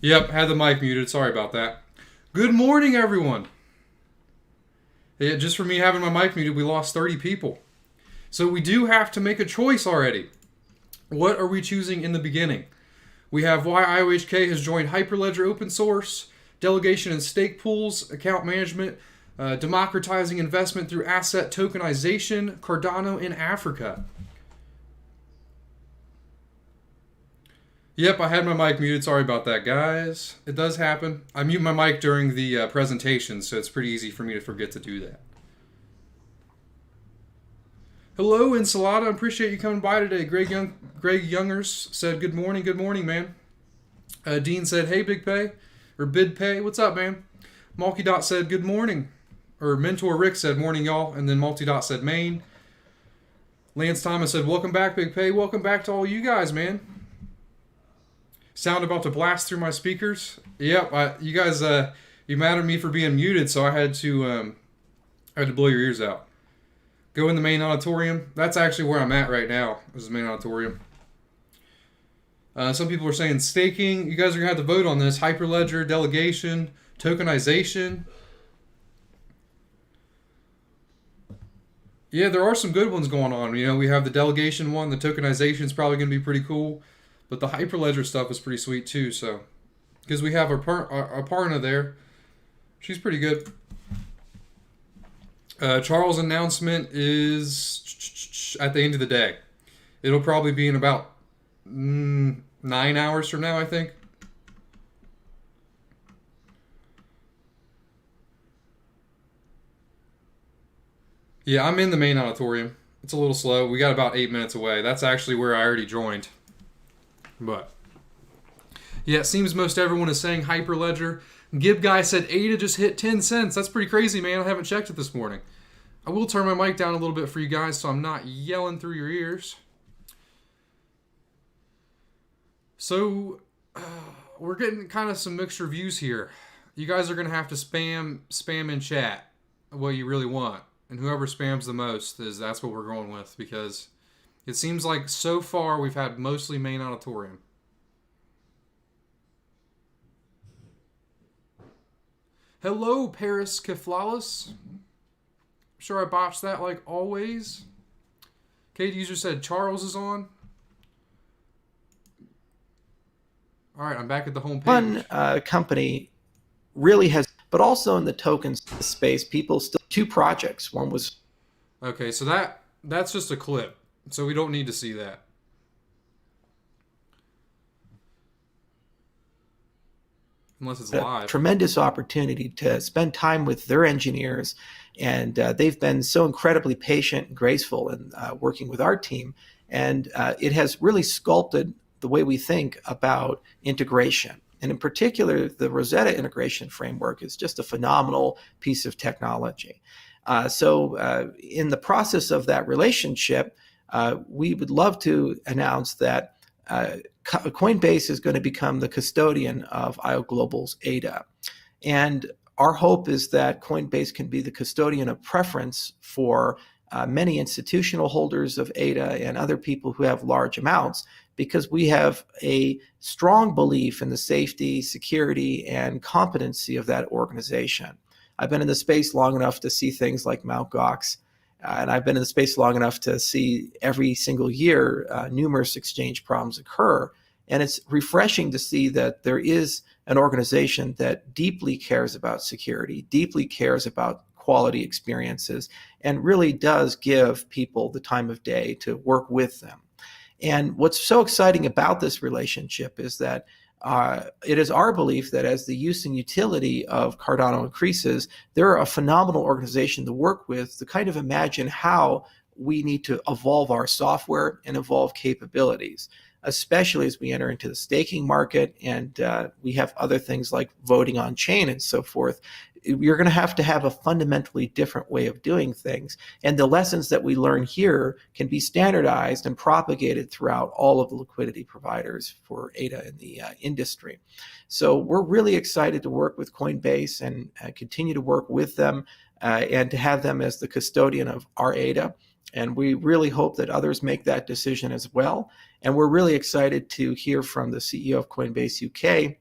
Yep, had the mic muted. Sorry about that. Good morning, everyone. Yeah, just for me having my mic muted, we lost 30 people. So we do have to make a choice already. What are we choosing in the beginning? We have why IOHK has joined Hyperledger open source, delegation and stake pools, account management, democratizing investment through asset tokenization, Cardano in Africa. Yep, I had my mic muted. Sorry about that, guys. It does happen. I mute my mic during the presentation, so it's pretty easy for me to forget to do that. Hello, Ensalada. I appreciate you coming by today. Greg Youngers said, good morning, man. Dean said, hey, Big Pay, or Bid Pay. What's up, man? Malky Dot said, good morning. Or Mentor Rick said, morning, y'all. And then Multi Dot said, Maine. Lance Thomas said, welcome back, Big Pay. Welcome back to all you guys, man. Sound about to blast through my speakers. Yep, you guys, you mad at me for being muted, so I had to blow your ears out. Go in the main auditorium. That's actually where I'm at right now. This is the main auditorium. Some people are saying staking. You guys are gonna have to vote on this. Hyperledger, delegation, tokenization. Yeah, there are some good ones going on. You know, we have the delegation one. The tokenization is probably gonna be pretty cool. But the Hyperledger stuff is pretty sweet too, so because we have Aparna there, she's pretty good. Charles' announcement is at the end of the day. It'll probably be in about 9 hours from now, I think. Yeah, I'm in the main auditorium. It's a little slow. We got about 8 minutes away. That's actually where I already joined. But yeah, it seems most everyone is saying Hyperledger. Gib Guy said ADA just hit 10 cents. That's pretty crazy, man. I haven't checked it this morning. I will turn my mic down a little bit for you guys so I'm not yelling through your ears. So we're getting kind of some mixed reviews here. You guys are going to have to spam in chat what you really want. And whoever spams the most that's what we're going with, because it seems like so far we've had mostly main auditorium. Hello, Paris Keflalis. I'm sure I botched that like always. Kate User said Charles is on. All right, I'm back at the home page. One company really has, but also in the tokens space, people still, 2 projects. One was... Okay, so that's just a clip. So we don't need to see that. Unless it's live. Tremendous opportunity to spend time with their engineers. And they've been so incredibly patient and graceful in working with our team. And it has really sculpted the way we think about integration. And in particular, the Rosetta integration framework is just a phenomenal piece of technology. So in the process of that relationship, we would love to announce that Coinbase is going to become the custodian of IO Global's ADA. And our hope is that Coinbase can be the custodian of preference for many institutional holders of ADA and other people who have large amounts, because we have a strong belief in the safety, security, and competency of that organization. I've been in the space long enough to see things like Mt. Gox. And I've been in the space long enough to see every single year numerous exchange problems occur. And it's refreshing to see that there is an organization that deeply cares about security, deeply cares about quality experiences, and really does give people the time of day to work with them. And what's so exciting about this relationship is that it is our belief that as the use and utility of Cardano increases, they're a phenomenal organization to work with to kind of imagine how we need to evolve our software and evolve capabilities, especially as we enter into the staking market and we have other things like voting on chain and so forth. You're going to have a fundamentally different way of doing things. And the lessons that we learn here can be standardized and propagated throughout all of the liquidity providers for ADA in the industry. So we're really excited to work with Coinbase and continue to work with them and to have them as the custodian of our ADA. And we really hope that others make that decision as well. And we're really excited to hear from the CEO of Coinbase UK,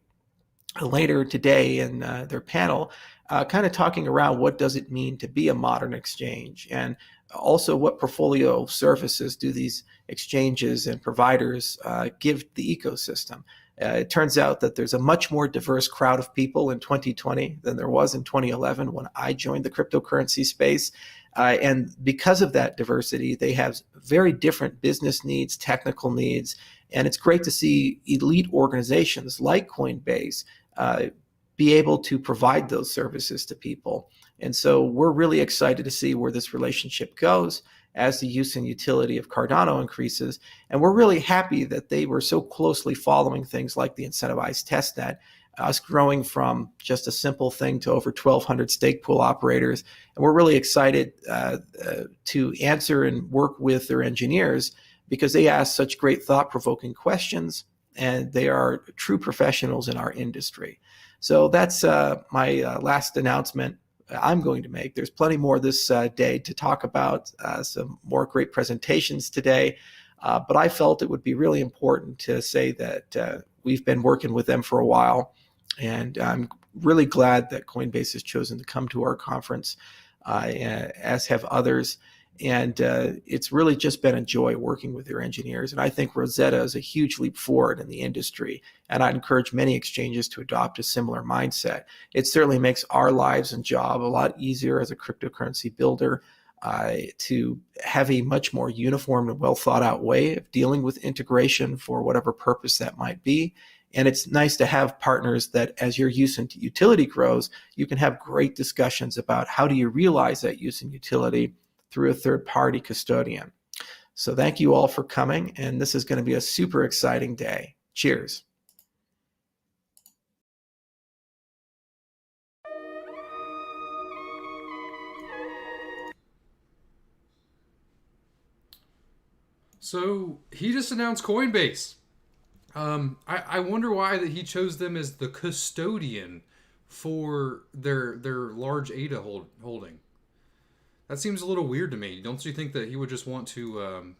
later today in their panel, kind of talking around what does it mean to be a modern exchange, and also what portfolio services do these exchanges and providers give the ecosystem. It turns out that there's a much more diverse crowd of people in 2020 than there was in 2011 when I joined the cryptocurrency space. And because of that diversity, they have very different business needs, technical needs, and it's great to see elite organizations like Coinbase be able to provide those services to people. And so we're really excited to see where this relationship goes as the use and utility of Cardano increases. And we're really happy that they were so closely following things like the incentivized testnet, us growing from just a simple thing to over 1,200 stake pool operators. And we're really excited to answer and work with their engineers because they ask such great thought-provoking questions, and they are true professionals in our industry. So that's my last announcement I'm going to make. There's plenty more this day to talk about, some more great presentations today, but I felt it would be really important to say that we've been working with them for a while, and I'm really glad that Coinbase has chosen to come to our conference, as have others. And it's really just been a joy working with their engineers. And I think Rosetta is a huge leap forward in the industry. And I'd encourage many exchanges to adopt a similar mindset. It certainly makes our lives and job a lot easier as a cryptocurrency builder to have a much more uniform and well thought out way of dealing with integration for whatever purpose that might be. And it's nice to have partners that as your use and utility grows, you can have great discussions about how do you realize that use and utility through a third-party custodian. So thank you all for coming, and this is going to be a super exciting day. Cheers. So he just announced Coinbase. I wonder why that he chose them as the custodian for their large ADA holding. That seems a little weird to me. Don't you think that he would just want to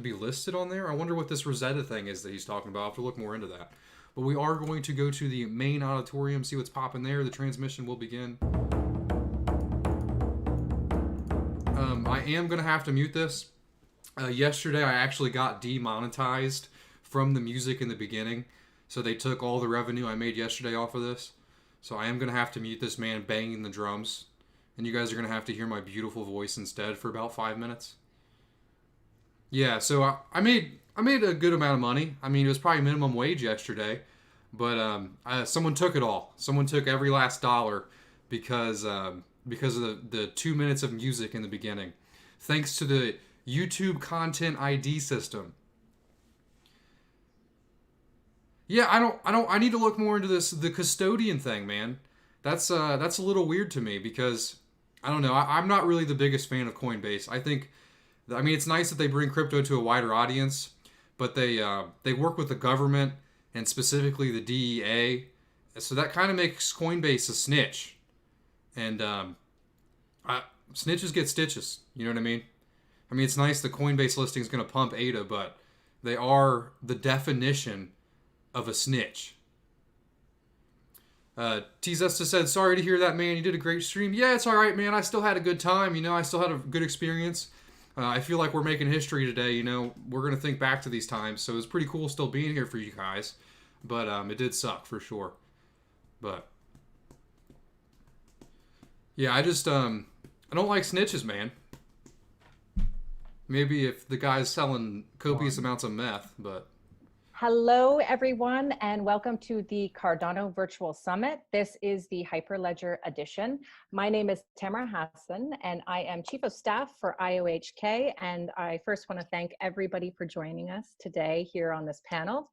be listed on there? I wonder what this Rosetta thing is that he's talking about. I'll have to look more into that. But we are going to go to the main auditorium, see what's popping there. The transmission will begin. I am going to have to mute this. Yesterday, I actually got demonetized from the music in the beginning. So they took all the revenue I made yesterday off of this. So I am going to have to mute this man banging the drums. And you guys are going to have to hear my beautiful voice instead for about 5 minutes. Yeah, so I made a good amount of money. I mean, it was probably minimum wage yesterday. But someone took it all. Someone took every last dollar because of the 2 minutes of music in the beginning. Thanks to the YouTube Content ID system. Yeah, I need to look more into the custodian thing, man. That's a little weird to me because I don't know. I'm not really the biggest fan of Coinbase. I mean, it's nice that they bring crypto to a wider audience, but they work with the government and specifically the DEA, so that kind of makes Coinbase a snitch. And snitches get stitches. You know what I mean? I mean, it's nice the Coinbase listing is going to pump ADA, but they are the definition of a snitch. T-Zesta said, sorry to hear that, man. You did a great stream. Yeah, it's all right, man. I still had a good time. You know, I still had a good experience. I feel like we're making history today. You know, we're going to think back to these times. So it's pretty cool still being here for you guys. But it did suck for sure. But yeah, I just I don't like snitches, man. Maybe if the guy's selling copious amounts of meth, but hello, everyone, and welcome to the Cardano Virtual Summit. This is the Hyperledger edition. My name is Tamara Hassan, and I am Chief of Staff for IOHK. And I first want to thank everybody for joining us today here on this panel.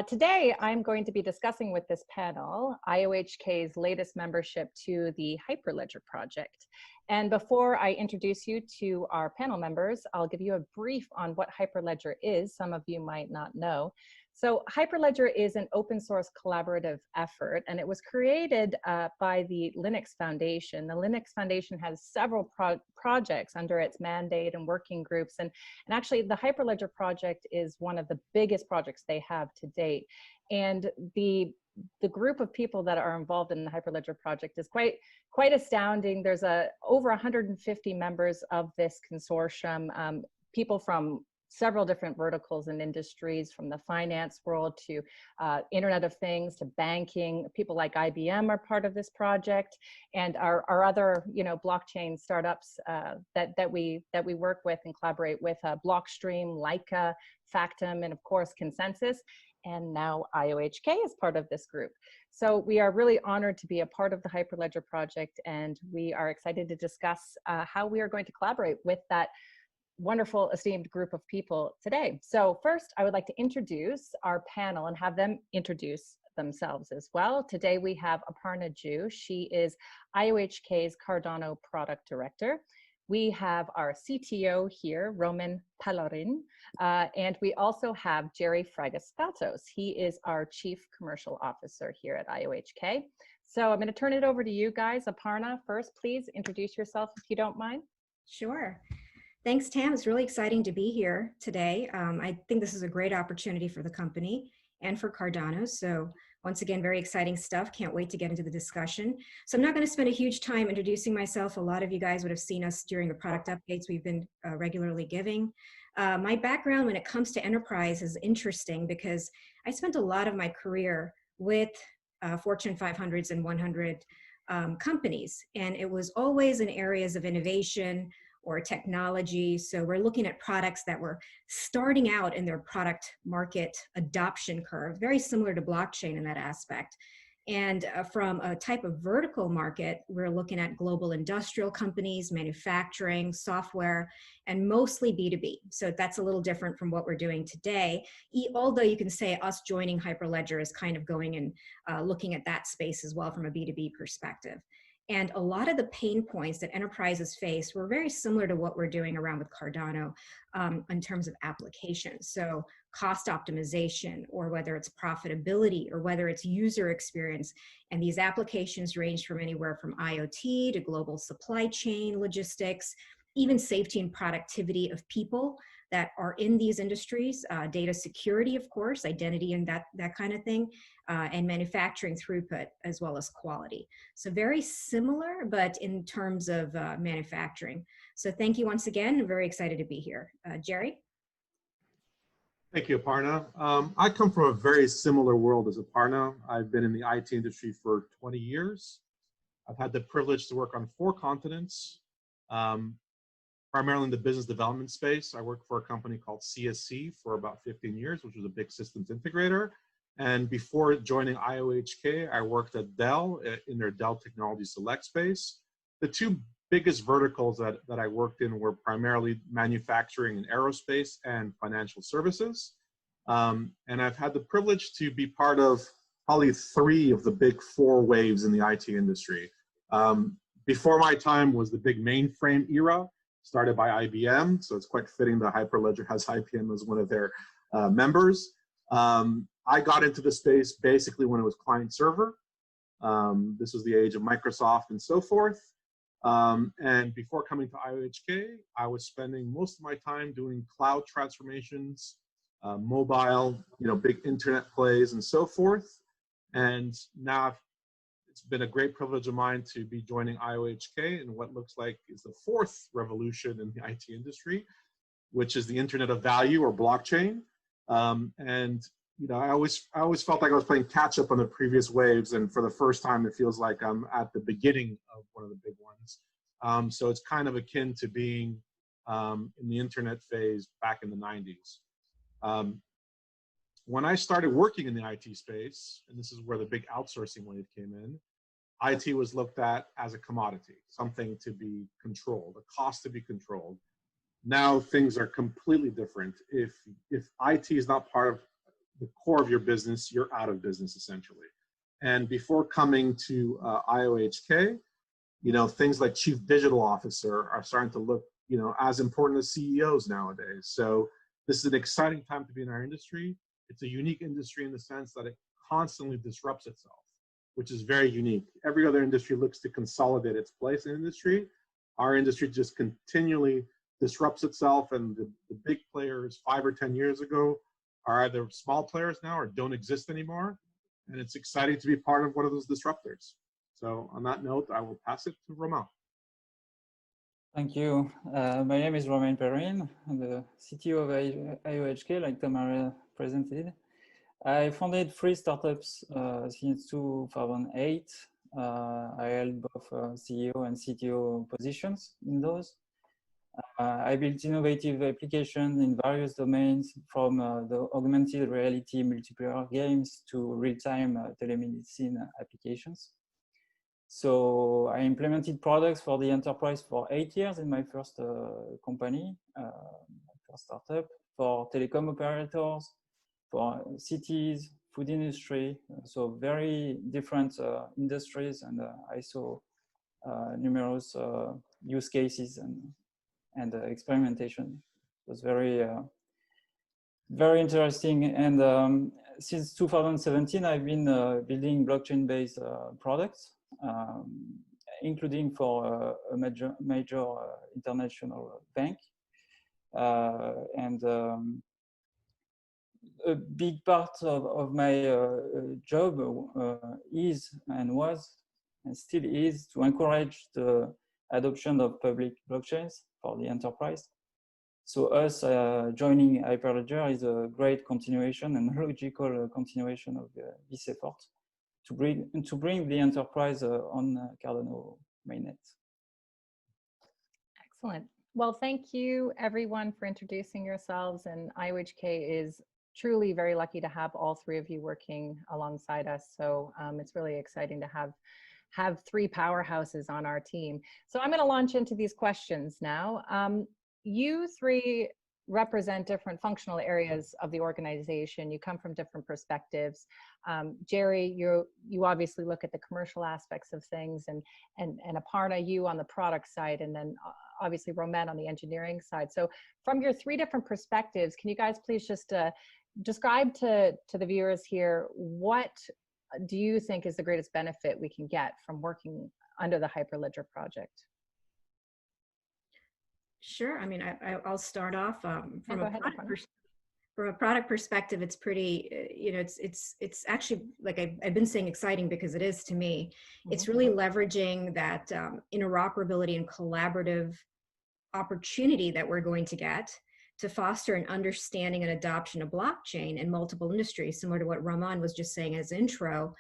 Today, I'm going to be discussing with this panel IOHK's latest membership to the Hyperledger project. And before I introduce you to our panel members, I'll give you a brief on what Hyperledger is. Some of you might not know. So Hyperledger is an open source collaborative effort, and it was created by the Linux Foundation. The Linux Foundation has several projects under its mandate and working groups, and actually the Hyperledger project is one of the biggest projects they have to date. And the the group of people that are involved in the Hyperledger project is quite astounding. There's over 150 members of this consortium, people from several different verticals and industries, from the finance world to Internet of Things to banking. People like IBM are part of this project, and our other blockchain startups that we work with and collaborate with, Blockstream, Leica, Factum, and of course Consensus. And now IOHK is part of this group. So we are really honored to be a part of the Hyperledger project, and we are excited to discuss how we are going to collaborate with that wonderful, esteemed group of people today. So first, I would like to introduce our panel and have them introduce themselves as well. Today we have Aparna Ju. She is IOHK's Cardano Product Director. We have our CTO here, Roman Palarin, and we also have Jerry Fragaskatos. He is our Chief Commercial Officer here at IOHK. So I'm going to turn it over to you guys. Aparna, first, please introduce yourself if you don't mind. Sure. Thanks, Tam. It's really exciting to be here today. I think this is a great opportunity for the company and for Cardano. So once again, very exciting stuff. Can't wait to get into the discussion. So I'm not going to spend a huge time introducing myself. A lot of you guys would have seen us during the product updates we've been regularly giving. My background when it comes to enterprise is interesting because I spent a lot of my career with Fortune 500s and 100 companies, and it was always in areas of innovation or technology. So we're looking at products that were starting out in their product market adoption curve, very similar to blockchain in that aspect. And from a type of vertical market, we're looking at global industrial companies, manufacturing, software, and mostly B2B. So that's a little different from what we're doing today. Although you can say us joining Hyperledger is kind of going and looking at that space as well from a B2B perspective. And a lot of the pain points that enterprises face were very similar to what we're doing around with Cardano in terms of applications. So cost optimization, or whether it's profitability, or whether it's user experience. And these applications range from anywhere from IoT to global supply chain logistics, even safety and productivity of people that are in these industries, data security, of course, identity and that kind of thing, and manufacturing throughput as well as quality. So very similar, but in terms of manufacturing. So thank you once again. I'm very excited to be here. Jerry? Thank you, Aparna. I come from a very similar world as Aparna. I've been in the IT industry for 20 years. I've had the privilege to work on 4 continents. Primarily in the business development space. I worked for a company called CSC for about 15 years, which was a big systems integrator. And before joining IOHK, I worked at Dell in their Dell Technology Select space. The 2 biggest verticals that I worked in were primarily manufacturing and aerospace and financial services. And I've had the privilege to be part of probably 3 of the big 4 waves in the IT industry. Before my time was the big mainframe era, started by IBM, so it's quite fitting that Hyperledger has IBM as one of their members. I got into the space basically when it was client server. This was the age of Microsoft and so forth. And before coming to IOHK, I was spending most of my time doing cloud transformations, mobile, big internet plays and so forth. And now it's been a great privilege of mine to be joining IOHK in what looks like is the 4th revolution in the IT industry, which is the Internet of Value, or blockchain. And I always felt like I was playing catch up on the previous waves, and for the first time, it feels like I'm at the beginning of one of the big ones. So it's kind of akin to being in the internet phase back in the 90s. When I started working in the IT space, and this is where the big outsourcing wave came in, IT was looked at as a commodity, something to be controlled, a cost to be controlled. Now things are completely different. If IT is not part of the core of your business, you're out of business essentially. And before coming to IOHK, things like Chief Digital Officer are starting to look, as important as CEOs nowadays. So this is an exciting time to be in our industry. It's a unique industry in the sense that it constantly disrupts itself, which is very unique. Every other industry looks to consolidate its place in industry. Our industry just continually disrupts itself, and the big players 5 or 10 years ago are either small players now or don't exist anymore. and it's exciting to be part of one of those disruptors. So on that note, I will pass it to Romain. Thank you. My name is Romain Perrin. I'm the CTO of IOHK, like Tamara presented. I founded 3 startups since 2008. I held both CEO and CTO positions in those. I built innovative applications in various domains, from the augmented reality multiplayer games to real-time telemedicine applications. So I implemented products for the enterprise for 8 years in my first company, my first startup, for telecom operators, for cities, food industry, so very different industries, and I saw numerous use cases and experimentation. It was very interesting. And since 2017, I've been building blockchain-based products, including for a major international bank. And a big part of my job is and was and still is to encourage the adoption of public blockchains for the enterprise. So us joining Hyperledger is a great continuation and logical continuation of this effort to bring the enterprise on Cardano mainnet. Excellent. Well, thank you everyone for introducing yourselves, and IOHK is truly very lucky to have all 3 of you working alongside us. So it's really exciting to have 3 powerhouses on our team. So I'm going to launch into these questions now. You 3 represent different functional areas of the organization. You come from different perspectives. Jerry, you obviously look at the commercial aspects of things, and Aparna, you on the product side, and then obviously Romain on the engineering side. So from your 3 different perspectives, can you guys please just describe to the viewers here, what do you think is the greatest benefit we can get from working under the Hyperledger project? Sure. I mean, I'll start off from a product perspective. It's pretty, it's actually, like I've been saying, exciting because it is to me. It's really leveraging that interoperability and collaborative opportunity that we're going to get to foster an understanding and adoption of blockchain in multiple industries, similar to what Romain was just saying as intro.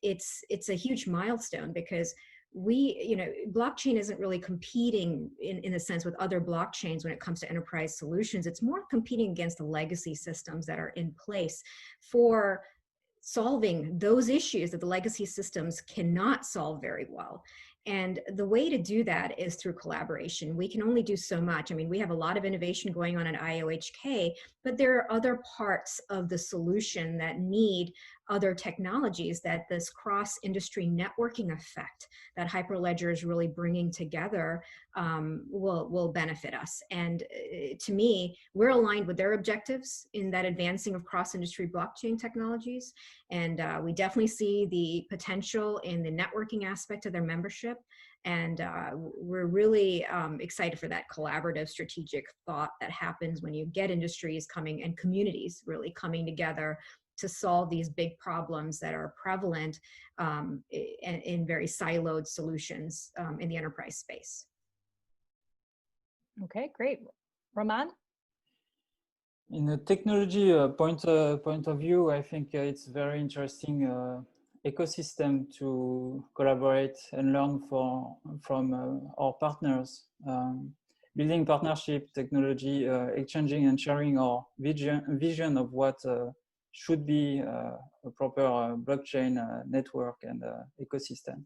It's a huge milestone because blockchain isn't really competing in a sense with other blockchains when it comes to enterprise solutions. It's more competing against the legacy systems that are in place for solving those issues that the legacy systems cannot solve very well. And the way to do that is through collaboration. We can only do so much. I mean, we have a lot of innovation going on at IOHK, but there are other parts of the solution that need other technologies that this cross-industry networking effect that Hyperledger is really bringing together will benefit us. And to me, we're aligned with their objectives in that advancing of cross-industry blockchain technologies. And we definitely see the potential in the networking aspect of their membership. And we're really excited for that collaborative strategic thought that happens when you get industries coming and communities really coming together to solve these big problems that are prevalent in very siloed solutions in the enterprise space. Okay, great. Romain? In a technology point of view, I think it's very interesting ecosystem to collaborate and learn from our partners, building partnership, technology, exchanging and sharing our vision of what should be a proper blockchain network and ecosystem.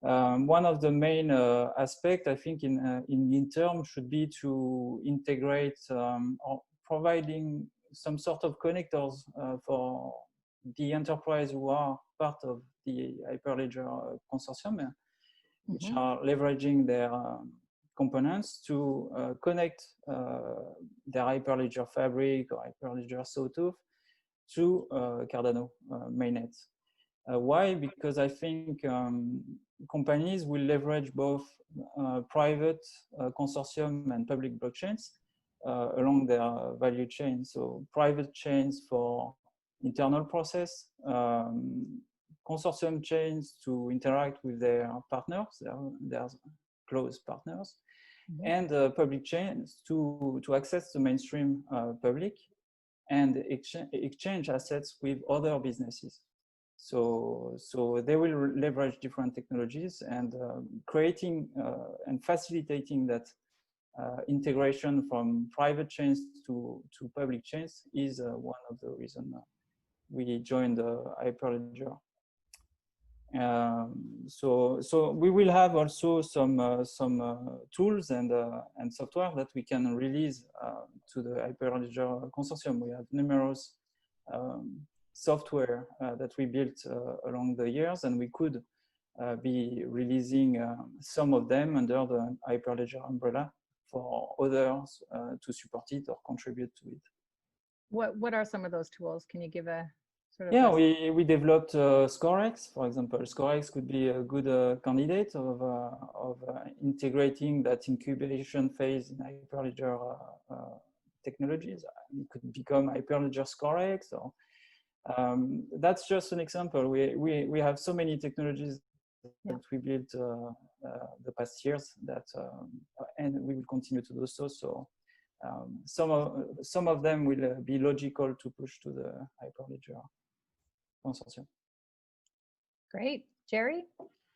One of the main aspects, I think, in term should be to integrate or providing some sort of connectors for the enterprise who are part of the Hyperledger consortium, which are leveraging their components to connect their Hyperledger Fabric or Hyperledger Sawtooth to Cardano mainnet. Why? Because I think companies will leverage both private consortium and public blockchains along their value chain. So private chains for internal process, consortium chains to interact with their partners, their close partners, and public chains to access the mainstream public and exchange assets with other businesses. So they will leverage different technologies, and creating and facilitating that integration from private chains to public chains is one of the reasons we joined Hyperledger. So we will have also some tools and software that we can release to the Hyperledger consortium. We have numerous software that we built along the years, and we could be releasing some of them under the Hyperledger umbrella for others to support it or contribute to it. What are some of those tools? Can you give a sort of? Yeah, we developed ScoreX, for example. ScoreX could be a good candidate of integrating that incubation phase in Hyperledger technologies. It could become Hyperledger ScoreX, or that's just an example. We have so many technologies that we built the past years that, and we will continue to do so. So some of them will be logical to push to the Hyperledger consortium. Great. Jerry?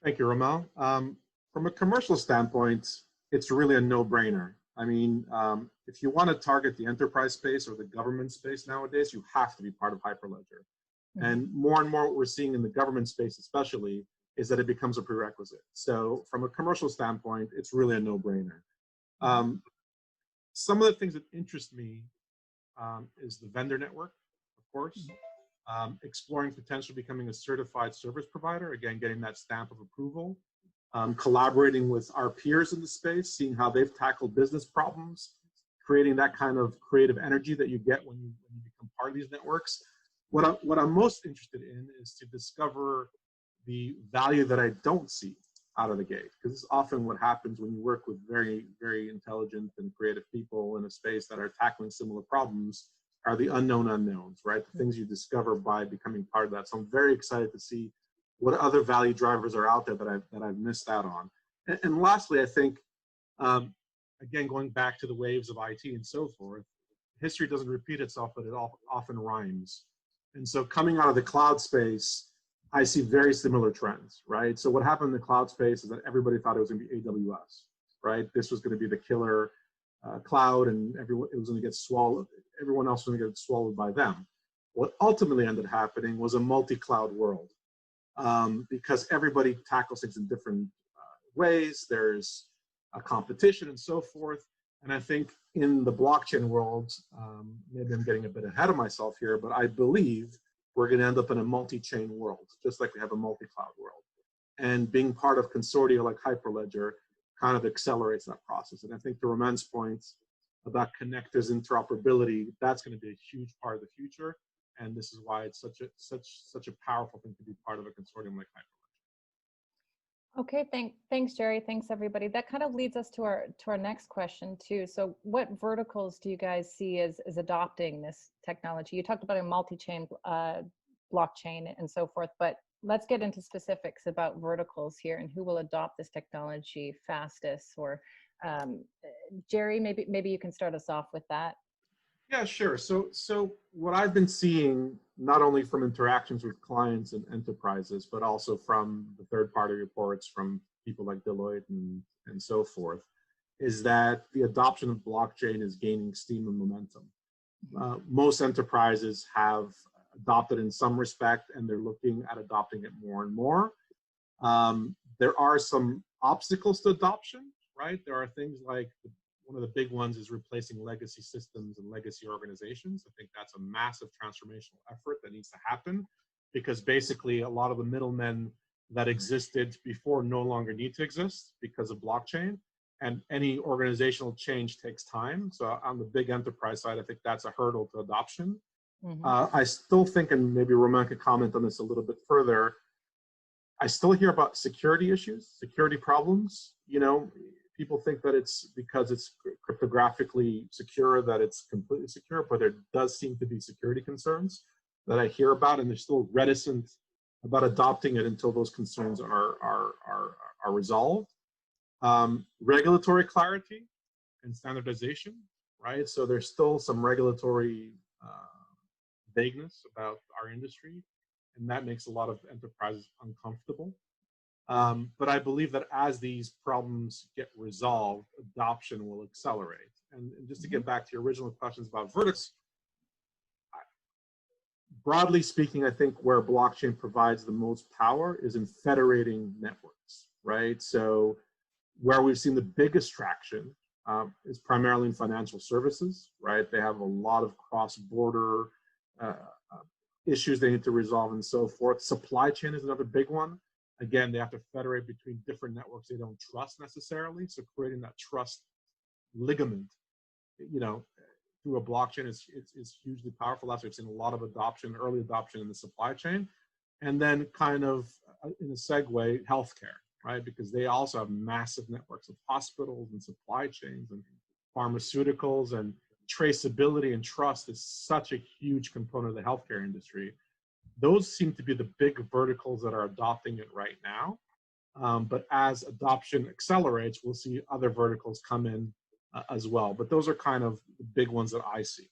Thank you, Ramel. From a commercial standpoint, it's really a no-brainer. I mean, if you want to target the enterprise space or the government space nowadays, you have to be part of Hyperledger. And more what we're seeing in the government space especially is that it becomes a prerequisite. So from a commercial standpoint, it's really a no-brainer. Some of the things that interest me is the vendor network, of course. Exploring potentially becoming a certified service provider, again, getting that stamp of approval. Collaborating with our peers in the space, seeing how they've tackled business problems, creating that kind of creative energy that you get when you become part of these networks. What I'm most interested in is to discover the value that I don't see out of the gate, because it's often what happens when you work with very, very intelligent and creative people in a space that are tackling similar problems are the unknown unknowns, right? The things you discover by becoming part of that. So I'm very excited to see what other value drivers are out there that I've missed out on. And lastly, I think, again, going back to the waves of IT and so forth, history doesn't repeat itself, but it often rhymes. And so coming out of the cloud space, I see very similar trends, right? So what happened in the cloud space is that everybody thought it was going to be AWS, right? This was going to be the killer cloud, and it was going to get swallowed. Everyone else was going to get swallowed by them. What ultimately ended happening was a multi-cloud world, because everybody tackles things in different ways. There's a competition and so forth. And I think in the blockchain world, maybe I'm getting a bit ahead of myself here, but I believe we're going to end up in a multi-chain world, just like we have a multi-cloud world. And being part of consortia like Hyperledger kind of accelerates that process. And I think to Romain's point about connectors interoperability, that's going to be a huge part of the future. And this is why it's such a powerful thing to be part of a consortium like Hyperledger. Okay, thanks, Jerry. Thanks, everybody. That kind of leads us to our next question too. So, what verticals do you guys see as adopting this technology? You talked about a multi-chain blockchain and so forth, but let's get into specifics about verticals here and who will adopt this technology fastest. Or Jerry, maybe you can start us off with that. Yeah, sure. So what I've been seeing, not only from interactions with clients and enterprises, but also from the third-party reports from people like Deloitte and so forth, is that the adoption of blockchain is gaining steam and momentum. Most enterprises have adopted in some respect, and they're looking at adopting it more and more. There are some obstacles to adoption, right? There are things like one of the big ones is replacing legacy systems and legacy organizations. I think that's a massive transformational effort that needs to happen, because basically a lot of the middlemen that existed before no longer need to exist because of blockchain, and any organizational change takes time. So on the big enterprise side, I think that's a hurdle to adoption. I still think, and maybe Romain could comment on this a little bit further, I still hear about security issues, security problems. You know, people think that it's because it's cryptographically secure that it's completely secure, but there does seem to be security concerns. that I hear about, and they're still reticent about adopting it until those concerns are resolved. Regulatory clarity and standardization, right? So there's still some regulatory vagueness about our industry, and that makes a lot of enterprises uncomfortable. But I believe that as these problems get resolved, adoption will accelerate. And just to get back to your original questions about verticals, broadly speaking, I think where blockchain provides the most power is in federating networks, right? So where we've seen the biggest traction is primarily in financial services, right? They have a lot of cross-border issues they need to resolve and so forth. Supply chain is another big one. Again, they have to federate between different networks they don't trust necessarily. So creating that trust ligament, you know, through a blockchain is hugely powerful. That's why we've seen a lot of adoption, early adoption in the supply chain. And then kind of in a segue, healthcare, right? Because they also have massive networks of hospitals and supply chains and pharmaceuticals, and traceability and trust is such a huge component of the healthcare industry. Those seem to be the big verticals that are adopting it right now. But as adoption accelerates, we'll see other verticals come in as well. But those are kind of the big ones that I see.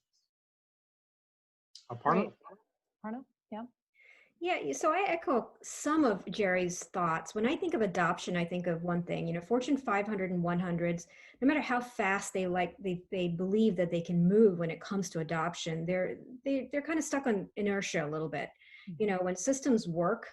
Aparna? Aparna? Yeah. Yeah, so I echo some of Jerry's thoughts. When I think of adoption, I think of one thing, you know, Fortune 500 and 100s, no matter how fast they believe that they can move when it comes to adoption, they're kind of stuck on inertia a little bit. You know, when systems work,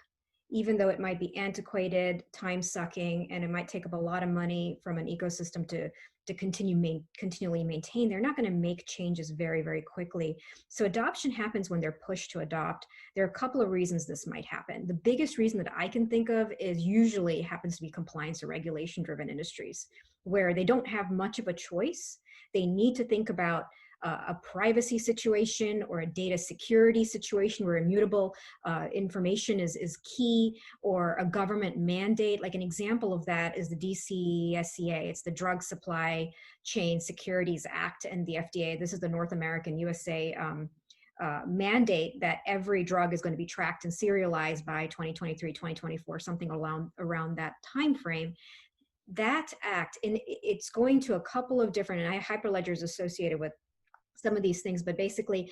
even though it might be antiquated, time-sucking, and it might take up a lot of money from an ecosystem to continually maintain, they're not going to make changes very, very quickly. So adoption happens when they're pushed to adopt. There are a couple of reasons this might happen. The biggest reason that I can think of is usually happens to be compliance or regulation-driven industries, where they don't have much of a choice. They need to think about a privacy situation or a data security situation where immutable information is key, or a government mandate. Like an example of that is the DCSCA. It's the Drug Supply Chain Securities Act, and the FDA. This is the North American USA mandate that every drug is going to be tracked and serialized by 2023, 2024, something around that time frame. That act, and it's going to a couple of different, and I have hyperledgers associated with some of these things, but basically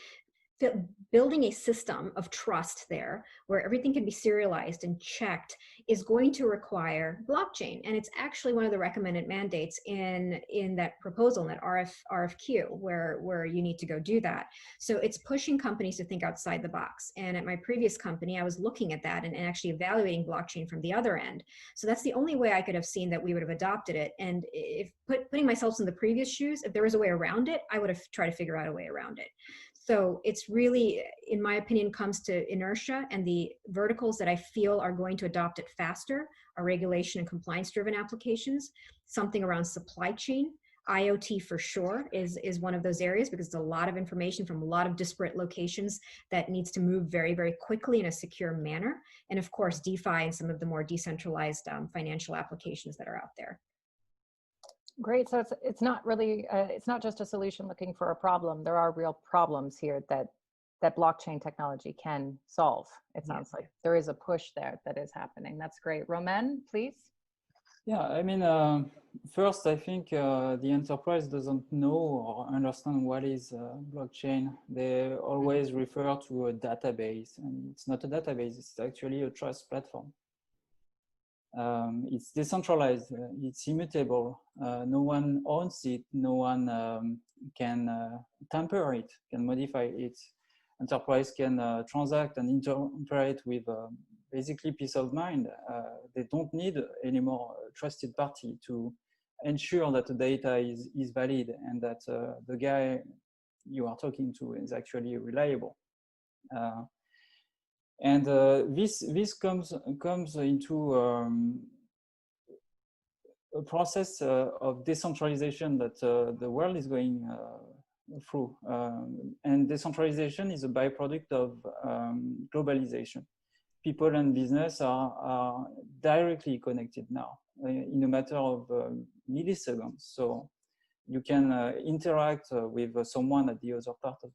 building a system of trust there where everything can be serialized and checked is going to require blockchain. And it's actually one of the recommended mandates in that proposal, in that RFQ, where you need to go do that. So it's pushing companies to think outside the box. And at my previous company, I was looking at that and actually evaluating blockchain from the other end. So that's the only way I could have seen that we would have adopted it. And if putting myself in the previous shoes, if there was a way around it, I would have tried to figure out a way around it. So it's really, in my opinion, comes to inertia, and the verticals that I feel are going to adopt it faster are regulation and compliance driven applications, something around supply chain. IoT for sure is one of those areas, because it's a lot of information from a lot of disparate locations that needs to move very, very quickly in a secure manner. And of course, DeFi and some of the more decentralized financial applications that are out there. Great. So it's not really, it's not just a solution looking for a problem. There are real problems here that blockchain technology can solve. It sounds like there is a push there that is happening. That's great. Romain, please. Yeah, I mean, first, I think the enterprise doesn't know or understand what is blockchain. They always refer to a database, and it's not a database. It's actually a trust platform. It's decentralized, it's immutable, no one owns it, no one can tamper it, can modify it. Enterprise can transact and interoperate with basically peace of mind. They don't need any more trusted party to ensure that the data is valid and that the guy you are talking to is actually reliable. And this comes into a process of decentralization that the world is going through. And decentralization is a byproduct of globalization. People and business are directly connected now in a matter of milliseconds. So you can interact with someone at the other part of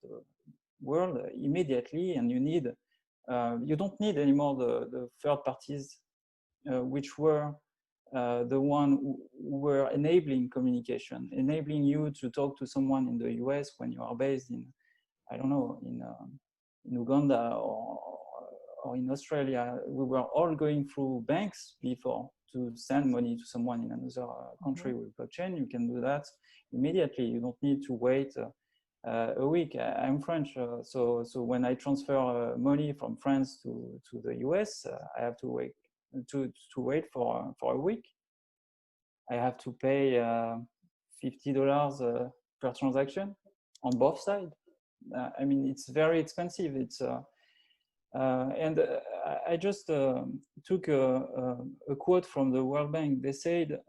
world immediately, and you don't need anymore the third parties which were the one who were enabling communication, enabling you to talk to someone in the US when you are based in, I don't know, in Uganda or in Australia. We were all going through banks before to send money to someone in another country with blockchain. You can do that immediately. You don't need to wait a week. I'm French, so when I transfer money from France to the US, I have to wait for a week. I have to pay $50 per transaction on both sides. I mean, it's very expensive. It's and I just took a quote from the World Bank. They said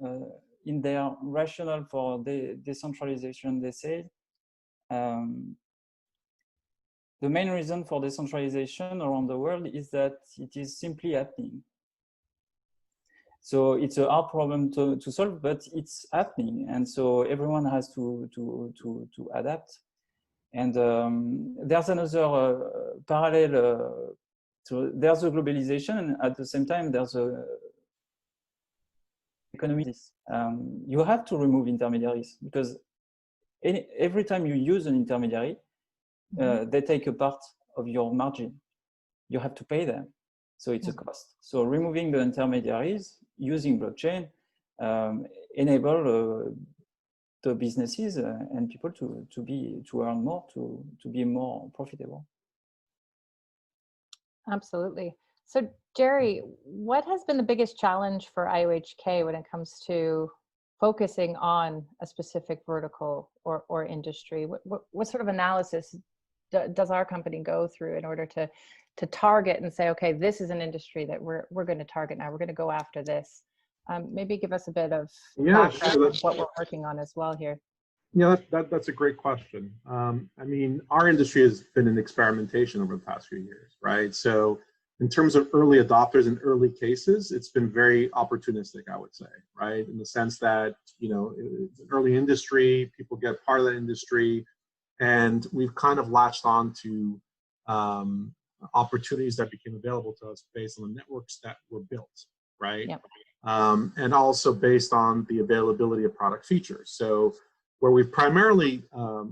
in their rationale for decentralization, they said the main reason for decentralization around the world is that it is simply happening. So it's a hard problem to solve, but it's happening, and so everyone has to adapt. And there's another parallel. So there's a globalization, and at the same time there's a economy. You have to remove intermediaries, because every time you use an intermediary, they take a part of your margin. You have to pay them, so it's a cost. So removing the intermediaries using blockchain enable the businesses and people to earn more, to be more profitable. Absolutely. So Jerry, what has been the biggest challenge for IOHK when it comes to focusing on a specific vertical or industry? What sort of analysis does our company go through in order to target and say, okay, this is an industry that we're going to target now. We're going to go after this. Maybe give us a bit of background on what we're working on as well here. Yeah, that's a great question. I mean, our industry has been in experimentation over the past few years, right? So in terms of early adopters and early cases, it's been very opportunistic, I would say, right? In the sense that, you know, it's an early industry, people get part of that industry, and we've kind of latched on to opportunities that became available to us based on the networks that were built, right? Yep. And also based on the availability of product features. So where we've primarily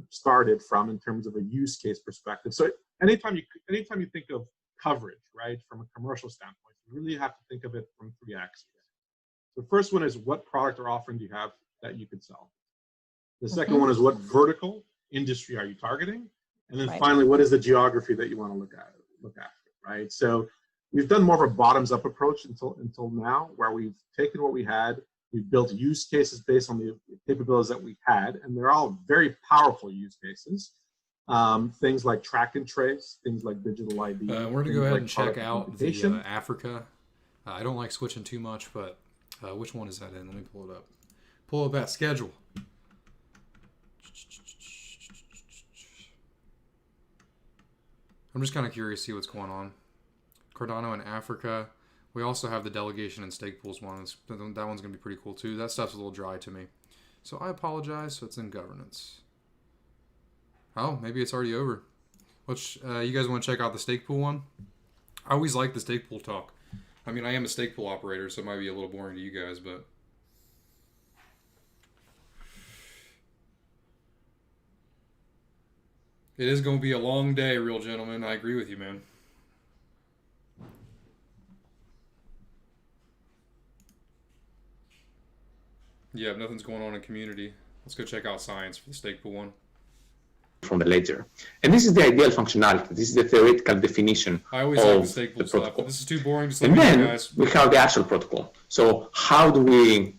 started from in terms of a use case perspective. So anytime you think of coverage, right, from a commercial standpoint, you really have to think of it from 3 axes. The first one is, what product or offering do you have that you could sell? The second one is, what vertical industry are you targeting? And then finally, what is the geography that you want to look after, right? So we've done more of a bottoms-up approach until now, where we've taken what we had, we've built use cases based on the capabilities that we had, and they're all very powerful use cases. Things like track and trace, things like digital ID. We're going to go ahead and check out the Africa. I don't like switching too much, but which one is that in? Let me pull it up. Pull up that schedule. I'm just kind of curious to see what's going on. Cardano in Africa. We also have the delegation and stake pools one. That one's going to be pretty cool too. That stuff's a little dry to me. So I apologize. So it's in governance. Oh, maybe it's already over. Which, you guys want to check out the stake pool one? I always like the stake pool talk. I mean, I am a stake pool operator, so it might be a little boring to you guys, but... It is going to be a long day, real gentlemen. I agree with you, man. Yeah, nothing's going on in community. Let's go check out science for the stake pool one. From the ledger. And this is the ideal functionality. This is the theoretical definition I always of like the stake pool protocol. stuff, but this is too boring to And then guys. we have the actual protocol. So how do we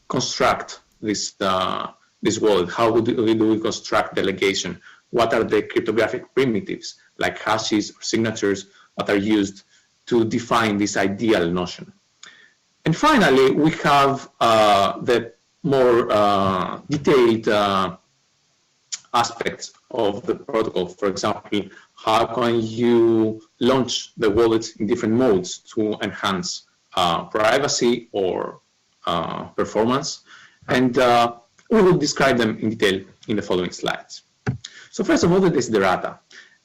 construct this wallet? How do we construct delegation? What are the cryptographic primitives, like hashes or signatures, that are used to define this ideal notion? And finally, we have the more detailed aspects of the protocol. For example, how can you launch the wallet in different modes to enhance privacy or performance? And we will describe them in detail in the following slides. So first of all, the Desiderata.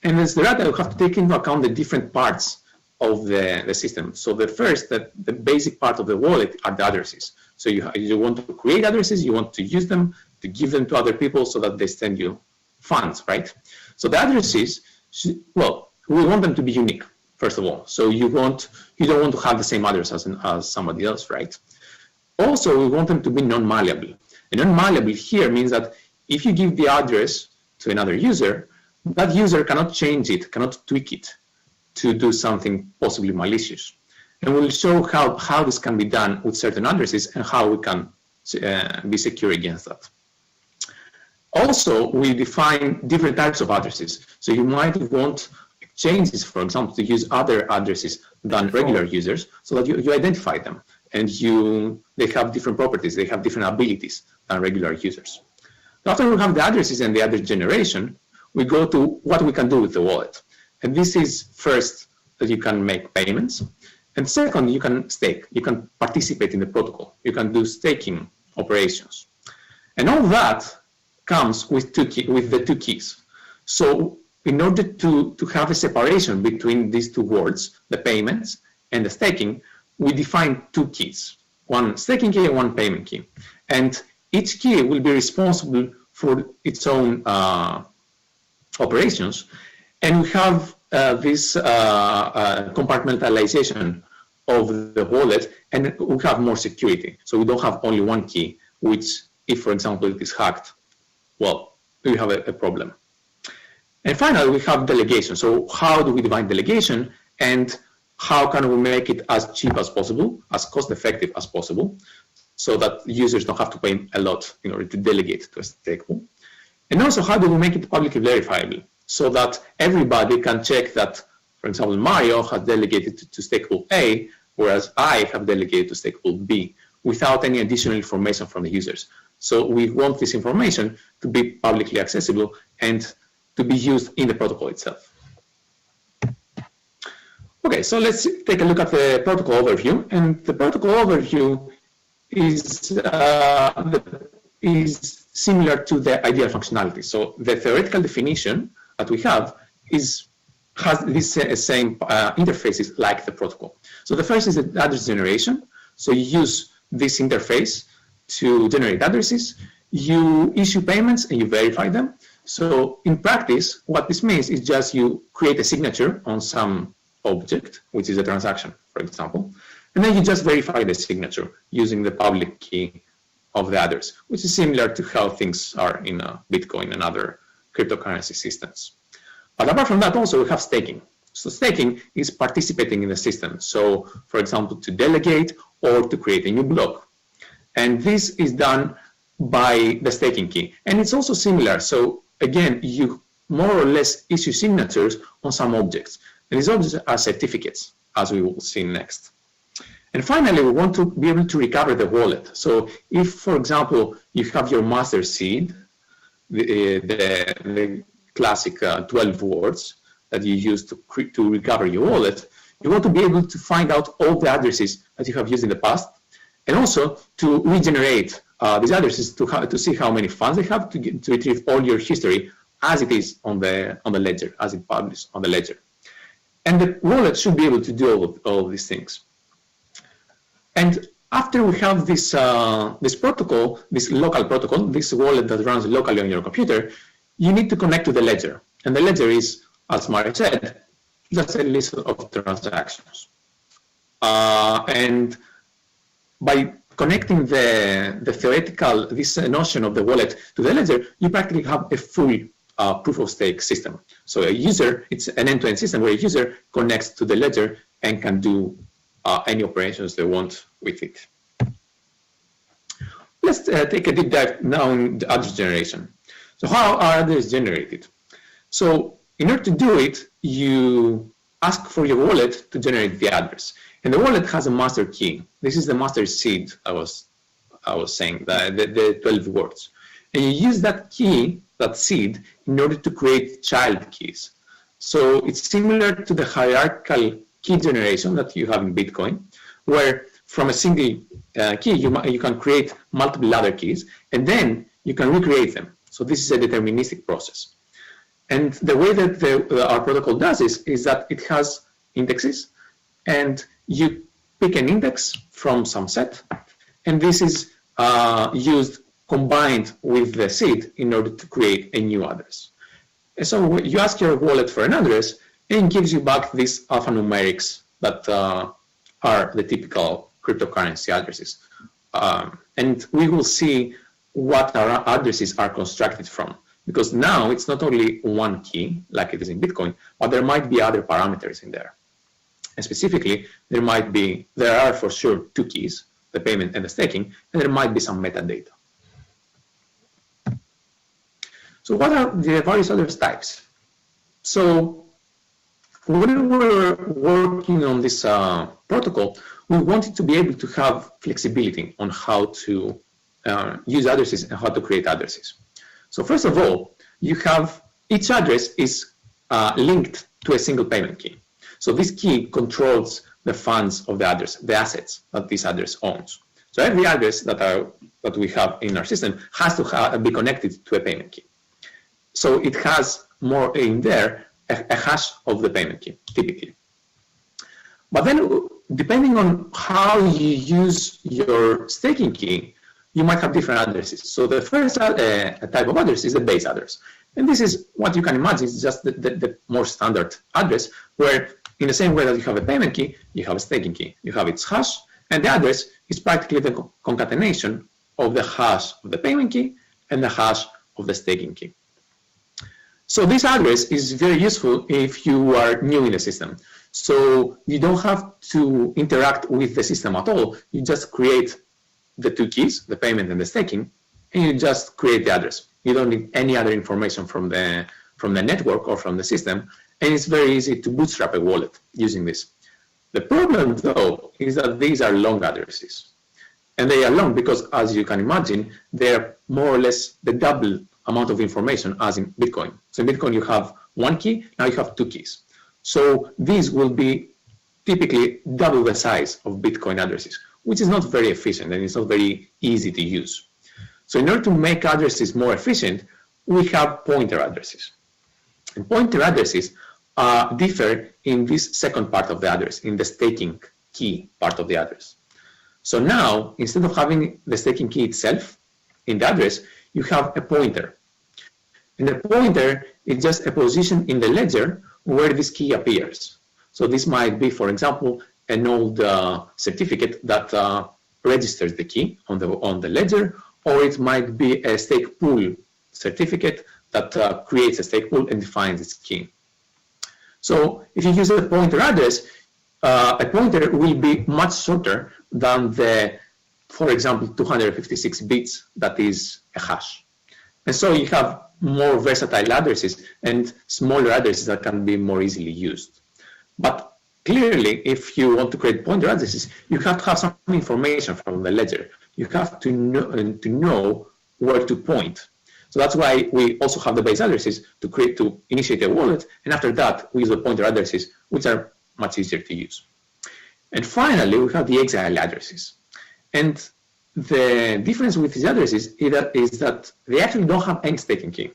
And as Desiderata, you have to take into account the different parts of the system. So the first, the basic part of the wallet are the addresses. So you want to create addresses, you want to use them, to give them to other people so that they send you funds, right? So the addresses, well, we want them to be unique, first of all. So you don't want to have the same address as somebody else, right? Also, we want them to be non-malleable. And non-malleable here means that if you give the address to another user, that user cannot change it, cannot tweak it to do something possibly malicious. And we'll show how this can be done with certain addresses and how we can be secure against that. Also, we define different types of addresses. So you might want exchanges, for example, to use other addresses than regular users so that you identify them and they have different properties, they have different abilities than regular users. After we have the addresses and the address generation, we go to what we can do with the wallet. And this is first that you can make payments. And second, you can stake. You can participate in the protocol. You can do staking operations. And all that comes with the two keys. So in order to have a separation between these two words, the payments and the staking, we define two keys, one staking key and one payment key. And each key will be responsible for its own operations. And we have this compartmentalization of the wallet, and we have more security. So we don't have only one key, which if, for example, it is hacked, well, we have a problem. And finally, we have delegation. So how do we define delegation, and how can we make it as cheap as possible, as cost-effective as possible, so that users don't have to pay a lot in order to delegate to a stake pool? And also, how do we make it publicly verifiable, so that everybody can check that, for example, Mario has delegated to stake pool A, whereas I have delegated to stake pool B, without any additional information from the users. So we want this information to be publicly accessible and to be used in the protocol itself. Okay, so let's take a look at the protocol overview. And the protocol overview is similar to the ideal functionality. So the theoretical definition that we have has these same interfaces like the protocol. So the first is the address generation. So you use this interface to generate addresses, you issue payments and you verify them. So in practice, what this means is just you create a signature on some object, which is a transaction, for example, and then you just verify the signature using the public key of the address, which is similar to how things are in Bitcoin and other cryptocurrency systems. But apart from that, also we have staking. So staking is participating in the system. So, for example, to delegate or to create a new block. And this is done by the staking key. And it's also similar. So again, you more or less issue signatures on some objects. And these objects are certificates, as we will see next. And finally, we want to be able to recover the wallet. So if, for example, you have your master seed, the classic 12 words that you use to recover your wallet, you want to be able to find out all the addresses that you have used in the past, and also to regenerate these addresses to see how many funds they have, to retrieve all your history as it is on the ledger, as it published on the ledger. And the wallet should be able to do all of these things. And after we have this protocol, this local protocol, this wallet that runs locally on your computer, you need to connect to the ledger. And the ledger is, as Mario said, just a list of transactions. And by connecting this notion of the wallet to the ledger, you practically have a full proof of stake system. So it's an end-to-end system where a user connects to the ledger and can do any operations they want with it. Let's take a deep dive now in the address generation. So how are addresses generated? So in order to do it, you ask for your wallet to generate the address. And the wallet has a master key. This is the master seed I was saying, the 12 words. And you use that key, that seed, in order to create child keys. So it's similar to the hierarchical key generation that you have in Bitcoin, where from a single key, you can create multiple other keys, and then you can recreate them. So this is a deterministic process. And the way that our protocol does this is that it has indexes, and you pick an index from some set, and this is used combined with the seed in order to create a new address. And so you ask your wallet for an address, and it gives you back these alphanumerics that are the typical cryptocurrency addresses. And we will see what our addresses are constructed from, because now it's not only one key like it is in Bitcoin, but there might be other parameters in there. And specifically, there are for sure two keys, the payment and the staking, and there might be some metadata. So what are the various address types? So when we were working on this protocol, we wanted to be able to have flexibility on how to use addresses and how to create addresses. So first of all, you have each address is linked to a single payment key. So this key controls the funds of the address, the assets that this address owns. So every address that we have in our system has to be connected to a payment key. So it has more in there a hash of the payment key, typically. But then, depending on how you use your staking key, you might have different addresses. So the first type of address is the base address. And this is what you can imagine, it's just the more standard address, where in the same way that you have a payment key, you have a staking key. You have its hash, and the address is practically the concatenation of the hash of the payment key and the hash of the staking key. So this address is very useful if you are new in the system. So you don't have to interact with the system at all. You just create the two keys, the payment and the staking, and you just create the address. You don't need any other information from the network or from the system, and it's very easy to bootstrap a wallet using this. The problem, though, is that these are long addresses. And they are long because, as you can imagine, they're more or less the double amount of information as in Bitcoin. So in Bitcoin, you have one key, now you have two keys. So these will be typically double the size of Bitcoin addresses, which is not very efficient and it's not very easy to use. So in order to make addresses more efficient, we have pointer addresses. And pointer addresses differ in this second part of the address, in the staking key part of the address. So now, instead of having the staking key itself in the address, you have a pointer. And the pointer is just a position in the ledger where this key appears. So this might be, for example, an old certificate that registers the key on the ledger, or it might be a stake pool certificate that creates a stake pool and defines its key. So if you use a pointer address, a pointer will be much shorter than the, for example, 256 bits that is a hash. And so you have more versatile addresses and smaller addresses that can be more easily used. But clearly, if you want to create pointer addresses, you have to have some information from the ledger. You have to know where to point. So that's why we also have the base addresses to initiate a wallet, and after that we use the pointer addresses, which are much easier to use. And finally, we have the exile addresses. And the difference with these addresses is that they actually don't have any staking key.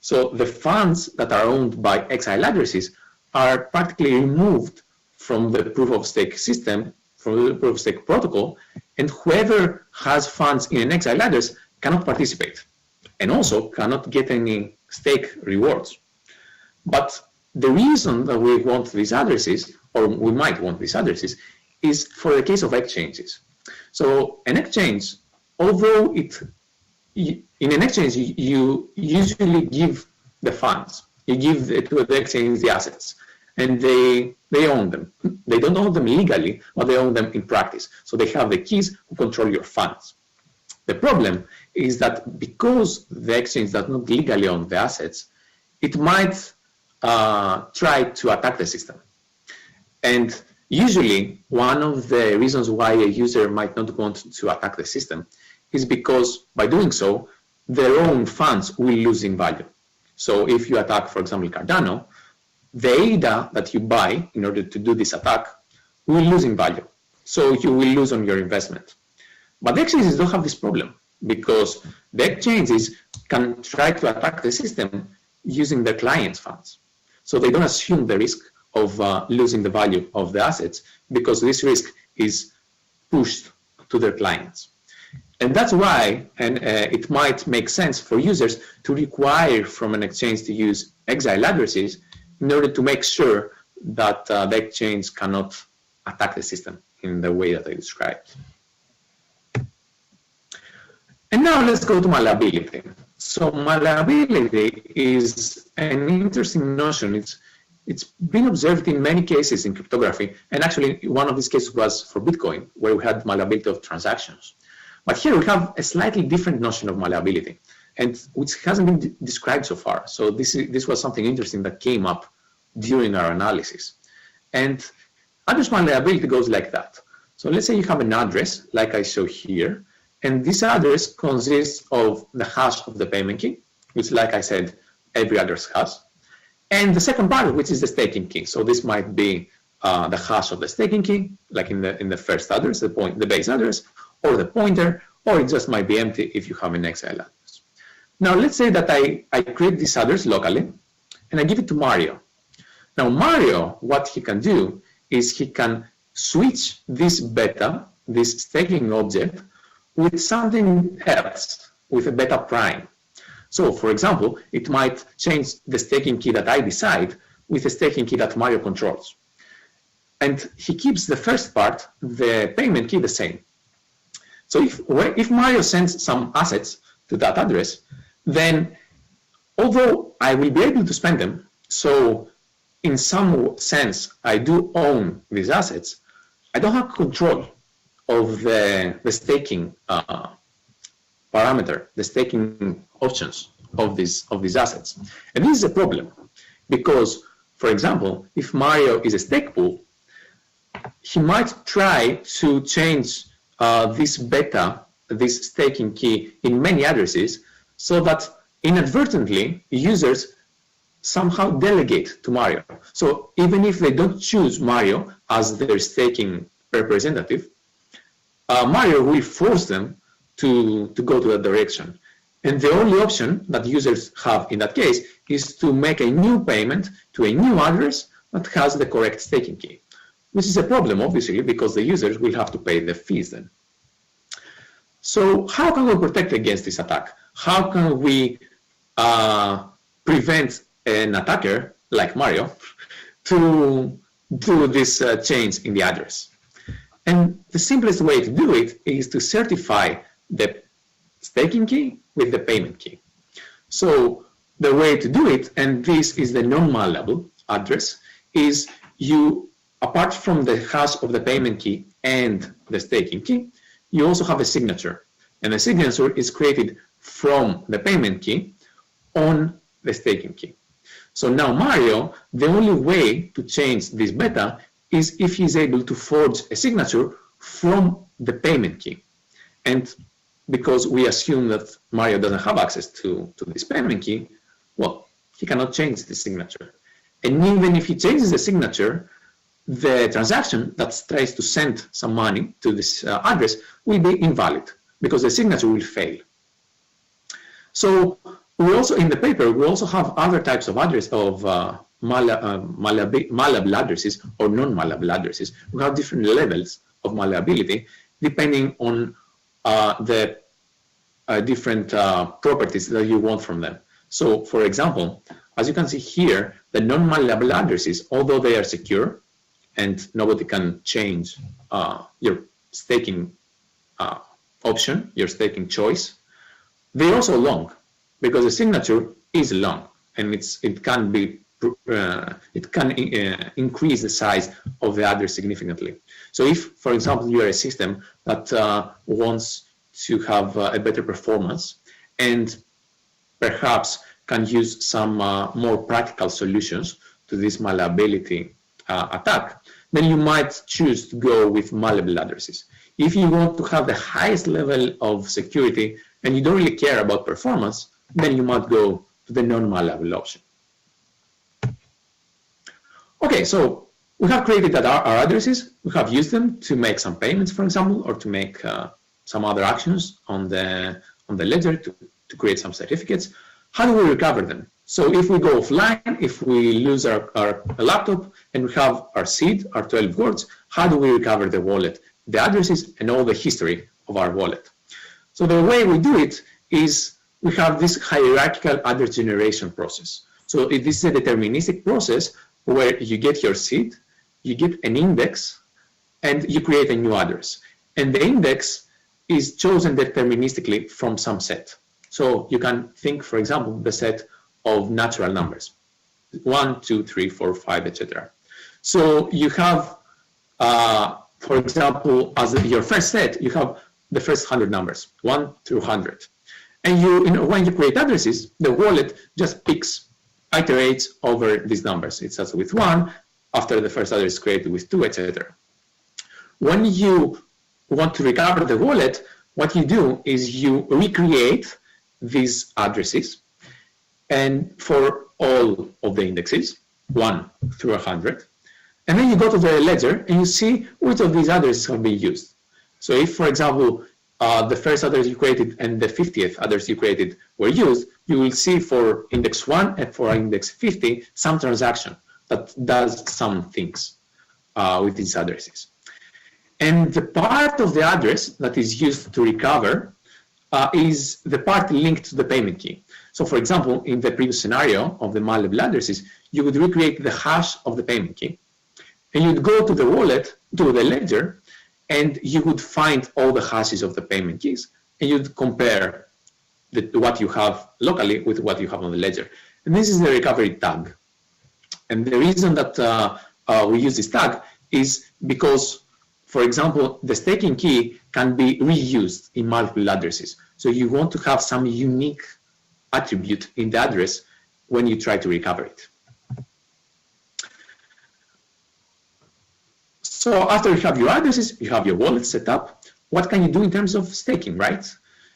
So the funds that are owned by exile addresses are practically removed from the proof of stake system, from the proof of stake protocol, and whoever has funds in an exile address cannot participate, and also cannot get any stake rewards. But the reason that we want these addresses, or we might want these addresses, is for the case of exchanges. So an exchange, although in an exchange you usually give the funds, you give to the exchange the assets, and they own them. They don't own them legally, but they own them in practice. So they have the keys who control your funds. The problem is that because the exchange does not legally own the assets, it might try to attack the system. And usually, one of the reasons why a user might not want to attack the system is because by doing so, their own funds will lose in value. So if you attack, for example, Cardano, the ADA that you buy in order to do this attack will lose in value. So you will lose on your investment. But the exchanges don't have this problem because the exchanges can try to attack the system using their clients' funds. So they don't assume the risk of losing the value of the assets because this risk is pushed to their clients. And that's why, and it might make sense for users to require from an exchange to use exile addresses in order to make sure that the exchange cannot attack the system in the way that I described. And now let's go to malleability. So malleability is an interesting notion. It's been observed in many cases in cryptography, and actually one of these cases was for Bitcoin, where we had malleability of transactions. But here we have a slightly different notion of malleability, and which hasn't been described so far. So this was something interesting that came up during our analysis. And address malleability goes like that. So let's say you have an address, like I show here, and this address consists of the hash of the payment key, which, like I said, every address has, and the second part, which is the staking key. So this might be the hash of the staking key, like in the first address, the base address, or the pointer, or it just might be empty if you have an exile address. Now let's say that I create this address locally, and I give it to Mario. Now Mario, what he can do is he can switch this beta, this staking object, with something else, with a beta prime. So for example, it might change the staking key that I decide with a staking key that Mario controls. And he keeps the first part, the payment key, the same. So if Mario sends some assets to that address, then although I will be able to spend them, so in some sense I do own these assets, I don't have control of the staking parameter, the staking options of these assets. And this is a problem because, for example, if Mario is a stake pool, he might try to change this beta, this staking key in many addresses so that inadvertently users somehow delegate to Mario. So even if they don't choose Mario as their staking representative, Mario will force them to go to that direction. And the only option that users have in that case is to make a new payment to a new address that has the correct staking key, which is a problem, obviously, because the users will have to pay the fees then. So how can we protect against this attack? How can we prevent an attacker like Mario to do this change in the address? And the simplest way to do it is to certify the staking key with the payment key. So the way to do it, and this is the non-malleable address, is you, apart from the hash of the payment key and the staking key, you also have a signature. And the signature is created from the payment key on the staking key. So now Mario, the only way to change this beta is if he's able to forge a signature from the payment key. And because we assume that Mario doesn't have access to this payment key, well, he cannot change the signature. And even if he changes the signature, the transaction that tries to send some money to this address will be invalid because the signature will fail. So we also, in the paper, we also have other types of address of malleable addresses or non-malleable addresses. We have different levels of malleability depending on the different properties that you want from them. So, for example, as you can see here, the non-malleable addresses, although they are secure and nobody can change your staking option, your staking choice, they're also long because the signature is long and it can increase the size of the address significantly. So if, for example, you are a system that wants to have a better performance and perhaps can use some more practical solutions to this malleability attack, then you might choose to go with malleable addresses. If you want to have the highest level of security and you don't really care about performance, then you might go to the non-malleable option. Okay, so we have created our addresses. We have used them to make some payments, for example, or to make some other actions on the ledger to create some certificates. How do we recover them? So if we go offline, if we lose our laptop and we have our seed, our 12 words, how do we recover the wallet, the addresses, and all the history of our wallet? So the way we do it is we have this hierarchical address generation process. So this is a deterministic process where you get your seed, you get an index, and you create a new address. And the index is chosen deterministically from some set. So you can think, for example, the set of natural numbers, 1, 2, 3, 4, 5, etc. So you have, for example, as your first set, you have the first 100 numbers, 1 through 100. And when you create addresses, the wallet just iterates over these numbers. It starts with 1, after the first address is created with 2, etc. When you want to recover the wallet, what you do is you recreate these addresses, and for all of the indexes, 1 through 100, and then you go to the ledger and you see which of these addresses have been used. So if, for example, the first address you created and the 50th address you created were used, you will see for index 1 and for index 50 some transaction that does some things with these addresses. And the part of the address that is used to recover is the part linked to the payment key. So for example, in the previous scenario of the malleable addresses, you would recreate the hash of the payment key, and you'd go to the wallet, to the ledger, and you would find all the hashes of the payment keys, and you'd compare what you have locally with what you have on the ledger. And this is the recovery tag. And the reason that we use this tag is because, for example, the staking key can be reused in multiple addresses. So you want to have some unique attribute in the address when you try to recover it. So after you have your addresses, you have your wallet set up, what can you do in terms of staking, right?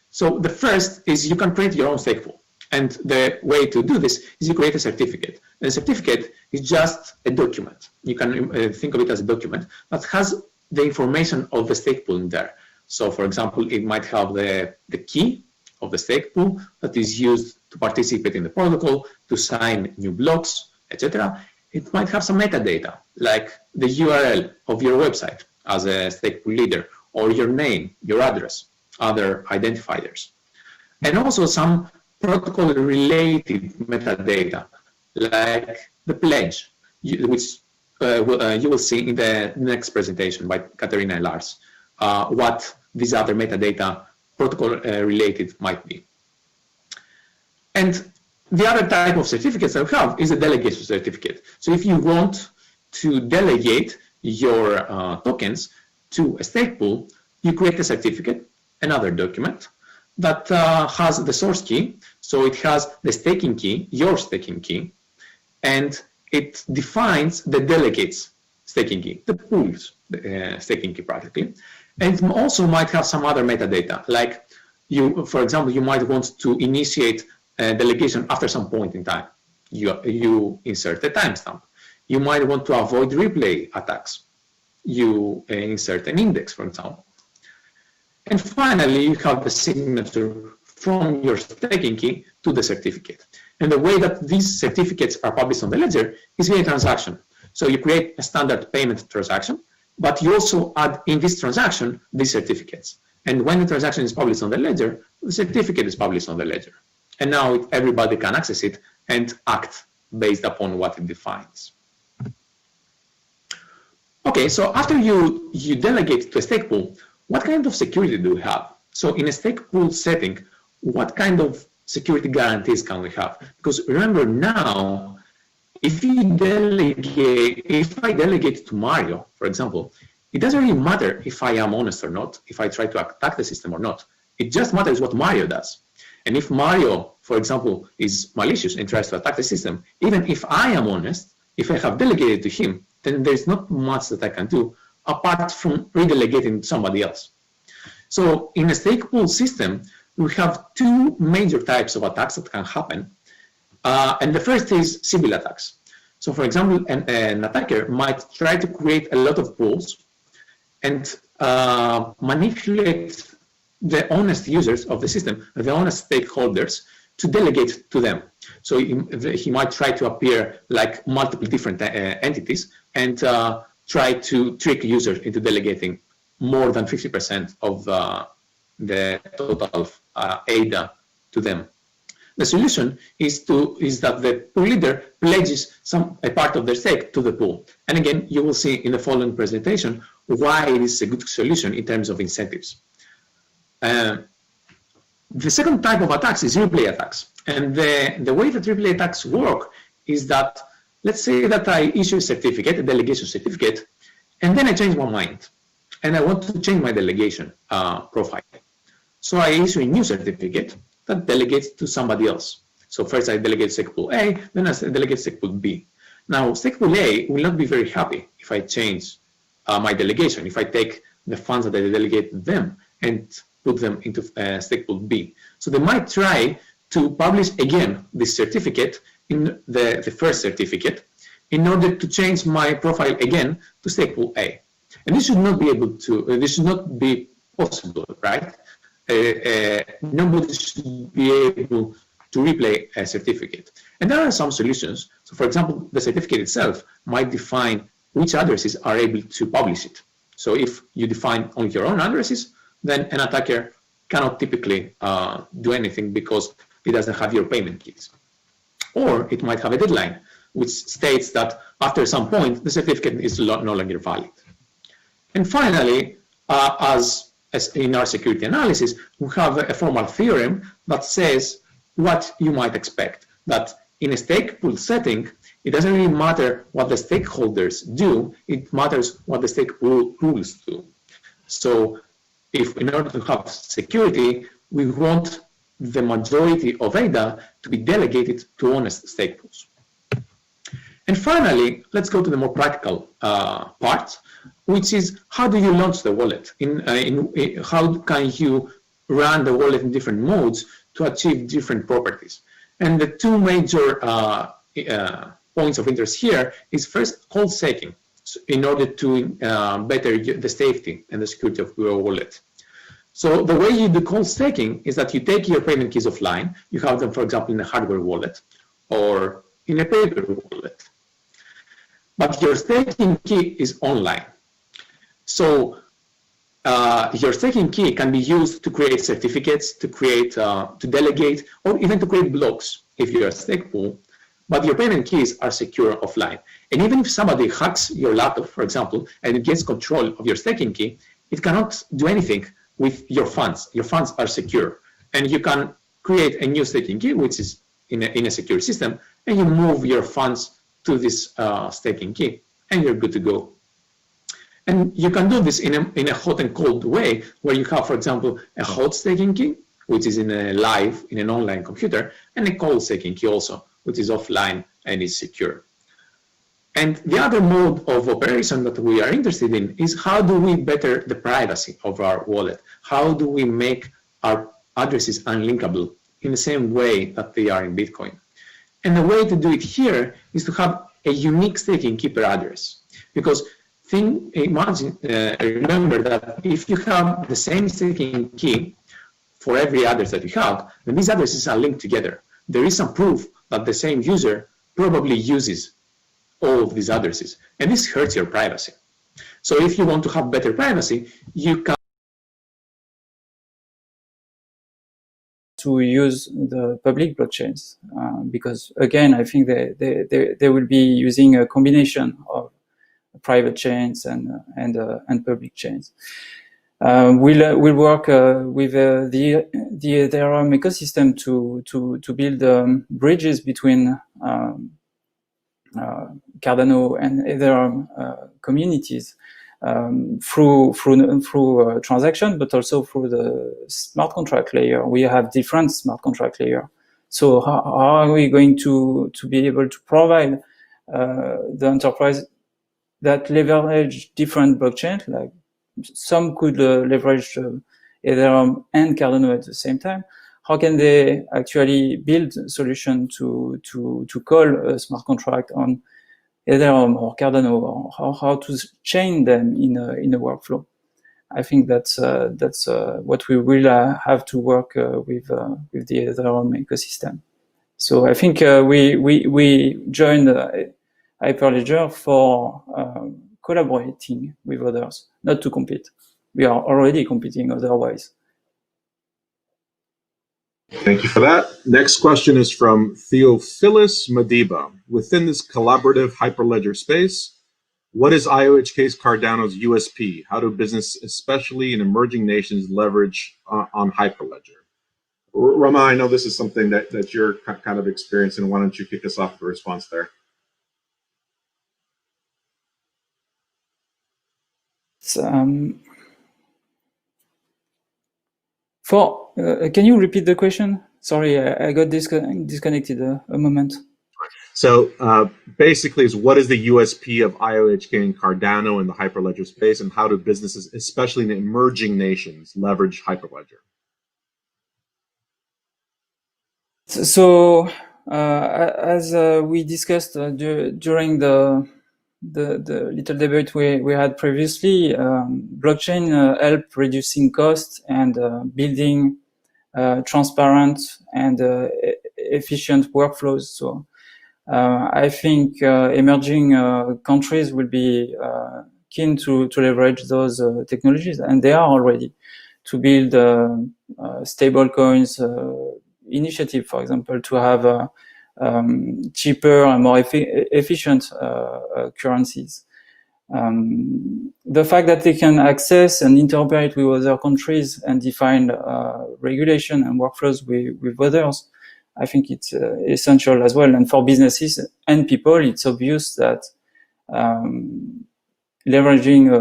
So the first is you can create your own stake pool. And the way to do this is you create a certificate. And a certificate is just a document. You can think of it as a document that has the information of the stake pool in there. So for example, it might have the key of the stake pool that is used to participate in the protocol, to sign new blocks, etc. It might have some metadata, like the URL of your website as a stake pool leader, or your name, your address, other identifiers. And also some protocol-related metadata, like the pledge, which you will see in the next presentation by Katerina and Lars, what these other metadata protocol-related might be. And the other type of certificates that we have is a delegation certificate. So if you want to delegate your tokens to a stake pool, you create a certificate, another document, that has the source key. So it has the staking key, your staking key, and it defines the delegate's staking key, the pool's staking key practically. And it also might have some other metadata, like you, for example, you might want to initiate a delegation after some point in time. You insert a timestamp. You might want to avoid replay attacks. You insert an index, for example. And finally, you have the signature from your staking key to the certificate. And the way that these certificates are published on the ledger is via transaction. So you create a standard payment transaction, but you also add in this transaction these certificates. And when the transaction is published on the ledger, the certificate is published on the ledger. And now everybody can access it and act based upon what it defines. Okay, so after you delegate to a stake pool, what kind of security do we have? So in a stake pool setting, what kind of security guarantees can we have? Because remember now, if I delegate to Mario, for example, it doesn't really matter if I am honest or not, if I try to attack the system or not. It just matters what Mario does. And if Mario, for example, is malicious and tries to attack the system, even if I am honest, if I have delegated to him, then there's not much that I can do apart from redelegating to somebody else. So in a stake pool system, we have two major types of attacks that can happen. And the first is civil attacks. So for example, an attacker might try to create a lot of pools and manipulate the honest users of the system, the honest stakeholders, to delegate to them. So he might try to appear like multiple different entities and try to trick users into delegating more than 50% of the total ADA to them. The solution is that the pool leader pledges a part of their stake to the pool. And again, you will see in the following presentation why it is a good solution in terms of incentives. The second type of attacks is replay attacks. And the way that replay attacks work is that, let's say that I issue a certificate, a delegation certificate, and then I change my mind. And I want to change my delegation profile. So I issue a new certificate that delegates to somebody else. So first I delegate stake pool A, then I delegate stake pool B. Now stake pool A will not be very happy if I change my delegation, if I take the funds that I delegate to them and put them into stake pool B. So they might try to publish again this certificate in the first certificate in order to change my profile again to stake pool A. And this should not be able to, this should not be possible, right? Nobody should be able to replay a certificate. And there are some solutions. So for example, the certificate itself might define which addresses are able to publish it. So if you define only your own addresses, then an attacker cannot typically do anything because it doesn't have your payment keys. Or it might have a deadline, which states that after some point, the certificate is no longer valid. And finally, as in our security analysis, we have a formal theorem that says what you might expect, that in a stake pool setting, it doesn't really matter what the stakeholders do, it matters what the stake pool rules do. So if in order to have security, we want the majority of ADA to be delegated to honest stake pools. And finally, let's go to the more practical part, which is how do you launch the wallet? How can you run the wallet in different modes to achieve different properties? And the two major points of interest here is first cold staking, in order to better the safety and the security of your wallet. So the way you do cold staking is that you take your payment keys offline, you have them, for example, in a hardware wallet or in a paper wallet. But your staking key is online. So your staking key can be used to create certificates, to delegate, or even to create blocks if you're a stake pool. But your payment keys are secure offline. And even if somebody hacks your laptop, for example, and it gets control of your staking key, it cannot do anything with your funds. Your funds are secure. And you can create a new staking key, which is in a secure system, and you move your funds to this staking key, and you're good to go. And you can do this in a hot and cold way, where you have, for example, a hot staking key, which is in an online computer, and a cold staking key also, which is offline and is secure. And the other mode of operation that we are interested in is how do we better the privacy of our wallet? How do we make our addresses unlinkable in the same way that they are in Bitcoin? And the way to do it here is to have a unique staking key per address. Because remember that if you have the same staking key for every address that you have, then these addresses are linked together. There is some proof that the same user probably uses all of these addresses, and this hurts your privacy. So if you want to have better privacy, you can to use the public blockchains because again, I think they will be using a combination of private chains and public chains. We'll work with the Ethereum ecosystem to build bridges between Cardano and Ethereum communities through transaction, but also through the smart contract layer. We have different smart contract layer. So how are we going to be able to provide the enterprise that leverage different blockchains? Like some could leverage Ethereum and Cardano at the same time. How can they actually build a solution to call a smart contract on Ethereum or Cardano, or how to chain them in a workflow? I think that's what we will have to work with the Ethereum ecosystem. So I think we joined Hyperledger for collaborating with others, not to compete. We are already competing otherwise. Thank you for that. Next question is from Theophilus Madiba. Within this collaborative Hyperledger space, what is IOHK's Cardano's USP? How do business, especially in emerging nations, leverage on Hyperledger? Rama, I know this is something that you're kind of experiencing. Why don't you kick us off with a response there? Can you repeat the question? Sorry, I got disconnected a moment. So basically, what is the USP of IOHK and Cardano in the Hyperledger space, and how do businesses, especially in emerging nations, leverage Hyperledger? So as we discussed during the little debate we had previously, blockchain help reducing costs and building transparent and efficient workflows. So I think emerging countries will be keen to leverage those technologies, and they are already, to build stable coins initiative, for example, to have cheaper and more efficient currencies. The fact that they can access and interoperate with other countries and define regulation and workflows with others, I think it's essential as well. And for businesses and people, it's obvious that leveraging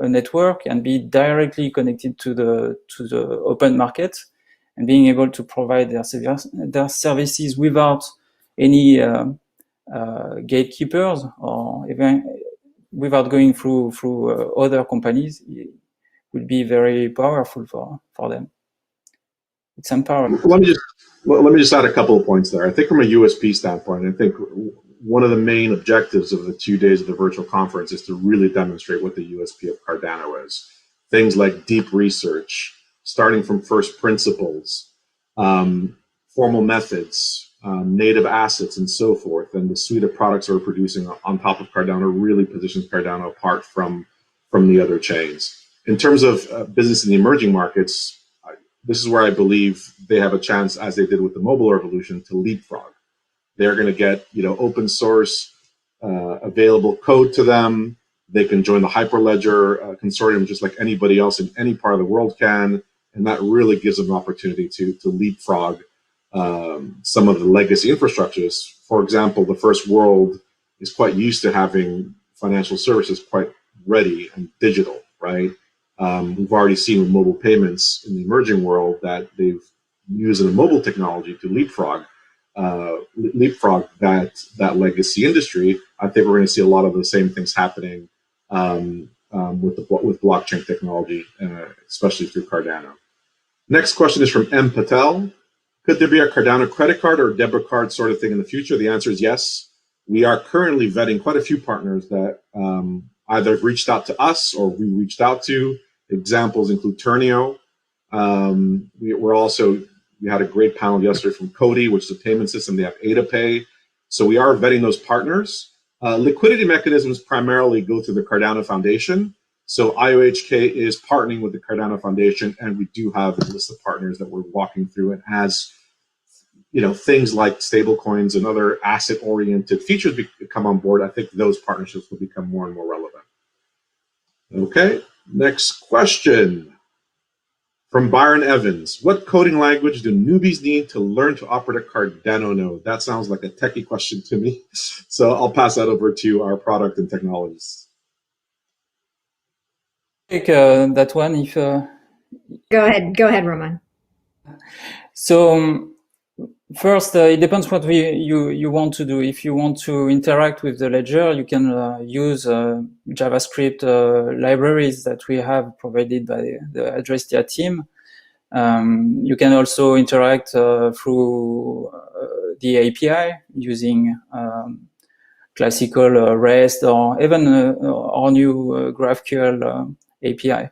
a network and be directly connected to the open market and being able to provide their services without any gatekeepers or even without going through other companies, it will be very powerful for them. It's empowering. Let me just add a couple of points there. I think from a USP standpoint, I think one of the main objectives of the 2 days of the virtual conference is to really demonstrate what the USP of Cardano is. Things like deep research, starting from first principles, formal methods, native assets, and so forth. And the suite of products we're producing on top of Cardano really positions Cardano apart from the other chains. In terms of business in the emerging markets, this is where I believe they have a chance, as they did with the mobile revolution, to leapfrog. They're going to get open source available code to them. They can join the Hyperledger consortium just like anybody else in any part of the world can, and that really gives them an opportunity to leapfrog some of the legacy infrastructures. For example, the first world is quite used to having financial services quite ready and digital, right? We've already seen with mobile payments in the emerging world that they've used the mobile technology to leapfrog that legacy industry. I think we're going to see a lot of the same things happening with blockchain technology, especially through Cardano. Next question is from M. Patel. Could there be a Cardano credit card or debit card sort of thing in the future? The answer is yes. We are currently vetting quite a few partners that either have reached out to us or we reached out to. Examples include Turnio. We had a great panel yesterday from Cody, which is a payment system. They have AdaPay. So we are vetting those partners. Liquidity mechanisms primarily go through the Cardano Foundation. So IOHK is partnering with the Cardano Foundation, and we do have a list of partners that we're walking through. And as things like stablecoins and other asset-oriented features come on board, I think those partnerships will become more and more relevant. Okay, next question from Byron Evans. What coding language do newbies need to learn to operate a Cardano node? That sounds like a techie question to me. So I'll pass that over to our product and technologists. Take that one if... Go ahead, Roman. So first, it depends what you want to do. If you want to interact with the ledger, you can use JavaScript libraries that we have provided by the Desiderata team. You can also interact through the API using classical REST or even our new GraphQL API.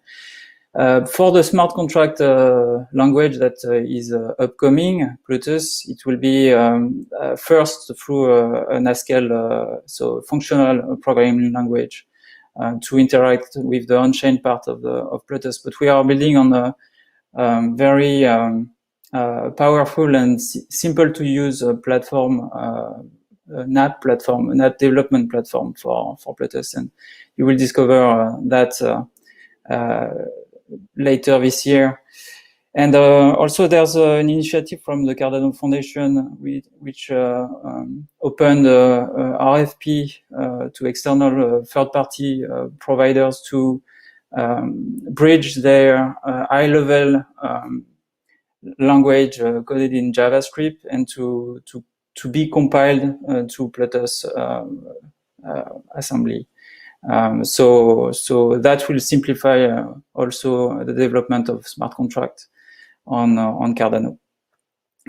For the smart contract language that is upcoming, Plutus, it will be first through an Haskell, so functional programming language, to interact with the on-chain part of Plutus. But we are building on a very powerful and simple to use platform, an app platform, an app development platform for Plutus, and you will discover that later this year. And also there's an initiative from the Cardano Foundation which opened RFP to external third-party providers to bridge their high-level language coded in JavaScript and to be compiled to Plutus assembly. So that will simplify also the development of smart contracts on Cardano.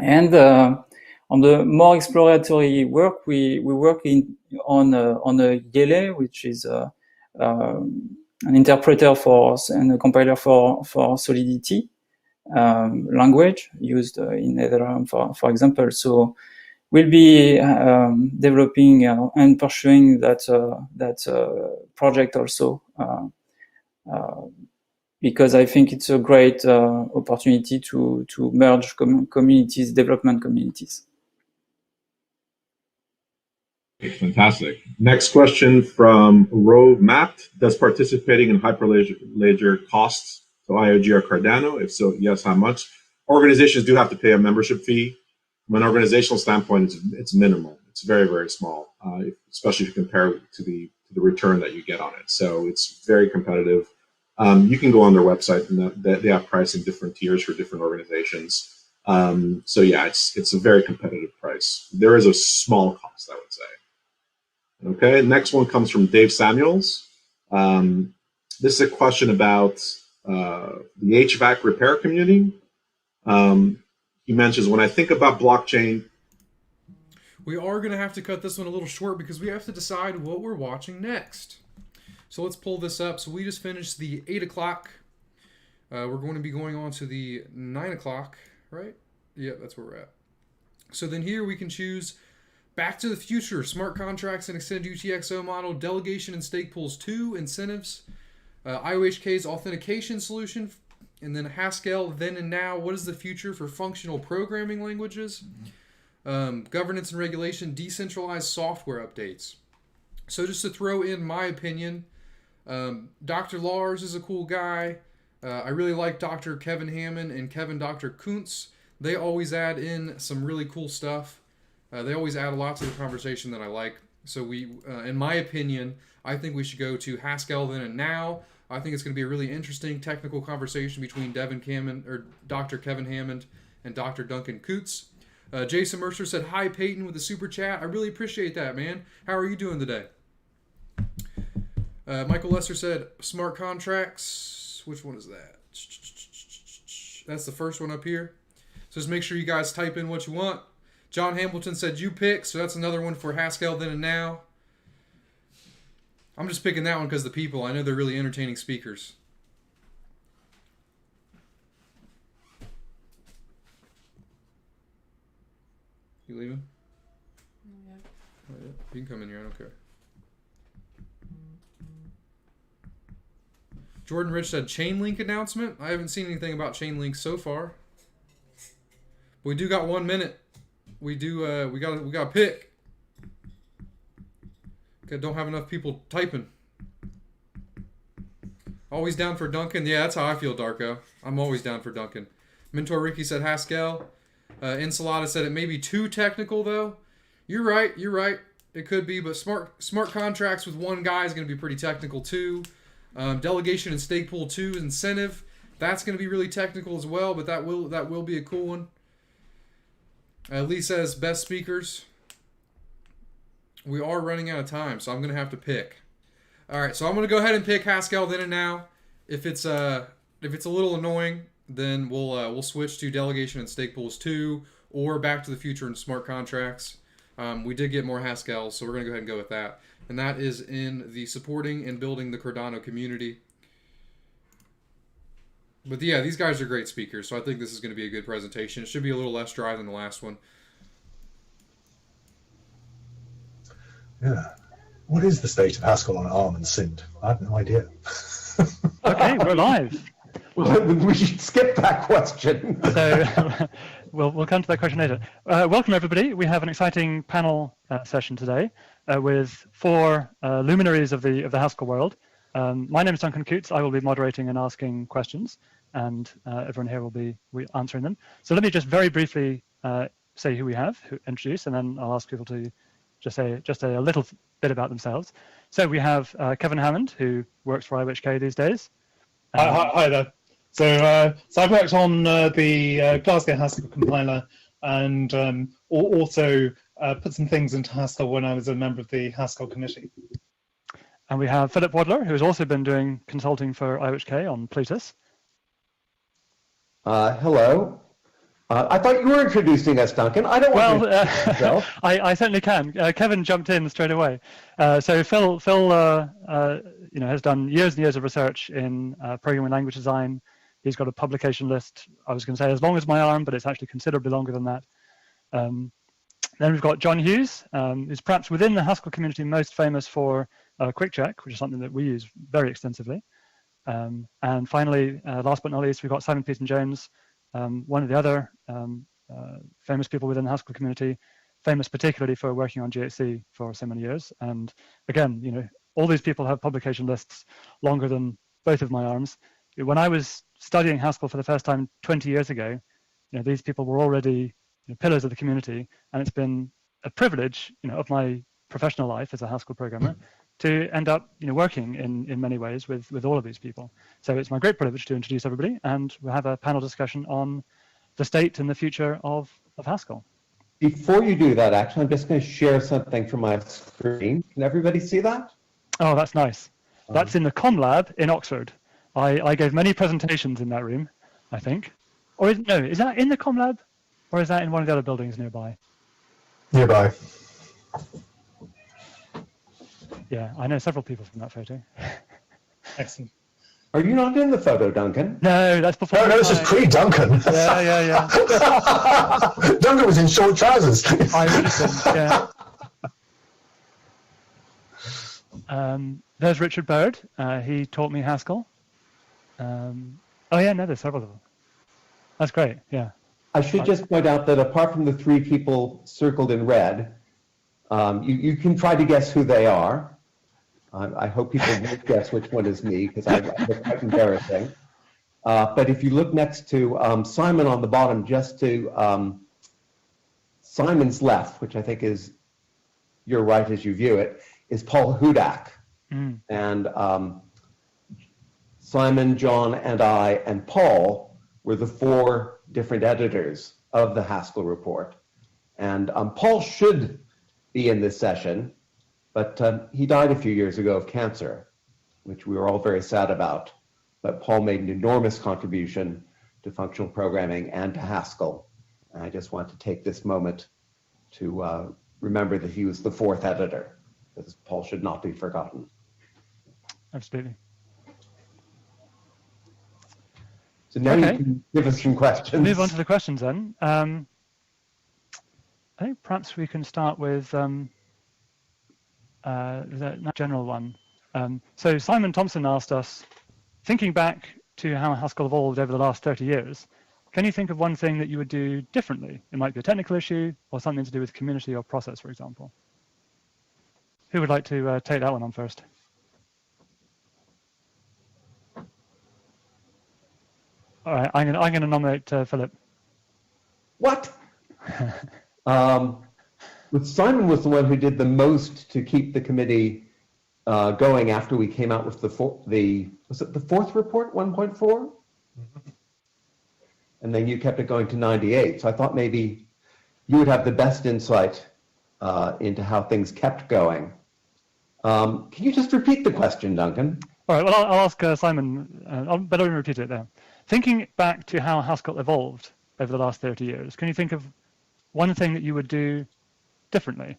And on the more exploratory work, we work on a Yele, which is an interpreter and a compiler for Solidity language used in Ethereum, for example. So we'll be developing and pursuing that project also, because I think it's a great opportunity to merge communities, development communities. Fantastic. Next question from Rove Matt. Does participating in Hyperledger costs to IOG or Cardano? If so, yes, how much? Organizations do have to pay a membership fee. From an organizational standpoint, it's minimal. It's very, very small, especially if you compare it to the return that you get on it. So it's very competitive. You can go on their website and they have pricing different tiers for different organizations. So yeah, it's a very competitive price. There is a small cost, I would say. Okay, next one comes from Dave Samuels. This is a question about the HVAC repair community. He mentions, when I think about blockchain. We are going to have to cut this one a little short because we have to decide what we're watching next. So let's pull this up. So we just finished the 8 o'clock. We're going to be going on to the 9 o'clock, right? Yeah, that's where we're at. So then here we can choose Back to the Future, Smart Contracts and Extended UTXO Model, Delegation and Stake Pools 2, Incentives, IOHK's Authentication Solution, and then Haskell, Then and Now, What is the Future for Functional Programming Languages, Governance and Regulation, Decentralized Software Updates. So just to throw in my opinion, Dr. Lars is a cool guy. I really like Dr. Kevin Hammond and Dr. Kuntz. They always add in some really cool stuff. They always add a lot to the conversation that I like. So we, in my opinion, I think we should go to Haskell Then and Now. I think it's going to be a really interesting technical conversation between Dr. Kevin Hammond and Dr. Duncan Coutts. Jason Mercer said, "Hi, Peyton," with a super chat. I really appreciate that, man. How are you doing today? Michael Lester said, "Smart contracts." Which one is that? That's the first one up here. So just make sure you guys type in what you want. John Hamilton said, "You pick." So that's another one for Haskell Then and Now. I'm just picking that one because the people. I know they're really entertaining speakers. You leaving? Yeah. Oh, yeah. You can come in here. I don't care. Jordan Rich said Chainlink announcement. I haven't seen anything about Chainlink so far. But we do got 1 minute. We do. We got to pick. Okay, don't have enough people typing. Always down for Duncan. Yeah, that's how I feel, Darko. I'm always down for Duncan. Mentor Ricky said Haskell. Ensalada said it may be too technical though. You're right. It could be, but smart contracts with one guy is going to be pretty technical too. Delegation and stake pool 2 incentive. That's going to be really technical as well, but that will be a cool one. Lee says best speakers. We are running out of time, so I'm going to have to pick. All right, so I'm going to go ahead and pick Haskell Then and Now. If it's a little annoying, then we'll switch to Delegation and Stake Pools 2 or Back to the Future and Smart Contracts. We did get more Haskell, so we're going to go ahead and go with that. And that is in the supporting and building the Cardano community. But yeah, these guys are great speakers, so I think this is going to be a good presentation. It should be a little less dry than the last one. Yeah. What is the state of Haskell on ARM and SIND? I have no idea. Okay, we're live. Well, we should skip that question. So we'll come to that question later. Welcome, everybody. We have an exciting panel session today with four luminaries of the Haskell world. My name is Duncan Coots. I will be moderating and asking questions, and everyone here will be answering them. So let me just very briefly say who we have, introduce, and then I'll ask people to just say a little bit about themselves. So we have Kevin Hammond, who works for IWHK these days. Hi there. So I've worked on the Glasgow Haskell compiler and also put some things into Haskell when I was a member of the Haskell committee. And we have Philip Wadler, who has also been doing consulting for IWHK on Plutus. Hello. I thought you were introducing us, Duncan. I don't want to introduce myself. I certainly can. Kevin jumped in straight away. So Phil has done years and years of research in programming language design. He's got a publication list, I was going to say as long as my arm, but it's actually considerably longer than that. Then we've got John Hughes, who's perhaps within the Haskell community most famous for Quick Check, which is something that we use very extensively. And finally, last but not least, we've got Simon Peterson-Jones, one of the other famous people within the Haskell community, famous particularly for working on GHC for so many years. And again, all these people have publication lists longer than both of my arms. When I was studying Haskell for the first time 20 years ago, these people were already pillars of the community, and it's been a privilege, of my professional life as a Haskell programmer to end up, working in many ways with all of these people. So it's my great privilege to introduce everybody, and we'll have a panel discussion on the state and the future of Haskell. Before you do that, actually, I'm just going to share something from my screen. Can everybody see that? Oh, that's nice. That's in the ComLab in Oxford. I gave many presentations in that room, I think. Or is that in the ComLab? Or is that in one of the other buildings nearby? Nearby. Yeah, I know several people from that photo. Excellent. Are you not in the photo, Duncan? No, that's before. No, this is pre-Duncan. Yeah. Duncan was in short trousers. I would have been, yeah. There's Richard Bird. He taught me Haskell. There's several of them. That's great, yeah. I should just point out that apart from the three people circled in red, you can try to guess who they are. I hope people won't guess which one is me, because I look quite embarrassing. But if you look next to Simon on the bottom, just to Simon's left, which I think is your right as you view it, is Paul Hudak. Mm. And Simon, John, and I, and Paul were the four different editors of the Haskell report. And Paul should be in this session, but he died a few years ago of cancer, which we were all very sad about. But Paul made an enormous contribution to functional programming and to Haskell. And I just want to take this moment to remember that he was the fourth editor, because Paul should not be forgotten. Absolutely. So now you can give us some questions. Move on to the questions then. I think perhaps we can start with the general one. So Simon Thompson asked us, thinking back to how Haskell evolved over the last 30 years, can you think of one thing that you would do differently? It might be a technical issue or something to do with community or process, for example. Who would like to take that one on first? All right, I'm going to nominate Philip. What? Simon was the one who did the most to keep the committee going after we came out with was it the fourth report, 1.4? Mm-hmm. And then you kept it going to 98. So I thought maybe you would have the best insight into how things kept going. Can you just repeat the question, Duncan? All right, well, I'll ask Simon, but I'll repeat it there. Thinking back to how Haskell evolved over the last 30 years, can you think of one thing that you would do differently?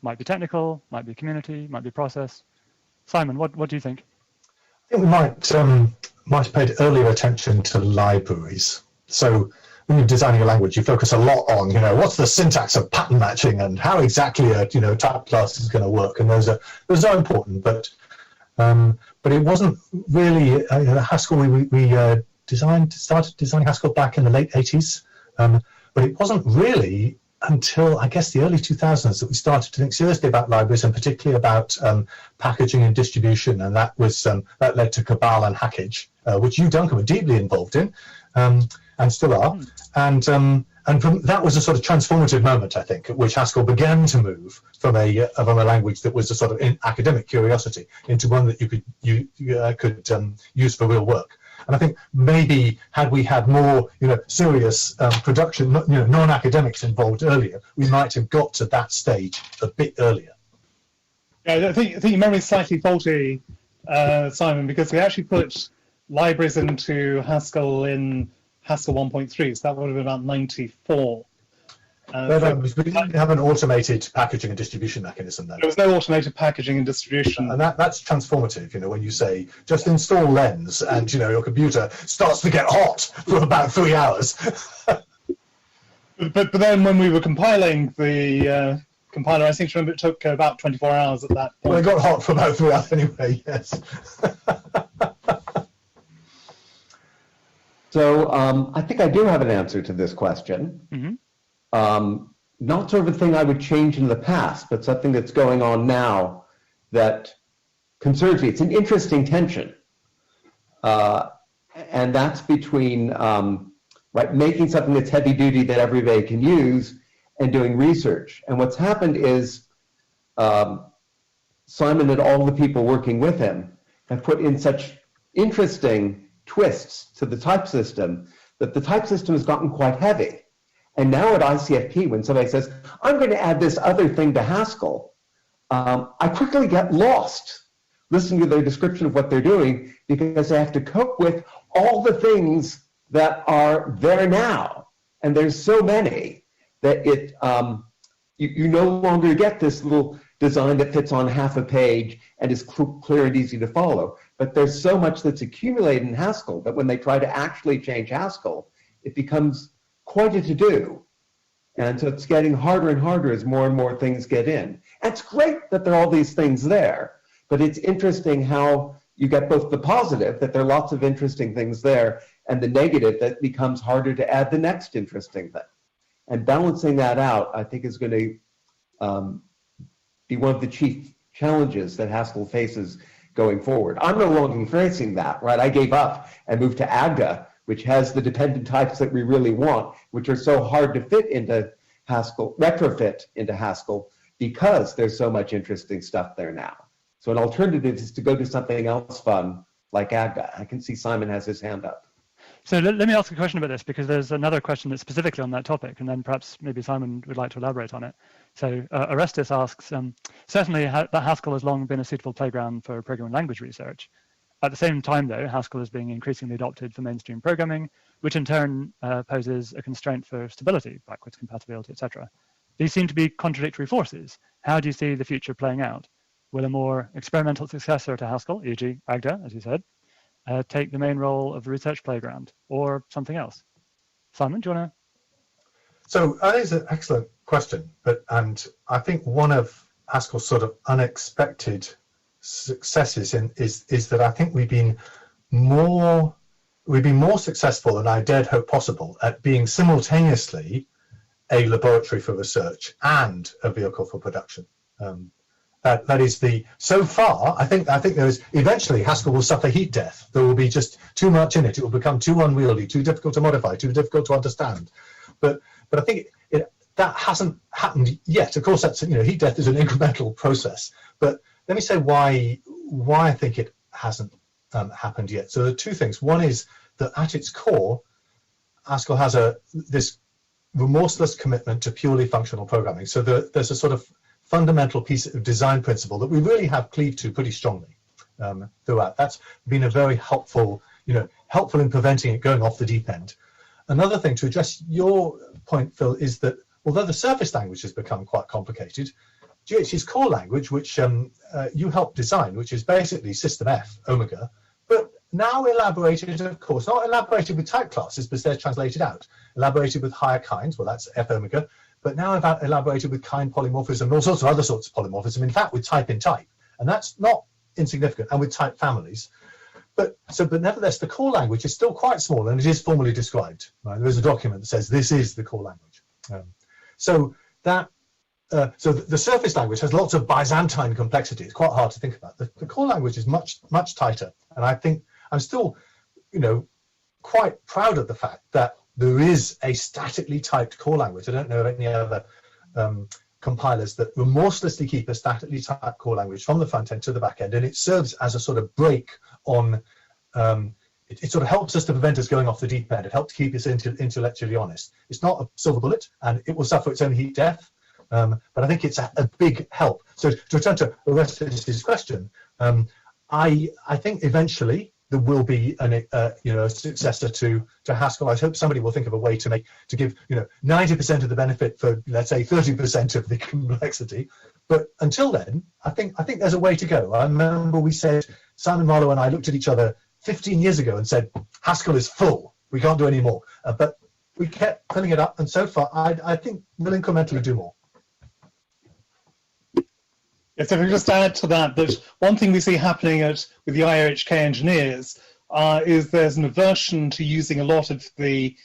Might be technical, might be community, might be process. Simon, what do you think? I think we might have paid earlier attention to libraries. So when you're designing a language, you focus a lot on, what's the syntax of pattern matching and how exactly a, type class is going to work. And those are important, but it wasn't really, Haskell, we started designing Haskell back in the late 80s, but it wasn't really until, I guess, the early 2000s that we started to think seriously about libraries, and particularly about packaging and distribution, and that that led to Cabal and Hackage, which you, Duncan, were deeply involved in, and still are. And that was a sort of transformative moment, I think, at which Haskell began to move from a language that was a sort of academic curiosity into one that you could use for real work. And I think maybe had we had more, serious production, non-academics involved earlier, we might have got to that stage a bit earlier. Yeah, I think your memory's slightly faulty, Simon, because we actually put libraries into Haskell in Haskell 1.3, so that would have been about 94. We didn't have an automated packaging and distribution mechanism then. There was no automated packaging and distribution. And that's transformative, when you say, just install Lens and, your computer starts to get hot for about 3 hours. but then when we were compiling the compiler, I seem to remember it took about 24 hours at that point. Well, it got hot for about 3 hours anyway, yes. So I think I do have an answer to this question. Mm-hmm. Not sort of a thing I would change in the past, but something that's going on now that concerns me. It's an interesting tension. And that's between making something that's heavy duty that everybody can use and doing research. And what's happened is Simon and all the people working with him have put in such interesting twists to the type system that the type system has gotten quite heavy. And now at ICFP, when somebody says, I'm going to add this other thing to Haskell, I quickly get lost listening to their description of what they're doing, because they have to cope with all the things that are there now. And there's so many that you no longer get this little design that fits on half a page and is clear and easy to follow. But there's so much that's accumulated in Haskell that when they try to actually change Haskell, it becomes quite a to-do. And so it's getting harder and harder as more and more things get in. And it's great that there are all these things there, but it's interesting how you get both the positive, that there are lots of interesting things there, and the negative, that becomes harder to add the next interesting thing. And balancing that out, I think, is going to be one of the chief challenges that Haskell faces going forward. I'm no longer facing that, right? I gave up and moved to Agda, which has the dependent types that we really want, which are so hard to fit into Haskell, retrofit into Haskell, because there's so much interesting stuff there now. So an alternative is to go to something else fun, like Agda. I can see Simon has his hand up. So let me ask a question about this, because there's another question that's specifically on that topic, and then perhaps maybe Simon would like to elaborate on it. So Orestes asks, certainly that Haskell has long been a suitable playground for programming language research. At the same time, though, Haskell is being increasingly adopted for mainstream programming, which in turn poses a constraint for stability, backwards compatibility, etc. These seem to be contradictory forces. How do you see the future playing out? Will a more experimental successor to Haskell, e.g. Agda, as you said, take the main role of the research playground, or something else? Simon, do you want to? So I think it's an excellent question, and I think one of Haskell's sort of unexpected successes is that I think we've been more successful than I dared hope possible at being simultaneously a laboratory for research and a vehicle for production. That is so far, I think there is, eventually Haskell will suffer heat death. There will be just too much in it. It will become too unwieldy, too difficult to modify, too difficult to understand. But I think that hasn't happened yet. Of course, that's, heat death is an incremental process. But let me say why I think it hasn't happened yet. So there are two things. One is that at its core, Haskell has this remorseless commitment to purely functional programming. So there's a sort of fundamental piece of design principle that we really have cleaved to pretty strongly throughout. That's been a very helpful in preventing it going off the deep end. Another thing to address your point, Phil, is that although the surface language has become quite complicated, GHC's core language, which you helped design, which is basically System F, Omega, now elaborated, of course, not elaborated with type classes, but they're translated out. Elaborated with higher kinds, well, that's F omega, but now about elaborated with kind polymorphism and all sorts of other sorts of polymorphism, in fact, with type in type. And that's not insignificant, and with type families. But nevertheless, the core language is still quite small, and it is formally described. Right? There is a document that says this is the core language. So the surface language has lots of Byzantine complexity. It's quite hard to think about. The core language is much tighter, and I think I'm still, quite proud of the fact that there is a statically typed core language. I don't know of any other compilers that remorselessly keep a statically typed core language from the front end to the back end, and it serves as a sort of brake on. It sort of helps us to prevent us going off the deep end. It helps keep us intellectually honest. It's not a silver bullet, and it will suffer its own heat death. But I think it's a big help. So to return to Orestes' question, I think eventually there will be a successor to Haskell. I hope somebody will think of a way to give 90% of the benefit for, let's say, 30% of the complexity. But until then, I think there's a way to go. I remember we said, Simon Marlowe and I looked at each other 15 years ago and said, Haskell is full. We can't do any more. But we kept filling it up, and so far, I think we'll incrementally do more. Yes, if I just add to that one thing we see happening with the IOHK engineers is there's an aversion to using a lot of the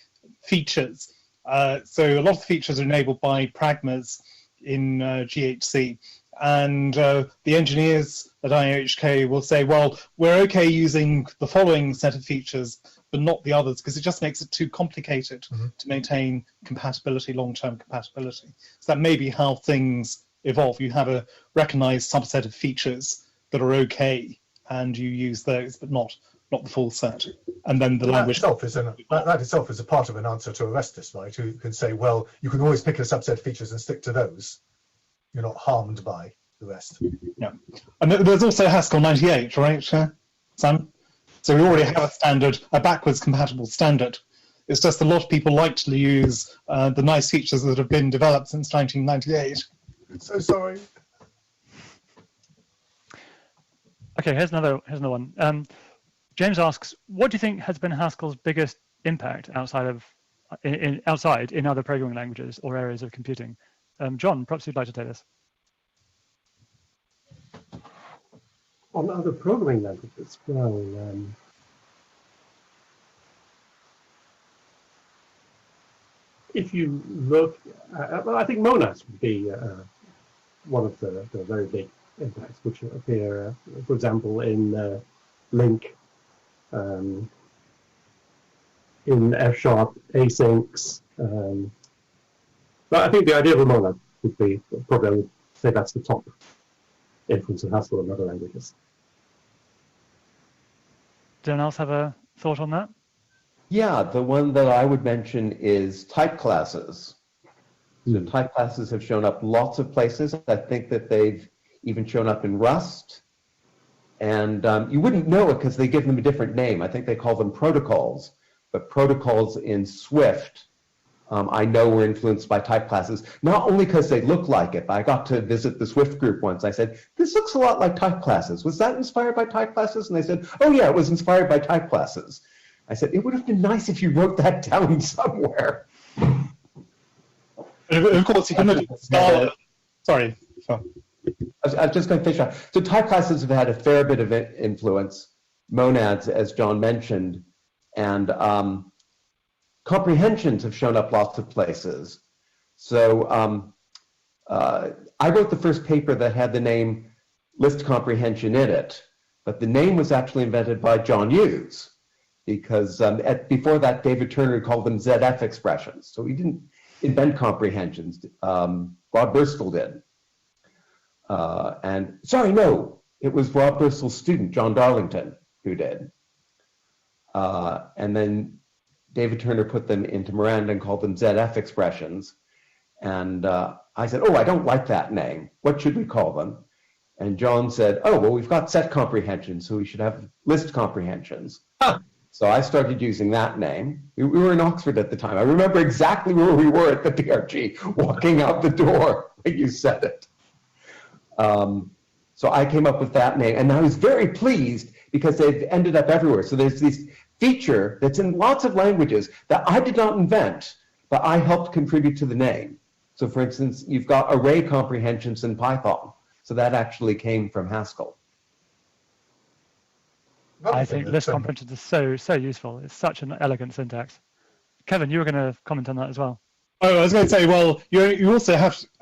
features. So a lot of the features are enabled by pragmas in GHC. And the engineers at IOHK will say, well, we're okay using the following set of features, but not the others, because it just makes it too complicated to maintain compatibility, long-term compatibility. So that may be how things evolve. You have a recognized subset of features that are okay, and you use those, but not the full set. And then the language that itself is a part of an answer to Orestes, right? Who can say, well, you can always pick a subset of features and stick to those. You're not harmed by the rest. Yeah, and there's also Haskell 98, right, Sam? So we already have a standard, a backwards compatible standard. It's just a lot of people like to use the nice features that have been developed since 1998. So sorry. Okay, here's another one. James asks, what do you think has been Haskell's biggest impact outside in other programming languages or areas of computing? John, perhaps you'd like to take this. On other programming languages, well, if you look, well, I think monads would be one of the very big impacts, which appear, for example, in Link, in F# asyncs. But I think the idea of a monad would be, probably I would say that's the top influence of Haskell in other languages. Does anyone else have a thought on that? Yeah, the one that I would mention is type classes. So type classes have shown up lots of places. I think that they've even shown up in Rust. And you wouldn't know it because they give them a different name. I think they call them protocols. But protocols in Swift, I know were influenced by type classes, not only because they look like it, but I got to visit the Swift group once. I said, this looks a lot like type classes. Was that inspired by type classes? And they said, oh yeah, it was inspired by type classes. I said, it would have been nice if you wrote that down somewhere. Of course, you can Scala. Sorry. I was just going to finish off. So type classes have had a fair bit of influence, monads, as John mentioned, and comprehensions have shown up lots of places. So I wrote the first paper that had the name list comprehension in it, but the name was actually invented by John Hughes, because before that, David Turner called them ZF expressions. So he didn't invent comprehensions. Rob Burstall did. And sorry, no, it was Rob Burstall's student, John Darlington, who did. And then David Turner put them into Miranda and called them ZF expressions. And I said, oh, I don't like that name. What should we call them? And John said, oh, well, we've got set comprehensions, so we should have list comprehensions. Huh. So I started using that name. We were in Oxford at the time. I remember exactly where we were at the PRG, walking out the door when you said it. So I came up with that name, and I was very pleased because they've ended up everywhere. So there's this feature that's in lots of languages that I did not invent, but I helped contribute to the name. So for instance, you've got array comprehensions in Python. So that actually came from Haskell. I think list comprehension is so useful. It's such an elegant syntax. Kevin, you were going to comment on that as well. Oh, I was going to say, well, you also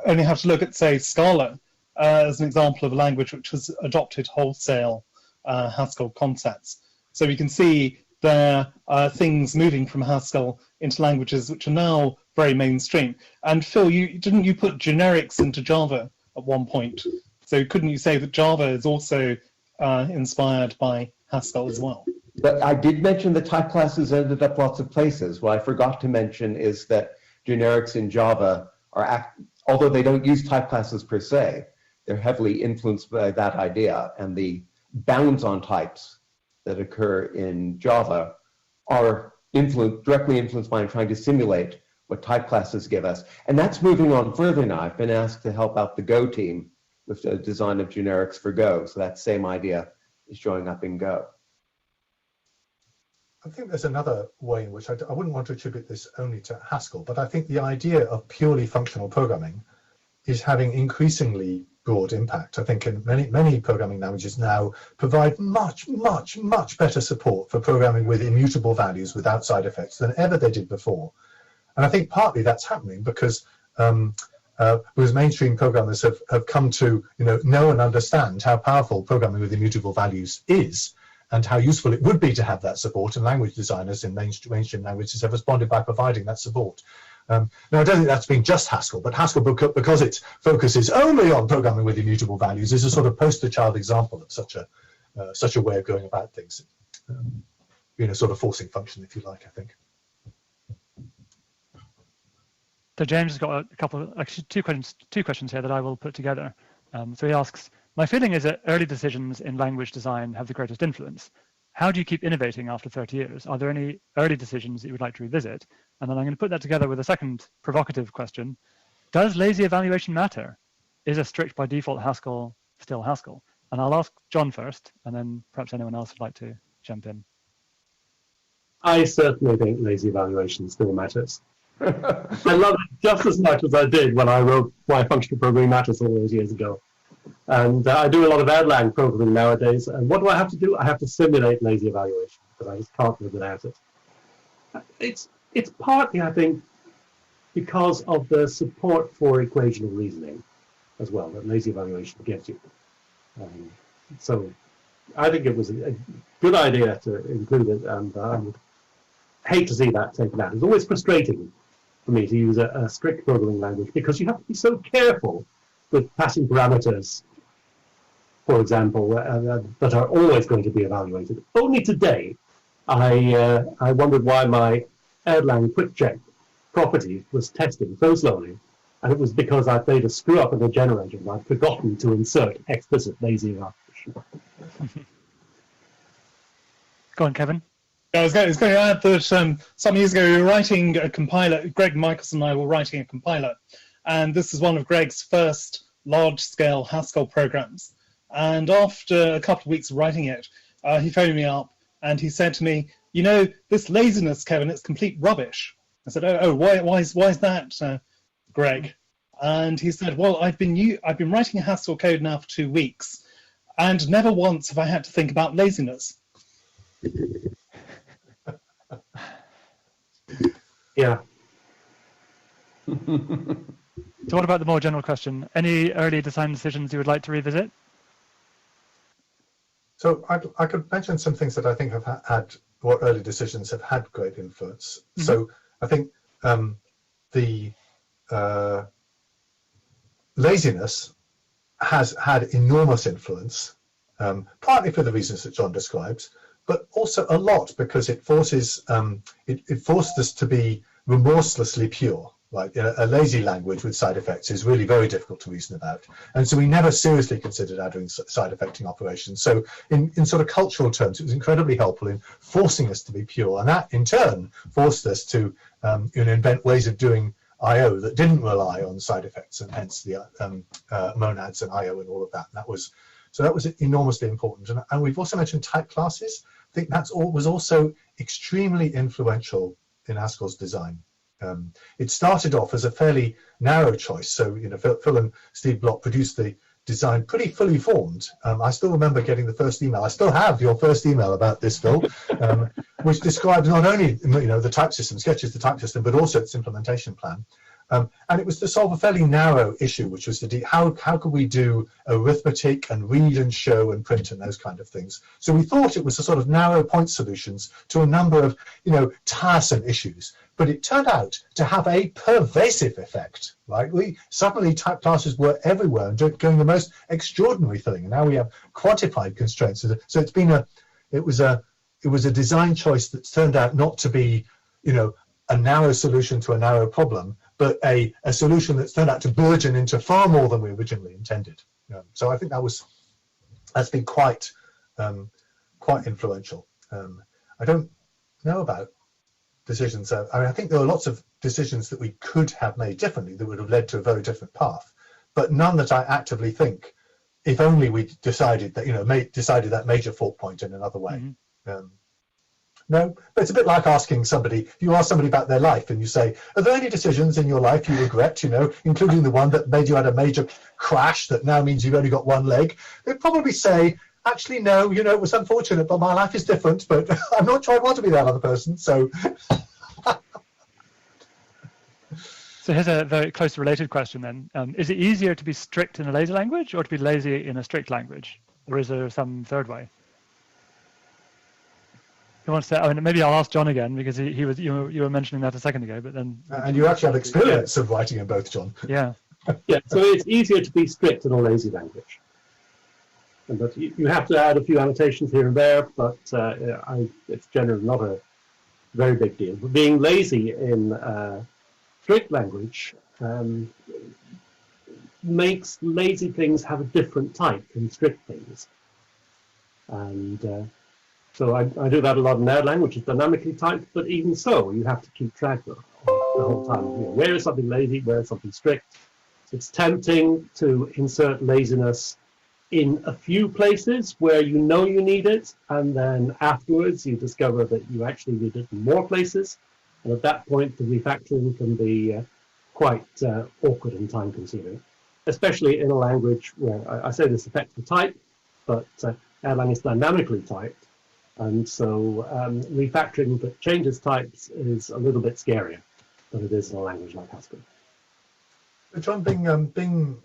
only have to look at, say, Scala as an example of a language which has adopted wholesale Haskell concepts. So we can see there are things moving from Haskell into languages which are now very mainstream. And Phil, didn't you put generics into Java at one point? So couldn't you say that Java is also inspired by Haskell as well? But I did mention the type classes ended up lots of places. What I forgot to mention is that generics in Java are, although they don't use type classes per se, they're heavily influenced by that idea, and the bounds on types that occur in Java are directly influenced by trying to simulate what type classes give us. And that's moving on further now. I've been asked to help out the Go team with the design of generics for Go. So that same idea is showing up in Go. I think there's another way in which I wouldn't want to attribute this only to Haskell, but I think the idea of purely functional programming is having increasingly broad impact. I think in many programming languages now provide much better support for programming with immutable values without side effects than ever they did before. And I think partly that's happening because mainstream programmers have come to know and understand how powerful programming with immutable values is, and how useful it would be to have that support, and language designers in mainstream languages have responded by providing that support. Now, I don't think that's been just Haskell, but Haskell, because its focus is only on programming with immutable values, is a sort of poster child example of such a way of going about things. Sort of forcing function, if you like, I think. So James has got two questions here that I will put together. So he asks, my feeling is that early decisions in language design have the greatest influence. How do you keep innovating after 30 years? Are there any early decisions that you would like to revisit? And then I'm going to put that together with a second provocative question. Does lazy evaluation matter? Is a strict by default Haskell still Haskell? And I'll ask John first, and then perhaps anyone else would like to jump in. I certainly think lazy evaluation still matters. I love it just as much as I did when I wrote Why Functional Programming Matters all those years ago. And I do a lot of Erlang programming nowadays. And what do I have to do? I have to simulate lazy evaluation, because I just can't live without it. It's partly, I think, because of the support for equational reasoning as well that lazy evaluation gives you. So I think it was a good idea to include it, and I would hate to see that taken out. It's always frustrating for me to use a strict programming language, because you have to be so careful with passing parameters, for example, that are always going to be evaluated. Only today, I wondered why my Erlang quick check property was testing so slowly, and it was because I'd made a screw up in the generator and I'd forgotten to insert explicit lazy evaluation. Go on, Kevin. I was going to add that some years ago we were writing a compiler. Greg Michelson and I were writing a compiler, and this is one of Greg's first large-scale Haskell programs. And after a couple of weeks of writing it, he phoned me up and he said to me, this laziness, Kevin, it's complete rubbish. I said, why is that, Greg? And he said, well, I've been writing Haskell code now for 2 weeks, and never once have I had to think about laziness. Yeah. So what about the more general question? Any early design decisions you would like to revisit? So I could mention some things that I think have had, what early decisions have had great influence. Mm-hmm. So I think the laziness has had enormous influence, partly for the reasons that John describes, but also a lot because it forces it forced us to be remorselessly pure. Like a lazy language with side effects is really very difficult to reason about, and so we never seriously considered adding side affecting operations. So in sort of cultural terms, it was incredibly helpful in forcing us to be pure, and that in turn forced us to invent ways of doing I/O that didn't rely on side effects, and hence the monads and I/O and all of that. And that was So that was enormously important. And we've also mentioned type classes. I think was also extremely influential in Haskell's design. It started off as a fairly narrow choice. So, you know, Phil and Steve Block produced the design pretty fully formed. I still remember getting the first email. I still have your first email about this, Phil, which describes not only, you know, the type system, sketches the type system, but also its implementation plan. And it was to solve a fairly narrow issue, which was to how could we do arithmetic and read and show and print and those kind of things. So we thought it was a sort of narrow point solutions to a number of, you know, tiresome issues. But it turned out to have a pervasive effect, right? Suddenly type classes were everywhere and doing the most extraordinary thing. And now we have quantified constraints. So it was a design choice that's turned out not to be, you know, a narrow solution to a narrow problem, but a solution that's turned out to burgeon into far more than we originally intended. So I think that's been quite influential. I don't know about decisions. I mean, I think there were lots of decisions that we could have made differently that would have led to a very different path, but none that I actively think, if only we decided that, you know, decided that major fault point in another way. Mm-hmm. No, but it's a bit like asking somebody, if you ask somebody about their life and you say, are there any decisions in your life you regret, you know, including the one that made you had a major crash that now means you've only got one leg? They'd probably say, actually, no, you know, it was unfortunate, but my life is different, but I'm not sure I want to be that other person, so. So here's a very closely related question then. Is it easier to be strict in a lazy language or to be lazy in a strict language? Or is there some third way? Who wants to? I mean, maybe I'll ask John again because you were mentioning that a second ago, but then. And you actually have experience of writing in both, John. Yeah. Yeah. So it's easier to be strict in a lazy language, but you have to add a few annotations here and there. But it's generally not a very big deal. But being lazy in strict language makes lazy things have a different type than strict things, and. So I do that a lot in their language. It's dynamically typed, but even so, you have to keep track of it the whole time. You know, where is something lazy? Where is something strict? It's tempting to insert laziness in a few places where you know you need it, and then afterwards you discover that you actually need it in more places. And at that point, the refactoring can be quite awkward and time-consuming, especially in a language where I say this affects the type, but Erlang is dynamically typed. And so refactoring that changes types is a little bit scarier than it is in a language like Haskell. But John, being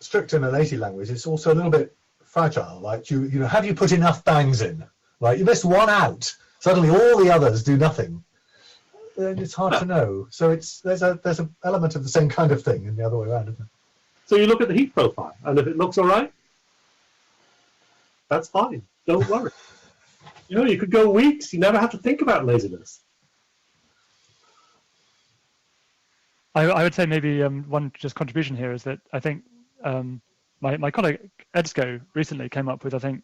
strict in a lazy language, it's also a little bit fragile. Like you know, have you put enough bangs in? Like you missed one out, suddenly all the others do nothing. Then it's hard to know. So there's an element of the same kind of thing in the other way around, isn't it? So you look at the heap profile, and if it looks all right, that's fine. Don't worry. You know, you could go weeks. You never have to think about laziness. I would say maybe one just contribution here is that I think my colleague Edsko recently came up with, I think,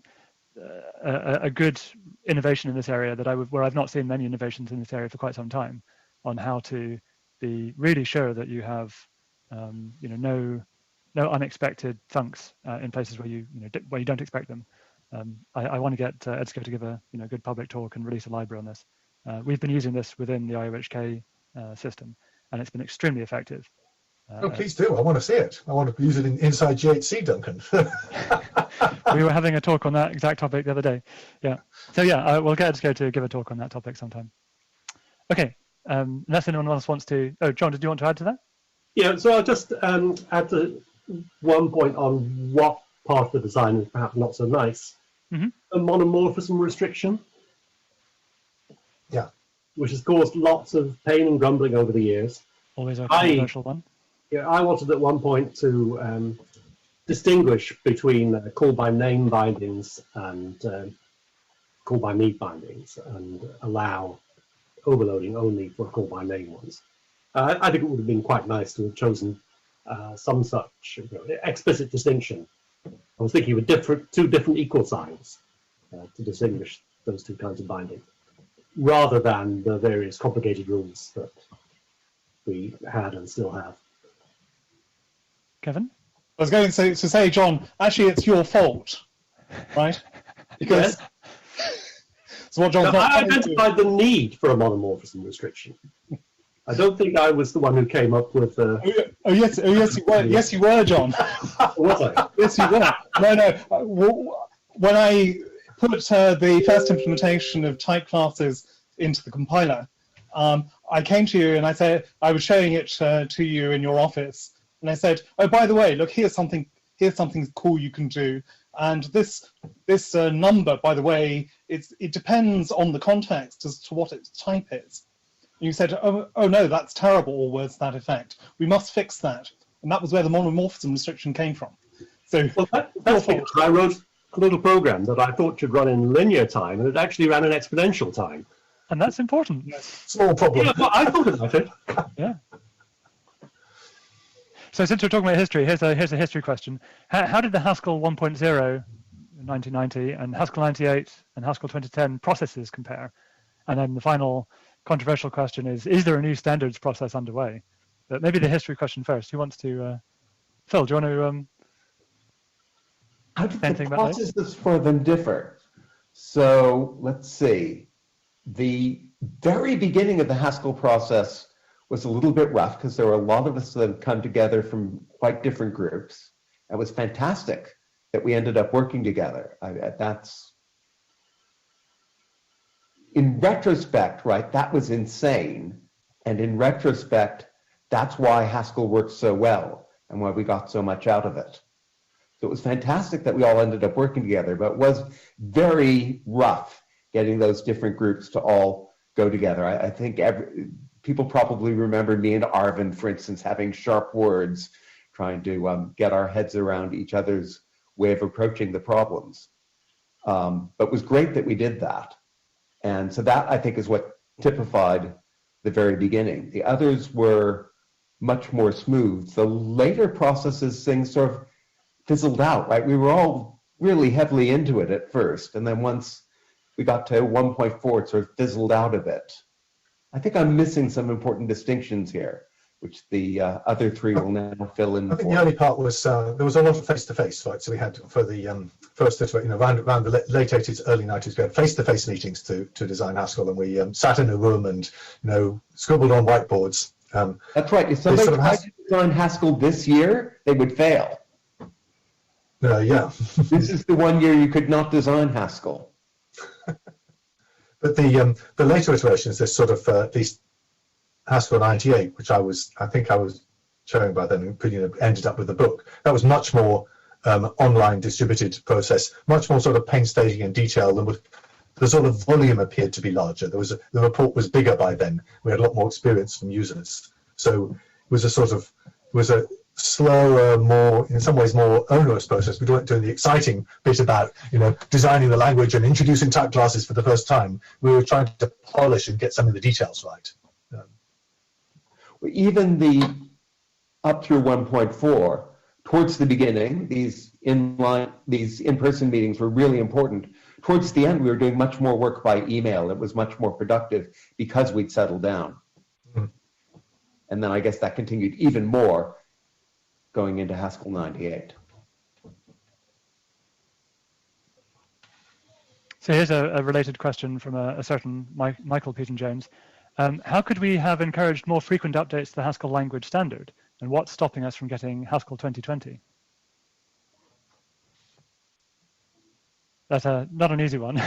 a good innovation in this area where I've not seen many innovations in this area for quite some time, on how to be really sure that you have you know, no unexpected funks in places where you don't expect them. I want to get Edsko to give a good public talk and release a library on this. We've been using this within the IOHK system, and it's been extremely effective. Oh, please do. I want to see it. I want to use it inside GHC, Duncan. We were having a talk on that exact topic the other day. Yeah. So yeah, we'll get Edsko to give a talk on that topic sometime. Okay. Unless anyone else wants to. Oh, John, did you want to add to that? Yeah. So I'll just add to one point on what part of the design is perhaps not so nice. Mm-hmm. A monomorphism restriction. Yeah. Which has caused lots of pain and grumbling over the years. Always a controversial one. Yeah, I wanted at one point to distinguish between call by name bindings and call by need bindings, and allow overloading only for call by name ones. I think it would have been quite nice to have chosen some such explicit distinction. I was thinking of two different equal signs to distinguish those two kinds of binding, rather than the various complicated rules that we had and still have. Kevin? I was going to say, John, actually it's your fault right? Because so what John's No, not I trying to do- identified the need for a monomorphism restriction. I don't think I was the one who came up with the. Yes, you were, John. Was I? Yes, you were. No. When I put the first implementation of type classes into the compiler, I came to you and I said I was showing it to you in your office, and I said, "Oh, by the way, look, here's something cool you can do." And this number, by the way, it depends on the context as to what its type is. And you said, oh no, that's terrible, or words to that effect. We must fix that. And that was where the monomorphism restriction came from. So Well, that's because I wrote a little program that I thought should run in linear time, and it actually ran in exponential time. And that's important. Small problem. Yeah, well, I thought about it. Yeah. So since we're talking about history, here's a history question. How did the Haskell 1.0 in 1990 and Haskell 98 and Haskell 2010 processes compare? And then the final controversial question is there a new standards process underway? But maybe the history question first. Who wants to? Phil, do you want to? How did the processes for them differ? So let's see. The very beginning of the Haskell process was a little bit rough because there were a lot of us that had come together from quite different groups. It was fantastic that we ended up working together. That's, in retrospect, right, that was insane. And in retrospect, that's why Haskell worked so well and why we got so much out of it. So it was fantastic that we all ended up working together, but it was very rough getting those different groups to all go together. I think people probably remember me and Arvin, for instance, having sharp words, trying to get our heads around each other's way of approaching the problems. But it was great that we did that. And so that, I think, is what typified the very beginning. The others were much more smooth. The later processes, things sort of fizzled out, right? We were all really heavily into it at first. And then once we got to 1.4, it sort of fizzled out a bit. I think I'm missing some important distinctions here, which the other three will now fill in. I think the early part was there was a lot of face-to-face, right? So we had for the first, around the late 80s, early 90s, we had face-to-face meetings to design Haskell, and we sat in a room and scribbled on whiteboards. That's right. If somebody tried to design Haskell this year, they would fail. Yeah. This is the one year you could not design Haskell. But the later iterations, this sort of at least Haskell 98, which I think I was showing by then, and ended up with the book. That was much more online distributed process, much more sort of painstaking and detailed, and the sort of volume appeared to be larger. The report was bigger by then. We had a lot more experience from users, so it was a slower, more, in some ways, more onerous process. We weren't doing the exciting bit about, designing the language and introducing type classes for the first time. We were trying to polish and get some of the details right. Even up through 1.4, towards the beginning, these in-person meetings were really important. Towards the end, we were doing much more work by email. It was much more productive because we'd settled down. Mm-hmm. And then I guess that continued even more going into Haskell 98. So here's a related question from a certain Michael Peyton-Jones. How could we have encouraged more frequent updates to the Haskell language standard? And what's stopping us from getting Haskell 2020? That's not an easy one.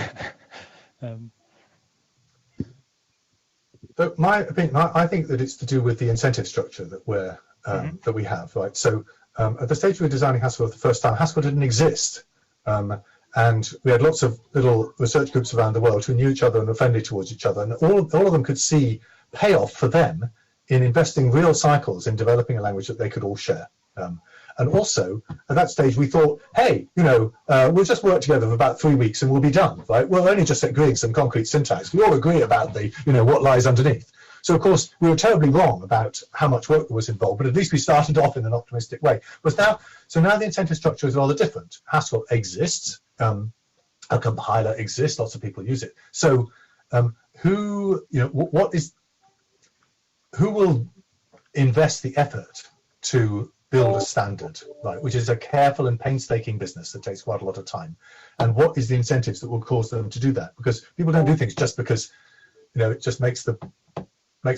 So my opinion, I think that it's to do with the incentive structure that that we have, right? So at the stage we were designing Haskell for the first time, Haskell didn't exist. And we had lots of little research groups around the world who knew each other and were friendly towards each other. And all of them could see payoff for them in investing real cycles in developing a language that they could all share. And also, at that stage, we thought, hey, we'll just work together for about 3 weeks and we'll be done, right? We'll only just agreeing some concrete syntax. We all agree about what lies underneath. So, of course, we were terribly wrong about how much work was involved, but at least we started off in an optimistic way. So now the incentive structure is rather different. Haskell exists. A compiler exists. Lots of people use it. So who will invest the effort to build a standard, right, which is a careful and painstaking business that takes quite a lot of time. And what is the incentives that will cause them to do that? Because people don't do things just because, it just makes the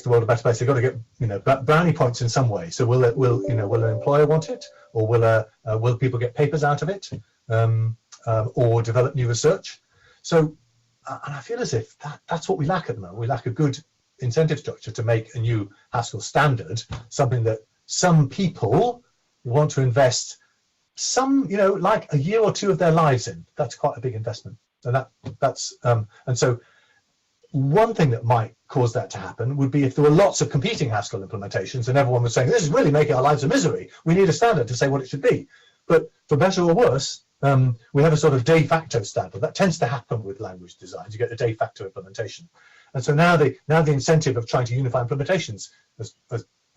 world a better place. They've got to get, brownie points in some way. So will an employer want it, or will people get papers out of it, or develop new research? So, and I feel as if that's what we lack at the moment. We lack a good incentive structure to make a new Haskell standard, something that some people want to invest like a year or two of their lives in. That's quite a big investment, and and so one thing that might cause that to happen would be if there were lots of competing Haskell implementations and everyone was saying, this is really making our lives a misery. We need a standard to say what it should be. But for better or worse, we have a sort of de facto standard. That tends to happen with language designs. You get a de facto implementation. And so now the incentive of trying to unify implementations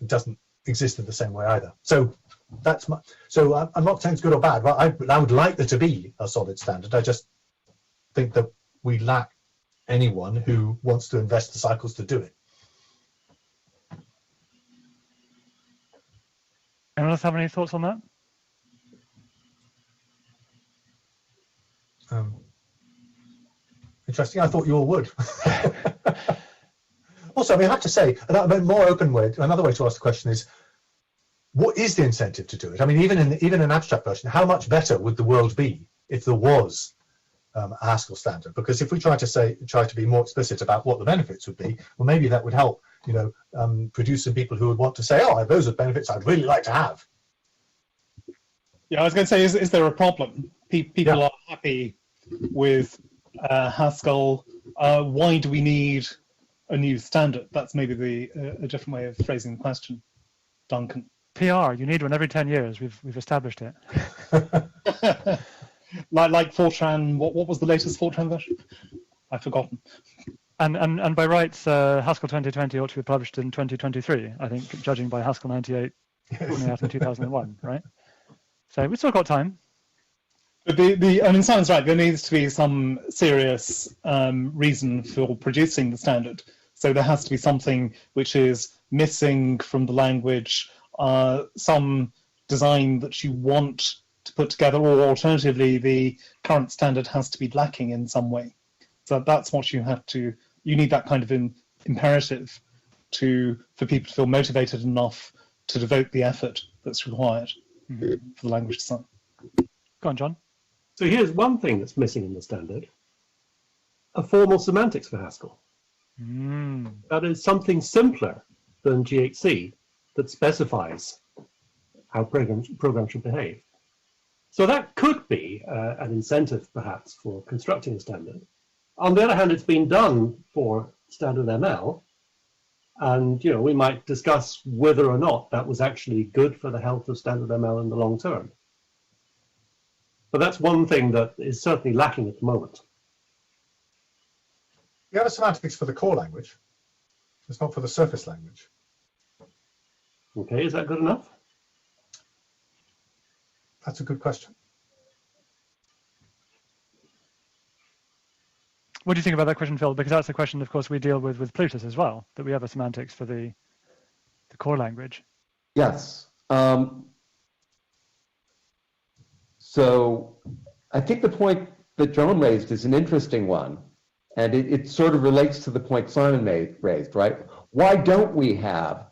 doesn't exist in the same way either. So I'm not saying it's good or bad, but I would like there to be a solid standard. I just think that we lack anyone who wants to invest the cycles to do it. Anyone else have any thoughts on that? Interesting. I thought you all would. Also, I have to say, another way to ask the question is, what is the incentive to do it? I mean, even in an abstract version, how much better would the world be if there was a Haskell standard? Because if we try to be more explicit about what the benefits would be, well, maybe that would help, produce some people who would want to say, oh, those are benefits I'd really like to have. Yeah, I was going to say, is there a problem? People are happy with Haskell. Why do we need a new standard? That's maybe a different way of phrasing the question, Duncan. PR, you need one every 10 years. We've established it. like Fortran, what was the latest Fortran version? I've forgotten. And by rights, Haskell 2020 ought to be published in 2023, I think, judging by Haskell 98 coming out in 2001, right? So we've still got time. But Simon's right, there needs to be some serious reason for producing the standard. So there has to be something which is missing from the language, some design that you want to put together, or alternatively, the current standard has to be lacking in some way. So that's what you need that kind of imperative for people to feel motivated enough to devote the effort that's required for the language design. Go on, John. So here's one thing that's missing in the standard: a formal semantics for Haskell. That is something simpler than GHC that specifies how programs should behave. So that could be an incentive, perhaps, for constructing a standard. On the other hand, it's been done for standard ML, and we might discuss whether or not that was actually good for the health of standard ML in the long term. But that's one thing that is certainly lacking at the moment. You have a semantics for the core language. It's not for the surface language. Okay, is that good enough? That's a good question. What do you think about that question, Phil? Because that's a question, of course, we deal with Plutus as well, that we have a semantics for the core language. Yes. So I think the point that John raised is an interesting one, and it sort of relates to the point Simon raised, right? Why don't we have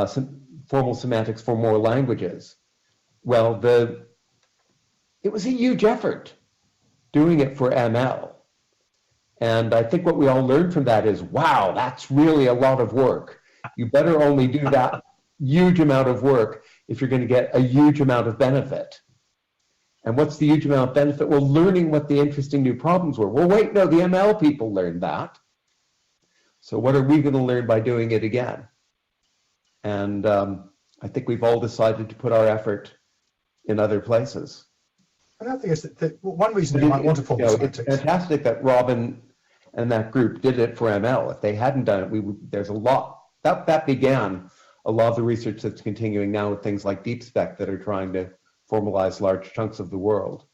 some formal semantics for more languages? Well, it was a huge effort doing it for ML. And I think what we all learned from that is, wow, that's really a lot of work. You better only do that huge amount of work if you're going to get a huge amount of benefit. And what's the huge amount of benefit? Well, learning what the interesting new problems were. Well, wait, no, the ML people learned that. So what are we going to learn by doing it again? And I think we've all decided to put our effort in other places. Another thing is that one reason you might want to formal semantics. It's fantastic that Robin and that group did it for ML. If they hadn't done it, there's a lot. That began a lot of the research that's continuing now with things like DeepSpec that are trying to formalize large chunks of the world.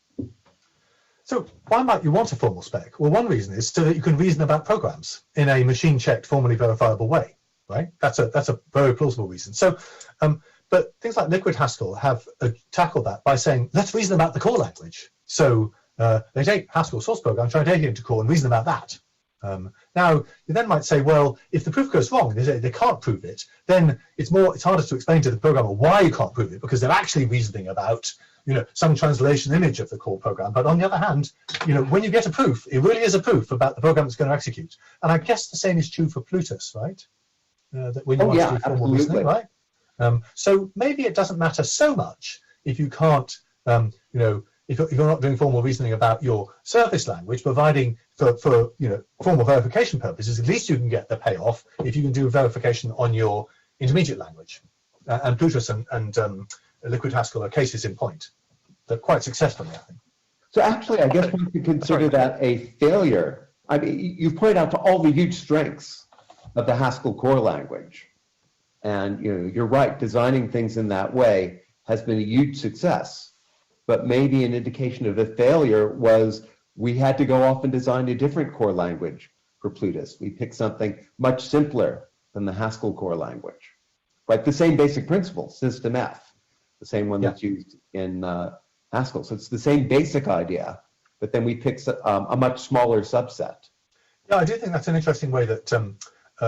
So why might you want a formal spec? Well, one reason is so that you can reason about programs in a machine-checked, formally verifiable way, right? That's a very plausible reason. So But things like Liquid Haskell have tackled that by saying, let's reason about the core language. So they take Haskell source program, try to take it into core and reason about that. Now, you then might say, well, if the proof goes wrong, they can't prove it, then it's harder to explain to the programmer why you can't prove it, because they're actually reasoning about, some translation image of the core program. But on the other hand, when you get a proof, it really is a proof about the program that's going to execute. And I guess the same is true for Plutus, right? That when you want to do formal reasoning, right? So maybe it doesn't matter so much if you can't, if you're not doing formal reasoning about your surface language, providing for formal verification purposes, at least you can get the payoff if you can do verification on your intermediate language. And Plutus and Liquid Haskell are cases in point. They're quite successfully, I think. So actually, I guess we could consider that a failure. I mean, you pointed out to all the huge strengths of the Haskell core language. And you're right, designing things in that way has been a huge success. But maybe an indication of a failure was we had to go off and design a different core language for Plutus. We picked something much simpler than the Haskell core language. Right, the same basic principle, System F, the same one that's used in Haskell. So it's the same basic idea, but then we pick a much smaller subset. Yeah, I do think that's an interesting way that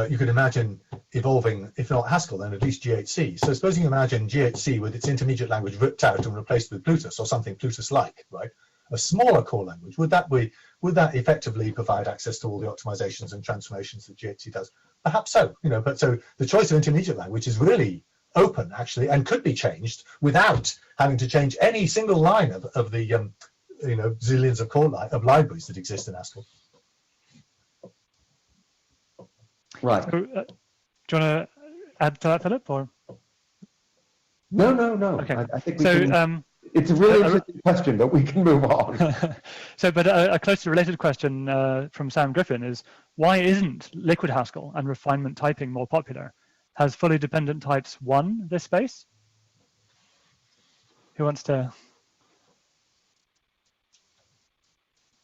you could imagine evolving, if not Haskell, then at least GHC. So supposing you imagine GHC with its intermediate language ripped out and replaced with Plutus or something Plutus-like, right? A smaller core language, would that effectively provide access to all the optimizations and transformations that GHC does? Perhaps so, but so the choice of intermediate language is really open, actually, and could be changed without having to change any single line of the zillions of libraries that exist in Haskell. Right. So, do you want to add to that, Philip? Or no. Okay. I think we can, it's a really interesting question, but we can move on. But a closely related question from Sam Griffin is, why isn't Liquid Haskell and refinement typing more popular? Has fully dependent types won this space? Who wants to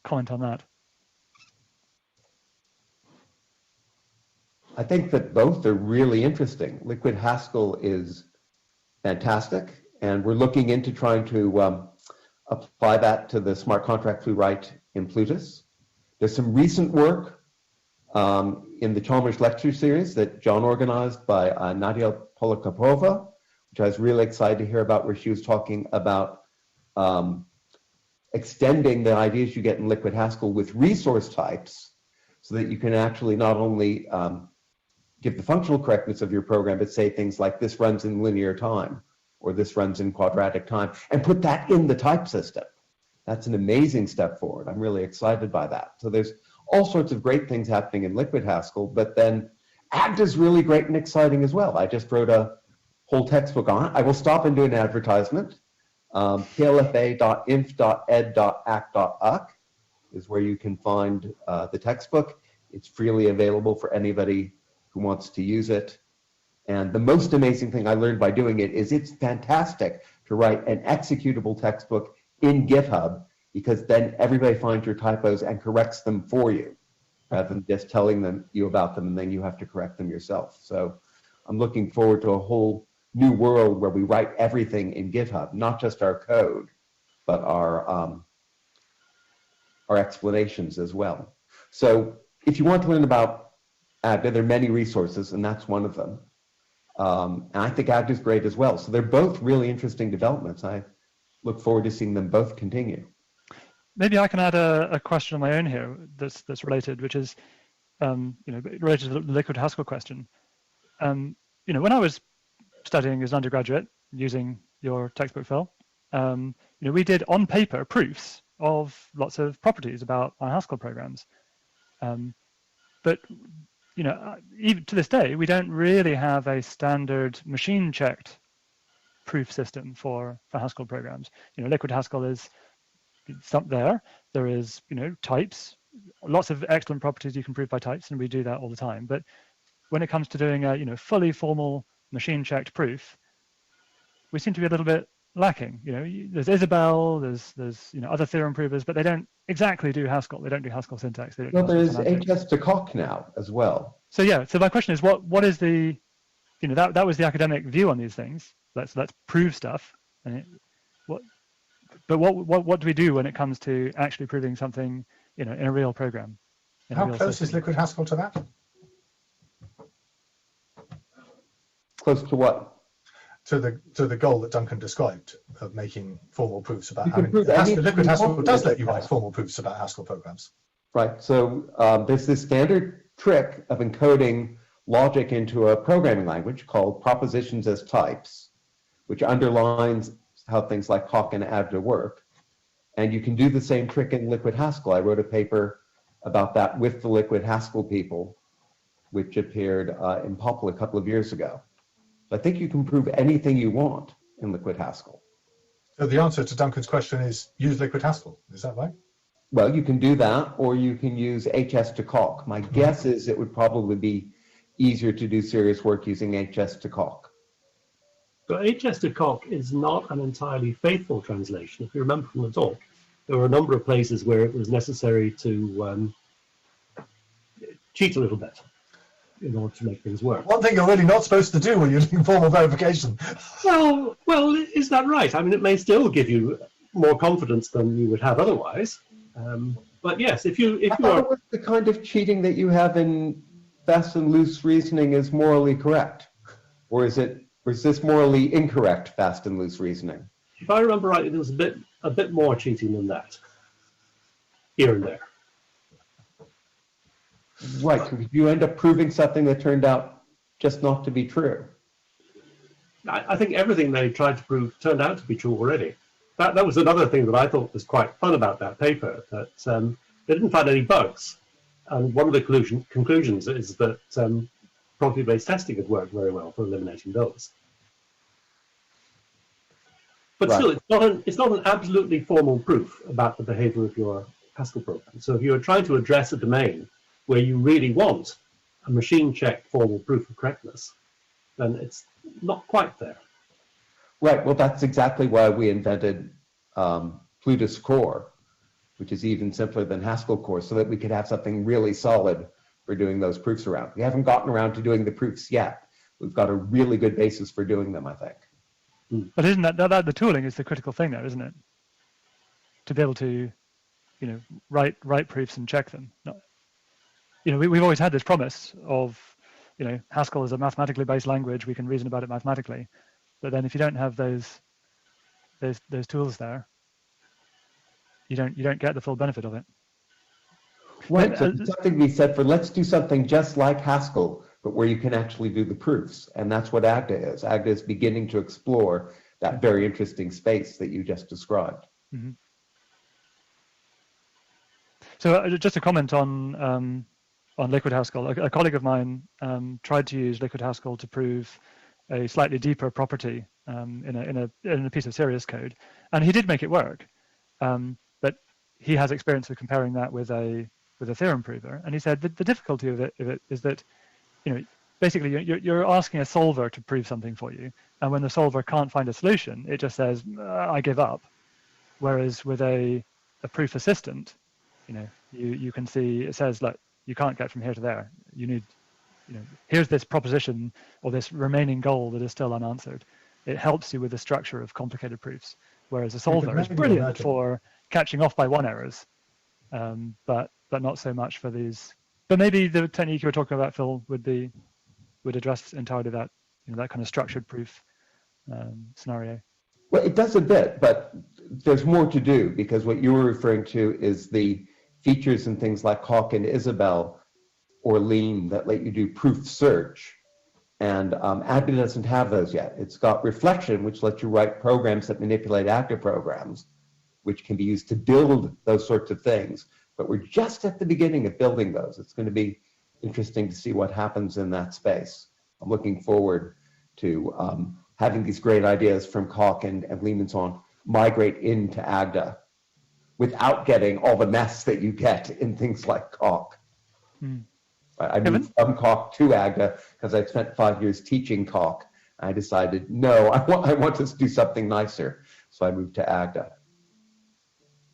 comment on that? I think that both are really interesting. Liquid Haskell is fantastic, and we're looking into trying to apply that to the smart contracts we write in Plutus. There's some recent work in the Chalmers lecture series that John organized by Nadia Polakapova, which I was really excited to hear about, where she was talking about extending the ideas you get in Liquid Haskell with resource types so that you can actually not only give the functional correctness of your program, but say things like this runs in linear time or this runs in quadratic time, and put that in the type system. That's an amazing step forward. I'm really excited by that. So there's all sorts of great things happening in Liquid Haskell, but then ACT is really great and exciting as well. I just wrote a whole textbook on it. I will stop and do an advertisement. plfa.inf.ed.act.uc is where you can find the textbook. It's freely available for anybody who wants to use it. And the most amazing thing I learned by doing it is it's fantastic to write an executable textbook in GitHub, because then everybody finds your typos and corrects them for you, rather than just telling you about them and then you have to correct them yourself. So I'm looking forward to a whole new world where we write everything in GitHub, not just our code, but our explanations as well. So if you want to learn about Agda, there are many resources, and that's one of them. And I think Agda is great as well. So they're both really interesting developments. I look forward to seeing them both continue. Maybe I can add a question of my own here that's related, which is related to the Liquid Haskell question. When I was studying as an undergraduate using your textbook, Phil, we did on paper proofs of lots of properties about our Haskell programs. But even to this day, we don't really have a standard machine-checked proof system for Haskell programs. Liquid Haskell is there. There is, types, lots of excellent properties you can prove by types, and we do that all the time. But when it comes to doing a, fully formal machine-checked proof, we seem to be a little bit lacking. There's Isabelle, there's other theorem provers, but they don't exactly do Haskell. They don't do Haskell syntax. Well, there's HS to Coq now as well. So yeah. So my question is, what is the, that was the academic view on these things. let's prove stuff. And what do we do when it comes to actually proving something, in a real program? How close is Liquid Haskell to that? Close to what? To the goal that Duncan described of making formal proofs about. Liquid Haskell does let you write formal proofs about Haskell programs. Right. So there's this standard trick of encoding logic into a programming language called propositions as types, which underlines how things like Coq and Agda work. And you can do the same trick in Liquid Haskell. I wrote a paper about that with the Liquid Haskell people, which appeared in POPL a couple of years ago. So I think you can prove anything you want in Liquid Haskell. So the answer to Duncan's question is use Liquid Haskell. Is that right? Well, you can do that, or you can use HS to Coq. My guess is it would probably be easier to do serious work using HS to Coq. But HS to Coq is not an entirely faithful translation. If you remember from the talk, there were a number of places where it was necessary to cheat a little bit in order to make things work. One thing you're really not supposed to do when you're doing formal verification. Well, is that right? I mean, it may still give you more confidence than you would have otherwise. But yes, if you are the kind of cheating that you have in fast and loose reasoning is morally correct, or is this morally incorrect fast and loose reasoning? If I remember rightly, there was a bit more cheating than that, here and there. Right, because you end up proving something that turned out just not to be true. I think everything they tried to prove turned out to be true already. That was another thing that I thought was quite fun about that paper, that they didn't find any bugs. And one of the conclusions is that property-based testing had worked very well for eliminating those. But Right. Still, it's not an absolutely formal proof about the behavior of your Haskell program. So if you're trying to address a domain where you really want a machine-checked formal proof of correctness, then it's not quite there. Right, well, that's exactly why we invented Plutus Core, which is even simpler than Haskell Core, so that we could have something really solid for doing those proofs around. We haven't gotten around to doing the proofs yet. We've got a really good basis for doing them, I think. But isn't that the tooling is the critical thing there, isn't it? To be able to, write proofs and check them. We've always had this promise of, Haskell is a mathematically based language. We can reason about it mathematically. But then if you don't have those tools there, you don't get the full benefit of it. Right, so there's something to be said for let's do something just like Haskell, but where you can actually do the proofs. And that's what Agda is. Agda is beginning to explore that very interesting space that you just described. Mm-hmm. So just a comment on Liquid Haskell. A colleague of mine tried to use Liquid Haskell to prove a slightly deeper property in a piece of serious code, and he did make it work. But he has experience of comparing that with a theorem prover, and he said that the difficulty of it is that basically you're asking a solver to prove something for you, and when the solver can't find a solution, it just says I give up. Whereas with a proof assistant, you can see it says, look, you can't get from here to there. You need, here's this proposition or this remaining goal that is still unanswered. It helps you with the structure of complicated proofs. Whereas a solver is brilliant for catching off by one errors, but not so much for these. But maybe the technique you were talking about, Phil, would address entirely that that kind of structured proof scenario. Well, it does a bit, but there's more to do, because what you were referring to is the features and things like Coq and Isabelle or Lean that let you do proof search. And Agda doesn't have those yet. It's got reflection, which lets you write programs that manipulate Agda programs, which can be used to build those sorts of things. But we're just at the beginning of building those. It's going to be interesting to see what happens in that space. I'm looking forward to having these great ideas from Coq and Lean and so on migrate into Agda without getting all the mess that you get in things like Coq. I moved from Coq to Agda because I spent 5 years teaching Coq. I decided, no, I want to do something nicer. So I moved to Agda.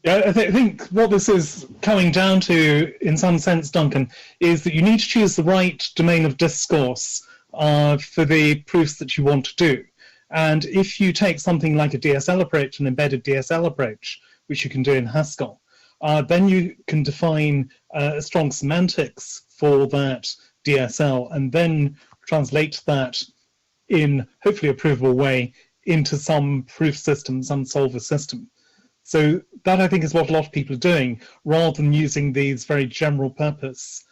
Yeah, I think what this is coming down to, in some sense, Duncan, is that you need to choose the right domain of discourse for the proofs that you want to do. And if you take something like a DSL approach, an embedded DSL approach, which you can do in Haskell, then you can define strong semantics for that DSL and then translate that in hopefully a provable way into some proof system, some solver system. So that, I think, is what a lot of people are doing, rather than using these very general purpose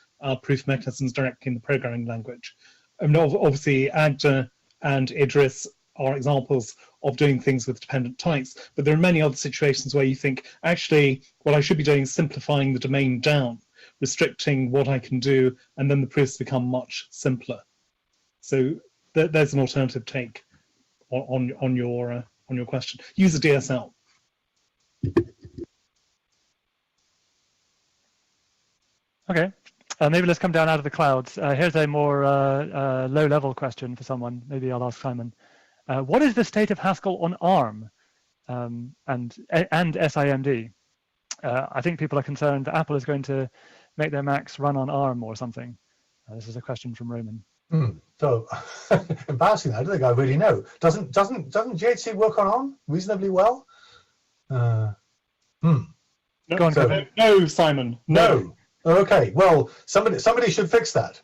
proof mechanisms directly in the programming language. I mean, obviously, Agda and Idris are examples of doing things with dependent types, but there are many other situations where you think, actually, what I should be doing is simplifying the domain down, restricting what I can do, and then the proofs become much simpler. So there's an alternative take on your question. Use a DSL. Okay, maybe let's come down out of the clouds. Here's a more low-level question for someone. Maybe I'll ask Simon. What is the state of Haskell on ARM and SIMD? I think people are concerned that Apple is going to make their Macs run on ARM or something. This is a question from Roman. So embarrassing. I don't think I really know. Doesn't GHC work on ARM reasonably well? No, no, Simon. No. Okay. Well, somebody should fix that.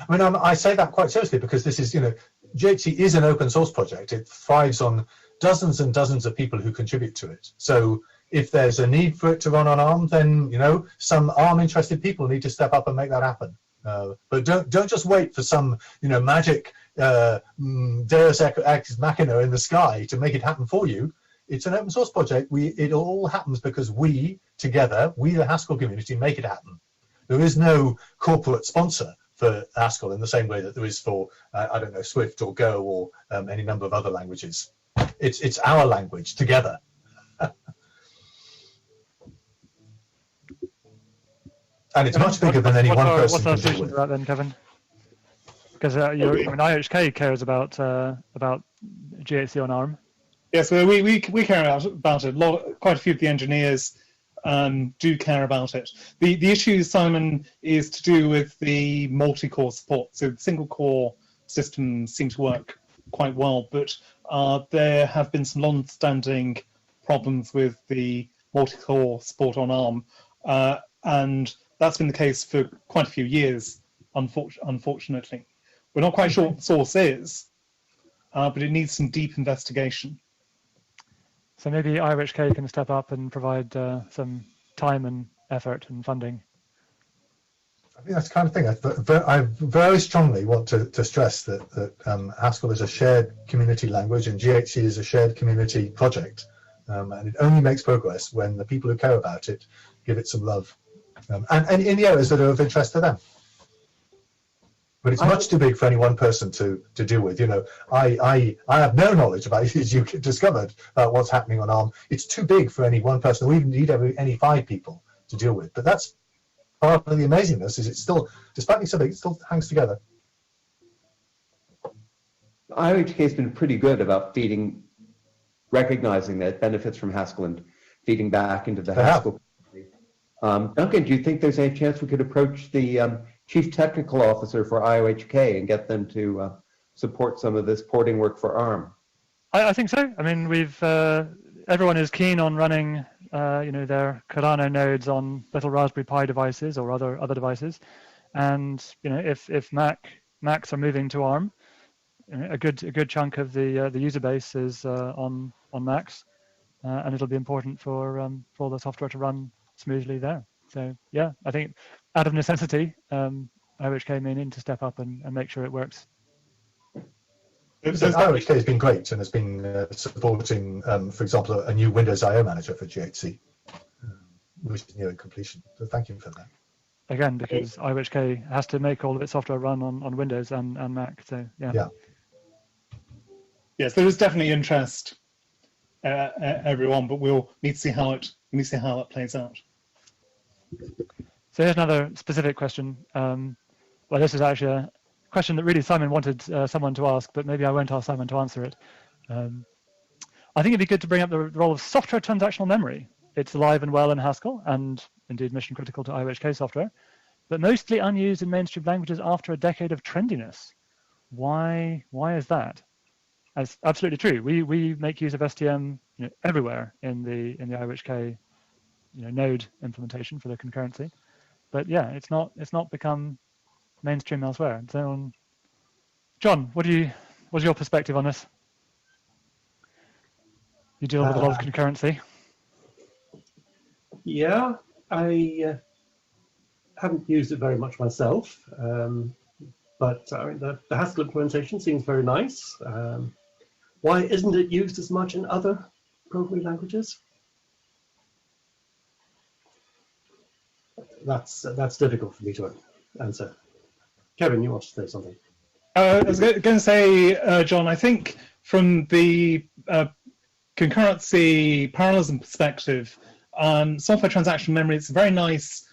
I mean, I say that quite seriously because this is, GHC is an open source project. It thrives on dozens and dozens of people who contribute to it. So if there's a need for it to run on ARM, then some ARM interested people need to step up and make that happen. But don't just wait for some magic Deus ex machina in the sky to make it happen for you. It's an open source project. It all happens because we together, the Haskell community, make it happen. There is no corporate sponsor for Haskell in the same way that there is for I don't know, Swift or Go or any number of other languages. It's our language together. And it's much bigger than any one person. What's our solution to that then, Kevin? Because IHK cares about GHC on ARM. Yes, well, we care about it. Quite a few of the engineers do care about it. The issue, Simon, is to do with the multi-core support. So single core systems seem to work quite well, but there have been some long-standing problems with the multi-core support on ARM, and that's been the case for quite a few years, unfortunately. We're not quite sure what the source is, but it needs some deep investigation. So maybe IRHK can step up and provide some time and effort and funding. I think that's the kind of thing. I very strongly want to stress that Haskell is a shared community language and GHC is a shared community project. And it only makes progress when the people who care about it give it some love. And in the areas that are of interest to them. But it's much too big for any one person to deal with. I have no knowledge about it, as you discovered, about what's happening on ARM. It's too big for any one person. We even need any 5 people to deal with. But that's part of the amazingness, is it's still, despite being so big, it still hangs together. IOHK has been pretty good about recognizing that it benefits from Haskell and feeding back into the Haskell. Duncan, do you think there's any chance we could approach the Chief Technical Officer for IOHK and get them to support some of this porting work for ARM? I think so. I mean, everyone is keen on running their Cardano nodes on little Raspberry Pi devices or other devices, and if Macs are moving to ARM, a good chunk of the user base is on Macs, and it'll be important for the software to run smoothly there. So yeah, I think out of necessity, IOHK may need to step up and make sure it works. IOHK has been great and has been supporting, for example, a new Windows I/O manager for GHC, which is nearing completion. So thank you for that. Again, because IOHK has to make all of its software run on Windows and Mac. So yeah. Yes, there is definitely interest, everyone, but we'll need to see how it plays out. So here's another specific question. Well, this is actually a question that really Simon wanted someone to ask, but maybe I won't ask Simon to answer it. I think it'd be good to bring up the role of software transactional memory. It's alive and well in Haskell and indeed mission critical to IOHK software, but mostly unused in mainstream languages after a decade of trendiness. Why is that? That's absolutely true. We make use of STM everywhere in the I/K node implementation for the concurrency. But yeah, it's not become mainstream elsewhere. So, John, what's your perspective on this? You deal with a lot of concurrency. Yeah, I haven't used it very much myself, but the Haskell implementation seems very nice. Why isn't it used as much in other programming languages? That's difficult for me to answer. Kevin, you want to say something? I was going to say, John, I think from the concurrency parallelism perspective, software transactional memory is a very nice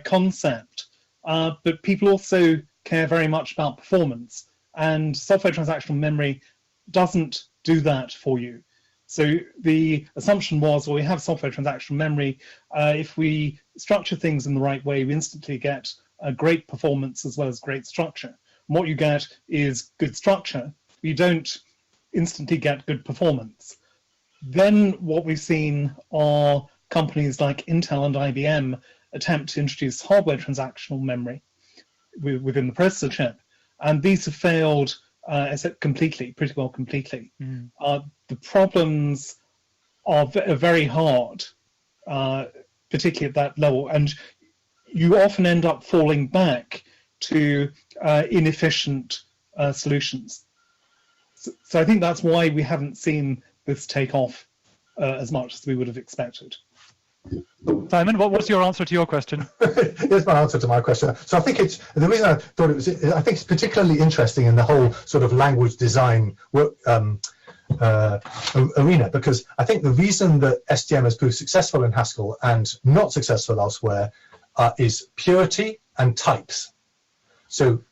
concept, but people also care very much about performance, and software transactional memory doesn't do that for you. So the assumption was, well, we have software transactional memory. If we structure things in the right way, we instantly get a great performance as well as great structure. And what you get is good structure. You don't instantly get good performance. Then what we've seen are companies like Intel and IBM attempt to introduce hardware transactional memory within the processor chip. And these have failed pretty well completely. Mm. The problems are very hard, particularly at that level, and you often end up falling back to inefficient solutions. So I think that's why we haven't seen this take off as much as we would have expected. Simon, what's your answer to your question? Here's my answer to my question. So I think it's the reason I thought it was. I think it's particularly interesting in the whole sort of language design arena, because I think the reason that STM has proved successful in Haskell and not successful elsewhere is purity and types. So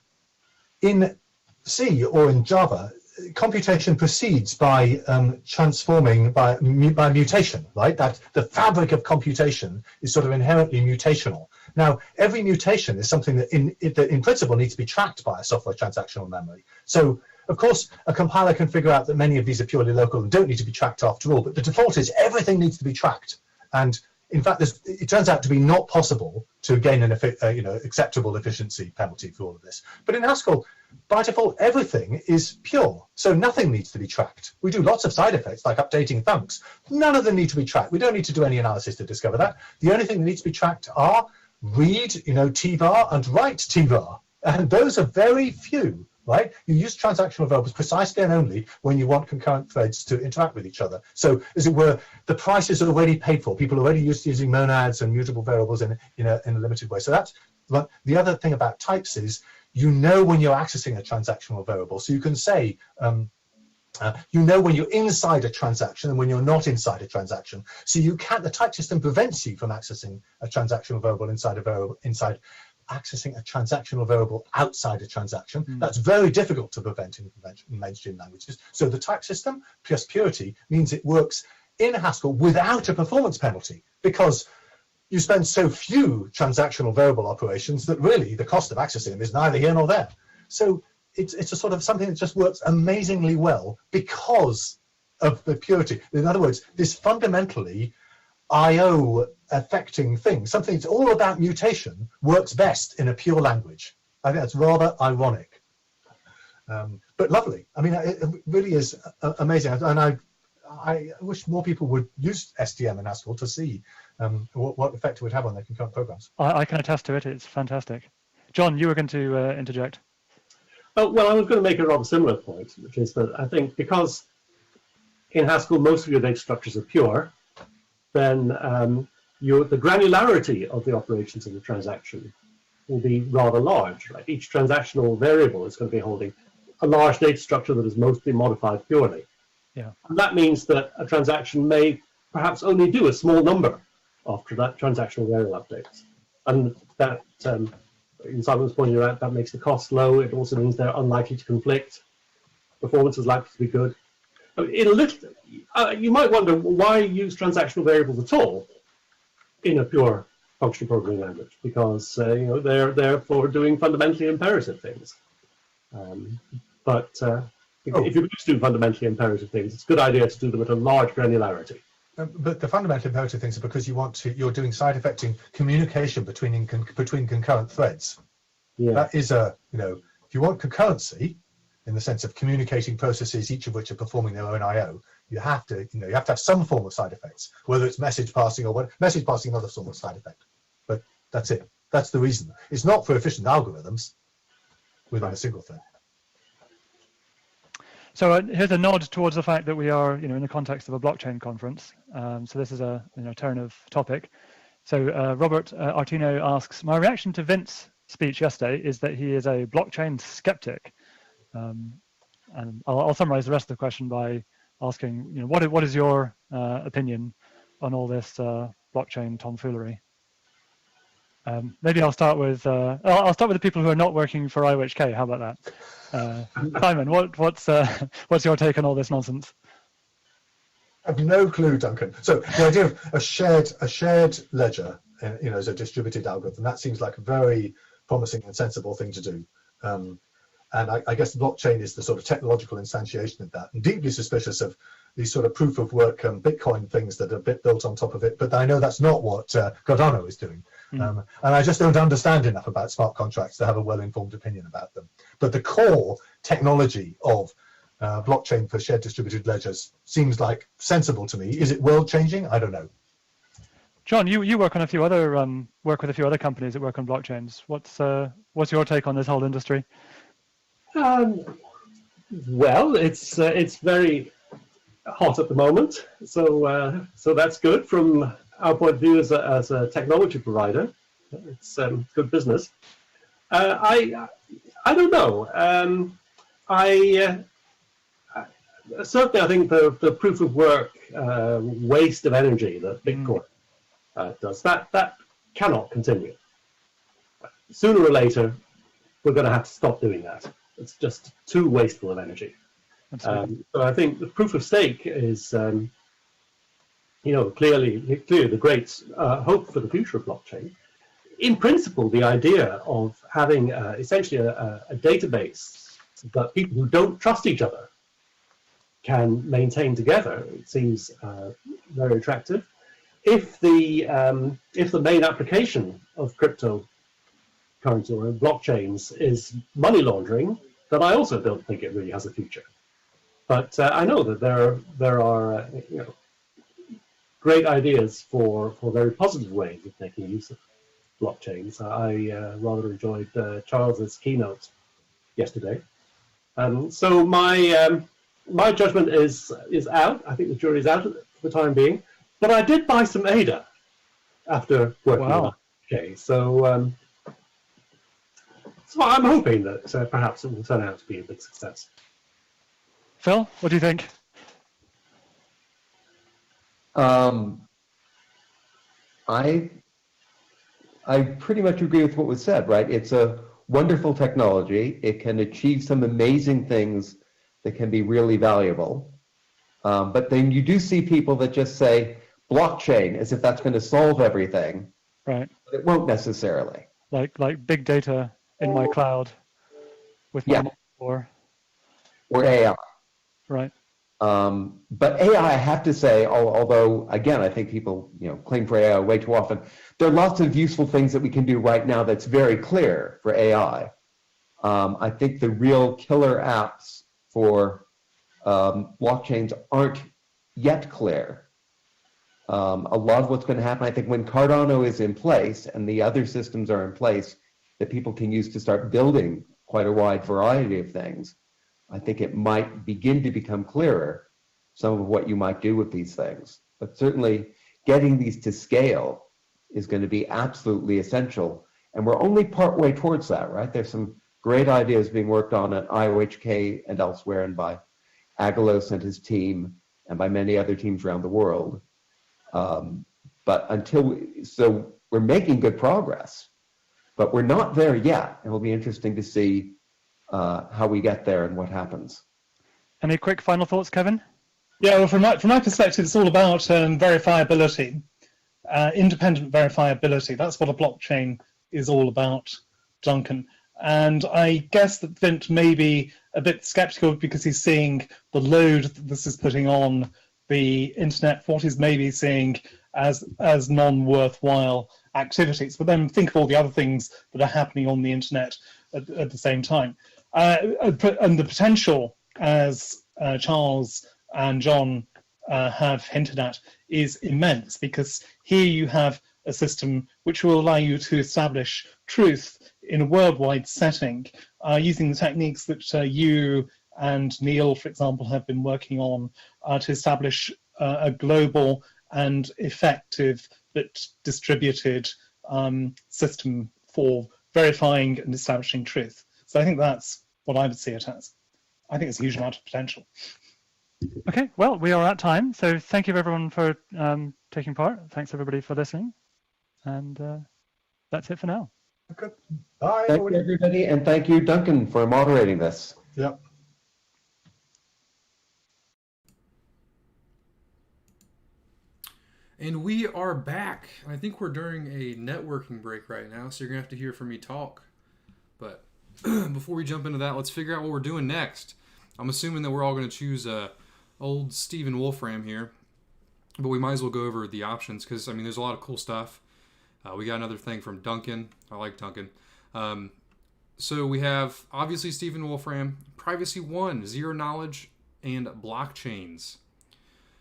in C or in Java, computation proceeds by transforming by mutation, right? That the fabric of computation is sort of inherently mutational. Now, every mutation is something that in principle needs to be tracked by a software transactional memory. So, of course, a compiler can figure out that many of these are purely local and don't need to be tracked after all, but the default is everything needs to be tracked. And in fact, it turns out to be not possible to gain an acceptable efficiency penalty for all of this. But in Haskell, by default, everything is pure, so nothing needs to be tracked. We do lots of side effects, like updating funcs. None of them need to be tracked. We don't need to do any analysis to discover that. The only thing that needs to be tracked are read, tvar, and write tvar, and those are very few. Right? You use transactional variables precisely and only when you want concurrent threads to interact with each other. So, as it were, the price is already paid for. People are already used to using monads and mutable variables in a limited way. So that's the other thing about types is when you're accessing a transactional variable. So you can say when you're inside a transaction and when you're not inside a transaction. So the type system prevents you from accessing a transactional variable inside accessing a transactional variable outside a transaction. That's very difficult to prevent in mainstream languages. So the type system plus purity means it works in Haskell without a performance penalty, because you spend so few transactional variable operations that really the cost of accessing them is neither here nor there. So it's a sort of something that just works amazingly well because of the purity. In other words, this fundamentally I/O affecting thing, something that's all about mutation, works best in a pure language. I think that's rather ironic, but lovely. I mean, it really is amazing, and I wish more people would use STM and Haskell to see what effect it would have on their concurrent programs. I can attest to it. It's fantastic. John, you were going to interject. Oh, well, I was going to make a rather similar point, which is that I think because in Haskell most of your data structures are pure, then the granularity of the operations in the transaction will be rather large. Right? Each transactional variable is going to be holding a large data structure that is mostly modified purely. Yeah. And that means that a transaction may perhaps only do a small number after that transactional variable updates. And that, in Simon's pointing out, that makes the cost low. It also means they're unlikely to conflict. Performance is likely to be good. You might wonder why use transactional variables at all in a pure functional programming language, because they're for doing fundamentally imperative things. But If you're going to do fundamentally imperative things, it's a good idea to do them at a large granularity. But the fundamental imperative things are because you're doing side effecting communication between concurrent threads. Yeah. That is if you want concurrency, in the sense of communicating processes, each of which are performing their own I/O, you have to have some form of side effects, whether it's message passing or what. Message passing, another sort of side effect. But that's it. That's the reason. It's not for efficient algorithms within a single thread. So here's a nod towards the fact that we are, in the context of a blockchain conference. So this is a turn of topic. So Robert Artino asks, my reaction to Vince's speech yesterday is that he is a blockchain skeptic. And I'll summarize the rest of the question by asking, what is your opinion on all this blockchain tomfoolery? Maybe I'll start with the people who are not working for IOHK. How about that? Simon, what's your take on all this nonsense? I have no clue, Duncan. So the idea of a shared ledger, as a distributed algorithm, that seems like a very promising and sensible thing to do. And I guess the blockchain is the sort of technological instantiation of that. I'm deeply suspicious of these sort of proof of work Bitcoin things that are built on top of it. But I know that's not what Cardano is doing. And I just don't understand enough about smart contracts to have a well-informed opinion about them. But the core technology of blockchain for shared distributed ledgers seems like sensible to me. Is it world-changing? I don't know. John, you work on a few other work with a few other companies that work on blockchains. What's your take on this whole industry? Well, it's very hot at the moment, so that's good from our point of view as a technology provider. It's good business. I don't know. Certainly I think the proof of work waste of energy that Bitcoin does, that cannot continue. Sooner or later, we're going to have to stop doing that. It's just too wasteful of energy. So I think the proof of stake is, clearly the great hope for the future of blockchain. In principle, the idea of having essentially a database that people who don't trust each other can maintain together, it seems very attractive. If the main application of cryptocurrency or blockchains is money laundering, then I also don't think it really has a future. But I know that there are great ideas for very positive ways of making use of blockchains. I rather enjoyed Charles's keynote yesterday. So my judgment is out. I think the jury's out for the time being. But I did buy some ADA after working on it. So I'm hoping that perhaps it will turn out to be a big success. Phil, what do you think? I pretty much agree with what was said, right? It's a wonderful technology. It can achieve some amazing things that can be really valuable. But then you do see people that just say blockchain as if that's going to solve everything. Right. But it won't necessarily. Like big data in my cloud with my or AI. Right. But AI, I have to say, although again, I think people claim for AI way too often, there are lots of useful things that we can do right now that's very clear for AI. I think the real killer apps for blockchains aren't yet clear. A lot of what's going to happen, I think, when Cardano is in place and the other systems are in place that people can use to start building quite a wide variety of things, I think it might begin to become clearer some of what you might do with these things. But certainly getting these to scale is going to be absolutely essential. And we're only partway towards that, right? There's some great ideas being worked on at IOHK and elsewhere, and by Agalos and his team, and by many other teams around the world. But so we're making good progress, but we're not there yet. It will be interesting to see how we get there and what happens. Any quick final thoughts, Kevin? Yeah, well, from my perspective, it's all about verifiability, independent verifiability. That's what a blockchain is all about, Duncan. And I guess that Vint may be a bit skeptical because he's seeing the load that this is putting on the internet, for what he's maybe seeing as non-worthwhile activities. But then think of all the other things that are happening on the internet at the same time. And the potential, as Charles and John have hinted at, is immense, because here you have a system which will allow you to establish truth in a worldwide setting using the techniques that you and Neil, for example, have been working on to establish a global and effective but distributed system for verifying and establishing truth. So I think that's what I would see it as. I think it's a huge amount of potential. Okay, well, we are at time. So thank you everyone for taking part. Thanks everybody for listening. And that's it for now. Okay. Bye. Thank you, everybody, and thank you, Duncan, for moderating this. Yep. And we are back. I think we're during a networking break right now, so you're going to have to hear from me talk. But before we jump into that, let's figure out what we're doing next. I'm assuming that we're all going to choose old Stephen Wolfram here. But we might as well go over the options because, I mean, there's a lot of cool stuff. We got another thing from Duncan. I like Duncan. So we have, obviously, Stephen Wolfram, Privacy 1, Zero Knowledge, and Blockchains.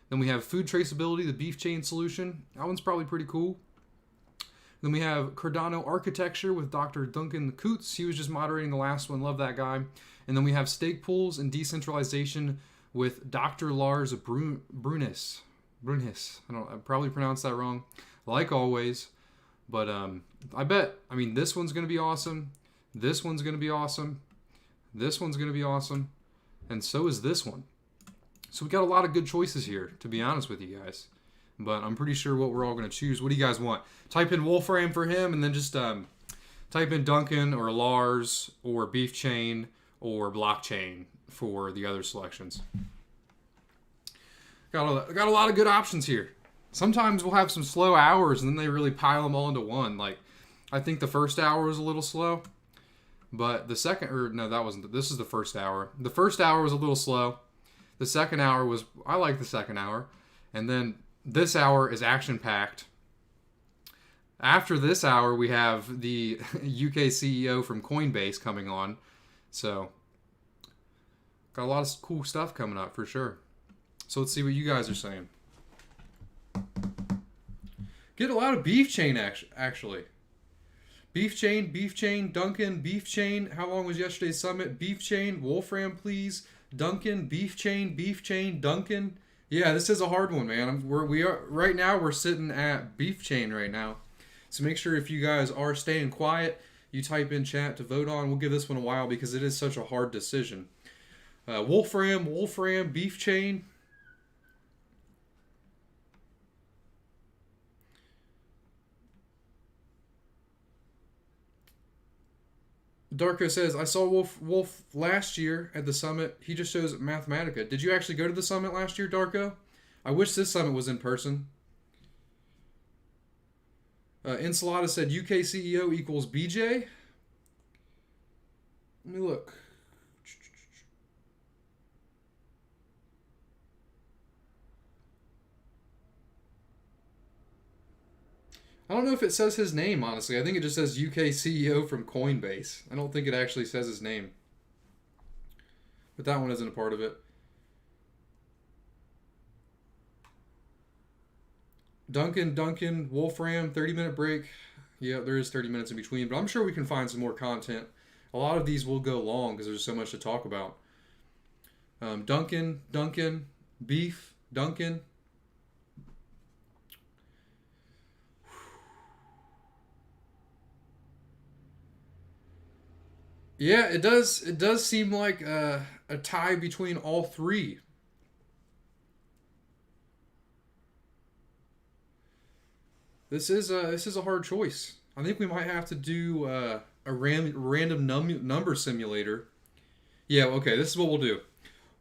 Then we have Food Traceability, the Beef Chain Solution. That one's probably pretty cool. Then we have Cardano Architecture with Dr. Duncan Coots. He was just moderating the last one. Love that guy. And then we have Stake Pools and Decentralization with Dr. Lars Brunis. I probably pronounced that wrong, like always. But I mean, this one's going to be awesome. This one's going to be awesome. This one's going to be awesome. And so is this one. So we got a lot of good choices here, to be honest with you guys. But I'm pretty sure what we're all going to choose. What do you guys want? Type in Wolfram for him, and then just type in Duncan or Lars or Beef Chain or Blockchain for the other selections. Got a lot of good options here. Sometimes we'll have some slow hours, and then they really pile them all into one. Like, I think the first hour was a little slow, but the second, or no, that wasn't. This is the first hour. The first hour was a little slow. The second hour was, I like the second hour, and then this hour is action-packed. After this hour, we have the UK CEO from Coinbase coming on, so got a lot of cool stuff coming up for sure. So let's see what you guys are saying. Get a lot of Beef Chain, actually. Beef Chain, Duncan, Beef Chain. How long was yesterday's summit? Beef Chain, Wolfram, please. Duncan, Beef Chain, Duncan. Yeah, this is a hard one, man. Right now we're sitting at Beef Chain right now. So make sure if you guys are staying quiet, you type in chat to vote on. We'll give this one a while because it is such a hard decision. Wolfram, Beef Chain. Darko says, I saw Wolf last year at the summit. He just shows Mathematica. Did you actually go to the summit last year, Darko? I wish this summit was in person. Ensalada said UK CEO equals BJ. Let me look. I don't know if it says his name, honestly. I think it just says UK CEO from Coinbase. I don't think it actually says his name. But that one isn't a part of it. Duncan, Wolfram, 30-minute break. Yeah, there is 30 minutes in between, but I'm sure we can find some more content. A lot of these will go long because there's so much to talk about. Duncan, Beef, Duncan. Yeah, it does seem like a tie between all three. This is a hard choice. I think we might have to do a random number simulator. Yeah, okay, this is what we'll do.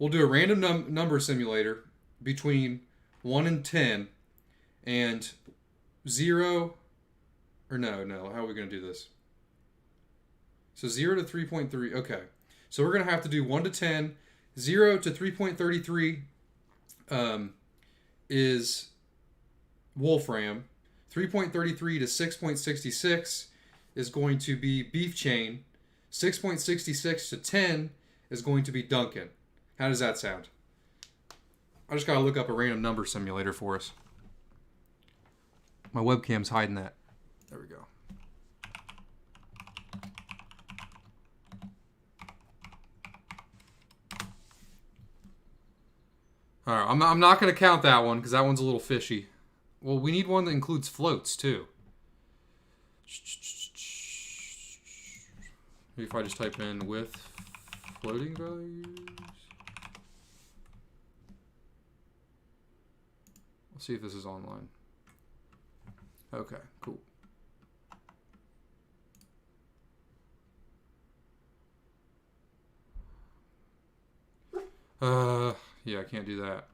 We'll do a random number simulator between 1 and 10 and 0 or no, how are we going to do this? So 0 to 3.3. Okay. So we're going to have to do 1 to 10. 0 to 3.33 is Wolfram. 3.33 to 6.66 is going to be Beef Chain. 6.66 to 10 is going to be Duncan. How does that sound? I just got to look up a random number simulator for us. My webcam's hiding that. There we go. All right, I'm not going to count that one because that one's a little fishy. Well, we need one that includes floats too. Maybe if I just type in with floating values. Let's see if this is online. Okay, cool. Yeah, I can't do that.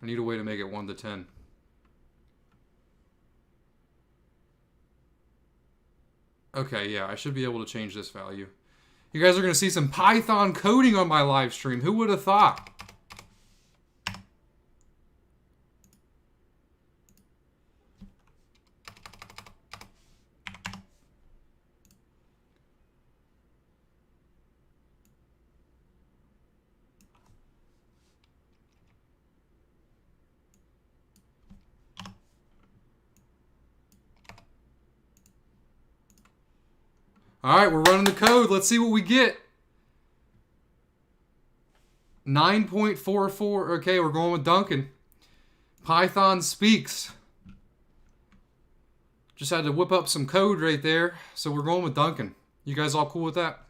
I need a way to make it 1 to 10. Okay, yeah, I should be able to change this value. You guys are going to see some Python coding on my live stream. Who would have thought? All right, we're running the code. Let's see what we get. 9.44. Okay, we're going with Duncan. Python speaks. Just had to whip up some code right there. So we're going with Duncan. You guys all cool with that?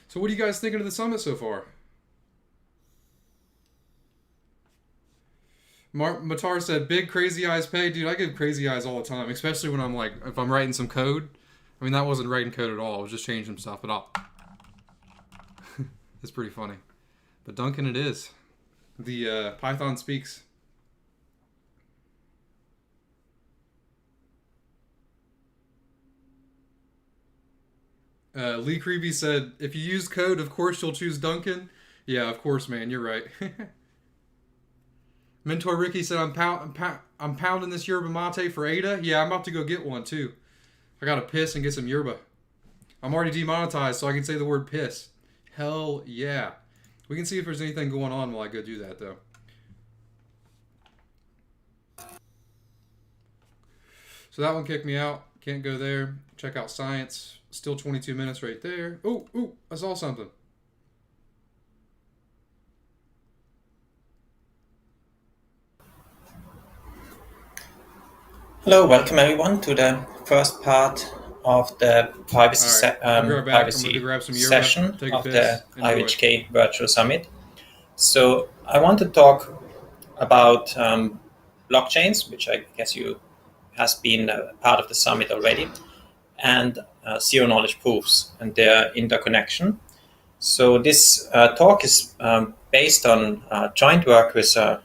So what are you guys thinking of the summit so far? Matar said, big crazy eyes pay. Dude, I give crazy eyes all the time, especially when I'm like, if I'm writing some code. I mean, that wasn't writing code at all. I was just changing some stuff, but it's pretty funny. But Duncan it is. The Python speaks. Lee Creevy said, if you use code, of course you'll choose Duncan. Yeah, of course, man. You're right. Mentor Ricky said, I'm pounding this yerba mate for Ada. Yeah, I'm about to go get one, too. I got to piss and get some yerba. I'm already demonetized, so I can say the word piss. Hell yeah. We can see if there's anything going on while I go do that, though. So that one kicked me out. Can't go there. Check out science. Still 22 minutes right there. Ooh, I saw something. Hello, welcome everyone to the first part of the privacy, privacy session of the IOHK Virtual Summit. So I want to talk about blockchains, which I guess has been a part of the summit already, and zero-knowledge proofs and their interconnection. So this talk is based on joint work with a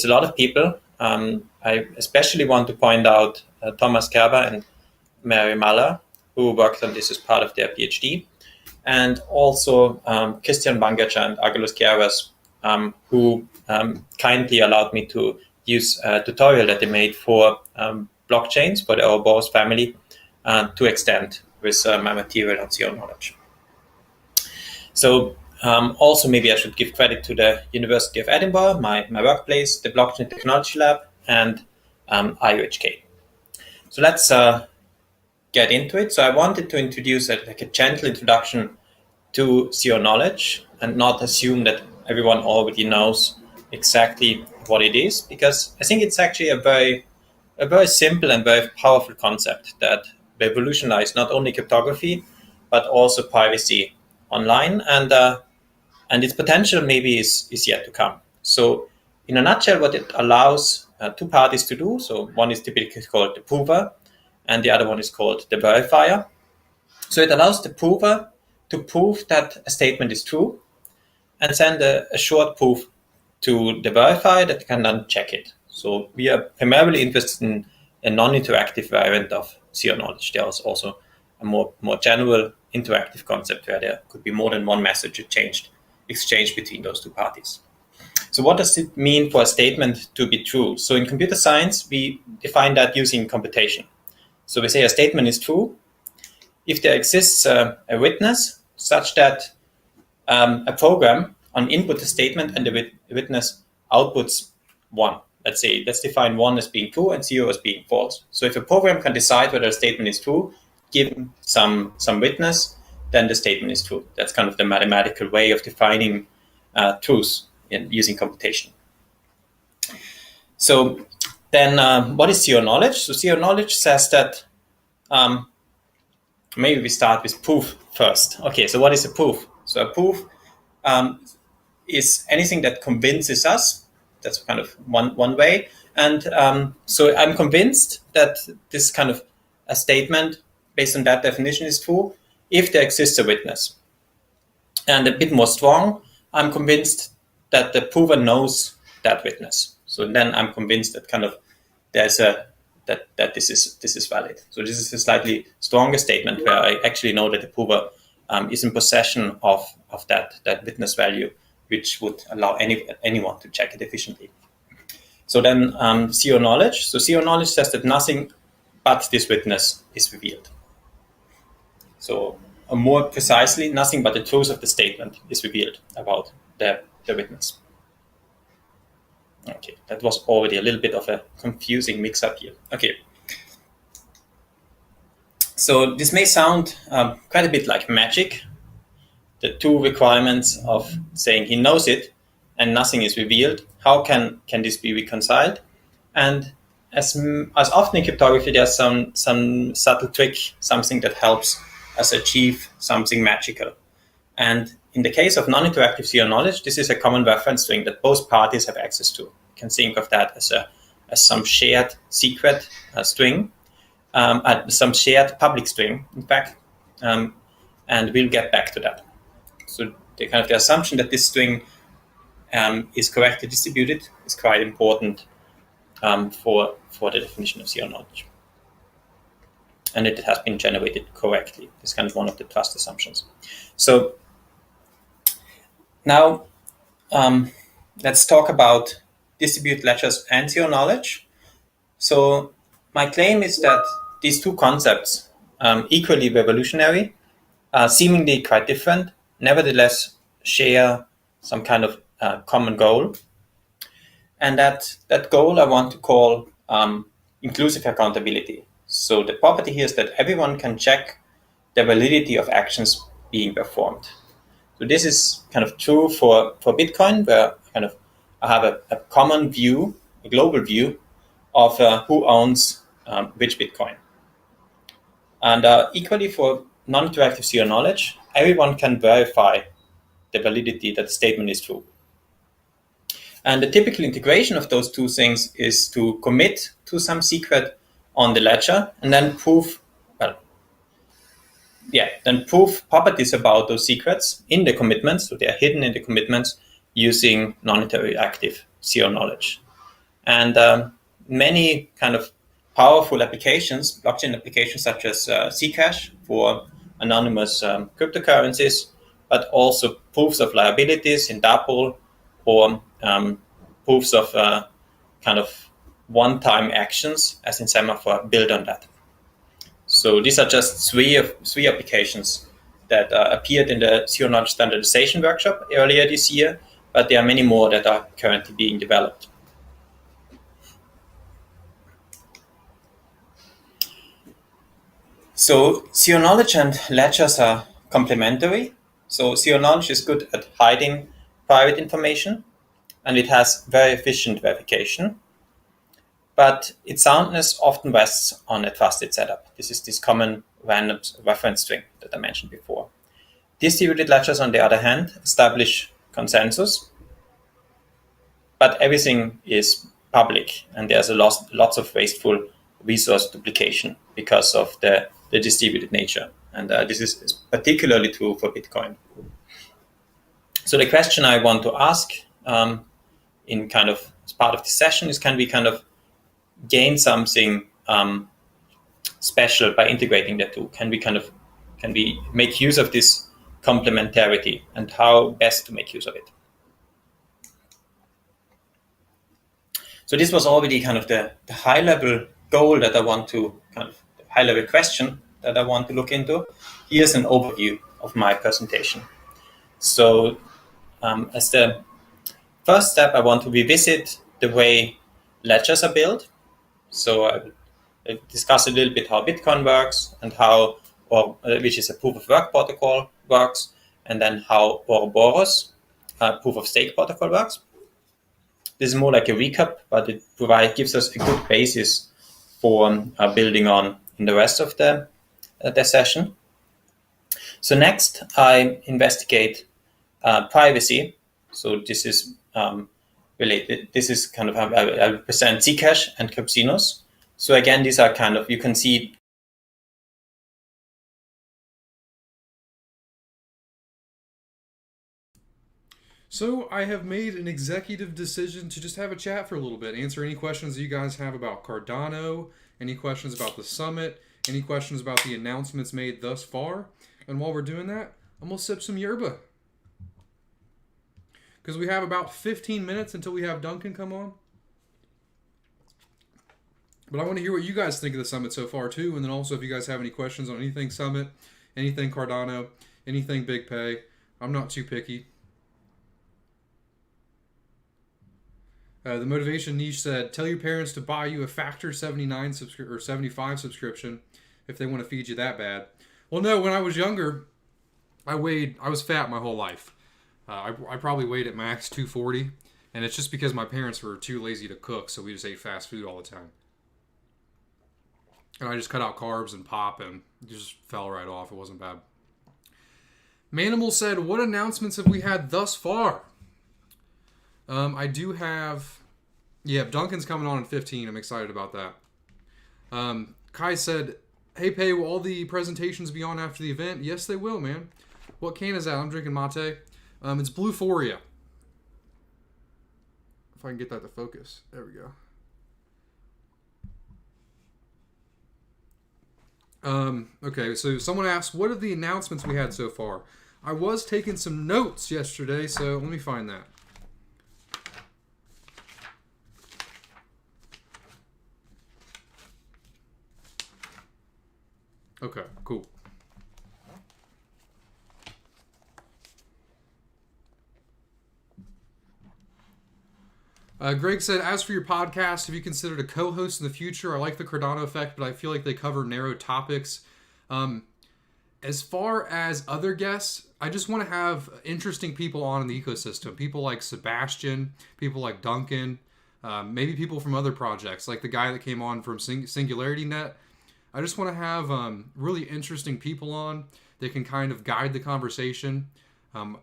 lot of people. I especially want to point out Thomas Kerber and Mary Muller, who worked on this as part of their PhD, and also Christian Bangacha and Aggelos Gieras, who kindly allowed me to use a tutorial that they made for blockchains for the Ouroboros family to extend with my material on zero knowledge. So also maybe I should give credit to the University of Edinburgh, my workplace, the Blockchain Technology Lab, and IOHK. So let's get into it. So I wanted to introduce a gentle introduction to zero knowledge and not assume that everyone already knows exactly what it is, because I think it's actually a very simple and very powerful concept that revolutionized not only cryptography but also privacy online, and its potential maybe is yet to come. So in a nutshell, what it allows two parties to do, so one is typically called the prover and the other one is called the verifier. So it allows the prover to prove that a statement is true and send a short proof to the verifier that can then check it. So we are primarily interested in a non-interactive variant of zero knowledge. There is also a more general interactive concept where there could be more than one message exchanged between those two parties. So what does it mean for a statement to be true? So in computer science, we define that using computation. So we say a statement is true if there exists a witness such that a program on input a statement and the witness outputs 1. Let's define 1 as being true and 0 as being false. So if a program can decide whether a statement is true, given some witness, then the statement is true. That's kind of the mathematical way of defining truth using computation. So then what is zero knowledge? So zero knowledge says that, maybe we start with proof first. Okay, so what is a proof? So a proof is anything that convinces us. That's kind of one way. And so I'm convinced that this kind of a statement based on that definition is true if there exists a witness. And a bit more strong, I'm convinced that the prover knows that witness. So then I'm convinced that kind of there's that this is valid. So this is a slightly stronger statement where I actually know that the prover is in possession of that witness value, which would allow anyone to check it efficiently. So then zero knowledge. So zero knowledge says that nothing but this witness is revealed. So more precisely, nothing but the truth of the statement is revealed about the witness. Okay, that was already a little bit of a confusing mix-up here. Okay. So this may sound quite a bit like magic, the two requirements of saying he knows it and nothing is revealed. How can this be reconciled? And as often in cryptography, there's some subtle trick, something that helps us achieve something magical. And in the case of non-interactive zero knowledge, this is a common reference string that both parties have access to. You can think of that as some shared secret string, some shared public string, in fact, and we'll get back to that. So the assumption that this string is correctly distributed is quite important for the definition of zero knowledge. And it has been generated correctly. It's kind of one of the trust assumptions. So now let's talk about distributed ledgers and zero knowledge. So my claim is that these two concepts, equally revolutionary, seemingly quite different, nevertheless share some kind of common goal. And that goal I want to call inclusive accountability. So the property here is that everyone can check the validity of actions being performed. So this is kind of true for Bitcoin, where I have a common view, a global view of who owns which Bitcoin. And equally for non-interactive zero knowledge, everyone can verify the validity that the statement is true. And the typical integration of those two things is to commit to some secret on the ledger and then prove properties about those secrets in the commitments. So they are hidden in the commitments using non-interactive zero knowledge. And many kind of powerful applications, blockchain applications such as Zcash for anonymous cryptocurrencies, but also proofs of liabilities in DAPL or proofs of kind of one-time actions, as in Semaphore, build on that. So these are just three applications that appeared in the Zero Knowledge Standardization Workshop earlier this year, but there are many more that are currently being developed. So zero knowledge and ledgers are complementary. So zero knowledge is good at hiding private information, and it has very efficient verification. But its soundness often rests on a trusted setup. This is this common random reference string that I mentioned before. Distributed ledgers, on the other hand, establish consensus, but everything is public, and there's lots of wasteful resource duplication because of the distributed nature. And this is particularly true for Bitcoin. So the question I want to ask in kind of as part of the session is, can we kind of gain something special by integrating the two? Can we make use of this complementarity, and how best to make use of it? So this was already kind of the high level goal that I want to kind of high level question that I want to look into. Here's an overview of my presentation. So as the first step, I want to revisit the way ledgers are built. So I discuss a little bit how Bitcoin works and how, which is a proof of work protocol, works, and then how Ouroboros, proof of stake protocol, works. This is more like a recap, but it gives us a good basis for building on in the rest of the session. So next, I investigate privacy. So this is related. This is kind of how I will present Zcash and Crypsinos. So again, these are kind of, you can see. So I have made an executive decision to just have a chat for a little bit, answer any questions that you guys have about Cardano, any questions about the summit, any questions about the announcements made thus far. And while we're doing that, I'm going to sip some yerba. Because we have about 15 minutes until we have Duncan come on. But I want to hear what you guys think of the summit so far too, and then also if you guys have any questions on anything summit, anything Cardano, anything bigpey. I'm not too picky. The motivation niche said, tell your parents to buy you a factor 79 or 75 subscription if they want to feed you that bad. Well, no, when I was younger, I was fat my whole life. I probably weighed at max 240, and it's just because my parents were too lazy to cook, so we just ate fast food all the time. And I just cut out carbs and pop, and it just fell right off. It wasn't bad. Manimal said, what announcements have we had thus far? I do have... Yeah, Duncan's coming on in 15. I'm excited about that. Kai said, hey, Pei, will all the presentations be on after the event? Yes, they will, man. What can is that? I'm drinking mate. It's Bluephoria. If I can get that to focus. There we go. Okay, so someone asked, what are the announcements we had so far? I was taking some notes yesterday, so let me find that. Okay, cool. Greg said, as for your podcast, have you considered a co-host in the future? I like the Cardano effect, but I feel like they cover narrow topics. As far as other guests, I just want to have interesting people on in the ecosystem. People like Sebastian, people like Duncan, maybe people from other projects, like the guy that came on from SingularityNet. I just want to have really interesting people on that can kind of guide the conversation.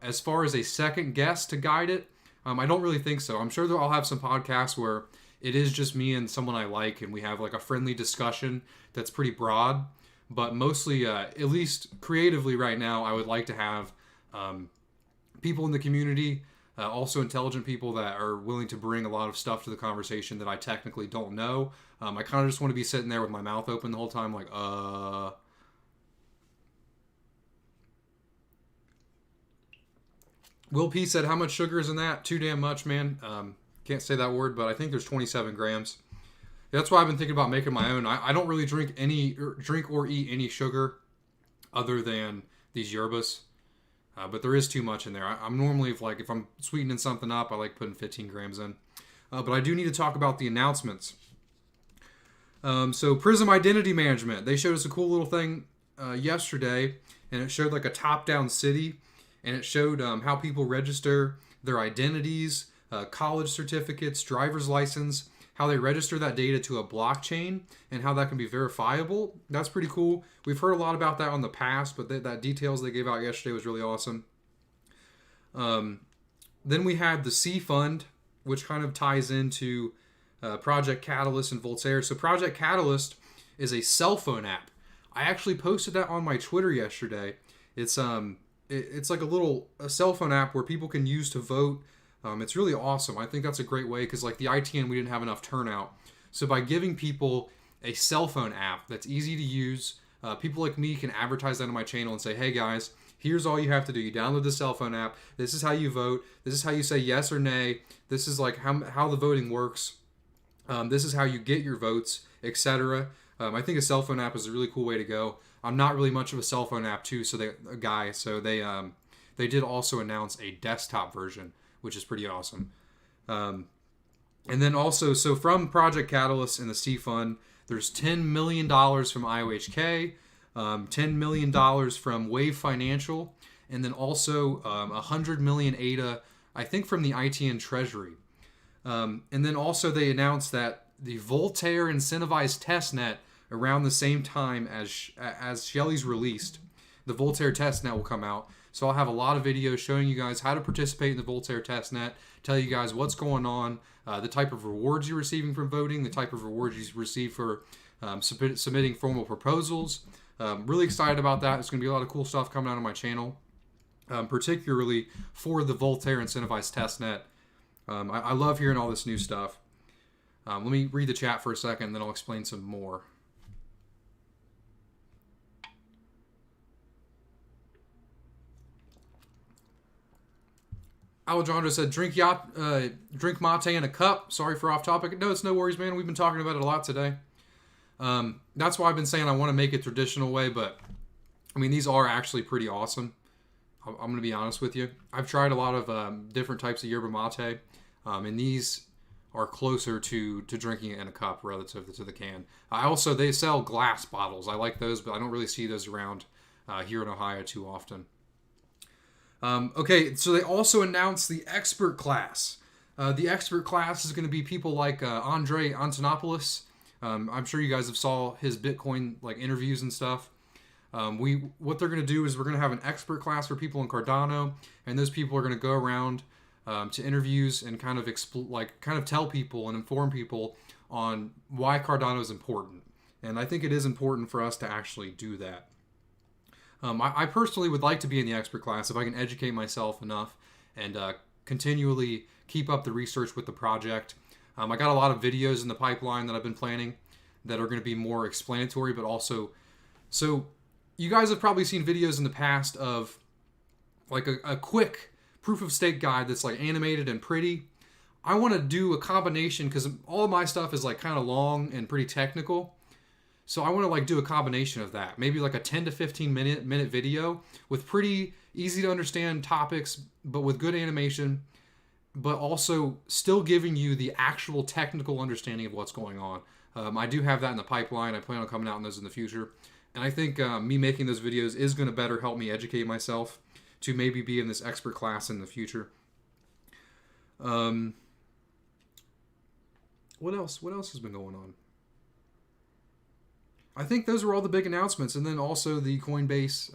As far as a second guest to guide it, I don't really think so. I'm sure that I'll have some podcasts where it is just me and someone I like, and we have like a friendly discussion that's pretty broad. But mostly, at least creatively right now, I would like to have people in the community, also intelligent people that are willing to bring a lot of stuff to the conversation that I technically don't know. I kind of just want to be sitting there with my mouth open the whole time, like, Will P said, how much sugar is in that? Too damn much, man. Can't say that word, but I think there's 27 grams. That's why I've been thinking about making my own. I don't really drink or eat any sugar other than these yerbas. But there is too much in there. I'm normally, if I'm sweetening something up, I like putting 15 grams in. But I do need to talk about the announcements. So Prism Identity Management, they showed us a cool little thing yesterday, and it showed like a top-down city, and it showed how people register their identities, college certificates, driver's license, how they register that data to a blockchain, and how that can be verifiable. That's pretty cool. We've heard a lot about that in the past, but that details they gave out yesterday was really awesome. Then we had the C Fund, which kind of ties into Project Catalyst and Voltaire. So Project Catalyst is a cell phone app. I actually posted that on my Twitter yesterday. It's like a cell phone app where people can use to vote. It's really awesome. I think that's a great way because like the ITN, we didn't have enough turnout. So by giving people a cell phone app that's easy to use, people like me can advertise that on my channel and say, hey guys, here's all you have to do. You download the cell phone app. This is how you vote. This is how you say yes or nay. This is like how the voting works. This is how you get your votes, etc. I think a cell phone app is a really cool way to go. I'm not really much of a cell phone app too, so they did also announce a desktop version, which is pretty awesome. And then also, so from Project Catalyst and the C Fund, there's $10 million from IOHK, $10 million from Wave Financial, and then also 100 million ADA, I think from the ITN Treasury. And then also they announced that the Voltaire incentivized testnet around the same time as Shelley's released, the Voltaire testnet will come out. So I'll have a lot of videos showing you guys how to participate in the Voltaire testnet, tell you guys what's going on, the type of rewards you're receiving from voting, the type of rewards you receive for submitting formal proposals. Really excited about that. It's going to be a lot of cool stuff coming out on my channel, particularly for the Voltaire incentivized testnet. I love hearing all this new stuff. Let me read the chat for a second, then I'll explain some more. Alejandro said, drink mate in a cup. Sorry for off topic. No, it's no worries, man. We've been talking about it a lot today. That's why I've been saying I want to make it traditional way, but I mean, these are actually pretty awesome. I'm going to be honest with you. I've tried a lot of different types of yerba mate, and these are closer to drinking it in a cup relative to the can. They sell glass bottles. I like those, but I don't really see those around here in Ohio too often. Okay, so they also announced the expert class. The expert class is going to be people like Andre Antonopoulos. I'm sure you guys have saw his Bitcoin like interviews and stuff. What they're going to do is we're going to have an expert class for people in Cardano, and those people are going to go around to interviews and kind of tell people and inform people on why Cardano is important. And I think it is important for us to actually do that. I personally would like to be in the expert class if I can educate myself enough and continually keep up the research with the project. I got a lot of videos in the pipeline that I've been planning that are going to be more explanatory, but also, so you guys have probably seen videos in the past of like a quick proof of stake guide that's like animated and pretty. I want to do a combination because all of my stuff is like kind of long and pretty technical. So I want to like do a combination of that. Maybe like a 10 to 15 minute video with pretty easy to understand topics, but with good animation, but also still giving you the actual technical understanding of what's going on. I do have that in the pipeline. I plan on coming out on those in the future. And I think me making those videos is going to better help me educate myself to maybe be in this expert class in the future. What else? What else has been going on? I think those were all the big announcements, and then also the Coinbase.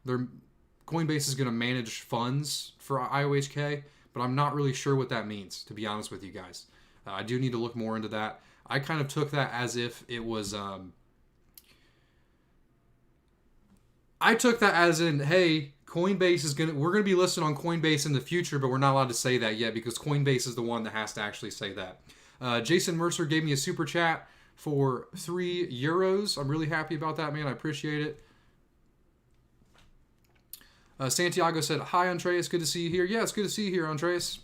Coinbase is going to manage funds for IOHK, but I'm not really sure what that means, to be honest with you guys. I do need to look more into that. I kind of took that as if it was. I took that as in, hey, Coinbase is we're gonna be listed on Coinbase in the future, but we're not allowed to say that yet because Coinbase is the one that has to actually say that. Jason Mercer gave me a super chat for €3. I'm really happy about that, man. I appreciate it. Santiago said, hi, Andreas. Good to see you here. Yeah, it's good to see you here, Andreas.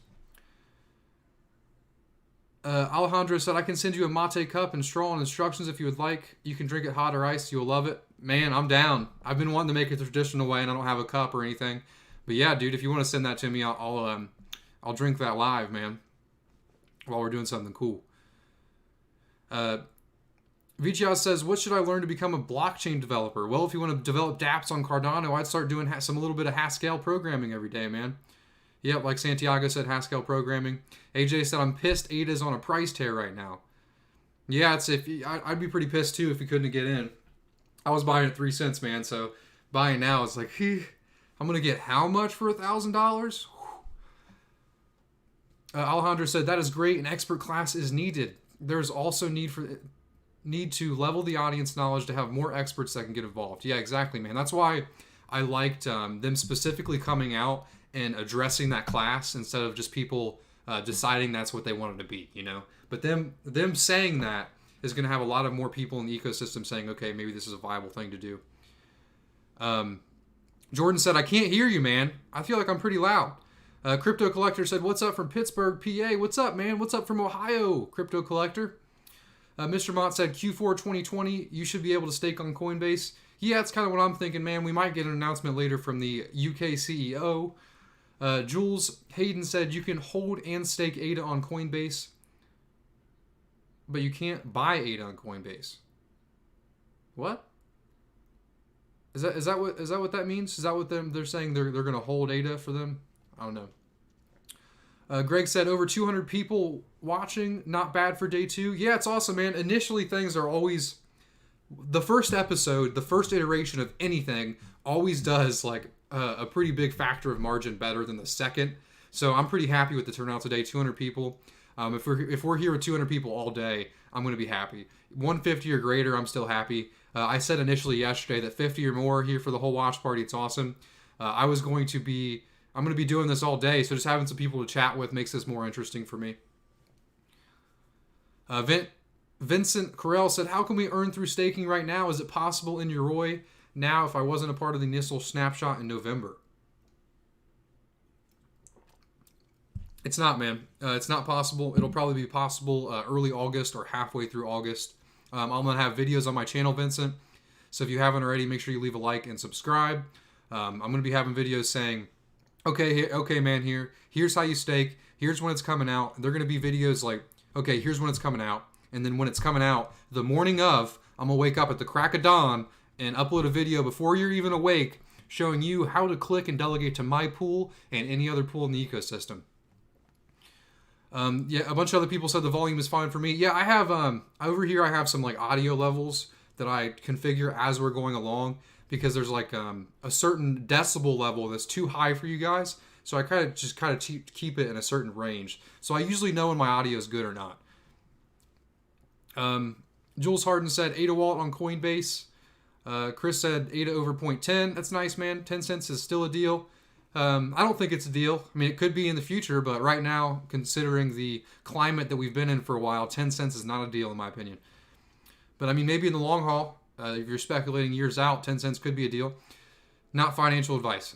Alejandro said, I can send you a mate cup and straw and instructions if you would like. You can drink it hot or iced. You'll love it. Man, I'm down. I've been wanting to make it the traditional way, and I don't have a cup or anything. But yeah, dude, if you want to send that to me, I'll drink that live, man, while we're doing something cool. Vichas says, what should I learn to become a blockchain developer? Well, if you want to develop dApps on Cardano, I'd start doing a little bit of Haskell programming every day, man. Yep, like Santiago said, Haskell programming. AJ said, I'm pissed ADA's on a price tear right now. Yeah, I'd be pretty pissed too if we couldn't get in. I was buying at 3 cents, man, so buying now, it's like, I'm going to get how much for $1,000? Alejandro said, that is great. An expert class is needed. There's also need for... need to level the audience knowledge to have more experts that can get involved. Yeah, exactly, man. That's why I liked them specifically coming out and addressing that class instead of just people deciding that's what they wanted to be, you know. But them saying that is going to have a lot of more people in the ecosystem saying, okay, maybe this is a viable thing to do. Jordan said, I can't hear you, man. I feel like I'm pretty loud. Crypto Collector said, what's up from Pittsburgh, PA? What's up, man? What's up from Ohio, Crypto Collector? Mr. Mott said, Q4 2020, you should be able to stake on Coinbase. Yeah, that's kind of what I'm thinking, man. We might get an announcement later from the UK CEO. Jules Hayden said, you can hold and stake ADA on Coinbase, but you can't buy ADA on Coinbase. What? Is that what that means? Is that what they're saying? They're going to hold ADA for them? I don't know. Greg said over 200 people watching. Not bad for day 2. Yeah, it's awesome, man. Initially, things are always the first episode, the first iteration of anything always does like a pretty big factor of margin better than the second. So I'm pretty happy with the turnout today. 200 people. If we're here with 200 people all day, I'm going to be happy. 150 or greater, I'm still happy. I said initially yesterday that 50 or more here for the whole watch party, it's awesome. I'm going to be doing this all day, so just having some people to chat with makes this more interesting for me. Vincent Carell said, how can we earn through staking right now? Is it possible in Yoroi now if I wasn't a part of the initial snapshot in November? It's not, man. It's not possible. It'll probably be possible early August or halfway through August. I'm going to have videos on my channel, Vincent. So if you haven't already, make sure you leave a like and subscribe. I'm going to be having videos saying, okay, man, here's how you stake. Here's when it's coming out. They're going to be videos like, okay, here's when it's coming out. And then when it's coming out, the morning of, I'm going to wake up at the crack of dawn and upload a video before you're even awake showing you how to click and delegate to my pool and any other pool in the ecosystem. Yeah, a bunch of other people said the volume is fine for me. Yeah, I have, over here I have some like audio levels that I configure as we're going along because there's like a certain decibel level that's too high for you guys. So I kind of keep it in a certain range. So I usually know when my audio is good or not. Jules Harden said ADA wallet on Coinbase. Chris said ADA over 0.10. That's nice, man. 10 cents is still a deal. I don't think it's a deal. I mean, it could be in the future, but right now, considering the climate that we've been in for a while, 10 cents is not a deal in my opinion. But I mean, maybe in the long haul, if you're speculating years out, 10 cents could be a deal. Not financial advice.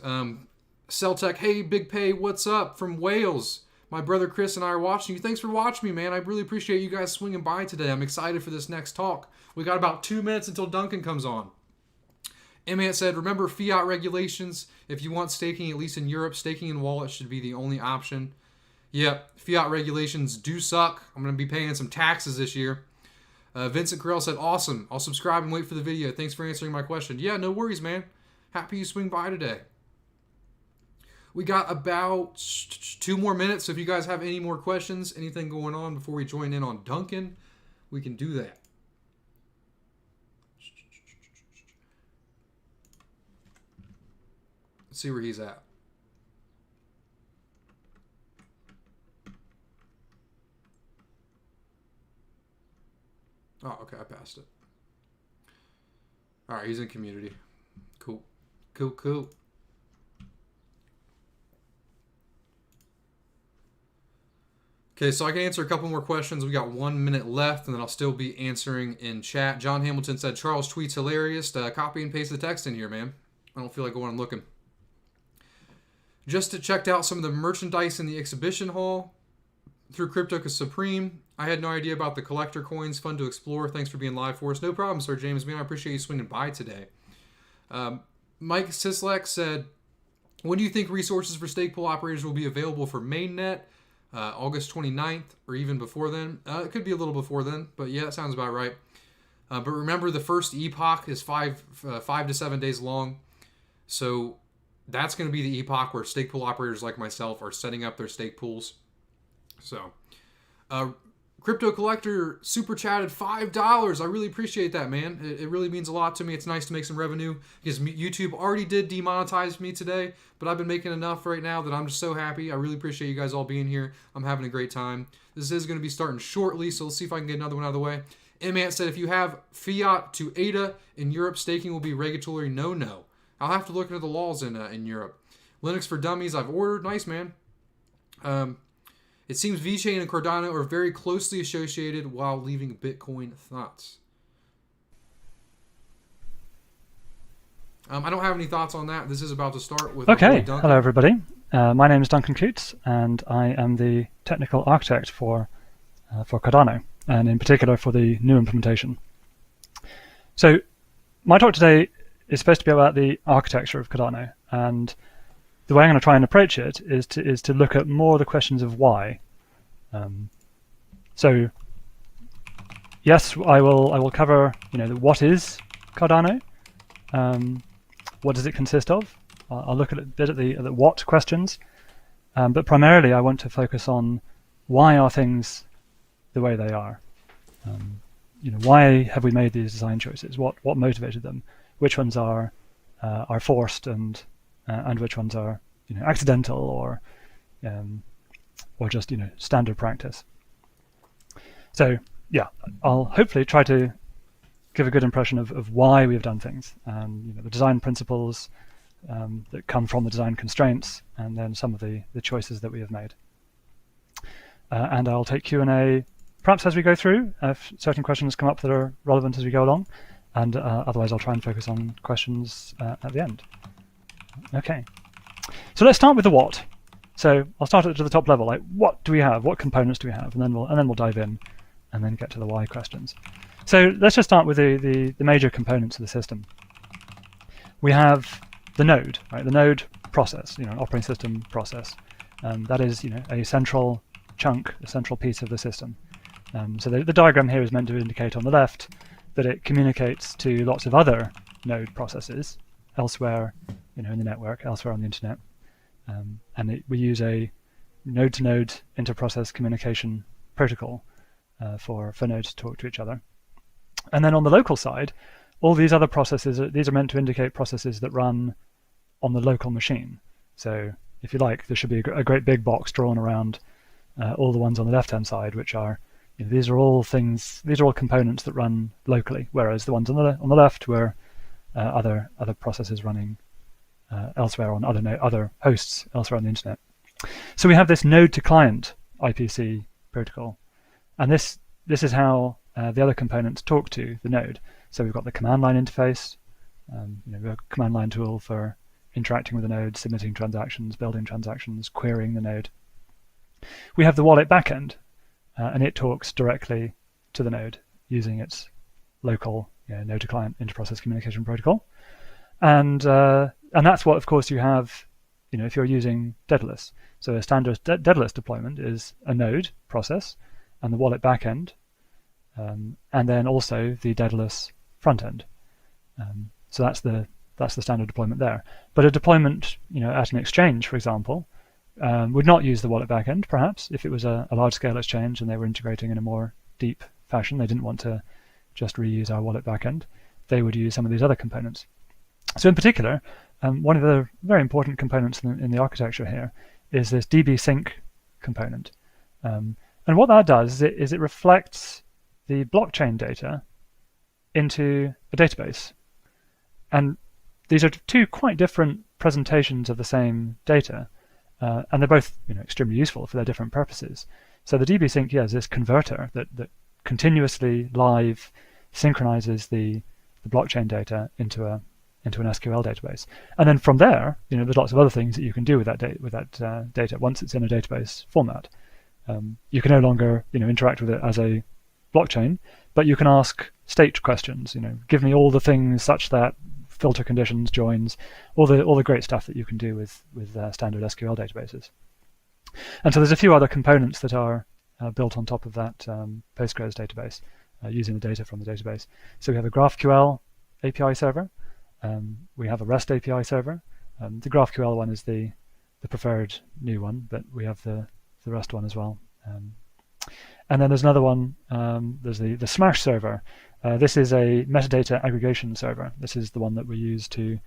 Celtech, hey, bigpey, what's up from Wales? My brother Chris and I are watching you. Thanks for watching me, man. I really appreciate you guys swinging by today. I'm excited for this next talk. We got about 2 minutes until Duncan comes on. Emmett said, remember fiat regulations. If you want staking, at least in Europe, staking in wallets should be the only option. Yep, fiat regulations do suck. I'm going to be paying some taxes this year. Vincent Carell said, awesome. I'll subscribe and wait for the video. Thanks for answering my question. Yeah, no worries, man. Happy you swing by today. We got about 2 more minutes. So if you guys have any more questions, anything going on before we join in on Duncan, we can do that. Let's see where he's at. Oh, okay, I passed it. All right, he's in community. Cool. Cool. Okay, so I can answer a couple more questions. We got 1 minute left, and then I'll still be answering in chat. John Hamilton said, Charles tweets hilarious. Copy and paste the text in here, man. I don't feel like going and looking. Just checked out some of the merchandise in the exhibition hall through Crypto Supreme. I had no idea about the collector coins. Fun to explore. Thanks for being live for us. No problem, Sir James. Man, I appreciate you swinging by today. Mike Sislek said, when do you think resources for stake pool operators will be available for mainnet? August 29th or even before then. It could be a little before then, but yeah, that sounds about right. But remember, the first epoch is 5 to 7 days long. So that's going to be the epoch where stake pool operators like myself are setting up their stake pools. So, Crypto Collector super chatted $5. I really appreciate that, man. It really means a lot to me. It's nice to make some revenue because YouTube already did demonetize me today, but I've been making enough right now that I'm just so happy. I really appreciate you guys all being here. I'm having a great time. This is going to be starting shortly, so let's see if I can get another one out of the way. Imant said, if you have fiat to ADA in Europe, staking will be regulatory no-no. I'll have to look into the laws in Europe. Linux for Dummies, I've ordered. Nice, man. It seems VeChain and Cardano are very closely associated while leaving Bitcoin. Thoughts? I don't have any thoughts on that. This is about to start with. Okay, hello everybody. My name is Duncan Coots, and I am the technical architect for Cardano, and in particular for the new implementation. So, my talk today is supposed to be about the architecture of Cardano, and the way I'm going to try and approach it is to look at more the questions of why. So, yes, I will cover what is Cardano. What does it consist of? I'll look at a bit at the what questions, but primarily I want to focus on why are things the way they are. Why have we made these design choices? What motivated them? Which ones are forced and which ones are accidental or just standard practice. So yeah, I'll hopefully try to give a good impression of why we've done things, and the design principles that come from the design constraints, and then some of the choices that we have made. And I'll take Q&A perhaps as we go through, if certain questions come up that are relevant as we go along, and otherwise I'll try and focus on questions at the end. Okay, so let's start with the what. So I'll start at the top level, like what do we have, what components do we have, and then we'll dive in, and then get to the why questions. So let's just start with the major components of the system. We have the node, right? The node process, an operating system process. That is, a central chunk, a central piece of the system. So the diagram here is meant to indicate on the left that it communicates to lots of other node processes elsewhere, in the network, elsewhere on the internet. And we use a node-to-node inter-process communication protocol for nodes to talk to each other. And then on the local side, all these other processes, these are meant to indicate processes that run on the local machine. So if you like, there should be a great big box drawn around all the ones on the left-hand side, which are, these are all components that run locally, whereas the ones on the left were other processes running elsewhere on other hosts elsewhere on the internet. So we have this node-to-client IPC protocol, and this is how the other components talk to the node. So we've got the command line interface, we have a command line tool for interacting with the node, submitting transactions, building transactions, querying the node. We have the wallet backend, and it talks directly to the node using its local node-to-client inter-process communication protocol. And that's what, of course, you have if you're using Daedalus. So a standard Daedalus deployment is a node process and the wallet backend, and then also the Daedalus front end. So that's the standard deployment there. But a deployment, at an exchange, for example, would not use the wallet backend. Perhaps if it was a large-scale exchange and they were integrating in a more deep fashion, they didn't want to just reuse our wallet backend. They would use some of these other components. So in particular, one of the very important components in the architecture here is this DB sync component. And what that does is it reflects the blockchain data into a database. And these are two quite different presentations of the same data, and they're both extremely useful for their different purposes. So the DB sync is this converter that continuously live synchronizes the blockchain data into an SQL database, and then from there, there's lots of other things that you can do with that data once it's in a database format. You can no longer interact with it as a blockchain, but you can ask state questions. Give me all the things such that filter conditions, joins, all the great stuff that you can do with standard SQL databases. And so there's a few other components that are built on top of that Postgres database using the data from the database. So we have a GraphQL API server. We have a REST API server. The GraphQL one is the preferred new one, but we have the REST one as well. And then there's another one, there's the Smash server. This is a metadata aggregation server. This is the one that we use to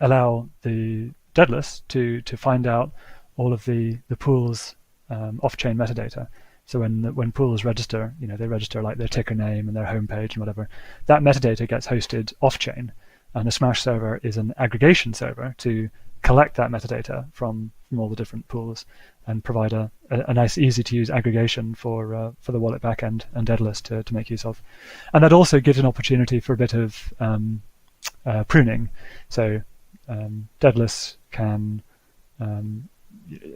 allow the Daedalus to find out all of the pool's off-chain metadata. So when pools register, they register like their ticker name and their homepage and whatever. That metadata gets hosted off-chain, and the Smash server is an aggregation server to collect that metadata from all the different pools and provide a nice, easy-to-use aggregation for the wallet backend and Daedalus to make use of. And that also gives an opportunity for a bit of pruning. So Daedalus can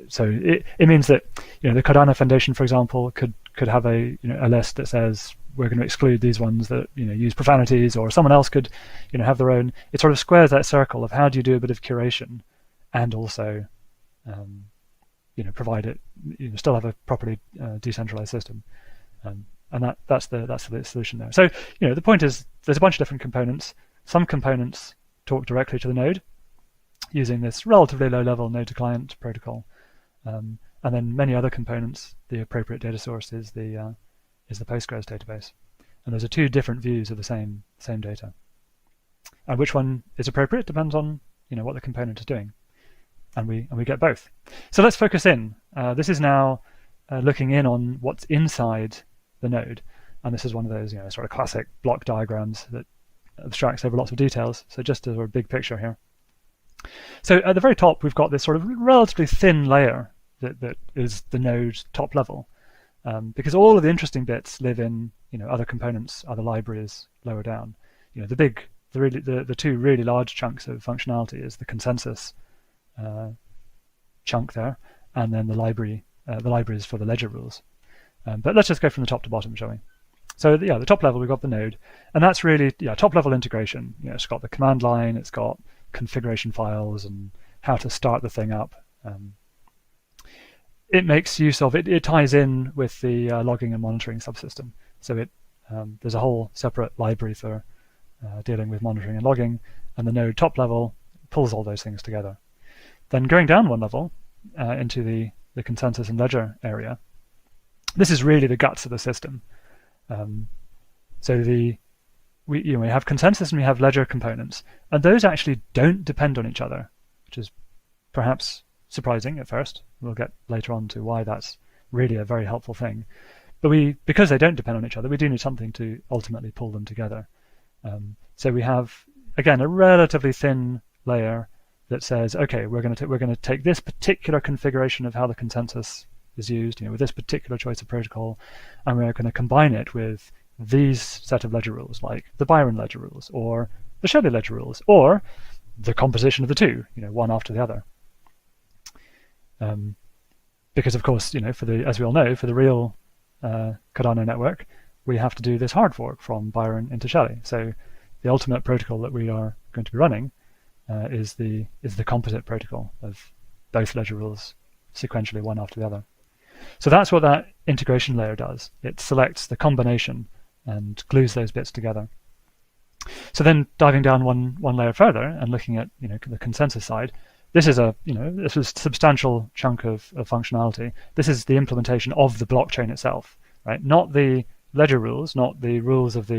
so it means that the Cardano Foundation, for example, could have a list that says we're going to exclude these ones that use profanities, or someone else could have their own. It sort of squares that circle of how do you do a bit of curation and also provide it, still have a properly decentralized system, and that's the solution there. So the point is there's a bunch of different components. Some components talk directly to the node using this relatively low-level node-to-client protocol, and then many other components. The appropriate data source is the Postgres database, and those are two different views of the same data. And which one is appropriate depends on what the component is doing, and we get both. So let's focus in. This is now looking in on what's inside the node, and this is one of those sort of classic block diagrams that abstracts over lots of details. So just a sort of big picture here. So at the very top, we've got this sort of relatively thin layer that is the node top level, because all of the interesting bits live in other components, other libraries lower down. The two really large chunks of functionality is the consensus chunk there, and then the libraries for the ledger rules. But let's just go from the top to bottom, shall we? So the top level, we've got the node, and that's really top level integration. It's got the command line, it's got configuration files and how to start the thing up. It makes use of it. It ties in with the logging and monitoring subsystem. So there's a whole separate library for dealing with monitoring and logging, and the node top level pulls all those things together. Then going down one level into the consensus and ledger area, this is really the guts of the system. So we have consensus and we have ledger components, and those actually don't depend on each other, which is perhaps surprising at first. We'll get later on to why that's really a very helpful thing. But because they don't depend on each other, we do need something to ultimately pull them together. So we have, again, a relatively thin layer that says, okay, we're going to take this particular configuration of how the consensus is used, with this particular choice of protocol, and we're going to combine it with these set of ledger rules, like the Byron ledger rules, or the Shelley ledger rules, or the composition of the two, one after the other. Because of course, as we all know, for the real Cardano network, we have to do this hard fork from Byron into Shelley. So the ultimate protocol that we are going to be running is the composite protocol of both ledger rules sequentially, one after the other. So that's what that integration layer does. It selects the combination and glues those bits together. So then diving down one layer further and looking at the consensus side, this is a substantial chunk of functionality. This is the implementation of the blockchain itself, right? Not the ledger rules, not the rules of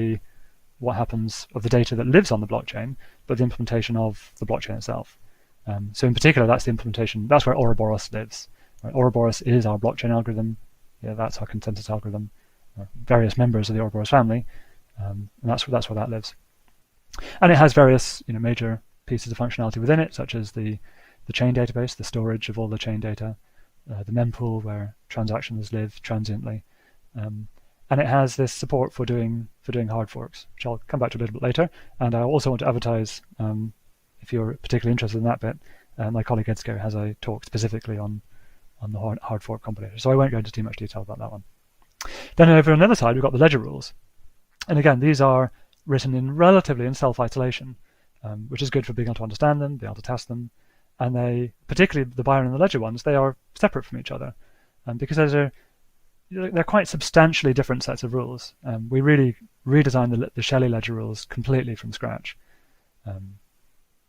what happens of the data that lives on the blockchain, but the implementation of the blockchain itself. So in particular, that's the implementation. That's where Ouroboros lives. Right? Ouroboros is our blockchain algorithm. That's our consensus algorithm. Various members of the Ouroboros family, and that's where that lives. And it has various major pieces of functionality within it, such as the chain database, the storage of all the chain data, the mempool where transactions live transiently, and it has this support for doing hard forks, which I'll come back to a little bit later. And I also want to advertise, if you're particularly interested in that bit, my colleague Edsko has a talk specifically on the hard fork compilator, so I won't go into too much detail about that one. Then over on the other side, we've got the ledger rules. And again, these are written relatively in self-isolation, which is good for being able to understand them, being able to test them. And they, particularly the Byron and the ledger ones, they are separate from each other. Because they're quite substantially different sets of rules. We really redesigned the Shelley ledger rules completely from scratch.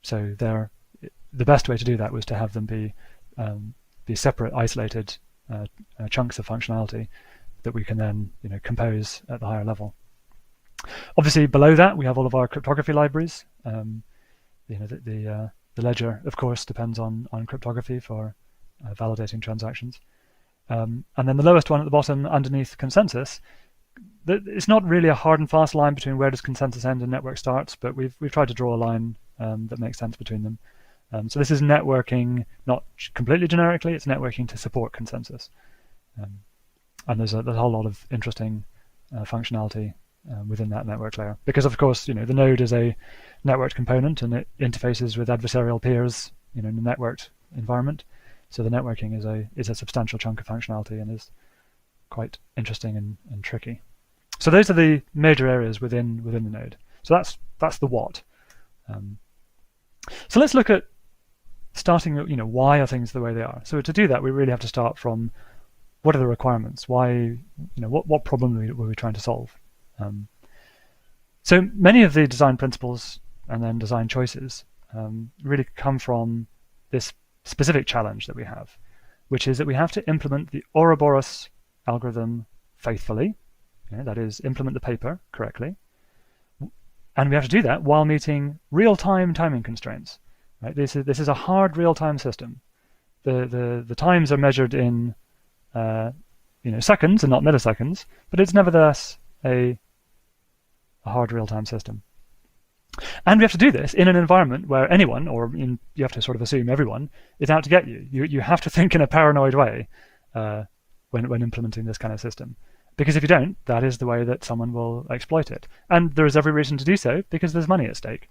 So the best way to do that was to have them be separate, isolated chunks of functionality that we can then compose at the higher level. Obviously, below that we have all of our cryptography libraries. The ledger, of course, depends on cryptography for validating transactions. And then the lowest one at the bottom underneath consensus, it's not really a hard and fast line between where does consensus end and network starts, but we've tried to draw a line that makes sense between them. So this is networking, not completely generically, it's networking to support consensus. And there's a whole lot of interesting functionality within that network layer. Because of course, the node is a networked component and it interfaces with adversarial peers, in a networked environment. So the networking is a substantial chunk of functionality and is quite interesting and tricky. So those are the major areas within the node. So that's the what. So let's look at starting, why are things the way they are? So to do that, we really have to start from what are the requirements? Why, what problem were we trying to solve? So many of the design principles and then design choices really come from this specific challenge that we have, which is that we have to implement the Ouroboros algorithm faithfully. That is, implement the paper correctly. And we have to do that while meeting real-time timing constraints. Right? This is a hard real-time system. The times are measured in seconds and not milliseconds, but it's nevertheless a hard real-time system. And we have to do this in an environment where anyone, you have to sort of assume everyone, is out to get you. You have to think in a paranoid way when implementing this kind of system. Because if you don't, that is the way that someone will exploit it. And there is every reason to do so because there's money at stake.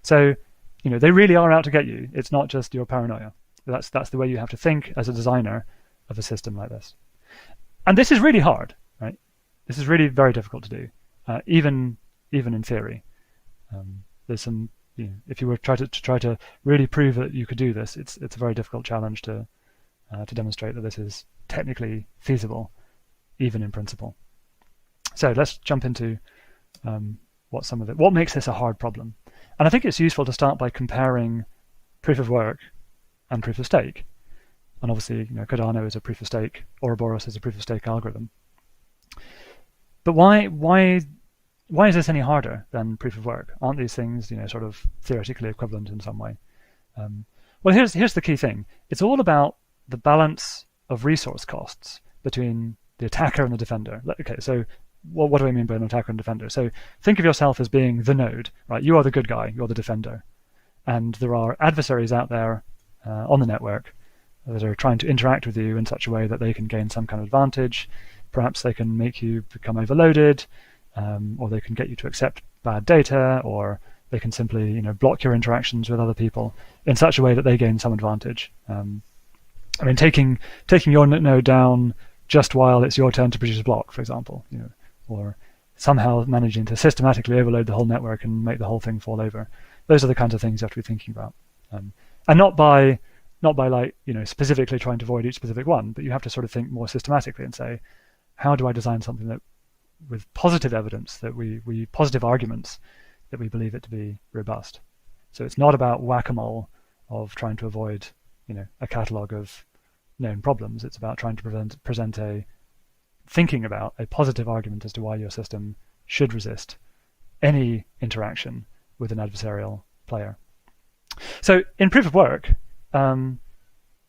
So, they really are out to get you. It's not just your paranoia. That's the way you have to think as a designer of a system like this. And this is really hard, right? This is really very difficult to do, even in theory. There's some, if you were try to really prove that you could do this, it's a very difficult challenge to demonstrate that this is technically feasible, even in principle. So let's jump into what makes this a hard problem. And I think it's useful to start by comparing proof of work and proof of stake. And obviously, Cardano is a proof of stake, Ouroboros is a proof of stake algorithm. But why is this any harder than proof of work? Aren't these things, sort of theoretically equivalent in some way? Well, here's the key thing. It's all about the balance of resource costs between the attacker and the defender. Okay, so what do I mean by an attacker and defender? So think of yourself as being the node, right? You are the good guy, you're the defender. And there are adversaries out there on the network that are trying to interact with you in such a way that they can gain some kind of advantage. Perhaps they can make you become overloaded, or they can get you to accept bad data, or they can simply block your interactions with other people in such a way that they gain some advantage. I mean, taking your node down just while it's your turn to produce a block, for example, or somehow managing to systematically overload the whole network and make the whole thing fall over. Those are the kinds of things you have to be thinking about, and not by like specifically trying to avoid each specific one, but you have to sort of think more systematically and say, how do I design something that, with positive evidence, that we positive arguments, that we believe it to be robust. So it's not about whack-a-mole of trying to avoid a catalog of known problems. It's about trying to thinking about a positive argument as to why your system should resist any interaction with an adversarial player. So in proof of work, the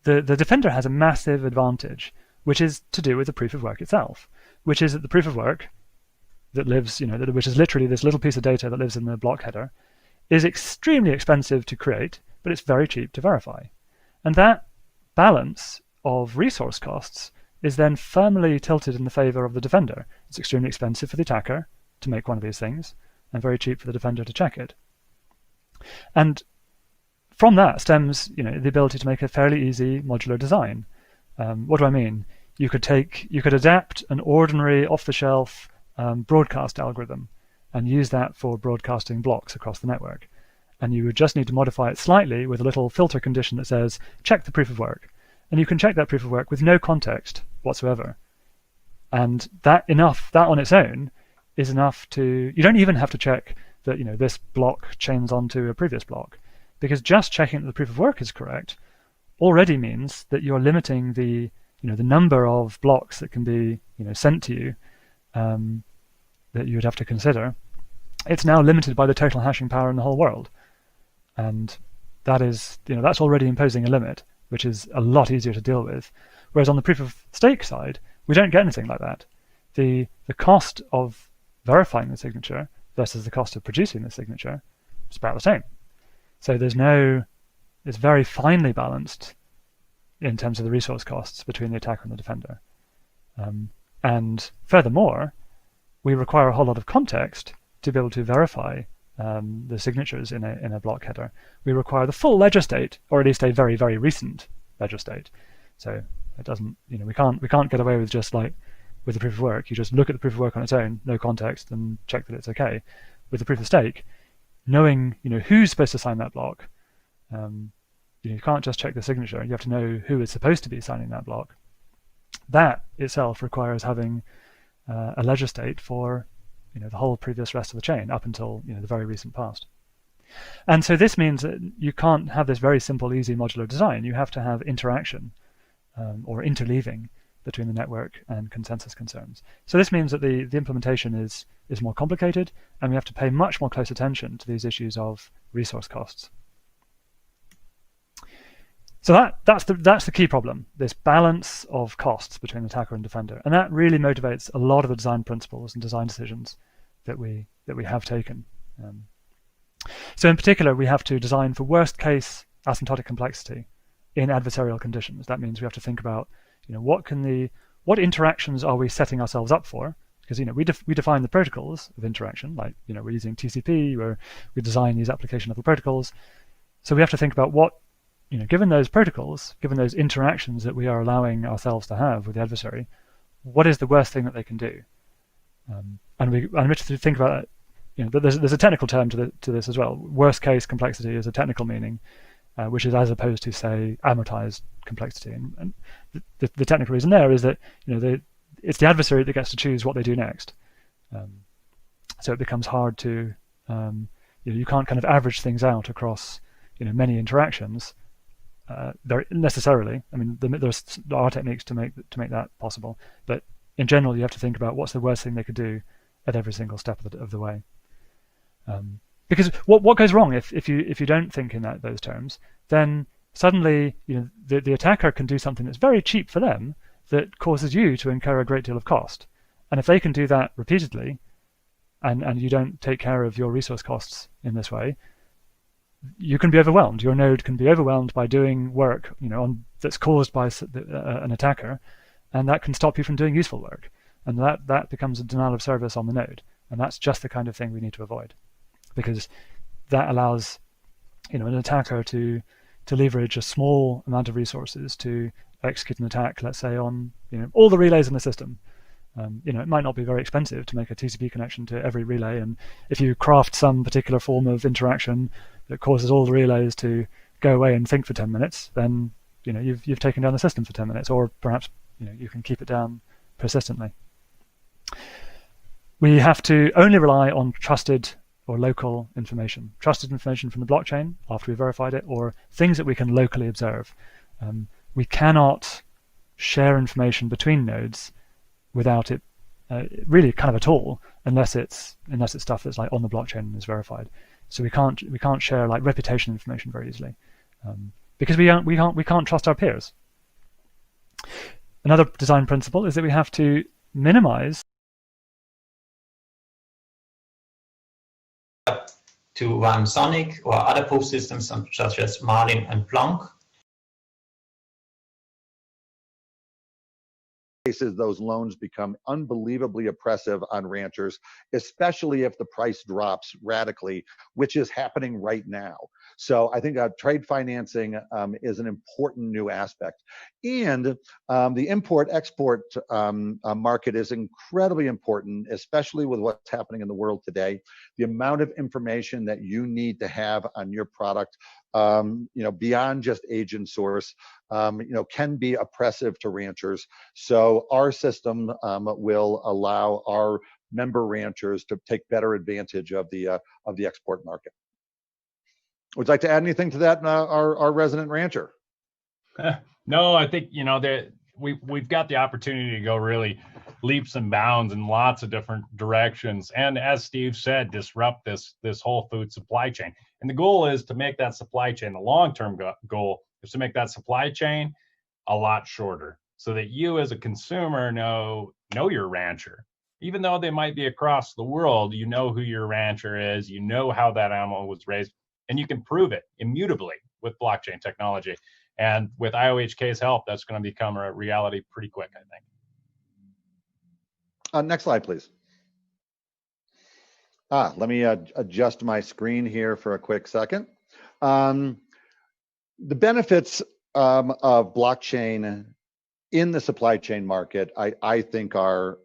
defender has a massive advantage, which is to do with the proof of work itself, which is that the proof of work that lives, which is literally this little piece of data that lives in the block header, is extremely expensive to create, but it's very cheap to verify. And that balance of resource costs is then firmly tilted in the favor of the defender. It's extremely expensive for the attacker to make one of these things, and very cheap for the defender to check it. And from that stems, the ability to make a fairly easy modular design. What do I mean? You could adapt an ordinary off-the-shelf broadcast algorithm and use that for broadcasting blocks across the network. And you would just need to modify it slightly with a little filter condition that says, check the proof of work. And you can check that proof of work with no context whatsoever. And that on its own is enough to, you don't even have to check that this block chains onto a previous block, because just checking that the proof of work is correct already means that you're limiting the number of blocks that can be sent to you that you would have to consider. It's now limited by the total hashing power in the whole world, and that is that's already imposing a limit, which is a lot easier to deal with. Whereas on the proof of stake side, we don't get anything like that. The cost of verifying the signature versus the cost of producing the signature is about the same. So it's very finely balanced in terms of the resource costs between the attacker and the defender. And furthermore, we require a whole lot of context to be able to verify the signatures in a block header. We require the full ledger state, or at least a very, very recent ledger state. So it doesn't, we can't get away with just like with the proof of work. You just look at the proof of work on its own, no context, and check that it's okay. With the proof of stake, knowing who's supposed to sign that block, you can't just check the signature. You have to know who is supposed to be signing that block. That itself requires having a ledger state for the whole previous rest of the chain up until the very recent past. And so this means that you can't have this very simple, easy modular design. You have to have interaction or interleaving between the network and consensus concerns. So this means that the implementation is more complicated, and we have to pay much more close attention to these issues of resource costs. So that's the key problem, this balance of costs between attacker and defender. And that really motivates a lot of the design principles and design decisions that we have taken. So in particular, we have to design for worst case asymptotic complexity in adversarial conditions. That means we have to think about what interactions are we setting ourselves up for? Because we define the protocols of interaction, like we're using TCP, where we design these application level protocols. So we have to think about what, given those protocols, given those interactions that we are allowing ourselves to have with the adversary, what is the worst thing that they can do? And we have to think about that. There's a technical term to this as well. Worst case complexity is a technical meaning, which is as opposed to, say, amortized complexity. And the technical reason there is that it's the adversary that gets to choose what they do next. So it becomes hard to you can't kind of average things out across many interactions very necessarily. I mean, there are techniques to make that possible, but in general, you have to think about what's the worst thing they could do at every single step of the way. Because what goes wrong if you don't think in those terms, then suddenly the attacker can do something that's very cheap for them that causes you to incur a great deal of cost. And if they can do that repeatedly, and you don't take care of your resource costs in this way, you can be overwhelmed. Your node can be overwhelmed by doing work that's caused by an attacker, and that can stop you from doing useful work. And that becomes a denial of service on the node. And that's just the kind of thing we need to avoid, because that allows an attacker to leverage a small amount of resources to execute an attack, let's say on all the relays in the system. It might not be very expensive to make a TCP connection to every relay, and if you craft some particular form of interaction that causes all the relays to go away and think for 10 minutes, then you've taken down the system for 10 minutes, or perhaps you can keep it down persistently. We have to only rely on trusted or local information. Trusted information from the blockchain after we've verified it, or things that we can locally observe. We cannot share information between nodes without it really kind of at all, unless it's stuff that's like on the blockchain and is verified. So we can't share like reputation information very easily, because we can't trust our peers. Another design principle is that we have to minimize to run Sonic or other proof systems such as Marlin and Blanc. Those loans become unbelievably oppressive on ranchers, especially if the price drops radically, which is happening right now. So I think trade financing is an important new aspect. And the import-export market is incredibly important, especially with what's happening in the world today. The amount of information that you need to have on your product, beyond just agent source, can be oppressive to ranchers. So our system will allow our member ranchers to take better advantage of the export market. Would you like to add anything to that, our resident rancher? No, I think we've got the opportunity to go really leaps and bounds in lots of different directions, and as Steve said, disrupt this whole food supply chain. And the goal is to make that supply chain, the long-term goal is to make that supply chain a lot shorter. so that you as a consumer know your rancher. Even though they might be across the world, you know who your rancher is, you know how that animal was raised, and you can prove it immutably with blockchain technology. And with IOHK's help, that's going to become a reality pretty quick, I think. Next slide, please. Let me adjust my screen here for a quick second. The benefits of blockchain in the supply chain market, I think are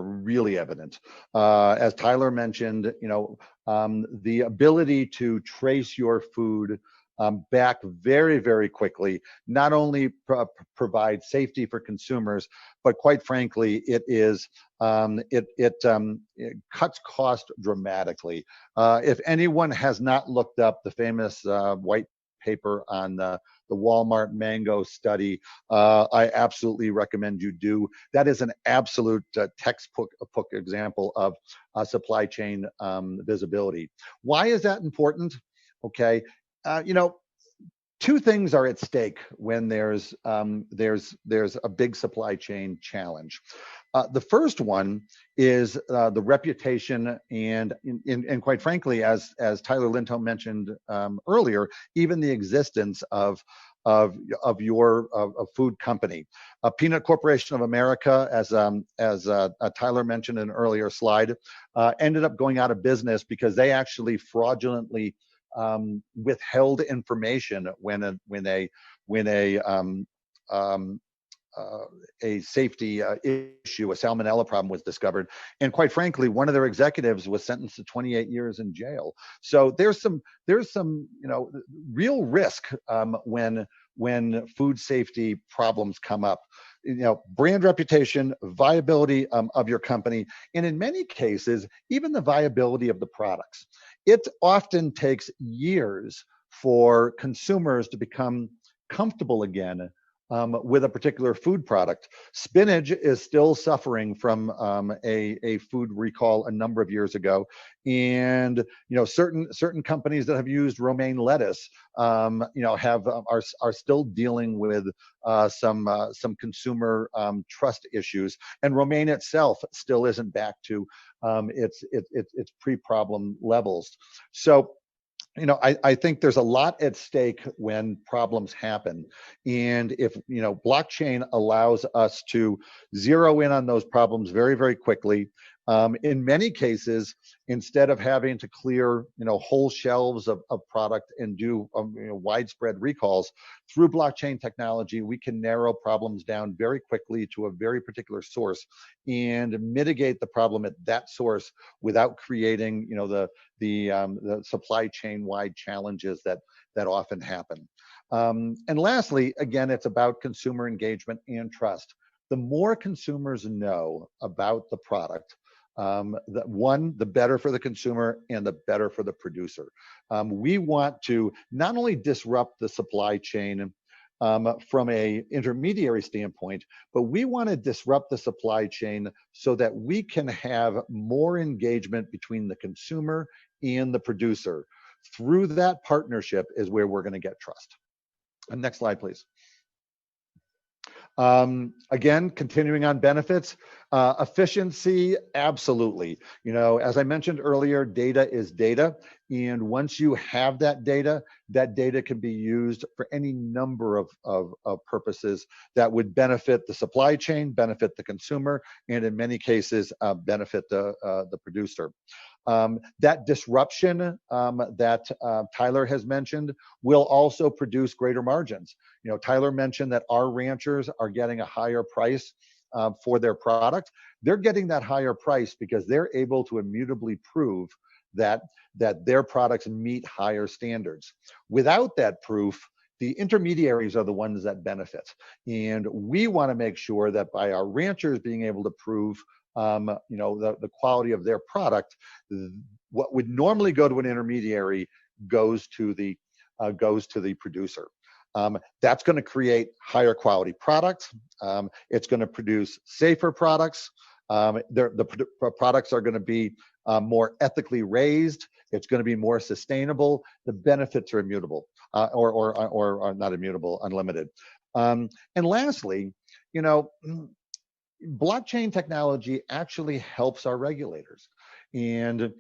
really evident. As Tyler mentioned, the ability to trace your food back very, very quickly, not only provides safety for consumers, but quite frankly, it cuts cost dramatically. If anyone has not looked up the famous white paper on the Walmart mango study, I absolutely recommend you do. That is an absolute textbook example of supply chain visibility. Why is that important? Okay, two things are at stake when there's a big supply chain challenge. The first one is the reputation and quite frankly, as Tyler Lindholm mentioned earlier, even the existence of your food company. Peanut Corporation of America, as Tyler mentioned in an earlier slide, ended up going out of business because they actually fraudulently withheld information when a safety issue, a salmonella problem was discovered. And quite frankly, one of their executives was sentenced to 28 years in jail. So there's some real risk when food safety problems come up. Brand reputation, viability of your company, and in many cases, even the viability of the products. It often takes years for consumers to become comfortable again with a particular food product. Spinach is still suffering from a food recall a number of years ago, and certain companies that have used romaine lettuce, are still dealing with some consumer trust issues, and romaine itself still isn't back to its pre-problem levels. So, I think there's a lot at stake when problems happen. And if, blockchain allows us to zero in on those problems very, very quickly, in many cases, instead of having to clear, whole shelves of product and do widespread recalls, through blockchain technology, we can narrow problems down very quickly to a very particular source and mitigate the problem at that source without creating, the supply chain wide challenges that often happen. And lastly, again, it's about consumer engagement and trust. The more consumers know about the product, the better for the consumer and the better for the producer. We want to not only disrupt the supply chain from a intermediary standpoint, but we want to disrupt the supply chain so that we can have more engagement between the consumer and the producer. Through that partnership is where we're going to get trust. And next slide, please. Again, continuing on benefits, efficiency, absolutely. As I mentioned earlier, data is data. And once you have that data can be used for any number of purposes that would benefit the supply chain, benefit the consumer, and in many cases, benefit the producer. That disruption that Tyler has mentioned will also produce greater margins. Tyler mentioned that our ranchers are getting a higher price for their product. They're getting that higher price because they're able to immutably prove that their products meet higher standards. Without that proof, the intermediaries are the ones that benefit. And we want to make sure that by our ranchers being able to prove the quality of their product, what would normally go to an intermediary goes to the producer. That's going to create higher quality products. It's going to produce safer products. The products are going to be more ethically raised. It's going to be more sustainable. The benefits are immutable, or not immutable, unlimited. And lastly, you know, blockchain technology actually helps our regulators, and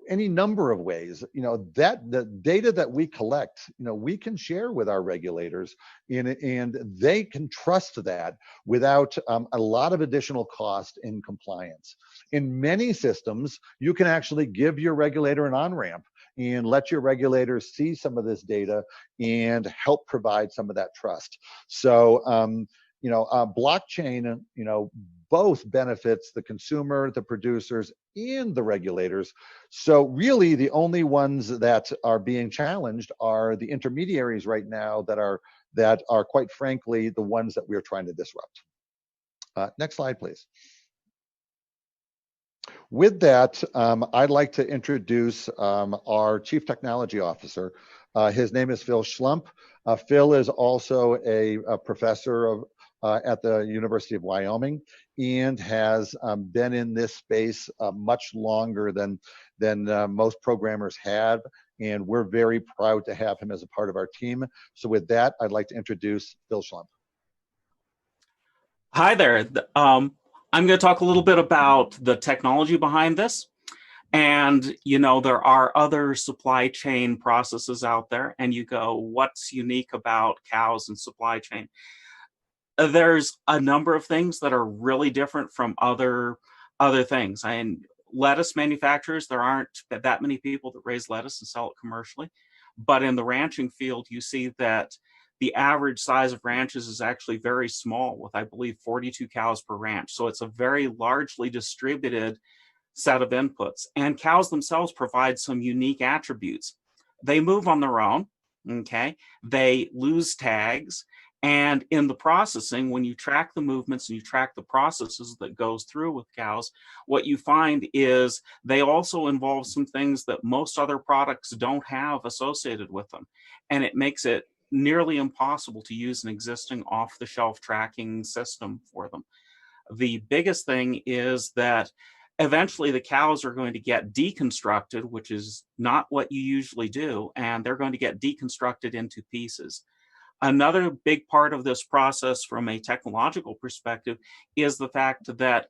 any number of ways. That the data that we collect, we can share with our regulators, and they can trust that without a lot of additional cost in compliance. In many systems, you can actually give your regulator an on-ramp and let your regulators see some of this data and help provide some of that trust. So blockchain, both benefits the consumer, the producers, and the regulators. So really the only ones that are being challenged are the intermediaries right now that are quite frankly the ones that we're trying to disrupt. Next slide, please. With that, I'd like to introduce our Chief Technology Officer. His name is Phil Schlump. Phil is also a professor of at the University of Wyoming, and has been in this space much longer than most programmers have, and we're very proud to have him as a part of our team. So with that, I'd like to introduce Phil Schlump. Hi there. I'm going to talk a little bit about the technology behind this. And, there are other supply chain processes out there, and you go, what's unique about cows and supply chain? There's a number of things that are really different from other things. And lettuce manufacturers, there aren't that many people that raise lettuce and sell it commercially. But in the ranching field, you see that the average size of ranches is actually very small, with, I believe, 42 cows per ranch. So it's a very largely distributed set of inputs. And cows themselves provide some unique attributes. They move on their own, okay? They lose tags. And in the processing, when you track the movements and you track the processes that goes through with cows, what you find is they also involve some things that most other products don't have associated with them. And it makes it nearly impossible to use an existing off-the-shelf tracking system for them. The biggest thing is that eventually the cows are going to get deconstructed, which is not what you usually do, and they're going to get deconstructed into pieces. Another big part of this process from a technological perspective is the fact that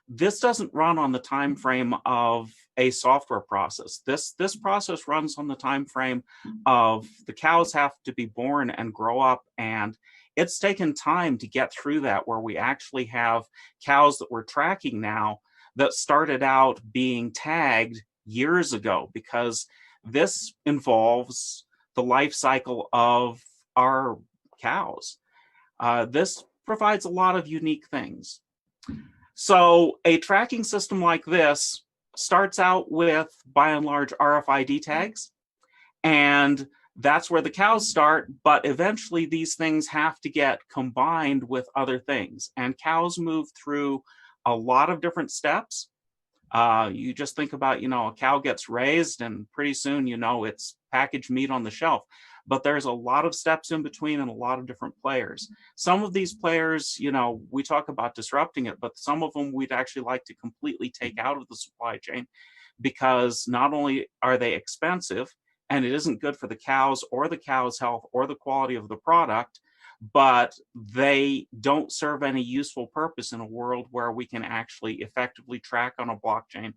this doesn't run on the time frame of a software process. This process runs on the time frame of the cows have to be born and grow up, and it's taken time to get through that, where we actually have cows that we're tracking now that started out being tagged years ago, because this involves the life cycle of our cows. This provides a lot of unique things. So a tracking system like this starts out with, by and large, RFID tags, and that's where the cows start, but eventually these things have to get combined with other things, and cows move through a lot of different steps. You just think about, a cow gets raised and pretty soon, it's packaged meat on the shelf. But there's a lot of steps in between and a lot of different players. Some of these players, we talk about disrupting it, but some of them we'd actually like to completely take out of the supply chain, because not only are they expensive, and it isn't good for the cows or the cow's health or the quality of the product, but they don't serve any useful purpose in a world where we can actually effectively track on a blockchain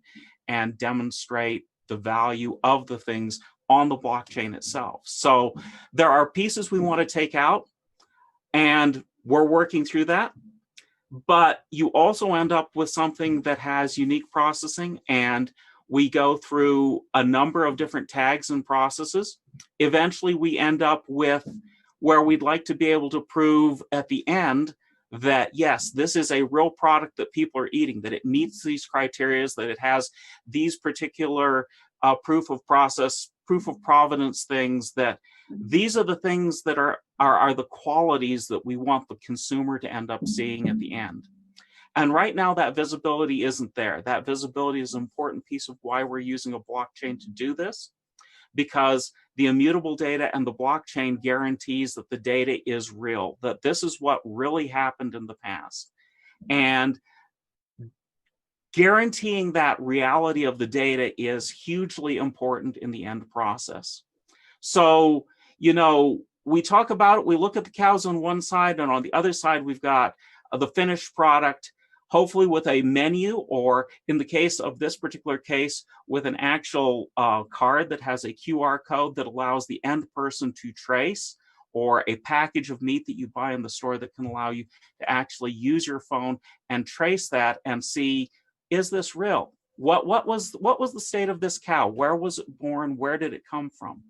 and demonstrate the value of the things on the blockchain itself. So there are pieces we want to take out, and we're working through that. But you also end up with something that has unique processing, and we go through a number of different tags and processes. Eventually, we end up with where we'd like to be able to prove at the end that, yes, this is a real product that people are eating, that it meets these criteria, that it has these particular proof of process, proof of provenance things, that these are the things that are the qualities that we want the consumer to end up seeing at the end. And right now that visibility isn't there. That visibility is an important piece of why we're using a blockchain to do this, because the immutable data and the blockchain guarantees that the data is real, that this is what really happened in the past. And guaranteeing that reality of the data is hugely important in the end process. So, we talk about it, we look at the cows on one side, and on the other side, we've got the finished product, hopefully with a menu, or in the case of this particular case, with an actual card that has a QR code that allows the end person to trace, or a package of meat that you buy in the store that can allow you to actually use your phone and trace that and see, is this real? What was the state of this cow? Where was it born? Where did it come from?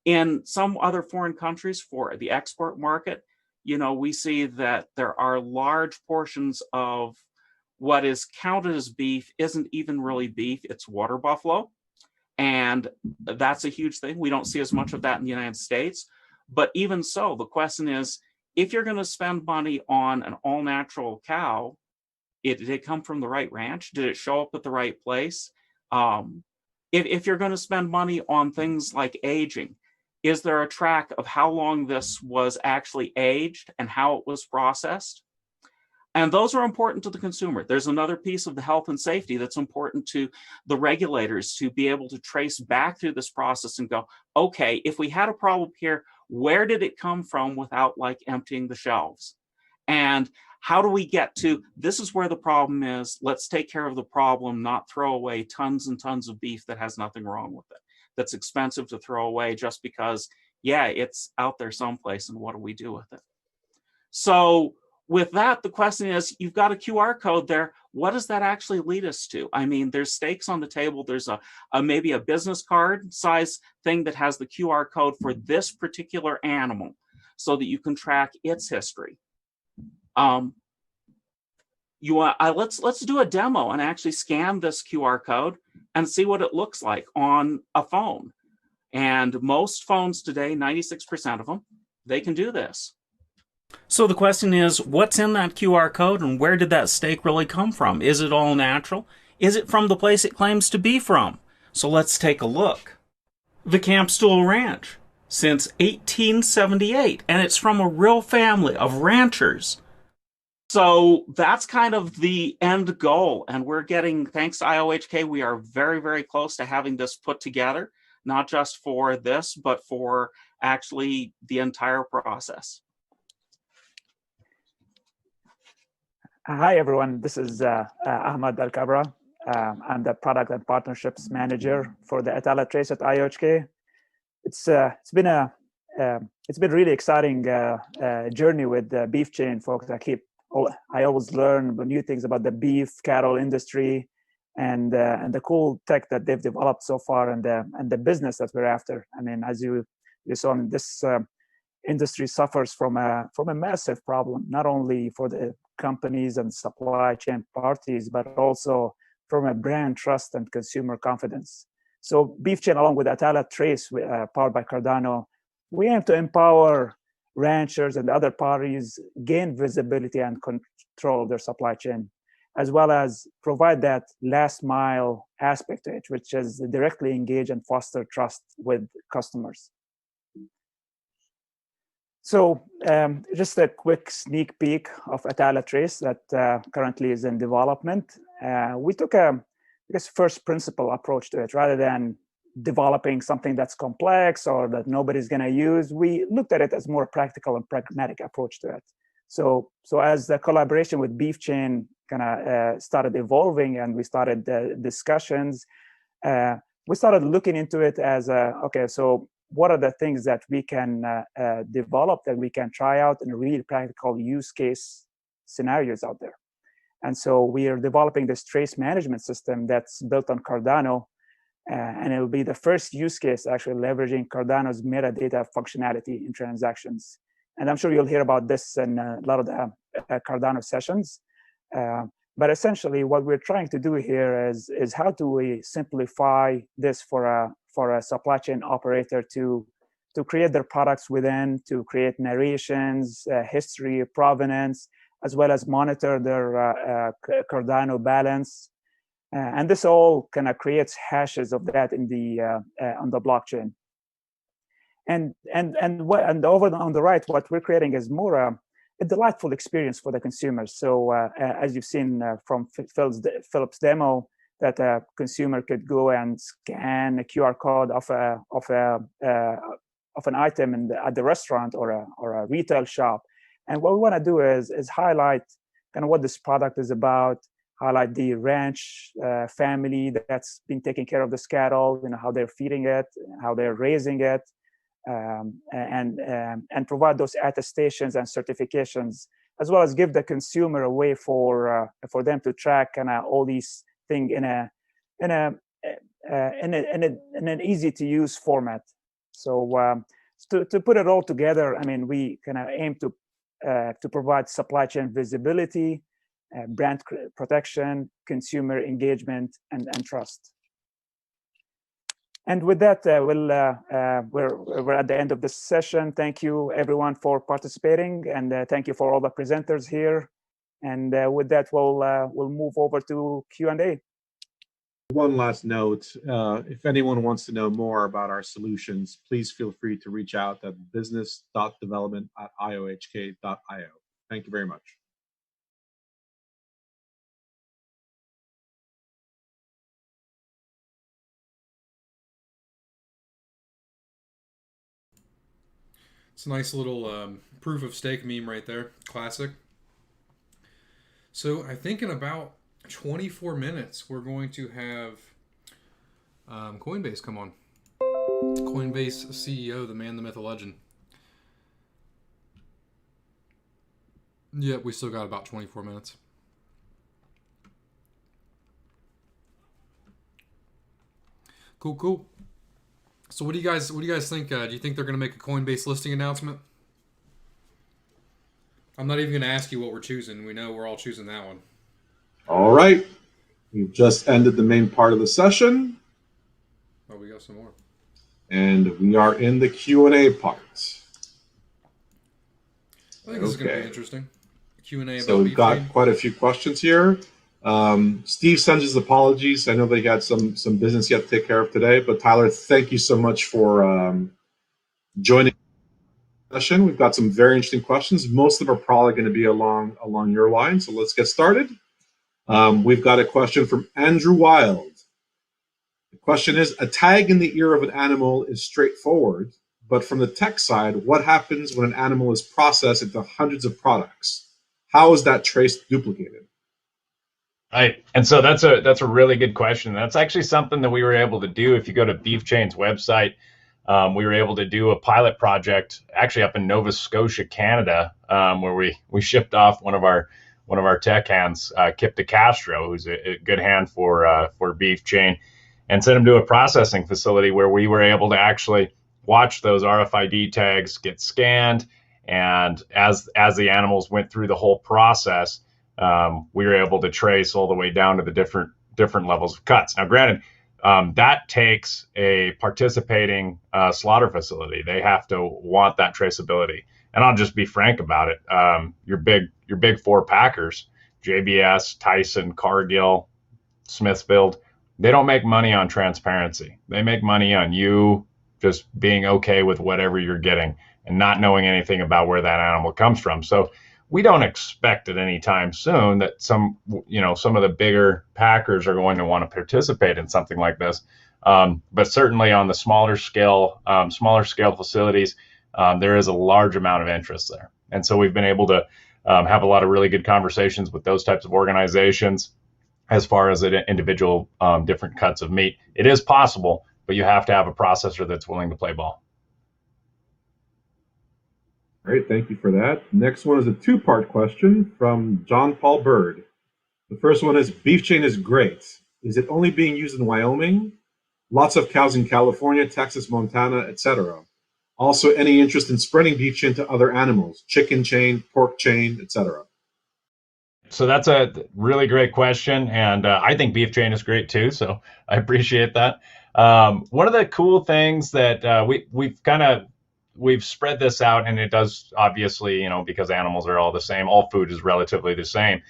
In some other foreign countries for the export market, we see that there are large portions of what is counted as beef isn't even really beef, it's water buffalo. And that's a huge thing. We don't see as much of that in the United States. But even so, the question is, if you're going to spend money on an all-natural cow, did it come from the right ranch? Did it show up at the right place? If you're going to spend money on things like aging, is there a track of how long this was actually aged and how it was processed? And those are important to the consumer. There's another piece of the health and safety that's important to the regulators to be able to trace back through this process and go, okay, if we had a problem here, where did it come from without emptying the shelves? And how do we get to, this is where the problem is, let's take care of the problem, not throw away tons and tons of beef that has nothing wrong with it, that's expensive to throw away just because, yeah, it's out there someplace, and what do we do with it? So with that, the question is, you've got a QR code there. What does that actually lead us to? I mean, there's stakes on the table. There's maybe a business card size thing that has the QR code for this particular animal so that you can track its history. Let's do a demo and actually scan this QR code and see what it looks like on a phone. And most phones today, 96% of them, they can do this. So the question is, what's in that QR code and where did that steak really come from? Is it all natural? Is it from the place it claims to be from? So let's take a look. The Campstool Ranch, since 1878, and it's from a real family of ranchers. So that's kind of the end goal, and we're getting, thanks to IOHK, we are very, very close to having this put together, not just for this, but for actually the entire process. Hi, everyone. This is Ahmad Al-Kabra. I'm the Product and Partnerships Manager for the Untitled Chapter at IOHK. It's been a really exciting journey with the beef chain folks. I always learn new things about the beef cattle industry and the cool tech that they've developed so far, and the business that we're after. I mean, as you saw, this industry suffers from a massive problem, not only for the companies and supply chain parties, but also from a brand trust and consumer confidence. So Beef Chain, along with Untitled Trace, powered by Cardano, we aim to empower ranchers and other parties gain visibility and control of their supply chain, as well as provide that last mile aspect to it, which is directly engage and foster trust with customers. So just a quick sneak peek of Untitled Trace that currently is in development. We took a first principle approach to it. Rather than developing something that's complex or that nobody's going to use, we looked at it as more practical and pragmatic approach to it. So as the collaboration with Beef Chain kind of started evolving and we started the discussions, we started looking into it as okay, so what are the things that we can develop, that we can try out in real practical use case scenarios out there? And so we are developing this trace management system that's built on Cardano, and it'll be the first use case actually leveraging Cardano's metadata functionality in transactions. And I'm sure you'll hear about this in a lot of the Cardano sessions. But essentially, what we're trying to do here is how do we simplify this for a supply chain operator to create their products within, to create narrations, history, provenance, as well as monitor their Cardano balance. And this all kind of creates hashes of that in the on the blockchain. And over on the right, what we're creating is more a delightful experience for the consumers. So as you've seen from Philip's demo, that a consumer could go and scan a QR code of an item at the restaurant or a retail shop. And what we want to do is highlight kind of what this product is about, highlight the ranch family that's been taking care of this cattle, how they're feeding it, how they're raising it, and provide those attestations and certifications, as well as give the consumer a way for them to track kind of all these things in an easy to use format. So to put it all together, I mean, we kind of aim to provide supply chain visibility, brand protection, consumer engagement, and trust. And with that, we're at the end of this session. Thank you, everyone, for participating, and thank you for all the presenters here. And with that, we'll move over to Q&A. One last note, if anyone wants to know more about our solutions, please feel free to reach out at business.development@iohk.io. Thank you very much. It's a nice little proof of stake meme right there. Classic. So I think in about 24 minutes, we're going to have Coinbase come on. Coinbase CEO, the man, the myth, the legend. Yep, we still got about 24 minutes. Cool. So what do you guys think? Do you think they're going to make a Coinbase listing announcement? I'm not even going to ask you what we're choosing. We know we're all choosing that one. All right. We've just ended the main part of the session. Oh, we got some more. And we are in the Q&A part. I think this is going to be interesting. Q&A about So we've got quite a few questions here. Steve sends his apologies. I know they got some business yet to take care of today, but Tyler, thank you so much for joining the session. We've got some very interesting questions. Most of them are probably going to be along your line, so let's get started. We've got a question from Andrew Wild. The question is, a tag in the ear of an animal is straightforward, but from the tech side, what happens when an animal is processed into hundreds of products? How is that trace duplicated? Right. And so that's a really good question. That's actually something that we were able to do. If you go to Beef Chain's website, we were able to do a pilot project actually up in Nova Scotia, Canada, where we shipped off one of our tech hands, Kip DeCastro, who's a good hand for Beef Chain, and sent him to a processing facility where we were able to actually watch those RFID tags get scanned. And as the animals went through the whole process, we were able to trace all the way down to the different levels of cuts. Now, granted, that takes a participating slaughter facility. They have to want that traceability. And I'll just be frank about it. Your big four packers, JBS, Tyson, Cargill, Smithfield, they don't make money on transparency. They make money on you just being okay with whatever you're getting and not knowing anything about where that animal comes from. So we don't expect at any time soon that some of the bigger packers are going to want to participate in something like this. But certainly on the smaller scale facilities, there is a large amount of interest there. And so we've been able to have a lot of really good conversations with those types of organizations as far as individual different cuts of meat. It is possible, but you have to have a processor that's willing to play ball. All right, thank you for that. Next one is a two-part question from John Paul Bird. The first one is, Beef Chain is great. Is it only being used in Wyoming? Lots of cows in California, Texas, Montana, etc. Also, any interest in spreading Beef Chain to other animals, chicken chain, pork chain, etc.? So that's a really great question, and I think Beef Chain is great too, so I appreciate that. One of the cool things that we've spread this out, and it does obviously, because animals are all the same, all food is relatively the same.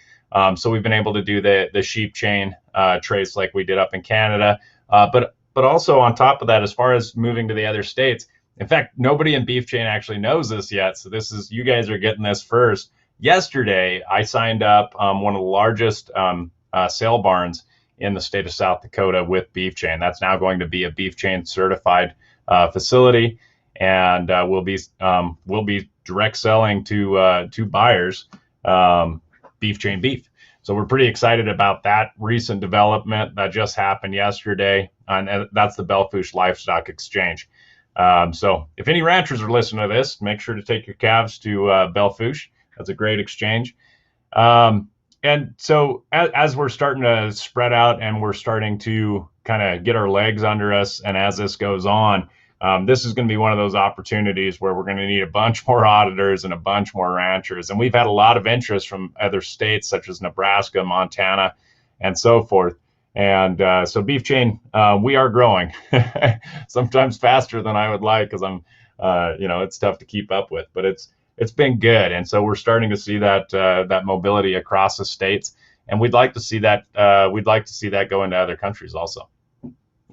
So we've been able to do the sheep chain trace like we did up in Canada, but also on top of that, as far as moving to the other states, in fact, nobody in Beef Chain actually knows this yet. So you guys are getting this first. Yesterday, I signed up one of the largest sale barns in the state of South Dakota with Beef Chain. That's now going to be a Beef Chain certified facility. and we'll be direct selling to buyers beef chain beef. So we're pretty excited about that recent development that just happened yesterday, and that's the Belfouche Livestock Exchange. So if any ranchers are listening to this, make sure to take your calves to Belfouche. That's a great exchange. And so as we're starting to spread out and we're starting to kind of get our legs under us, and as this goes on, this is going to be one of those opportunities where we're going to need a bunch more auditors and a bunch more ranchers. And we've had a lot of interest from other states such as Nebraska, Montana, and so forth. And so beef chain, we are growing, sometimes faster than I would like, because it's tough to keep up with, but it's been good. And so we're starting to see that mobility across the states, and we'd like to see that go into other countries also,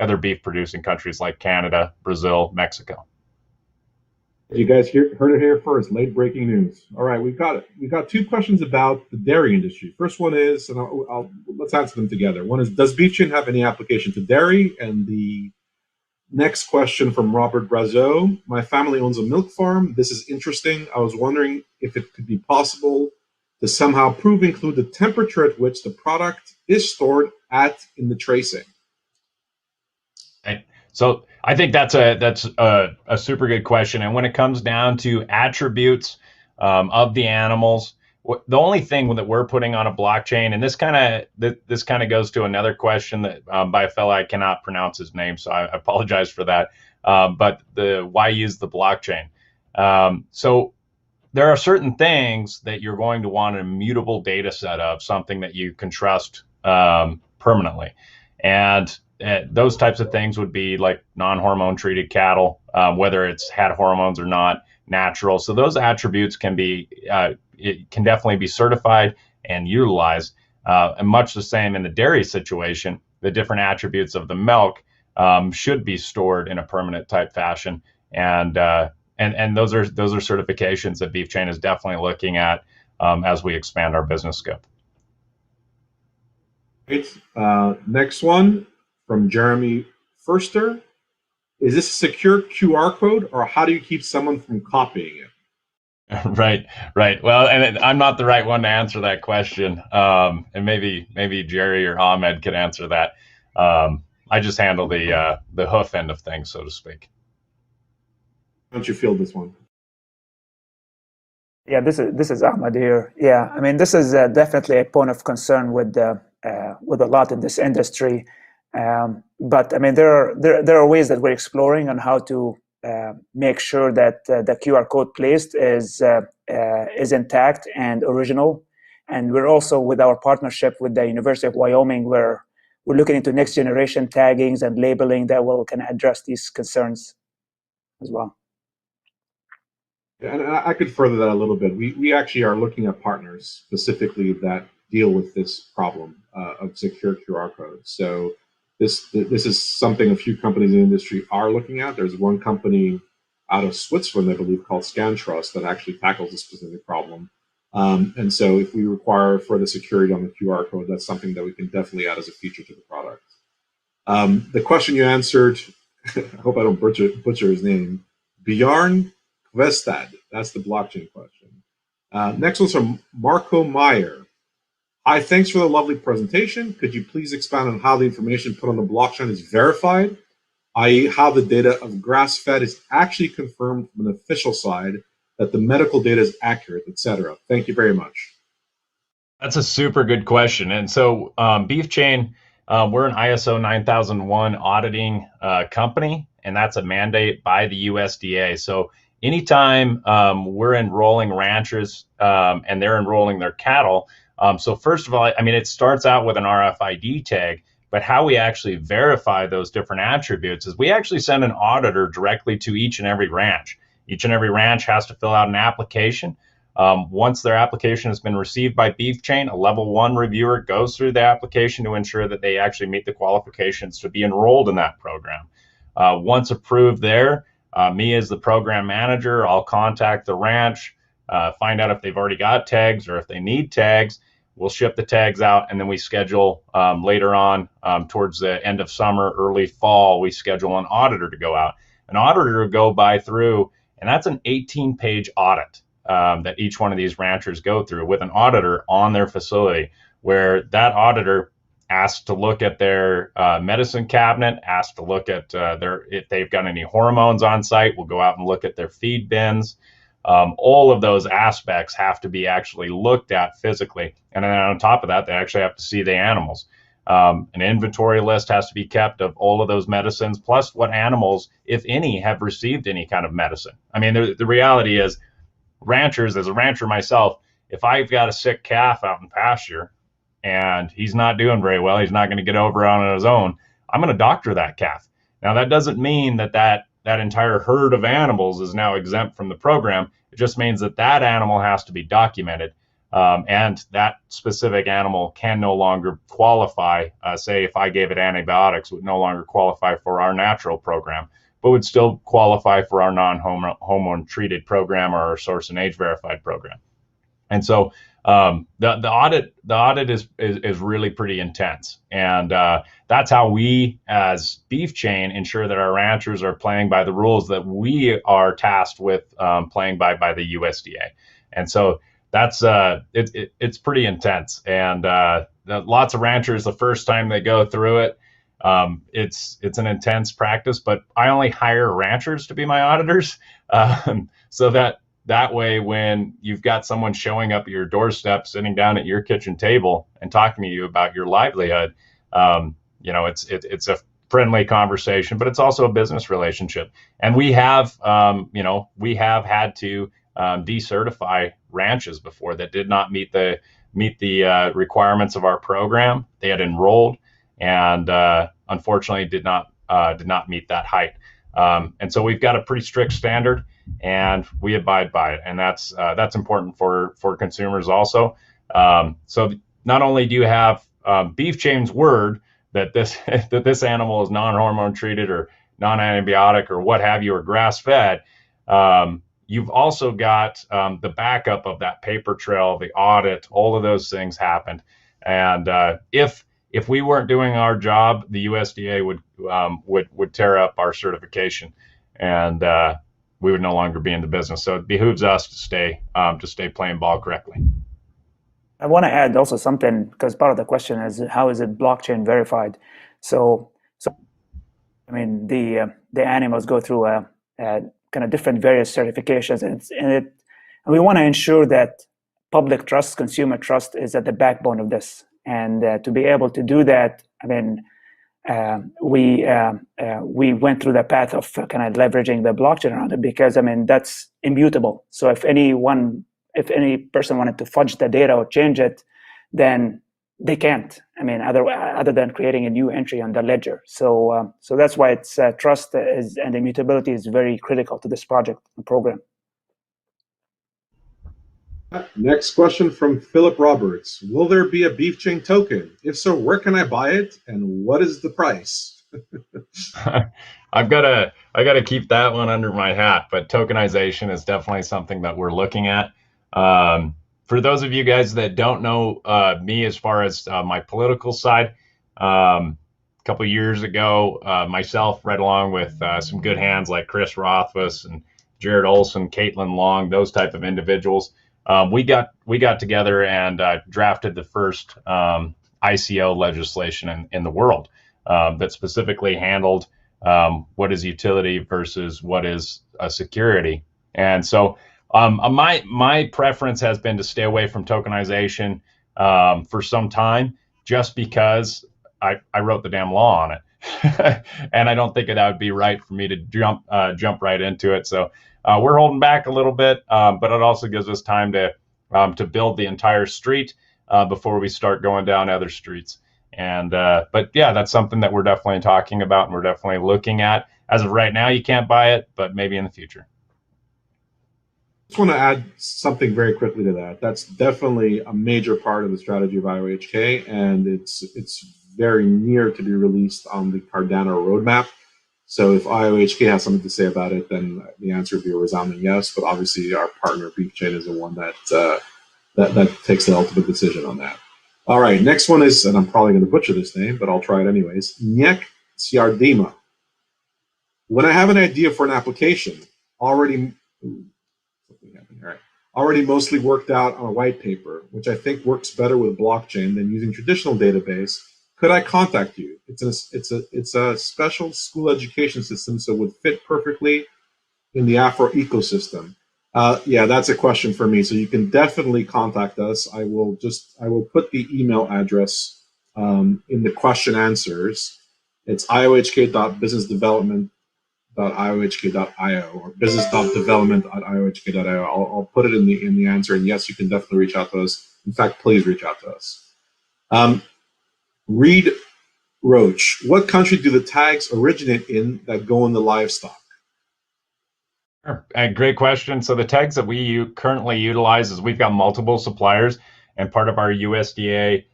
other beef producing countries like Canada, Brazil, Mexico. You guys heard it here first. Late breaking news. All right, we've got two questions about the dairy industry. First one is, and let's answer them together. One is, does beef chain have any application to dairy? And the next question from Robert Brazeau. My family owns a milk farm. This is interesting. I was wondering if it could be possible to somehow include the temperature at which the product is stored at in the tracing. Right. So I think that's a super good question. And when it comes down to attributes of the animals, the only thing that we're putting on a blockchain, and this kind of goes to another question that by a fellow, I cannot pronounce his name, so I apologize for that. But why use the blockchain? So there are certain things that you're going to want an immutable data set of, something that you can trust permanently. And those types of things would be like non-hormone treated cattle, whether it's had hormones or not, natural. So those attributes can definitely be certified and utilized. And much the same in the dairy situation, the different attributes of the milk should be stored in a permanent type fashion. And those are certifications that Beef Chain is definitely looking at as we expand our business scope. Great. Next one from Jeremy Furster. Is this a secure QR code, or how do you keep someone from copying it? Right. Well, and I'm not the right one to answer that question. And maybe Jerry or Ahmed could answer that. I just handle the hoof end of things, so to speak. How don't you feel this one? Yeah, this is Ahmed here. Yeah, I mean, this is definitely a point of concern with a lot in this industry. But I mean, there are ways that we're exploring on how to make sure that the QR code placed is intact and original. And we're also, with our partnership with the University of Wyoming, we're looking into next generation taggings and labeling that can address these concerns as well. And I could further that a little bit. We actually are looking at partners specifically that deal with this problem of secure QR codes. So this is something a few companies in the industry are looking at. There's one company out of Switzerland, I believe, called ScanTrust that actually tackles this specific problem. And so if we require further security on the QR code, that's something that we can definitely add as a feature to the product. The question you answered, I hope I don't butcher his name, Bjorn Kvestad. That's the blockchain question. Next one's from Marco Meyer. Hi, thanks for the lovely presentation. Could you please expand on how the information put on the blockchain is verified, i.e. how the data of grass-fed is actually confirmed from an official side, that the medical data is accurate, etc. Thank you very much. That's a super good question. And so Beef Chain, we're an ISO 9001 auditing company, and that's a mandate by the USDA. So anytime we're enrolling ranchers and they're enrolling their cattle, so first of all, I mean, it starts out with an RFID tag, but how we actually verify those different attributes is we actually send an auditor directly to each and every ranch. Each and every ranch has to fill out an application. Once their application has been received by Beef Chain, a level 1 reviewer goes through the application to ensure that they actually meet the qualifications to be enrolled in that program. Once approved there, me as the program manager, I'll contact the ranch, find out if they've already got tags or if they need tags. We'll ship the tags out, and then we schedule later on towards the end of summer, early fall, we schedule an auditor to go out. An auditor will go by through, and that's an 18-page audit that each one of these ranchers go through with an auditor on their facility, where that auditor asked to look at their medicine cabinet, asked to look at if they've got any hormones on site. We'll go out and look at their feed bins. All of those aspects have to be actually looked at physically. And then on top of that, they actually have to see the animals. An inventory list has to be kept of all of those medicines, plus what animals, if any, have received any kind of medicine. I mean, the reality is, ranchers, as a rancher myself, if I've got a sick calf out in pasture and he's not doing very well, he's not going to get over on his own, I'm going to doctor that calf. Now, that doesn't mean that entire herd of animals is now exempt from the program. It just means that animal has to be documented, and that specific animal can no longer qualify. Say if I gave it antibiotics, would no longer qualify for our natural program, but would still qualify for our non-hormone treated program or our source and age verified program. And so the audit is really pretty intense, and that's how we as beef chain ensure that our ranchers are playing by the rules that we are tasked with playing by the USDA. And so that's it's pretty intense, and lots of ranchers, the first time they go through it, it's an intense practice. But I only hire ranchers to be my auditors, so that way, when you've got someone showing up at your doorstep, sitting down at your kitchen table and talking to you about your livelihood, it's a friendly conversation, but it's also a business relationship. And we have had to decertify ranches before that did not meet the requirements of our program. They had enrolled and unfortunately did not meet that height. And so we've got a pretty strict standard, and we abide by it, and that's important for consumers also. So not only do you have beef chain's word that this animal is non-hormone treated or non-antibiotic or what have you, or grass-fed, you've also got the backup of that paper trail, the audit, all of those things happened. And if we weren't doing our job, the USDA would tear up our certification, and we would no longer be in the business. So it behooves us to stay playing ball correctly. I want to add also something, because part of the question is how is it blockchain verified? So I mean, the animals go through a kind of different various certifications, and we want to ensure that public trust, consumer trust is at the backbone of this. And to be able to do that, I mean, we went through the path of kind of leveraging the blockchain around it, because I mean that's immutable. So if any person wanted to fudge the data or change it, then they can't. I mean, other than creating a new entry on the ledger. So that's why it's trust and immutability is very critical to this project and program. Next question from Philip Roberts. Will there be a beef chain token? If so, where can I buy it, and what is the price? I gotta keep that one under my hat, but tokenization is definitely something that we're looking at. For those of you guys that don't know me as far as my political side, a couple of years ago, myself, right along with some good hands like Chris Rothfuss and Jared Olson, Caitlin Long, those type of individuals, we got together and drafted the first ICO legislation in the world that specifically handled what is utility versus what is a security. And so my preference has been to stay away from tokenization for some time, just because I wrote the damn law on it. And I don't think that would be right for me to jump right into it. So we're holding back a little bit, but it also gives us time to build the entire street before we start going down other streets. And but yeah, that's something that we're definitely talking about and we're definitely looking at. As of right now, you can't buy it, but maybe in the future. I just want to add something very quickly to that. That's definitely a major part of the strategy of IOHK, and it's very near to be released on the Cardano roadmap. So if IOHK has something to say about it, then the answer would be a resounding yes. But obviously, our partner BeefChain is the one that takes the ultimate decision on that. All right, next one is, and I'm probably going to butcher this name, but I'll try it anyways. Nyek Siardima. When I have an idea for an application already mostly worked out on a white paper, which I think works better with blockchain than using traditional database, could I contact you? It's a special school education system, so it would fit perfectly in the Afro ecosystem. Yeah, that's a question for me. So you can definitely contact us. I will put the email address in the question answers. It's iohk.businessdevelopment.iohk.io or business.development.iohk.io. I'll put it in the answer. And yes, you can definitely reach out to us. In fact, please reach out to us. Reed Roach, what country do the tags originate in that go in the livestock? Sure. Great question. So the tags that we currently utilize is we've got multiple suppliers, and part of our USDA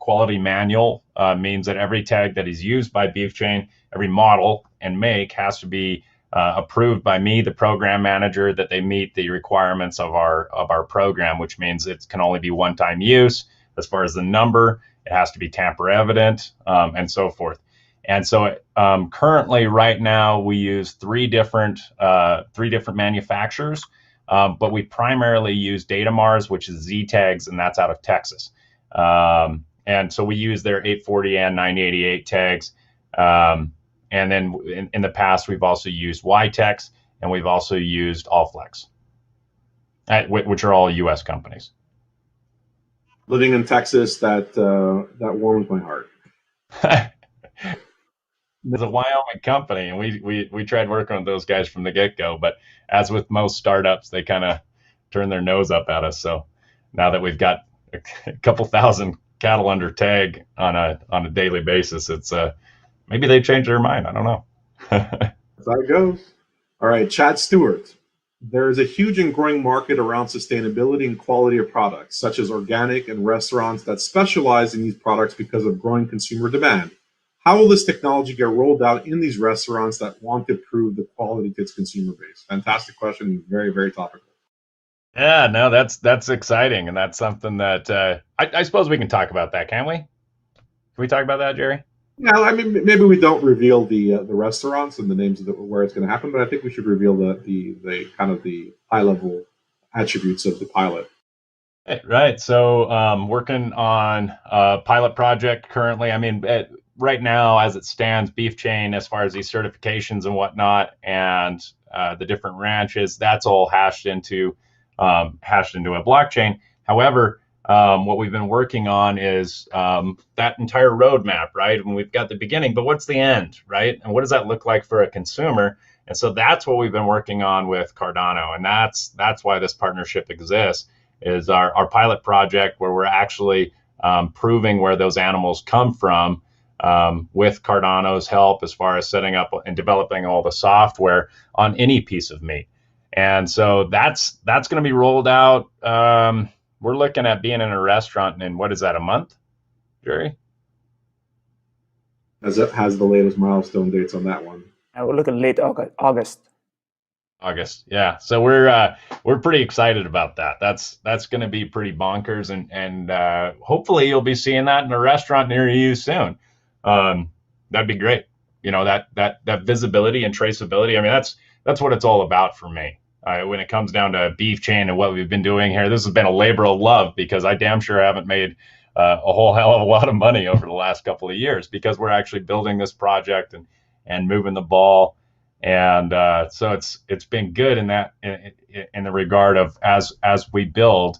quality manual means that every tag that is used by Beef Chain, every model and make has to be approved by me, the program manager, that they meet the requirements of our program, which means it can only be one-time use. As far as the number, it has to be tamper evident, and so forth. And so currently, right now, we use three different manufacturers, but we primarily use Datamars, which is Z tags, and that's out of Texas. And so we use their 840 and 988 tags. And then in the past, we've also used YTEX, and we've also used Allflex, which are all U.S. companies. Living in Texas, that warms my heart. It's a Wyoming company, and we tried working with those guys from the get-go. But as with most startups, they kind of turn their nose up at us. So now that we've got a couple thousand cattle under tag on a daily basis, it's maybe they changed their mind. I don't know. That's how it goes. All right, Chad Stewart. There is a huge and growing market around sustainability and quality of products, such as organic and restaurants that specialize in these products because of growing consumer demand. How will this technology get rolled out in these restaurants that want to prove the quality to its consumer base? Fantastic question. Very, very topical. Yeah, no, that's exciting, and that's something that I suppose we can talk about that, can't we? Can we talk about that, Jerry? Yeah, I mean, maybe we don't reveal the restaurants and the names of where it's going to happen, but I think we should reveal the kind of the high level attributes of the pilot. Right. So working on a pilot project currently. I mean, right now, as it stands, Beef Chain, as far as these certifications and whatnot, and the different ranches, that's all hashed into a blockchain. However, what we've been working on is that entire roadmap, right? And we've got the beginning, but what's the end, right? And what does that look like for a consumer? And so that's what we've been working on with Cardano, and that's why this partnership exists. Is our pilot project where we're actually proving where those animals come from with Cardano's help as far as setting up and developing all the software on any piece of meat. And so that's going to be rolled out. We're looking at being in a restaurant in, what is that, a month, Jerry? As it has the latest milestone dates on that one. We're looking late August. August, yeah. So we're pretty excited about that. That's going to be pretty bonkers, and hopefully you'll be seeing that in a restaurant near you soon. That'd be great. You know, that visibility and traceability. I mean, that's what it's all about for me. When it comes down to Beef Chain and what we've been doing here, this has been a labor of love because I damn sure haven't made a whole hell of a lot of money over the last couple of years because we're actually building this project and moving the ball. And so it's been good in that in the regard of as we build,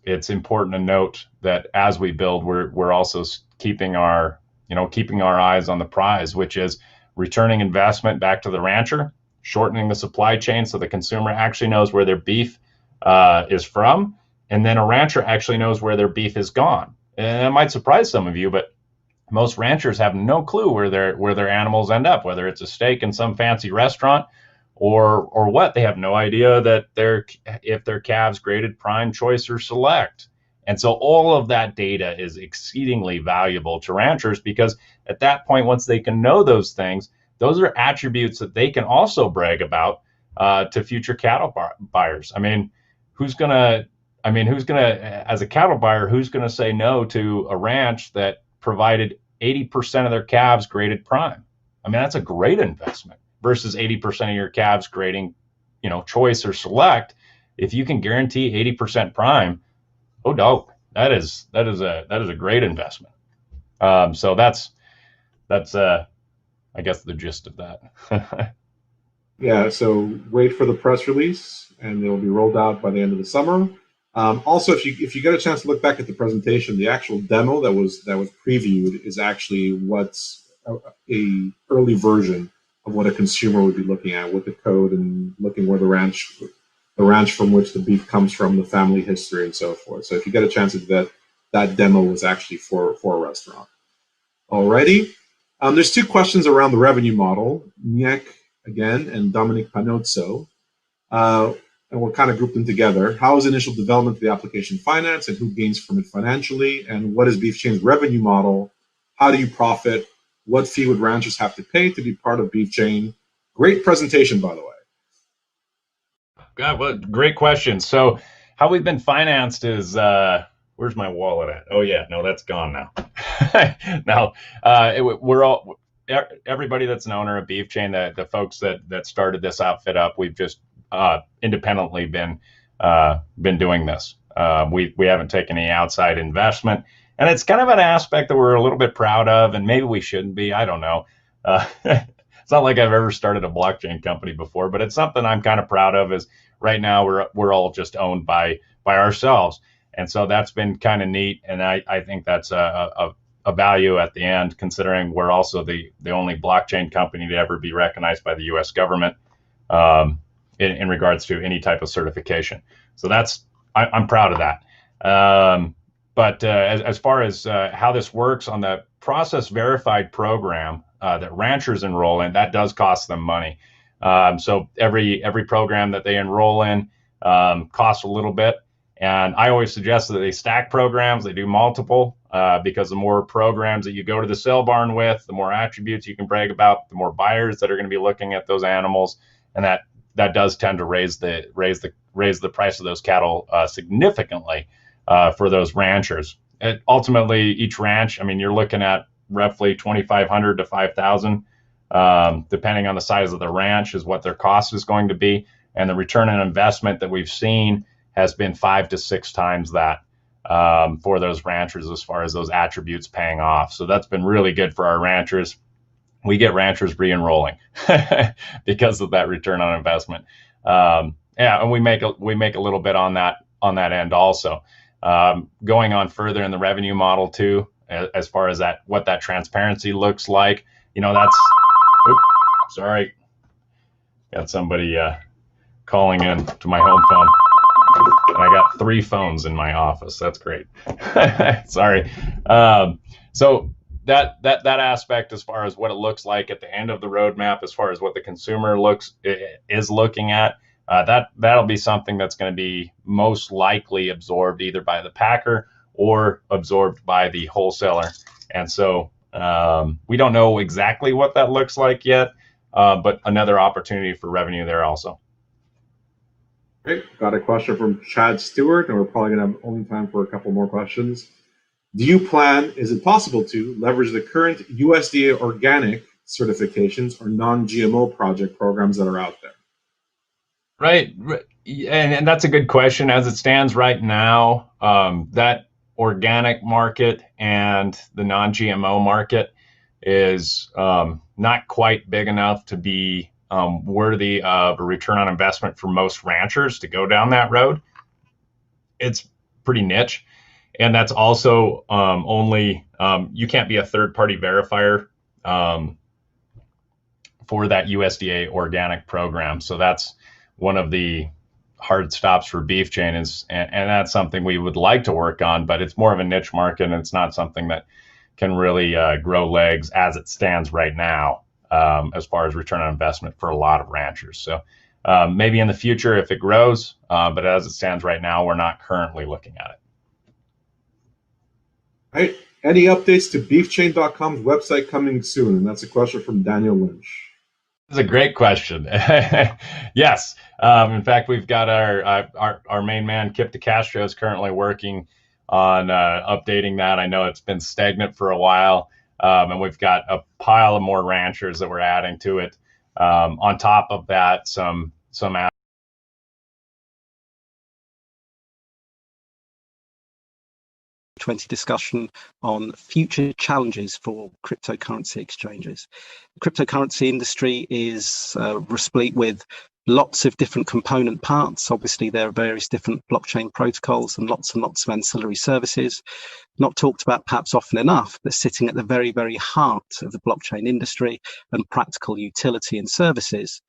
it's important to note that as we build, we're also keeping our eyes on the prize, which is returning investment back to the rancher, shortening the supply chain so the consumer actually knows where their beef is from, and then a rancher actually knows where their beef is gone. And it might surprise some of you, but most ranchers have no clue where their animals end up, whether it's a steak in some fancy restaurant or what. They have no idea that if their calves graded prime, choice, or select. And so all of that data is exceedingly valuable to ranchers because at that point, once they can know those things, those are attributes that they can also brag about to future cattle buyers. I mean, who's gonna, as a cattle buyer, who's gonna say no to a ranch that provided 80% of their calves graded prime. I mean, that's a great investment versus 80% of your calves grading, choice or select. If you can guarantee 80% prime, oh dog, that is a great investment. So that's I guess the gist of that. Yeah, so wait for the press release, and it'll be rolled out by the end of the summer. Also, if you get a chance to look back at the presentation, the actual demo that was previewed is actually what's a early version of what a consumer would be looking at with the code and looking where the ranch from which the beef comes from, the family history, and so forth. So if you get a chance to do that demo was actually for a restaurant. Alrighty. There's two questions around the revenue model. Niek, again, and Dominic Panozzo. And we'll kind of group them together. How is initial development of the application financed, and who gains from it financially? And what is BeefChain's revenue model? How do you profit? What fee would ranchers have to pay to be part of BeefChain? Great presentation, by the way. God, what great question. So how we've been financed is, where's my wallet at? Oh yeah, no, that's gone now. Now, we're all, everybody that's an owner of BeefChain, the folks that started this outfit up, we've just independently been doing this. We haven't taken any outside investment, and it's kind of an aspect that we're a little bit proud of, and maybe we shouldn't be. I don't know. It's not like I've ever started a blockchain company before, but it's something I'm kind of proud of. Is right now we're all just owned by ourselves, and so that's been kind of neat, and I think that's a value at the end, considering we're also the only blockchain company to ever be recognized by the U.S. government in regards to any type of certification. So I'm proud of that. But as far as how this works on the process verified program that ranchers enroll in, that does cost them money. So every program that they enroll in costs a little bit. And I always suggest that they stack programs, they do multiple, because the more programs that you go to the sale barn with, the more attributes you can brag about, the more buyers that are going to be looking at those animals, and that does tend to raise the price of those cattle significantly for those ranchers. Ultimately, each ranch, I mean, you're looking at roughly $2,500 to $5,000, depending on the size of the ranch, is what their cost is going to be, and the return on investment that we've seen has been 5 to 6 times that for those ranchers as far as those attributes paying off. So that's been really good for our ranchers. We get ranchers re-enrolling because of that return on investment. And we make a little bit on that end also. Going on further in the revenue model too, as far as what that transparency looks like, that's. Oops, sorry, got somebody calling in to my home phone. And I got 3 phones in my office. That's great. Sorry. So that aspect, as far as what it looks like at the end of the roadmap, as far as what the consumer is looking at, that'll be something that's going to be most likely absorbed either by the packer or absorbed by the wholesaler. And so we don't know exactly what that looks like yet, but another opportunity for revenue there also. Great. Got a question from Chad Stewart, and we're probably going to have only time for a couple more questions. Is it possible to leverage the current USDA organic certifications or non-GMO project programs that are out there? Right. And that's a good question. As it stands right now, that organic market and the non-GMO market is not quite big enough to be worthy of a return on investment for most ranchers to go down that road. It's pretty niche. And that's also only, you can't be a third-party verifier for that USDA organic program. So that's one of the hard stops for BeefChain, and that's something we would like to work on, but it's more of a niche market, and it's not something that can really grow legs as it stands right now, as far as return on investment for a lot of ranchers. So maybe in the future if it grows, but as it stands right now, we're not currently looking at it. All right. Any updates to beefchain.com's website coming soon? And that's a question from Daniel Lynch. That's a great question. Yes. In fact, we've got our main man, Kip DeCastro, is currently working on updating that. I know it's been stagnant for a while. And we've got a pile of more ranchers that we're adding to it. On top of that, some discussion on future challenges for cryptocurrency exchanges. The cryptocurrency industry is replete with lots of different component parts. Obviously, there are various different blockchain protocols and lots of ancillary services. Not talked about perhaps often enough, but sitting at the very, very heart of the blockchain industry and practical utility and services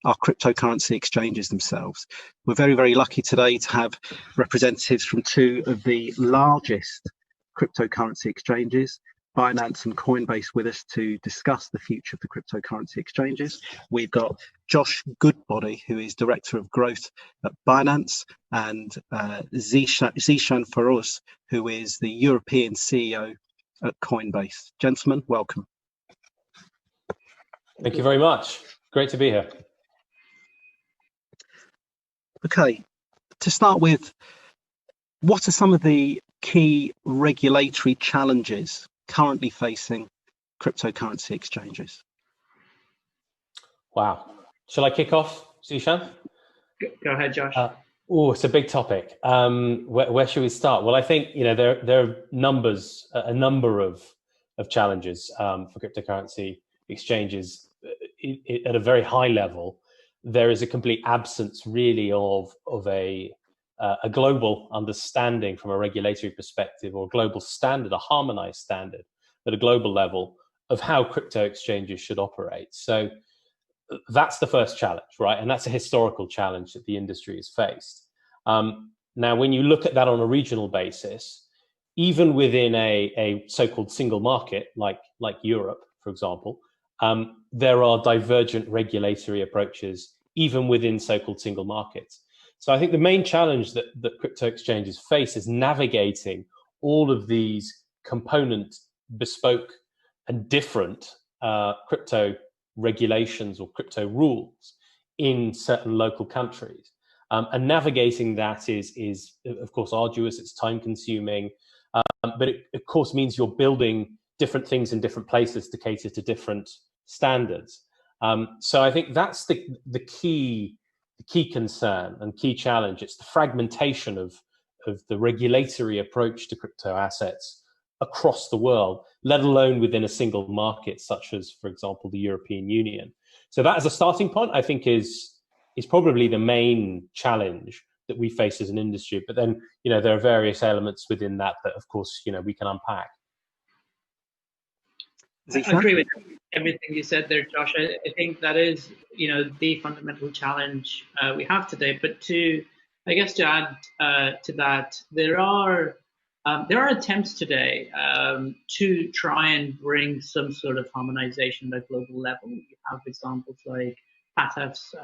are cryptocurrency exchanges themselves. We're very, very lucky today to have representatives from two of the largest cryptocurrency exchanges, Binance and Coinbase, with us to discuss the future of the cryptocurrency exchanges. We've got Josh Goodbody, who is Director of Growth at Binance, and Zishan Farouz, who is the European CEO at Coinbase. Gentlemen, welcome. Thank you very much. Great to be here. Okay, to start with, what are some of the key regulatory challenges currently facing cryptocurrency exchanges? Wow. Shall I kick off, Zishan? Go ahead, Josh. Oh, it's a big topic. Where should we start? Well, I think there are a number of challenges for cryptocurrency exchanges. At a very high level, there is a complete absence, really, of a global understanding from a regulatory perspective, or a global standard, a harmonized standard at a global level of how crypto exchanges should operate. So that's the first challenge, right? And that's a historical challenge that the industry has faced. Now, when you look at that on a regional basis, even within a so-called single market like Europe, for example, there are divergent regulatory approaches even within so-called single markets. So I think the main challenge that crypto exchanges face is navigating all of these component, bespoke and different crypto regulations or crypto rules in certain local countries. And navigating that is of course arduous, it's time consuming, but it of course means you're building different things in different places to cater to different standards. So I think that's the key concern and key challenge. It's the fragmentation of the regulatory approach to crypto assets across the world, let alone within a single market, such as, for example, the European Union. So that as a starting point, I think is probably the main challenge that we face as an industry. But then, there are various elements within that of course, we can unpack. I agree with everything you said there, Josh. I think that is, the fundamental challenge we have today. But to add to that, there are attempts today to try and bring some sort of harmonization at a global level. You have examples like FATF's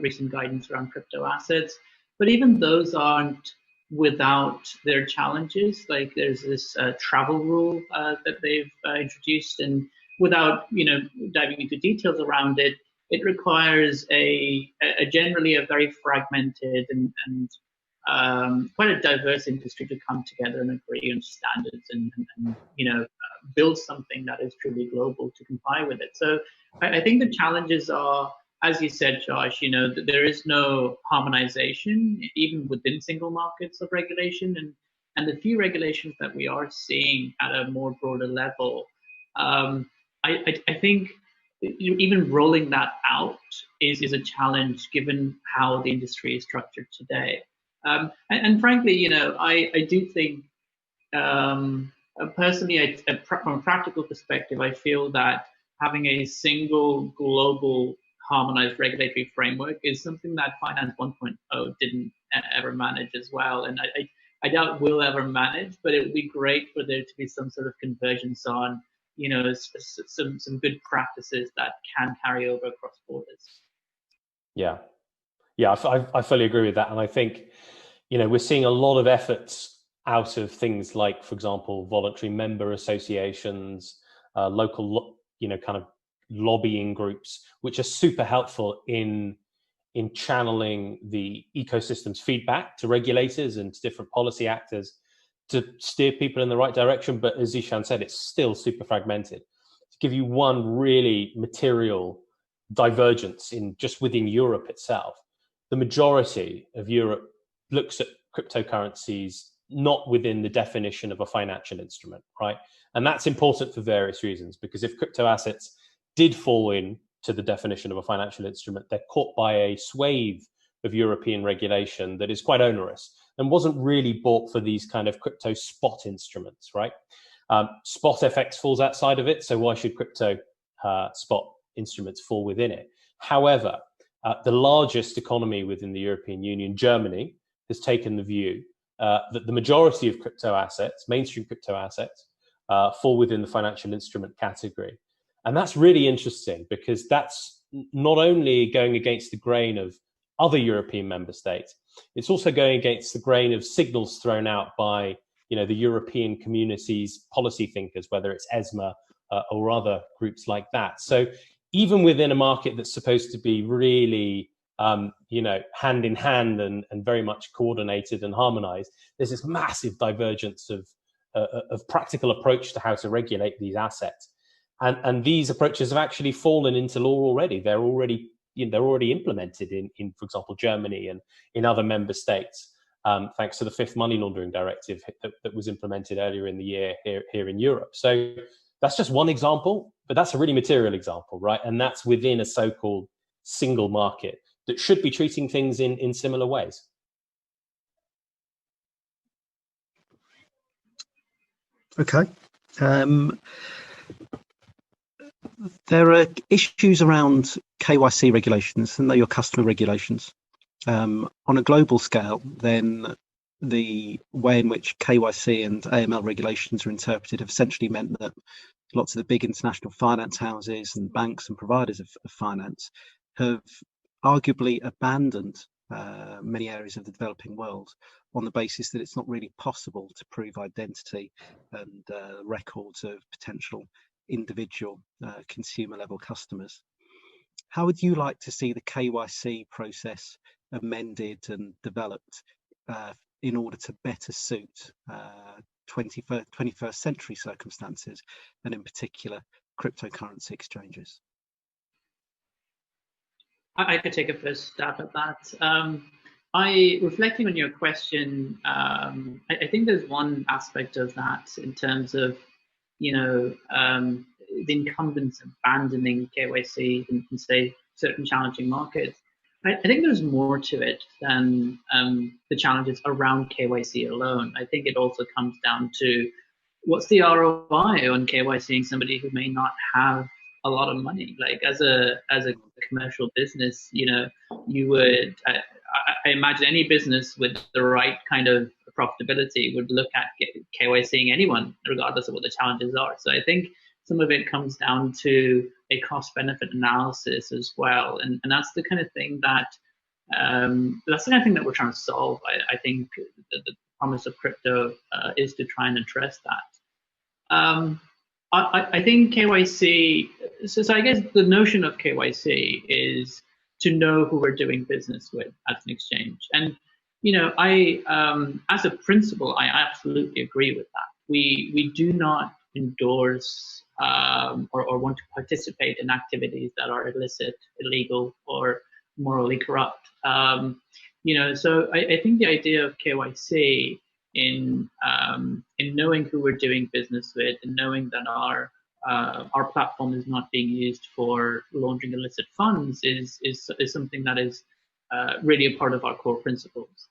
recent guidance around crypto assets, but even those aren't without their challenges. Like there's this travel rule that they've introduced, and without diving into details around it, it requires a generally a very fragmented and quite a diverse industry to come together and agree on standards and build something that is truly global to comply with it. So I think the challenges are, as you said, Josh, there is no harmonization even within single markets of regulation, and the few regulations that we are seeing at a more broader level, I think even rolling that out is a challenge given how the industry is structured today. And frankly, I do think personally, from a practical perspective, I feel that having a single global harmonized regulatory framework is something that Finance 1.0 didn't ever manage as well. And I doubt we'll ever manage, but it would be great for there to be some sort of convergence on, some good practices that can carry over across borders. Yeah, I fully agree with that. And I think, we're seeing a lot of efforts out of things like, for example, voluntary member associations, local, kind of lobbying groups, which are super helpful in channeling the ecosystem's feedback to regulators and to different policy actors to steer people in the right direction, but as Zishan said, it's still super fragmented. To give you one really material divergence in just within Europe itself, the majority of Europe looks at cryptocurrencies not within the definition of a financial instrument, right? And that's important for various reasons, because if crypto assets did fall into the definition of a financial instrument, they're caught by a swathe of European regulation that is quite onerous and wasn't really bought for these kind of crypto spot instruments, right? Spot FX falls outside of it, so why should crypto spot instruments fall within it? However, the largest economy within the European Union, Germany, has taken the view that the majority of crypto assets, mainstream crypto assets, fall within the financial instrument category. And that's really interesting, because that's not only going against the grain of other European member states, it's also going against the grain of signals thrown out by, you know, the European community's policy thinkers, whether it's ESMA or other groups like that. So even within a market that's supposed to be really, you know, hand in hand and very much coordinated and harmonized, there's this massive divergence of practical approach to how to regulate these assets. And these approaches have actually fallen into law already. They're already, you know, they're already implemented in, for example, Germany and in other member states, thanks to the fifth money laundering directive that was implemented earlier in the year here in Europe. So that's just one example, but that's a really material example, right? And that's within a so-called single market that should be treating things in similar ways. Okay. There are issues around KYC regulations and your customer regulations. On a global scale, then the way in which KYC and AML regulations are interpreted have essentially meant that lots of the big international finance houses and banks and providers of finance have arguably abandoned many areas of the developing world on the basis that it's not really possible to prove identity and records of potential individual consumer level customers. How would you like to see the KYC process amended and developed in order to better suit 21st century circumstances, and in particular cryptocurrency exchanges? I could take a first stab at that. Reflecting on your question, I think there's one aspect of that in terms of, you know, the incumbents abandoning KYC in say certain challenging markets. I think there's more to it than the challenges around KYC alone. I think it also comes down to what's the ROI on KYCing somebody who may not have a lot of money. Like as a commercial business, you know, you would I imagine any business with the right kind of profitability would look at KYCing anyone, regardless of what the challenges are. So I think some of it comes down to a cost-benefit analysis as well, and that's the kind of thing that we're trying to solve. I think the promise of crypto is to try and address that. I think KYC. So I guess the notion of KYC is to know who we're doing business with as an exchange, and you know, as a principle, I absolutely agree with that. We do not endorse or want to participate in activities that are illicit, illegal, or morally corrupt. You know, so I think the idea of KYC in knowing who we're doing business with and knowing that our platform is not being used for laundering illicit funds is something that is really a part of our core principles.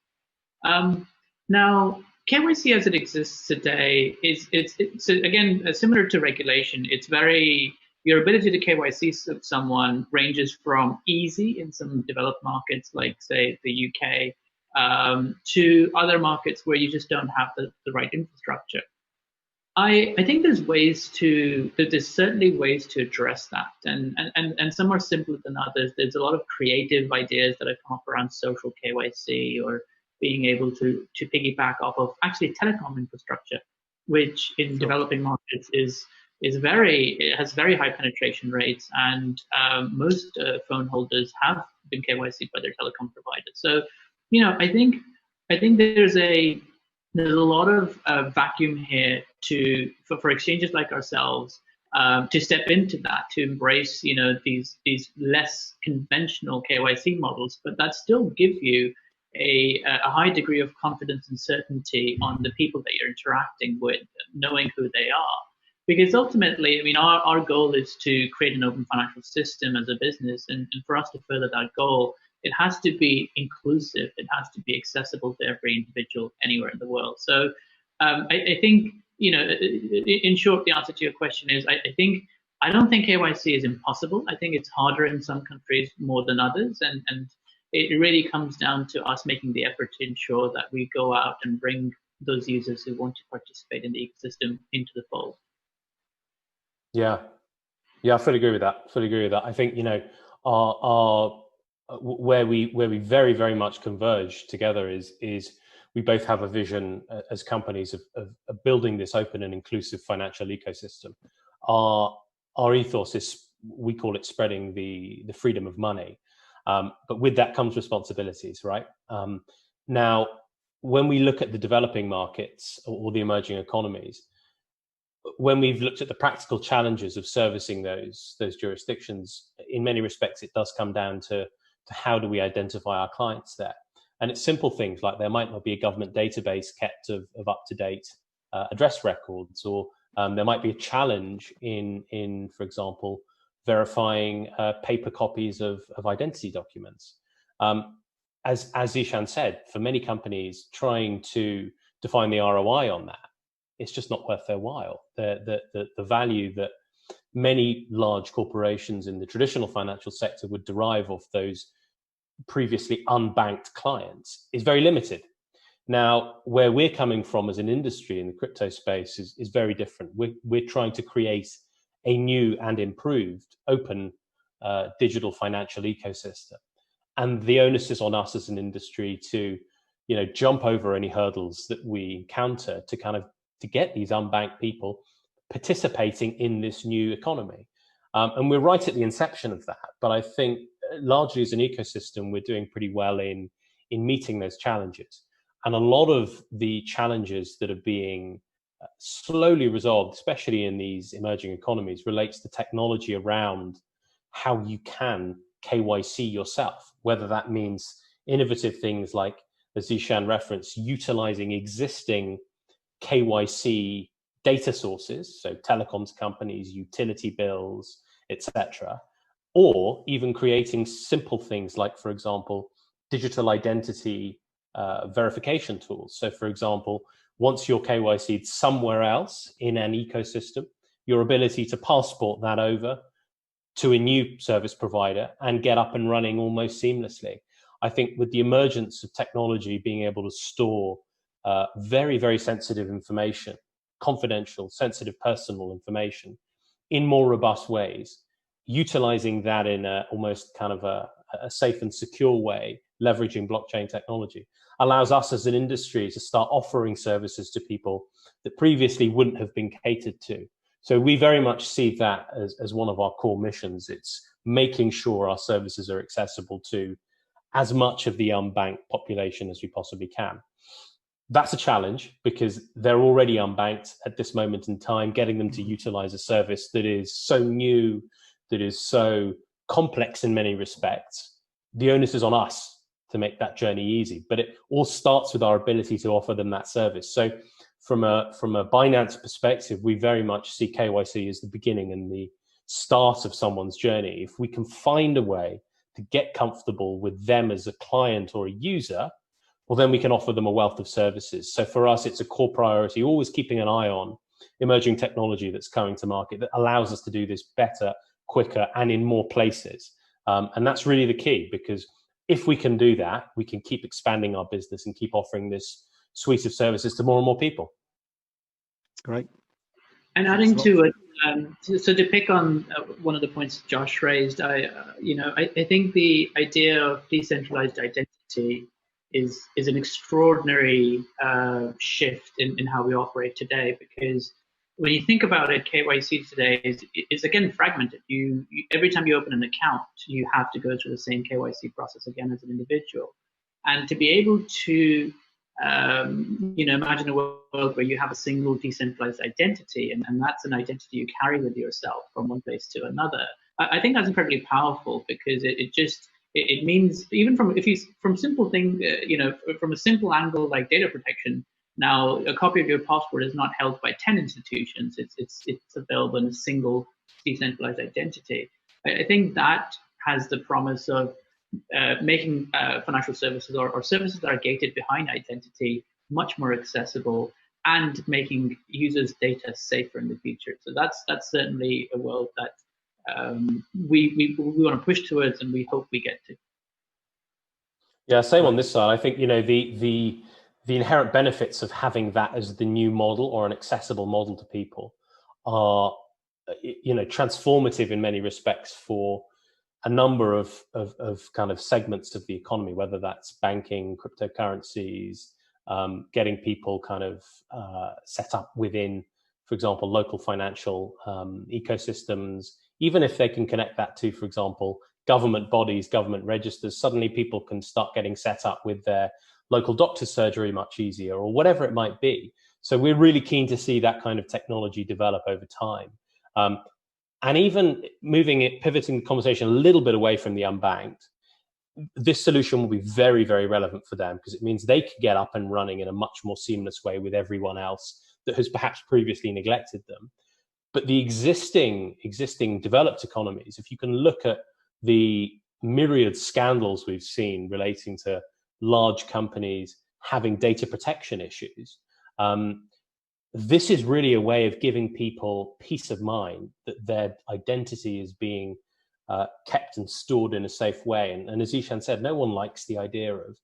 Now, KYC as it exists today it's again similar to regulation. It's your ability to KYC someone ranges from easy in some developed markets like say the UK to other markets where you just don't have the right infrastructure. I think there's certainly ways to address that, and some are simpler than others. There's a lot of creative ideas that have come up around social KYC or being able to piggyback off of actually telecom infrastructure, which in developing markets has very high penetration rates, and most phone holders have been KYC'd by their telecom providers. So, you know, I think there's a there's a lot of vacuum here for exchanges like ourselves to step into that, to embrace these less conventional KYC models, but that still give you a high degree of confidence and certainty on the people that you're interacting with, knowing who they are. Because ultimately, I mean, our goal is to create an open financial system as a business, and for us to further that goal, it has to be inclusive. It has to be accessible to every individual anywhere in the world. So I think, in short, the answer to your question is I don't think KYC is impossible. I think it's harder in some countries more than others. And it really comes down to us making the effort to ensure that we go out and bring those users who want to participate in the ecosystem into the fold. Yeah, I fully agree with that. I think, our where we very, very much converge together is we both have a vision as companies of building this open and inclusive financial ecosystem. Our ethos is, we call it spreading the freedom of money, but with that comes responsibilities, right? Now, when we look at the developing markets or the emerging economies, when we've looked at the practical challenges of servicing those jurisdictions, in many respects, it does come down to how do we identify our clients there. And it's simple things like there might not be a government database kept of up-to-date address records, or there might be a challenge in, for example, verifying paper copies of identity documents. As Zishan said, for many companies trying to define the ROI on that, it's just not worth their while. The value that many large corporations in the traditional financial sector would derive off those previously unbanked clients is very limited. Now, where we're coming from as an industry in the crypto space is very different. We're trying to create a new and improved open digital financial ecosystem. And the onus is on us as an industry to, jump over any hurdles that we encounter to get these unbanked people participating in this new economy. And we're right at the inception of that. But I think largely as an ecosystem, we're doing pretty well in meeting those challenges. And a lot of the challenges that are being slowly resolved, especially in these emerging economies, relates to technology around how you can KYC yourself, whether that means innovative things like, as Zishan referenced, utilizing existing KYC data sources, so telecoms companies, utility bills, etc., or even creating simple things like, for example, digital identity verification tools. So, for example, once you're KYC'd somewhere else in an ecosystem, your ability to passport that over to a new service provider and get up and running almost seamlessly. I think with the emergence of technology being able to store very, very sensitive information, confidential, sensitive personal information in more robust ways, utilizing that in almost kind of a safe and secure way, leveraging blockchain technology, allows us as an industry to start offering services to people that previously wouldn't have been catered to. So we very much see that as one of our core missions. It's making sure our services are accessible to as much of the unbanked population as we possibly can. That's a challenge because they're already unbanked at this moment in time. Getting them to utilize a service that is so new, that is so complex in many respects, the onus is on us to make that journey easy. But it all starts with our ability to offer them that service. So from a Binance perspective, we very much see KYC as the beginning and the start of someone's journey. If we can find a way to get comfortable with them as a client or a user, well, then we can offer them a wealth of services. So for us, it's a core priority, always keeping an eye on emerging technology that's coming to market that allows us to do this better, quicker, and in more places. And that's really the key, because if we can do that, we can keep expanding our business and keep offering this suite of services to more and more people. Great. And adding to it, so to pick on one of the points Josh raised, I think the idea of decentralized identity is an extraordinary shift in how we operate today, because when you think about it, KYC today is again fragmented. You every time you open an account, you have to go through the same KYC process again as an individual, and to be able to imagine a world where you have a single decentralized identity, and that's an identity you carry with yourself from one place to another. I think that's incredibly powerful, because it means, even from simple thing, from a simple angle like data protection. Now, a copy of your passport is not held by 10 institutions. It's available in a single decentralized identity. I think that has the promise of making financial services or services that are gated behind identity much more accessible, and making users' data safer in the future. So that's certainly a world that we want to push towards, and we hope we get to. Yeah, same on this side. I think the inherent benefits of having that as the new model, or an accessible model to people, are transformative in many respects for a number of kind of segments of the economy, whether that's banking, cryptocurrencies, getting people kind of set up within, for example, local financial ecosystems. Even if they can connect that to, for example, government bodies, government registers, suddenly people can start getting set up with their local doctor's surgery much easier, or whatever it might be. So we're really keen to see that kind of technology develop over time. And even pivoting the conversation a little bit away from the unbanked, this solution will be very, very relevant for them, because it means they can get up and running in a much more seamless way with everyone else that has perhaps previously neglected them. But the existing developed economies, if you can look at the myriad scandals we've seen relating to large companies having data protection issues, this is really a way of giving people peace of mind that their identity is being kept and stored in a safe way. And as Ishan said, no one likes the idea of,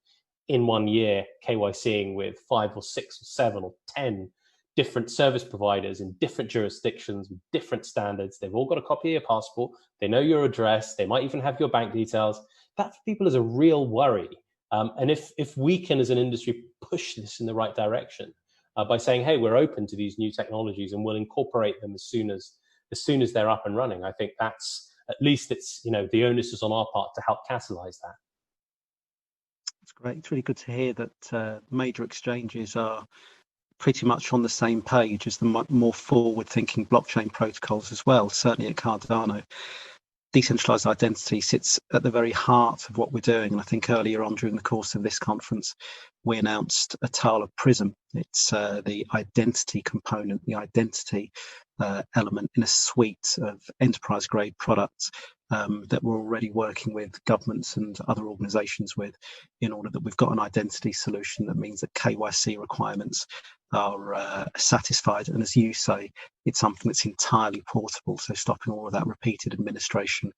in 1 year, KYCing with 5 or 6 or 7 or 10 different service providers in different jurisdictions with different standards. They've all got a copy of your passport. They know your address. They might even have your bank details. That for people is a real worry. And if we can, as an industry, push this in the right direction by saying, hey, we're open to these new technologies and we'll incorporate them as soon as they're up and running, I think that's, at least it's, the onus is on our part to help catalyze that. That's great. It's really good to hear that major exchanges are pretty much on the same page as the more forward-thinking blockchain protocols as well. Certainly at Cardano, decentralized identity sits at the very heart of what we're doing. And I think earlier on during the course of this conference, we announced a tile of Prism. It's the identity component, the identity element in a suite of enterprise-grade products that we're already working with governments and other organizations with, in order that we've got an identity solution that means that KYC requirements are satisfied. And as you say, it's something that's entirely portable, so stopping all of that repeated administration,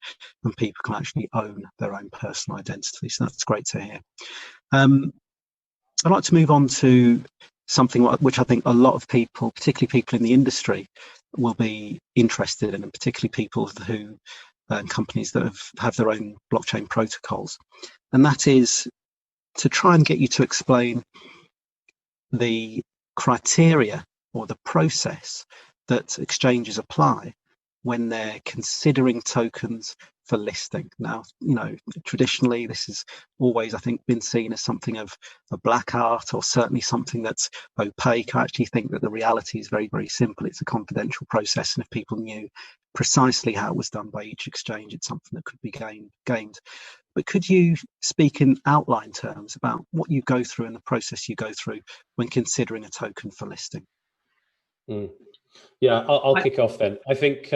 and people can actually own their own personal identity. So that's great to hear. I'd like to move on to something which I think a lot of people, particularly people in the industry, will be interested in, and particularly people who companies that have their own blockchain protocols. And that is to try and get you to explain the criteria or the process that exchanges apply when they're considering tokens for listing. Now, traditionally this has always, I think, been seen as something of a black art, or certainly something that's opaque. I actually think that the reality is very, very simple. It's a confidential process, and if people knew precisely how it was done by each exchange, it's something that could be gained. But could you speak in outline terms about what you go through and the process you go through when considering a token for listing? Yeah, I'll kick off then. I think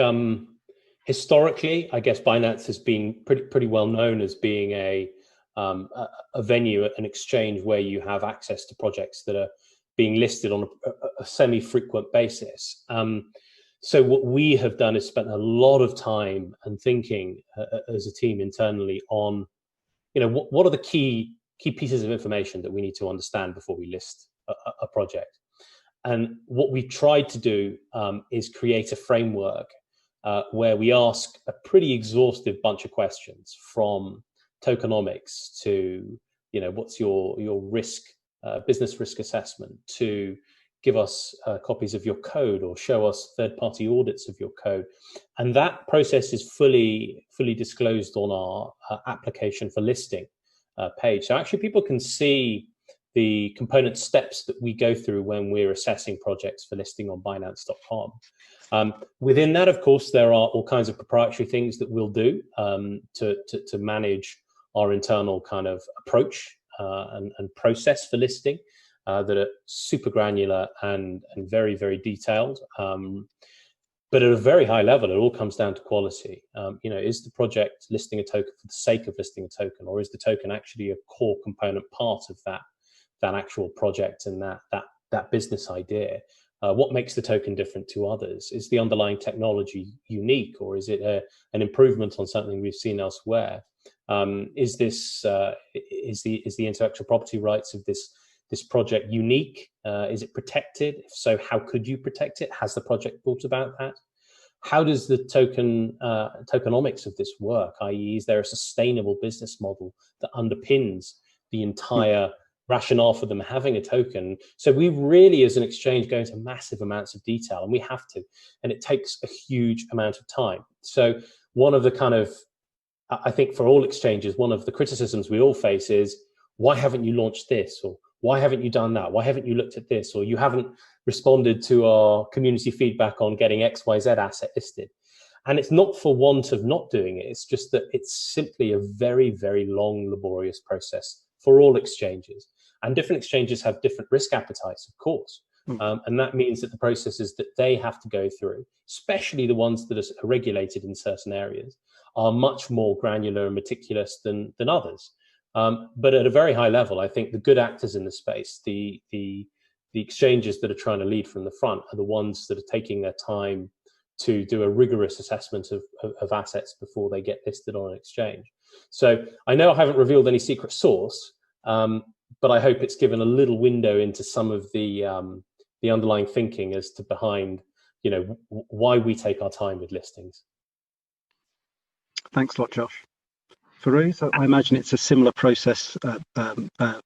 historically, I guess Binance has been pretty well known as being a venue, an exchange where you have access to projects that are being listed on a semi-frequent basis. So what we have done is spent a lot of time and thinking as a team internally on, what are the key pieces of information that we need to understand before we list a project. And what we tried to do is create a framework where we ask a pretty exhaustive bunch of questions, from tokenomics to, what's your risk, business risk assessment, to give us copies of your code or show us third-party audits of your code. And that process is fully disclosed on our application for listing page. So actually people can see the component steps that we go through when we're assessing projects for listing on Binance.com. Within that, of course, there are all kinds of proprietary things that we'll do to manage our internal kind of approach and process for listing that are super granular and very, very detailed. But at a very high level, it all comes down to quality. Is the project listing a token for the sake of listing a token, or is the token actually a core component part of that actual project and that business idea? What makes the token different to others? Is the underlying technology unique, or is it an improvement on something we've seen elsewhere? Is the intellectual property rights of this project unique? Is it protected? If so, how could you protect it? Has the project thought about that? How does the tokenomics of this work? I.e., is there a sustainable business model that underpins the entire rationale for them having a token? So we really, as an exchange, go into massive amounts of detail, and we have to, and it takes a huge amount of time. So one of the kind of, I think for all exchanges, one of the criticisms we all face is, why haven't you launched this? Or why haven't you done that? Why haven't you looked at this? Or you haven't responded to our community feedback on getting XYZ asset listed. And it's not for want of not doing it. It's just that it's simply a very, very long, laborious process for all exchanges. And different exchanges have different risk appetites, of course. And that means that the processes that they have to go through, especially the ones that are regulated in certain areas, are much more granular and meticulous than others. But at a very high level, I think the good actors in the space, the exchanges that are trying to lead from the front, are the ones that are taking their time to do a rigorous assessment of assets before they get listed on an exchange. So I know I haven't revealed any secret sauce, but I hope it's given a little window into some of the underlying thinking as to behind, why we take our time with listings. Thanks a lot, Josh. Farouz, I imagine it's a similar process. Sorry,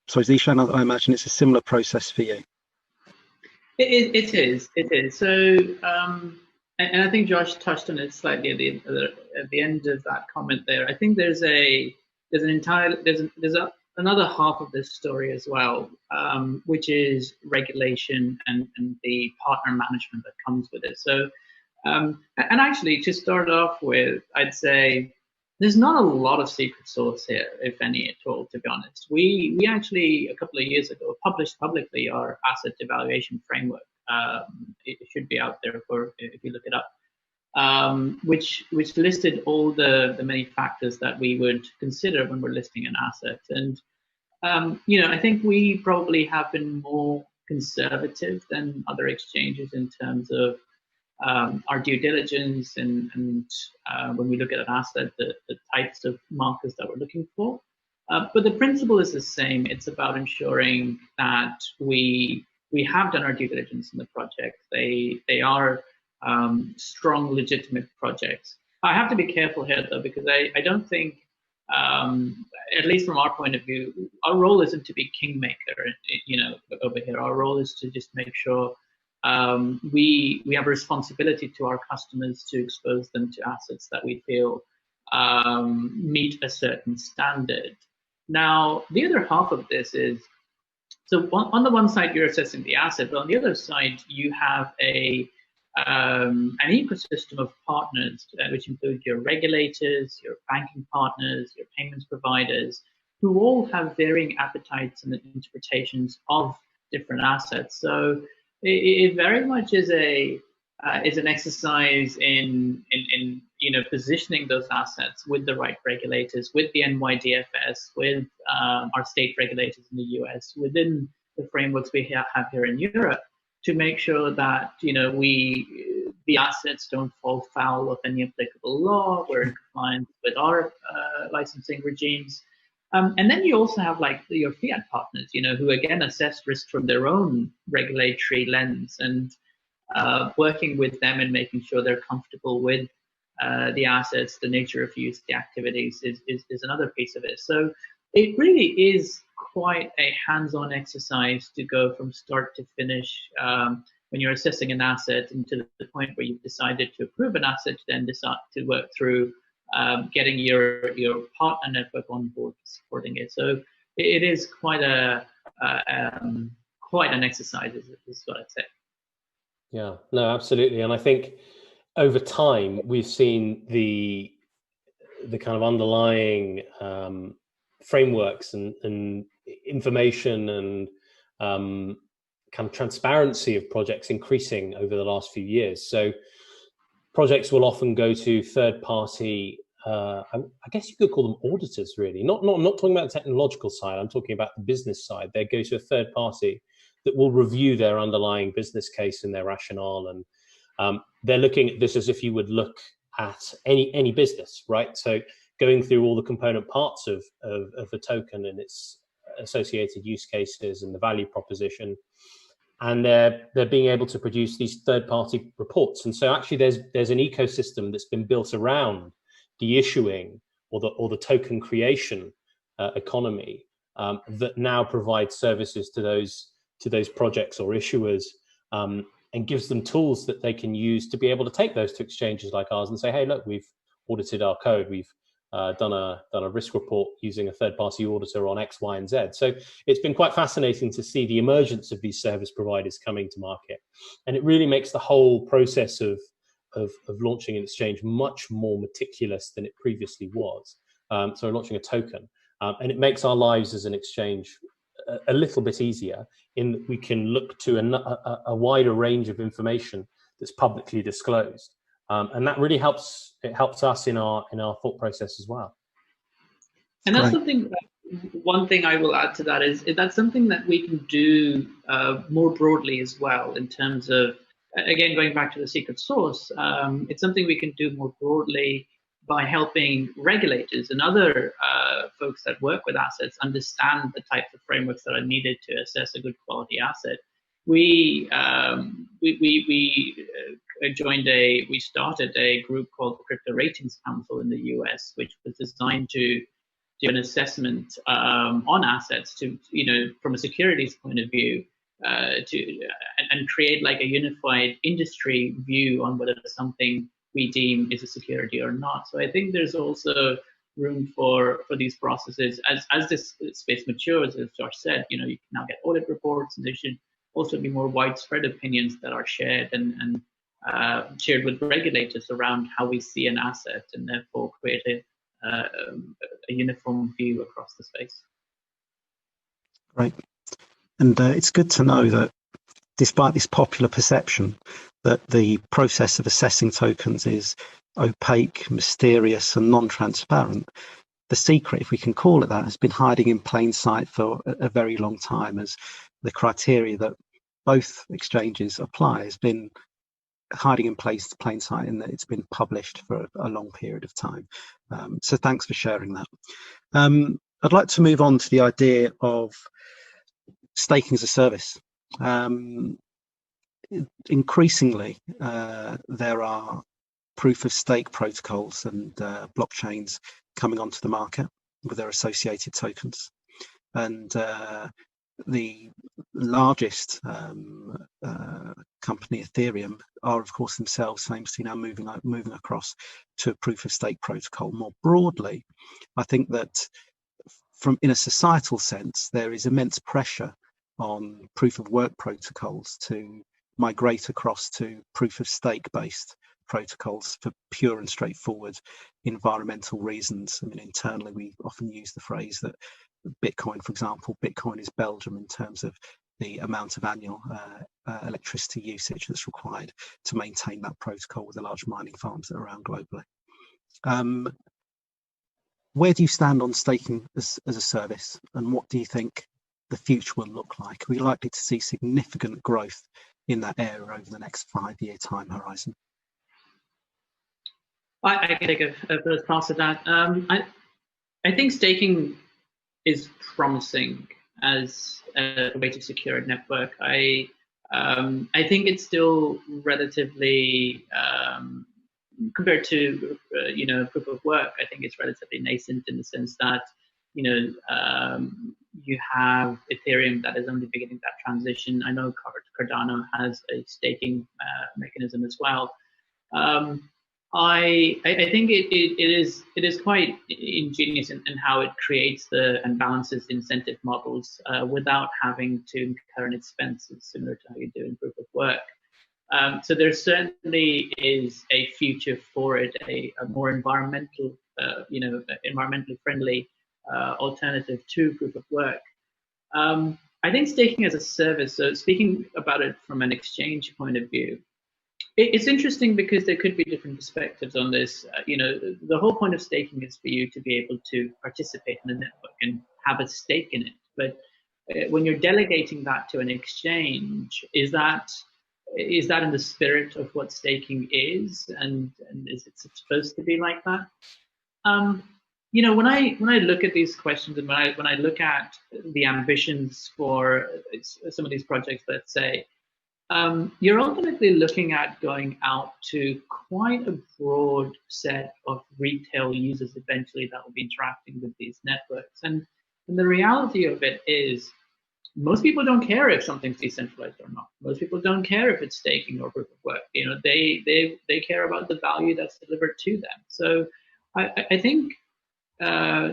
Zishan, I imagine it's a similar process for you. It is. So, and I think Josh touched on it slightly at the end of that comment there. I think there's another half of this story as well, which is regulation and the partner management that comes with it. So, and actually, to start off with, I'd say there's not a lot of secret sauce here, if any at all, to be honest. We actually, a couple of years ago, published publicly our asset evaluation framework. It should be out there if you look it up, which listed all the many factors that we would consider when we're listing an asset. And, I think we probably have been more conservative than other exchanges in terms of our due diligence and when we look at an asset, the types of markers that we're looking for. But the principle is the same. It's about ensuring that we have done our due diligence in the project. They are strong, legitimate projects. I have to be careful here, though, because I don't think, at least from our point of view, our role isn't to be kingmaker, over here. Our role is to just make sure we have a responsibility to our customers to expose them to assets that we feel meet a certain standard. Now, the other half of this is, so on the one side, you're assessing the asset, but on the other side, you have an ecosystem of partners, which include your regulators, your banking partners, your payments providers, who all have varying appetites and interpretations of different assets. So it very much is an exercise in positioning those assets with the right regulators, with the NYDFS, with our state regulators in the US, within the frameworks we have here in Europe, to make sure that the assets don't fall foul of any applicable law. We're in compliance with our licensing regimes. And then you also have your fiat partners, who again assess risk from their own regulatory lens, and working with them and making sure they're comfortable with the assets, the nature of use, the activities is another piece of it. So it really is quite a hands-on exercise to go from start to finish when you're assessing an asset, and to the point where you've decided to approve an asset, to then decide to work through getting your partner network on board, supporting it. So it is quite a quite an exercise, is what I'd say. Yeah, no, absolutely. And I think over time, we've seen the kind of underlying frameworks and information and kind of transparency of projects increasing over the last few years. So projects will often go to third-party, I guess you could call them auditors, really. I'm not talking about the technological side. I'm talking about the business side. They go to a third party that will review their underlying business case and their rationale, and they're looking at this as if you would look at any business, right? So going through all the component parts of the token and its associated use cases and the value proposition, and they're being able to produce these third-party reports. And so actually there's an ecosystem that's been built around the issuing or the token creation economy that now provides services to those projects or issuers, and gives them tools that they can use to be able to take those to exchanges like ours and say, hey, look, we've audited our code, we've done a risk report using a third-party auditor on X, Y, and Z. So it's been quite fascinating to see the emergence of these service providers coming to market, and it really makes the whole process of launching an exchange much more meticulous than it previously was. So launching a token, and it makes our lives as an exchange a little bit easier in that we can look to a wider range of information that's publicly disclosed. And that really helps. It helps us in our thought process as well. And that's something. One thing I will add to that is that's something that we can do more broadly as well. In terms of, again, going back to the secret source, it's something we can do more broadly by helping regulators and other folks that work with assets understand the types of frameworks that are needed to assess a good quality asset. We started a group called the Crypto Ratings Council in the US, which was designed to do an assessment on assets to, from a securities point of view, and create like a unified industry view on whether something we deem is a security or not. So I think there's also room for these processes as this space matures. As Josh said, you can now get audit reports, and there should also be more widespread opinions that are shared and shared with regulators around how we see an asset, and therefore create a uniform view across the space. Right. And it's good to know that despite this popular perception that the process of assessing tokens is opaque, mysterious, and non-transparent, the secret, if we can call it that, has been hiding in plain sight for a very long time, as the criteria that both exchanges apply has been hiding in plain sight, in that it's been published for a long period of time. So thanks for sharing that. I'd like to move on to the idea of staking as a service. Increasingly, there are proof of stake protocols and blockchains coming onto the market with their associated tokens. And the largest company, Ethereum, are of course themselves famously now moving across to a proof of stake protocol. More broadly, I think that in a societal sense, there is immense pressure on proof of work protocols to migrate across to proof of stake based protocols for pure and straightforward environmental reasons. I mean, internally, we often use the phrase that Bitcoin, for example, Bitcoin is Belgium in terms of the amount of annual electricity usage that's required to maintain that protocol with the large mining farms that are around globally. Where do you stand on staking as a service, and what do you think the future will look like? Are we likely to see significant growth in that area over the next 5-year time horizon? I can take a first pass at that. I think staking is promising as a way to secure a network. I think it's still relatively compared to proof of work. I think it's relatively nascent in the sense that you have Ethereum that is only beginning that transition. I know Cardano has a staking mechanism as well. I think it is quite ingenious in how it creates and balances incentive models without having to incur an expenses similar to how you do in proof of work. So there certainly is a future for it, a more environmental, environmentally friendly alternative to proof of work. I think staking as a service. So speaking about it from an exchange point of view, it's interesting because there could be different perspectives on this. The whole point of staking is for you to be able to participate in the network and have a stake in it. But when you're delegating that to an exchange, is that in the spirit of what staking is, and is it supposed to be like that? When I look at these questions, and when I look at the ambitions for some of these projects, let's say, you're ultimately looking at going out to quite a broad set of retail users eventually that will be interacting with these networks. And the reality of it is most people don't care if something's decentralized or not. Most people don't care if it's staking or proof of work. They care about the value that's delivered to them. So I think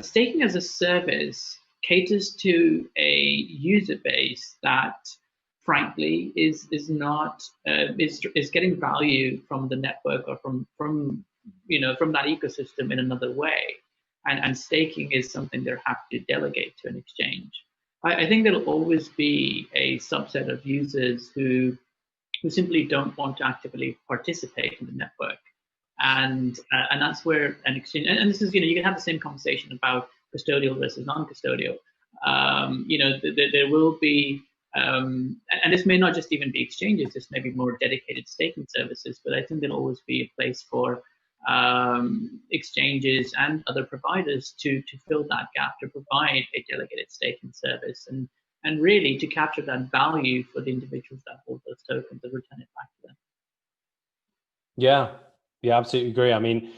staking as a service caters to a user base that, frankly, is getting value from the network or from that ecosystem in another way, and staking is something they're happy to delegate to an exchange. I think there'll always be a subset of users who simply don't want to actively participate in the network, and that's where an exchange. And this is, you can have the same conversation about custodial versus non-custodial. There will be, and this may not just even be exchanges. This may be more dedicated staking services. But I think there'll always be a place for exchanges and other providers to fill that gap, to provide a delegated staking service, and really to capture that value for the individuals that hold those tokens and return it back to them. Yeah, absolutely agree. I mean,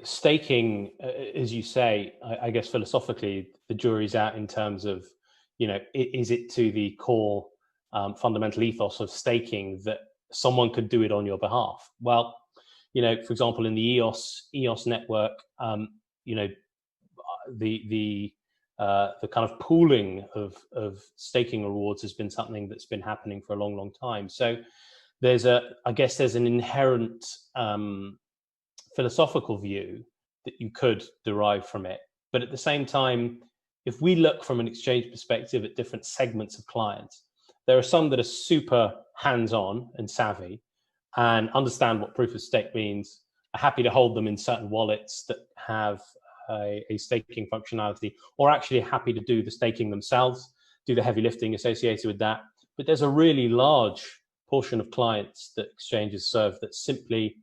staking, as you say, I guess philosophically, the jury's out in terms of, is it to the core fundamental ethos of staking that someone could do it on your behalf? Well, for example, in the EOS network, the kind of pooling of staking rewards has been something that's been happening for a long, long time. So there's an inherent philosophical view that you could derive from it. But at the same time, if we look from an exchange perspective at different segments of clients, there are some that are super hands-on and savvy and understand what proof of stake means, are happy to hold them in certain wallets that have a staking functionality, or actually happy to do the staking themselves, do the heavy lifting associated with that. But there's a really large portion of clients that exchanges serve that simply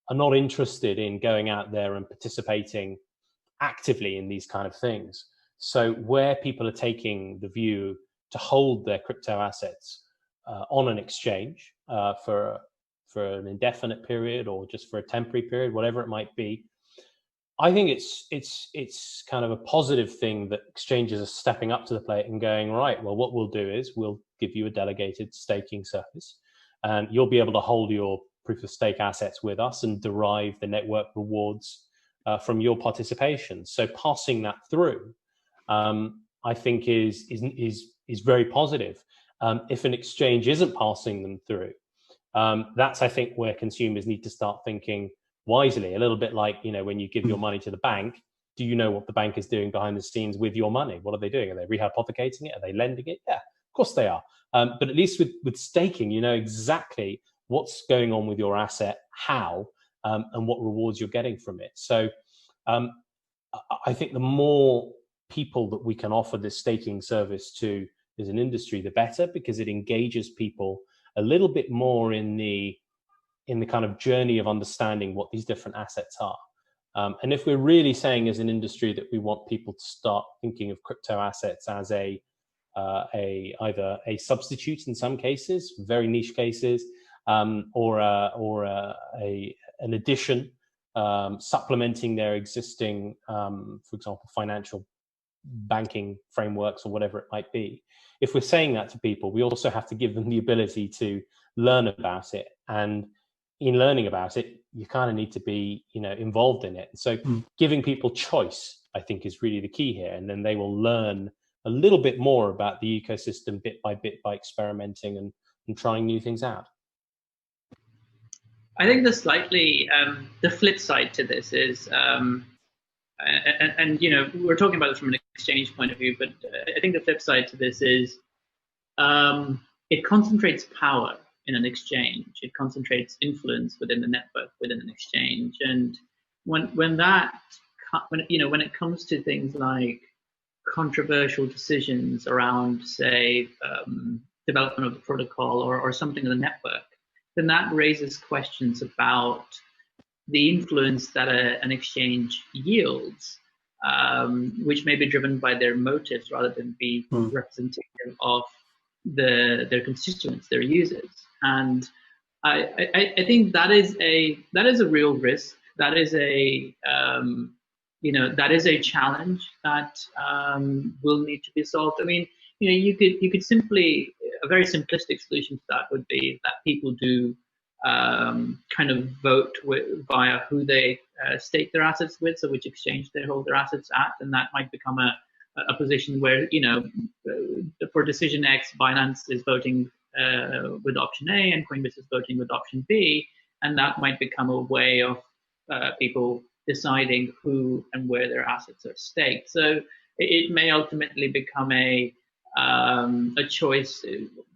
are not interested in going out there and participating actively in these kind of things. So where people are taking the view to hold their crypto assets on an exchange for an indefinite period or just for a temporary period, whatever it might be, I think it's kind of a positive thing that exchanges are stepping up to the plate and going, right, well, what we'll do is we'll give you a delegated staking service, and you'll be able to hold your proof of stake assets with us and derive the network rewards from your participation. So passing that through, I think is very positive. If an exchange isn't passing them through, that's, I think, where consumers need to start thinking wisely, a little bit like, when you give your money to the bank, do you know what the bank is doing behind the scenes with your money? What are they doing? Are they rehypothecating it? Are they lending it? Yeah, of course they are. But at least with staking, you know exactly what's going on with your asset, how, and what rewards you're getting from it. So I think the more people that we can offer this staking service to as an industry, the better, because it engages people a little bit more in the kind of journey of understanding what these different assets are. And if we're really saying as an industry that we want people to start thinking of crypto assets as either a substitute in some cases, very niche cases, or an addition, supplementing their existing, for example, financial banking frameworks or whatever it might be. If we're saying that to people, we also have to give them the ability to learn about it. And in learning about it, you kind of need to be, involved in it. And so giving people choice, I think, is really the key here. And then they will learn a little bit more about the ecosystem bit by experimenting and trying new things out. I think the flip side to this is, and we're talking about this from an exchange point of view, but I think the flip side to this is it concentrates power in an exchange. It concentrates influence within the network, within an exchange. And when it comes to things like controversial decisions around, say, development of the protocol or something in the network, then that raises questions about the influence that an exchange yields, which may be driven by their motives rather than be representative of their constituents, their users. And I think that is a real risk. That is a challenge that will need to be solved. I mean, you could simply, a very simplistic solution to that would be that people do kind of vote via who they stake their assets with, so which exchange they hold their assets at, and that might become a position where, for decision X, Binance is voting with option A and Coinbase is voting with option B, and that might become a way of people deciding who and where their assets are staked. So it may ultimately become a choice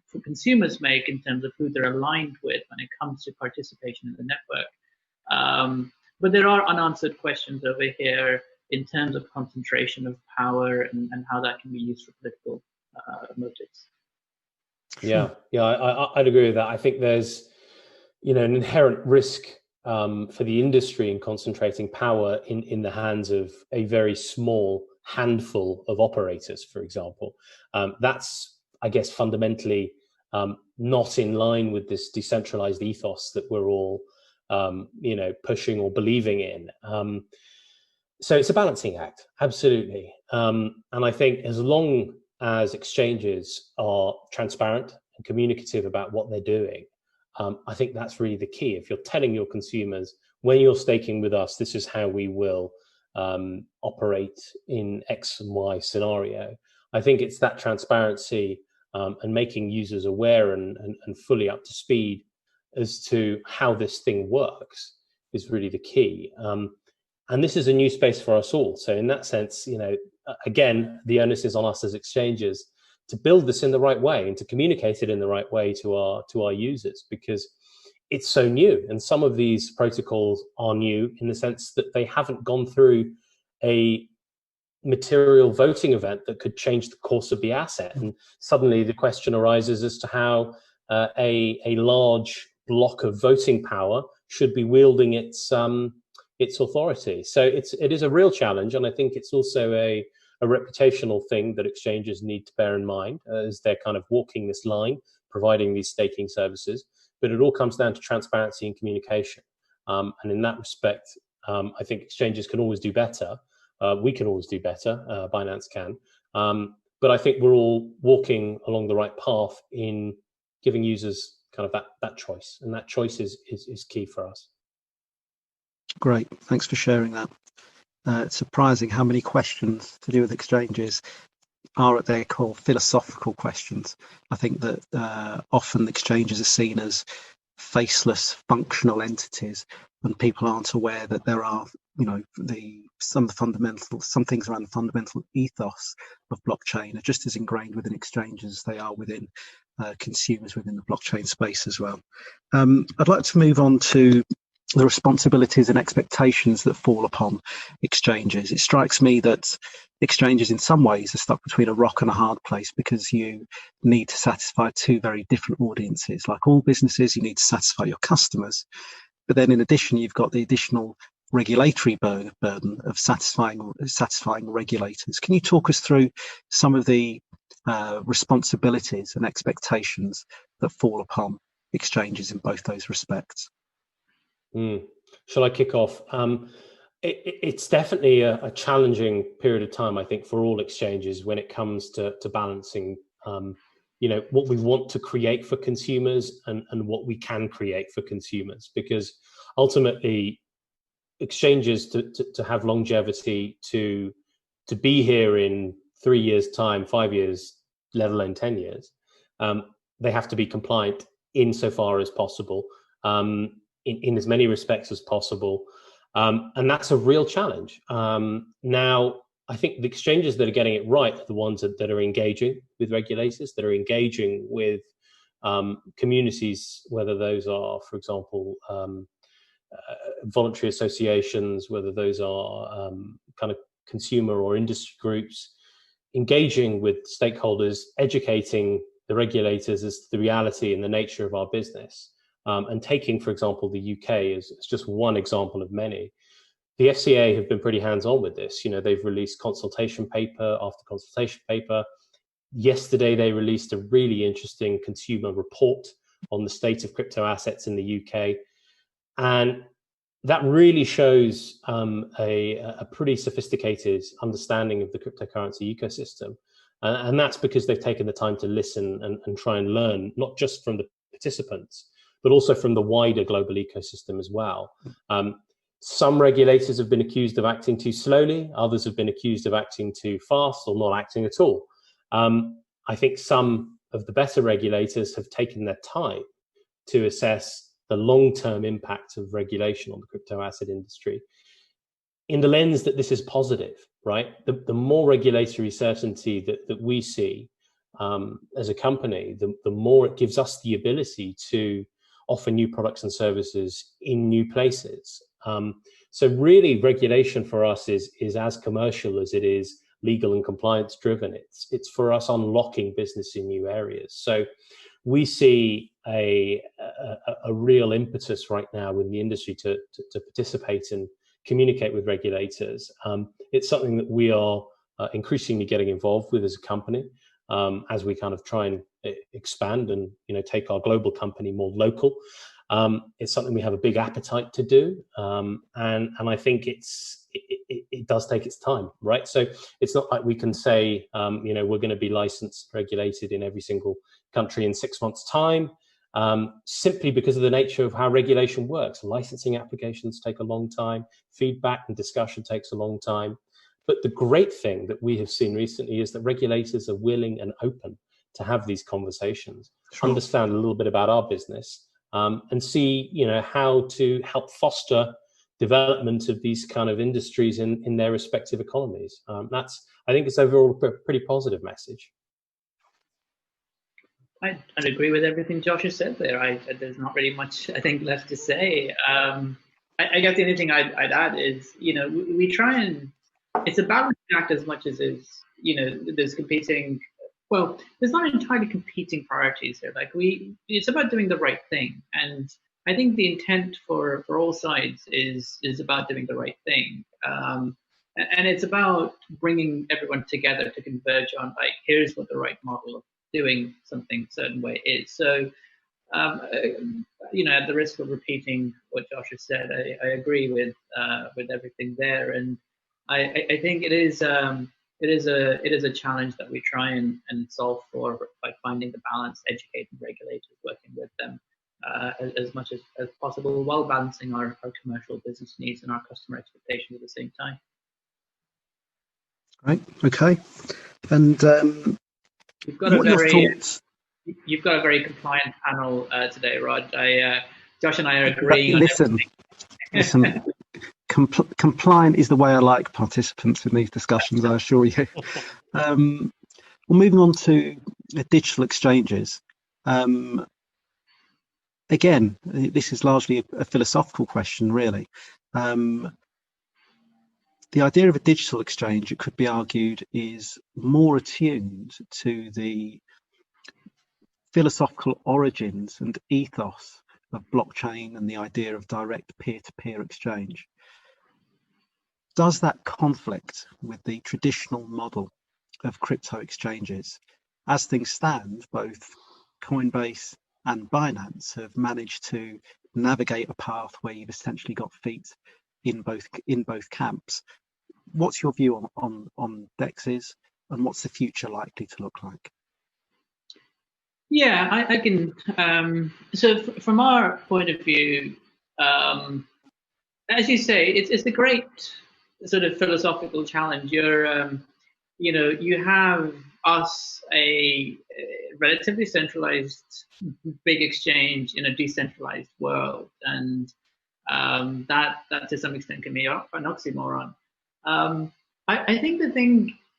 for consumers make in terms of who they're aligned with when it comes to participation in the network. But there are unanswered questions over here in terms of concentration of power and how that can be used for political motives. Yeah, I'd agree with that. I think there's, an inherent risk for the industry in concentrating power in the hands of a very small handful of operators, for example. That's, I guess, fundamentally not in line with this decentralized ethos that we're all, pushing or believing in. So it's a balancing act, absolutely. And I think as long as exchanges are transparent and communicative about what they're doing, I think that's really the key. If you're telling your consumers, when you're staking with us, this is how we will operate in X and Y scenario. I think it's that transparency and making users aware and fully up to speed as to how this thing works is really the key. And this is a new space for us all. So in that sense, again, the onus is on us as exchanges to build this in the right way and to communicate it in the right way to our users, because it's so new. And some of these protocols are new in the sense that they haven't gone through a material voting event that could change the course of the asset. And suddenly the question arises as to how a large block of voting power should be wielding its authority. So it is a real challenge, and I think it's also a reputational thing that exchanges need to bear in mind as they're kind of walking this line, providing these staking services. But it all comes down to transparency and communication. And in that respect, I think exchanges can always do better. We can always do better. Binance can. But I think we're all walking along the right path in giving users kind of that choice, and that choice is key for us. Great, thanks for sharing that. It's surprising how many questions to do with exchanges are at their core philosophical questions. I think that often exchanges are seen as faceless functional entities, and people aren't aware that there are, some things around the fundamental ethos of blockchain are just as ingrained within exchanges as they are within consumers within the blockchain space as well. I'd like to move on to the responsibilities and expectations that fall upon exchanges. It strikes me that exchanges in some ways are stuck between a rock and a hard place, because you need to satisfy two very different audiences. Like all businesses, you need to satisfy your customers, but then in addition, you've got the additional regulatory burden of satisfying regulators. Can you talk us through some of the responsibilities and expectations that fall upon exchanges in both those respects? Shall I kick off? It's definitely a challenging period of time, I think, for all exchanges when it comes to balancing, what we want to create for consumers and what we can create for consumers. Because ultimately exchanges to have longevity, to be here in 3 years' time, 5 years, let alone 10 years, they have to be compliant insofar as possible, in as many respects as possible. And that's a real challenge. Now, I think the exchanges that are getting it right are the ones that are engaging with regulators, that are engaging with communities, whether those are, for example, voluntary associations, whether those are kind of consumer or industry groups, engaging with stakeholders, educating the regulators as to the reality and the nature of our business. And taking, for example, the UK as just one example of many. The FCA have been pretty hands-on with this. You know, they've released consultation paper after consultation paper. Yesterday, they released a really interesting consumer report on the state of crypto assets in the UK. And that really shows a pretty sophisticated understanding of the cryptocurrency ecosystem. And that's because they've taken the time to listen and try and learn, not just from the participants, but also from the wider global ecosystem as well. Some regulators have been accused of acting too slowly. Others have been accused of acting too fast or not acting at all. I think some of the better regulators have taken their time to assess the long-term impact of regulation on the crypto asset industry in the lens that this is positive, right? The more regulatory certainty that we see as a company, the more it gives us the ability to offer new products and services in new places. So really, regulation for us is as commercial as it is legal and compliance driven. It's for us unlocking business in new areas. So we see a real impetus right now in the industry to participate and communicate with regulators. It's something that we are increasingly getting involved with as a company, as we kind of try and expand and take our global company more local. It's something we have a big appetite to do, and I think it does take its time, right? So it's not like we can say we're going to be licensed, regulated in every single country in 6 months' time, simply because of the nature of how regulation works. Licensing applications take a long time, feedback and discussion takes a long time. But the great thing that we have seen recently is that regulators are willing and open to have these conversations, understand a little bit about our business, and see how to help foster development of these kind of industries in their respective economies. I think it's overall a pretty positive message. I'd agree with everything Josh has said there. There's not really much, I think, left to say. I guess the only thing I'd add is, we try and, it's a balancing act as much as there's competing, well, there's not entirely competing priorities here. Like it's about doing the right thing. And I think the intent for all sides is about doing the right thing. And it's about bringing everyone together to converge on, like, here's what the right model of doing something a certain way is. So, at the risk of repeating what Josh has said, I agree with everything there, and I think it is a challenge that we try and solve for by finding the balance, educating regulators, working with them as much as possible, while balancing our commercial business needs and our customer expectations at the same time. Right. Okay. And You've got a very compliant panel today, Rod. Josh and I are agreeing. Listen. Compliant is the way I like participants in these discussions, I assure you. Well, moving on to digital exchanges. Again, this is largely a philosophical question, really. The idea of a digital exchange, it could be argued, is more attuned to the philosophical origins and ethos of blockchain and the idea of direct peer-to-peer exchange. Does that conflict with the traditional model of crypto exchanges? As things stand, both Coinbase and Binance have managed to navigate a path where you've essentially got feet in both camps. What's your view on DEXs, and what's the future likely to look like? Yeah, I can. So from our point of view, as you say, it's a great sort of philosophical challenge. You have us, a relatively centralized big exchange in a decentralized world, and that to some extent can be an oxymoron. I think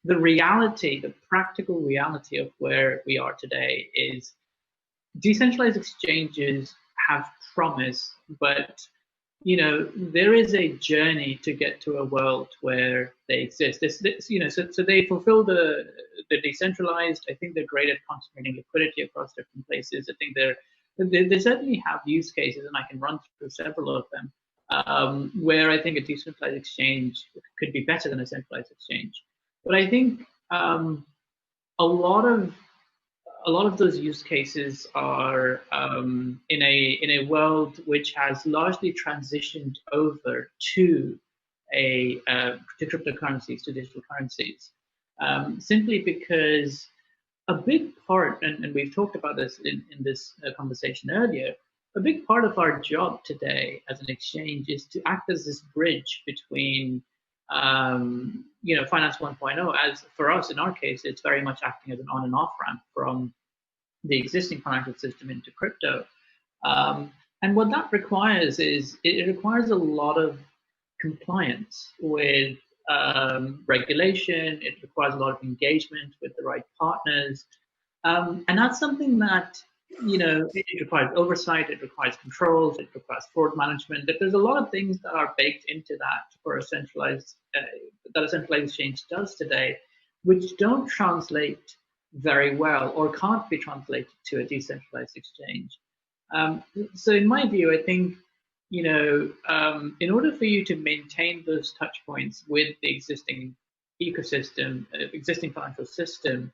the reality, the practical reality of where we are today is decentralized exchanges have promise, but there is a journey to get to a world where they exist. So they fulfill the decentralized. I think they're great at concentrating liquidity across different places. I think they certainly have use cases, and I can run through several of them, where I think a decentralized exchange could be better than a centralized exchange. But I think a lot of those use cases are in a world which has largely transitioned over to cryptocurrencies, to digital currencies, simply because a big part, and we've talked about this in this conversation earlier, a big part of our job today as an exchange is to act as this bridge between Finance 1.0. As for us, in our case, it's very much acting as an on and off ramp from the existing financial system into crypto. And what that requires is it requires a lot of compliance with regulation. It requires a lot of engagement with the right partners. And that's something that, it requires oversight, it requires controls, it requires fraud management. There's a lot of things that are baked into that for a centralized exchange does today, which don't translate very well or can't be translated to a decentralized exchange. So in my view, I think, in order for you to maintain those touch points with the existing ecosystem, existing financial system,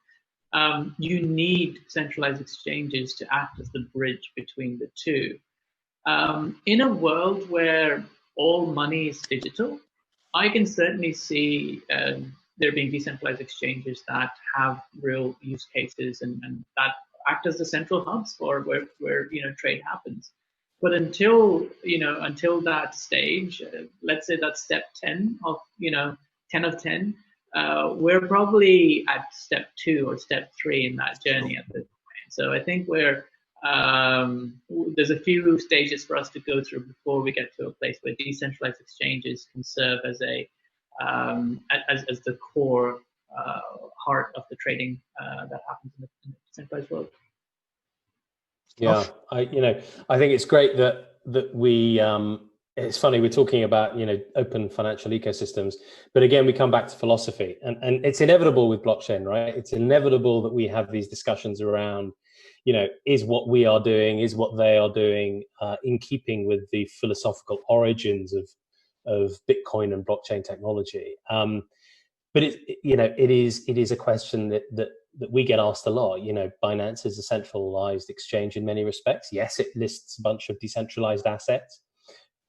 you need centralized exchanges to act as the bridge between the two. In a world where all money is digital, I can certainly see there being decentralized exchanges that have real use cases and that act as the central hubs for where trade happens. But until that stage, let's say that's step 10 of 10 of 10, we're probably at step 2 or step 3 in that journey at this point. So I think there's a few stages for us to go through before we get to a place where decentralized exchanges can serve as as the core heart of the trading that happens in the decentralized world. Yeah, I think it's great that we. It's funny we're talking about open financial ecosystems, but again we come back to philosophy, and it's inevitable with blockchain, right? It's inevitable that we have these discussions around, is what we are doing, is what they are doing, in keeping with the philosophical origins of Bitcoin and blockchain technology. But it is a question that we get asked a lot. Binance is a centralized exchange in many respects. Yes, it lists a bunch of decentralized assets,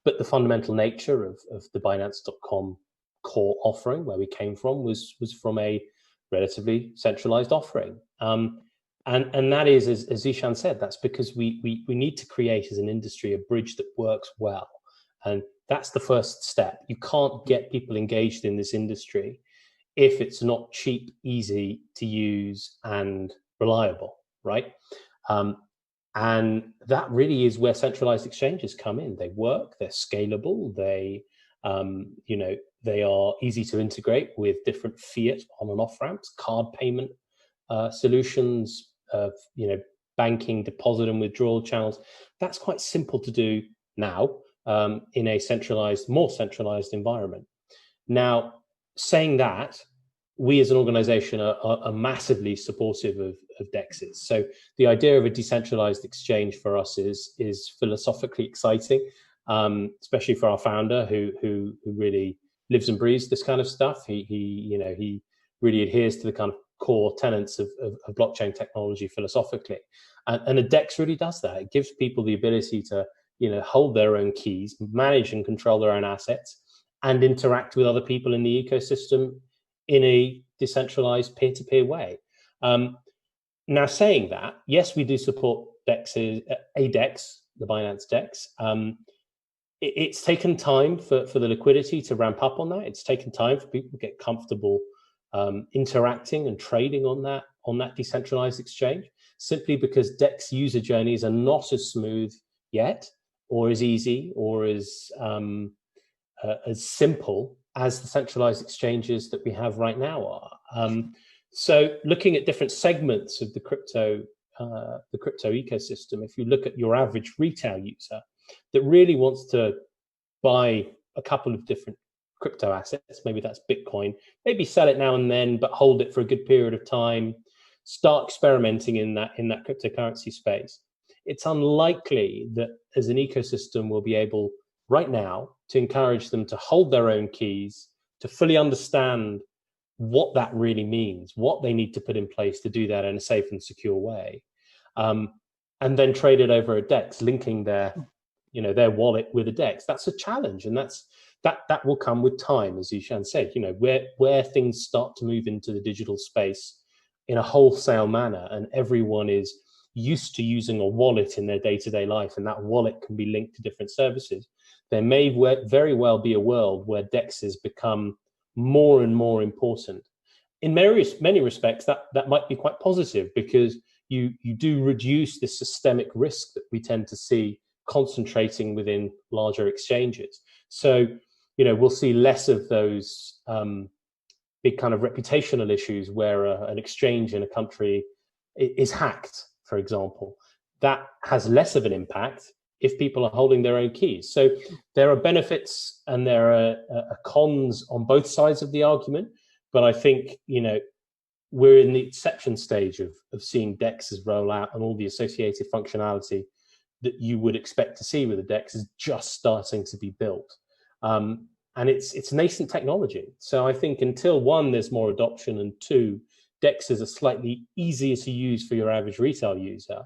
but the fundamental nature of the Binance.com core offering, where we came from, was from a relatively centralized offering. And that is, as Zishan said, that's because we need to create as an industry a bridge that works well. And that's the first step. You can't get people engaged in this industry if it's not cheap, easy to use, and reliable, right? And that really is where centralized exchanges come in. They work, they're scalable, they are easy to integrate with different fiat on and off ramps, card payment solutions, banking, deposit and withdrawal channels. That's quite simple to do now in a more centralized environment. Now, saying that, we as an organization are massively supportive of DEXs. So the idea of a decentralized exchange for us is philosophically exciting, especially for our founder who really lives and breathes this kind of stuff. He really adheres to the kind of core tenets of blockchain technology philosophically. And a DEX really does that. It gives people the ability to hold their own keys, manage and control their own assets, and interact with other people in the ecosystem in a decentralized peer-to-peer way. Now, saying that, yes, we do support DEXs, a DEX, the Binance DEX. it's taken time for the liquidity to ramp up on that. It's taken time for people to get comfortable interacting and trading on that decentralized exchange, simply because DEX user journeys are not as smooth yet, or as easy, or as simple as the centralized exchanges that we have right now are. So looking at different segments of the crypto ecosystem, if you look at your average retail user that really wants to buy a couple of different crypto assets, maybe that's Bitcoin, maybe sell it now and then, but hold it for a good period of time, start experimenting in that cryptocurrency space. It's unlikely that as an ecosystem we'll be able right now to encourage them to hold their own keys, to fully understand what that really means, what they need to put in place to do that in a safe and secure way, and then trade it over a DEX, linking their wallet with a DEX. That's a challenge, and that will come with time, as Ishan said. Where things start to move into the digital space in a wholesale manner, and everyone is used to using a wallet in their day-to-day life, and that wallet can be linked to different services, there may very well be a world where DEXs become more and more important. In many respects, that might be quite positive, because you do reduce the systemic risk that we tend to see concentrating within larger exchanges. So, we'll see less of those big kind of reputational issues where an exchange in a country is hacked, for example. That has less of an impact if people are holding their own keys. So there are benefits and there are cons on both sides of the argument. But I think, we're in the exception stage of seeing DEXs roll out, and all the associated functionality that you would expect to see with a DEX is just starting to be built. And it's nascent technology. So I think until one, there's more adoption, and two, DEXs are slightly easier to use for your average retail user.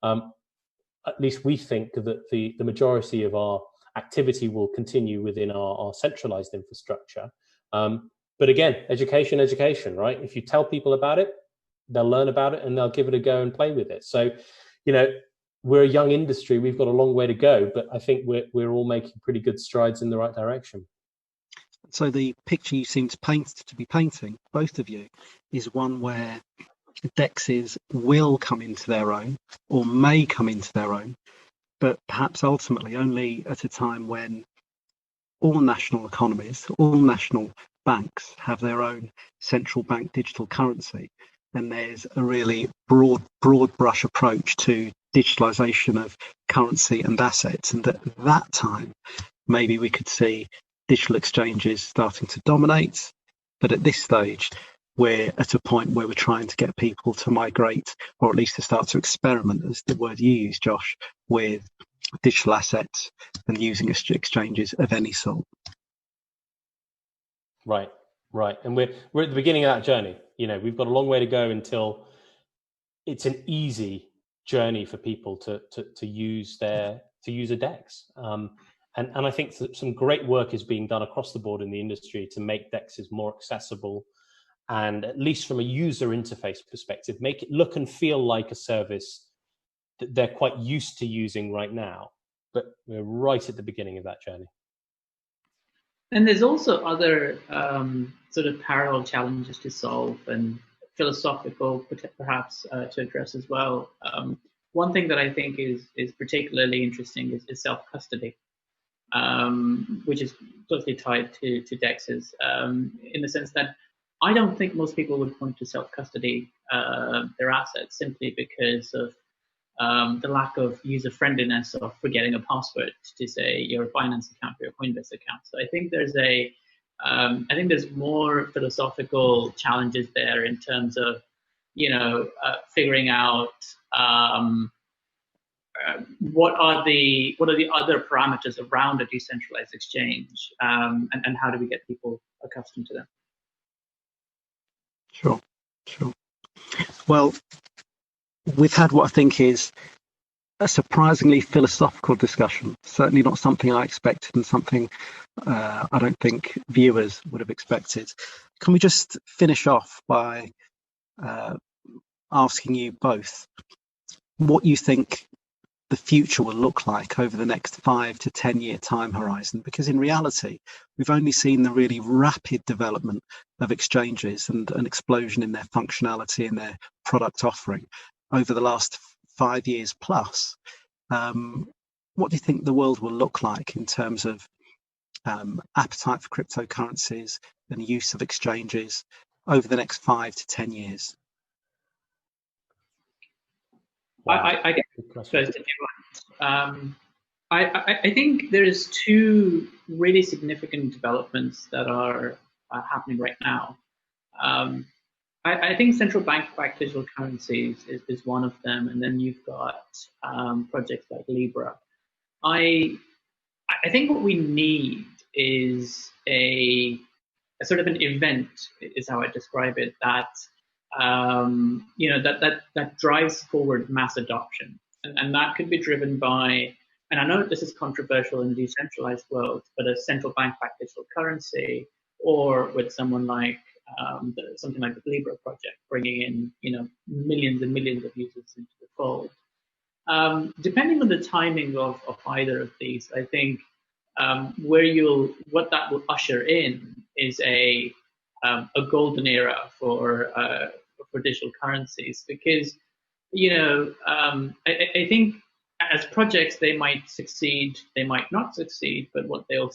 At least we think that the majority of our activity will continue within our centralized infrastructure. But again, education, right? If you tell people about it, they'll learn about it and they'll give it a go and play with it. So, we're a young industry. We've got a long way to go, but I think we're all making pretty good strides in the right direction. So the picture you seem to be painting, both of you, is one where DEXs will come into their own, or may come into their own, but perhaps ultimately only at a time when all national economies, all national banks have their own central bank digital currency, and there's a really broad brush approach to digitalization of currency and assets. And at that time, maybe we could see digital exchanges starting to dominate. But at this stage, we're at a point where we're trying to get people to migrate, or at least to start to experiment, as the word you use, Josh, with digital assets and using exchanges of any sort. Right. And we're at the beginning of that journey. We've got a long way to go until it's an easy journey for people to use a DEX. And I think some great work is being done across the board in the industry to make DEXs more accessible, and at least from a user interface perspective, make it look and feel like a service that they're quite used to using right now. But we're right at the beginning of that journey. And there's also other sort of parallel challenges to solve, and philosophical perhaps to address as well. One thing that I think is particularly interesting is self-custody, which is closely tied to DEXs, in the sense that I don't think most people would want to self-custody their assets simply because of the lack of user-friendliness of forgetting a password to, say, your Binance account or your Coinbase account. So I think there's more philosophical challenges there in terms of, figuring out what are the other parameters around a decentralized exchange, and how do we get people accustomed to them? Sure. Well, we've had what I think is a surprisingly philosophical discussion. Certainly not something I expected, and something I don't think viewers would have expected. Can we just finish off by asking you both what you think the future will look like over the next 5 to 10 year time horizon, because in reality, we've only seen the really rapid development of exchanges and an explosion in their functionality and their product offering over the last 5 years plus. What do you think the world will look like in terms of appetite for cryptocurrencies and use of exchanges over the next 5 to 10 years? Wow. I get first if you want. I think there's two really significant developments that are happening right now. I think central bank-backed digital currencies is one of them, and then you've got projects like Libra. I think what we need is a sort of an event, is how I describe it, that that drives forward mass adoption, and that could be driven by, and I know this is controversial in decentralized world, but a central bank-backed digital currency, or with someone like something like the Libra project, bringing in millions and millions of users into the fold. Depending on the timing of either of these, I think what that will usher in is a golden era for digital currencies, because I think as projects they might succeed, they might not succeed, but what they'll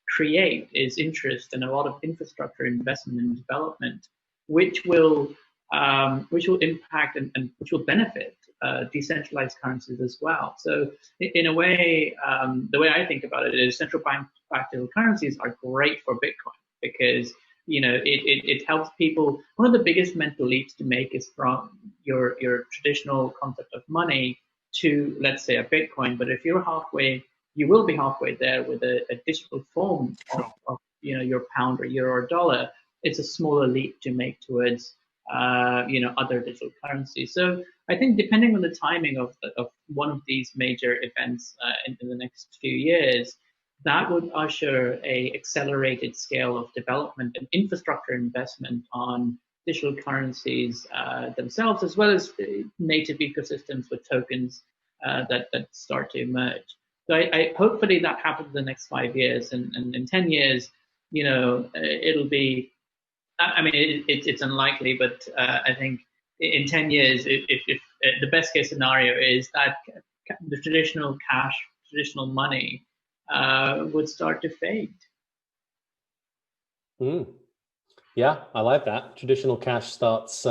create is interest and a lot of infrastructure investment and development, which will impact and which will benefit decentralized currencies as well. So in a way, the way I think about it is central bank-backed digital currencies are great for Bitcoin, because it helps people. One of the biggest mental leaps to make is from your traditional concept of money to, let's say, a Bitcoin. But if you're halfway, you will be halfway there with a digital form of your pound or euro or dollar. It's a smaller leap to make towards other digital currencies. So I think depending on the timing of one of these major events in the next few years, that would usher a accelerated scale of development and infrastructure investment on digital currencies themselves, as well as native ecosystems with tokens that start to emerge. So I hopefully that happens in the next 5 years, and in 10 years, it'll be. I mean, it's unlikely, but I think in 10 years, if the best case scenario is that the traditional cash, traditional money would start to fade. Yeah, I like that. Traditional cash starts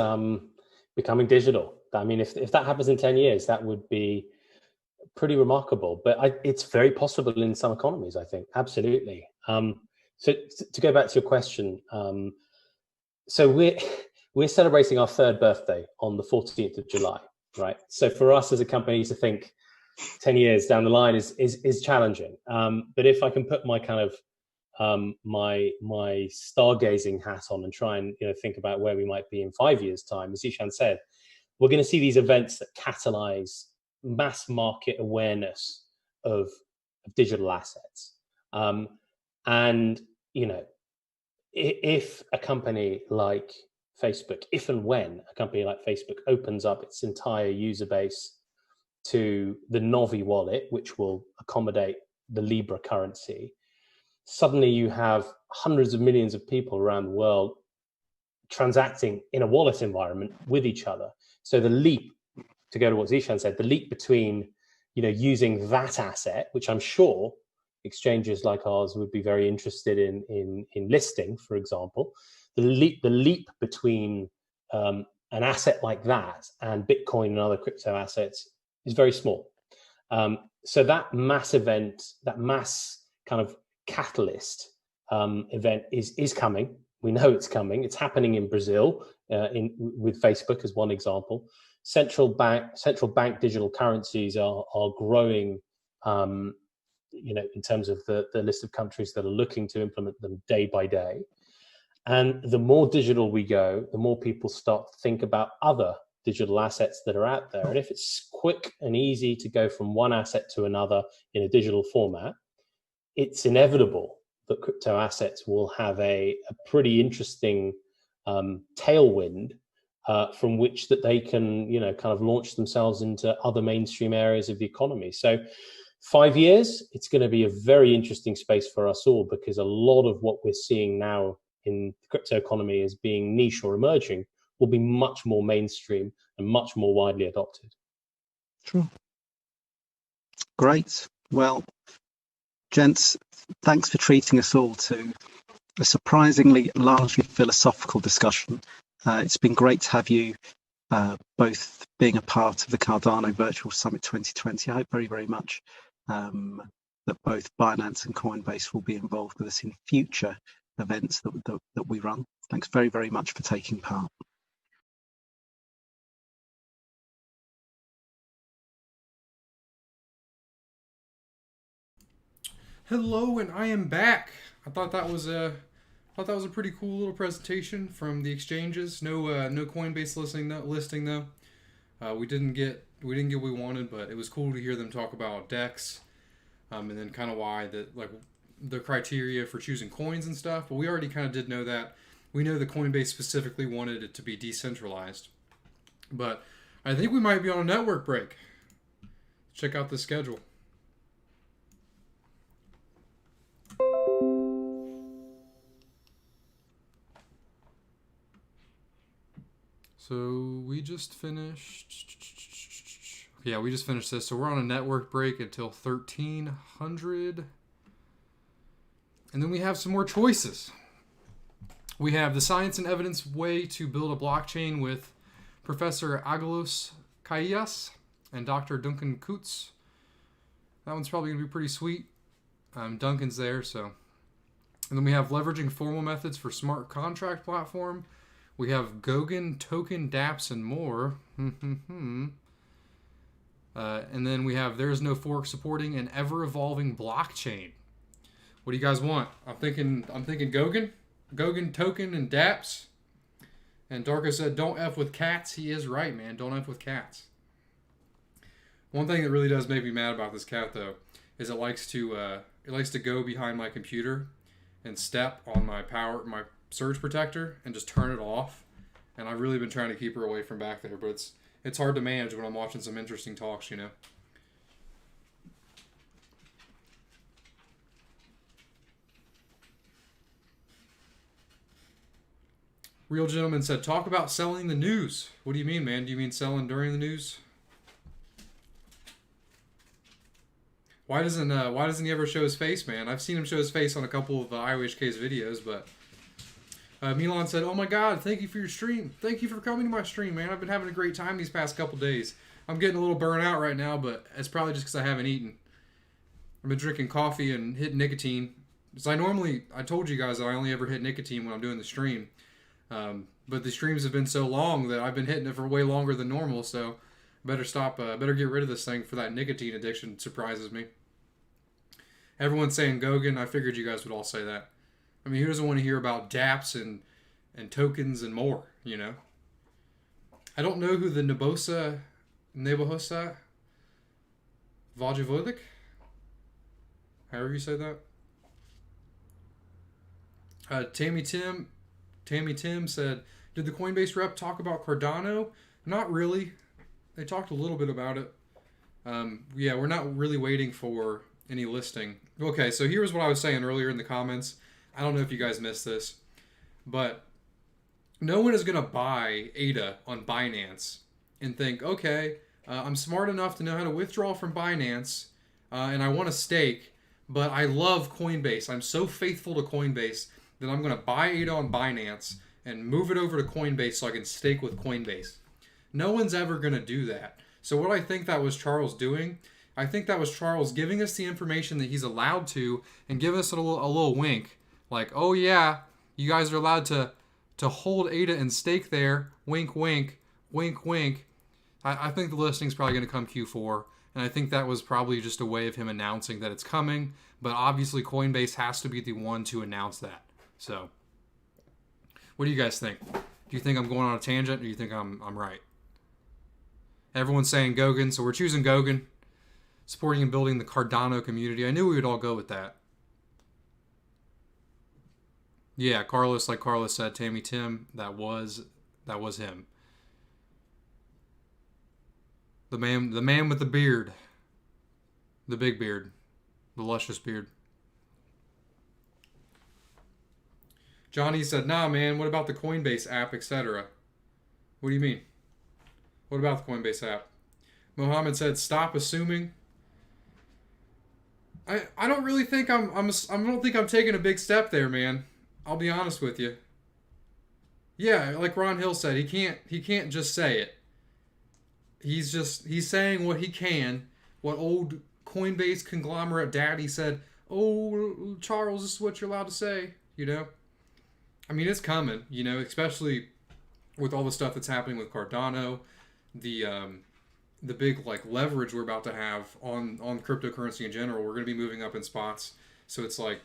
becoming digital. I mean, if that happens in 10 years, that would be pretty remarkable. But it's very possible in some economies, I think. Absolutely. So to go back to your question, so we're celebrating our 3rd birthday on the 14th of July, right? So for us as a company to think 10 years down the line is challenging. But if I can put my kind of my stargazing hat on and try and think about where we might be in 5 years' time, as Ishan said, we're going to see these events that catalyze mass market awareness of digital assets. And if a company like Facebook, if and when a company like Facebook opens up its entire user base to the Novi wallet, which will accommodate the Libra currency, suddenly you have hundreds of millions of people around the world transacting in a wallet environment with each other. So the leap, to go to what Zishan said, the leap between using that asset, which I'm sure exchanges like ours would be very interested in listing, for example, the leap between an asset like that and Bitcoin and other crypto assets is very small. So that mass event, that mass kind of catalyst event is coming. We know it's coming. It's happening in Brazil with Facebook as one example. Central bank digital currencies are growing, in terms of the list of countries that are looking to implement them day by day. And the more digital we go, the more people start to think about other digital assets that are out there. And if it's quick and easy to go from one asset to another in a digital format, it's inevitable that crypto assets will have a pretty interesting tailwind from which that they can, kind of launch themselves into other mainstream areas of the economy. So 5 years, it's going to be a very interesting space for us all, because a lot of what we're seeing now in the crypto economy as being niche or emerging will be much more mainstream and much more widely adopted. Sure. Great. Well, gents, thanks for treating us all to a surprisingly largely philosophical discussion. It's been great to have you both being a part of the Cardano Virtual Summit 2020. I hope very, very much that both Binance and Coinbase will be involved with us in future events that we run. Thanks very, very much for taking part. Hello, and I am back. I thought that was a pretty cool little presentation from the exchanges. No Coinbase listing though. We didn't get what we wanted, but it was cool to hear them talk about DEX, and then kind of why the criteria for choosing coins and stuff. But we already kind of did know that. We know that Coinbase specifically wanted it to be decentralized. But I think we might be on a network break. Check out the schedule. So we just finished. Yeah, we just finished this. So we're on a network break until 1300. And then we have some more choices. We have the science and evidence way to build a blockchain with Professor Agelos Kaias and Dr. Duncan Coutts. That one's probably going to be pretty sweet. Duncan's there, so. And then we have leveraging formal methods for smart contract platform. We have Goguen, token, dApps, and more. And then we have there is no fork supporting an ever-evolving blockchain. What do you guys want? I'm thinking Goguen, token, and dApps. And Darko said, "Don't f with cats." He is right, man. Don't f with cats. One thing that really does make me mad about this cat, though, is it likes to go behind my computer and step on my surge protector and just turn it off. And I've really been trying to keep her away from back there, but it's hard to manage when I'm watching some interesting talks, you know. Real Gentleman said, "Talk about selling the news." What do you mean, man? Do you mean selling during the news? Why doesn't he ever show his face, man? I've seen him show his face on a couple of IOHK's videos, but Milan said, "Oh my God, thank you for your stream. Thank you for coming to my stream, man. I've been having a great time these past couple days. I'm getting a little burnt out right now, but it's probably just because I haven't eaten. I've been drinking coffee and hitting nicotine. Because I told you guys that I only ever hit nicotine when I'm doing the stream. But the streams have been so long that I've been hitting it for way longer than normal, so better get rid of this thing for that nicotine addiction. It surprises me. Everyone's saying Goguen. I figured you guys would all say that. I mean, who doesn't want to hear about dApps and tokens and more, you know? I don't know who the Nebosa Vojvodik, however you say that. Tammy Tim said, "Did the Coinbase rep talk about Cardano?" Not really. They talked a little bit about it. Yeah, we're not really waiting for any listing. Okay, so here's what I was saying earlier in the comments. I don't know if you guys missed this, but no one is going to buy ADA on Binance and think, okay, I'm smart enough to know how to withdraw from Binance, and I want to stake, but I love Coinbase. I'm so faithful to Coinbase that I'm going to buy ADA on Binance and move it over to Coinbase so I can stake with Coinbase. No one's ever going to do that. So what I think that was Charles doing, I think that was Charles giving us the information that he's allowed to and give us a little wink. Like, oh yeah, you guys are allowed to hold ADA and stake there. Wink, wink, wink, wink. I think the listing's probably going to come Q4. And I think that was probably just a way of him announcing that it's coming. But obviously Coinbase has to be the one to announce that. So, what do you guys think? Do you think I'm going on a tangent, or do you think I'm right? Everyone's saying Goguen, so we're choosing Goguen. Supporting and building the Cardano community. I knew we would all go with that. Yeah, Carlos, like Carlos said, Tammy Tim, that was him. The man with the beard. The big beard. The luscious beard. Johnny said, nah, man, what about the Coinbase app, etc.? What do you mean? What about the Coinbase app? Mohammed said, stop assuming. I don't really think I don't think I'm taking a big step there, man. I'll be honest with you. Yeah, like Ron Hill said, he can't just say it. He's saying what he can. What old Coinbase conglomerate daddy said, oh, Charles, this is what you're allowed to say, you know? I mean, it's coming, you know, especially with all the stuff that's happening with Cardano, the big like leverage we're about to have on cryptocurrency in general. We're going to be moving up in spots. So it's like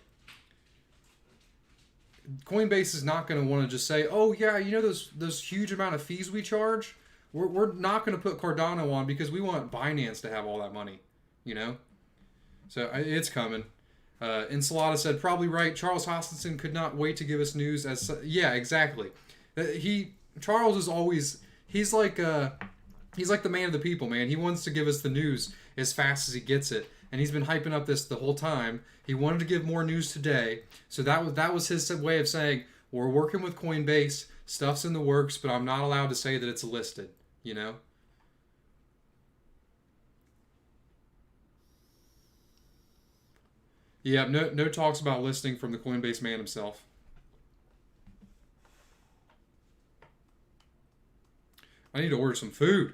Coinbase is not going to want to just say, oh yeah, you know those huge amount of fees we charge? We're not going to put Cardano on because we want Binance to have all that money, you know? So it's coming. Ensalada said, probably right. Charles Hoskinson could not wait to give us news yeah, exactly. Charles is always, he's like the man of the people, man. He wants to give us the news as fast as he gets it. And he's been hyping up this the whole time. He wanted to give more news today. So that was his way of saying, we're working with Coinbase, stuff's in the works, but I'm not allowed to say that it's listed, you know? Yeah, no talks about listing from the Coinbase man himself. I need to order some food.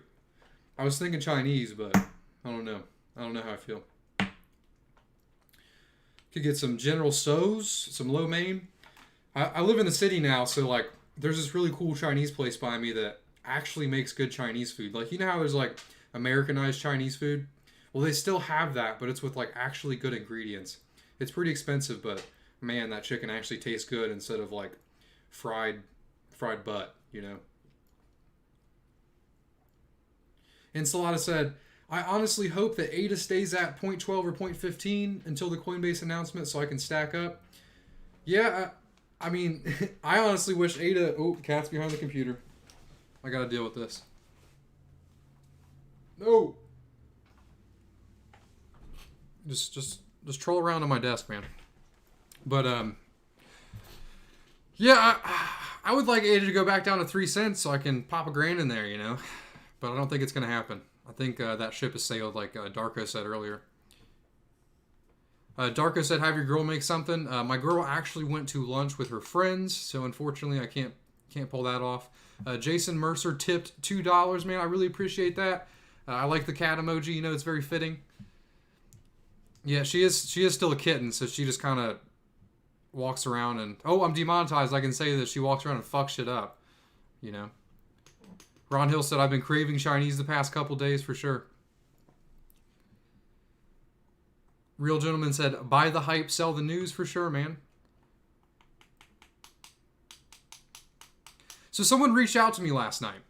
I was thinking Chinese, but I don't know. I don't know how I feel. Could get some General Tso's, some lo mein. I live in the city now, so like there's this really cool Chinese place by me that actually makes good Chinese food. Like, you know how there's like Americanized Chinese food? Well, they still have that, but it's with like actually good ingredients. It's pretty expensive, but man, that chicken actually tastes good instead of like fried butt, you know? Ensalada said, I honestly hope that ADA stays at 0.12 or 0.15 until the Coinbase announcement so I can stack up. Yeah, I mean, I honestly wish ADA... Oh, cat's behind the computer. I gotta deal with this. No! Just troll around on my desk, man. But, yeah, I would like ADA to go back down to 3 cents so I can pop $1,000 in there, you know? But I don't think it's going to happen. I think that ship has sailed, like Darko said earlier. Darko said, have your girl make something. My girl actually went to lunch with her friends, so unfortunately I can't pull that off. Jason Mercer tipped $2, man. I really appreciate that. I like the cat emoji. You know, it's very fitting. Yeah, she is still a kitten, so she just kind of walks around and... Oh, I'm demonetized. I can say that she walks around and fucks shit up, you know. Ron Hill said, I've been craving Chinese the past couple days for sure. Real Gentleman said, buy the hype, sell the news for sure, man. So someone reached out to me last night.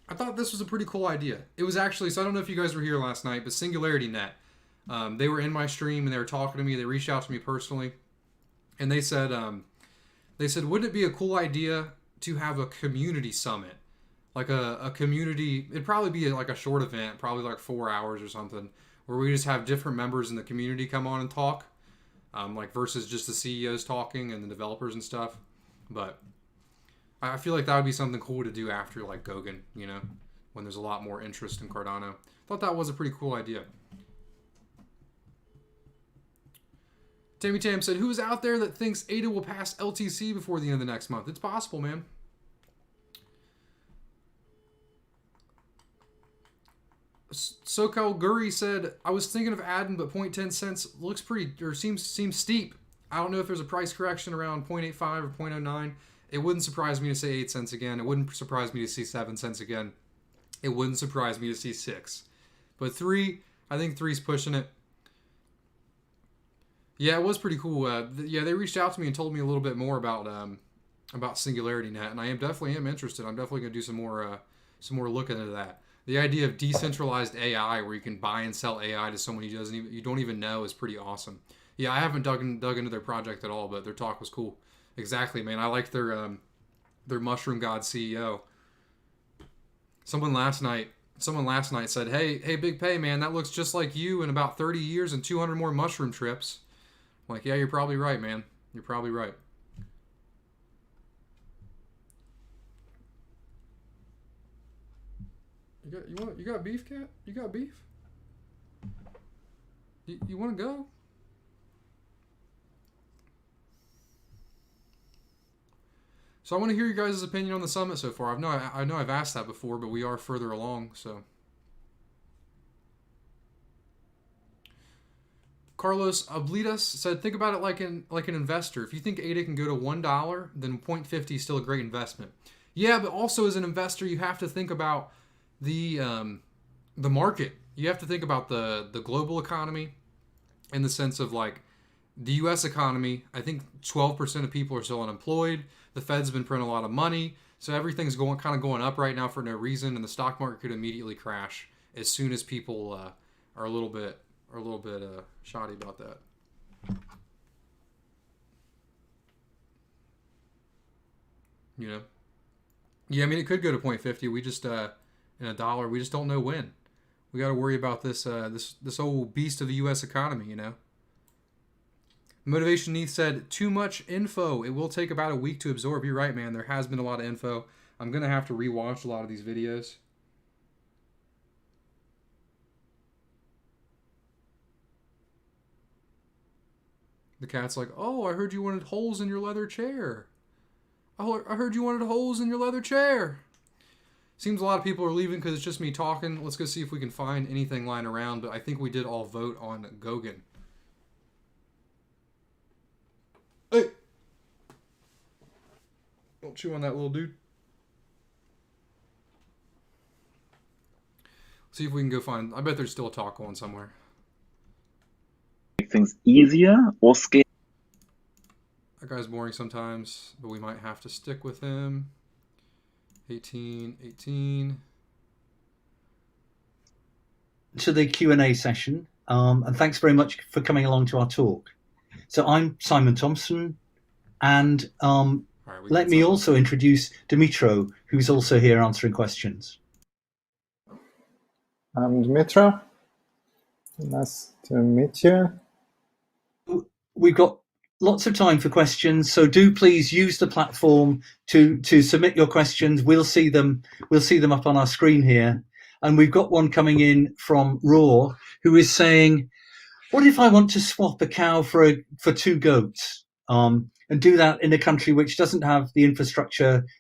I thought this was a pretty cool idea. It was actually, so I don't know if you guys were here last night, but SingularityNet. They were in my stream and they were talking to me. They reached out to me personally. And they said, wouldn't it be a cool idea to have a community summit? Like a community, it'd probably be like a short event, probably like 4 hours or something, where we just have different members in the community come on and talk, like versus just the CEOs talking and the developers and stuff. But I feel like that would be something cool to do after like Goguen, you know, when there's a lot more interest in Cardano. Thought that was a pretty cool idea. Tammy Tam said, who's out there that thinks ADA will pass LTC before the end of the next month? It's possible, man. SoCal Guri said, I was thinking of adding, but 0.10 cents looks pretty, or seems steep. I don't know if there's a price correction around 0.85 or 0.09. It wouldn't surprise me to say 8 cents again. It wouldn't surprise me to see 7 cents again. It wouldn't surprise me to see 6. But 3, I think 3's pushing it. Yeah, it was pretty cool. Yeah, they reached out to me and told me a little bit more about SingularityNet, and I definitely am interested. I'm definitely going to do some more looking into that. The idea of decentralized AI, where you can buy and sell AI to someone you don't even know, is pretty awesome. Yeah, I haven't dug into their project at all, but their talk was cool. Exactly, man. I like their Mushroom God CEO. Someone last night Someone last night said, hey, bigpey, man, that looks just like you in about 30 years and 200 more mushroom trips. I'm like, yeah, you're probably right, man. You're probably right. You got beef, Cat? You got beef? You want to go? So I want to hear your guys' opinion on the summit so far. I know I've asked that before, but we are further along, so. Carlos Oblitas said, think about it like an investor. If you think ADA can go to $1, then 0.50 is still a great investment. Yeah, but also as an investor, you have to think about the market. You have to think about the global economy in the sense of like the U.S. economy. I think 12% of people are still unemployed. The Fed's been printing a lot of money, so everything's kind of going up right now for no reason, and the stock market could immediately crash as soon as people are a little bit shoddy about that. You know? Yeah, I mean, it could go to 0.50. We just in $1. We just don't know when. We got to worry about this old beast of the U.S. economy. You know. Motivation Neith said, too much info. It will take about a week to absorb. You're right, man. There has been a lot of info. I'm gonna have to rewatch a lot of these videos. The cat's like, oh, I heard you wanted holes in your leather chair. Oh, I heard you wanted holes in your leather chair. Seems a lot of people are leaving because it's just me talking. Let's go see if we can find anything lying around. But I think we did all vote on Goguen. Hey! Don't chew on that, little dude. See if we can go find... I bet there's still a talk going somewhere. Make things easier or scale. That guy's boring sometimes, but we might have to stick with him. 18. To the Q&A session, and thanks very much for coming along to our talk. So I'm Simon Thompson, and let me also introduce Dimitro, who's also here answering questions. I'm Dimitro. Nice to meet you. We've got lots of time for questions, so do please use the platform to submit your questions. We'll see them up on our screen here. And we've got one coming in from Raw, who is saying, what if I want to swap a cow for 2 goats, and do that in a country which doesn't have the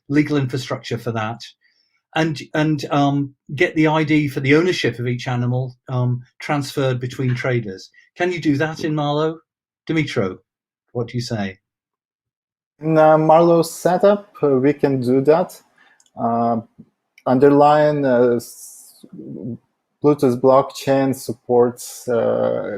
legal infrastructure for that, and get the ID for the ownership of each animal transferred between traders? Can you do that in Marlowe? Dimitro, what do you say? In Marlowe's setup, we can do that. Underlying Bluetooth blockchain supports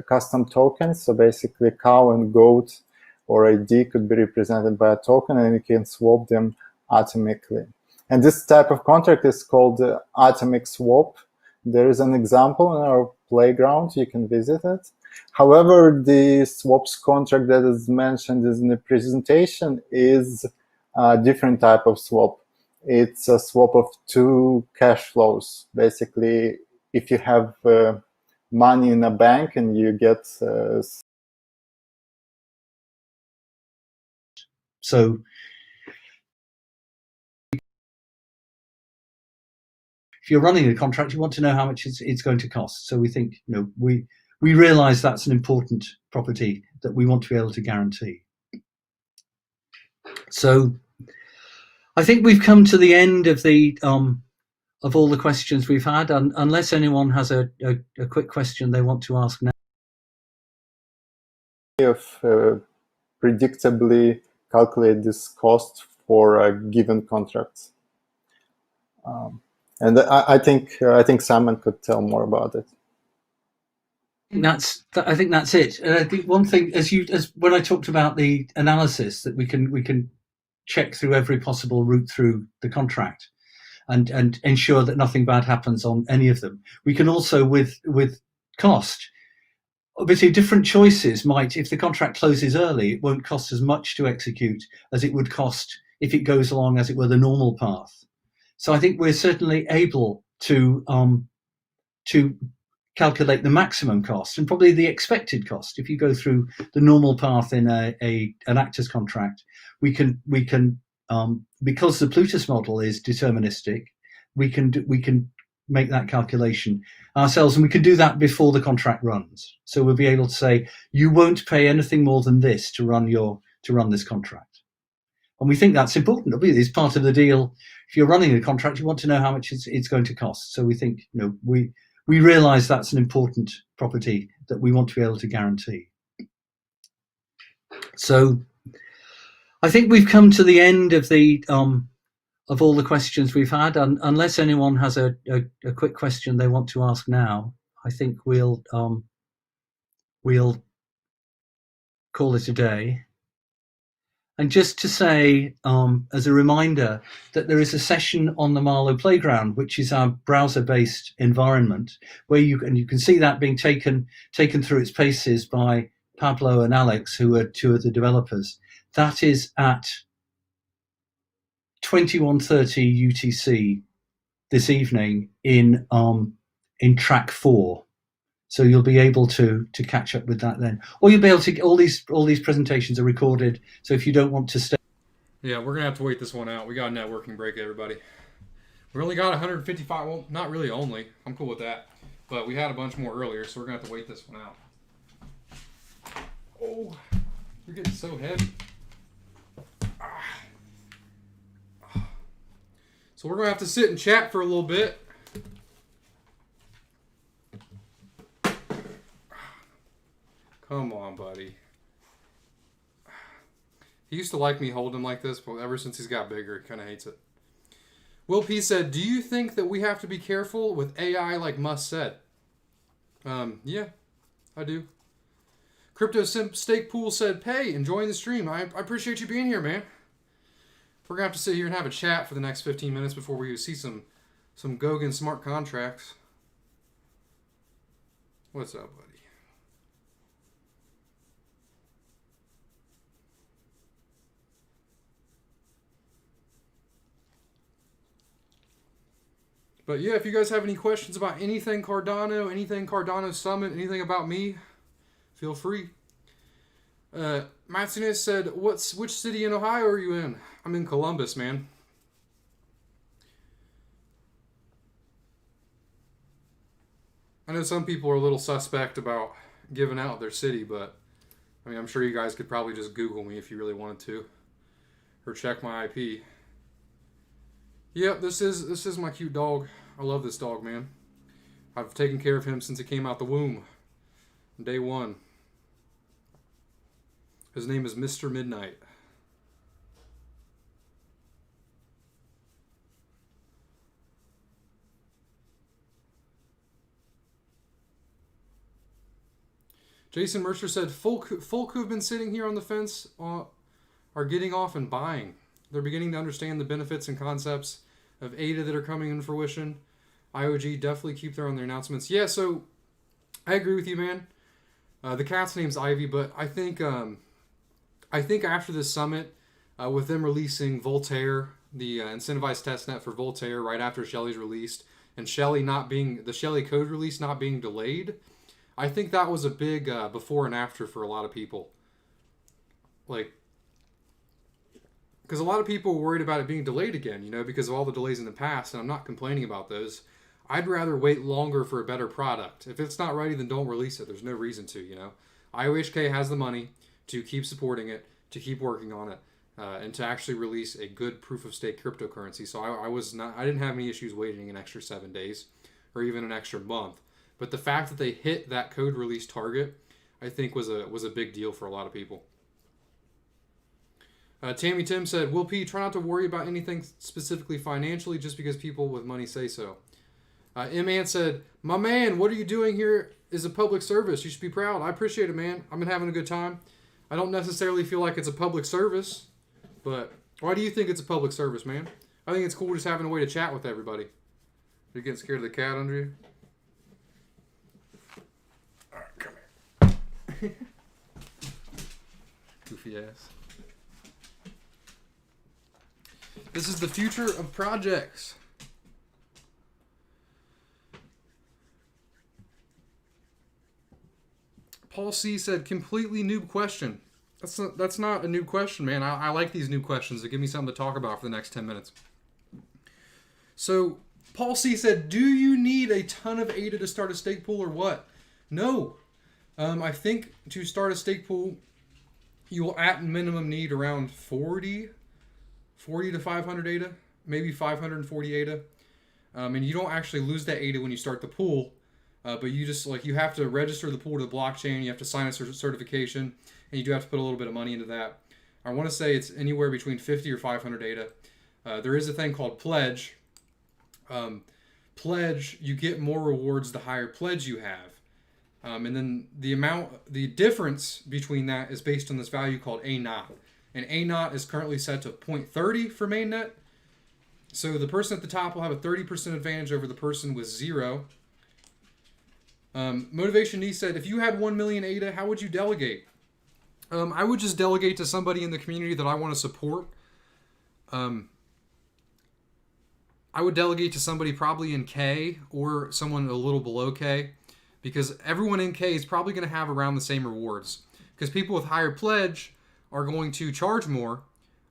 custom tokens. So basically, cow and goat or ID could be represented by a token, and you can swap them atomically. And this type of contract is called atomic swap. There is an example in our playground. You can visit it. However, the swaps contract that is mentioned in the presentation is a different type of swap. It's a swap of 2 cash flows. Basically, if you have money in a bank and you get... So if you're running a contract, you want to know how much it's going to cost. So we think, we realize that's an important property that we want to be able to guarantee. So I think we've come to the end of the of all the questions we've had, unless anyone has a quick question they want to ask now. Of predictably calculate this cost for a given contract. And I think Simon could tell more about it. I think that's it. And I think one thing, as when I talked about the analysis, that we can check through every possible route through the contract and ensure that nothing bad happens on any of them. We can also, with cost, obviously different choices might, if the contract closes early, it won't cost as much to execute as it would cost if it goes along as it were the normal path. So I think we're certainly able to to calculate the maximum cost and probably the expected cost. If you go through the normal path in an actors contract, we can because the Plutus model is deterministic, we can make that calculation ourselves, and we can do that before the contract runs. So we'll be able to say, you won't pay anything more than this to run this contract. And we think that's important. It's part of the deal. If you're running a contract, you want to know how much it's going to cost. So we think, we realize that's an important property that we want to be able to guarantee. So I think we've come to the end of the of all the questions we've had, and unless anyone has a quick question they want to ask now, I think we'll call it a day. And just to say, as a reminder, that there is a session on the Marlowe Playground, which is our browser-based environment, where you can see that being taken through its paces by Pablo and Alex, who are two of the developers. That is at 21:30 UTC this evening in track 4. So you'll be able to catch up with that then, or you'll be able to. All these presentations are recorded. So if you don't want to stay, yeah, we're gonna have to wait this one out. We got a networking break, everybody. We only got 155. Well, not really only. I'm cool with that, but we had a bunch more earlier, so we're gonna have to wait this one out. Oh, you're getting so heavy. So we're gonna have to sit and chat for a little bit. Come on, buddy. He used to like me holding him like this, but ever since he's got bigger, he kind of hates it. Will P said, do you think that we have to be careful with AI like Musk said? Yeah, I do. Crypto Simp Steak Pool said, hey, enjoying the stream. I appreciate you being here, man. We're going to have to sit here and have a chat for the next 15 minutes before we see some Goguen smart contracts. What's up, buddy? But yeah, if you guys have any questions about anything Cardano, anything Cardano Summit, anything about me, feel free. Matsunis said, which city in Ohio are you in? I'm in Columbus, man. I know some people are a little suspect about giving out their city, but I mean, I'm sure you guys could probably just Google me if you really wanted to, or check my IP. Yep, this is my cute dog. I love this dog, man. I've taken care of him since he came out the womb. Day one. His name is Mr. Midnight. Jason Mercer said, folk who've been sitting here on the fence are getting off and buying. They're beginning to understand the benefits and concepts of ADA that are coming into fruition. IOG definitely keep their on their announcements. Yeah, so I agree with you, man. The cat's name's Ivy, but I think after this summit, with them releasing Voltaire, the incentivized testnet for Voltaire right after Shelley's released, and the Shelley code release not being delayed, I think that was a big before and after for a lot of people. Like, because a lot of people were worried about it being delayed again, because of all the delays in the past, and I'm not complaining about those. I'd rather wait longer for a better product. If it's not ready, then don't release it. There's no reason to, IOHK has the money to keep supporting it, to keep working on it, and to actually release a good proof-of-stake cryptocurrency. So I didn't have any issues waiting an extra 7 days or even an extra month. But the fact that they hit that code release target, I think was a big deal for a lot of people. Tammy Tim said, Will P, try not to worry about anything specifically financially just because people with money say so. M-Ant said, my man, what are you doing here is a public service. You should be proud. I appreciate it, man. I've been having a good time. I don't necessarily feel like it's a public service, but why do you think it's a public service, man? I think it's cool just having a way to chat with everybody. You're getting scared of the cat under you? All right, come here. Goofy ass. This is the future of projects. Paul C said, completely noob question. That's not a noob question, man. I like these noob questions. They give me something to talk about for the next 10 minutes. So Paul C said, do you need a ton of ADA to start a stake pool or what? No. I think to start a stake pool, you will at minimum need around 40 to 500 ADA, maybe 540 ADA. And you don't actually lose that ADA when you start the pool, but you just you have to register the pool to the blockchain, you have to sign a certification, and you do have to put a little bit of money into that. I want to say it's anywhere between 50 or 500 ADA. There is a thing called pledge. Pledge, you get more rewards the higher pledge you have. And then the difference between that is based on this value called A naught. And A naught is currently set to 0.30 for mainnet. So the person at the top will have a 30% advantage over the person with 0. Motivation Nee said, if you had 1 million ADA, how would you delegate? I would just delegate to somebody in the community that I want to support. I would delegate to somebody probably in K or someone a little below K, because everyone in K is probably going to have around the same rewards. Because people with higher pledge are going to charge more,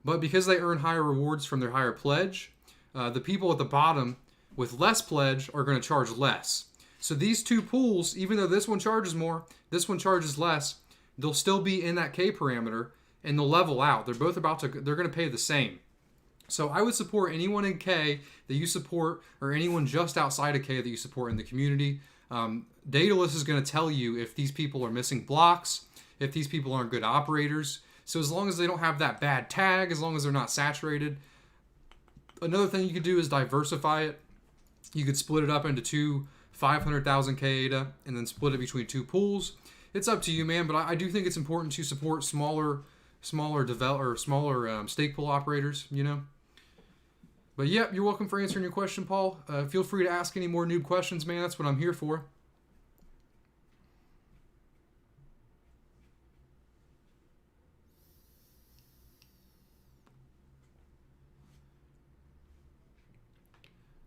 but because they earn higher rewards from their higher pledge, the people at the bottom with less pledge are going to charge less. So these two pools, even though this one charges more, this one charges less, they'll still be in that K parameter and they'll level out. They're both they're going to pay the same. So I would support anyone in K that you support, or anyone just outside of K that you support in the community. Daedalus is going to tell you if these people are missing blocks, if these people aren't good operators. So as long as they don't have that bad tag, as long as they're not saturated. Another thing you could do is diversify it. You could split it up into two 500,000 K ADA and then split it between two pools. It's up to you, man, but I do think it's important to support smaller stake pool operators, you know. But yeah, you're welcome for answering your question, Paul. Feel free to ask any more noob questions, man. That's what I'm here for.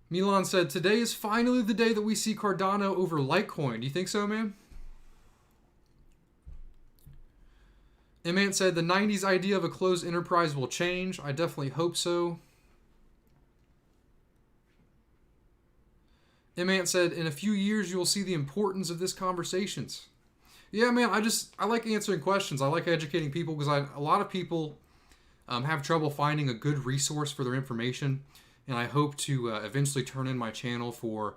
Milan said, today is finally the day that we see Cardano over Litecoin. Do you think so, man? Imant said, the 90s idea of a closed enterprise will change. I definitely hope so. Imant said, in a few years, you will see the importance of this conversations. Yeah, man, I like answering questions. I like educating people because a lot of people have trouble finding a good resource for their information. And I hope to eventually turn my channel into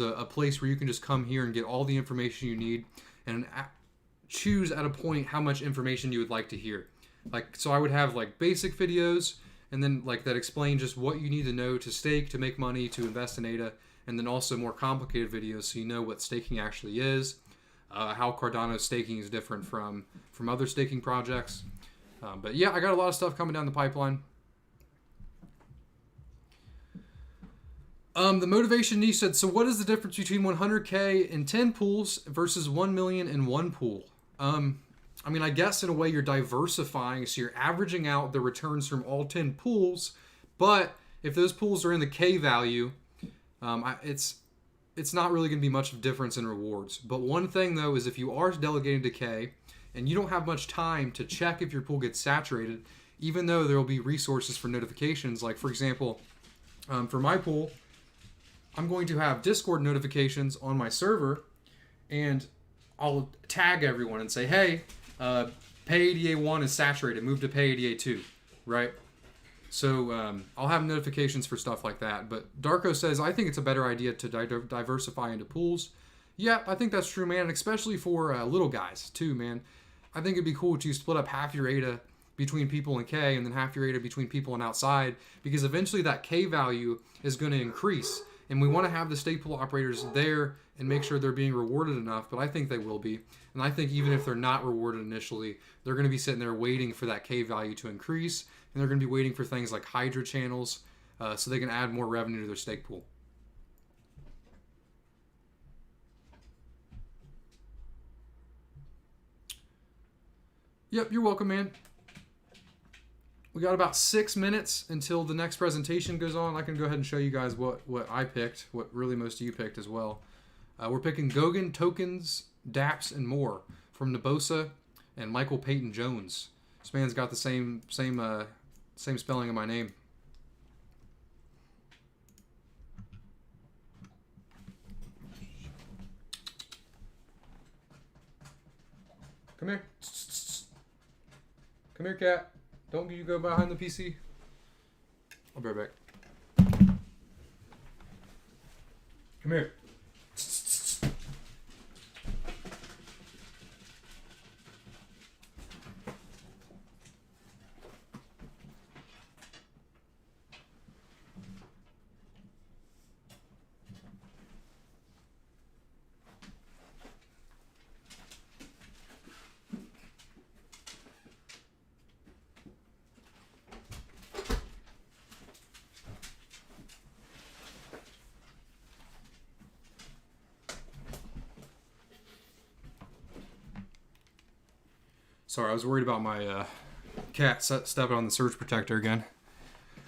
a place where you can just come here and get all the information you need and choose at a point how much information you would like to hear. So I would have basic videos, and then that explain just what you need to know to stake, to make money, to invest in ADA, and then also more complicated videos so you know what staking actually is, how Cardano staking is different from other staking projects. But yeah, I got a lot of stuff coming down the pipeline. The motivation niche said, so what is the difference between 100K in 10 pools versus 1 million in one pool? I mean, I guess in a way you're diversifying, so you're averaging out the returns from all 10 pools, but if those pools are in the K value, it's not really going to be much of a difference in rewards. But one thing though is if you are delegating to K and you don't have much time to check if your pool gets saturated, even though there will be resources for notifications, like for example, for my pool, I'm going to have Discord notifications on my server, and I'll tag everyone and say, hey, pay ADA 1 is saturated, move to pay ADA 2, right? So I'll have notifications for stuff like that. But Darko says, I think it's a better idea to diversify into pools. Yeah, I think that's true, man, and especially for little guys too, man. I think it'd be cool to split up half your ADA between people in K and then half your ADA between people and outside, because eventually that K value is going to increase. And we want to have the stake pool operators there and make sure they're being rewarded enough, but I think they will be. And I think even if they're not rewarded initially, they're going to be sitting there waiting for that K value to increase, and they're going to be waiting for things like Hydra channels so they can add more revenue to their stake pool. Yep, you're welcome, man. We got about 6 minutes until the next presentation goes on. I can go ahead and show you guys what I picked, what really most of you picked as well. We're picking Goguen tokens Daps, and more from Nabosa and Michael Peyton Jones. This man's got the same spelling of my name. Come here. Come here, cat. Don't you go behind the PC. I'll be right back. Come here. Sorry, I was worried about my cat stepping on the surge protector again.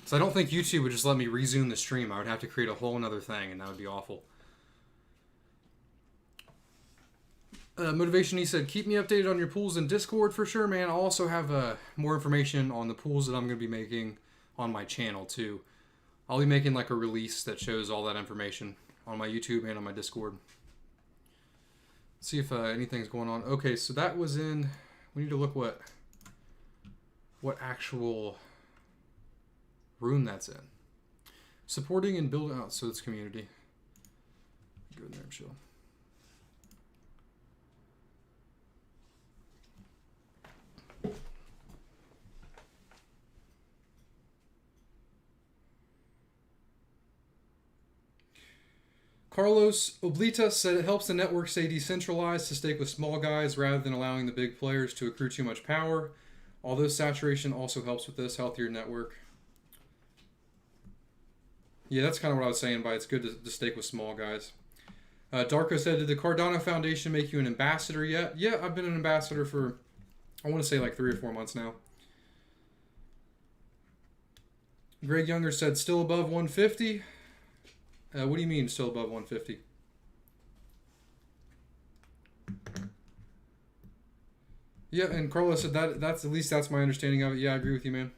So I don't think YouTube would just let me resume the stream. I would have to create a whole another thing, and that would be awful. Motivation, he said, keep me updated on your pools in Discord for sure, man. I'll also have more information on the pools that I'm going to be making on my channel, too. I'll be making like a release that shows all that information on my YouTube and on my Discord. See if anything's going on. Okay, so that was in... We need to look what actual room that's in. Supporting and building out, so it's community. Go in there and chill. Carlos Oblita said it helps the network stay decentralized to stake with small guys rather than allowing the big players to accrue too much power. Although saturation also helps with this, healthier network. Yeah, that's kind of what I was saying by it's good to stake with small guys. Darko said, did the Cardano Foundation make you an ambassador yet? Yeah, I've been an ambassador for, I want to say like 3 or 4 months now. Greg Younger said, still above 150? What do you mean still above 150? Yeah, and Carlos said that's at least that's my understanding of it. Yeah, I agree with you, man.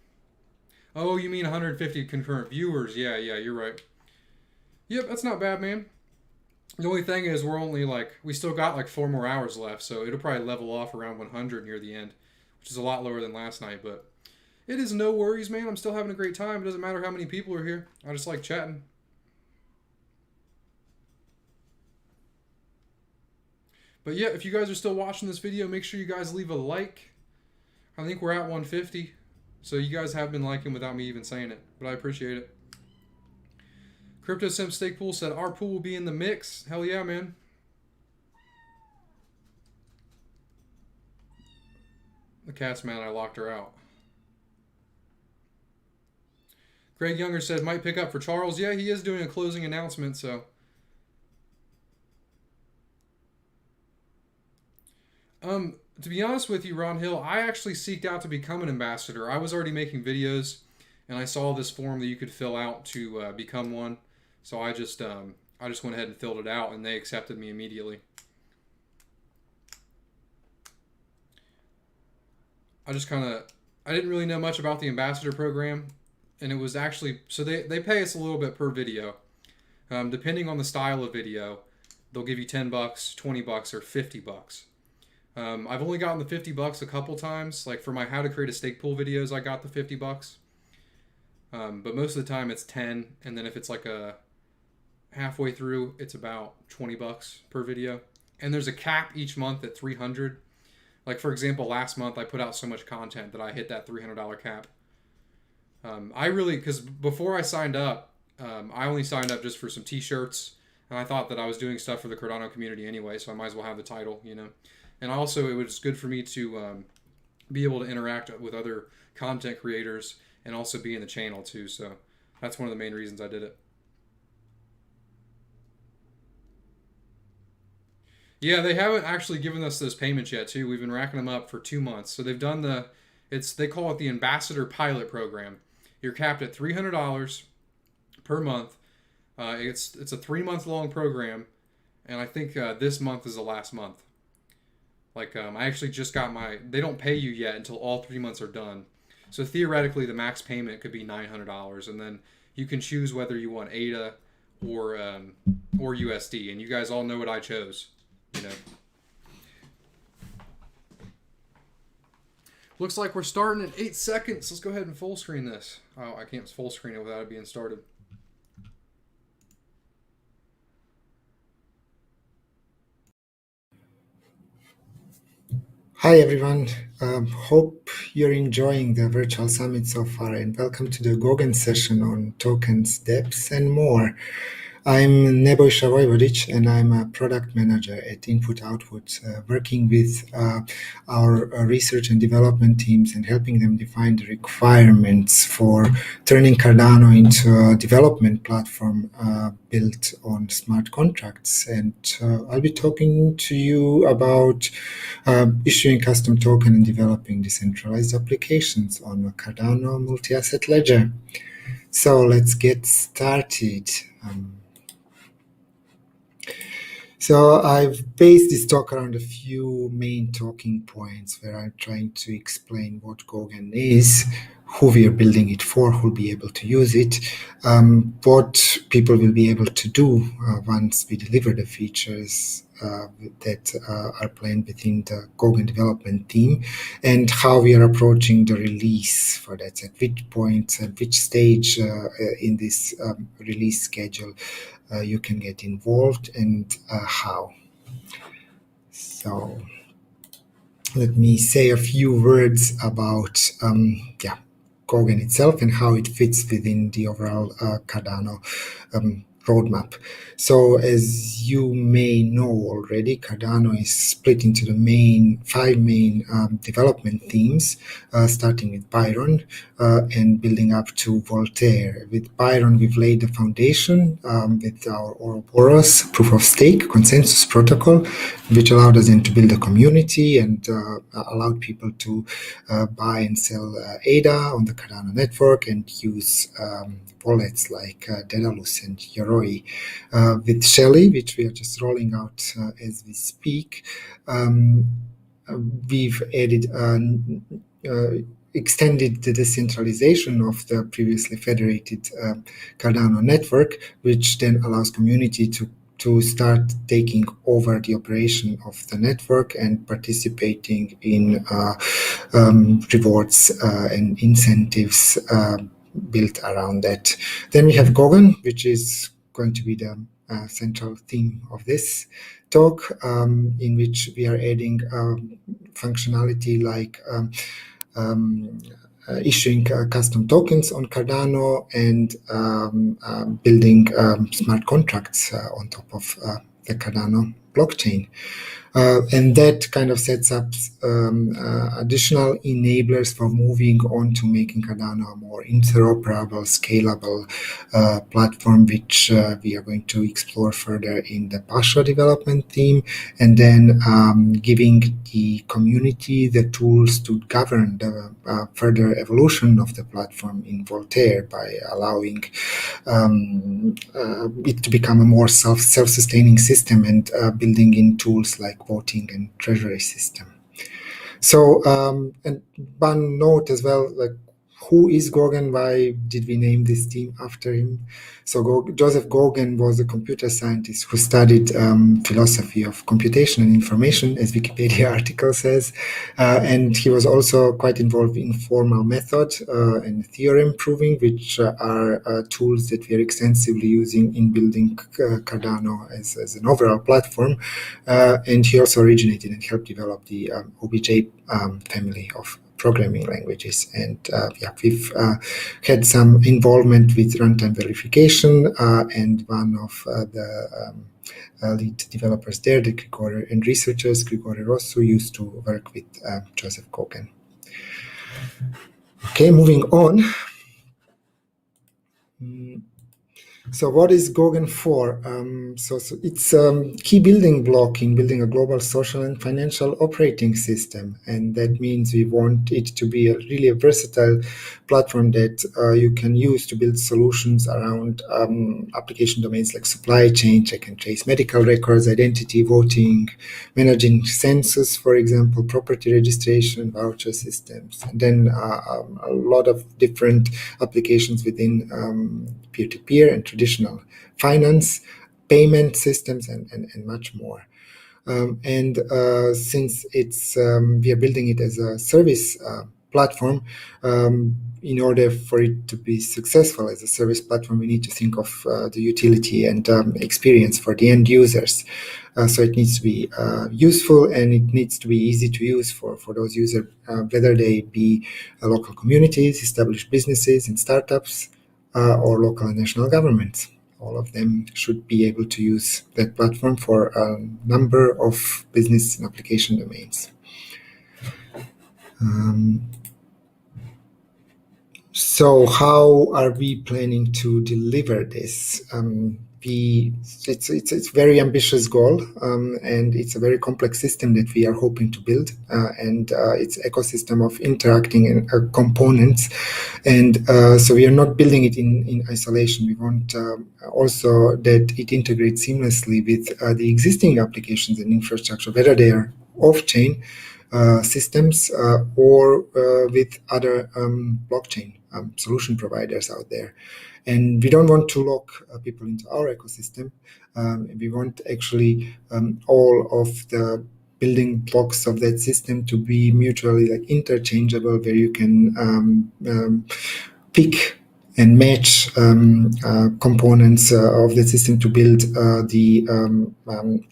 Oh, you mean 150 concurrent viewers? Yeah, you're right. Yep, that's not bad, man. The only thing is we're only we still got like 4 more hours left, so it'll probably level off around 100 near the end, which is a lot lower than last night, but it is no worries, man. I'm still having a great time. It doesn't matter how many people are here. I just like chatting. But yeah, if you guys are still watching this video, make sure you guys leave a like. I think we're at 150. So you guys have been liking without me even saying it. But I appreciate it. Crypto Sim Stake Pool said, our pool will be in the mix. Hell yeah, man. The cat's mad I locked her out. Greg Younger said, might pick up for Charles. Yeah, he is doing a closing announcement, so... To be honest with you, Ron Hill, I actually seeked out to become an ambassador. I was already making videos, and I saw this form that you could fill out to become one. So I just went ahead and filled it out, and they accepted me immediately. I didn't really know much about the ambassador program, and it was actually, so they pay us a little bit per video. Depending on the style of video, they'll give you $10, $20, or $50. I've only gotten the $50 a couple times. Like for my how to create a stake pool videos, I got the $50. But most of the time it's 10, and then if it's like a halfway through, it's about $20 per video. And there's a cap each month at 300. Like for example, last month I put out so much content that I hit that $300 cap. Because before I signed up, I only signed up just for some t-shirts, and I thought that I was doing stuff for the Cardano community anyway, so I might as well have the title, you know. And also, it was good for me to be able to interact with other content creators and also be in the channel too. So that's one of the main reasons I did it. Yeah, they haven't actually given us those payments yet too. We've been racking them up for 2 months. So they've done they call it the Ambassador Pilot Program. You're capped at $300 per month. It's a 3-month long program, and I think this month is the last month. Like, I actually just got they don't pay you yet until all 3 months are done. So theoretically, the max payment could be $900, and then you can choose whether you want ADA or USD. And you guys all know what I chose. You know. Looks like we're starting in 8 seconds. Let's go ahead and full screen this. Oh, I can't full screen it without it being started. Hi everyone, hope you're enjoying the virtual summit so far, and welcome to the Gauguin session on tokens, dEPs and more. I'm Nebojša Vojvodić, and I'm a product manager at Input Output, working with our research and development teams and helping them define the requirements for turning Cardano into a development platform built on smart contracts. And I'll be talking to you about issuing custom token and developing decentralized applications on a Cardano multi-asset ledger. So let's get started. So I've based this talk around a few main talking points where I'm trying to explain what Gauguin is, who we are building it for, who'll be able to use it, what people will be able to do once we deliver the features that are planned within the Gauguin development team, and how we are approaching the release for that, at which point, at which stage in this release schedule you can get involved, and how. So let me say a few words about Gauguin itself and how it fits within the overall Cardano roadmap. So as you may know already, Cardano is split into the five main development themes, starting with Byron and building up to Voltaire. With Byron, we've laid the foundation with our Ouroboros proof of stake consensus protocol, which allowed us then to build a community and allowed people to buy and sell ADA on the Cardano network and use wallets like Daedalus and Yoroi. With Shelly, which we are just rolling out as we speak, we've added extended the decentralization of the previously federated Cardano network, which then allows community to start taking over the operation of the network and participating in rewards and incentives built around that. Then we have Gauguin, which is going to be the central theme of this talk, in which we are adding functionality like issuing custom tokens on Cardano and building smart contracts on top of the Cardano blockchain. And that kind of sets up additional enablers for moving on to making Cardano a more interoperable, scalable platform, which we are going to explore further in the Pasha development theme, and then giving the community the tools to govern the further evolution of the platform in Voltaire by allowing it to become a more self-sustaining system and building in tools like voting and treasury system. So, and one note as well, like, who is Gauguin? Why did we name this team after him? So Joseph Gauguin was a computer scientist who studied philosophy of computation and information, as Wikipedia article says, and he was also quite involved in formal method and theorem proving, which are tools that we are extensively using in building Cardano as an overall platform. And he also originated and helped develop the OBJ family of programming languages, and we've had some involvement with runtime verification, and one of the lead developers there, the Grigore, and researchers, Grigore Rosu, used to work with Joseph Gauguin. Okay, moving on. So what is Gogen for? So it's a key building block in building a global social and financial operating system. And that means we want it to be really a versatile platform that you can use to build solutions around application domains like supply chain, check and trace, medical records, identity, voting, managing census, for example, property registration, voucher systems, and then a lot of different applications within peer-to-peer and traditional finance, payment systems, and much more. Since it's we are building it as a service platform, in order for it to be successful as a service platform, we need to think of the utility and experience for the end users. So it needs to be useful, and it needs to be easy to use for those users, whether they be local communities, established businesses and startups, or local and national governments. All of them should be able to use that platform for a number of business and application domains. So how are we planning to deliver this? It's a very ambitious goal, and it's a very complex system that we are hoping to build, and it's ecosystem of interacting components. And so we are not building it in isolation. We want also that it integrates seamlessly with the existing applications and infrastructure, whether they are off-chain systems or with other blockchain solution providers out there. And we don't want to lock people into our ecosystem. We want actually all of the building blocks of that system to be mutually interchangeable, where you can pick and match components of the system to build the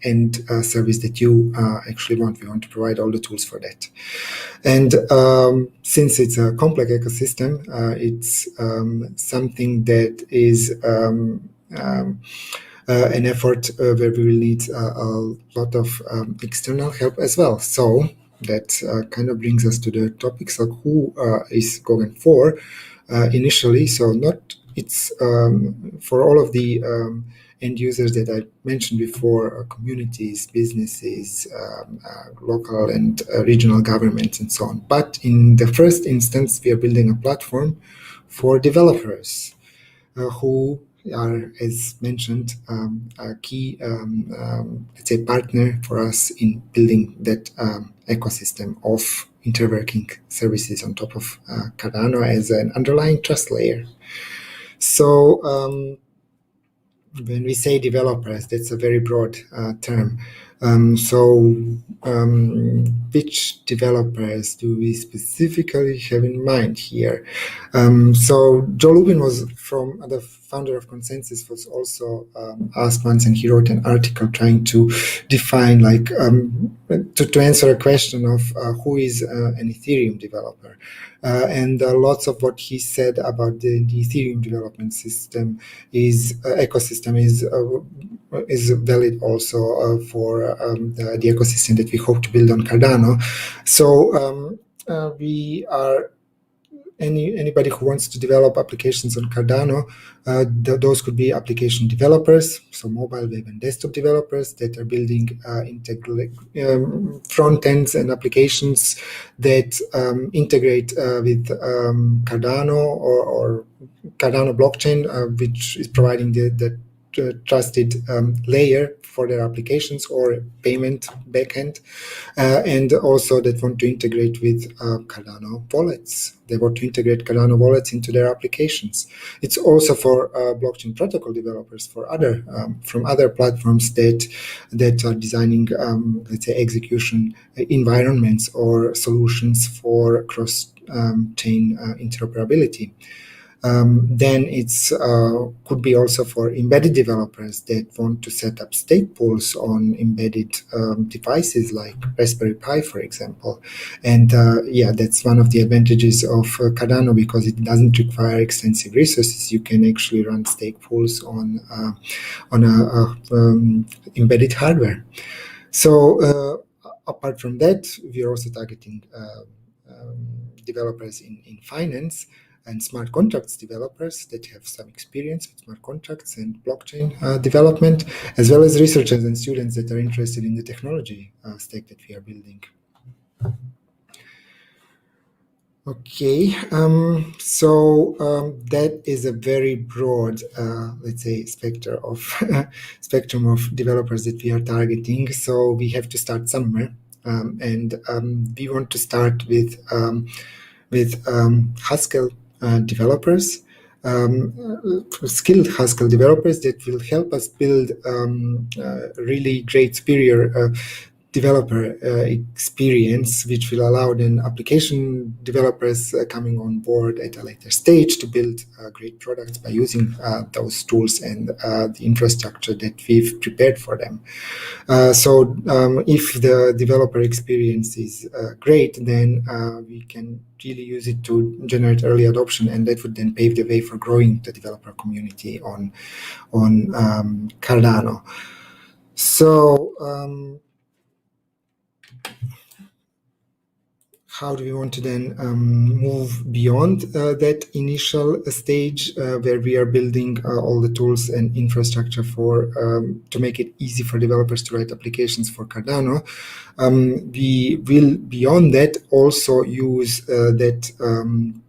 end service that you actually want. We want to provide all the tools for that. And since it's a complex ecosystem, it's something that is an effort where we will need a lot of external help as well. So that kind of brings us to the topics of who is Gogen for. Initially, so not it's for all of the end users that I mentioned before, communities, businesses, local and regional governments, and so on. But in the first instance, we are building a platform for developers who are, as mentioned, a key, let's say, partner for us in building that ecosystem of interworking services on top of Cardano as an underlying trust layer. So when we say developers, that's a very broad term. Which developers do we specifically have in mind here? So Joe Lubin was the founder of Consensus, was also asked once, and he wrote an article trying to define, to answer a question of who is an Ethereum developer. And lots of what he said about the Ethereum development system ecosystem is valid also for the ecosystem that we hope to build on Cardano. So we are anybody who wants to develop applications on Cardano. Those could be application developers, so mobile, web, and desktop developers that are building front ends and applications that integrate with Cardano or Cardano blockchain, which is providing the trusted layer for their applications or payment backend, and also that want to integrate with Cardano wallets. They want to integrate Cardano wallets into their applications. It's also for blockchain protocol developers for other from other platforms that are designing, let's say, execution environments or solutions for cross-chain interoperability. Then it's could be also for embedded developers that want to set up stake pools on embedded devices like Raspberry Pi, for example. And yeah, that's one of the advantages of Cardano, because it doesn't require extensive resources. You can actually run stake pools on embedded hardware. So apart from that, we are also targeting developers in finance. and smart contracts developers that have some experience with smart contracts and blockchain development, as well as researchers and students that are interested in the technology stack that we are building. Okay, that is a very broad, let's say, spectrum of developers that we are targeting. So we have to start somewhere, and we want to start with Haskell developers, skilled Haskell developers that will help us build really great, superior developer experience, which will allow then application developers coming on board at a later stage to build great products by using those tools and the infrastructure that we've prepared for them. If the developer experience is great, then we can really use it to generate early adoption, and that would then pave the way for growing the developer community on Cardano. So how do we want to then move beyond that initial stage where we are building all the tools and infrastructure for to make it easy for developers to write applications for Cardano? We will, beyond that, also use that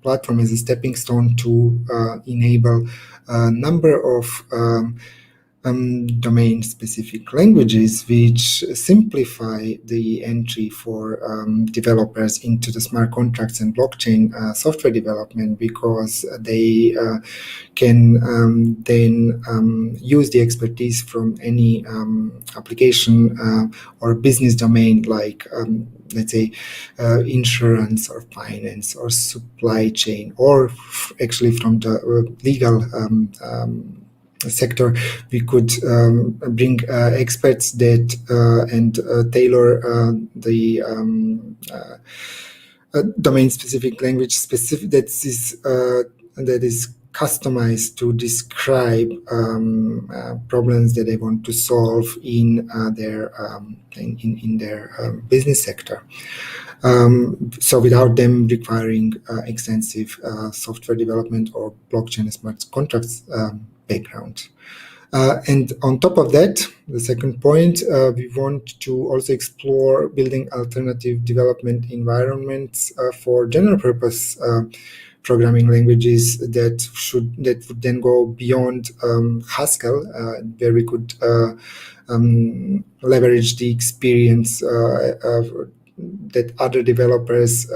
platform as a stepping stone to enable a number of domain-specific languages which simplify the entry for developers into the smart contracts and blockchain software development, because they can then use the expertise from any application or business domain, like let's say insurance or finance or supply chain, or actually from the legal sector. We could bring experts that and tailor the domain-specific language specific that is customized to describe problems that they want to solve in their business sector. So without them requiring extensive software development or blockchain and smart contracts background. And on top of that, the second point, we want to also explore building alternative development environments for general purpose programming languages that would then go beyond Haskell, where we could leverage the experience that other developers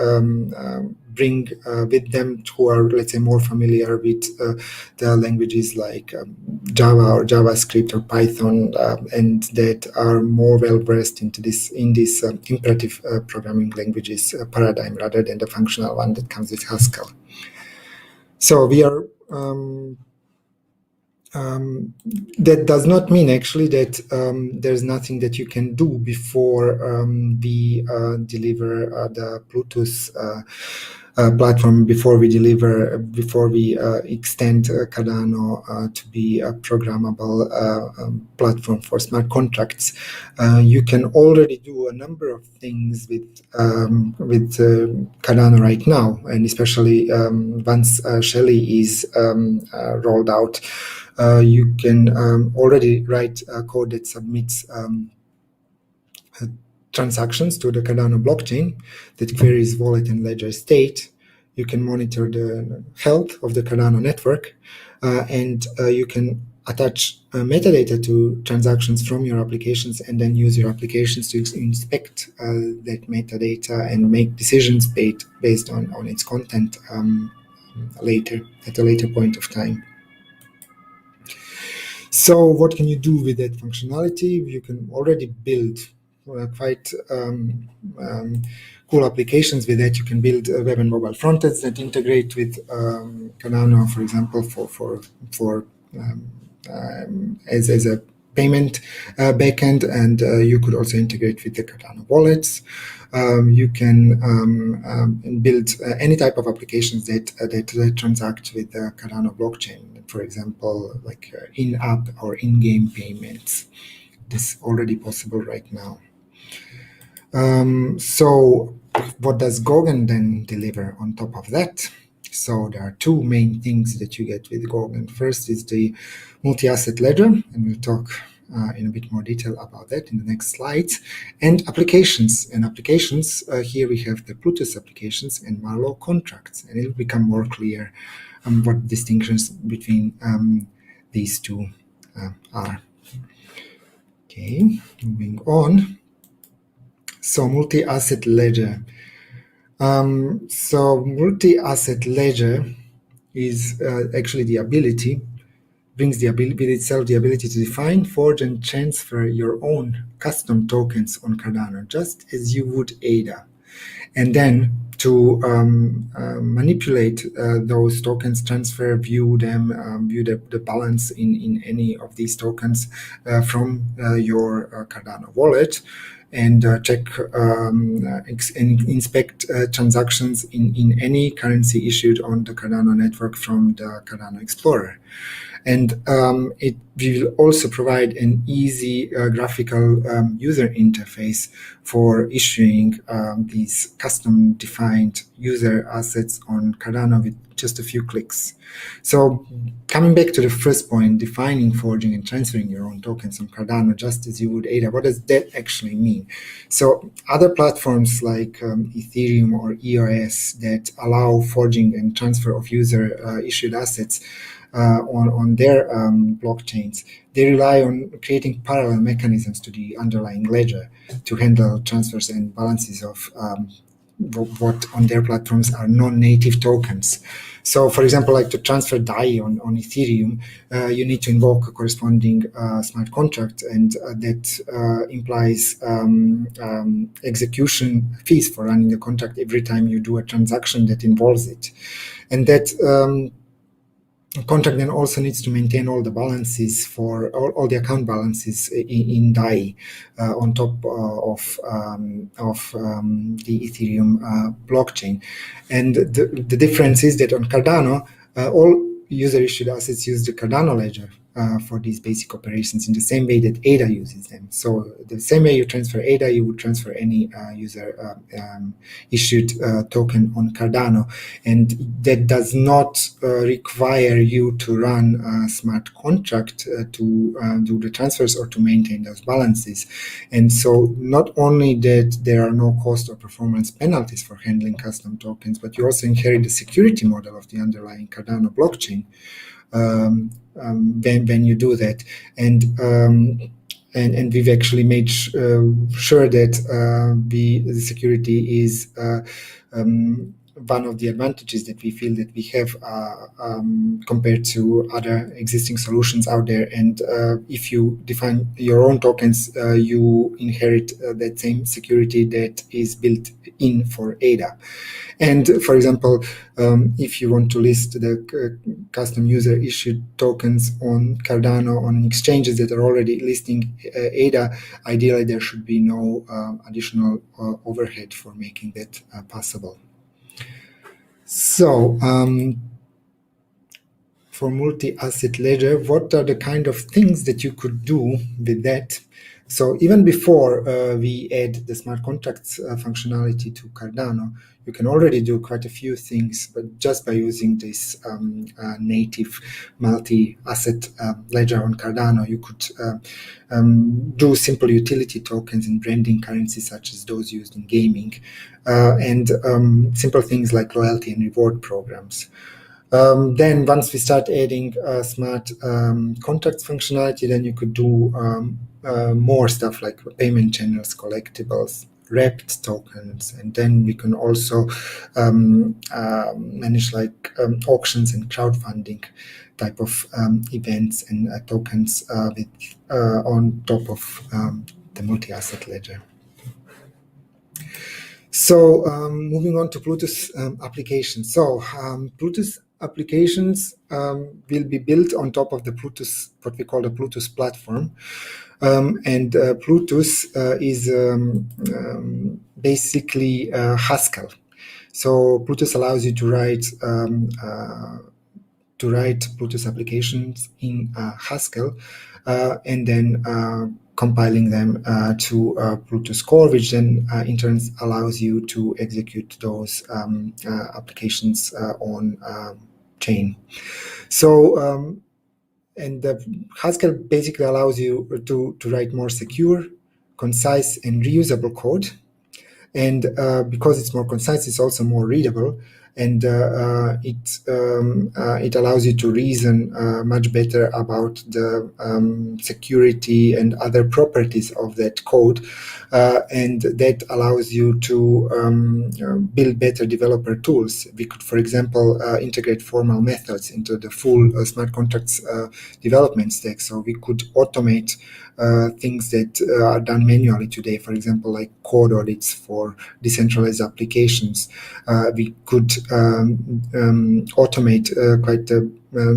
bring with them, who are, let's say, more familiar with the languages like Java or JavaScript or Python, and that are more well versed in this imperative programming languages paradigm rather than the functional one that comes with Haskell. So we are. That does not mean actually that there's nothing that you can do before we deliver the Bluetooth platform, before we extend Cardano to be a programmable platform for smart contracts. You can already do a number of things with Cardano right now, and especially once Shelley is rolled out. You can already write code that submits transactions to the Cardano blockchain that queries wallet and ledger state. You can monitor the health of the Cardano network, and you can attach metadata to transactions from your applications, and then use your applications to inspect that metadata and make decisions based on its content at a later point of time. So what can you do with that functionality? You can already build quite cool applications with that. You can build web and mobile frontends that integrate with Cardano, for example, for as a payment backend, and you could also integrate with the Cardano wallets. You can build any type of applications that transact with the Cardano blockchain. For example, like in-app or in-game payments. This is already possible right now. So what does Goguen then deliver on top of that? So there are two main things that you get with Gog. And first is the multi-asset ledger, and we'll talk in a bit more detail about that in the next slides. And applications. And applications, here we have the Plutus applications and Marlowe contracts. And it'll become more clear what distinctions between these two are. Okay, moving on. So multi-asset ledger. So multi-asset ledger is actually the ability, brings the ability itself, the ability to define, forge, and transfer your own custom tokens on Cardano, just as you would ADA. And then to manipulate those tokens, transfer, view them, view the balance in any of these tokens from your Cardano wallet, and check and inspect transactions in any currency issued on the Cardano network from the Cardano Explorer. And it will also provide an easy graphical user interface for issuing these custom defined user assets on Cardano with just a few clicks. So coming back to the first point, defining, forging, and transferring your own tokens on Cardano just as you would ADA, what does that actually mean? So other platforms like Ethereum or EOS that allow forging and transfer of user issued assets on their blockchains, they rely on creating parallel mechanisms to the underlying ledger to handle transfers and balances of what on their platforms are non-native tokens. So, for example, like to transfer DAI on Ethereum, you need to invoke a corresponding smart contract, and that implies execution fees for running the contract every time you do a transaction that involves it. And that contract then also needs to maintain all the balances for all the account balances in DAI on top of the Ethereum blockchain. And the difference is that on Cardano, all user issued assets use the Cardano ledger for these basic operations in the same way that ADA uses them. So the same way you transfer ADA, you would transfer any user issued token on Cardano. And that does not require you to run a smart contract to do the transfers or to maintain those balances. And so not only that there are no cost or performance penalties for handling custom tokens, but you also inherit the security model of the underlying Cardano blockchain when you do that. And we've actually made sure that the security is one of the advantages that we feel that we have compared to other existing solutions out there. And if you define your own tokens, you inherit that same security that is built in for ADA. And for example, if you want to list the custom user issued tokens on Cardano on exchanges that are already listing ADA, ideally there should be no additional overhead for making that possible. So for multi-asset ledger, what are the kind of things that you could do with that? So even before we add the smart contracts functionality to Cardano, you can already do quite a few things, but just by using this native multi-asset ledger on Cardano, you could do simple utility tokens and branding currencies such as those used in gaming, and simple things like loyalty and reward programs. Then once we start adding smart contracts functionality, then you could do more stuff like payment channels, collectibles, wrapped tokens, and then we can also manage like auctions and crowdfunding type of events and tokens with on top of the multi-asset ledger. So moving on to Plutus applications. So Plutus applications will be built on top of the Plutus, what we call the Plutus platform. And Plutus is basically Haskell. So Plutus allows you to write Plutus applications in Haskell and then compiling them to Bluetooth core, which then in turn allows you to execute those applications on chain. So, and Haskell basically allows you to write more secure, concise, and reusable code. And because it's more concise, it's also more readable, and it allows you to reason much better about the security and other properties of that code, and that allows you to build better developer tools. We could, for example, integrate formal methods into the full smart contracts development stack, so we could automate things that are done manually today, for example, like code audits for decentralized applications. We could automate quite a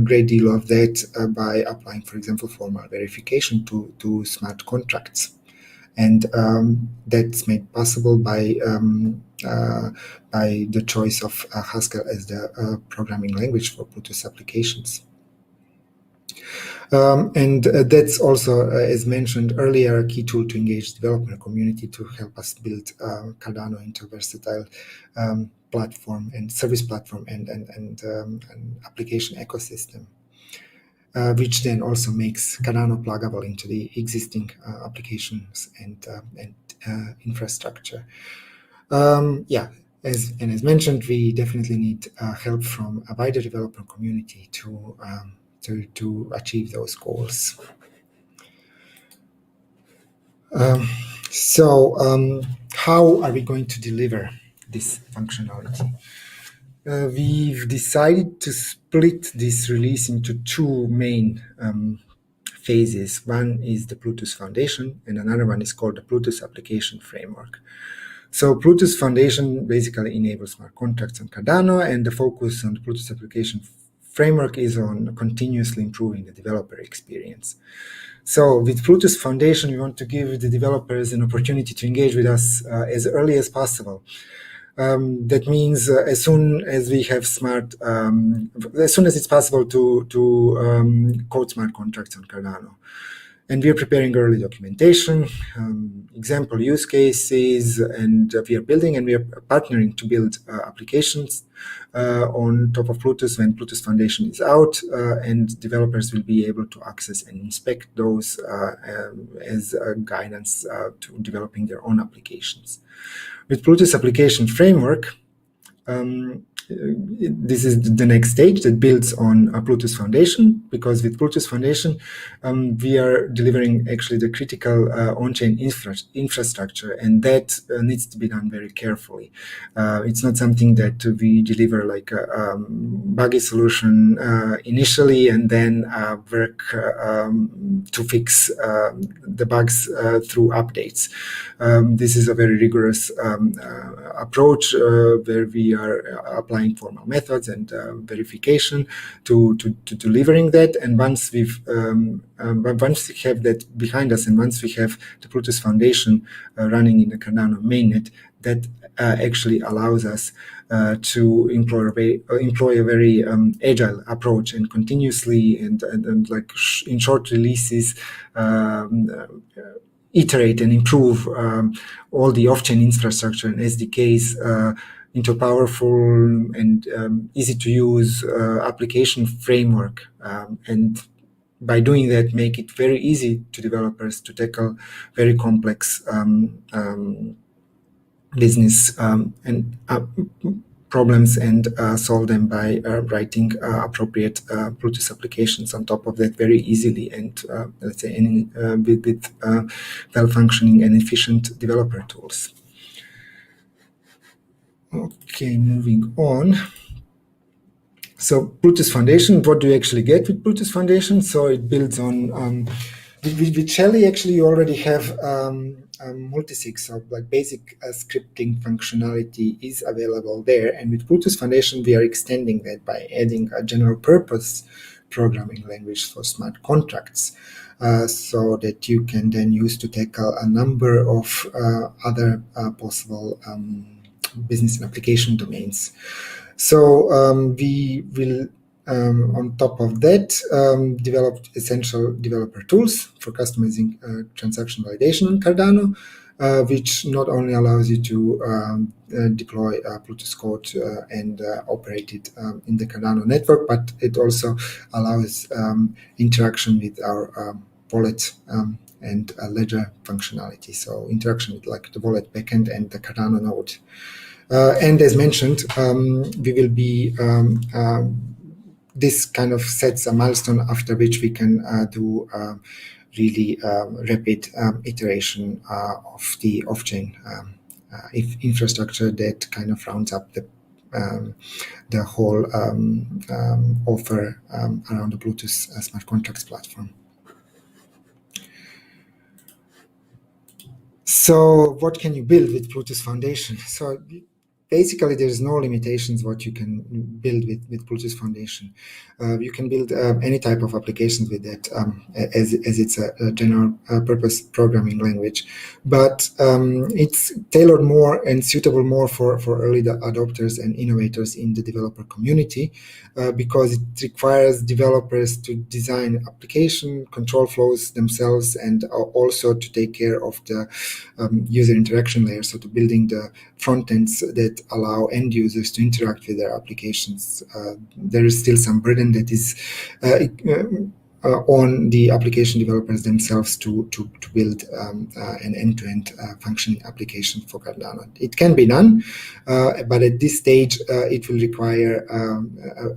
great deal of that by applying, for example, formal verification to smart contracts. And that's made possible by the choice of Haskell as the programming language for Bluetooth applications. And that's also, as mentioned earlier, a key tool to engage the developer community to help us build Cardano into a versatile platform and service platform and application ecosystem, which then also makes Cardano pluggable into the existing applications and infrastructure. As mentioned, we definitely need help from a wider developer community to achieve those goals. How are we going to deliver this functionality? We've decided to split this release into two main phases. One is the Bluetooth Foundation, and another one is called the Bluetooth Application Framework. So Bluetooth Foundation basically enables smart contracts on Cardano, and the focus on the Bluetooth Application Framework is on continuously improving the developer experience. So with Bluetooth Foundation, we want to give the developers an opportunity to engage with us as early as possible. That means as soon as we have as soon as it's possible to code smart contracts on Cardano. And we are preparing early documentation, example use cases, and we are building and we are partnering to build applications on top of Bluetooth when Bluetooth Foundation is out, and developers will be able to access and inspect those as guidance to developing their own applications. With Bluetooth Application Framework, this is the next stage that builds on a Bluetooth Foundation, because with Bluetooth Foundation, we are delivering actually the critical on-chain infrastructure, and that needs to be done very carefully. It's not something that we deliver like a buggy solution initially and then work to fix the bugs through updates. This is a very rigorous approach where we are applying formal methods and verification to delivering that. And once we have that behind us, and once we have the Bluetooth Foundation running in the Cardano mainnet, that actually allows us to employ a very agile approach and continuously and like in short releases iterate and improve all the off-chain infrastructure and SDKs into a powerful and easy to use application framework, and by doing that, make it very easy to developers to tackle very complex business and problems and solve them by writing appropriate Bluetooth applications on top of that very easily, and let's say with well-functioning and efficient developer tools. Okay, moving on. So Bluetooth Foundation, what do you actually get with Bluetooth Foundation? So it builds on, with Shelly actually you already have multisig, so like basic scripting functionality is available there. And with Bluetooth Foundation, we are extending that by adding a general purpose programming language for smart contracts, so that you can then use to tackle a number of other possible business and application domains. So we will on top of that, developed essential developer tools for customizing transaction validation in Cardano, which not only allows you to deploy Bluetooth code and operate it in the Cardano network, but it also allows interaction with our wallet and ledger functionality. So interaction with like the wallet backend and the Cardano node. And as mentioned, we will be this kind of sets a milestone after which we can do really rapid iteration of the off-chain infrastructure that kind of rounds up the whole offer around the Bluetooth smart contracts platform. So what can you build with Bluetooth Foundation? So basically, there's no limitations what you can build with Bluetooth Foundation. You can build any type of applications with that as it's a general purpose programming language. But it's tailored more and suitable more for early adopters and innovators in the developer community because it requires developers to design application control flows themselves and also to take care of the user interaction layer, so to building the front ends that allow end users to interact with their applications. There is still some burden that is on the application developers themselves to build an end-to-end functioning application for Cardano. It can be done, but at this stage, it will require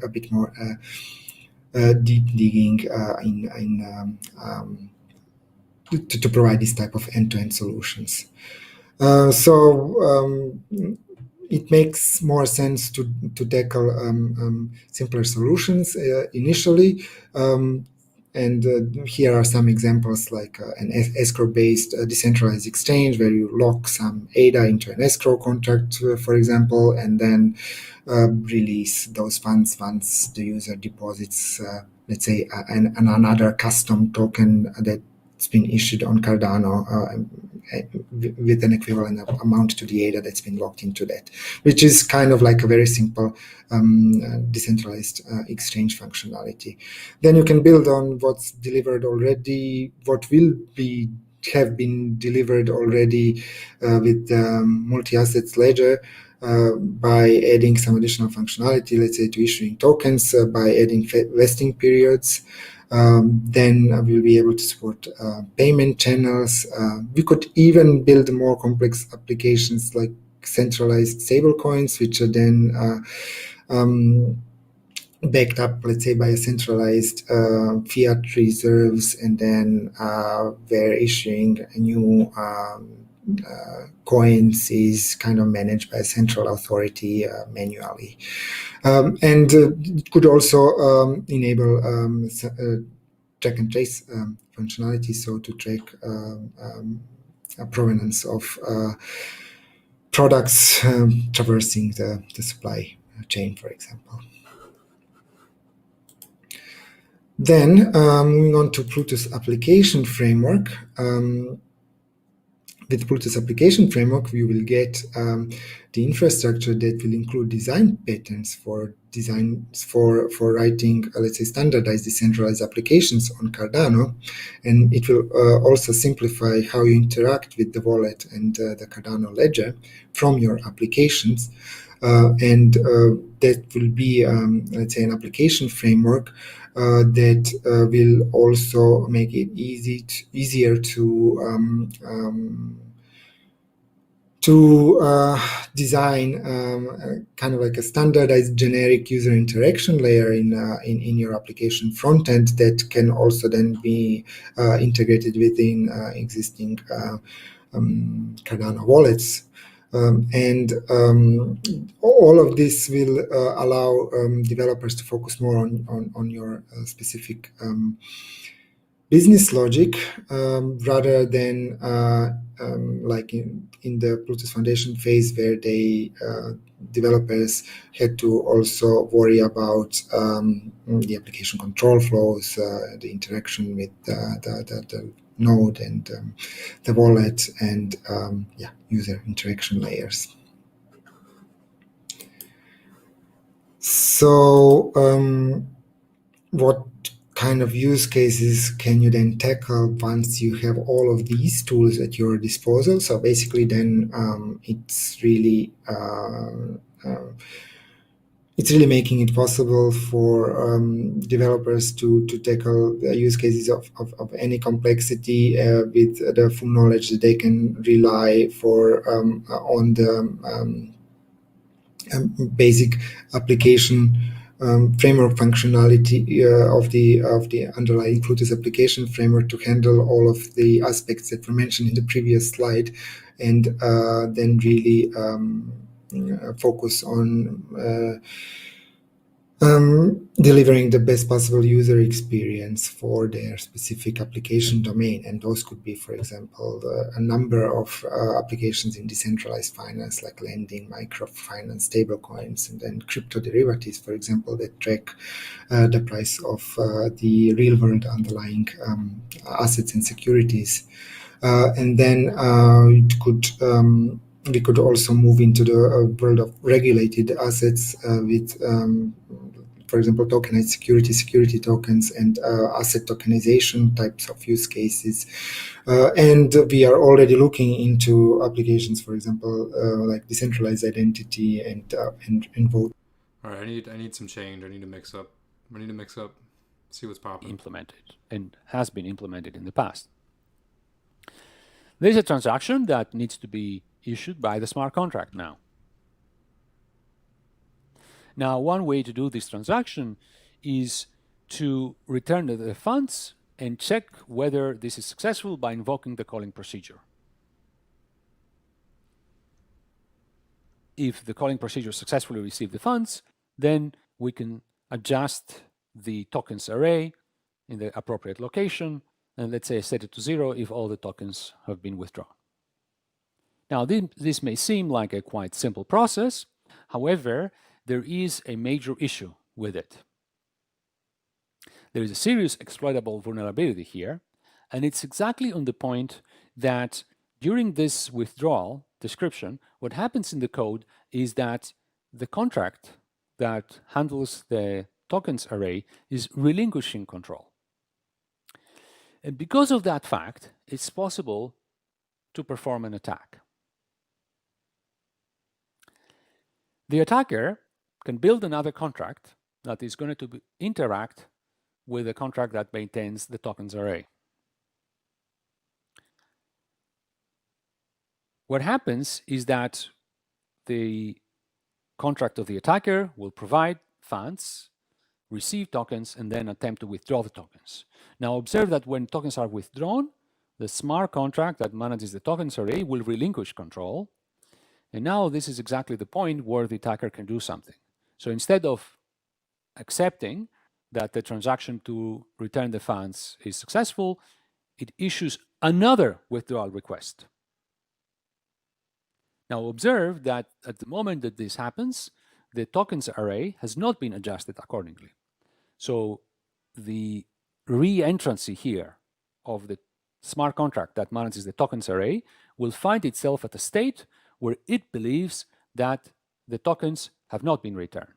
a bit more deep digging to provide this type of end-to-end solutions. It makes more sense to tackle simpler solutions initially. And here are some examples like an escrow-based decentralized exchange where you lock some ADA into an escrow contract, for example, and then release those funds once the user deposits, let's say, another custom token that's been issued on Cardano with an equivalent amount to the ADA that's been locked into that, which is kind of like a very simple decentralized exchange functionality. Then you can build on what's delivered already, what will have been delivered already with the multi-assets ledger by adding some additional functionality, let's say to issuing tokens, by adding vesting periods. Then we'll be able to support payment channels. We could even build more complex applications like centralized stablecoins, which are then backed up, let's say, by a centralized fiat reserves, and then where issuing new coins is kind of managed by a central authority manually. And it could also enable track and trace functionality, so to track provenance of products traversing the supply chain, for example. Then moving on to Bluetooth application framework. With Bluetooth application framework, we will get the infrastructure that will include design patterns for writing, let's say, standardized decentralized applications on Cardano, and it will also simplify how you interact with the wallet and the Cardano ledger from your applications. And that will be, let's say, an application framework that will also make it easier to design kind of like a standardized generic user interaction layer in your application front end that can also then be integrated within existing Cardano wallets. And all of this will allow developers to focus more on your specific business logic rather than like in the Bluetooth Foundation phase, where developers had to also worry about the application control flows, the interaction with the node and the wallet, and user interaction layers. So what kind of use cases can you then tackle once you have all of these tools at your disposal? So basically then it's really making it possible for developers to tackle the use cases of any complexity with the full knowledge that they can rely for on the basic application framework functionality of the underlying Plutus application framework to handle all of the aspects that were mentioned in the previous slide, and then really focus on delivering the best possible user experience for their specific application domain. And those could be, for example, a number of applications in decentralized finance, like lending, microfinance, stablecoins, and then crypto derivatives, for example, that track the price of the real world underlying assets and securities. And then it could we could also move into the world of regulated assets with, for example, tokenized security tokens, and asset tokenization types of use cases. And we are already looking into applications, for example, like decentralized identity and vote. All right, I need some change. I need to mix up. See what's popping. Implemented and has been implemented in the past. There's a transaction that needs to be issued by the smart contract now. Now, one way to do this transaction is to return the funds and check whether this is successful by invoking the calling procedure. If the calling procedure successfully received the funds, then we can adjust the tokens array in the appropriate location, and let's say set it to 0 if all the tokens have been withdrawn. Now, this may seem like a quite simple process. However, there is a major issue with it. There is a serious exploitable vulnerability here, and it's exactly on the point that during this withdrawal description, what happens in the code is that the contract that handles the tokens array is relinquishing control. And because of that fact, it's possible to perform an attack. The attacker can build another contract that is going to interact with the contract that maintains the tokens array. What happens is that the contract of the attacker will provide funds, receive tokens, and then attempt to withdraw the tokens. Now observe that when tokens are withdrawn, the smart contract that manages the tokens array will relinquish control. And now this is exactly the point where the attacker can do something. So instead of accepting that the transaction to return the funds is successful, it issues another withdrawal request. Now observe that at the moment that this happens, the tokens array has not been adjusted accordingly. So the re-entrancy here of the smart contract that manages the tokens array will find itself at a state where it believes that the tokens have not been returned.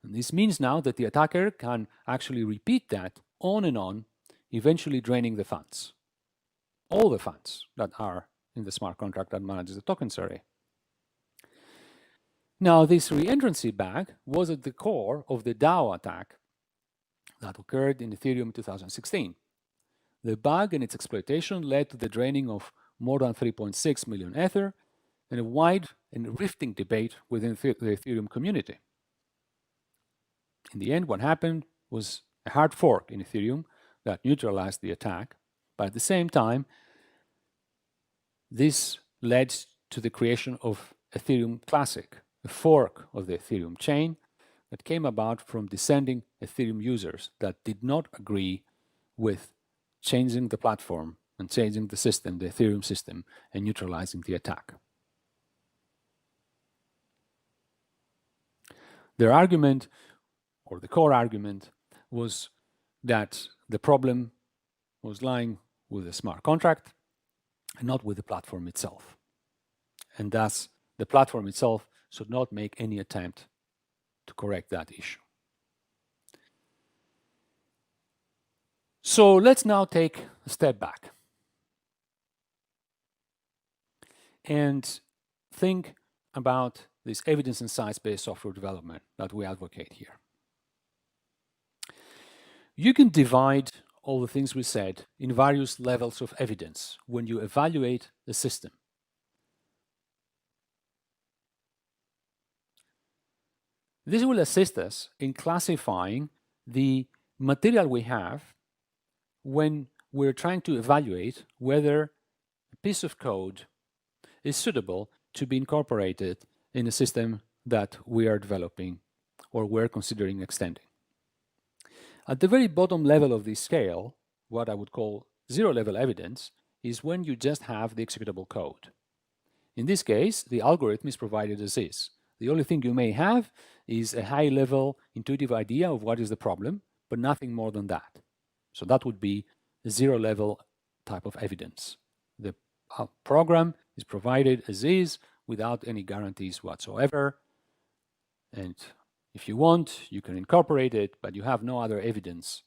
And this means now that the attacker can actually repeat that on and on, eventually draining the funds. All the funds that are in the smart contract that manages the tokens array. Now, this re-entrancy bug was at the core of the DAO attack that occurred in Ethereum in 2016. The bug and its exploitation led to the draining of more than 3.6 million Ether and a wide and rifting debate within the Ethereum community. In the end, what happened was a hard fork in Ethereum that neutralized the attack, but at the same time, this led to the creation of Ethereum Classic, a fork of the Ethereum chain that came about from dissenting Ethereum users that did not agree with changing the platform and changing the system, the Ethereum system, and neutralizing the attack. Their argument, or the core argument, was that the problem was lying with the smart contract and not with the platform itself. And thus, the platform itself should not make any attempt to correct that issue. So let's now take a step back and think about this evidence and science-based software development that we advocate here. You can divide all the things we said in various levels of evidence when you evaluate the system. This will assist us in classifying the material we have when we're trying to evaluate whether a piece of code is suitable to be incorporated in a system that we are developing or we're considering extending. At the very bottom level of this scale, what I would call zero-level evidence is when you just have the executable code. In this case, the algorithm is provided as is. The only thing you may have is a high-level intuitive idea of what is the problem, but nothing more than that. So that would be a zero-level type of evidence. The program is provided as is without any guarantees whatsoever. And if you want, you can incorporate it, but you have no other evidence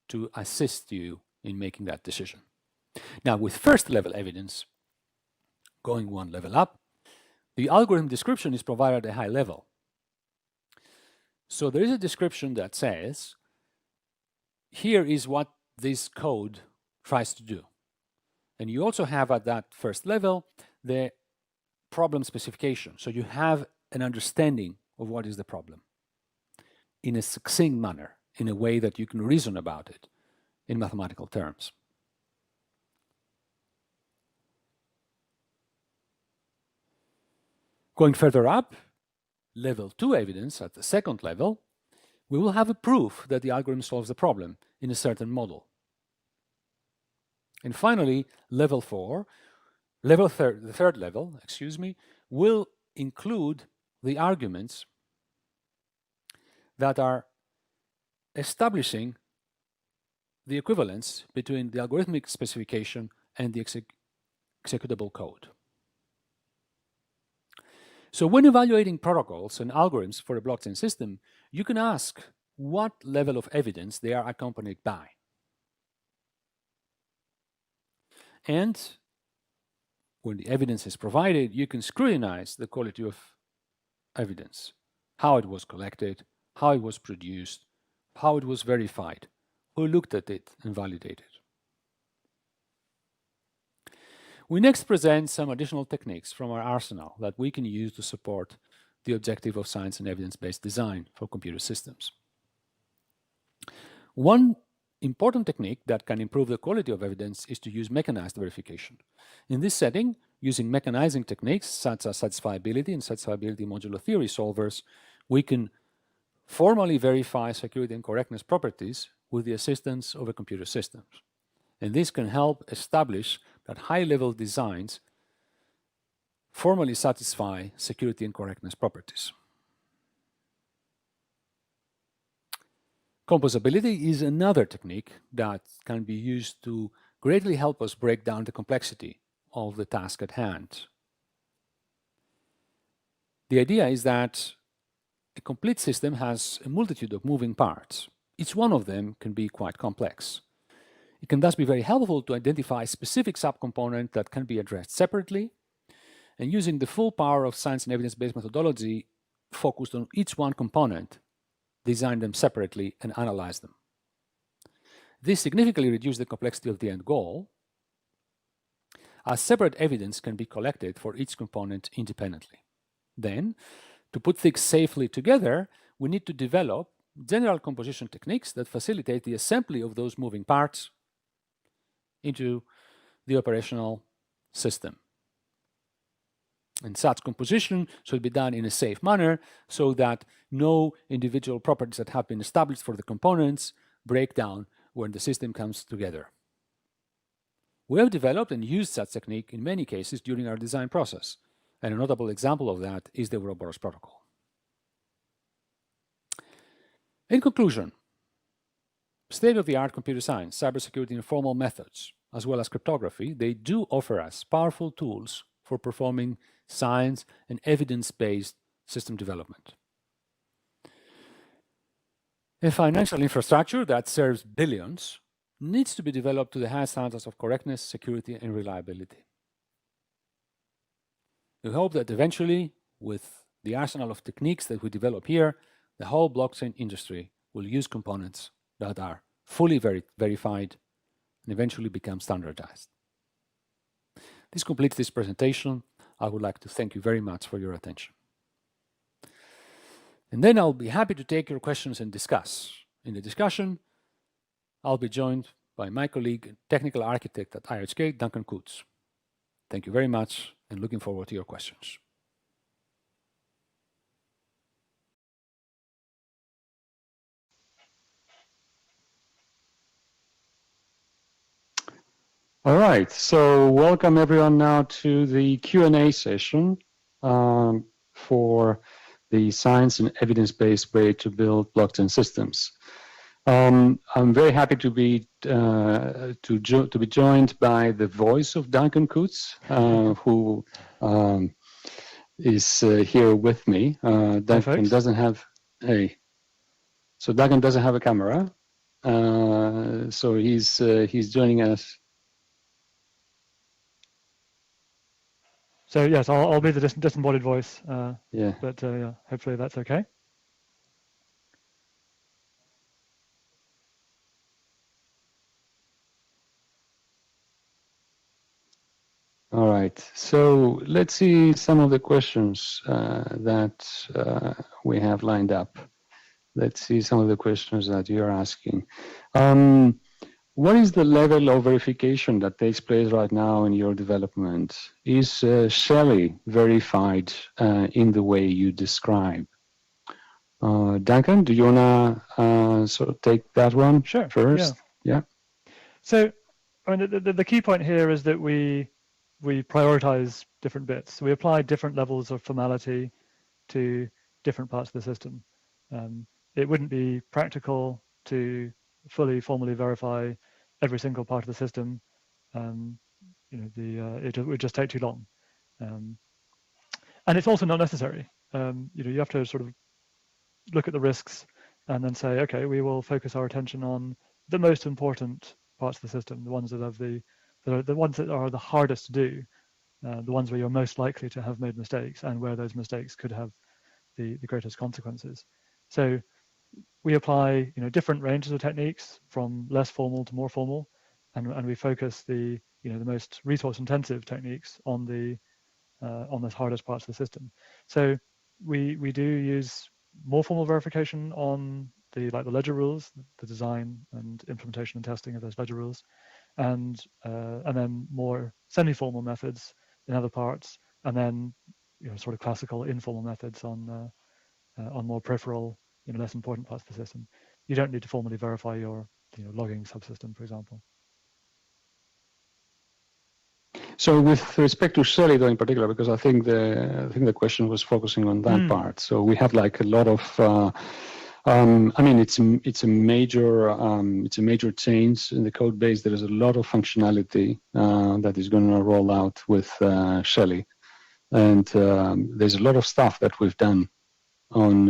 to assist you in making that decision. Now, with first-level evidence, going one level up, the algorithm description is provided at a high level. So there is a description that says, here is what this code tries to do. And you also have at that first level the problem specification. So you have an understanding of what is the problem in a succinct manner, in a way that you can reason about it in mathematical terms. Going further up, level 2 evidence at the second level, we will have a proof that the algorithm solves the problem in a certain model. And finally, level 4, the third level, will include the arguments that are establishing the equivalence between the algorithmic specification and the executable code. So when evaluating protocols and algorithms for a blockchain system, you can ask what level of evidence they are accompanied by. And when the evidence is provided, you can scrutinize the quality of evidence, how it was collected, how it was produced, how it was verified, who looked at it and validated. We next present some additional techniques from our arsenal that we can use to support the objective of science and evidence-based design for computer systems. One important technique that can improve the quality of evidence is to use mechanized verification. In this setting, using mechanizing techniques such as satisfiability and satisfiability modular theory solvers, we can formally verify security and correctness properties with the assistance of a computer system. And this can help establish that high-level designs formally satisfy security and correctness properties. Composability is another technique that can be used to greatly help us break down the complexity of the task at hand. The idea is that a complete system has a multitude of moving parts. Each one of them can be quite complex. It can thus be very helpful to identify specific subcomponents that can be addressed separately, and using the full power of science and evidence-based methodology focused on each one component, design them separately and analyze them. This significantly reduces the complexity of the end goal, as separate evidence can be collected for each component independently. Then, to put things safely together, we need to develop general composition techniques that facilitate the assembly of those moving parts into the operational system. And such composition should be done in a safe manner so that no individual properties that have been established for the components break down when the system comes together. We have developed and used such technique in many cases during our design process, and a notable example of that is the Ouroboros protocol. In conclusion, state-of-the-art computer science, cybersecurity, and formal methods, as well as cryptography, they do offer us powerful tools for performing science and evidence-based system development. A financial infrastructure that serves billions needs to be developed to the highest standards of correctness, security, and reliability. We hope that eventually, with the arsenal of techniques that we develop here, the whole blockchain industry will use components that are fully verified and eventually become standardized. This completes this presentation. I would like to thank you very much for your attention. And then I'll be happy to take your questions and discuss. In the discussion, I'll be joined by my colleague and technical architect at IHK, Duncan Coates. Thank you very much and looking forward to your questions. All right, so welcome everyone now to the Q&A session for the science and evidence-based way to build blockchain systems. I'm very happy to be joined by the voice of Duncan Coates, who is here with me. Duncan doesn't have Duncan doesn't have a camera, so he's joining us. So yes, I'll be the disembodied voice. Yeah. But yeah, hopefully that's okay. All right. So let's see some of the questions that we have lined up. Let's see some of the questions that you're asking. What is the level of verification that takes place right now in your development? Is Shelley verified in the way you describe? Duncan, do you want to sort of take that one first? Yeah. So, I mean, the key point here is that we prioritize different bits. So we apply different levels of formality to different parts of the system. It wouldn't be practical to fully formally verify every single part of the system. It would just take too long, and it's also not necessary. You have to sort of look at the risks and then say, okay, we will focus our attention on the most important parts of the system, the ones that have the ones that are the hardest to do, the ones where you're most likely to have made mistakes and where those mistakes could have the greatest consequences. So we apply different ranges of techniques from less formal to more formal, and we focus the most resource intensive techniques on the hardest parts of the system. So we do use more formal verification on the ledger rules, the design and implementation and testing of those ledger rules, and then more semi-formal methods in other parts, and then sort of classical informal methods on more peripheral, less important parts of the system. You don't need to formally verify your logging subsystem, for example. So with respect to Shelley though in particular, because I think the question was focusing on that part. So we have like a lot of I mean, it's a major change in the code base. There is a lot of functionality that is going to roll out with Shelley, and there's a lot of stuff that we've done on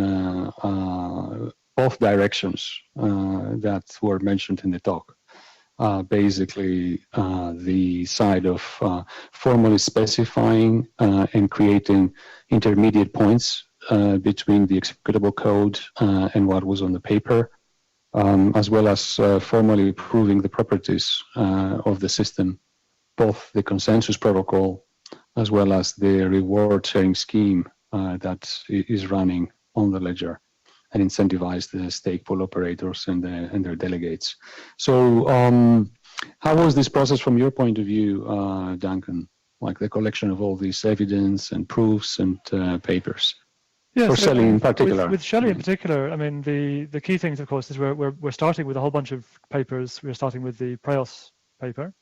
both directions that were mentioned in the talk. Basically, the side of formally specifying and creating intermediate points between the executable code and what was on the paper, as well as formally proving the properties of the system, both the consensus protocol as well as the reward sharing scheme that is running on the ledger, and incentivize the stake pool operators and their delegates. So how was this process from your point of view, Duncan, like the collection of all these evidence and proofs and papers? Yes, for Shelley in particular. With Shelley in particular, I mean, the key things, of course, is we're starting with a whole bunch of papers. We're starting with the Preos paper,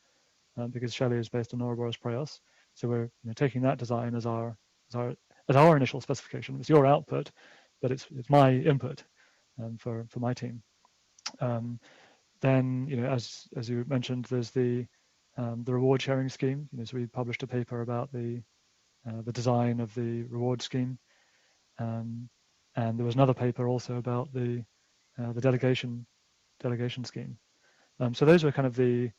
because Shelley is based on Ouroboros Preos. So we're taking that design as our initial specification. It's your output, but it's my input for my team. Then as you mentioned, there's the reward sharing scheme. So we published a paper about the design of the reward scheme. And there was another paper also about the the delegation scheme. So those were kind of the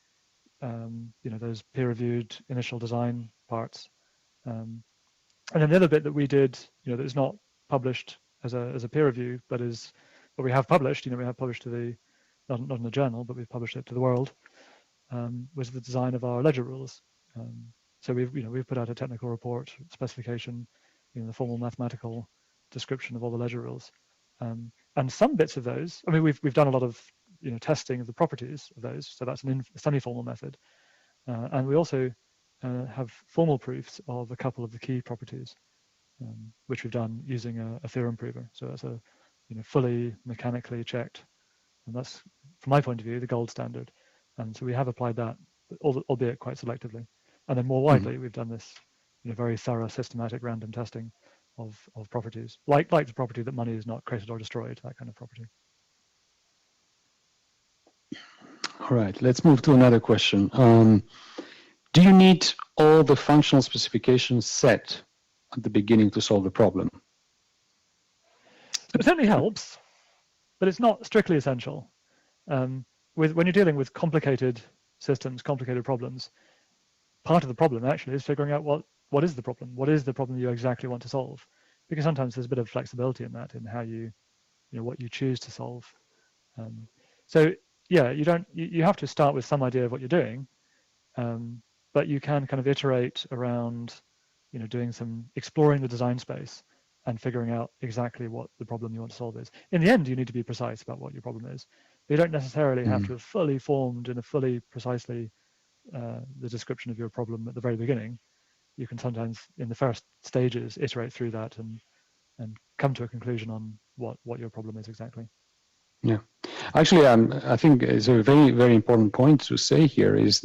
those peer-reviewed initial design parts. And then the other bit that we did, that is not published as a peer review, but we have published. We have published to the not in the journal, but we've published it to the world. Was the design of our ledger rules. So we've put out a technical report specification, the formal mathematical description of all the ledger rules, and some bits of those. I mean, we've done a lot of testing of the properties of those. So that's a semi-formal method, and we also have formal proofs of a couple of the key properties, which we've done using a theorem prover. So that's a fully mechanically checked, and that's, from my point of view, the gold standard. And so we have applied that, albeit quite selectively. And then more widely, we've done this very thorough, systematic random testing of properties, like the property that money is not created or destroyed, that kind of property. All right, let's move to another question. Do you need all the functional specifications set at the beginning to solve the problem? It certainly helps, but it's not strictly essential. When you're dealing with complicated systems, complicated problems, part of the problem actually is figuring out what is the problem? What is the problem you exactly want to solve? Because sometimes there's a bit of flexibility in that, in how what you choose to solve. So yeah, you have to start with some idea of what you're doing, but you can kind of iterate around, doing some exploring the design space and figuring out exactly what the problem you want to solve is. In the end, you need to be precise about what your problem is. But you don't necessarily have to have fully formed in a fully precisely the description of your problem at the very beginning. You can sometimes, in the first stages, iterate through that and come to a conclusion on what your problem is exactly. Yeah, actually, I think it's a very, very important point to say here is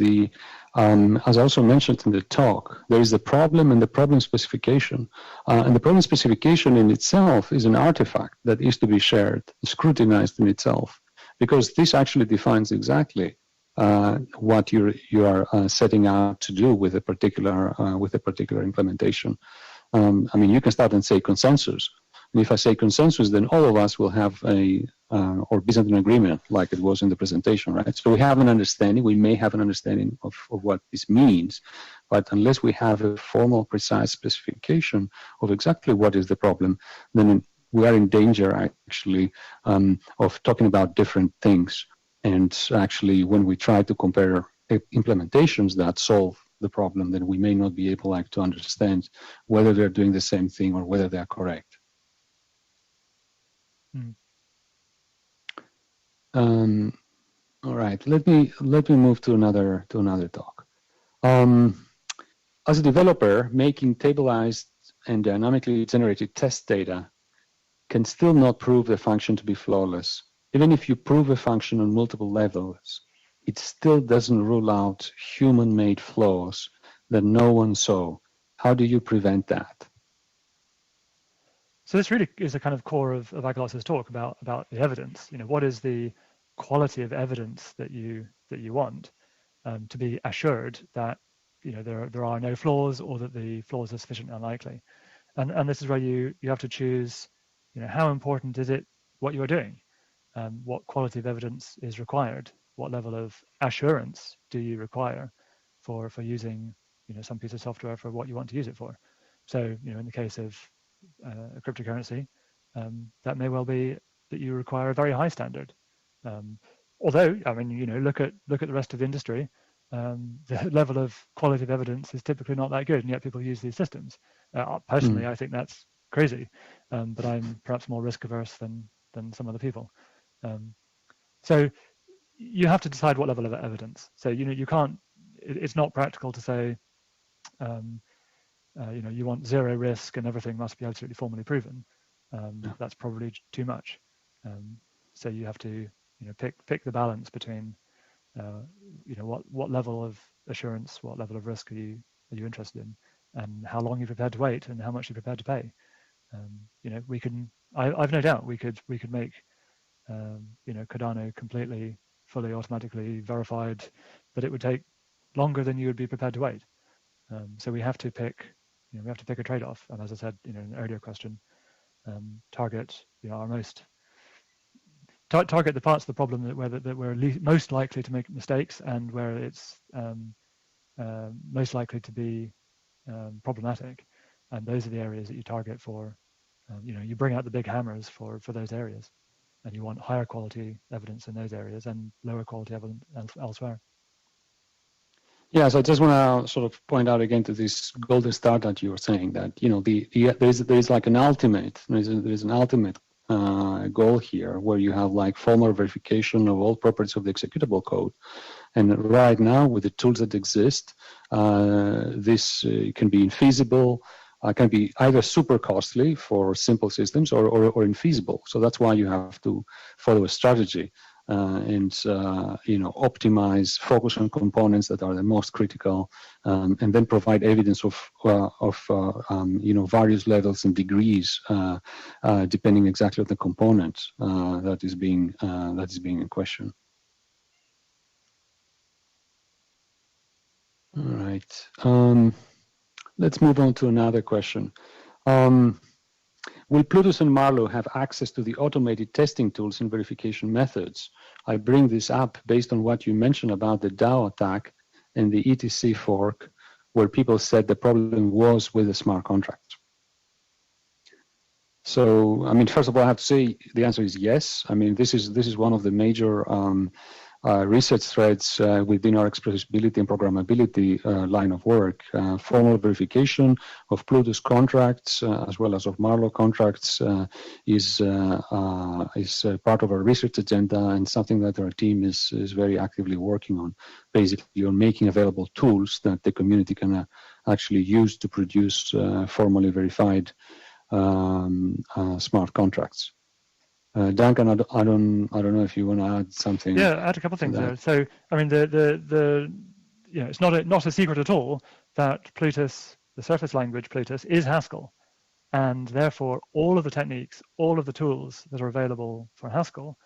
as I also mentioned in the talk, there is the problem and the problem specification. And the problem specification in itself is an artifact that is to be shared, scrutinized in itself, because this actually defines exactly what you are setting out to do with a particular implementation. I mean, you can start and say consensus. And if I say consensus, then all of us will have or Byzantine agreement, like it was in the presentation, right? So we have an understanding, we may have an understanding of what this means, but unless we have a formal, precise specification of exactly what is the problem, then we are in danger, actually, of talking about different things. And actually, when we try to compare implementations that solve the problem, then we may not be able to understand whether they're doing the same thing or whether they're correct. All right, let me move to another talk. As a developer, making tableized and dynamically generated test data can still not prove the function to be flawless. Even if you prove a function on multiple levels, it still doesn't rule out human-made flaws that no one saw. How do you prevent that? So this really is the kind of core of Agalos's talk about the evidence. What is the quality of evidence that you want to be assured that there are no flaws, or that the flaws are sufficiently unlikely. And this is where you have to choose, how important is it what you are doing? What quality of evidence is required? What level of assurance do you require for using some piece of software for what you want to use it for? So in the case of a cryptocurrency, that may well be that you require a very high standard. Although, I mean, look at the rest of the industry, the level of quality of evidence is typically not that good, and yet people use these systems. Personally, I think that's crazy, but I'm perhaps more risk averse than some other people. So you have to decide what level of evidence. So you can't. It's not practical to say, you want zero risk and everything must be absolutely formally proven. That's probably too much. So you have to pick the balance between what level of assurance, what level of risk are you interested in, and how long you're prepared to wait, and how much you're prepared to pay. We can. I've no doubt we could make Cardano completely, fully, automatically verified, but it would take longer than you would be prepared to wait. So we have to pick. We have to pick a trade-off, and as I said, in an earlier question, target our most target the parts of the problem that we're most likely to make mistakes and where it's most likely to be problematic, and those are the areas that you target for. You bring out the big hammers for those areas, and you want higher quality evidence in those areas and lower quality evidence elsewhere. Yeah, so I just want to sort of point out again to this golden star that you were saying, that there's like an ultimate, there's an ultimate goal here where you have like formal verification of all properties of the executable code. And right now, with the tools that exist, this can be infeasible, can be either super costly for simple systems or infeasible. So that's why you have to follow a strategy and optimize, focus on components that are the most critical, and then provide evidence of various levels and degrees, depending exactly on the component that is being in question. All right. Let's move on to another question. Will Plutus and Marlowe have access to the automated testing tools and verification methods? I bring this up based on what you mentioned about the DAO attack and the ETC fork, where people said the problem was with the smart contract. So, I mean, first of all, I have to say the answer is yes. I mean, this is one of the major research threads within our expressibility and programmability line of work. Formal verification of Plutus contracts as well as of Marlowe contracts is part of our research agenda and something that our team is very actively working on. Basically, you're making available tools that the community can actually use to produce formally verified smart contracts. Duncan, I don't know if you want to add something. Yeah, add a couple of things there. So, I mean, it's not a secret at all that Plutus, the surface language Plutus, is Haskell, and therefore all of the techniques, all of the tools that are available for Haskell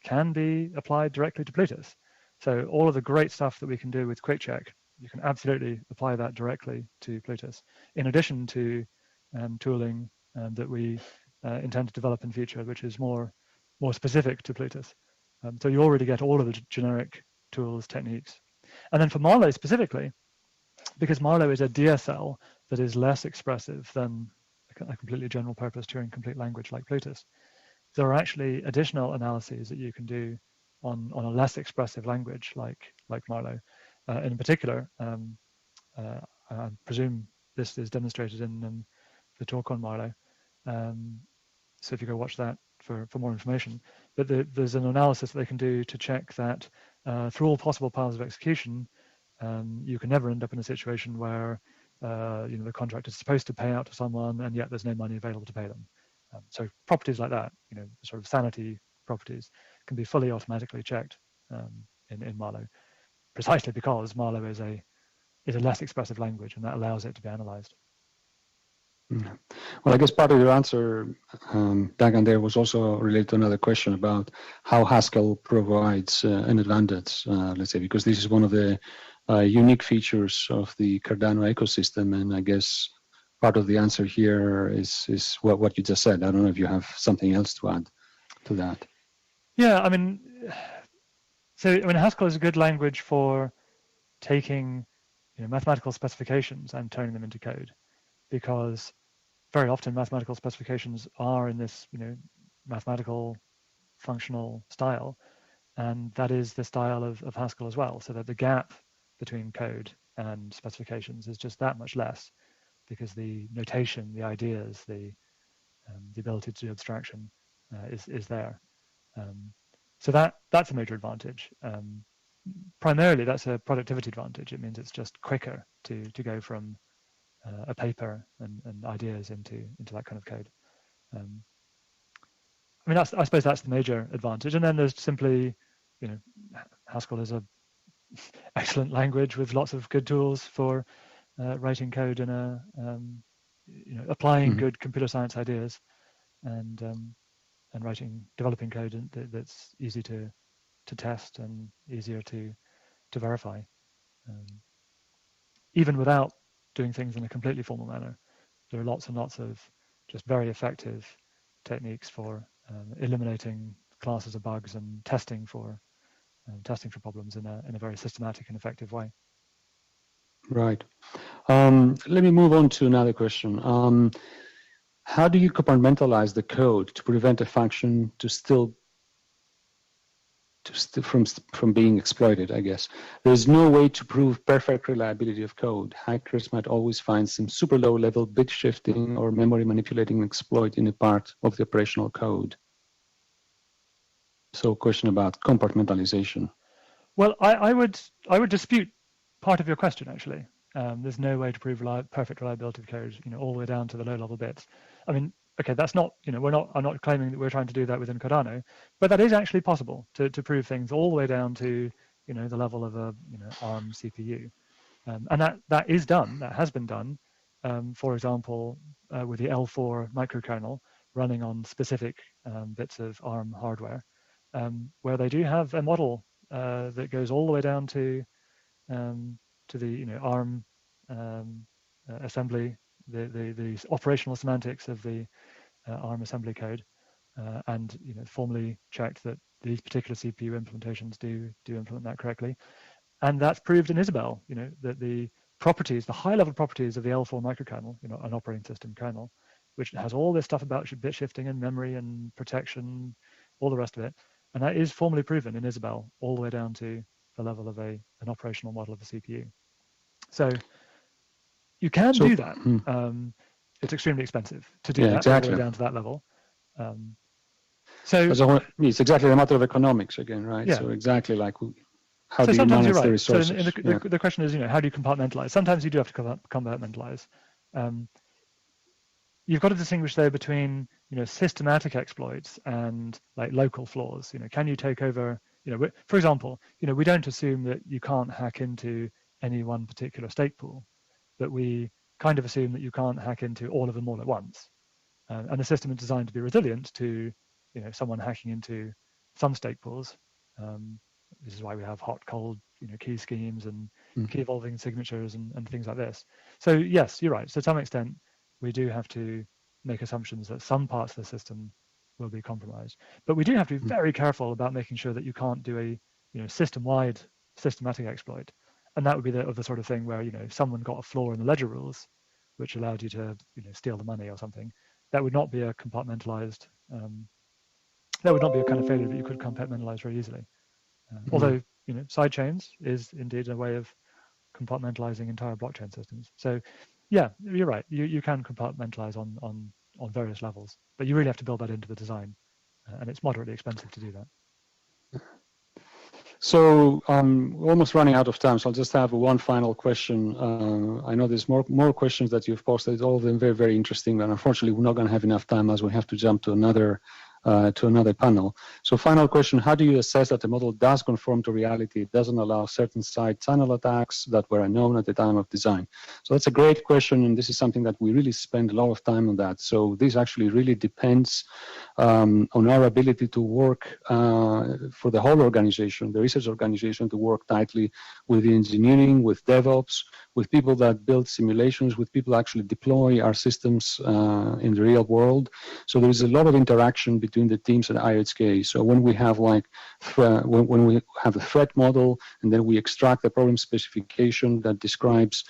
can be applied directly to Plutus. So all of the great stuff that we can do with QuickCheck, you can absolutely apply that directly to Plutus, in addition to tooling that we intend to develop in future, which is more specific to Plutus. So you already get all of the generic tools, techniques. And then for Marlowe specifically, because Marlowe is a DSL that is less expressive than a completely general purpose Turing complete language like Plutus, there are actually additional analyses that you can do on a less expressive language like Marlowe. In particular, I presume this is demonstrated in the talk on Marlowe. So if you go watch that for more information, but there's an analysis that they can do to check that through all possible paths of execution, you can never end up in a situation where the contract is supposed to pay out to someone and yet there's no money available to pay them. So properties like that, sort of sanity properties, can be fully automatically checked in Marlowe, precisely because Marlowe is a less expressive language, and that allows it to be analyzed. Well, I guess part of your answer, Dagan, there was also related to another question about how Haskell provides an advantage, let's say, because this is one of the unique features of the Cardano ecosystem, and I guess part of the answer here is what you just said. I don't know if you have something else to add to that. Yeah, I mean, Haskell is a good language for taking mathematical specifications and turning them into code, because very often mathematical specifications are in this mathematical functional style, and that is the style of Haskell as well, so that the gap between code and specifications is just that much less, because the notation, the ideas, the ability to do abstraction is there. So that's a major advantage. Primarily, that's a productivity advantage. It means it's just quicker to go from a paper and ideas into that kind of code. I mean, I suppose that's the major advantage. And then there's simply, Haskell is a excellent language with lots of good tools for writing code and applying good computer science ideas, and developing code that's easy to test and easier to verify, even without doing things in a completely formal manner. There are lots and lots of just very effective techniques for eliminating classes of bugs and testing for problems in a very systematic and effective way. Right. Let me move on to another question. How do you compartmentalize the code to prevent a function from being exploited, I guess? There's no way to prove perfect reliability of code. Hackers might always find some super low level bit shifting or memory manipulating exploit in a part of the operational code. So question about compartmentalization. Well, I would dispute part of your question, actually. There's no way to prove perfect reliability of code, all the way down to the low-level bits. I mean, okay, that's not, I'm not claiming that we're trying to do that within Cardano, but that is actually possible to prove things all the way down to, the level of a, ARM CPU. And that is done, that has been done, for example, with the L4 microkernel running on specific bits of ARM hardware, where they do have a model that goes all the way down to the ARM assembly, the operational semantics of the ARM assembly code, and formally checked that these particular CPU implementations do implement that correctly. And that's proved in Isabelle, that the properties, the high-level properties of the L4 microkernel, an operating system kernel, which has all this stuff about bit shifting and memory and protection, all the rest of it, and that is formally proven in Isabelle all the way down to the level of an operational model of a CPU. So you can do that. It's extremely expensive to do that exactly. all the way down to that level. So it's exactly a matter of economics again, right? Yeah. So exactly like how so do you sometimes manage you're right. the resources? So the question is, how do you compartmentalize? Sometimes you do have to compartmentalize. You've got to distinguish though between systematic exploits and like local flaws. Can you take over? For example, we don't assume that you can't hack into any one particular stake pool, but we kind of assume that you can't hack into all of them all at once. And the system is designed to be resilient to someone hacking into some stake pools. This is why we have hot, cold, key schemes and key evolving signatures and things like this. So yes, you're right. So to some extent, we do have to make assumptions that some parts of the system will be compromised. But we do have to be very careful about making sure that you can't do a system-wide systematic exploit. And that would be the sort of thing where someone got a flaw in the ledger rules, which allowed you to steal the money or something. That would not be a compartmentalized. That would not be a kind of failure that you could compartmentalize very easily. Although sidechains is indeed a way of compartmentalizing entire blockchain systems. So yeah, you're right. You can compartmentalize on various levels, but you really have to build that into the design, and it's moderately expensive to do that. So we're almost running out of time, so I'll just have one final question. I know there's more questions that you've posted, all of them very, very interesting, but unfortunately we're not going to have enough time as we have to jump to another panel. So final question, how do you assess that the model does conform to reality? It doesn't allow certain side channel attacks that were unknown at the time of design? So that's a great question, and this is something that we really spend a lot of time on that. So this actually really depends on our ability to work for the whole organization, the research organization, to work tightly with the engineering, with DevOps, with people that build simulations, with people actually deploy our systems in the real world. So there is a lot of interaction between the teams at IHK. So when we have when we have a threat model, and then we extract the problem specification that describes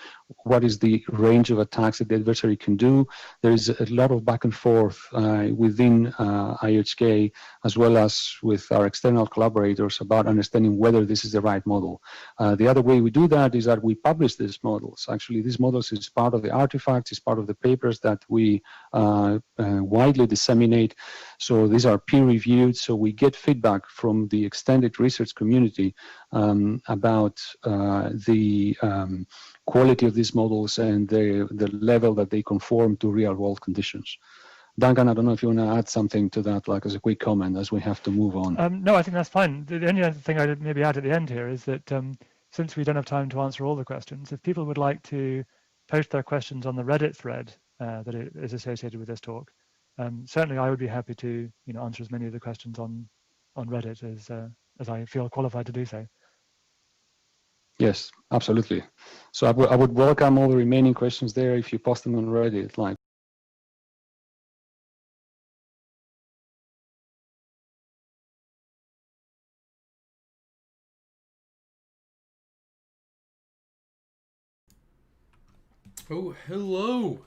what is the range of attacks that the adversary can do, there is a lot of back and forth within IHK, as well as with our external collaborators, about understanding whether this is the right model. The other way we do that is that we publish these models. Actually, these models is part of the artifacts, is part of the papers that we widely disseminate. So these are peer-reviewed, so we get feedback from the extended research community about the quality of these models and the level that they conform to real-world conditions. Duncan, I don't know if you want to add something to that, like as a quick comment, as we have to move on. No, I think that's fine. The only other thing I'd maybe add at the end here is that since we don't have time to answer all the questions, if people would like to post their questions on the Reddit thread that is associated with this talk, certainly I would be happy to answer as many of the questions on Reddit as I feel qualified to do so. Yes, absolutely. So I would welcome all the remaining questions there if you post them on Reddit. Like Oh, hello.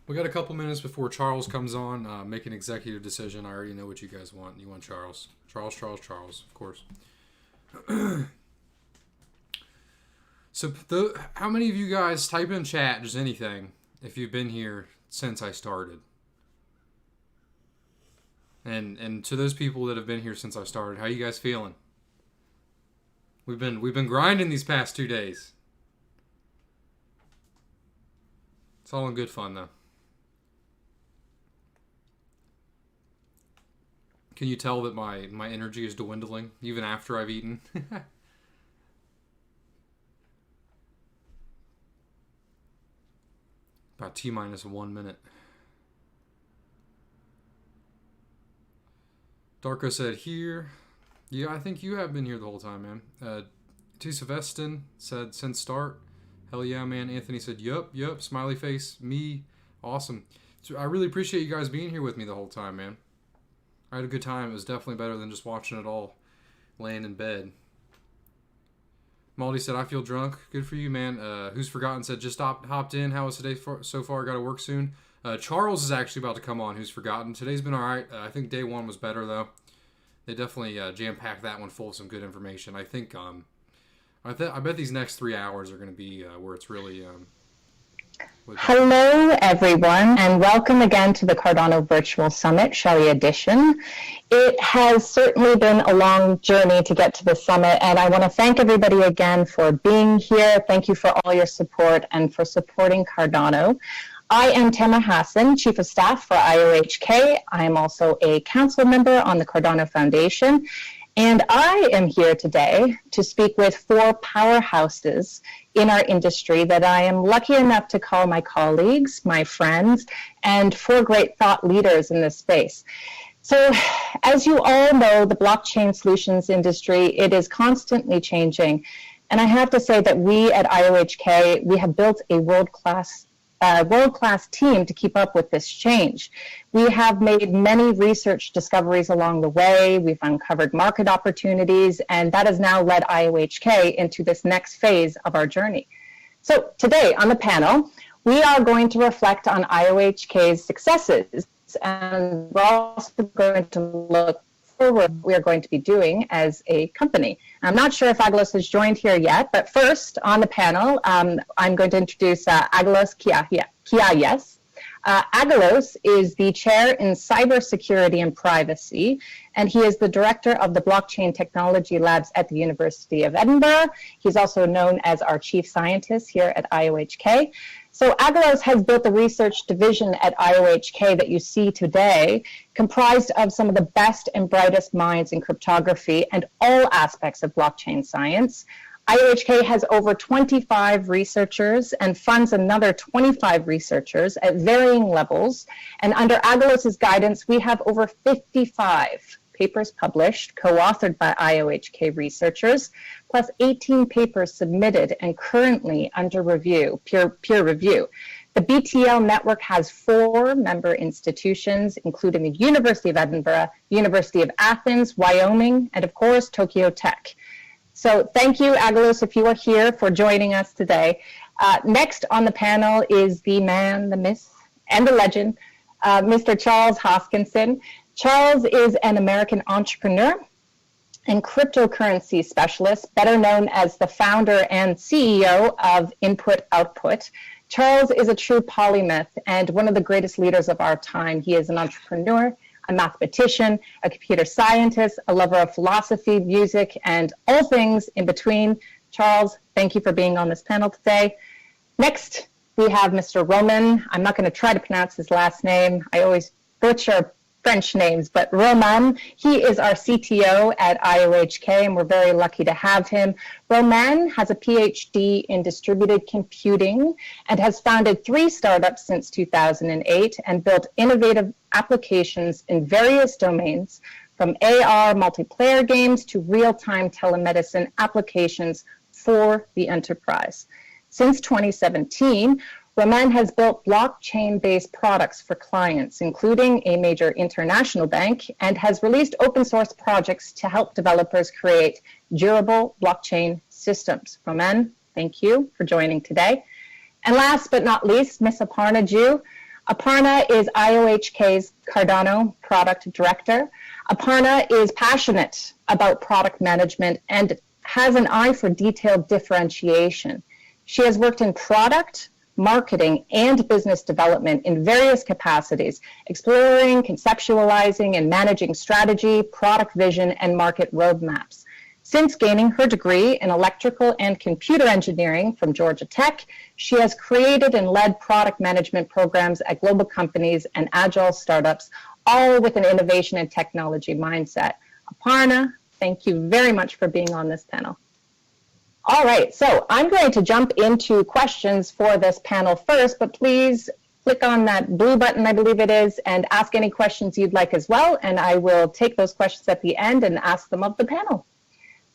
We got a couple minutes before Charles comes on. Make an executive decision. I already know what you guys want. You want Charles. Charles, of course. So, how many of you guys type in chat, just anything, if you've been here since I started? And to those people that have been here since I started, how you guys feeling? We've been grinding these past 2 days. It's all in good fun, though. Can you tell that my energy is dwindling even after I've eaten? About T-minus 1 minute. Darko said here. Yeah, I think you have been here the whole time, man. T. Sylvestin said since start. Hell yeah, man. Anthony said, yup. Smiley face. Me. Awesome. So I really appreciate you guys being here with me the whole time, man. I had a good time. It was definitely better than just watching it all laying in bed. Maldi said, I feel drunk. Good for you, man. Who's Forgotten said, just hopped in. How was today so far? Got to work soon. Charles is actually about to come on, Who's Forgotten. Today's been all right. I think day one was better, though. They definitely jam-packed that one full of some good information. I think, I bet these next 3 hours are going to be where it's really... Hello, everyone, and welcome again to the Cardano Virtual Summit, Shelley Edition. It has certainly been a long journey to get to the summit, and I want to thank everybody again for being here. Thank you for all your support and for supporting Cardano. I am Tamer Hassan, Chief of Staff for IOHK. I am also a council member on the Cardano Foundation. And I am here today to speak with 4 powerhouses in our industry that I am lucky enough to call my colleagues, my friends, and 4 great thought leaders in this space. So as you all know, the blockchain solutions industry, it is constantly changing. And I have to say that we at IOHK, we have built a world-class team to keep up with this change. We have made many research discoveries along the way. We've uncovered market opportunities, and that has now led IOHK into this next phase of our journey. So today on the panel, we are going to reflect on IOHK's successes, and we're also going to look forward what we are going to be doing as a company. I'm not sure if Aggelos has joined here yet, but first on the panel, I'm going to introduce Aggelos Kiayes. Aggelos is the chair in cybersecurity and privacy, and he is the director of the blockchain technology labs at the University of Edinburgh. He's also known as our chief scientist here at IOHK. So Aggelos has built the research division at IOHK that you see today, comprised of some of the best and brightest minds in cryptography and all aspects of blockchain science. IOHK has over 25 researchers and funds another 25 researchers at varying levels. And under Aggelos's guidance, we have over 55 papers published, co-authored by IOHK researchers, plus 18 papers submitted and currently under review, peer review. The BTL network has 4 member institutions, including the University of Edinburgh, University of Athens, Wyoming, and of course, Tokyo Tech. So thank you, Aggelos, if you are here, for joining us today. Next on the panel is the man, the myth, and the legend, Mr. Charles Hoskinson. Charles is an American entrepreneur and cryptocurrency specialist, better known as the founder and CEO of Input Output. Charles is a true polymath and one of the greatest leaders of our time. He is an entrepreneur, a mathematician, a computer scientist, a lover of philosophy, music, and all things in between. Charles, thank you for being on this panel today. Next, we have Mr. Roman. I'm not going to try to pronounce his last name. I always butcher French names, but Roman, he is our CTO at IOHK, and we're very lucky to have him. Roman has a PhD in distributed computing and has founded 3 startups since 2008 and built innovative applications in various domains, from AR multiplayer games to real-time telemedicine applications for the enterprise. Since 2017, Roman has built blockchain-based products for clients, including a major international bank, and has released open source projects to help developers create durable blockchain systems. Roman, thank you for joining today. And last but not least, Miss Aparna Ju. Aparna is IOHK's Cardano product director. Aparna is passionate about product management and has an eye for detailed differentiation. She has worked in product, marketing, and business development in various capacities, exploring, conceptualizing, and managing strategy, product vision, and market roadmaps. Since gaining her degree in electrical and computer engineering from Georgia Tech, she has created and led product management programs at global companies and agile startups, all with an innovation and technology mindset. Aparna, thank you very much for being on this panel. All right, so I'm going to jump into questions for this panel first, but please click on that blue button, I believe it is, and ask any questions you'd like as well, and I will take those questions at the end and ask them of the panel.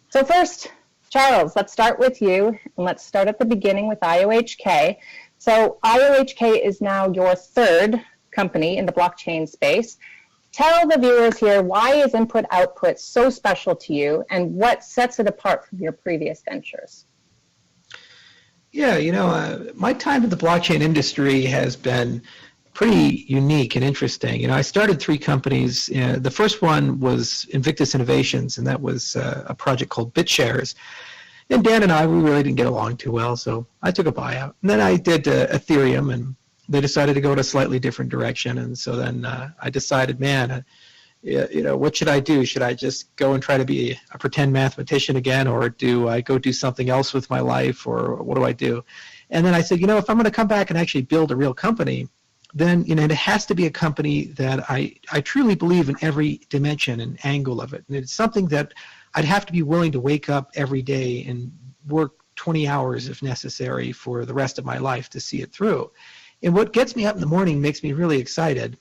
So first, Charles, let's start with you, and let's start at the beginning with IOHK. So IOHK is now your third company in the blockchain space. Tell the viewers here, why is input-output so special to you, and what sets it apart from your previous ventures? Yeah, my time in the blockchain industry has been pretty unique and interesting. I started 3 companies. The first one was Invictus Innovations, and that was a project called BitShares. And Dan and I, we really didn't get along too well, so I took a buyout. And then I did Ethereum, and they decided to go in a slightly different direction. And so then I decided, man, what should I do? Should I just go and try to be a pretend mathematician again, or do I go do something else with my life, or what do I do? And then I said, if I'm going to come back and actually build a real company, then it has to be a company that I truly believe in every dimension and angle of it. And it's something that I'd have to be willing to wake up every day and work 20 hours if necessary for the rest of my life to see it through. And what gets me up in the morning, makes me really excited,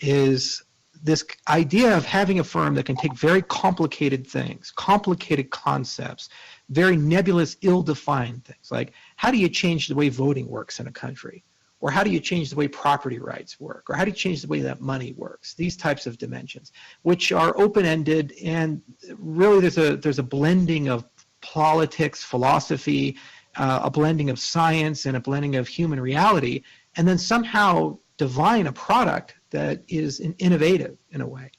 is this idea of having a firm that can take very complicated things, complicated concepts, very nebulous, ill-defined things, like how do you change the way voting works in a country? Or how do you change the way property rights work? Or how do you change the way that money works? These types of dimensions, which are open-ended, and really there's a blending of politics, philosophy, a blending of science, and a blending of human reality, and then somehow divine a product that is innovative in a way.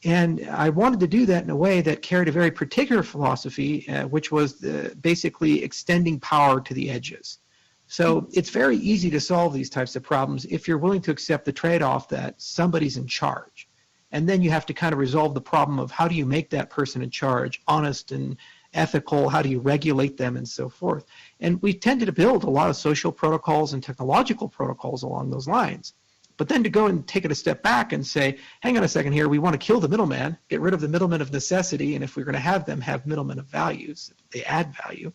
And I wanted to do that in a way that carried a very particular philosophy, which was basically extending power to the edges. So it's very easy to solve these types of problems if you're willing to accept the trade-off that somebody's in charge. And then you have to kind of resolve the problem of how do you make that person in charge honest and ethical, how do you regulate them, and so forth. And we tended to build a lot of social protocols and technological protocols along those lines. But then to go and take it a step back and say, hang on a second here, we want to kill the middleman, get rid of the middlemen of necessity, and if we're going to have them, have middlemen of values, they add value.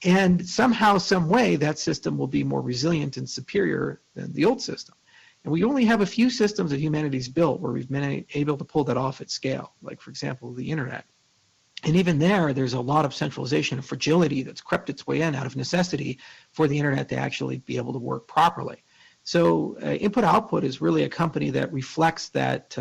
And somehow, some way, that system will be more resilient and superior than the old system. And we only have a few systems that humanity's built where we've been able to pull that off at scale, like, for example, the internet. And even there's a lot of centralization and fragility that's crept its way in out of necessity for the internet to actually be able to work properly. So input-output is really a company that reflects that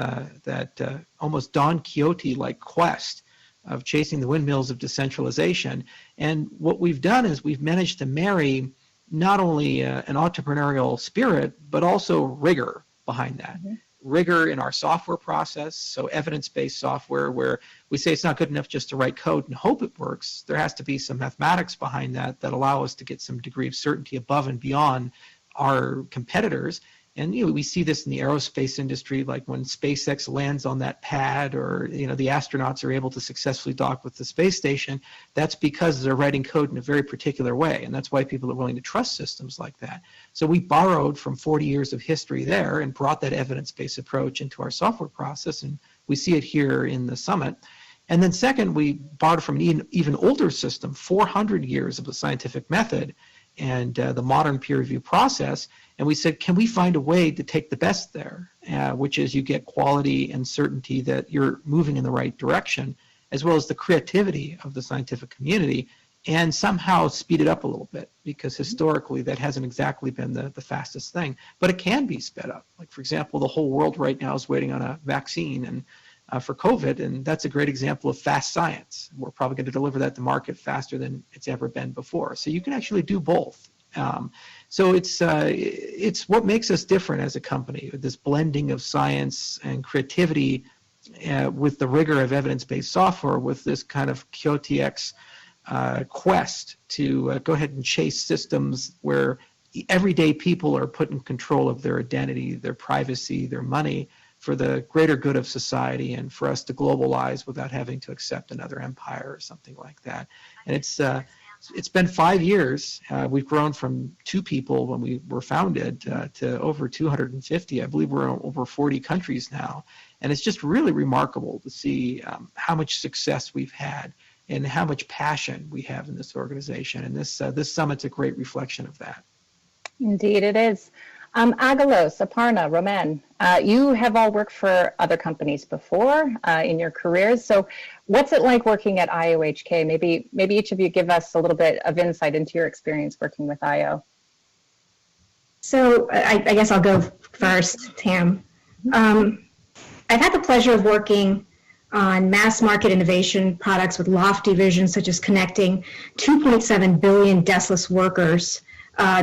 almost Don Quixote-like quest of chasing the windmills of decentralization. And what we've done is we've managed to marry not only an entrepreneurial spirit, but also rigor behind that. Mm-hmm. Rigor in our software process, so evidence-based software where we say it's not good enough just to write code and hope it works. There has to be some mathematics behind that allow us to get some degree of certainty above and beyond our competitors. And we see this in the aerospace industry, like when SpaceX lands on that pad, or the astronauts are able to successfully dock with the space station. That's because they're writing code in a very particular way, and that's why people are willing to trust systems like that. So we borrowed from 40 years of history there and brought that evidence-based approach into our software process, and we see it here in the summit. And then second, we borrowed from an even older system, 400 years of the scientific method and the modern peer review process. And we said, can we find a way to take the best there, which is you get quality and certainty that you're moving in the right direction, as well as the creativity of the scientific community, and somehow speed it up a little bit, because historically that hasn't exactly been the fastest thing. But it can be sped up. Like, for example, the whole world right now is waiting on a vaccine and for COVID, and that's a great example of fast science. We're probably going to deliver that to market faster than it's ever been before. So you can actually do both. So it's what makes us different as a company, this blending of science and creativity with the rigor of evidence-based software, with this kind of QTX quest to go ahead and chase systems where everyday people are put in control of their identity, their privacy, their money, for the greater good of society, and for us to globalize without having to accept another empire or something like that. And it's been 5 years. We've grown from 2 people when we were founded to over 250. I believe we're in over 40 countries now. And it's just really remarkable to see how much success we've had and how much passion we have in this organization. And this summit's a great reflection of that. Indeed it is. Agalos, Aparna, Roman, you have all worked for other companies before in your careers. So what's it like working at IOHK? Maybe each of you give us a little bit of insight into your experience working with IO. So I guess I'll go first, Tam. I've had the pleasure of working on mass market innovation products with lofty visions, such as connecting 2.7 billion deskless workers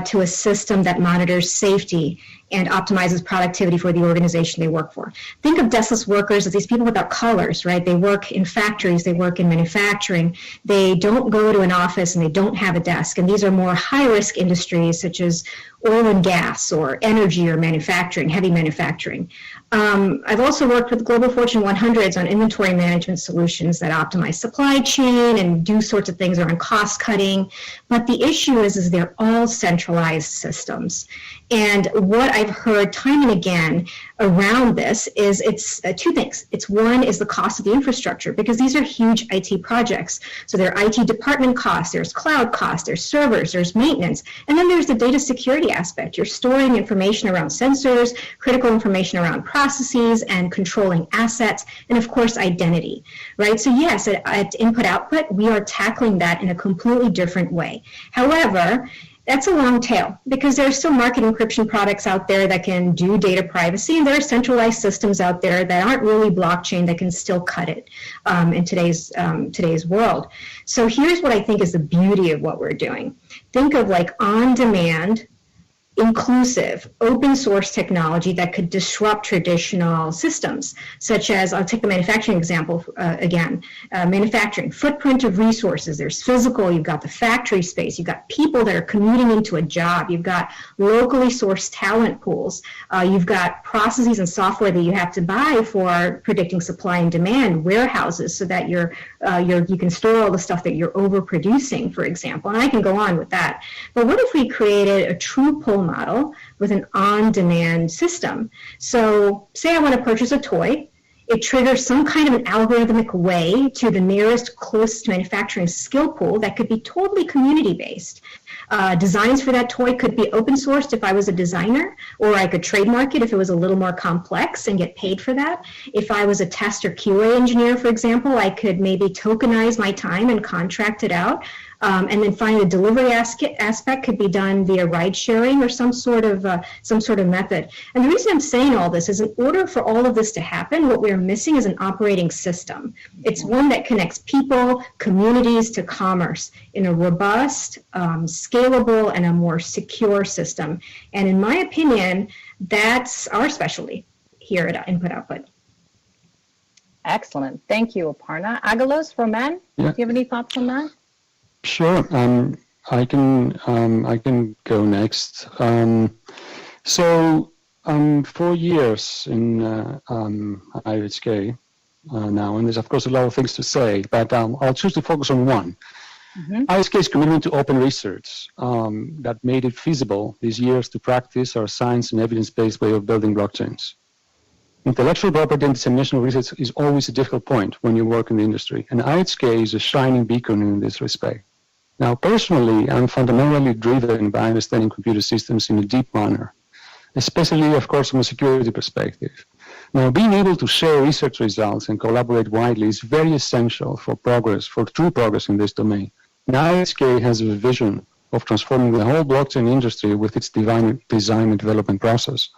to a system that monitors safety and optimizes productivity for the organization they work for. Think of deskless workers as these people without collars, right? They work in factories, they work in manufacturing, they don't go to an office and they don't have a desk. And these are more high-risk industries such as oil and gas or energy or manufacturing, heavy manufacturing. I've also worked with Global Fortune 100s on inventory management solutions that optimize supply chain and do sorts of things around cost cutting. But the issue is they're all centralized systems. And what I've heard time and again around this is it's 2 things. It's one is the cost of the infrastructure, because these are huge IT projects. So there are IT department costs, there's cloud costs, there's servers, there's maintenance, and then there's the data security aspect. You're storing information around sensors, critical information around processes, and controlling assets, and of course identity, right? So yes, at input-output, we are tackling that in a completely different way. However, that's a long tail, because there are still market encryption products out there that can do data privacy, and there are centralized systems out there that aren't really blockchain that can still cut it in today's world. So here's what I think is the beauty of what we're doing. Think of like on-demand, inclusive, open source technology that could disrupt traditional systems, such as, I'll take the manufacturing example again, manufacturing, footprint of resources, there's physical, you've got the factory space, you've got people that are commuting into a job, you've got locally sourced talent pools, you've got processes and software that you have to buy for predicting supply and demand, warehouses, so that you can store all the stuff that you're overproducing, for example, and I can go on with that. But what if we created a true pull model with an on-demand system? So say I want to purchase a toy. It triggers some kind of an algorithmic way to the nearest closest manufacturing skill pool that could be totally community-based. Designs for that toy could be open sourced if I was a designer, or I could trademark it if it was a little more complex and get paid for that. If I was a test or QA engineer, for example, I could maybe tokenize my time and contract it out. And then finally, the delivery aspect could be done via ride sharing or some sort of method. And the reason I'm saying all this is, in order for all of this to happen, what we're missing is an operating system. It's one that connects people, communities to commerce in a robust, scalable, and a more secure system. And in my opinion, that's our specialty here at Input Output. Excellent. Thank you, Aparna. Agalos, Roman, do you have any thoughts on that? Sure. I can go next. 4 years in IOHK now, and there's of course a lot of things to say, but I'll choose to focus on one. IOHK's commitment to open research that made it feasible these years to practice our science and evidence-based way of building blockchains. Intellectual property and dissemination of research is always a difficult point when you work in the industry, and IOHK is a shining beacon in this respect. Now, personally, I'm fundamentally driven by understanding computer systems in a deep manner, especially, of course, from a security perspective. Now, being able to share research results and collaborate widely is very essential for progress, for true progress in this domain. Now, IOHK has a vision of transforming the whole blockchain industry with its design and development process.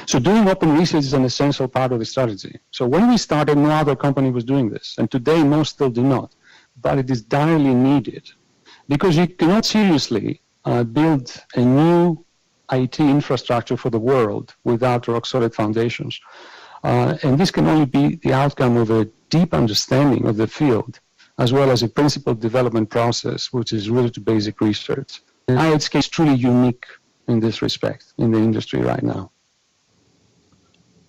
So doing open research is an essential part of the strategy. So when we started, no other company was doing this, and today most still do not, but it is direly needed, because you cannot seriously build a new IT infrastructure for the world without rock-solid foundations. And this can only be the outcome of a deep understanding of the field, as well as a principled development process, which is rooted to basic research. And IHK is truly unique in this respect in the industry right now.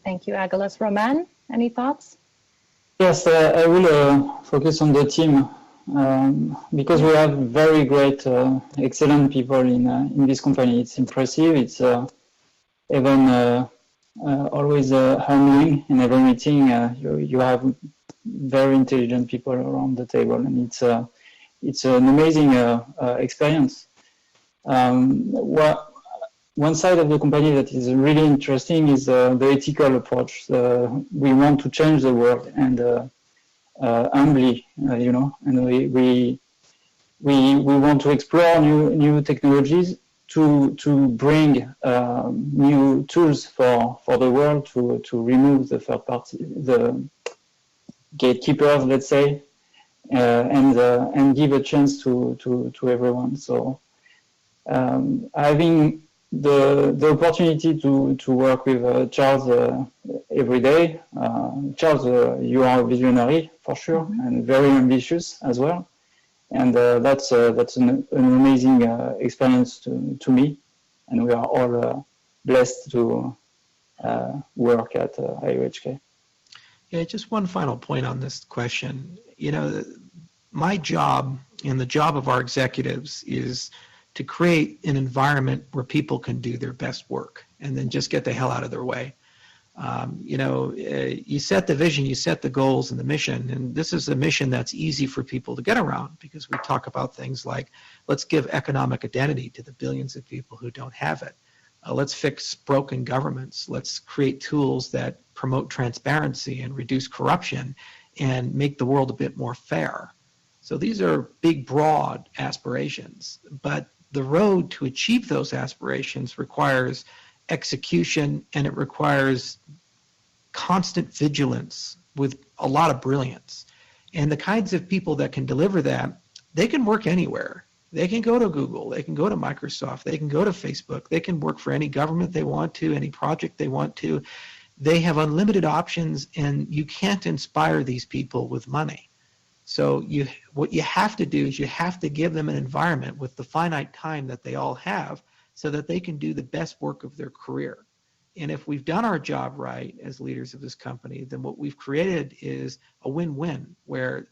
Thank you, Agalos. Roman, any thoughts? Yes, I will focus on the team because we have very great, excellent people in this company. It's impressive. It's even always humbling in every meeting. You have very intelligent people around the table, and it's an amazing experience. One side of the company that is really interesting is the ethical approach. We want to change the world, and humbly, and we want to explore new technologies to bring new tools for the world to remove the third party, the gatekeepers, let's say, and give a chance to everyone. So having the opportunity to work with Charles every day. Charles, you are a visionary for sure, and very ambitious as well. And that's an amazing experience to me. And we are all blessed to work at IOHK. Yeah, just one final point on this question. My job and the job of our executives is to create an environment where people can do their best work and then just get the hell out of their way. You set the vision, you set the goals and the mission, and this is a mission that's easy for people to get around because we talk about things like, let's give economic identity to the billions of people who don't have it. Let's fix broken governments. Let's create tools that promote transparency and reduce corruption and make the world a bit more fair. So these are big, broad aspirations, but the road to achieve those aspirations requires execution, and it requires constant vigilance with a lot of brilliance. And the kinds of people that can deliver that, they can work anywhere. They can go to Google, they can go to Microsoft, they can go to Facebook, they can work for any government they want to, any project they want to. They have unlimited options, and you can't inspire these people with money. So what you have to do is you have to give them an environment with the finite time that they all have so that they can do the best work of their career. And if we've done our job right as leaders of this company, then what we've created is a win-win where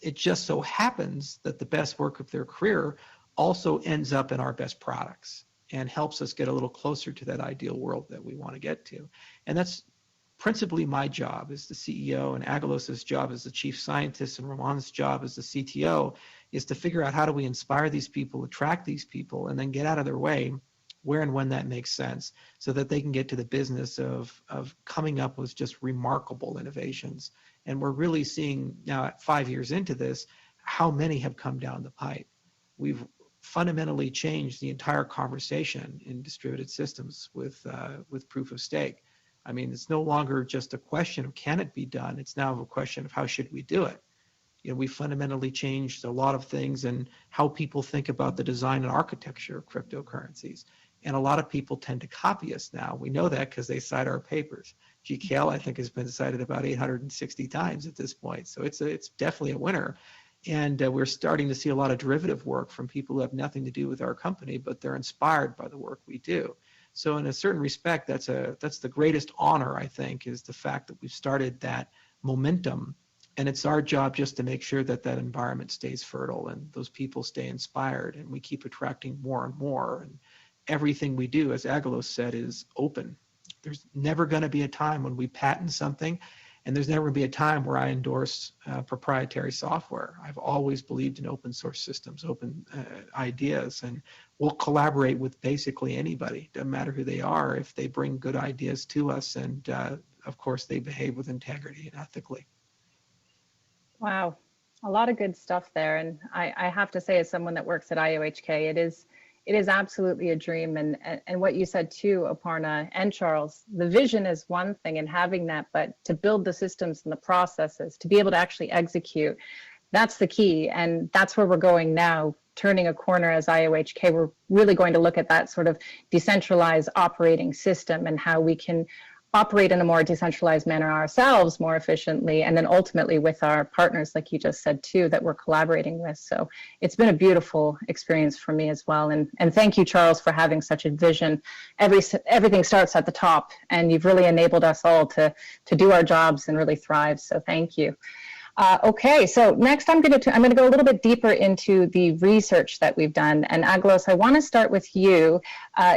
it just so happens that the best work of their career also ends up in our best products and helps us get a little closer to that ideal world that we want to get to. And that's principally my job as the CEO, and Agalos's job as the chief scientist, and Roman's job as the CTO, is to figure out how do we inspire these people, attract these people, and then get out of their way where and when that makes sense so that they can get to the business of coming up with just remarkable innovations. And we're really seeing now at 5 years into this, how many have come down the pipe. We've fundamentally changed the entire conversation in distributed systems with proof of stake. I mean, it's no longer just a question of can it be done, it's now a question of how should we do it. We fundamentally changed a lot of things and how people think about the design and architecture of cryptocurrencies. And a lot of people tend to copy us now. We know that because they cite our papers. GKL, I think, has been cited about 860 times at this point. So it's definitely a winner. And we're starting to see a lot of derivative work from people who have nothing to do with our company, but they're inspired by the work we do. So in a certain respect, that's the greatest honor, I think, is the fact that we've started that momentum. And it's our job just to make sure that that environment stays fertile and those people stay inspired and we keep attracting more and more. And everything we do, as Agalos said, is open. There's never going to be a time when we patent something, and there's never going to be a time where I endorse proprietary software. I've always believed in open source systems, open ideas, and we'll collaborate with basically anybody. Doesn't matter who they are if they bring good ideas to us, and of course they behave with integrity and ethically. Wow, a lot of good stuff there. And I have to say, as someone that works at IOHK, it is absolutely a dream. And what you said too, Aparna and Charles, the vision is one thing and having that, but to build the systems and the processes, to be able to actually execute, that's the key. And that's where we're going now turning a corner as IOHK. We're really going to look at that sort of decentralized operating system and how we can operate in a more decentralized manner ourselves more efficiently, and then ultimately with our partners, like you just said too, that we're collaborating with. So it's been a beautiful experience for me as well. And thank you, Charles, for having such a vision. Everything starts at the top, and you've really enabled us all to do our jobs and really thrive. So thank you. Okay, so next I'm going to go a little bit deeper into the research that we've done. And Aglos, I want to start with you.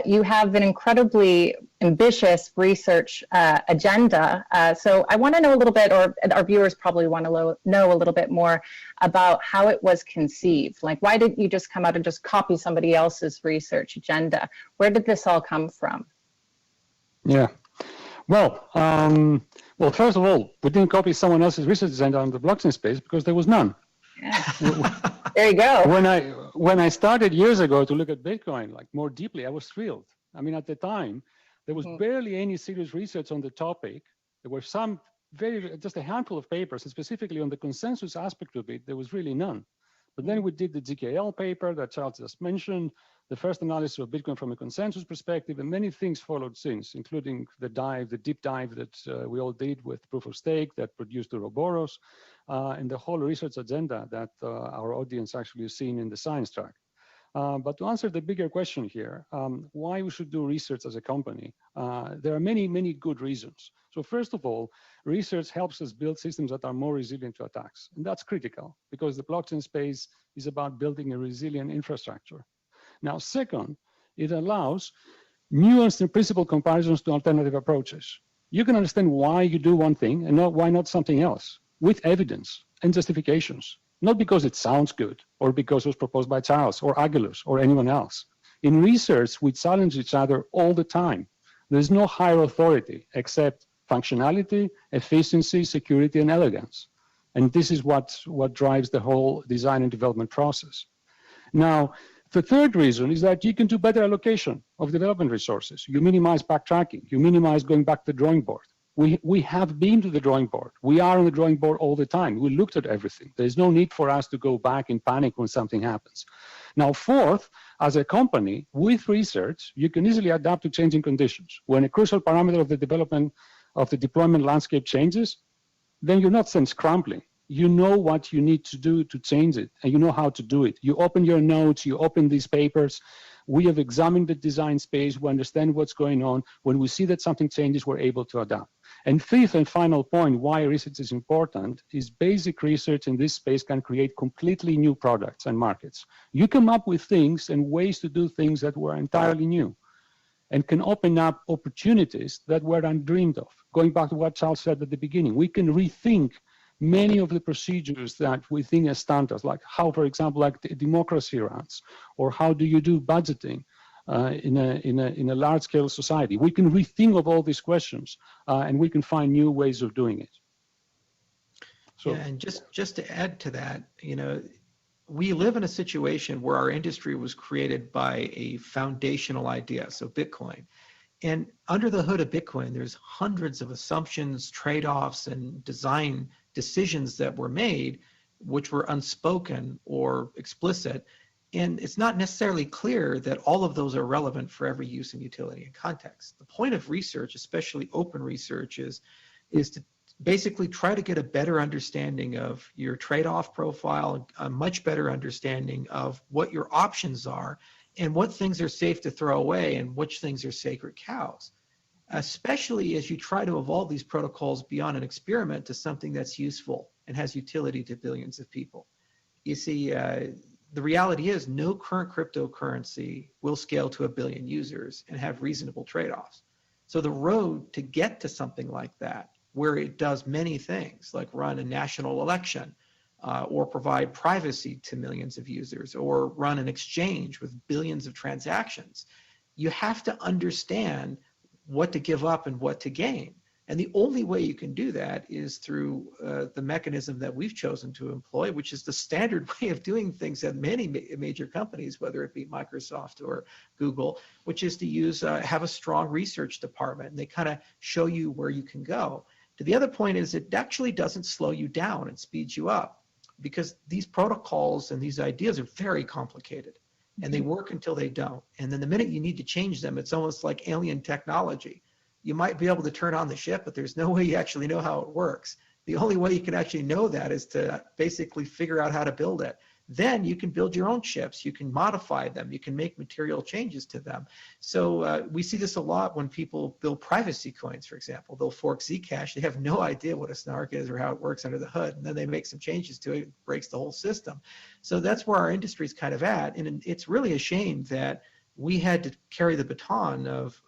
You have an incredibly ambitious research agenda. So I want to know a little bit, or our viewers probably want to know a little bit more about how it was conceived. Like, why didn't you just come out and just copy somebody else's research agenda? Where did this all come from? Yeah. Well, first of all, we didn't copy someone else's research agenda on the blockchain space because there was none. Yeah. There you go. When I started years ago to look at Bitcoin like more deeply, I was thrilled. I mean, at the time, there was barely any serious research on the topic. There were some just a handful of papers, and specifically on the consensus aspect of it, there was really none. But then we did the GKL paper that Charles just mentioned, the first analysis of Bitcoin from a consensus perspective, and many things followed since, including the deep dive that we all did with proof of stake that produced Ouroboros, and the whole research agenda that our audience actually has seen in the science track. But to answer the bigger question here, why we should do research as a company, there are many, many good reasons. So first of all, research helps us build systems that are more resilient to attacks. And that's critical because the blockchain space is about building a resilient infrastructure. Now, second, it allows nuanced and principled comparisons to alternative approaches. You can understand why you do one thing and why not something else with evidence and justifications, not because it sounds good or because it was proposed by Charles or Agulus or anyone else. In research, we challenge each other all the time. There's no higher authority except functionality, efficiency, security, and elegance. And this is what drives the whole design and development process. Now, the third reason is that you can do better allocation of development resources. You minimize backtracking. You minimize going back to the drawing board. We have been to the drawing board. We are on the drawing board all the time. We looked at everything. There's no need for us to go back in panic when something happens. Now, fourth, as a company, with research, you can easily adapt to changing conditions. When a crucial parameter of the development of the deployment landscape changes, then you're not then scrambling. You know what you need to do to change it, and you know how to do it. You open your notes, you open these papers. We have examined the design space, we understand what's going on. When we see that something changes, we're able to adapt. And fifth and final point, why research is important, is basic research in this space can create completely new products and markets. You come up with things and ways to do things that were entirely new and can open up opportunities that were undreamed of. Going back to what Charles said at the beginning, we can rethink many of the procedures that we think as standards, like how, for example, like the democracy runs, or how do you do budgeting in a large-scale society. We can rethink of all these questions, and we can find new ways of doing it. So, yeah, and just to add to that, we live in a situation where our industry was created by a foundational idea, so Bitcoin. And under the hood of Bitcoin, there's hundreds of assumptions, trade-offs, and design decisions that were made, which were unspoken or explicit. And it's not necessarily clear that all of those are relevant for every use and utility and context. The point of research, especially open research, is to basically try to get a better understanding of your trade-off profile, a much better understanding of what your options are, and what things are safe to throw away and which things are sacred cows, especially as you try to evolve these protocols beyond an experiment to something that's useful and has utility to billions of people. You see, the reality is no current cryptocurrency will scale to 1 billion users and have reasonable trade-offs. So the road to get to something like that, where it does many things like run a national election, or provide privacy to millions of users, or run an exchange with billions of transactions, you have to understand what to give up and what to gain. And the only way you can do that is through the mechanism that we've chosen to employ, which is the standard way of doing things at many major companies, whether it be Microsoft or Google, which is to use, have a strong research department, and they kind of show you where you can go. The other point is it actually doesn't slow you down, it speeds you up. because these protocols and these ideas are very complicated, and they work until they don't. And then the minute you need to change them, it's almost like alien technology. You might be able to turn on the ship, but there's no way you actually know how it works. The only way you can actually know that is to basically figure out how to build it. Then you can build your own chips, you can modify them, you can make material changes to them. So we see this a lot when people build privacy coins, for example. They'll fork Zcash, they have no idea what a snark is or how it works under the hood, and then they make some changes to it, it breaks the whole system. So that's where our industry is kind of at, and it's really a shame that we had to carry the baton of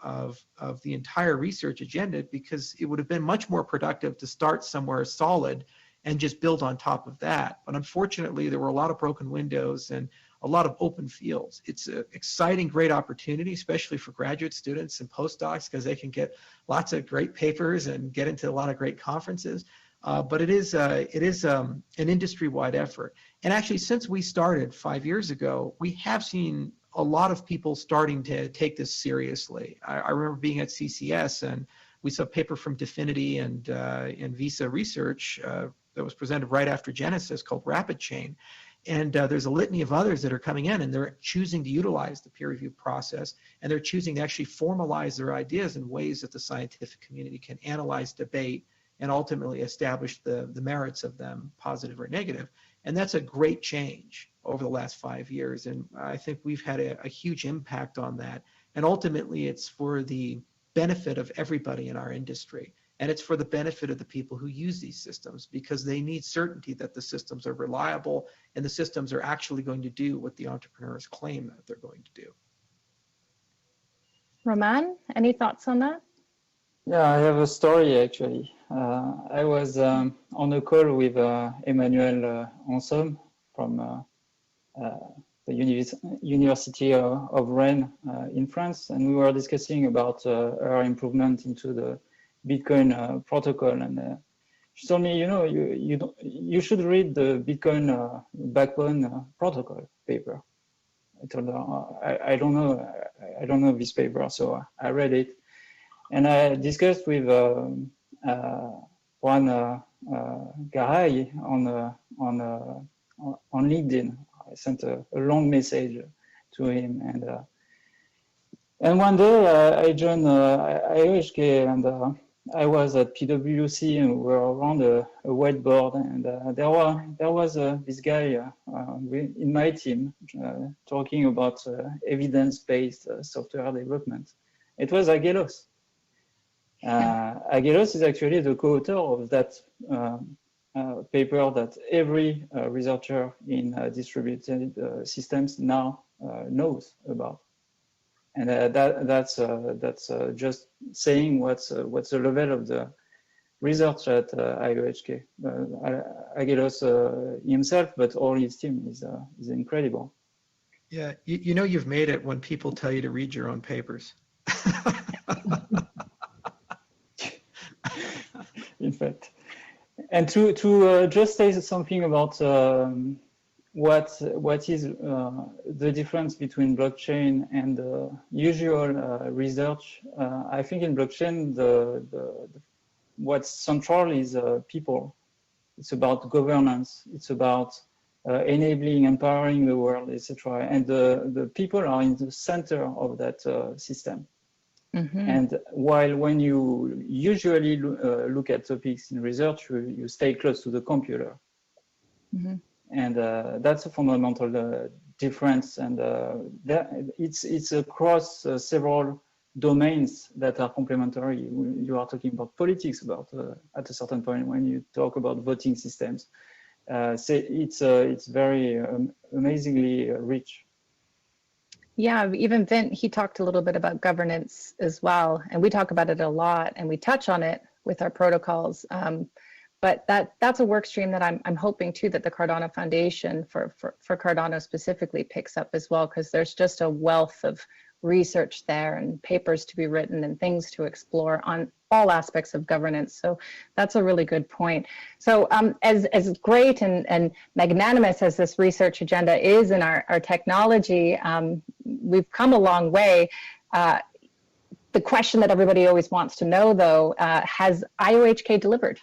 the entire research agenda, because it would have been much more productive to start somewhere solid and just build on top of that. But unfortunately, there were a lot of broken windows and a lot of open fields. It's an exciting, great opportunity, especially for graduate students and postdocs, because they can get lots of great papers and get into a lot of great conferences. But it is an industry-wide effort. And actually, since we started 5 years ago, we have seen a lot of people starting to take this seriously. I remember being at CCS, and we saw a paper from Definity and Visa Research that was presented right after Genesis called Rapid Chain. And there's a litany of others that are coming in, and they're choosing to utilize the peer review process, and they're choosing to actually formalize their ideas in ways that the scientific community can analyze, debate, and ultimately establish the merits of them, positive or negative. And that's a great change over the last 5 years. And I think we've had a huge impact on that. And ultimately, it's for the benefit of everybody in our industry. And it's for the benefit of the people who use these systems, because they need certainty that the systems are reliable and the systems are actually going to do what the entrepreneurs claim that they're going to do. Roman, any thoughts on that? Yeah, I have a story actually. I was on a call with Emmanuel Ansom from the University of Rennes in France, and we were discussing about our improvement into the Bitcoin protocol, and she told me, you should read the Bitcoin backbone protocol paper. I told her, I don't know this paper, so I read it, and I discussed with one guy on LinkedIn. I sent a long message to him, and one day I joined IOHK, and I was at PwC, and we were around a whiteboard, and there was this guy in my team talking about evidence-based software development. It was Agelos. Agelos is actually the co-author of that paper that every researcher in distributed systems now knows about. And that's just saying what's the level of the research at IOHK. Agelos himself, but all his team is incredible. Yeah, you've made it when people tell you to read your own papers. In fact, and to just say something about what is the difference between blockchain and usual research. I think in blockchain, what's central is people. It's about governance. It's about enabling, empowering the world, etc. And the people are in the center of that system. Mm-hmm. And while when you usually look at topics in research, you stay close to the computer. Mm-hmm. And that's a fundamental difference. And it's across several domains that are complementary. You are talking about politics at a certain point when you talk about voting systems. It's very amazingly rich. Yeah, even Vint, he talked a little bit about governance as well, and we talk about it a lot, and we touch on it with our protocols. But that's a work stream that I'm hoping too that the Cardano Foundation for Cardano specifically picks up as well, because there's just a wealth of research there and papers to be written and things to explore on all aspects of governance. So that's a really good point. So as great and magnanimous as this research agenda is in our technology, we've come a long way. The question that everybody always wants to know, though, has IOHK delivered?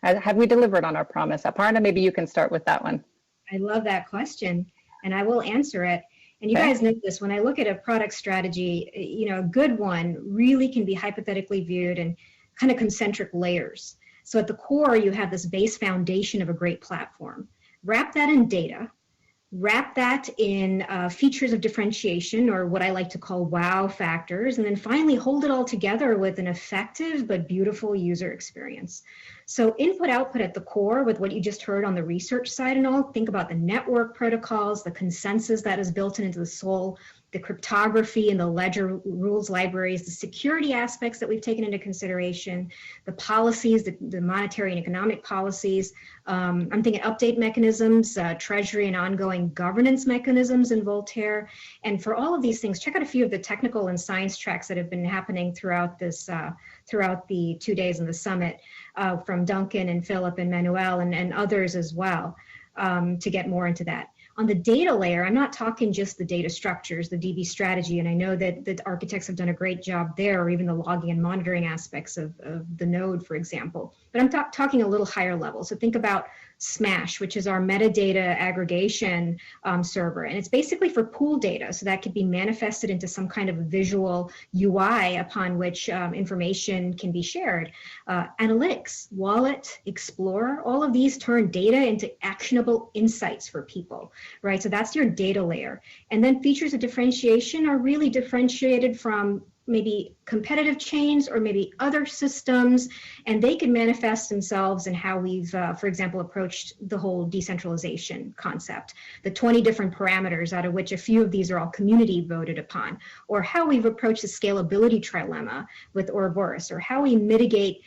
Have we delivered on our promise? Aparna, maybe you can start with that one. I love that question, and I will answer it. And you guys know this, when I look at a product strategy, you know, a good one really can be hypothetically viewed in kind of concentric layers. So at the core, you have this base foundation of a great platform. Wrap that in data, wrap that in features of differentiation, or what I like to call wow factors, and then finally hold it all together with an effective but beautiful user experience. So input output at the core, with what you just heard on the research side and all, think about the network protocols, the consensus that is built into the soul, the cryptography and the ledger rules libraries, the security aspects that we've taken into consideration, the policies, the monetary and economic policies. I'm thinking update mechanisms, treasury and ongoing governance mechanisms in Voltaire. And for all of these things, check out a few of the technical and science tracks that have been happening throughout this, throughout the 2 days of the summit, from Duncan and Philip and Manuel and others as well, to get more into that. On the data layer, I'm not talking just the data structures, the DB strategy, and I know that the architects have done a great job there, or even the logging and monitoring aspects of the node, for example. But I'm talking a little higher level. So think about Smash, which is our metadata aggregation server. And it's basically for pool data, so that could be manifested into some kind of visual UI upon which information can be shared. Analytics, Wallet, Explorer, all of these turn data into actionable insights for people, right? So that's your data layer. And then features of differentiation are really differentiated from maybe competitive chains or maybe other systems, and they can manifest themselves in how we've, for example, approached the whole decentralization concept, the 20 different parameters out of which a few of these are all community voted upon, or how we've approached the scalability trilemma with Ouroboros, or how we mitigate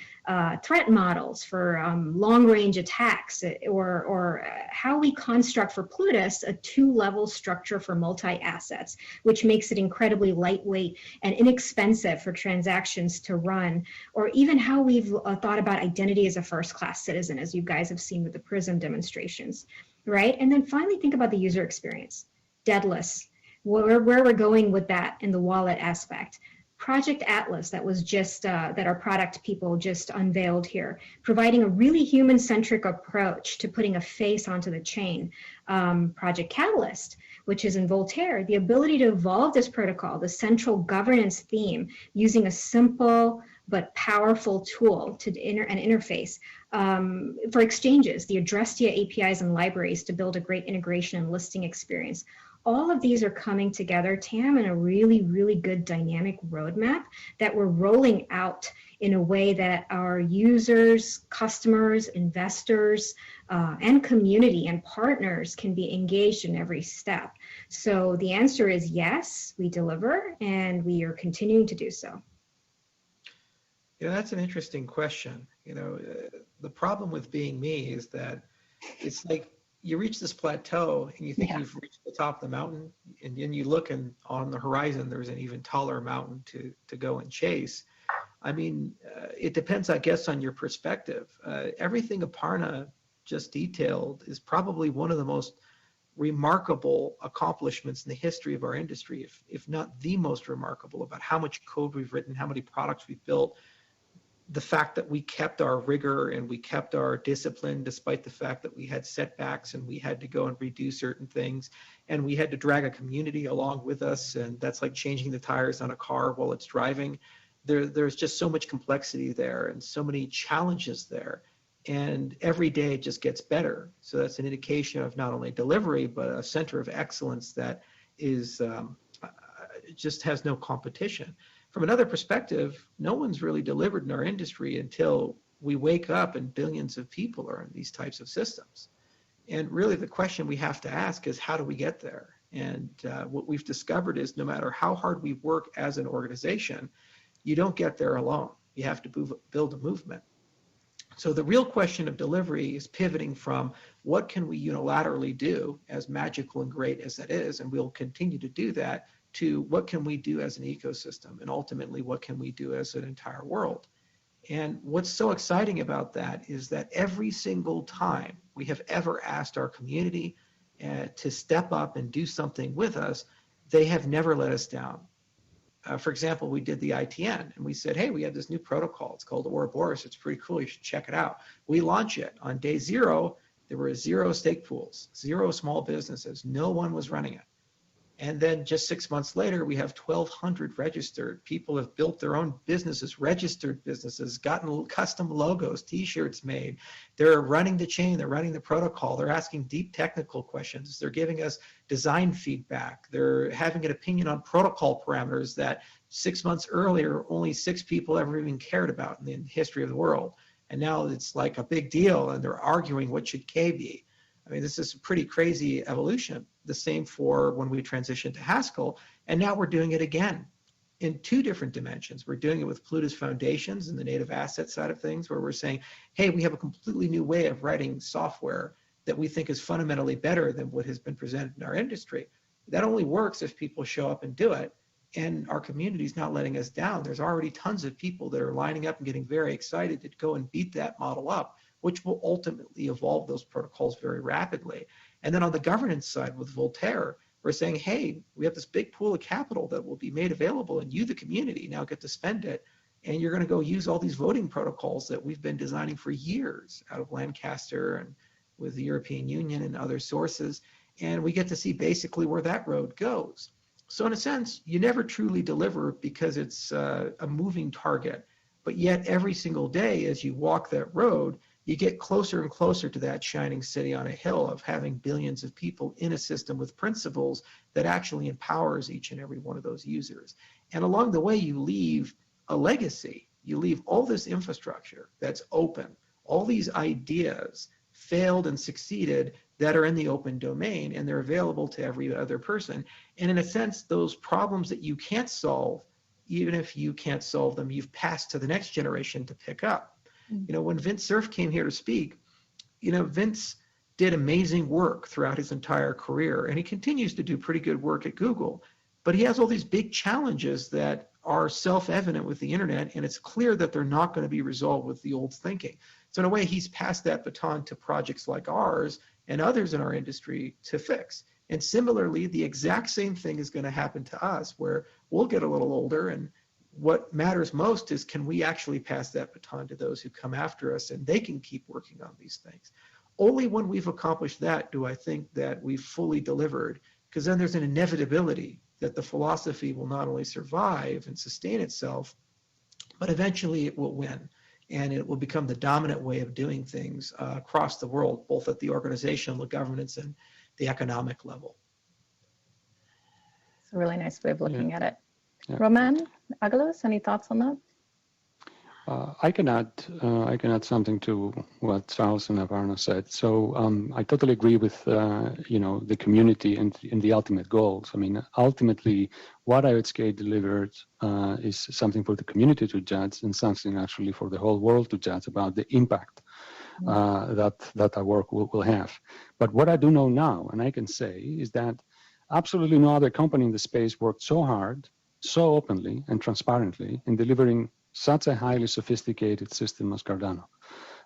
threat models for long-range attacks, or how we construct for Plutus a two-level structure for multi-assets, which makes it incredibly lightweight and inexpensive for transactions to run, or even how we've thought about identity as a first-class citizen, as you guys have seen with the PRISM demonstrations, right? And then finally think about the user experience, deadless, where we're going with that in the wallet aspect. Project Atlas, that was just, that our product people just unveiled here, providing a really human-centric approach to putting a face onto the chain. Project Catalyst, which is in Voltaire, the ability to evolve this protocol, the central governance theme, using a simple but powerful tool to an interface for exchanges, the Addressia APIs and libraries to build a great integration and listing experience. All of these are coming together, Tam, in a really, really good dynamic roadmap that we're rolling out in a way that our users, customers, investors, and community and partners can be engaged in every step. So the answer is yes, we deliver, and we are continuing to do so. You know, that's an interesting question. You know, the problem with being me is that it's like you reach this plateau and you think you've reached the top of the mountain, and then you look and on the horizon there's an even taller mountain to go and chase. I mean, it depends, I guess, on your perspective. Everything Aparna just detailed is probably one of the most remarkable accomplishments in the history of our industry, if not the most remarkable, about how much code we've written, how many products we've built, the fact that we kept our rigor and we kept our discipline despite the fact that we had setbacks and we had to go and redo certain things, and we had to drag a community along with us, and that's like changing the tires on a car while it's driving. There's just so much complexity there and so many challenges there, and every day it just gets better. So that's an indication of not only delivery but a center of excellence that is just has no competition. From another perspective, no one's really delivered in our industry until we wake up and billions of people are in these types of systems. And really the question we have to ask is, how do we get there? And what we've discovered is no matter how hard we work as an organization, you don't get there alone. You have to build a movement. So the real question of delivery is pivoting from what can we unilaterally do, as magical and great as that is, and we'll continue to do that, to what can we do as an ecosystem, and ultimately what can we do as an entire world. And what's so exciting about that is that every single time we have ever asked our community to step up and do something with us, they have never let us down. For example, we did the ITN and we said, hey, we have this new protocol. It's called Ouroboros. It's pretty cool. You should check it out. We launch it. On day 0, there were 0 stake pools, 0 small businesses. No one was running it. And then just 6 months later, we have 1,200 registered. People have built their own businesses, registered businesses, gotten custom logos, t-shirts made. They're running the chain, they're running the protocol, they're asking deep technical questions, they're giving us design feedback, they're having an opinion on protocol parameters that 6 months earlier, only 6 people ever even cared about in the history of the world. And now it's like a big deal and they're arguing what should K be. I mean, this is a pretty crazy evolution. The same for when we transitioned to Haskell, and now we're doing it again in 2 different dimensions. We're doing it with Plutus Foundations and the native asset side of things, where we're saying, hey, we have a completely new way of writing software that we think is fundamentally better than what has been presented in our industry. That only works if people show up and do it, and our community is not letting us down. There's already tons of people that are lining up and getting very excited to go and beat that model up, which will ultimately evolve those protocols very rapidly. And then on the governance side with Voltaire, we're saying, hey, we have this big pool of capital that will be made available and you, the community, now get to spend it. And you're going to go use all these voting protocols that we've been designing for years out of Lancaster and with the European Union and other sources. And we get to see basically where that road goes. So in a sense, you never truly deliver because it's a moving target. But yet every single day as you walk that road, you get closer and closer to that shining city on a hill of having billions of people in a system with principles that actually empowers each and every one of those users. And along the way, you leave a legacy. You leave all this infrastructure that's open, all these ideas failed and succeeded that are in the open domain, and they're available to every other person. And in a sense, those problems that you can't solve, even if you can't solve them, you've passed to the next generation to pick up. You know, when Vince Cerf came here to speak, you know, Vince did amazing work throughout his entire career, and he continues to do pretty good work at Google, but he has all these big challenges that are self-evident with the internet, and it's clear that they're not going to be resolved with the old thinking. So in a way, he's passed that baton to projects like ours and others in our industry to fix. And similarly, the exact same thing is going to happen to us, where we'll get a little older, and what matters most is, can we actually pass that baton to those who come after us and they can keep working on these things. Only when we've accomplished that do I think that we've fully delivered, because then there's an inevitability that the philosophy will not only survive and sustain itself, but eventually it will win. And it will become the dominant way of doing things across the world, both at the organizational, the governance, and the economic level. It's a really nice way of looking at it. Yeah. Roman, Agalos, any thoughts on that? I can add something to what Charles and Aparna said. So I totally agree with you know, the community and the ultimate goals. I mean, ultimately, what IoTScape delivered is something for the community to judge, and something actually for the whole world to judge about the impact that our work will have. But what I do know now, and I can say, is that absolutely no other company in the space worked so hard, so openly and transparently in delivering such a highly sophisticated system as Cardano.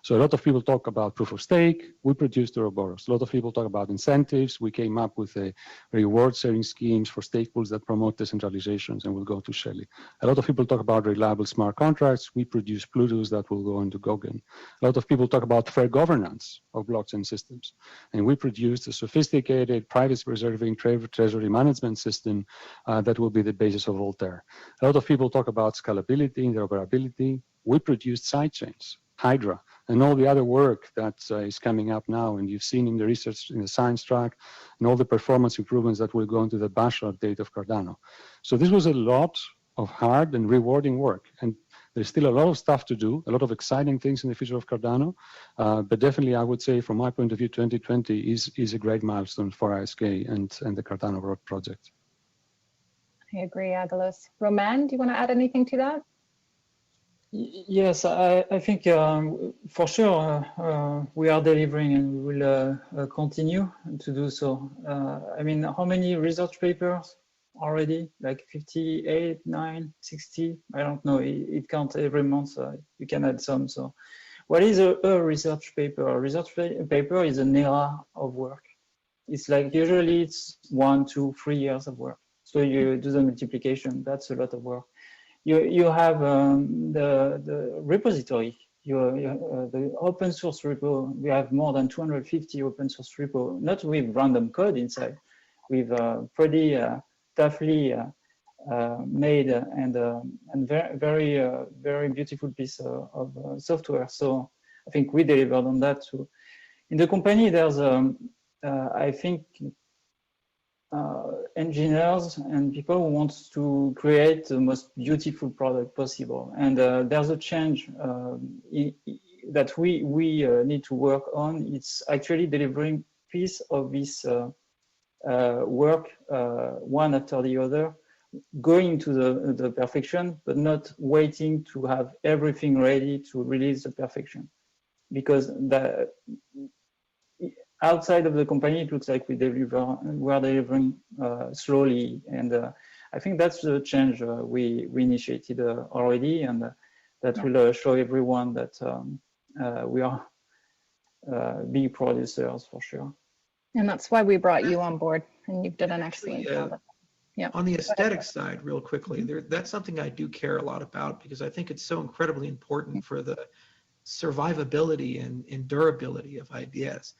So a lot of people talk about proof of stake. We produced Ouroboros. A lot of people talk about incentives. We came up with a reward sharing schemes for stake pools that promote decentralizations, and we'll go to Shelley. A lot of people talk about reliable smart contracts. We produce Plutus that will go into Goguen. A lot of people talk about fair governance of blockchain systems, and we produced a sophisticated privacy preserving treasury management system that will be the basis of Voltaire. A lot of people talk about scalability, interoperability. We produced sidechains, Hydra, and all the other work that is coming up now, and you've seen in the research, in the science track, and all the performance improvements that will go into the basher update of Cardano. So this was a lot of hard and rewarding work, and there's still a lot of stuff to do, a lot of exciting things in the future of Cardano, but definitely I would say, from my point of view, 2020 is a great milestone for ISK and the Cardano project. I agree, Agalos. Roman, do you want to add anything to that? Yes, I think for sure we are delivering, and we will continue to do so. I mean, how many research papers already? Like 58, 9, 60? I don't know. It counts every month. You can add some. So what is a research paper? A research paper is an era of work. It's like usually it's 1, 2, 3 years of work. So you do the multiplication. That's a lot of work. You have the repository. The open source repo. We have more than 250 open source repo, not with random code inside, with pretty toughly made and very beautiful piece of software. So I think we delivered on that too. In the company, there's I think engineers and people who want to create the most beautiful product possible, and there's a change that we need to work on. It's actually delivering piece of this work one after the other, going to the perfection, but not waiting to have everything ready to release the perfection, because outside of the company, it looks like we are delivering slowly, and I think that's the change we initiated already, and that will show everyone that we are big producers for sure. And that's why we brought you on board, and you've done an excellent job. Yeah. On the aesthetic side, real quickly, that's something I do care a lot about, because I think it's so incredibly important for the survivability and durability of ideas.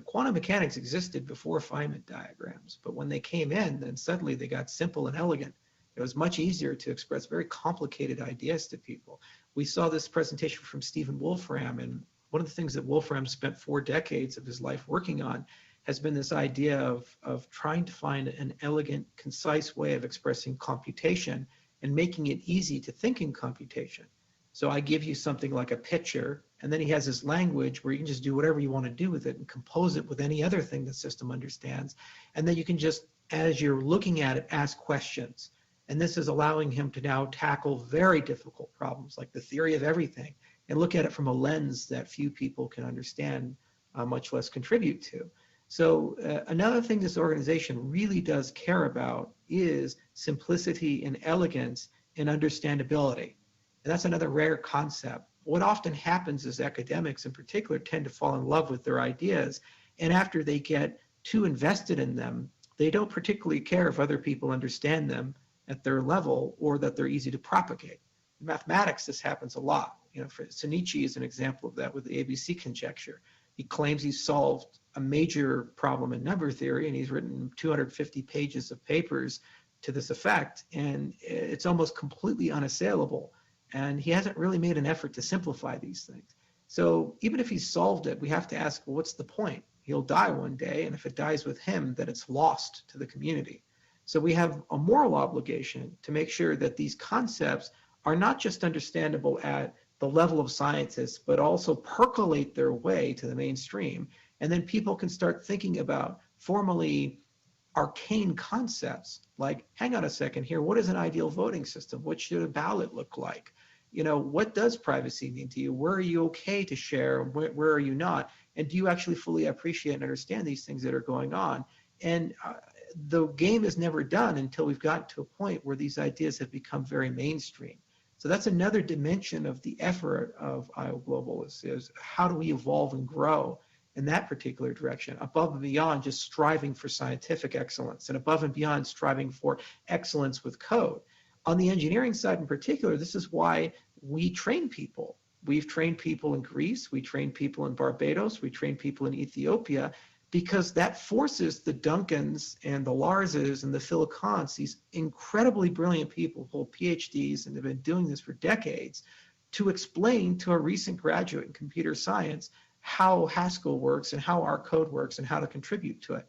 Quantum mechanics existed before Feynman diagrams, but when they came in, then suddenly they got simple and elegant. It was much easier to express very complicated ideas to people. We saw this presentation from Stephen Wolfram, and one of the things that Wolfram spent 4 decades of his life working on has been this idea of trying to find an elegant, concise way of expressing computation and making it easy to think in computation. So I give you something like a picture, and then he has this language where you can just do whatever you want to do with it and compose it with any other thing the system understands. And then you can just, as you're looking at it, ask questions. And this is allowing him to now tackle very difficult problems like the theory of everything and look at it from a lens that few people can understand, much less contribute to. So another thing this organization really does care about is simplicity and elegance and understandability. And that's another rare concept. What often happens is academics in particular tend to fall in love with their ideas, and after they get too invested in them, they don't particularly care if other people understand them at their level or that they're easy to propagate. In mathematics, this happens a lot. Sunichi is an example of that with the ABC conjecture. He claims he's solved a major problem in number theory, and he's written 250 pages of papers to this effect, and it's almost completely unassailable. And he hasn't really made an effort to simplify these things. So even if he's solved it, we have to ask, well, what's the point? He'll die one day, and if it dies with him, then it's lost to the community. So we have a moral obligation to make sure that these concepts are not just understandable at the level of scientists, but also percolate their way to the mainstream. And then people can start thinking about formally arcane concepts like, hang on a second here, what is an ideal voting system? What should a ballot look like? What does privacy mean to you? Where are you okay to share? Where are you not? And do you actually fully appreciate and understand these things that are going on? And the game is never done until we've gotten to a point where these ideas have become very mainstream. So that's another dimension of the effort of IO Global is how do we evolve and grow in that particular direction, above and beyond just striving for scientific excellence and above and beyond striving for excellence with code. On the engineering side in particular, this is why we train people. We've trained people in Greece, we train people in Barbados, we train people in Ethiopia, because that forces the Duncans and the Larses and the Phil Kants, these incredibly brilliant people who hold PhDs and have been doing this for decades, to explain to a recent graduate in computer science how Haskell works and how our code works and how to contribute to it.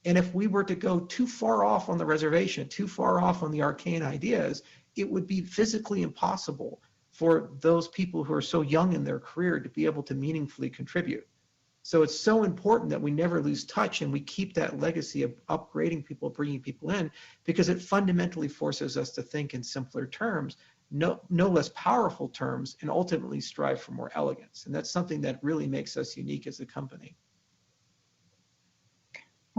And if we were to go too far off on the reservation, too far off on the arcane ideas, it would be physically impossible for those people who are so young in their career to be able to meaningfully contribute. So it's so important that we never lose touch and we keep that legacy of upgrading people, bringing people in, because it fundamentally forces us to think in simpler terms, no less powerful terms, and ultimately strive for more elegance. And that's something that really makes us unique as a company.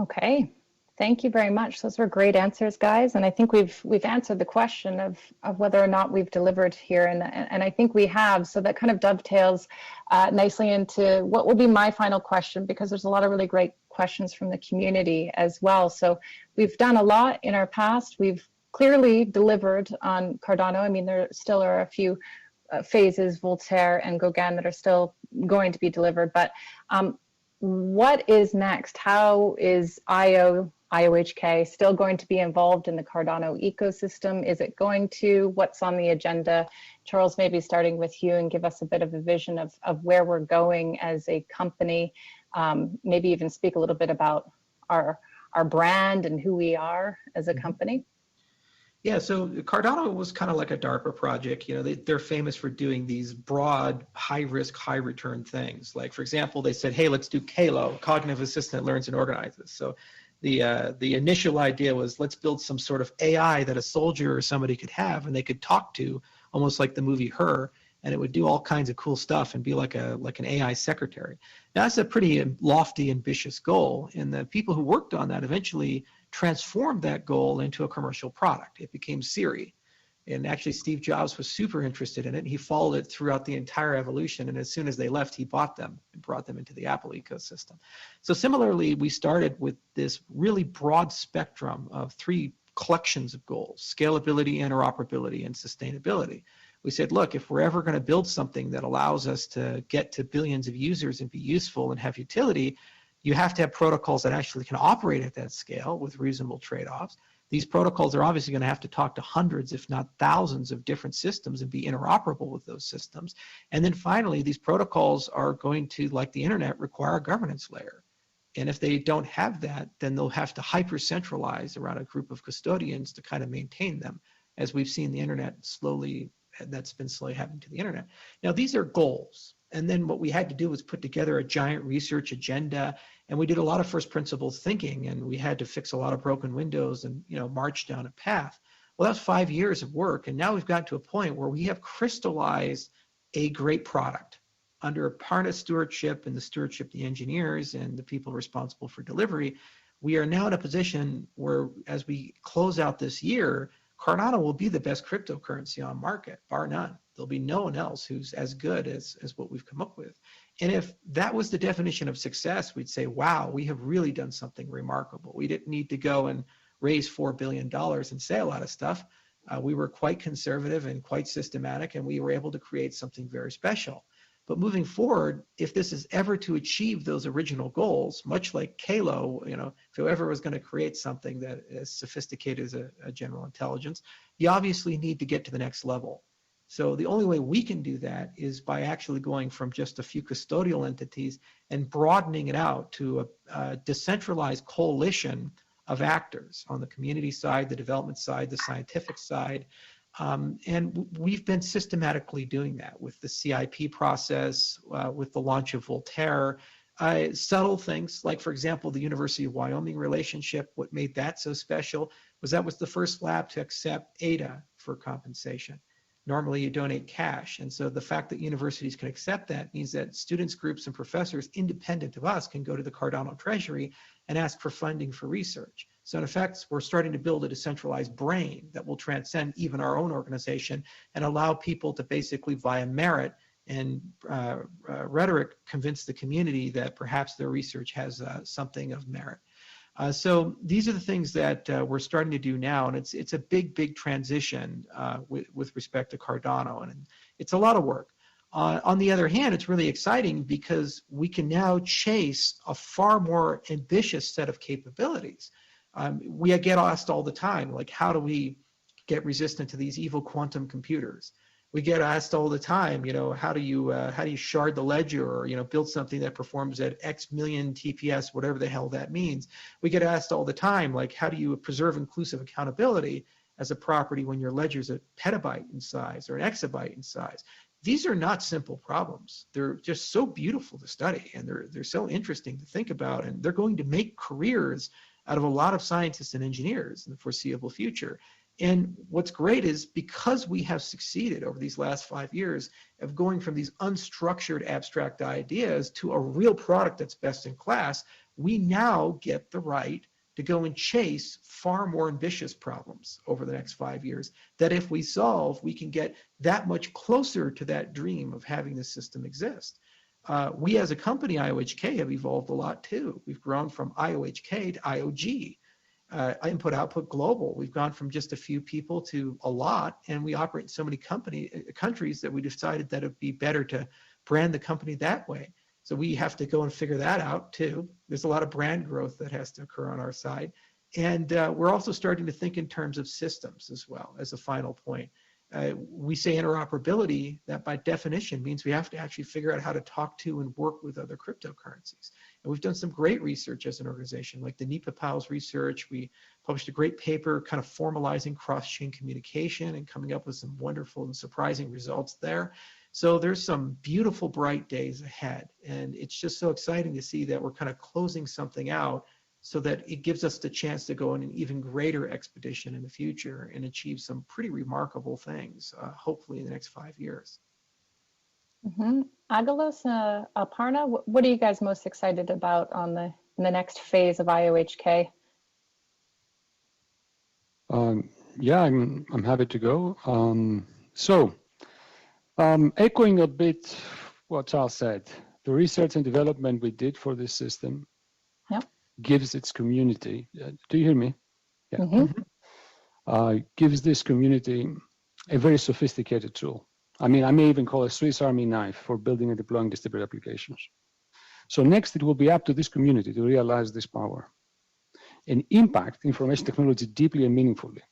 Okay, thank you very much. Those were great answers, guys. And I think we've answered the question of whether or not we've delivered here, and I think we have. So that kind of dovetails nicely into what will be my final question, because there's a lot of really great questions questions from the community as well. So we've done a lot in our past. We've clearly delivered on Cardano. I mean, there still are a few phases, Voltaire and Gauguin, that are still going to be delivered. But what is next? How is IOHK still going to be involved in the Cardano ecosystem? Is it going to? What's on the agenda? Charles, maybe starting with you, and give us a bit of a vision of where we're going as a company. Maybe even speak a little bit about our brand and who we are as a company. Yeah, so Cardano was kind of like a DARPA project. You know, they're famous for doing these broad, high-risk, high-return things. Like, for example, they said, hey, let's do CALO, Cognitive Assistant Learns and Organizes. So the initial idea was, let's build some sort of AI that a soldier or somebody could have and they could talk to, almost like the movie Her, and it would do all kinds of cool stuff and be like an AI secretary. Now, that's a pretty lofty, ambitious goal, and the people who worked on that eventually transformed that goal into a commercial product. It became Siri. And actually, Steve Jobs was super interested in it. He followed it throughout the entire evolution. And as soon as they left, he bought them and brought them into the Apple ecosystem. So similarly, we started with this really broad spectrum of 3 collections of goals: scalability, interoperability, and sustainability. We said, look, if we're ever going to build something that allows us to get to billions of users and be useful and have utility, you have to have protocols that actually can operate at that scale with reasonable trade-offs. These protocols are obviously going to have to talk to hundreds, if not thousands, of different systems and be interoperable with those systems. And then finally, these protocols are going to, like the internet, require a governance layer. And if they don't have that, then they'll have to hyper-centralize around a group of custodians to kind of maintain them, as we've seen the internet slowly, that's been slowly happening to the internet. Now, these are goals. And then what we had to do was put together a giant research agenda, and we did a lot of first principles thinking, and we had to fix a lot of broken windows and, you know, march down a path. Well, that's 5 years of work, and now we've got to a point where we have crystallized a great product under Aparna's stewardship and the stewardship of the engineers and the people responsible for delivery. We are now in a position where, as we close out this year, Cardano will be the best cryptocurrency on market, bar none. There'll be no one else who's as good as what we've come up with. And if that was the definition of success, we'd say, wow, we have really done something remarkable. We didn't need to go and raise $4 billion and say a lot of stuff. We were quite conservative and quite systematic, and we were able to create something very special. But moving forward, if this is ever to achieve those original goals, much like CALO, you know, if whoever was going to create something that is sophisticated as a general intelligence, you obviously need to get to the next level. So the only way we can do that is by actually going from just a few custodial entities and broadening it out to a decentralized coalition of actors on the community side, the development side, the scientific side. And we've been systematically doing that with the CIP process, with the launch of Voltaire. Subtle things like, for example, the University of Wyoming relationship. What made that so special was that was the first lab to accept ADA for compensation. Normally you donate cash. And so the fact that universities can accept that means that students, groups, and professors independent of us can go to the Cardano Treasury and ask for funding for research. So in effect, we're starting to build a decentralized brain that will transcend even our own organization and allow people to basically, via merit and rhetoric, convince the community that perhaps their research has something of merit. So these are the things that we're starting to do now, and it's a big transition with respect to Cardano, and it's a lot of work. On the other hand, it's really exciting because we can now chase a far more ambitious set of capabilities. We get asked all the time, like, how do we get resistant to these evil quantum computers? We get asked all the time, you know, how do you shard the ledger, or, you know, build something that performs at X million TPS, whatever the hell that means. We get asked all the time, like, how do you preserve inclusive accountability as a property when your ledger's a petabyte in size or an exabyte in size? These are not simple problems. They're just so beautiful to study, and they're so interesting to think about, and they're going to make careers out of a lot of scientists and engineers in the foreseeable future. And what's great is, because we have succeeded over these last 5 years of going from these unstructured abstract ideas to a real product that's best in class, we now get the right to go and chase far more ambitious problems over the next 5 years that if we solve, we can get that much closer to that dream of having this system exist. we as a company, IOHK, have evolved a lot too. We've grown from IOHK to IOG, Input Output Global. We've gone from just a few people to a lot, and we operate in so many countries that we decided that it'd be better to brand the company that way. So we have to go and figure that out too. There's a lot of brand growth that has to occur on our side. And we're also starting to think in terms of systems as well as a final point. We say interoperability, that by definition means we have to actually figure out how to talk to and work with other cryptocurrencies. And we've done some great research as an organization, like the NEPA PALS research. We published a great paper kind of formalizing cross-chain communication and coming up with some wonderful and surprising results there. So there's some beautiful, bright days ahead. And it's just so exciting to see that we're kind of closing something out so that it gives us the chance to go on an even greater expedition in the future and achieve some pretty remarkable things, hopefully in the next 5 years. Agalos, Aparna, what are you guys most excited about on the next phase of IOHK? Yeah, I'm happy to go. Echoing a bit what Charles said, the research and development we did for this system gives its community, do you hear me? Yeah. Gives this community a very sophisticated tool. I mean, I may even call a Swiss Army knife for building and deploying distributed applications. So next, it will be up to this community to realize this power and impact information technology deeply and meaningfully.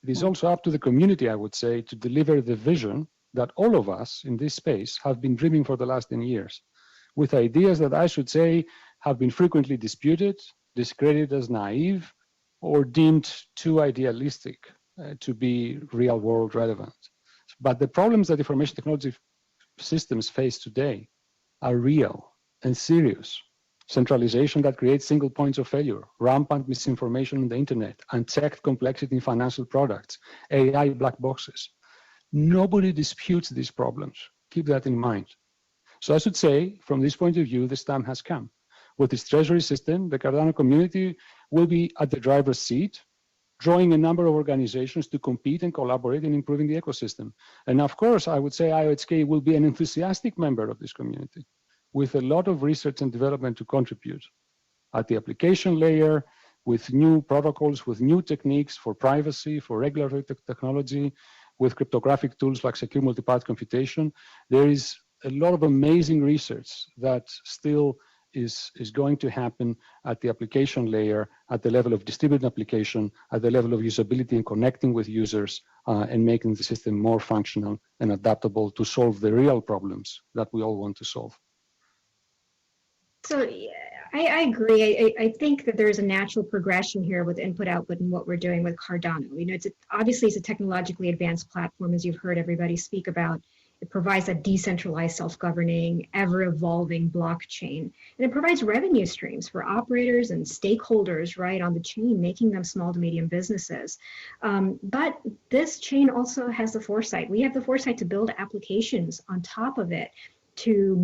It is also up to the community, I would say, to deliver the vision that all of us in this space have been dreaming for the last 10 years, with ideas that I should say have been frequently disputed, discredited as naive, or deemed too idealistic to be real-world relevant. But the problems that information technology systems face today are real and serious. Centralization that creates single points of failure, rampant misinformation on the internet, unchecked complexity in financial products, AI black boxes. Nobody disputes these problems. Keep that in mind. So I should say, from this point of view, this time has come. With this treasury system, the Cardano community will be at the driver's seat, drawing a number of organizations to compete and collaborate in improving the ecosystem. And of course, I would say IOHK will be an enthusiastic member of this community with a lot of research and development to contribute at the application layer, with new protocols, with new techniques for privacy, for regulatory technology, with cryptographic tools like secure multi-part computation. There is a lot of amazing research that still is going to happen at the application layer, at the level of distributed application, at the level of usability and connecting with users, and making the system more functional and adaptable to solve the real problems that we all want to solve. So I agree. I think that there's a natural progression here with input output and what we're doing with Cardano. You know, obviously it's a technologically advanced platform, as you've heard everybody speak about. It provides a decentralized, self-governing, ever-evolving blockchain. And it provides revenue streams for operators and stakeholders, right, on the chain, making them small to medium businesses. But this chain also has the foresight. We have the foresight to build applications on top of it to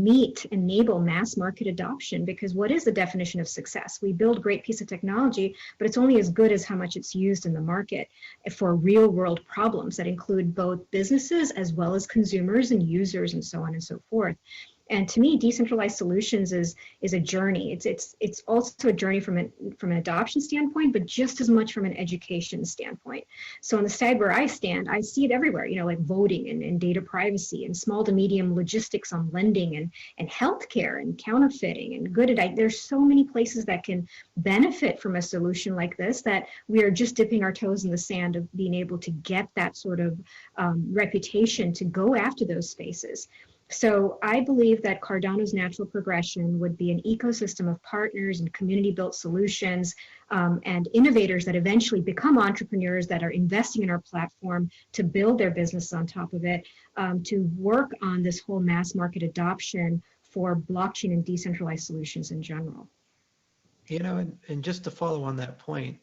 enable mass market adoption, because what is the definition of success? We build a great piece of technology, but it's only as good as how much it's used in the market for real world problems that include both businesses as well as consumers and users and so on and so forth. And to me, decentralized solutions is a journey. It's also a journey from an adoption standpoint, but just as much from an education standpoint. So on the side where I stand, I see it everywhere, you know, like voting and data privacy and small to medium logistics on lending and healthcare and counterfeiting and there's so many places that can benefit from a solution like this that we are just dipping our toes in the sand of being able to get that sort of reputation to go after those spaces. So I believe that Cardano's natural progression would be an ecosystem of partners and community-built solutions and innovators that eventually become entrepreneurs that are investing in our platform to build their business on top of it, to work on this whole mass market adoption for blockchain and decentralized solutions in general. You know, and just to follow on that point,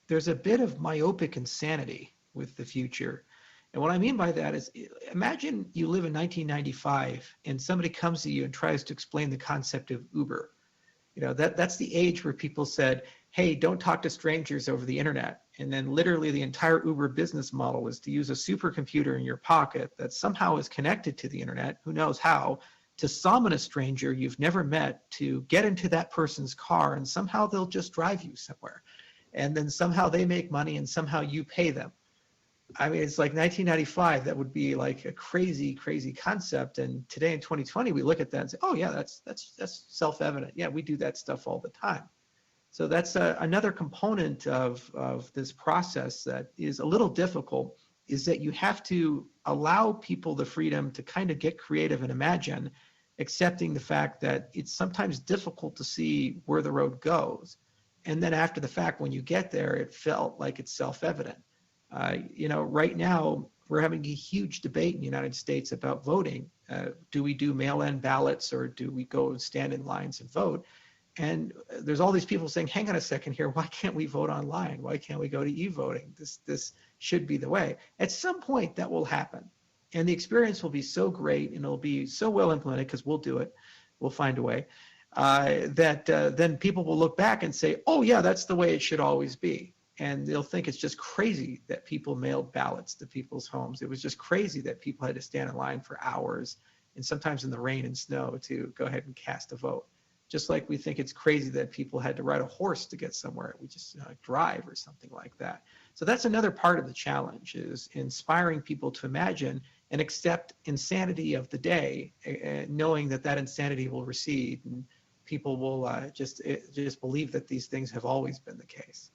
there's a bit of myopic insanity with the future. And what I mean by that is, imagine you live in 1995 and somebody comes to you and tries to explain the concept of Uber. You know, that's the age where people said, hey, don't talk to strangers over the internet. And then literally the entire Uber business model is to use a supercomputer in your pocket that somehow is connected to the internet, who knows how, to summon a stranger you've never met to get into that person's car, and somehow they'll just drive you somewhere. And then somehow they make money and somehow you pay them. I mean, it's like 1995, that would be like a crazy, crazy concept. And today in 2020, we look at that and say, oh yeah, that's self-evident. Yeah, we do that stuff all the time. So that's another component of this process that is a little difficult, is that you have to allow people the freedom to kind of get creative and imagine, accepting the fact that it's sometimes difficult to see where the road goes. And then after the fact, when you get there, it felt like it's self-evident. Right now, we're having a huge debate in the United States about voting. Do we do mail-in ballots, or do we go and stand in lines and vote? And there's all these people saying, hang on a second here, why can't we vote online? Why can't we go to e-voting? This should be the way. At some point, that will happen. And the experience will be so great, and it'll be so well implemented, because we'll do it. We'll find a way. That then people will look back and say, oh yeah, that's the way it should always be. And they'll think it's just crazy that people mailed ballots to people's homes. It was just crazy that people had to stand in line for hours, and sometimes in the rain and snow, to go ahead and cast a vote. Just like we think it's crazy that people had to ride a horse to get somewhere. We just drive or something like that. So that's another part of the challenge, is inspiring people to imagine and accept insanity of the day, knowing that that insanity will recede, and people will just believe that these things have always been the case.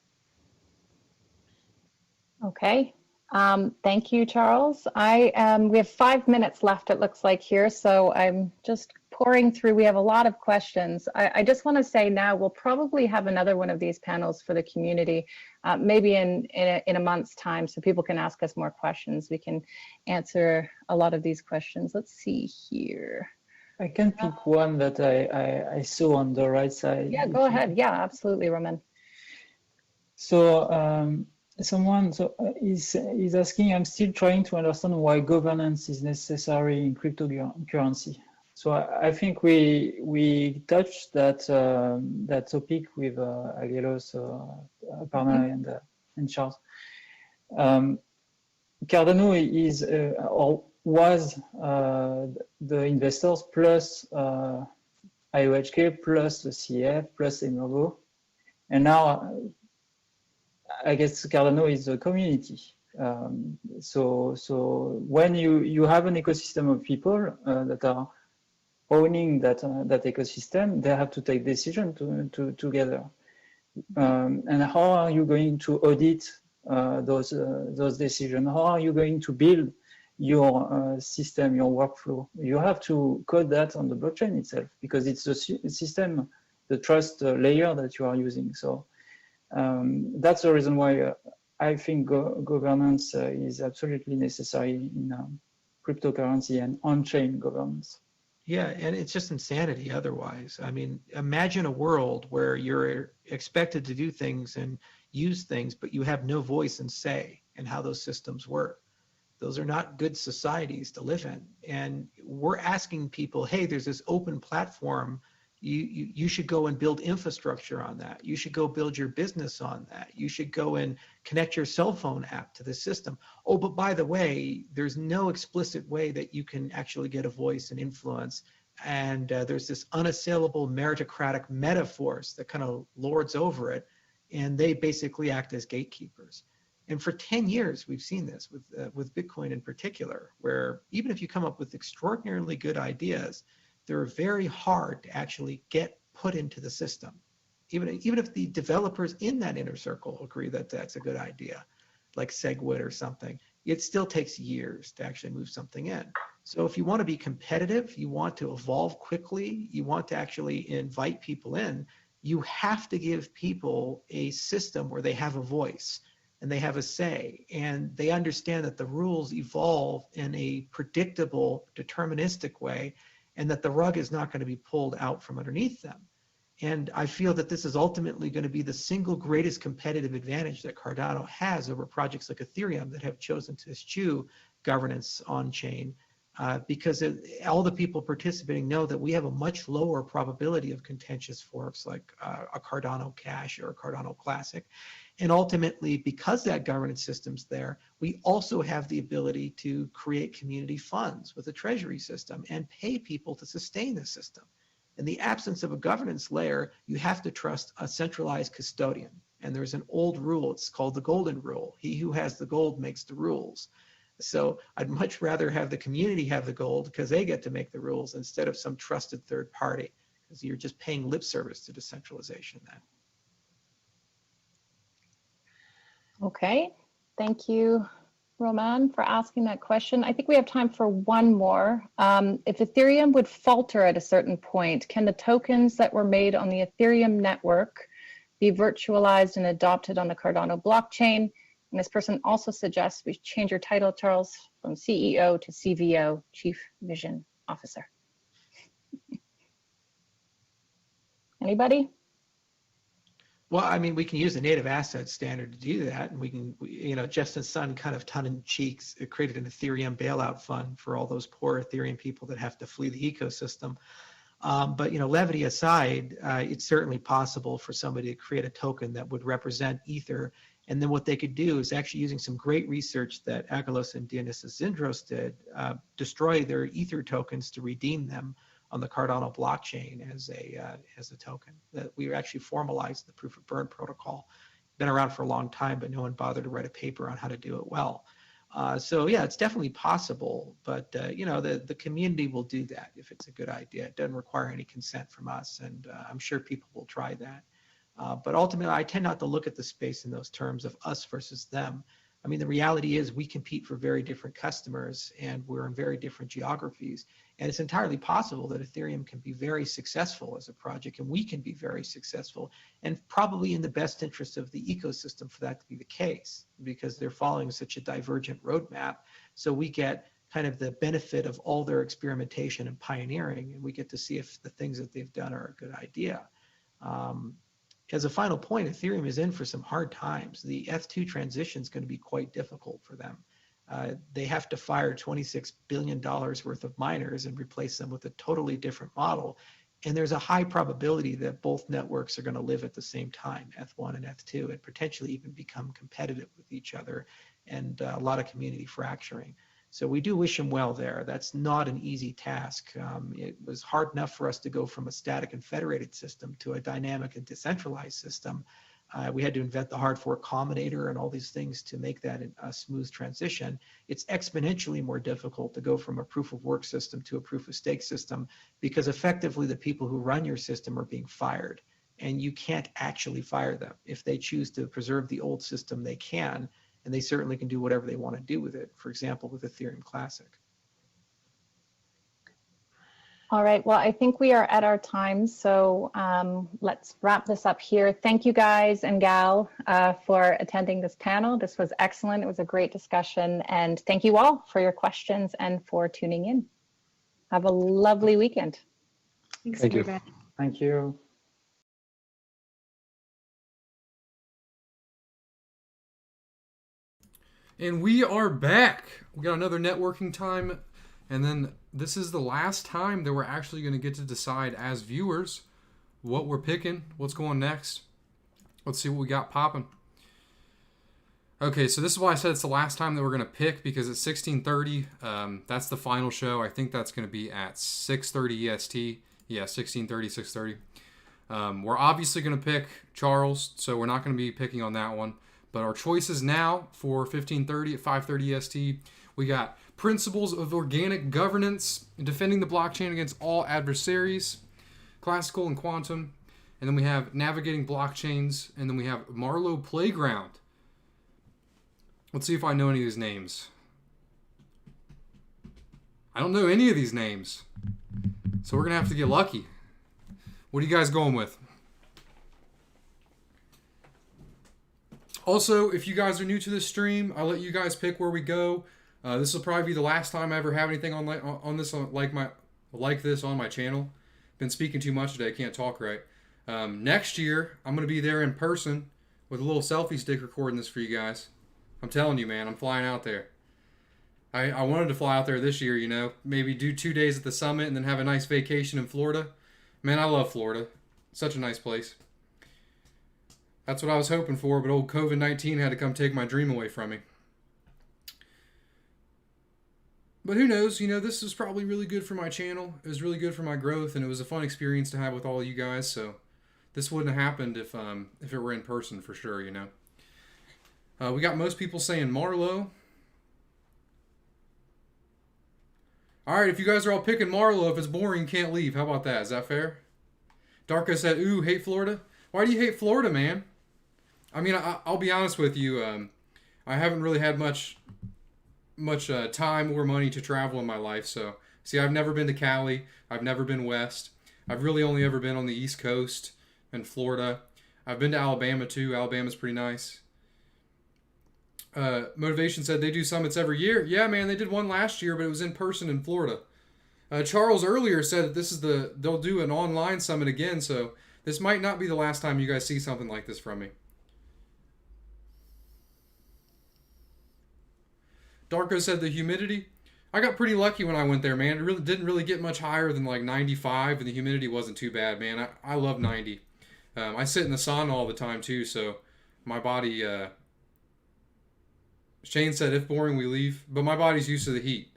Okay. Thank you, Charles. We have 5 minutes left, it looks like here, so I'm just pouring through. We have a lot of questions. I just want to say now we'll probably have another one of these panels for the community, maybe in a month's time, so people can ask us more questions. We can answer a lot of these questions. Let's see here. I can pick one that I saw on the right side. Yeah, go ahead. Yeah, absolutely, Roman. So someone is asking, I'm still trying to understand why governance is necessary in cryptocurrency. So I think we touched that topic with Agelos, Aparna, and Charles. Cardano is or was the investors plus IOHK plus the CF plus Emovo, and now I guess Cardano is a community. So when you have an ecosystem of people that are owning that ecosystem, they have to take decisions together. And how are you going to audit those decisions? How are you going to build your system, your workflow? You have to code that on the blockchain itself, because it's the system, the trust layer that you are using. So that's the reason why I think governance is absolutely necessary in cryptocurrency and on-chain governance. Yeah, and it's just insanity otherwise. I mean, imagine a world where you're expected to do things and use things, but you have no voice and say in how those systems work. Those are not good societies to live in. And we're asking people, hey, there's this open platform. You should go and build infrastructure on that. You should go build your business on that. You should go and connect your cell phone app to the system. Oh, but by the way, there's no explicit way that you can actually get a voice and influence. And there's this unassailable meritocratic metaphors that kind of lords over it. And they basically act as gatekeepers. And for 10 years, we've seen this with Bitcoin in particular, where even if you come up with extraordinarily good ideas, they're very hard to actually get put into the system. Even if the developers in that inner circle agree that that's a good idea, like SegWit or something, it still takes years to actually move something in. So if you want to be competitive, you want to evolve quickly, you want to actually invite people in, you have to give people a system where they have a voice and they have a say, and they understand that the rules evolve in a predictable, deterministic way, and that the rug is not going to be pulled out from underneath them. And I feel that this is ultimately going to be the single greatest competitive advantage that Cardano has over projects like Ethereum that have chosen to eschew governance on-chain, because all the people participating know that we have a much lower probability of contentious forks like a Cardano Cash or a Cardano Classic. And ultimately, because that governance system's there, we also have the ability to create community funds with a treasury system and pay people to sustain the system. In the absence of a governance layer, you have to trust a centralized custodian. And there's an old rule, it's called the golden rule. He who has the gold makes the rules. So I'd much rather have the community have the gold because they get to make the rules instead of some trusted third party, because you're just paying lip service to decentralization then. Okay, thank you, Roman, for asking that question. I think we have time for one more. If Ethereum would falter at a certain point, can the tokens that were made on the Ethereum network be virtualized and adopted on the Cardano blockchain? And this person also suggests we change your title, Charles, from CEO to CVO, Chief Vision Officer. Anybody? Well, I mean, we can use the native asset standard to do that. And we can, you know, Justin Sun kind of tongue in cheek created an Ethereum bailout fund for all those poor Ethereum people that have to flee the ecosystem. But, you know, levity aside, it's certainly possible for somebody to create a token that would represent Ether. And then what they could do is actually using some great research that Agalos and Dionysus Zindros did, destroy their Ether tokens to redeem them on the Cardano blockchain as a token. That we actually formalized the proof of burn protocol. Been around for a long time, but no one bothered to write a paper on how to do it well. So yeah, it's definitely possible, but you know, the community will do that if it's a good idea. It doesn't require any consent from us, and I'm sure people will try that. But ultimately, I tend not to look at the space in those terms of us versus them. I mean, the reality is we compete for very different customers and we're in very different geographies. And it's entirely possible that Ethereum can be very successful as a project and we can be very successful, and probably in the best interest of the ecosystem for that to be the case, because they're following such a divergent roadmap. So we get kind of the benefit of all their experimentation and pioneering, and we get to see if the things that they've done are a good idea. As a final point, Ethereum is in for some hard times. The F2 transition is going to be quite difficult for them. They have to fire $26 billion worth of miners and replace them with a totally different model. And there's a high probability that both networks are going to live at the same time, F1 and F2, and potentially even become competitive with each other, and a lot of community fracturing. So we do wish them well there. That's not an easy task. It was hard enough for us to go from a static and federated system to a dynamic and decentralized system. We had to invent the hard fork combinator and all these things to make that a smooth transition. It's exponentially more difficult to go from a proof of work system to a proof of stake system, because effectively the people who run your system are being fired, and you can't actually fire them. If they choose to preserve the old system, they can, and they certainly can do whatever they want to do with it, for example, with Ethereum Classic. All right, well, I think we are at our time, so let's wrap this up here. Thank you guys and gal for attending this panel. This was excellent. It was a great discussion, and thank you all for your questions and for tuning in. Have a lovely weekend. Thanks, Thank you. everybody. Thank you. And we are back. We got another networking time, and then this is the last time that we're actually going to get to decide as viewers what we're picking, what's going next. Let's see what we got popping. Okay, so this is why I said it's the last time that we're going to pick, because at 16:30, that's the final show. I think that's going to be at 6:30 EST. Yeah, 16:30, 6:30. We're obviously going to pick Charles, so we're not going to be picking on that one. But our choices now for 15:30 at 5:30 EST, we got Principles of Organic Governance, Defending the Blockchain Against All Adversaries, Classical and Quantum, and then we have Navigating Blockchains, and then we have Marlowe Playground. Let's see if I know any of these names. I don't know any of these names, so we're going to have to get lucky. What are you guys going with? Also, if you guys are new to this stream, I'll let you guys pick where we go. This will probably be the last time I ever have anything on this on my channel. Been speaking too much today, can't talk right. Next year, I'm going to be there in person with a little selfie stick recording this for you guys. I'm telling you, man, I'm flying out there. I wanted to fly out there this year, you know, maybe do 2 days at the summit and then have a nice vacation in Florida. Man, I love Florida. Such a nice place. That's what I was hoping for, but old COVID-19 had to come take my dream away from me. But who knows? You know, this was probably really good for my channel. It was really good for my growth, and it was a fun experience to have with all of you guys. So this wouldn't have happened if it were in person for sure, you know. We got most people saying Marlow. All right, if you guys are all picking Marlow, if it's boring, you can't leave. How about that? Is that fair? Darko said, ooh, hate Florida? Why do you hate Florida, man? I mean, I'll be honest with you. I haven't really had much time or money to travel in my life. So, see, I've never been to Cali. I've never been west. I've really only ever been on the East Coast and Florida. I've been to Alabama, too. Alabama's pretty nice. Motivation said they do summits every year. Yeah, man, they did one last year, but it was in person in Florida. Charles earlier said that they'll do an online summit again, so this might not be the last time you guys see something like this from me. Darko said the humidity. I got pretty lucky when I went there, man. It really didn't really get much higher than like 95, and the humidity wasn't too bad, man. I love 90. I sit in the sauna all the time too, so my body. Shane said, if boring, we leave. But my body's used to the heat.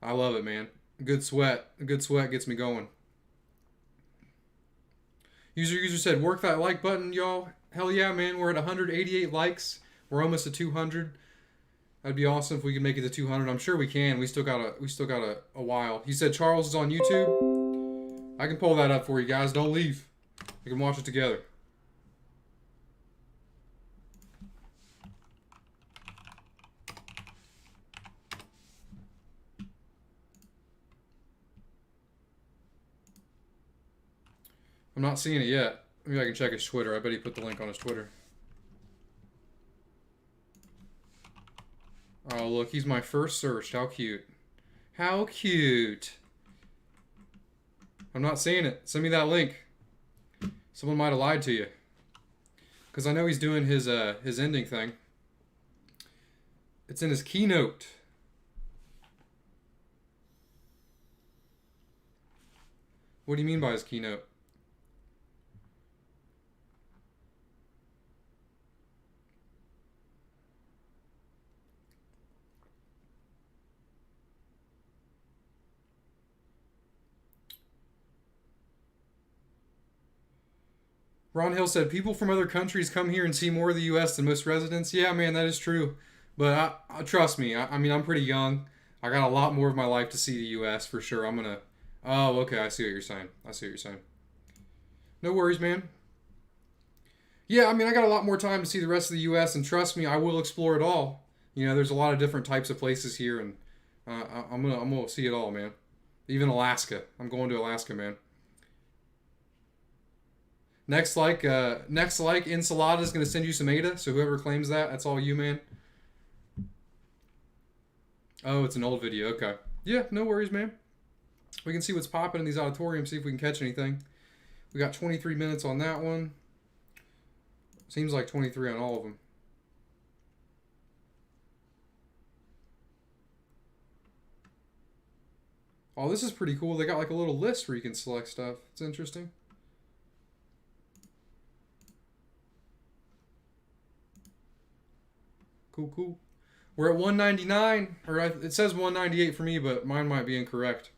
I love it, man. A good sweat gets me going. User said, work that like button, y'all. Hell yeah, man. We're at 188 likes. We're almost at 200. That'd be awesome if we could make it to 200. I'm sure we can. We still got a while. He said Charles is on YouTube. I can pull that up for you guys. Don't leave. We can watch it together. I'm not seeing it yet. Maybe I can check his Twitter. I bet he put the link on his Twitter. Oh, look, he's my first search. How cute. How cute. I'm not seeing it. Send me that link. Someone might have lied to you. Because I know he's doing his ending thing. It's in his keynote. What do you mean by his keynote? Ron Hill said, people from other countries come here and see more of the U.S. than most residents. Yeah, man, that is true. But trust me, I mean, I'm pretty young. I got a lot more of my life to see the U.S. for sure. I'm going to... Oh, okay, I see what you're saying. No worries, man. Yeah, I mean, I got a lot more time to see the rest of the U.S., and trust me, I will explore it all. You know, there's a lot of different types of places here, and I'm gonna see it all, man. Even Alaska. I'm going to Alaska, man. Next like Ensalada is going to send you some ADA, so whoever claims that, that's all you, man. Oh, it's an old video. Okay. Yeah, no worries, man. We can see what's popping in these auditoriums, see if we can catch anything. We got 23 minutes on that one. Seems like 23 on all of them. Oh, this is pretty cool. They got like a little list where you can select stuff. It's interesting. Cool. We're at 199, or it says 198 for me, but mine might be incorrect.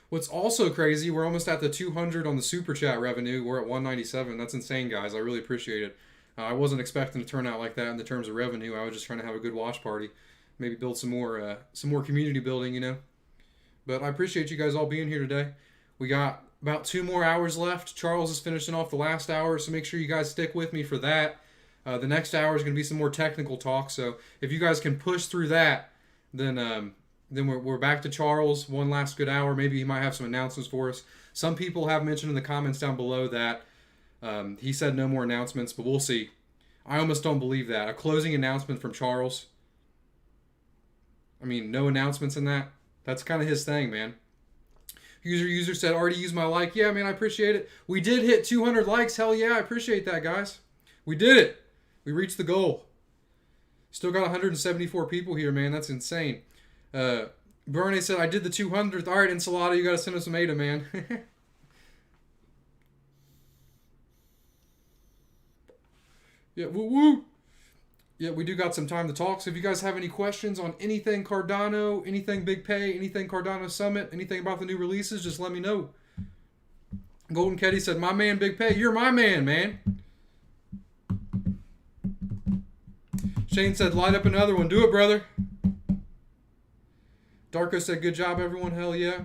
What's also crazy, we're almost at the 200 on the Super Chat revenue. We're at 197. That's insane, guys. I really appreciate it. I wasn't expecting to turn out like that in the terms of revenue. I was just trying to have a good watch party. Maybe build some more community building, you know. But I appreciate you guys all being here today. We got about 2 more hours left. Charles is finishing off the last hour, so make sure you guys stick with me for that. The next hour is going to be some more technical talk, so if you guys can push through that, then we're back to Charles. One last good hour. Maybe he might have some announcements for us. Some people have mentioned in the comments down below that he said no more announcements, but we'll see. I almost don't believe that. A closing announcement from Charles. I mean, no announcements in that. That's kind of his thing, man. User said, already used my like. Yeah, man, I appreciate it. We did hit 200 likes. Hell yeah, I appreciate that, guys. We did it. We reached the goal. Still got 174 people here, man. That's insane. Bernie said, I did the 200th. All right, Ensalada, you got to send us some ADA, man. Yeah, woo woo. Yeah, we do got some time to talk. So if you guys have any questions on anything Cardano, anything bigpey, anything Cardano Summit, anything about the new releases, just let me know. Golden Ketty said, my man bigpey, you're my man, man. Shane said, light up another one. Do it, brother. Darko said, good job, everyone. Hell yeah.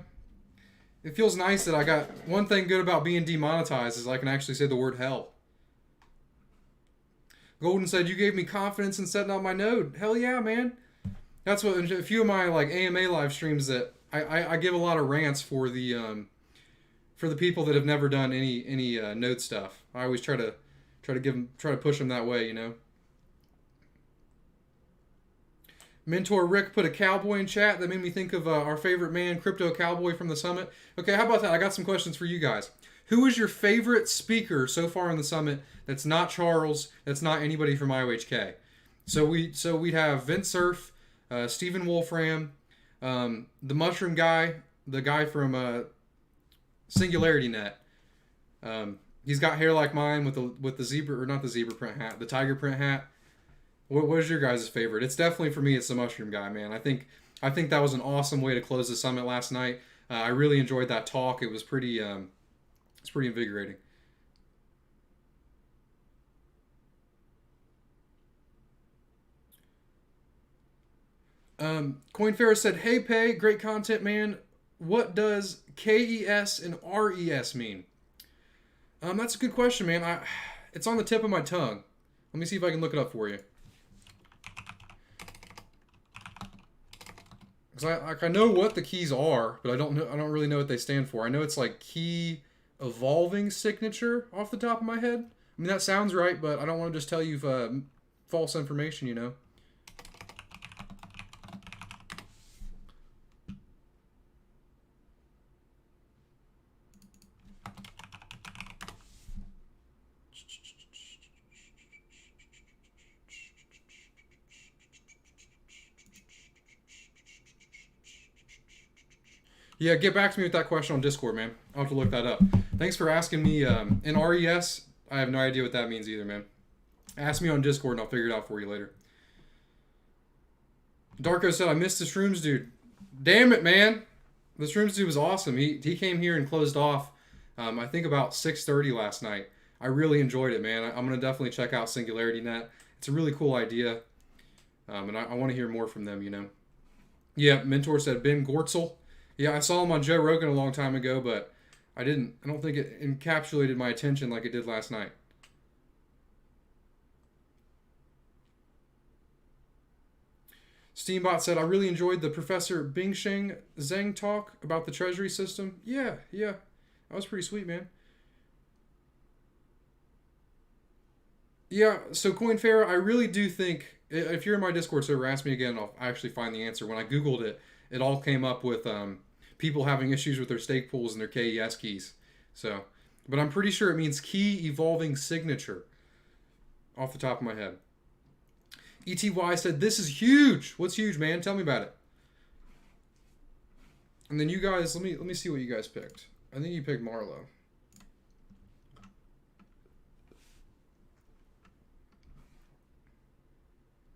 It feels nice that I got one thing good about being demonetized is I can actually say the word hell. Golden said, you gave me confidence in setting up my node. Hell yeah, man. That's what a few of my like AMA live streams that I give a lot of rants for the people that have never done any node stuff. I always try to push them that way, you know. Mentor Rick put a cowboy in chat. That made me think of our favorite man, Crypto Cowboy from the summit. Okay, how about that? I got some questions for you guys. Who is your favorite speaker so far in the summit that's not Charles, that's not anybody from IOHK? So we'd have Vince Cerf, Stephen Wolfram, the Mushroom Guy, the guy from Singularity Net. He's got hair like mine with the zebra, or not the zebra print hat, the tiger print hat. What is your guys' favorite? It's definitely for me. It's the Mushroom Guy, man. I think that was an awesome way to close the summit last night. I really enjoyed that talk. It was pretty invigorating. Coinfarrer said, "Hey, Pay, great content, man. What does KES and RES mean?" That's a good question, man. It's on the tip of my tongue. Let me see if I can look it up for you. Because I know what the keys are, but I don't really know what they stand for. I know it's like key evolving signature off the top of my head. I mean, that sounds right, but I don't want to just tell you false information, you know. Yeah, get back to me with that question on Discord, man. I'll have to look that up. Thanks for asking me. In RES, I have no idea what that means either, man. Ask me on Discord and I'll figure it out for you later. Darko said, I missed the Shrooms dude. Damn it, man. The Shrooms dude was awesome. He came here and closed off, I think about 6:30 last night. I really enjoyed it, man. I'm going to definitely check out Singularity Net. It's a really cool idea. And I want to hear more from them, you know. Yeah, Mentor said Ben Gortzel. Yeah, I saw him on Joe Rogan a long time ago, but I don't think it encapsulated my attention like it did last night. Steambot said, I really enjoyed the Professor Bingsheng Zheng talk about the treasury system. Yeah. That was pretty sweet, man. Yeah, so Coinfarrer, I really do think, if you're in my Discord server, ask me again, I'll actually find the answer. When I Googled it, it all came up with people having issues with their stake pools and their KES keys. So, but I'm pretty sure it means key evolving signature off the top of my head. ETY said, this is huge. What's huge, man? Tell me about it. And then you guys, let me see what you guys picked. I think you picked Marlowe.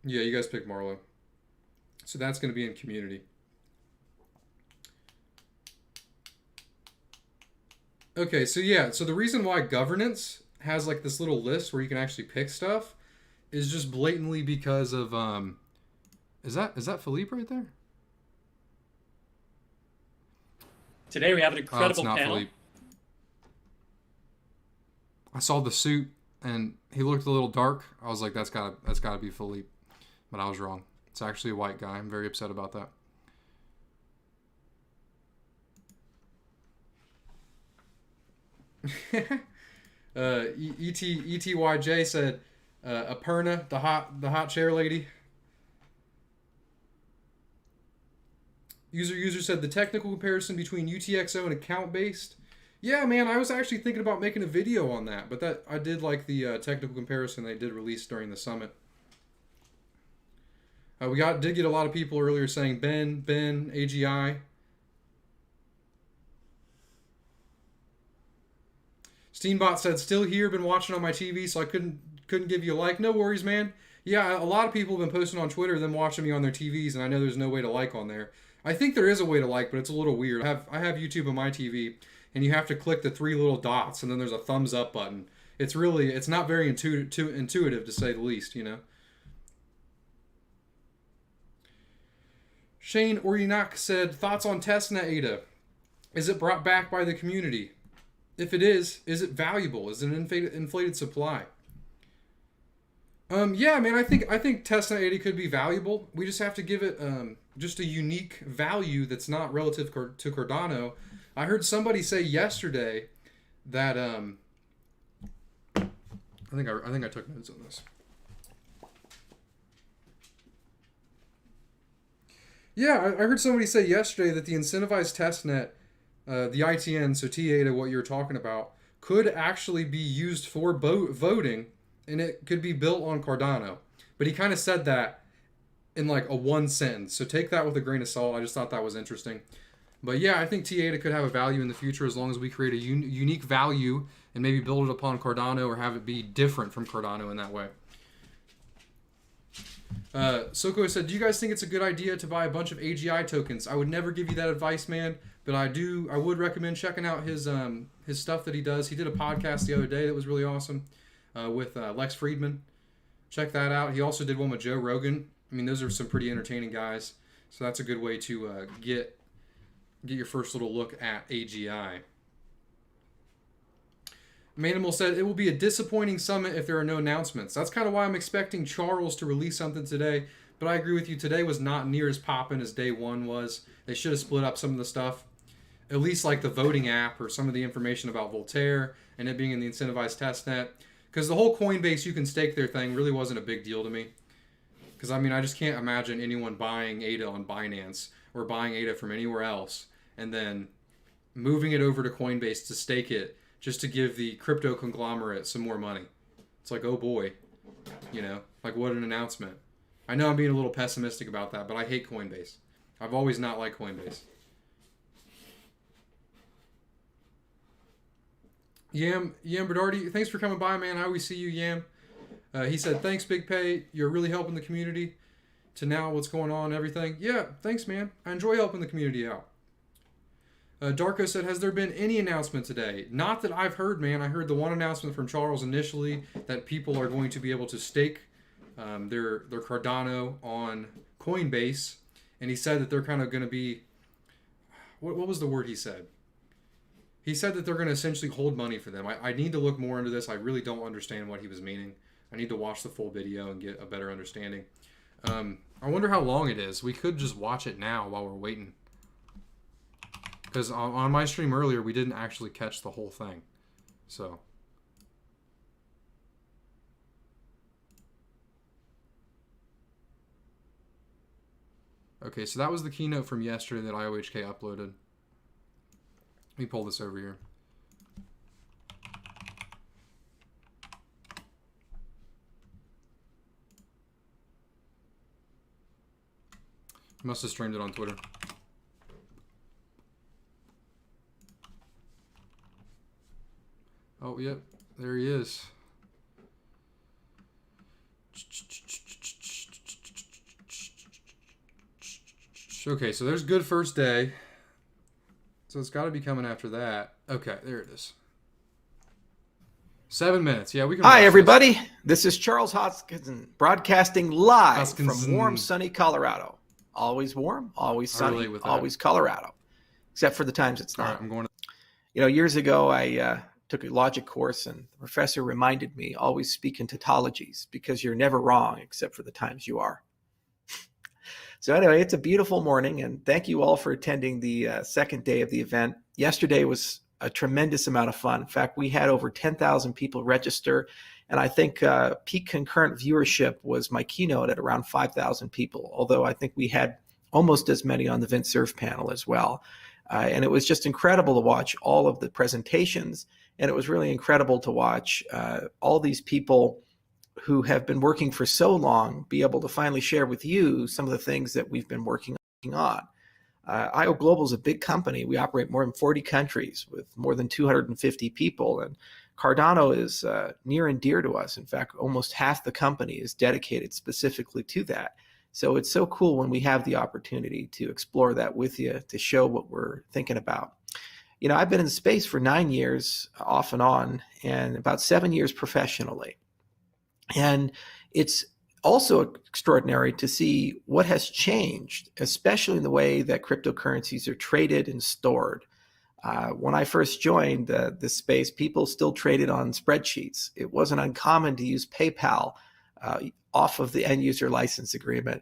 Yeah, you guys picked Marlowe. So that's going to be in community. Okay, so yeah, so the reason why governance has like this little list where you can actually pick stuff is just blatantly because of is that Philippe right there? Today we have an incredible it's not panel. Philippe. I saw the suit and he looked a little dark. I was like, that's gotta be Philippe, but I was wrong. It's actually a white guy. I'm very upset about that. ETYJ said, Aperna, the hot chair lady. User said the technical comparison between UTXO and account based. Yeah, man, I was actually thinking about making a video on that, but that I did like the technical comparison they did release during the summit. We did get a lot of people earlier saying Ben, AGI. Steambot said, still here, been watching on my TV, so I couldn't couldn't give you a like. No worries, man. Yeah, a lot of people have been posting on Twitter, them watching me on their TVs, and I know there's no way to like on there. I think there is a way to like, but it's a little weird. I have YouTube on my TV, and you have to click the 3 little dots, and then there's a thumbs up button. It's not very intuitive to say the least, you know. Shane Orionak said, thoughts on testnet ADA? Is it brought back by the community? If it is it valuable? Is it an inflated supply? Yeah, man, I think testnet ADA could be valuable. We just have to give it just a unique value that's not relative to Cardano. I heard somebody say yesterday that I think I took notes on this. Yeah, I heard somebody say yesterday that the incentivized testnet, the ITN, so T8, what you're talking about, could actually be used for voting, and it could be built on Cardano. But he kind of said that in like a one sentence, so take that with a grain of salt. I just thought that was interesting. But yeah, I think T8 could have a value in the future as long as we create a unique value and maybe build it upon Cardano or have it be different from Cardano in that way. Soko said, do you guys think it's a good idea to buy a bunch of AGI tokens? I would never give you that advice, man, but I would recommend checking out his stuff that he does. He did a podcast the other day that was really awesome with Lex Friedman. Check that out. He also did one with Joe Rogan. I mean, those are some pretty entertaining guys. So that's a good way to get your first little look at AGI. Manimal said, it will be a disappointing summit if there are no announcements. That's kind of why I'm expecting Charles to release something today. But I agree with you. Today was not near as poppin' as day one was. They should have split up some of the stuff. At least like the voting app or some of the information about Voltaire and it being in the incentivized testnet. Because the whole Coinbase you can stake their thing really wasn't a big deal to me. Because, I mean, I just can't imagine anyone buying ADA on Binance or buying ADA from anywhere else and then moving it over to Coinbase to stake it just to give the crypto conglomerate some more money. It's like, oh boy, you know, like what an announcement. I know I'm being a little pessimistic about that, but I hate Coinbase. I've always not liked Coinbase. Yam Bernardi, thanks for coming by, man. I always see you, Yam. He said, thanks, bigpey. You're really helping the community to now what's going on and everything. Yeah, thanks, man. I enjoy helping the community out. Darko said, has there been any announcement today? Not that I've heard, man. I heard the one announcement from Charles initially that people are going to be able to stake their Cardano on Coinbase. And he said that they're kind of going to be... What was the word he said? He said that they're going to essentially hold money for them. I need to look more into this. I really don't understand what he was meaning. I need to watch the full video and get a better understanding. I wonder how long it is. We could just watch it now while we're waiting. Because on my stream earlier, we didn't actually catch the whole thing. So. Okay, so that was the keynote from yesterday that IOHK uploaded. Let me pull this over here. Must have streamed it on Twitter. Oh, yep. There he is. Okay, so there's good first day. So it's got to be coming after that. Okay, there it is. 7 minutes. Yeah, we can. Hi, everybody. This is Charles Hoskinson broadcasting live from warm, sunny Colorado. Always warm, always sunny, always Colorado. Except for the times it's not. All right, I'm going to... You know, years ago, I took a logic course, and the professor reminded me, always speak in tautologies, because you're never wrong, except for the times you are. So anyway, it's a beautiful morning, and thank you all for attending the second day of the event. Yesterday was a tremendous amount of fun. In fact, we had over 10,000 people register, and I think peak concurrent viewership was my keynote at around 5,000 people, although I think we had almost as many on the Vint Cerf panel as well. And it was just incredible to watch all of the presentations, and it was really incredible to watch all these people who have been working for so long be able to finally share with you some of the things that we've been working on. IO Global is a big company. We operate more than 40 countries with more than 250 people. And Cardano is near and dear to us. In fact, almost half the company is dedicated specifically to that. So it's so cool when we have the opportunity to explore that with you, to show what we're thinking about. You know, I've been in the space for 9 years off and on, and about 7 years professionally. And it's also extraordinary to see what has changed, especially in the way that cryptocurrencies are traded and stored. When I first joined this space, people still traded on spreadsheets. It wasn't uncommon to use PayPal off of the end user license agreement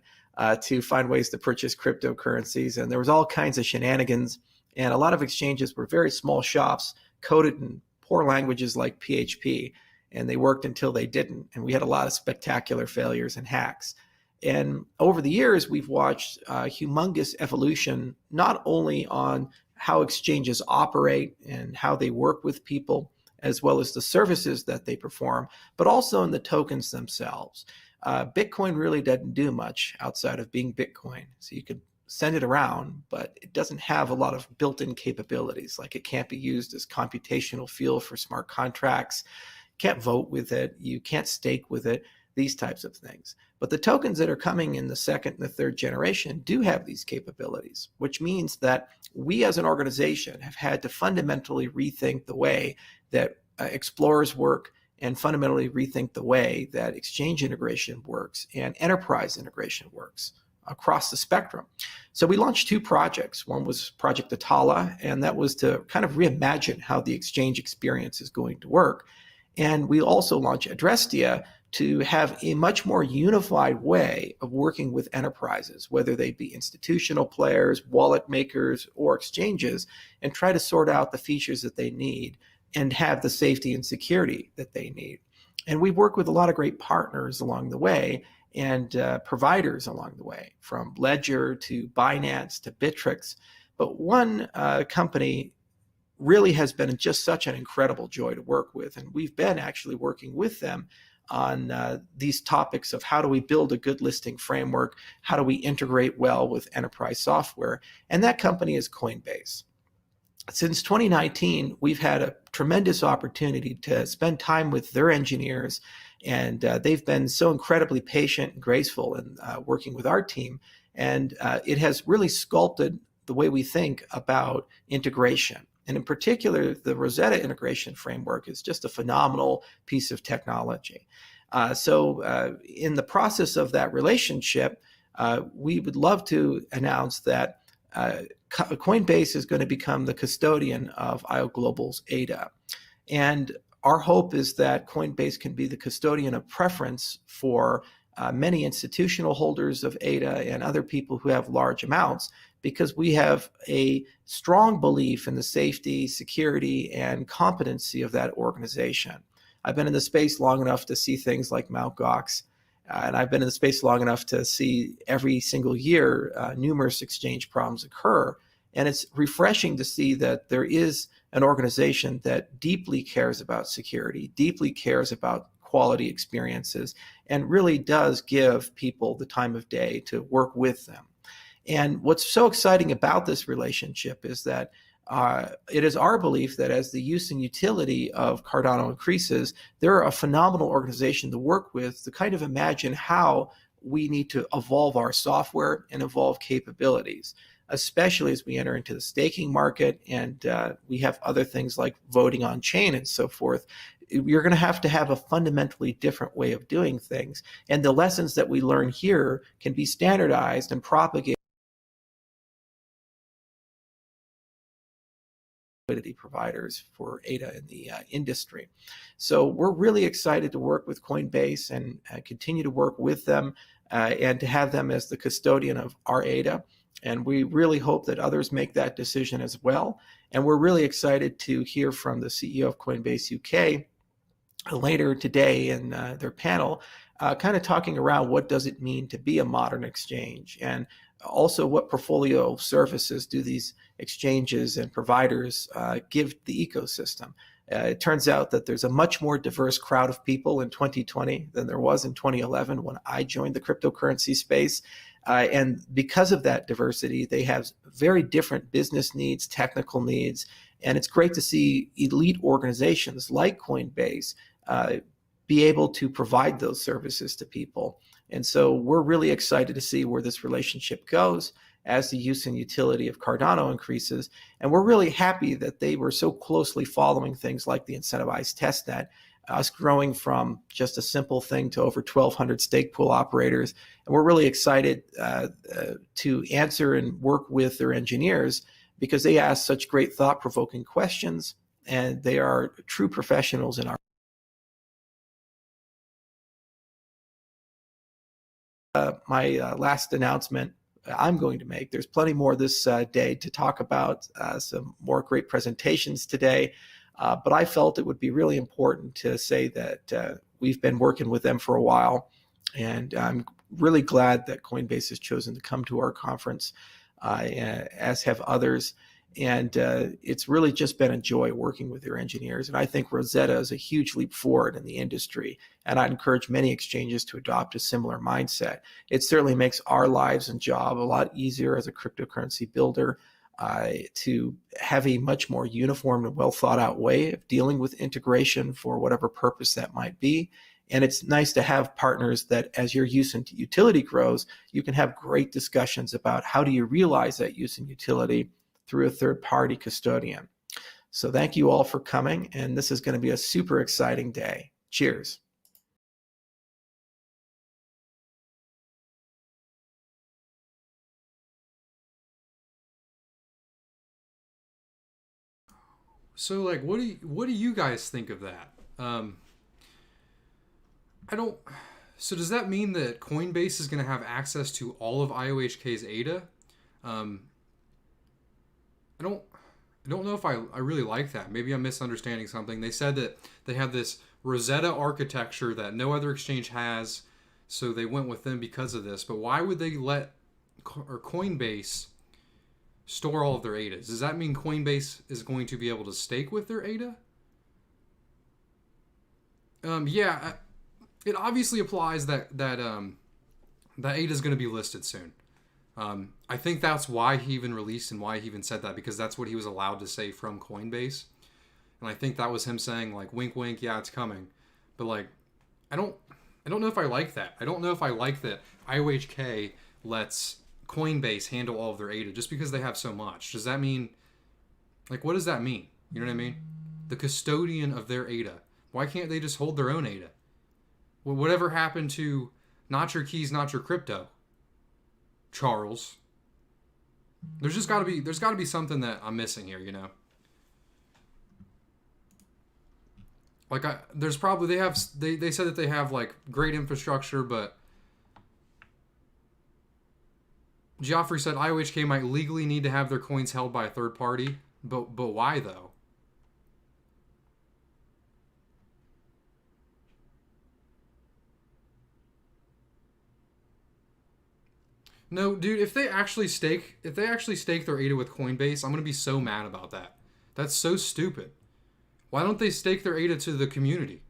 to find ways to purchase cryptocurrencies. And there was all kinds of shenanigans. And a lot of exchanges were very small shops coded in poor languages like PHP. And they worked until they didn't. And we had a lot of spectacular failures and hacks. And over the years, we've watched humongous evolution, not only on how exchanges operate and how they work with people, as well as the services that they perform, but also in the tokens themselves. Bitcoin really doesn't do much outside of being Bitcoin. So you could send it around, but it doesn't have a lot of built-in capabilities. Like it can't be used as computational fuel for smart contracts. Can't vote with it. You can't stake with it. These types of things. But the tokens that are coming in the second and the third generation do have these capabilities, which means that we as an organization have had to fundamentally rethink the way that explorers work and fundamentally rethink the way that exchange integration works and enterprise integration works across the spectrum. So we launched 2 projects. One was Project Atala, and that was to kind of reimagine how the exchange experience is going to work. And we also launched Addrestia to have a much more unified way of working with enterprises, whether they be institutional players, wallet makers, or exchanges, and try to sort out the features that they need and have the safety and security that they need. And we work with a lot of great partners along the way and providers along the way, from Ledger to Binance to Bittrex. But one company really has been just such an incredible joy to work with. And we've been actually working with them on these topics of how do we build a good listing framework, how do we integrate well with enterprise software, and that company is Coinbase. Since 2019, we've had a tremendous opportunity to spend time with their engineers, and they've been so incredibly patient and graceful in working with our team, and it has really sculpted the way we think about integration. And in particular, the Rosetta integration framework is just a phenomenal piece of technology. So in the process of that relationship, we would love to announce that Coinbase is going to become the custodian of IO Global's ADA. And our hope is that Coinbase can be the custodian of preference for many institutional holders of ADA and other people who have large amounts, because we have a strong belief in the safety, security, and competency of that organization. I've been in the space long enough to see things like Mt. Gox, and I've been in the space long enough to see every single year numerous exchange problems occur. And it's refreshing to see that there is an organization that deeply cares about security, deeply cares about quality experiences, and really does give people the time of day to work with them. And what's so exciting about this relationship is that it is our belief that as the use and utility of Cardano increases, they're a phenomenal organization to work with to kind of imagine how we need to evolve our software and evolve capabilities, especially as we enter into the staking market and we have other things like voting on chain and so forth. You're going to have a fundamentally different way of doing things. And the lessons that we learn here can be standardized and propagated liquidity providers for ADA in the industry. So we're really excited to work with Coinbase and continue to work with them and to have them as the custodian of our ADA. And we really hope that others make that decision as well. And we're really excited to hear from the CEO of Coinbase UK later today in their panel, kind of talking around what does it mean to be a modern exchange, and also what portfolio services do these exchanges and providers give the ecosystem. It turns out that there's a much more diverse crowd of people in 2020 than there was in 2011 when I joined the cryptocurrency space. And because of that diversity, they have very different business needs, technical needs, and it's great to see elite organizations like Coinbase be able to provide those services to people. And so we're really excited to see where this relationship goes as the use and utility of Cardano increases. And we're really happy that they were so closely following things like the incentivized testnet, us growing from just a simple thing to over 1,200 stake pool operators. And we're really excited to answer and work with their engineers because they ask such great thought-provoking questions, and they are true professionals in our my last announcement I'm going to make. There's plenty more this day to talk about, some more great presentations today, but I felt it would be really important to say that we've been working with them for a while, and I'm really glad that Coinbase has chosen to come to our conference, as have others. And it's really just been a joy working with their engineers. And I think Rosetta is a huge leap forward in the industry. And I'd encourage many exchanges to adopt a similar mindset. It certainly makes our lives and job a lot easier as a cryptocurrency builder to have a much more uniform and well thought out way of dealing with integration for whatever purpose that might be. And it's nice to have partners that as your use and utility grows, you can have great discussions about how do you realize that use and utility through a third-party custodian. So thank you all for coming, and this is going to be a super exciting day. Cheers. So, like, what do you guys think of that? I don't. So does that mean that Coinbase is going to have access to all of IOHK's ADA? I don't know if I really like that. Maybe I'm misunderstanding something. They said that they have this Rosetta architecture that no other exchange has, so they went with them because of this. But why would they let Coinbase store all of their ADAs? Does that mean Coinbase is going to be able to stake with their ADA? Yeah, it obviously applies that ADA is going to be listed soon. I think that's why he even released and why he even said that, because that's what he was allowed to say from Coinbase. And I think that was him saying, like, wink wink, yeah, it's coming. But like, I don't know if I like that. I don't know if I like that IOHK lets Coinbase handle all of their ADA just because they have so much. Does that mean, like, what does that mean? You know what I mean? The custodian of their ADA. Why can't they just hold their own ADA? Well, whatever happened to not your keys, not your crypto? Charles. There's got to be something that I'm missing here, you know. Like there's probably they said that they have like great infrastructure, but Geoffrey said IOHK might legally need to have their coins held by a third party, but why though? No, dude, if they actually stake their ADA with Coinbase, I'm going to be so mad about that. That's so stupid. Why don't they stake their ADA to the community,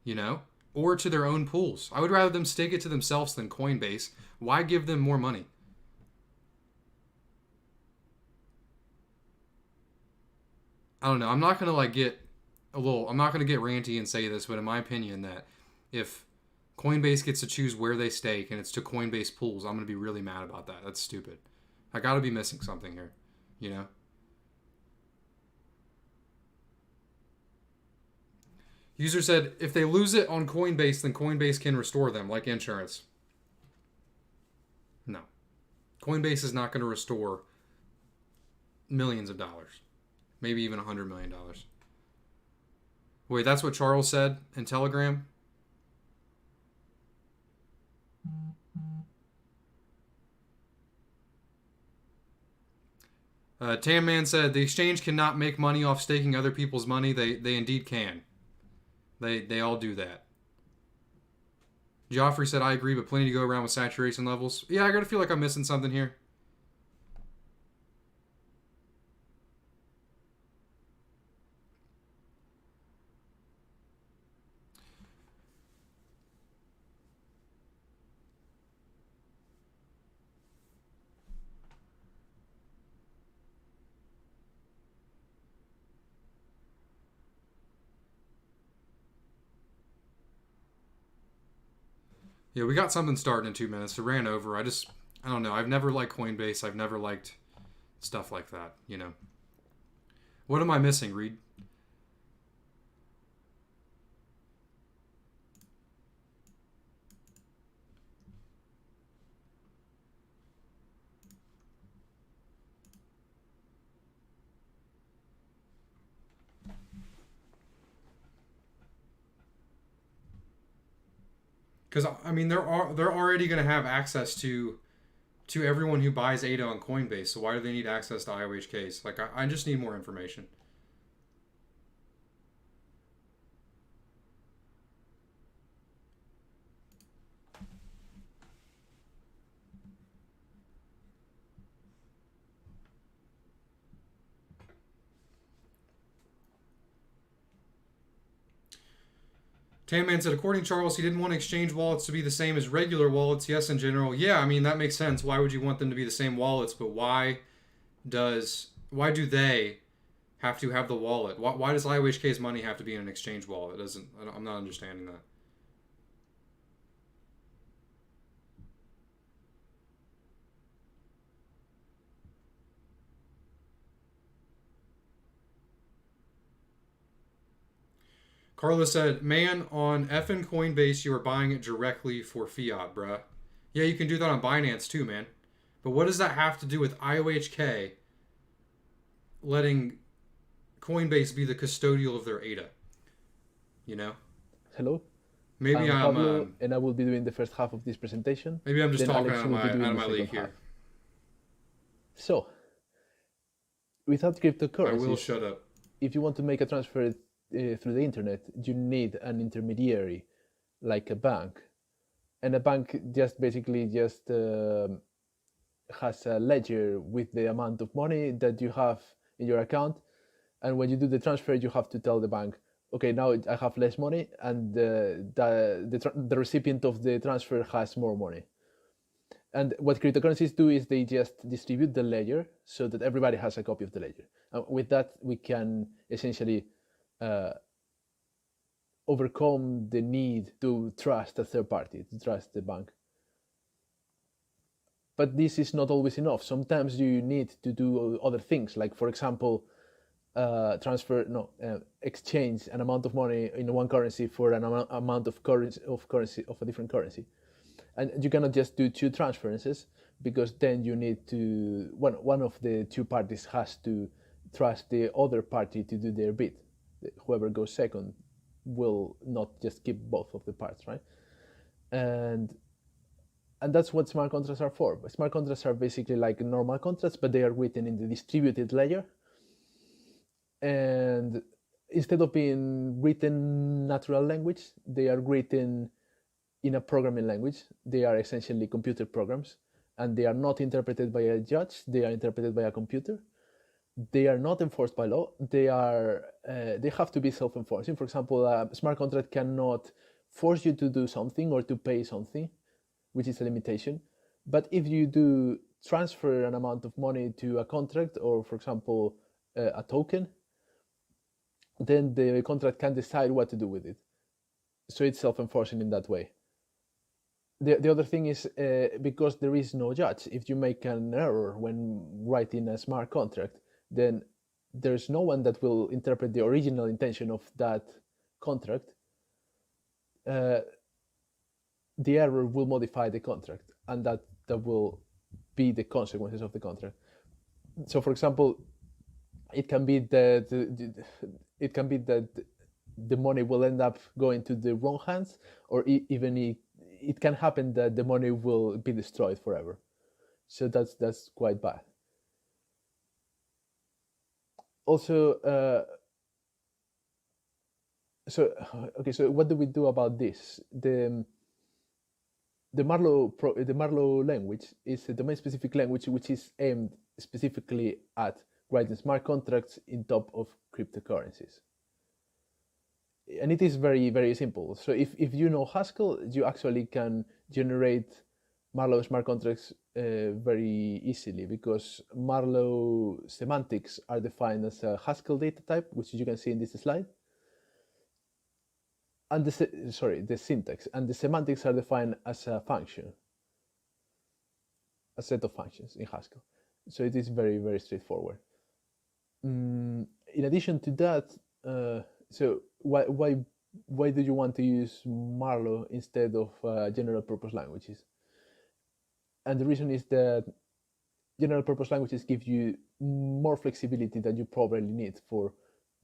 you know, or to their own pools? I would rather them stake it to themselves than Coinbase. Why give them more money? I don't know. I'm not going to get ranty and say this, but in my opinion that if Coinbase gets to choose where they stake and it's to Coinbase pools, I'm going to be really mad about that. That's stupid. I got to be missing something here, you know? User said, if they lose it on Coinbase, then Coinbase can restore them, like insurance. No. Coinbase is not going to restore millions of dollars. Maybe even $100 million. Wait, that's what Charles said in Telegram? Tam Man said, the exchange cannot make money off staking other people's money. They indeed can. They all do that. Joffrey said, I agree, but plenty to go around with saturation levels. Yeah, I gotta feel like I'm missing something here. Yeah, we got something starting in 2 minutes. It ran over. I don't know. I've never liked Coinbase. I've never liked stuff like that, you know. What am I missing, Reed? Because I mean, they're already going to have access to everyone who buys ADA on Coinbase. So why do they need access to IOHKs? Like, I just need more information. Tanman said, according to Charles, he didn't want exchange wallets to be the same as regular wallets. Yes, in general. Yeah, I mean, that makes sense. Why would you want them to be the same wallets? But why do they have to have the wallet? Why does IOHK's money have to be in an exchange wallet? I'm not understanding that. Carlos said, man, on effing Coinbase, you are buying it directly for fiat, bruh. Yeah, you can do that on Binance too, man. But what does that have to do with IOHK letting Coinbase be the custodial of their ADA? You know? Hello? Maybe I'm Pablo, and I will be doing the first half of this presentation. Maybe I'm just then talking Alex out will of be my doing the league second here. half. So, without cryptocurrencies, I will shut up. If you want to make a transfer through the internet, you need an intermediary, like a bank. And a bank just basically has a ledger with the amount of money that you have in your account. And when you do the transfer, you have to tell the bank, okay, now I have less money, and the recipient of the transfer has more money. And what cryptocurrencies do is they just distribute the ledger so that everybody has a copy of the ledger. And with that, we can essentially overcome the need to trust a third party, to trust the bank. But this is not always enough. Sometimes you need to do other things, like, for example, exchange an amount of money in one currency for an amount of a different currency. And you cannot just do two transferences, because then you need to, one of the two parties has to trust the other party to do their bit. Whoever goes second will not just keep both of the parts, right? And that's what smart contracts are for. Smart contracts are basically like normal contracts, but they are written in the distributed ledger. And instead of being written natural language, they are written in a programming language. They are essentially computer programs, and they are not interpreted by a judge. They are interpreted by a computer. They are not enforced by law. They have to be self-enforcing. For example, a smart contract cannot force you to do something or to pay something, which is a limitation. But if you do transfer an amount of money to a contract, or for example, a token, then the contract can decide what to do with it. So it's self-enforcing in that way. The other thing is, because there is no judge, if you make an error when writing a smart contract, then there's no one that will interpret the original intention of that contract. The error will modify the contract, and that will be the consequences of the contract. So, for example, it can be that the money will end up going to the wrong hands, or even it can happen that the money will be destroyed forever. So that's quite bad. Also, so what do we do about this? The Marlowe language is a domain-specific language which is aimed specifically at writing smart contracts in top of cryptocurrencies. And it is very, very simple. So if you know Haskell, you actually can generate Marlowe smart contracts very easily, because Marlowe semantics are defined as a Haskell data type, which you can see in this slide. and the syntax and the semantics are defined as a function, a set of functions in Haskell. So it is very, very straightforward. In addition to that, so why do you want to use Marlow instead of general purpose languages? And the reason is that general purpose languages give you more flexibility than you probably need for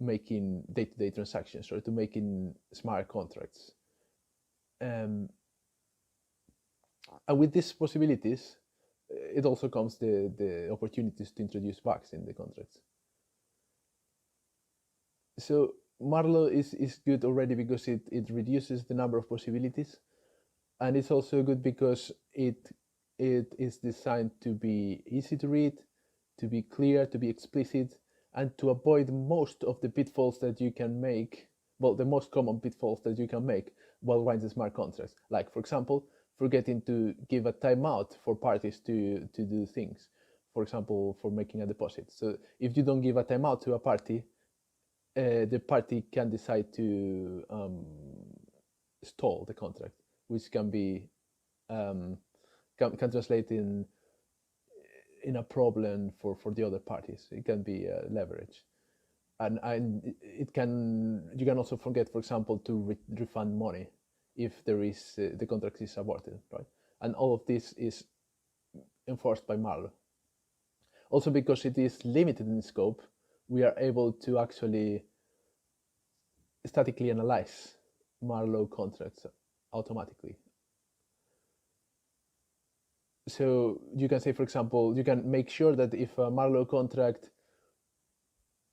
making day-to-day transactions or to making smart contracts. And with these possibilities, it also comes the opportunities to introduce bugs in the contracts. So Marlow is good already because it reduces the number of possibilities, and it's also good because it is designed to be easy to read, to be clear, to be explicit, and to avoid most of the pitfalls that you can make, well, the most common pitfalls that you can make while writing smart contracts. Like, for example, forgetting to give a timeout for parties to do things. For example, for making a deposit. So if you don't give a timeout to a party, the party can decide to stall the contract, which can be can translate in a problem for the other parties. It can be leverage, and you can also forget, for example, to refund money if there is the contract is aborted, right? And all of this is enforced by Marlow. Also, because it is limited in scope, we are able to actually statically analyze Marlow contracts automatically. So you can say, for example, you can make sure that if a Marlow contract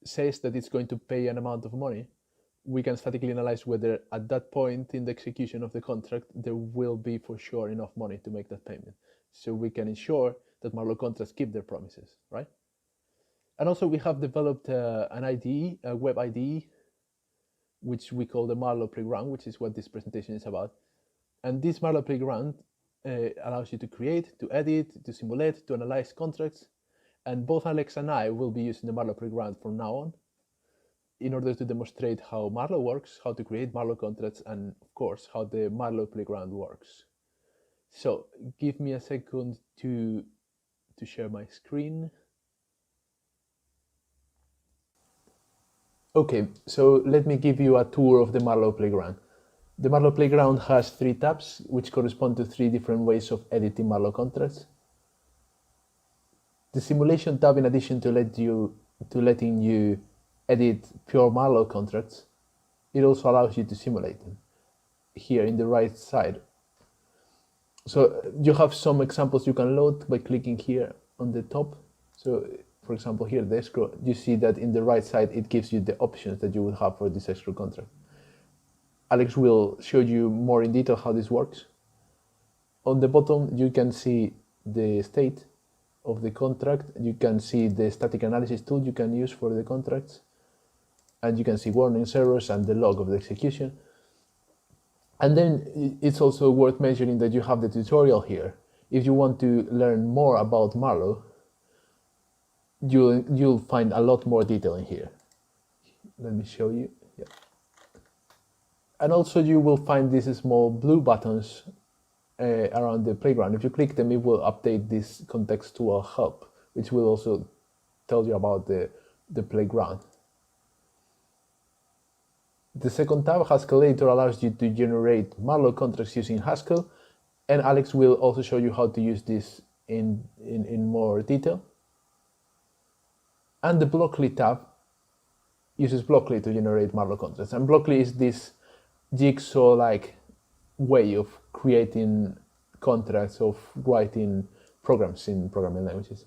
says that it's going to pay an amount of money, we can statically analyze whether at that point in the execution of the contract there will be for sure enough money to make that payment. So we can ensure that Marlow contracts keep their promises, right? And also we have developed an IDE, a web IDE, which we call the Marlow Playground, which is what this presentation is about. And this Marlow Playground allows you to create, to edit, to simulate, to analyze contracts. And both Alex and I will be using the Marlow Playground from now on in order to demonstrate how Marlow works, how to create Marlow contracts, and of course, how the Marlow Playground works. So give me a second to share my screen. Okay, so let me give you a tour of the Marlow Playground. The Marlow Playground has 3 tabs, which correspond to 3 different ways of editing Marlow contracts. The simulation tab, in addition to letting you edit pure Marlow contracts, it also allows you to simulate them here in the right side. So you have some examples you can load by clicking here on the top. So for example, here the escrow, you see that in the right side, it gives you the options that you would have for this escrow contract. Alex will show you more in detail how this works. On the bottom, you can see the state of the contract. You can see the static analysis tool you can use for the contracts. And you can see warnings, errors, and the log of the execution. And then it's also worth mentioning that you have the tutorial here. If you want to learn more about Marlow, you'll find a lot more detail in here. Let me show you. Yeah. And also you will find these small blue buttons around the playground. If you click them, it will update this contextual hub, which will also tell you about the playground. The second tab, Haskell Editor, allows you to generate Marlow contracts using Haskell, and Alex will also show you how to use this in more detail. And the Blockly tab uses Blockly to generate Marlow contracts. And Blockly is this jigsaw-like way of creating contracts, of writing programs in programming languages.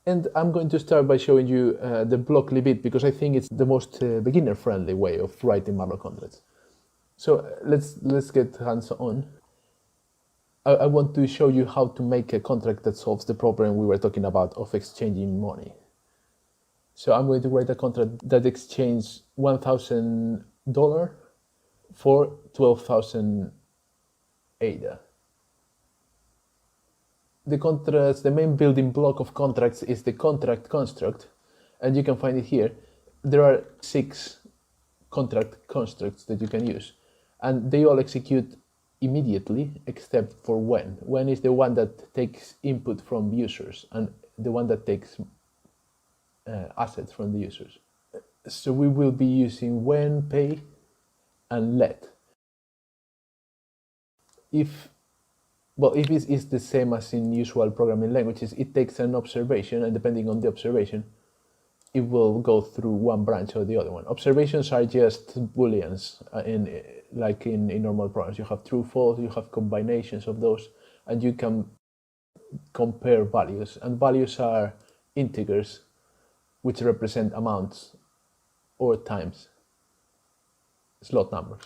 And I'm going to start by showing you the Blockly bit because I think it's the most beginner-friendly way of writing Marlow contracts. So let's get hands-on. I want to show you how to make a contract that solves the problem we were talking about of exchanging money. So I'm going to write a contract that exchanges $1,000 for 12,000 ADA. The main building block of contracts is the contract construct, and you can find it here. There are 6 contract constructs that you can use, and they all execute immediately except for when. When is the one that takes input from users and the one that takes assets from the users. So we will be using when, pay, and let. If it's the same as in usual programming languages, it takes an observation, and depending on the observation, it will go through one branch or the other one. Observations are just booleans like in normal programs. You have true, false, you have combinations of those, and you can compare values. And values are integers, which represent amounts or times, slot numbers.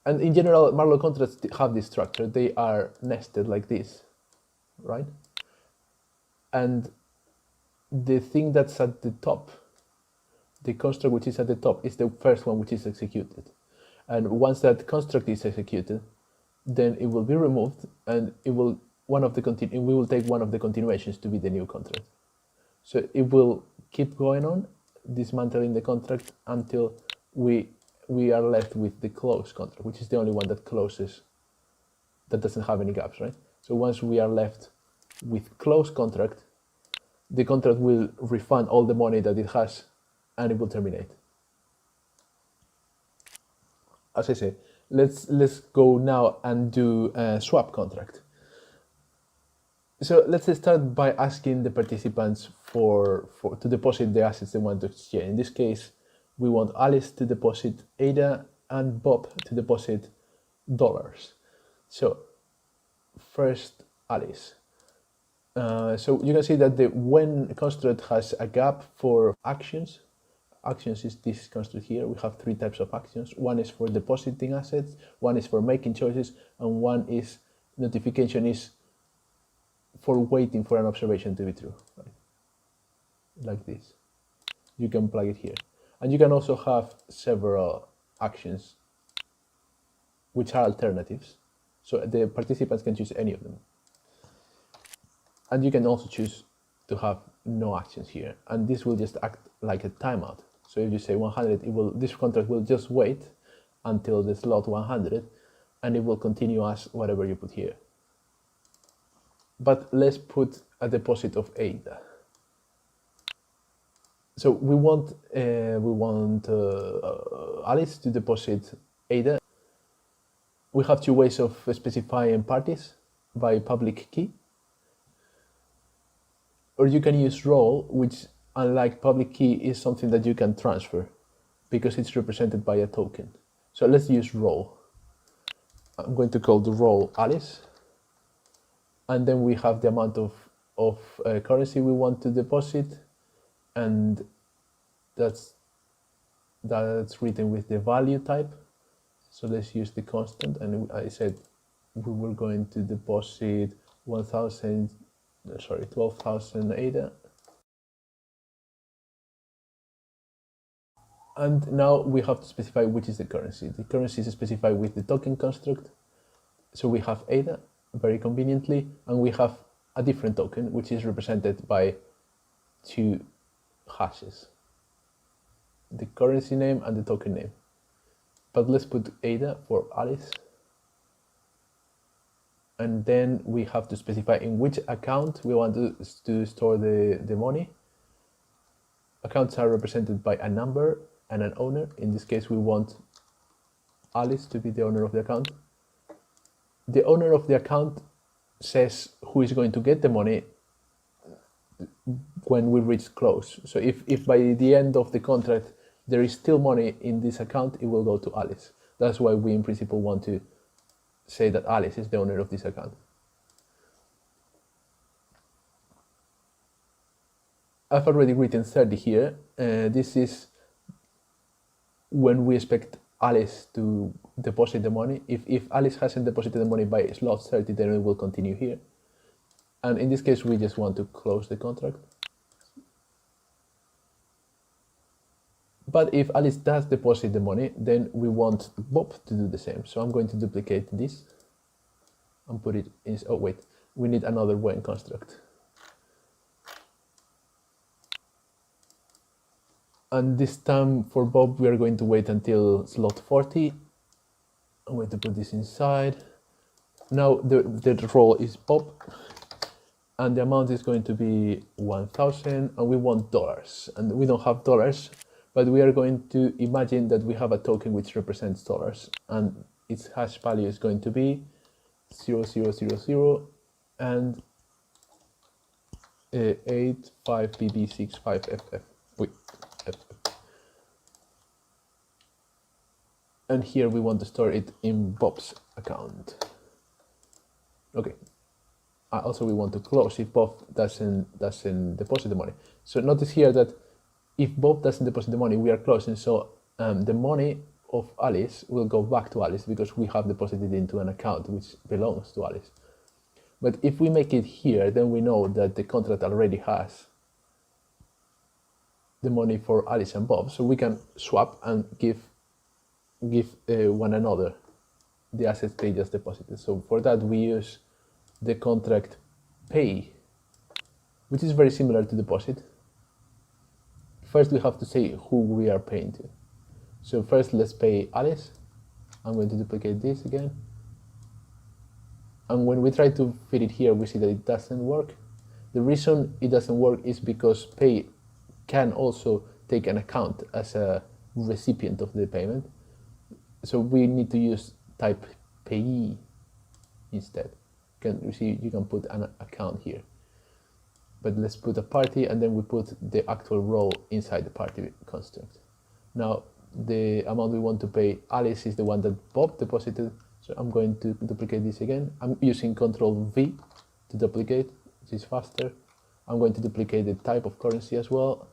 And in general, Marlowe contracts have this structure. They are nested like this, right? And the thing that's at the top, the construct which is at the top, is the first one which is executed. And once that construct is executed, then it will be removed, and we will take one of the continuations to be the new contract. So it will keep going on, dismantling the contract until we are left with the closed contract, which is the only one that closes, that doesn't have any gaps, right? So once we are left with closed contract, the contract will refund all the money that it has, and it will terminate. As I say, let's go now and do a swap contract. So let's start by asking the participants to deposit the assets they want to exchange. In this case, we want Alice to deposit ADA and Bob to deposit dollars. So first, Alice. So you can see that the when construct has a gap for actions. Actions is this construct here. We have three types of actions. One is for depositing assets, one is for making choices, and one is notification is for waiting for an observation to be true, right? Like this. You can plug it here. And you can also have several actions which are alternatives. So the participants can choose any of them. And you can also choose to have no actions here. And this will just act like a timeout. So if you say 100, this contract will just wait until the slot 100, and it will continue as whatever you put here. But let's put a deposit of ADA. So we want Alice to deposit ADA. We have two ways of specifying parties by public key. Or you can use role, which unlike public key is something that you can transfer because it's represented by a token. So let's use role. I'm going to call the role Alice. And then we have the amount of currency we want to deposit, and that's written with the value type. So let's use the constant, and I said we were going to deposit 12,000 ADA. And now we have to specify which is the currency. The currency is specified with the token construct. So we have ADA, very conveniently, and we have a different token, which is represented by two hashes, the currency name and the token name. But let's put ADA for Alice. And then we have to specify in which account we want to store the money. Accounts are represented by a number and an owner. In this case, we want Alice to be the owner of the account. The owner of the account says who is going to get the money when we reach close. So if by the end of the contract there is still money in this account, it will go to Alice. That's why we in principle want to say that Alice is the owner of this account. I've already written 30 here. This is when we expect Alice to deposit the money. If Alice hasn't deposited the money by slot 30, then it will continue here. And in this case, we just want to close the contract. But if Alice does deposit the money, then we want Bob to do the same. So I'm going to duplicate this and put it in. Oh wait, we need another when construct. And this time for Bob, we are going to wait until slot 40. I'm going to put this inside. Now the role is Bob, and the amount is going to be 1,000, and we want dollars. And we don't have dollars, but we are going to imagine that we have a token which represents dollars, and its hash value is going to be 0000 and 85BB65FF. Wait, FF. And here we want to store it in Bob's account. Okay. Also, we want to close if Bob doesn't deposit the money. So notice here that if Bob doesn't deposit the money, we are closing. So the money of Alice will go back to Alice because we have deposited into an account which belongs to Alice. But if we make it here, then we know that the contract already has the money for Alice and Bob. So we can swap and give one another the assets they just deposited. So for that, we use the contract pay, which is very similar to deposit. First, we have to say who we are paying to. So first, let's pay Alice. I'm going to duplicate this again. And when we try to fit it here, we see that it doesn't work. The reason it doesn't work is because pay can also take an account as a recipient of the payment. So we need to use type payee instead. You can put an account here. But let's put a party, and then we put the actual role inside the party construct. Now, the amount we want to pay Alice is the one that Bob deposited. So I'm going to duplicate this again. I'm using Control V to duplicate, which is faster. I'm going to duplicate the type of currency as well,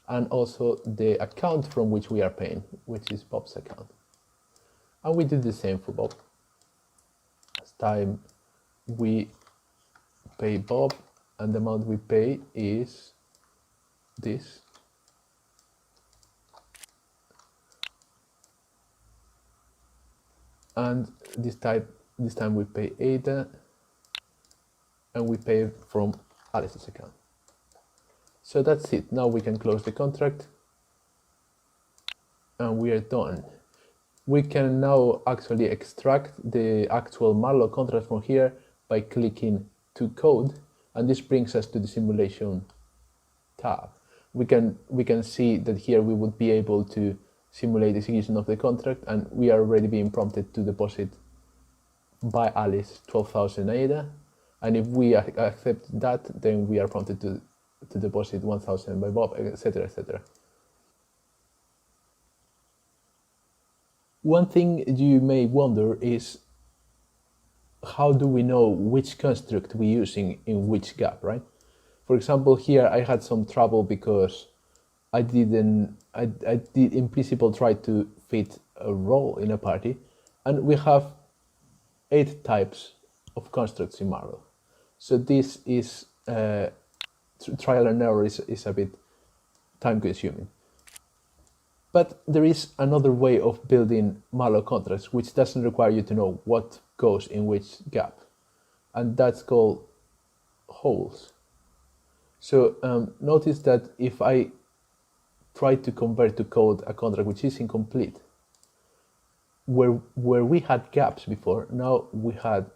and also the account from which we are paying, which is Bob's account. And we do the same for Bob. This time we pay Bob, and the amount we pay is this. And this time we pay Ada, and we pay from Alice's account. So that's it. Now we can close the contract, and we are done. We can now actually extract the actual Malloc contract from here by clicking to code, and this brings us to the simulation tab. We can see that here we would be able to simulate the execution of the contract, and we are already being prompted to deposit by Alice 12,000 ADA, and if we accept that, then we are prompted to deposit 1,000 by Bob, etc., etc. One thing you may wonder is, how do we know which construct we're using in which gap, right? For example, here I had some trouble because I did in principle try to fit a role in a party, and we have 8 types of constructs in Marvel. So this is trial and error is a bit time consuming. But there is another way of building Malloc contracts which doesn't require you to know what goes in which gap, and that's called holes. So notice that if I try to convert to code a contract which is incomplete, where we had gaps before, now we had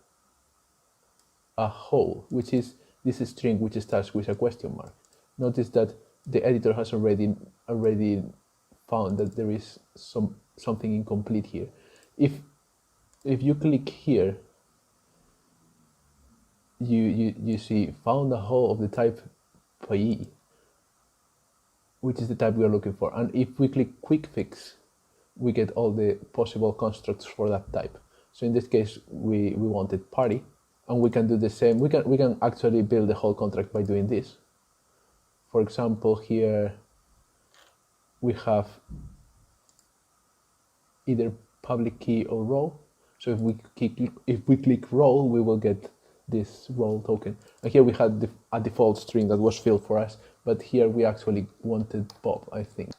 a hole, which is this string which starts with a question mark. Notice that the editor has already found that there is something incomplete here. If you click here, you see found a hole of the type payee, which is the type we are looking for. And if we click quick fix, we get all the possible constructs for that type. So in this case, we wanted party, and we can do the same. We can actually build the whole contract by doing this. For example, here we have either public key or role. So if we click role, we will get this role token. And here we had a default string that was filled for us, but here we actually wanted Bob, I think.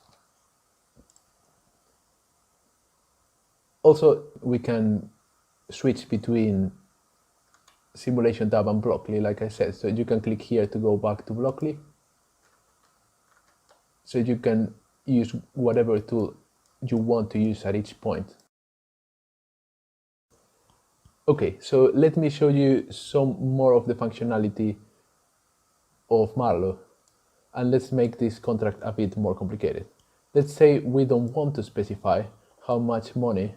Also, we can switch between simulation tab and Blockly, like I said. So you can click here to go back to Blockly. So you can use whatever tool you want to use at each point. Okay, so let me show you some more of the functionality of Marlowe, and let's make this contract a bit more complicated. Let's say we don't want to specify how much money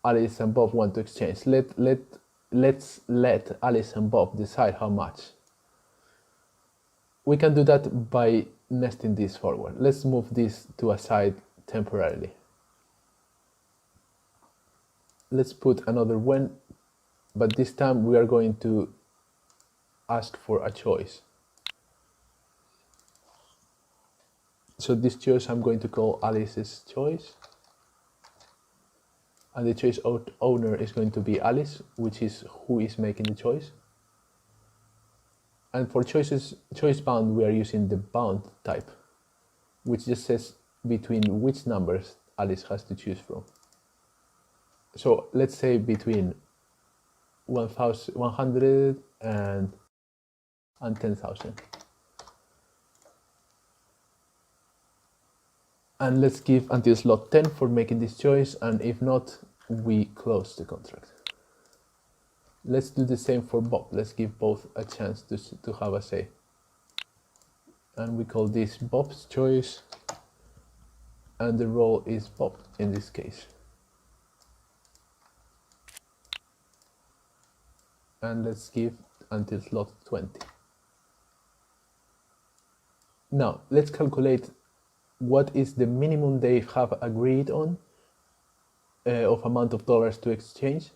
Alice and Bob want to exchange. Let's let Alice and Bob decide how much. We can do that by nesting this forward. Let's move this to a side temporarily. Let's put another when, but this time we are going to ask for a choice. So this choice I'm going to call Alice's choice. And the choice owner is going to be Alice, which is who is making the choice. And for choice bound, we are using the bound type, which just says between which numbers Alice has to choose from. So let's say between 100 and 10,000. And let's give until slot 10 for making this choice, and if not, we close the contract. Let's do the same for Bob. Let's give both a chance to have a say. And we call this Bob's choice, and the role is Bob in this case. And let's give until slot 20. Now, let's calculate what is the minimum they have agreed on of amount of dollars to exchange,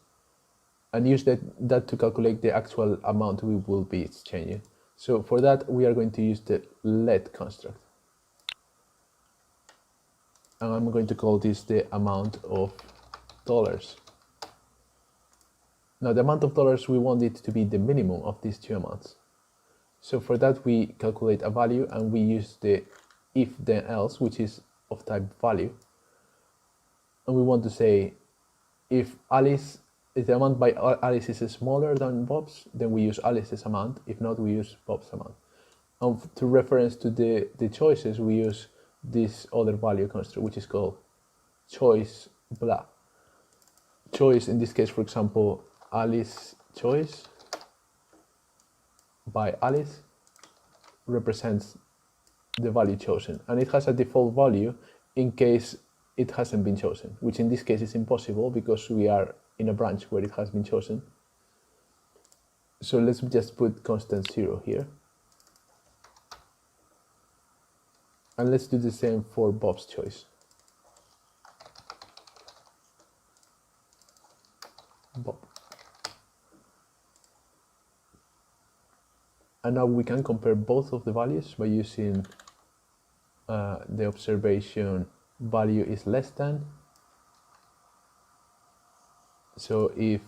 and use that to calculate the actual amount we will be exchanging. So for that, we are going to use the let construct. And I'm going to call this the amount of dollars. Now, the amount of dollars, we want it to be the minimum of these two amounts. So for that, we calculate a value, and we use the if then else, which is of type value. And we want to say if the amount by Alice is smaller than Bob's, then we use Alice's amount. If not, we use Bob's amount. And to reference to the choices, we use this other value construct, which is called choice blah. Choice, in this case, for example, Alice choice by Alice represents the value chosen, and it has a default value in case it hasn't been chosen, which in this case is impossible because we are in a branch where it has been chosen. So let's just put constant 0 here. And let's do the same for Bob's choice. Bob. And now we can compare both of the values by using the observation value is less than. So if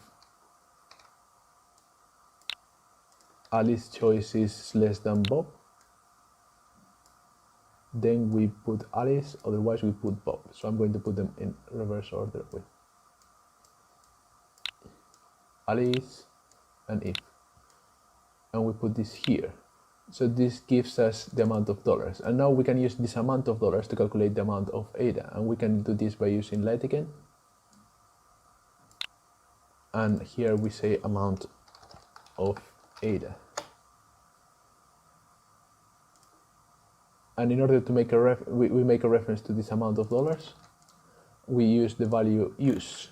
Alice's choice is less than Bob, then we put Alice, otherwise we put Bob. So I'm going to put them in reverse order with Alice and if. And we put this here. So this gives us the amount of dollars. And now we can use this amount of dollars to calculate the amount of ADA. And we can do this by using let again. And here we say amount of ADA. And in order to make we make a reference to this amount of dollars, we use the value use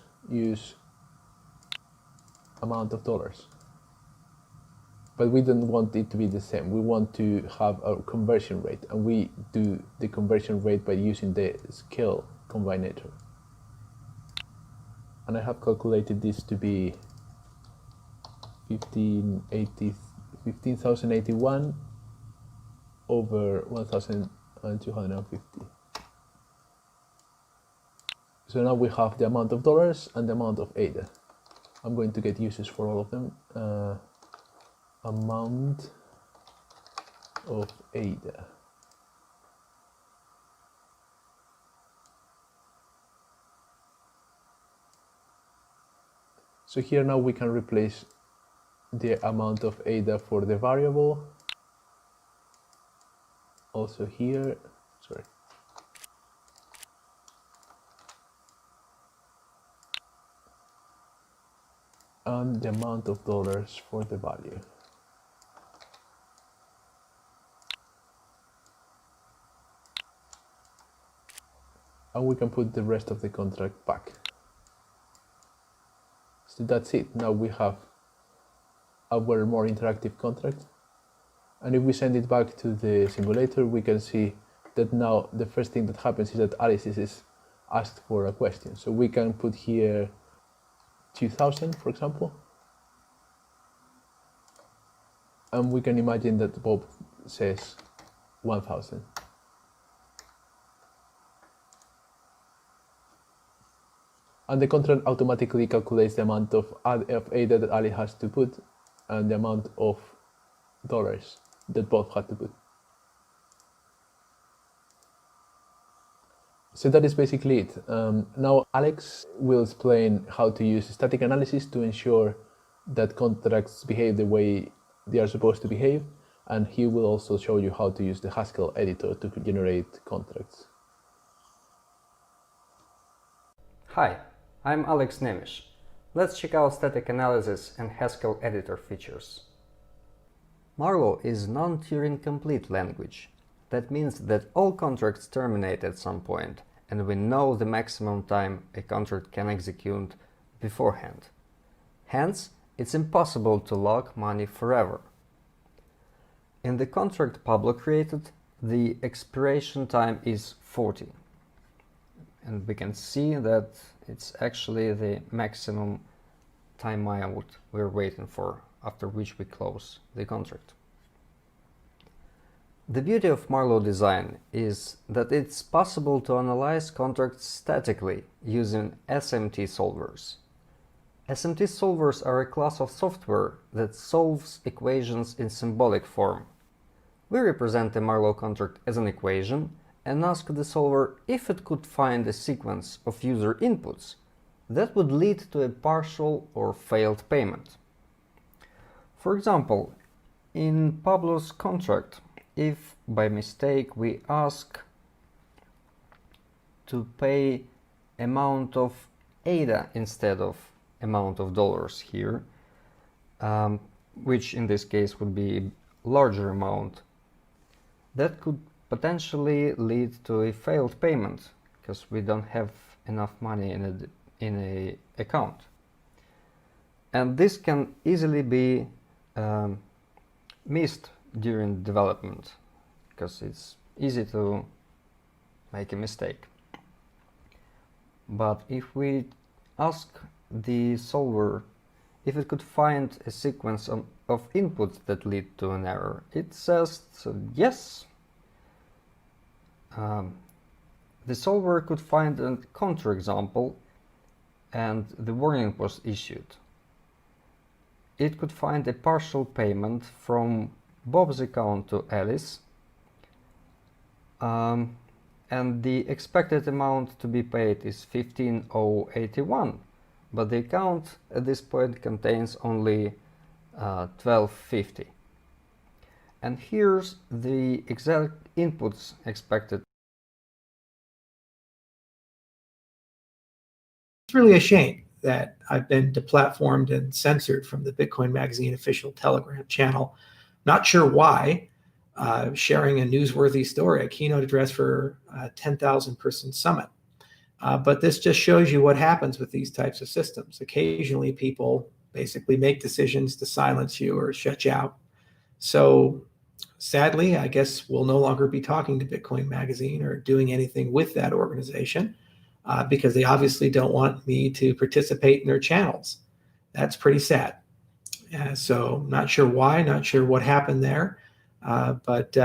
amount of dollars. But we don't want it to be the same. We want to have a conversion rate, and we do the conversion rate by using the scale combinator. And I have calculated this to be 15,081 over 1,250. So now we have the amount of dollars and the amount of ADA. I'm going to get uses for all of them. Amount of ADA. So here now we can replace the amount of ADA for the variable. Also here, sorry, and the amount of dollars for the value. And we can put the rest of the contract back. So that's it. Now we have our more interactive contract. And if we send it back to the simulator, we can see that now the first thing that happens is that Alice is asked for a question. So we can put here 2000, for example. And we can imagine that Bob says 1000. And the contract automatically calculates the amount of A that Ali has to put and the amount of dollars that Bob had to put. So that is basically it. Now Alex will explain how to use static analysis to ensure that contracts behave the way they are supposed to behave, and he will also show you how to use the Haskell editor to generate contracts. Hi, I'm Alex Nemish. Let's check out static analysis and Haskell editor features. Marlow is non-Turing complete language. That means that all contracts terminate at some point, and we know the maximum time a contract can execute beforehand. Hence, it's impossible to lock money forever. In the contract Pablo created, the expiration time is 40. And we can see that it's actually the maximum timeout we're waiting for, after which we close the contract. The beauty of Marlow design is that it's possible to analyze contracts statically using SMT solvers. SMT solvers are a class of software that solves equations in symbolic form. We represent the Marlow contract as an equation and ask the solver if it could find a sequence of user inputs that would lead to a partial or failed payment. For example, in Pablo's contract, if by mistake we ask to pay amount of ADA instead of amount of dollars here, which in this case would be a larger amount, that could potentially lead to a failed payment because we don't have enough money in a account. And this can easily be missed during development because it's easy to make a mistake. But if we ask the solver if it could find a sequence of inputs that lead to an error, it says yes. The solver could find a counterexample and the warning was issued. It could find a partial payment from Bob's account to Alice, and the expected amount to be paid is 15,081, but the account at this point contains only 1250. And here's the exact inputs expected. It's really a shame that I've been deplatformed and censored from the Bitcoin Magazine official Telegram channel. Not sure why. Sharing a newsworthy story, a keynote address for a 10,000 person summit. But this just shows you what happens with these types of systems. Occasionally people basically make decisions to silence you or shut you out. So sadly, I guess we'll no longer be talking to Bitcoin Magazine or doing anything with that organization because they obviously don't want me to participate in their channels. That's pretty sad. So not sure why, not sure what happened there, but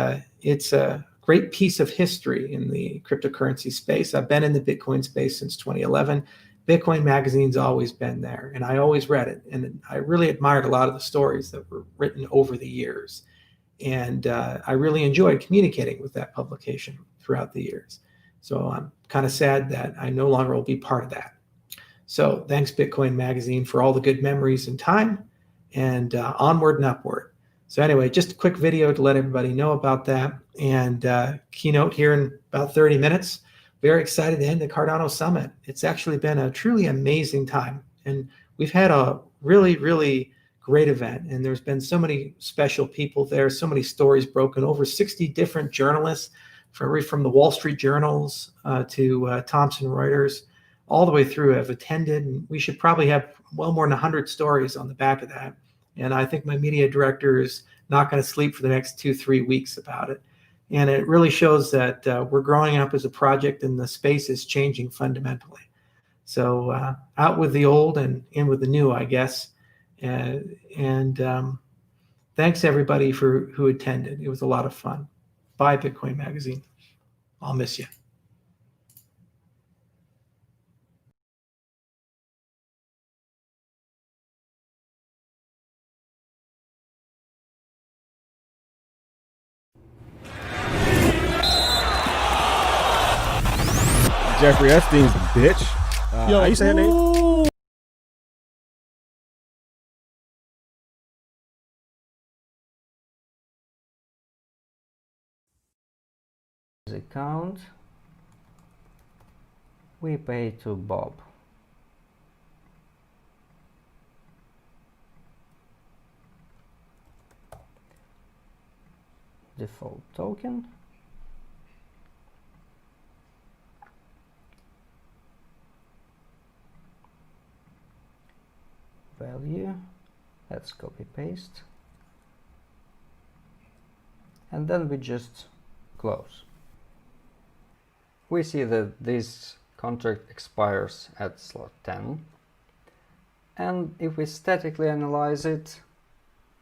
it's a great piece of history in the cryptocurrency space. I've been in the Bitcoin space since 2011. Bitcoin Magazine's always been there, and I always read it. And I really admired a lot of the stories that were written over the years. And I really enjoyed communicating with that publication throughout the years. So I'm kind of sad that I no longer will be part of that. So thanks, Bitcoin Magazine, for all the good memories and time, and onward and upward. So anyway, just a quick video to let everybody know about that. And keynote here in about 30 minutes. Very excited to end the Cardano Summit. It's actually been a truly amazing time. And we've had a really, really great event. And there's been so many special people there, so many stories broken, over 60 different journalists from the Wall Street Journals to Thomson Reuters, all the way through have attended. And we should probably have well more than 100 stories on the back of that. And I think my media director is not going to sleep for the next 2-3 weeks about it. And it really shows that we're growing up as a project and the space is changing fundamentally. So out with the old and in with the new, I guess. And thanks everybody who attended. It was a lot of fun. Bye, Bitcoin Magazine. I'll miss you. Jeffrey Epstein's a bitch. How you saying that? Account, we pay to Bob. Default token. Value. Let's copy paste. And then we just close. We see that this contract expires at slot 10. And if we statically analyze it,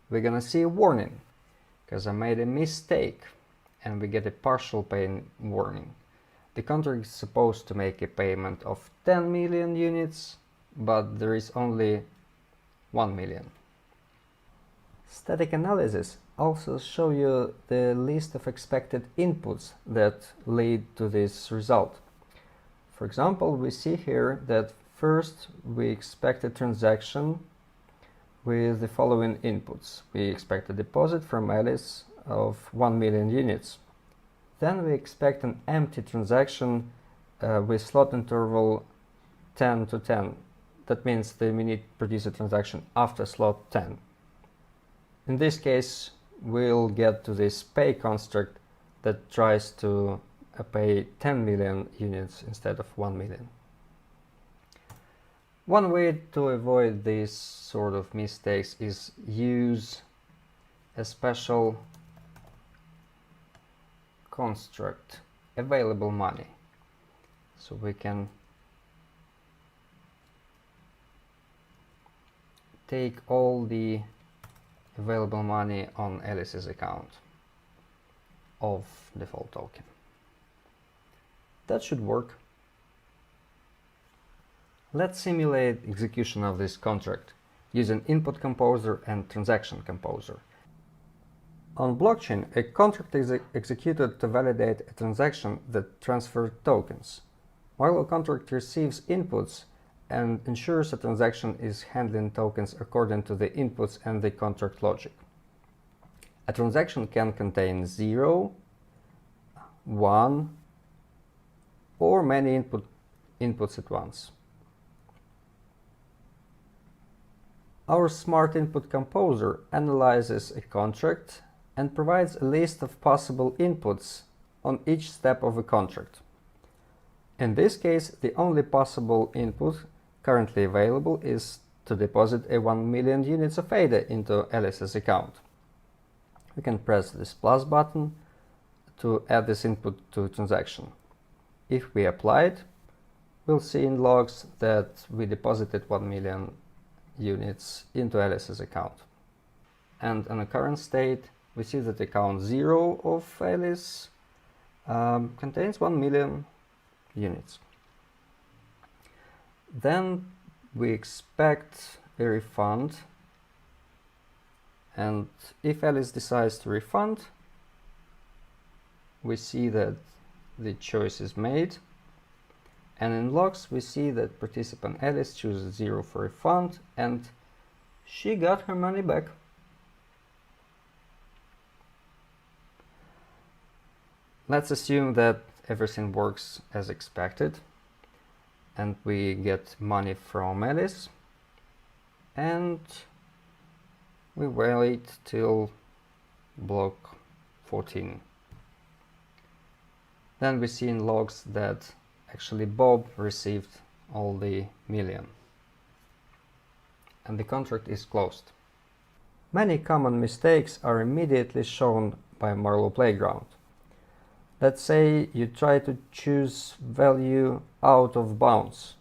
we're gonna see a warning because I made a mistake, and we get a partial pay warning. The contract is supposed to make a payment of 10 million units, but there is only 1 million. Static analysis also show you the list of expected inputs that lead to this result. For example, we see here that first we expect a transaction with the following inputs. We expect a deposit from Alice of 1 million units. Then we expect an empty transaction with slot interval 10 to 10. That means that we need to produce a transaction after slot 10. In this case, we'll get to this pay construct that tries to pay 10 million units instead of 1 million. One way to avoid these sort of mistakes is use a special construct, available money. So we can take all the available money on Alice's account of default token. That should work. Let's simulate execution of this contract using input composer and transaction composer. On blockchain, a contract is executed to validate a transaction that transfers tokens, while a contract receives inputs and ensures a transaction is handling tokens according to the inputs and the contract logic. A transaction can contain 0, 1, or many inputs at once. Our smart input composer analyzes a contract and provides a list of possible inputs on each step of a contract. In this case, the only possible input currently available is to deposit a 1 million units of ADA into Alice's account. We can press this plus button to add this input to a transaction. If we apply it, we'll see in logs that we deposited 1 million units into Alice's account. And in the current state, we see that account 0 of Alice contains 1 million units. Then we expect a refund, and if Alice decides to refund, we see that the choice is made, and in logs we see that participant Alice chooses 0 for refund, and she got her money back. Let's assume that everything works as expected and we get money from Alice. and we wait till block 14. Then we see in logs that actually Bob received all the million, and the contract is closed. Many common mistakes are immediately shown by Marlowe Playground. Let's say you try to choose value out of bounds.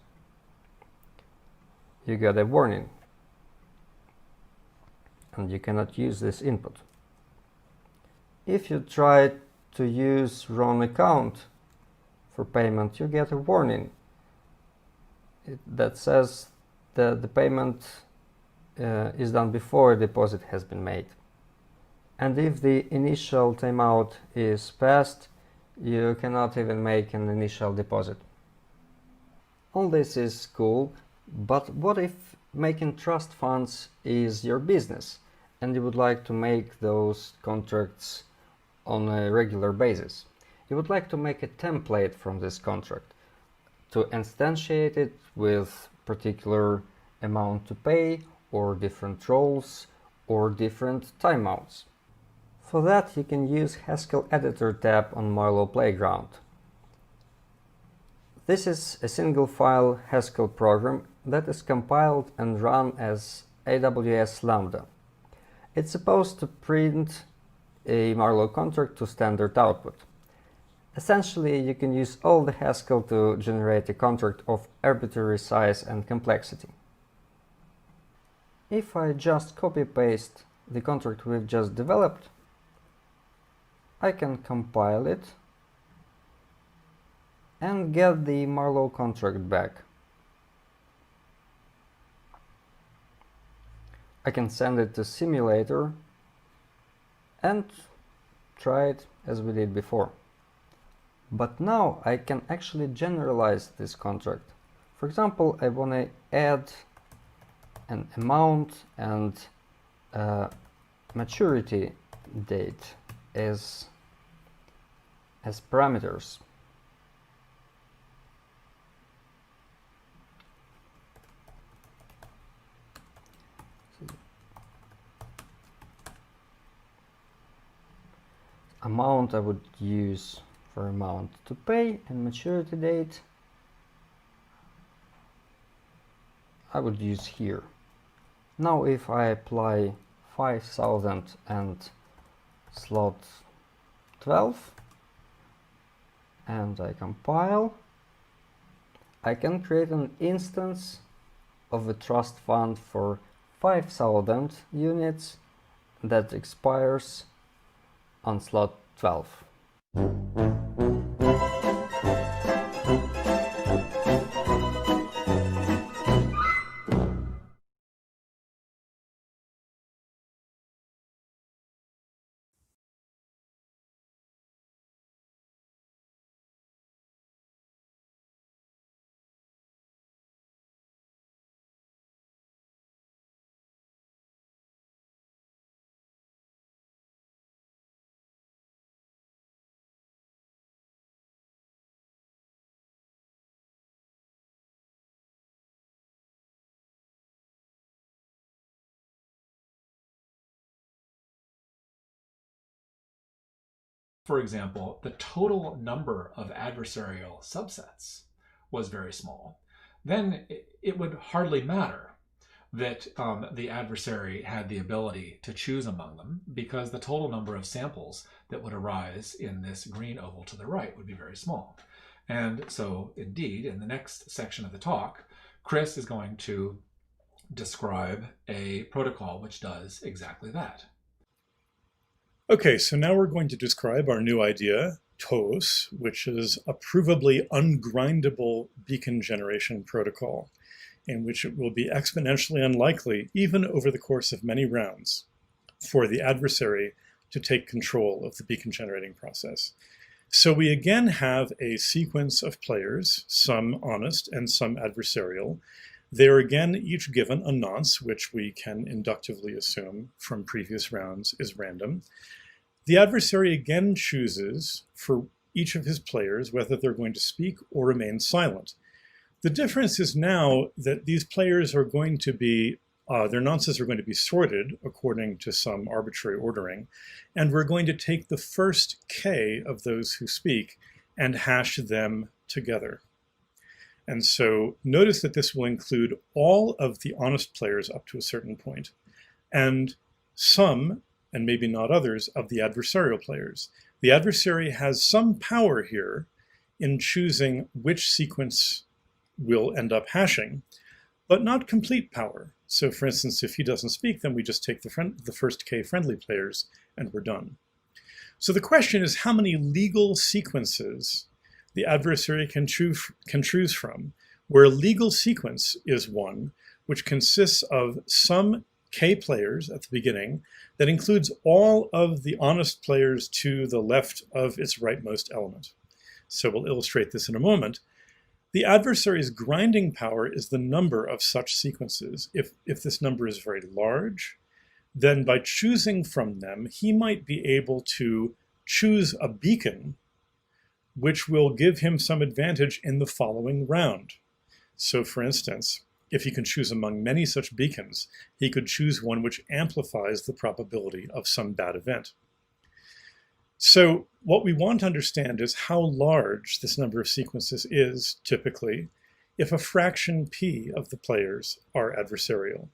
You get a warning, and you cannot use this input. If you try to use wrong account for payment, you get a warning that says that the payment is done before a deposit has been made. And if the initial timeout is passed, you cannot even make an initial deposit. All this is cool, but what if making trust funds is your business and you would like to make those contracts on a regular basis? You would like to make a template from this contract to instantiate it with particular amount to pay or different roles or different timeouts. For that you can use Haskell Editor tab on Marlowe Playground. This is a single file Haskell program that is compiled and run as AWS Lambda. It's supposed to print a Marlowe contract to standard output. Essentially, you can use all the Haskell to generate a contract of arbitrary size and complexity. If I just copy-paste the contract we've just developed, I can compile it and get the Marlowe contract back. I can send it to simulator and try it as we did before. But now I can actually generalize this contract. For example, I want to add an amount and maturity date as parameters. Amount I would use for amount to pay, and maturity date I would use here. Now if I apply 5,000 and slot 12 and I compile, I can create an instance of a trust fund for 5,000 units that expires on slot 12. For example, the total number of adversarial subsets was very small, then it would hardly matter that the adversary had the ability to choose among them, because the total number of samples that would arise in this green oval to the right would be very small. And so indeed, in the next section of the talk, Chris is going to describe a protocol which does exactly that. Okay, so now we're going to describe our new idea, TOS, which is a provably ungrindable beacon generation protocol, in which it will be exponentially unlikely, even over the course of many rounds, for the adversary to take control of the beacon generating process. So we again have a sequence of players, some honest and some adversarial. They are again each given a nonce, which we can inductively assume from previous rounds is random. The adversary again chooses for each of his players whether they're going to speak or remain silent. The difference is now that these players are going to be Their nonces are going to be sorted according to some arbitrary ordering, and we're going to take the first k of those who speak and hash them together. And so notice that this will include all of the honest players up to a certain point, and some, and maybe not others, of the adversarial players. The adversary has some power here in choosing which sequence will end up hashing, but not complete power. So for instance, if he doesn't speak, then we just take the first k friendly players and we're done. So the question is how many legal sequences the adversary can choose from, where a legal sequence is one which consists of some k players at the beginning that includes all of the honest players to the left of its rightmost element. So we'll illustrate this in a moment. The adversary's grinding power is the number of such sequences. If this number is very large, then by choosing from them, he might be able to choose a beacon which will give him some advantage in the following round. So for instance, if he can choose among many such beacons, he could choose one which amplifies the probability of some bad event. So what we want to understand is how large this number of sequences is typically if a fraction p of the players are adversarial.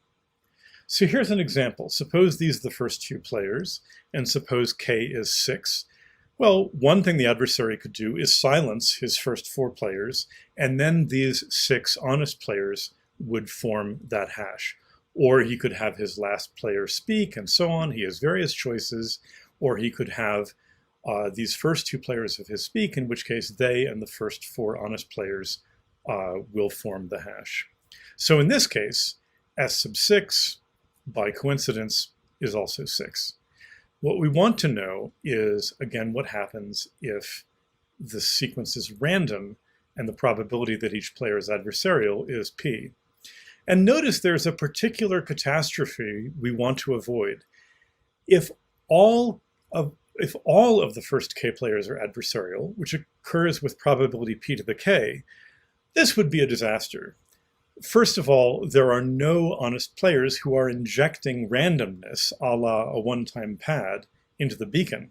So here's an example. Suppose these are the first two players, and suppose k is 6. Well, one thing the adversary could do is silence his first 4 players, and then these 6 honest players would form that hash. Or he could have his last player speak and so on. He has various choices. Or he could have these first 2 players of his speak, in which case they and the first 4 honest players will form the hash. So in this case, S sub 6, by coincidence, is also 6. What we want to know is, again, what happens if the sequence is random and the probability that each player is adversarial is p. And notice there's a particular catastrophe we want to avoid. If all of the first k players are adversarial, which occurs with probability p to the k, this would be a disaster. First of all, there are no honest players who are injecting randomness, a la a one-time pad, into the beacon.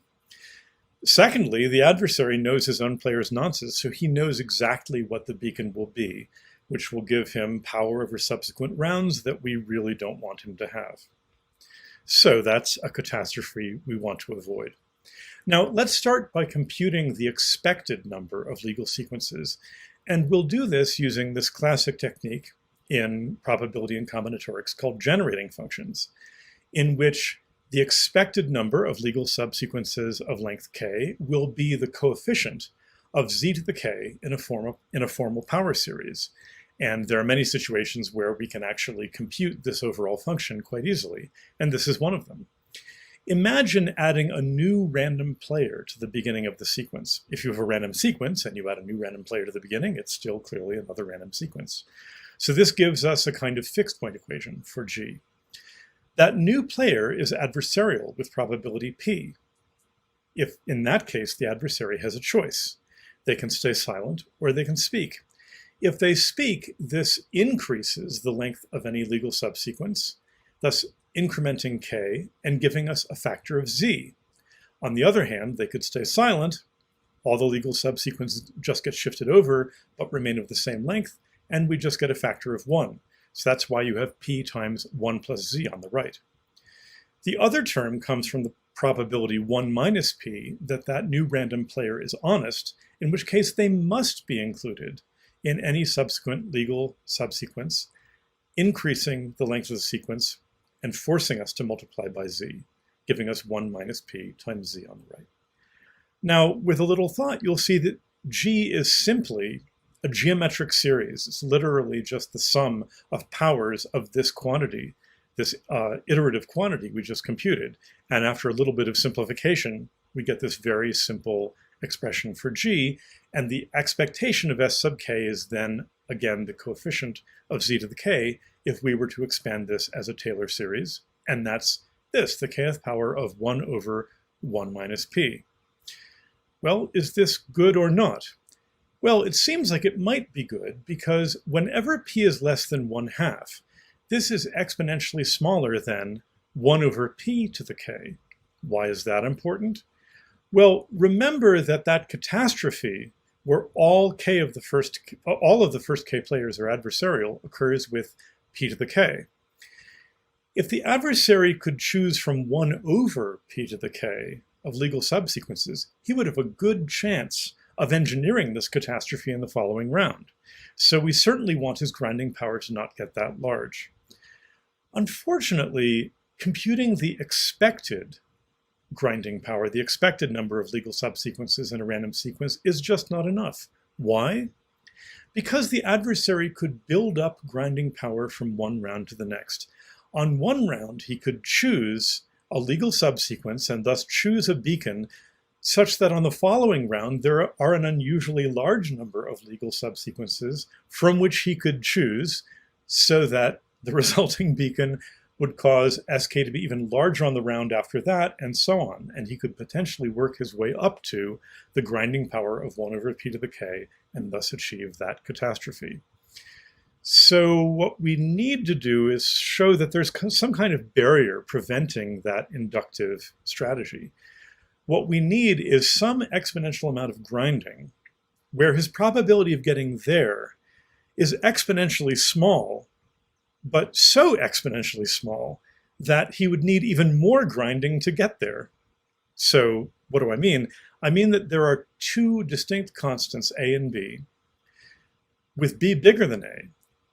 Secondly, the adversary knows his own player's nonces, so he knows exactly what the beacon will be, which will give him power over subsequent rounds that we really don't want him to have. So that's a catastrophe we want to avoid. Now, let's start by computing the expected number of legal sequences. And we'll do this using this classic technique in probability and combinatorics called generating functions, in which the expected number of legal subsequences of length k will be the coefficient of z to the k in a formal power series. And there are many situations where we can actually compute this overall function quite easily, and this is one of them. Imagine adding a new random player to the beginning of the sequence. If you have a random sequence and you add a new random player to the beginning, it's still clearly another random sequence. So this gives us a kind of fixed point equation for G. That new player is adversarial with probability P. If in that case, the adversary has a choice. They can stay silent or they can speak. If they speak, this increases the length of any legal subsequence, thus incrementing k and giving us a factor of z. On the other hand, they could stay silent, all the legal subsequences just get shifted over but remain of the same length, and we just get a factor of 1. So that's why you have p times 1 plus z on the right. The other term comes from the probability 1 minus p that new random player is honest, in which case they must be included in any subsequent legal subsequence, increasing the length of the sequence and forcing us to multiply by z, giving us 1 minus p times z on the right. Now, with a little thought, you'll see that G is simply a geometric series. It's literally just the sum of powers of this quantity, this iterative quantity we just computed. And after a little bit of simplification, we get this very simple expression for G, and the expectation of S sub k is then, again, the coefficient of z to the k if we were to expand this as a Taylor series, and that's this, the kth power of 1 over 1 minus p. Well, is this good or not? Well, it seems like it might be good because whenever p is less than 1/2, this is exponentially smaller than 1 over p to the k. Why is that important? Well, remember that that catastrophe where all of the first k players are adversarial occurs with p to the k. If the adversary could choose from 1 over p to the k of legal subsequences, he would have a good chance of engineering this catastrophe in the following round. So we certainly want his grinding power to not get that large. Unfortunately, computing the expected grinding power, the expected number of legal subsequences in a random sequence, is just not enough. Why? Because the adversary could build up grinding power from one round to the next. On one round, he could choose a legal subsequence and thus choose a beacon such that on the following round there are an unusually large number of legal subsequences from which he could choose, so that the resulting beacon would cause SK to be even larger on the round after that, and so on. And he could potentially work his way up to the grinding power of 1 over p to the k and thus achieve that catastrophe. So what we need to do is show that there's some kind of barrier preventing that inductive strategy. What we need is some exponential amount of grinding where his probability of getting there is exponentially small, but so exponentially small that he would need even more grinding to get there. So what do I mean? I mean that there are two distinct constants, a and b, with b bigger than a,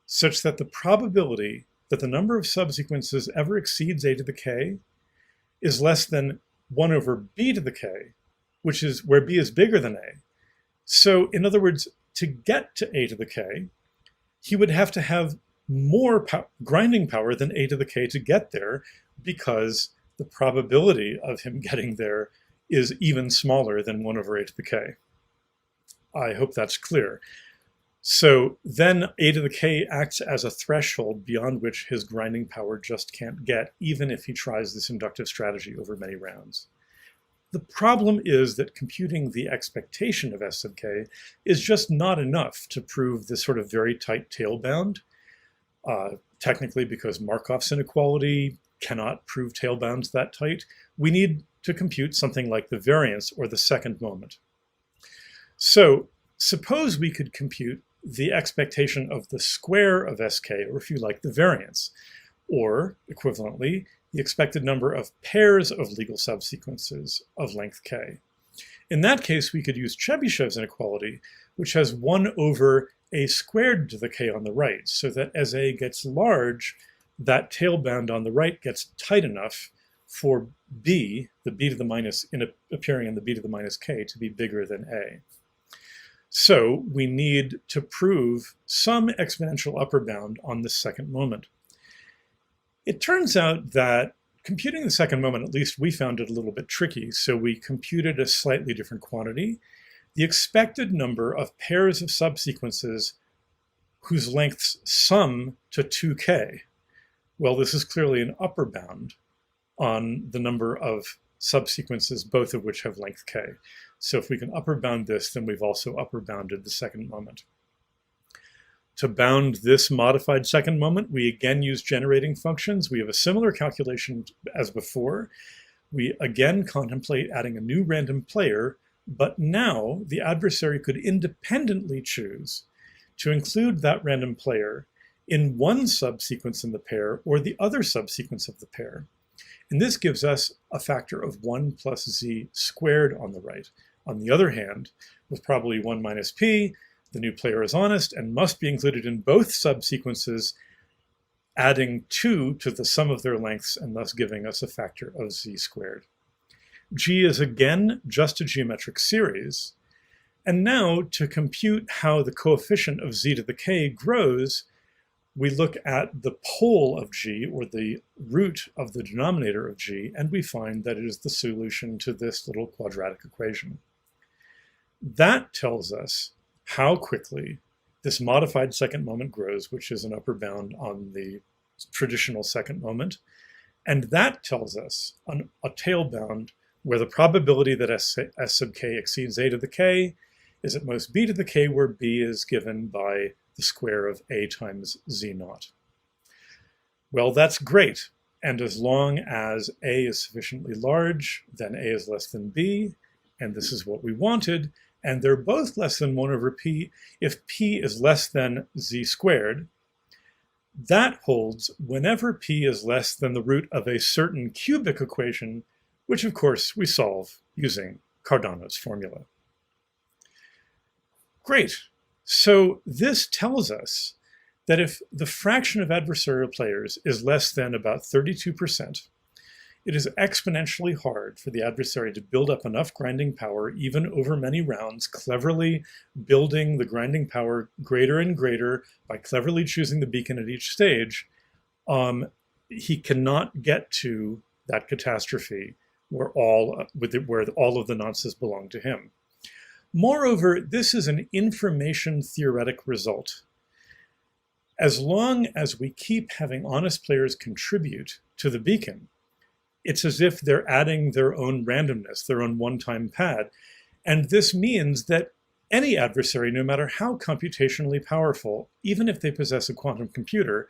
such that the probability that the number of subsequences ever exceeds a to the k is less than 1 over b to the k, which is where b is bigger than a. So in other words, to get to a to the k, he would have to have more grinding power than a to the k to get there, because the probability of him getting there is even smaller than 1 over a to the k. I hope that's clear. So then a to the k acts as a threshold beyond which his grinding power just can't get, even if he tries this inductive strategy over many rounds. The problem is that computing the expectation of S sub k is just not enough to prove this sort of very tight tail bound. Technically, because Markov's inequality cannot prove tail bounds that tight, we need to compute something like the variance, or the second moment. So suppose we could compute the expectation of the square of SK, or if you like, the variance, or equivalently, the expected number of pairs of legal subsequences of length k. In that case, we could use Chebyshev's inequality, which has 1 over a squared to the k on the right, so that as a gets large, that tail bound on the right gets tight enough for b, the b to the minus, appearing in the b to the minus k, to be bigger than a. So we need to prove some exponential upper bound on the second moment. It turns out that computing the second moment, at least we found it a little bit tricky, so we computed a slightly different quantity. The expected number of pairs of subsequences whose lengths sum to 2k. Well, this is clearly an upper bound on the number of subsequences, both of which have length k. So if we can upper bound this, then we've also upper bounded the second moment. To bound this modified second moment, we again use generating functions. We have a similar calculation as before. We again contemplate adding a new random player, but now the adversary could independently choose to include that random player in one subsequence in the pair or the other subsequence of the pair. And this gives us a factor of 1 plus z squared on the right. On the other hand, with probably 1 minus p, the new player is honest and must be included in both subsequences, adding 2 to the sum of their lengths and thus giving us a factor of z squared. G is again just a geometric series. And now to compute how the coefficient of z to the k grows, we look at the pole of g, or the root of the denominator of g, and we find that it is the solution to this little quadratic equation. That tells us how quickly this modified second moment grows, which is an upper bound on the traditional second moment. And that tells us a tail bound where the probability that S sub k exceeds a to the k is at most b to the k, where b is given by the square of a times z naught. Well, that's great. And as long as A is sufficiently large, then A is less than B, and this is what we wanted, and they're both less than 1 over P. If P is less than Z squared, that holds whenever P is less than the root of a certain cubic equation, which of course we solve using Cardano's formula. Great. So this tells us that if the fraction of adversarial players is less than about 32%, it is exponentially hard for the adversary to build up enough grinding power, even over many rounds, cleverly building the grinding power greater and greater by cleverly choosing the beacon at each stage. He cannot get to that catastrophe where all of the nonces belong to him. Moreover, this is an information theoretic result. As long as we keep having honest players contribute to the beacon, it's as if they're adding their own randomness, their own one-time pad. And this means that any adversary, no matter how computationally powerful, even if they possess a quantum computer,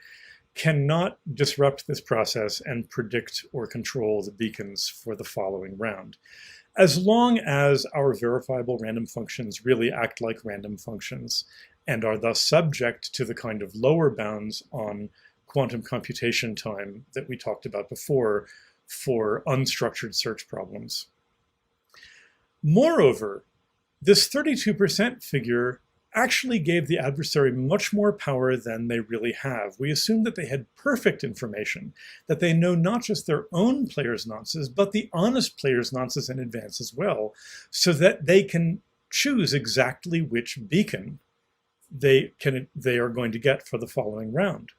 cannot disrupt this process and predict or control the beacons for the following round. As long as our verifiable random functions really act like random functions and are thus subject to the kind of lower bounds on quantum computation time that we talked about before for unstructured search problems. Moreover, this 32% figure actually gave the adversary much more power than they really have. We assumed that they had perfect information, that they know not just their own players' nonces, but the honest players' nonces in advance as well, so that they can choose exactly which beacon they are going to get for the following round.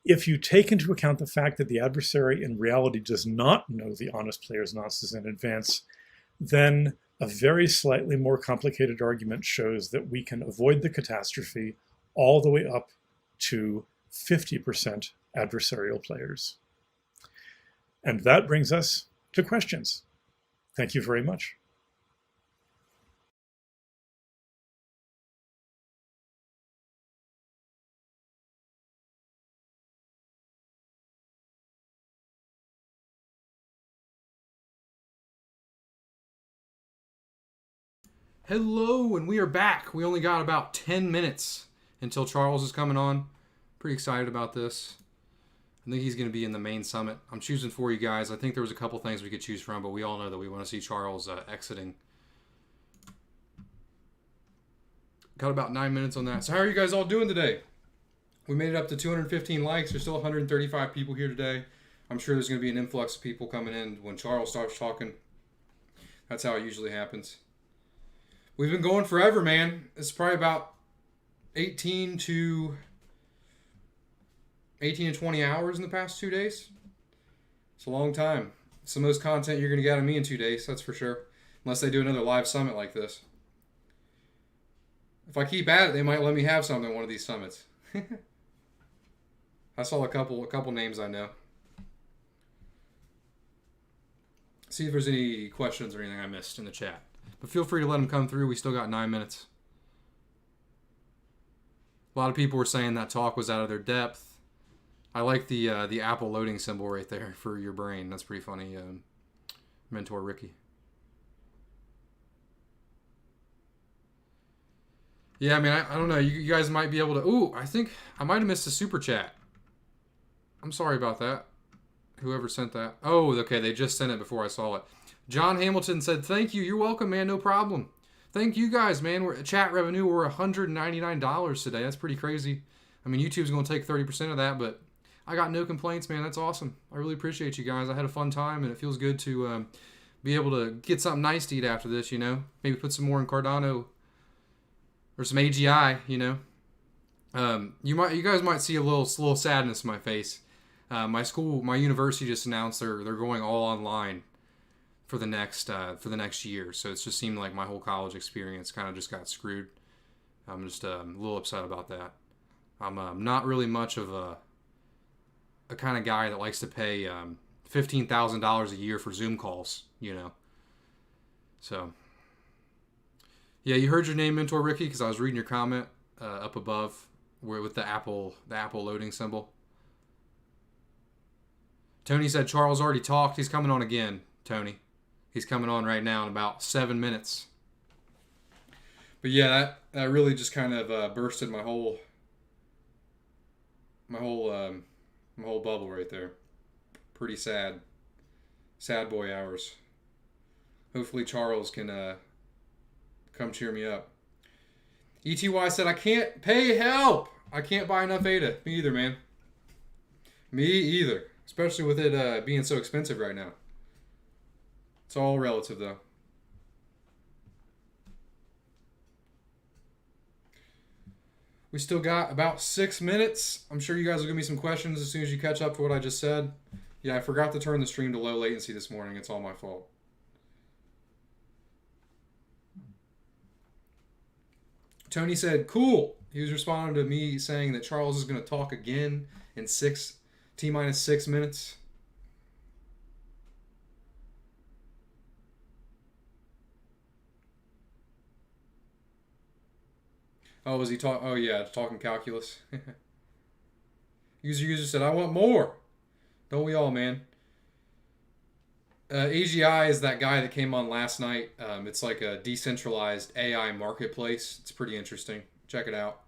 If you take into account the fact that the adversary in reality does not know the honest player's nonces in advance, then a very slightly more complicated argument shows that we can avoid the catastrophe all the way up to 50% adversarial players. And that brings us to questions. Thank you very much. Hello, and we are back. We only got about 10 minutes until Charles is coming on. Pretty excited about this. I think he's going to be in the main summit. I'm choosing for you guys. I think there was a couple things we could choose from, but we all know that we want to see Charles exiting. Got about 9 minutes on that. So how are you guys all doing today? We made it up to 215 likes. There's still 135 people here today. I'm sure there's going to be an influx of people coming in when Charles starts talking. That's how it usually happens. We've been going forever, man. It's probably about 18 to 20 hours in the past 2 days. It's a long time. It's the most content you're going to get out of me in 2 days, that's for sure. Unless they do another live summit like this. If I keep at it, they might let me have something at one of these summits. I saw a couple names I know. See if there's any questions or anything I missed in the chat. But feel free to let them come through. We still got 9 minutes. A lot of people were saying that talk was out of their depth. I like the Apple loading symbol right there for your brain. That's pretty funny, Mentor Ricky. Yeah, I mean, I don't know. You guys might be able to... Ooh, I think I might have missed a super chat. I'm sorry about that. Whoever sent that. Oh, okay, they just sent it before I saw it. John Hamilton said, thank you. You're welcome, man. No problem. Thank you guys, man. We're chat revenue. We're $199 today. That's pretty crazy. I mean, YouTube's going to take 30% of that, but I got no complaints, man. That's awesome. I really appreciate you guys. I had a fun time, and it feels good to be able to get something nice to eat after this, you know? Maybe put some more in Cardano or some AGI, you know? You guys might see a little sadness in my face. My university just announced they're going all online for the next year. So it's just seemed like my whole college experience kind of just got screwed. I'm just a little upset about that. I'm not really much of a kind of guy that likes to pay $15,000 a year for Zoom calls, you know. So yeah, you heard your name, Mentor Ricky, because I was reading your comment up above with the Apple loading symbol. Tony said Charles already talked. He's coming on again, Tony. He's coming on right now in about 7 minutes. But yeah, that really just kind of bursted my whole bubble right there. Pretty sad. Sad boy hours. Hopefully Charles can come cheer me up. ETY said, I can't pay help. I can't buy enough ADA. Me either, man. Me either. Especially with it being so expensive right now. It's all relative, though. We still got about 6 minutes. I'm sure you guys will give me some questions as soon as you catch up to what I just said. Yeah, I forgot to turn the stream to low latency this morning. It's all my fault. Tony said, cool. He was responding to me saying that Charles is going to talk again in T-minus 6 minutes. Oh, was he talking? Oh, yeah, talking calculus. User said, I want more. Don't we all, man? AGI is that guy that came on last night. It's like a decentralized AI marketplace. It's pretty interesting. Check it out.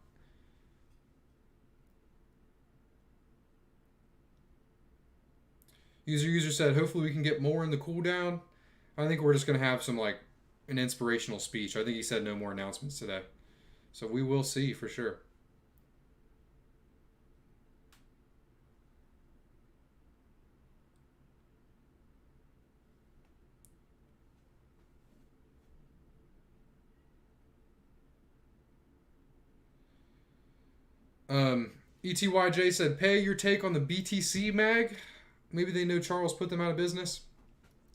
User said, hopefully we can get more in the cooldown. I think we're just going to have some, like, an inspirational speech. I think he said no more announcements today. So we will see for sure. ETYJ said, pay your take on the BTC mag. Maybe they know Charles put them out of business.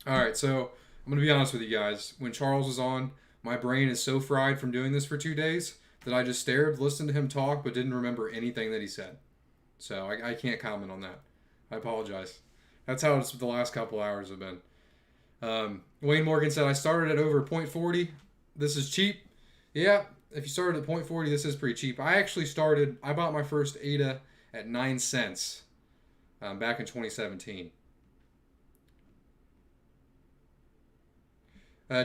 All right, so I'm going to be honest with you guys. When Charles was on, my brain is so fried from doing this for 2 days that I just stared, listened to him talk, but didn't remember anything that he said. So I can't comment on that. I apologize. That's how the last couple hours have been. Wayne Morgan said, I started at over 0.40. This is cheap. Yeah, if you started at 0.40, this is pretty cheap. I bought my first ADA at 9 cents back in 2017.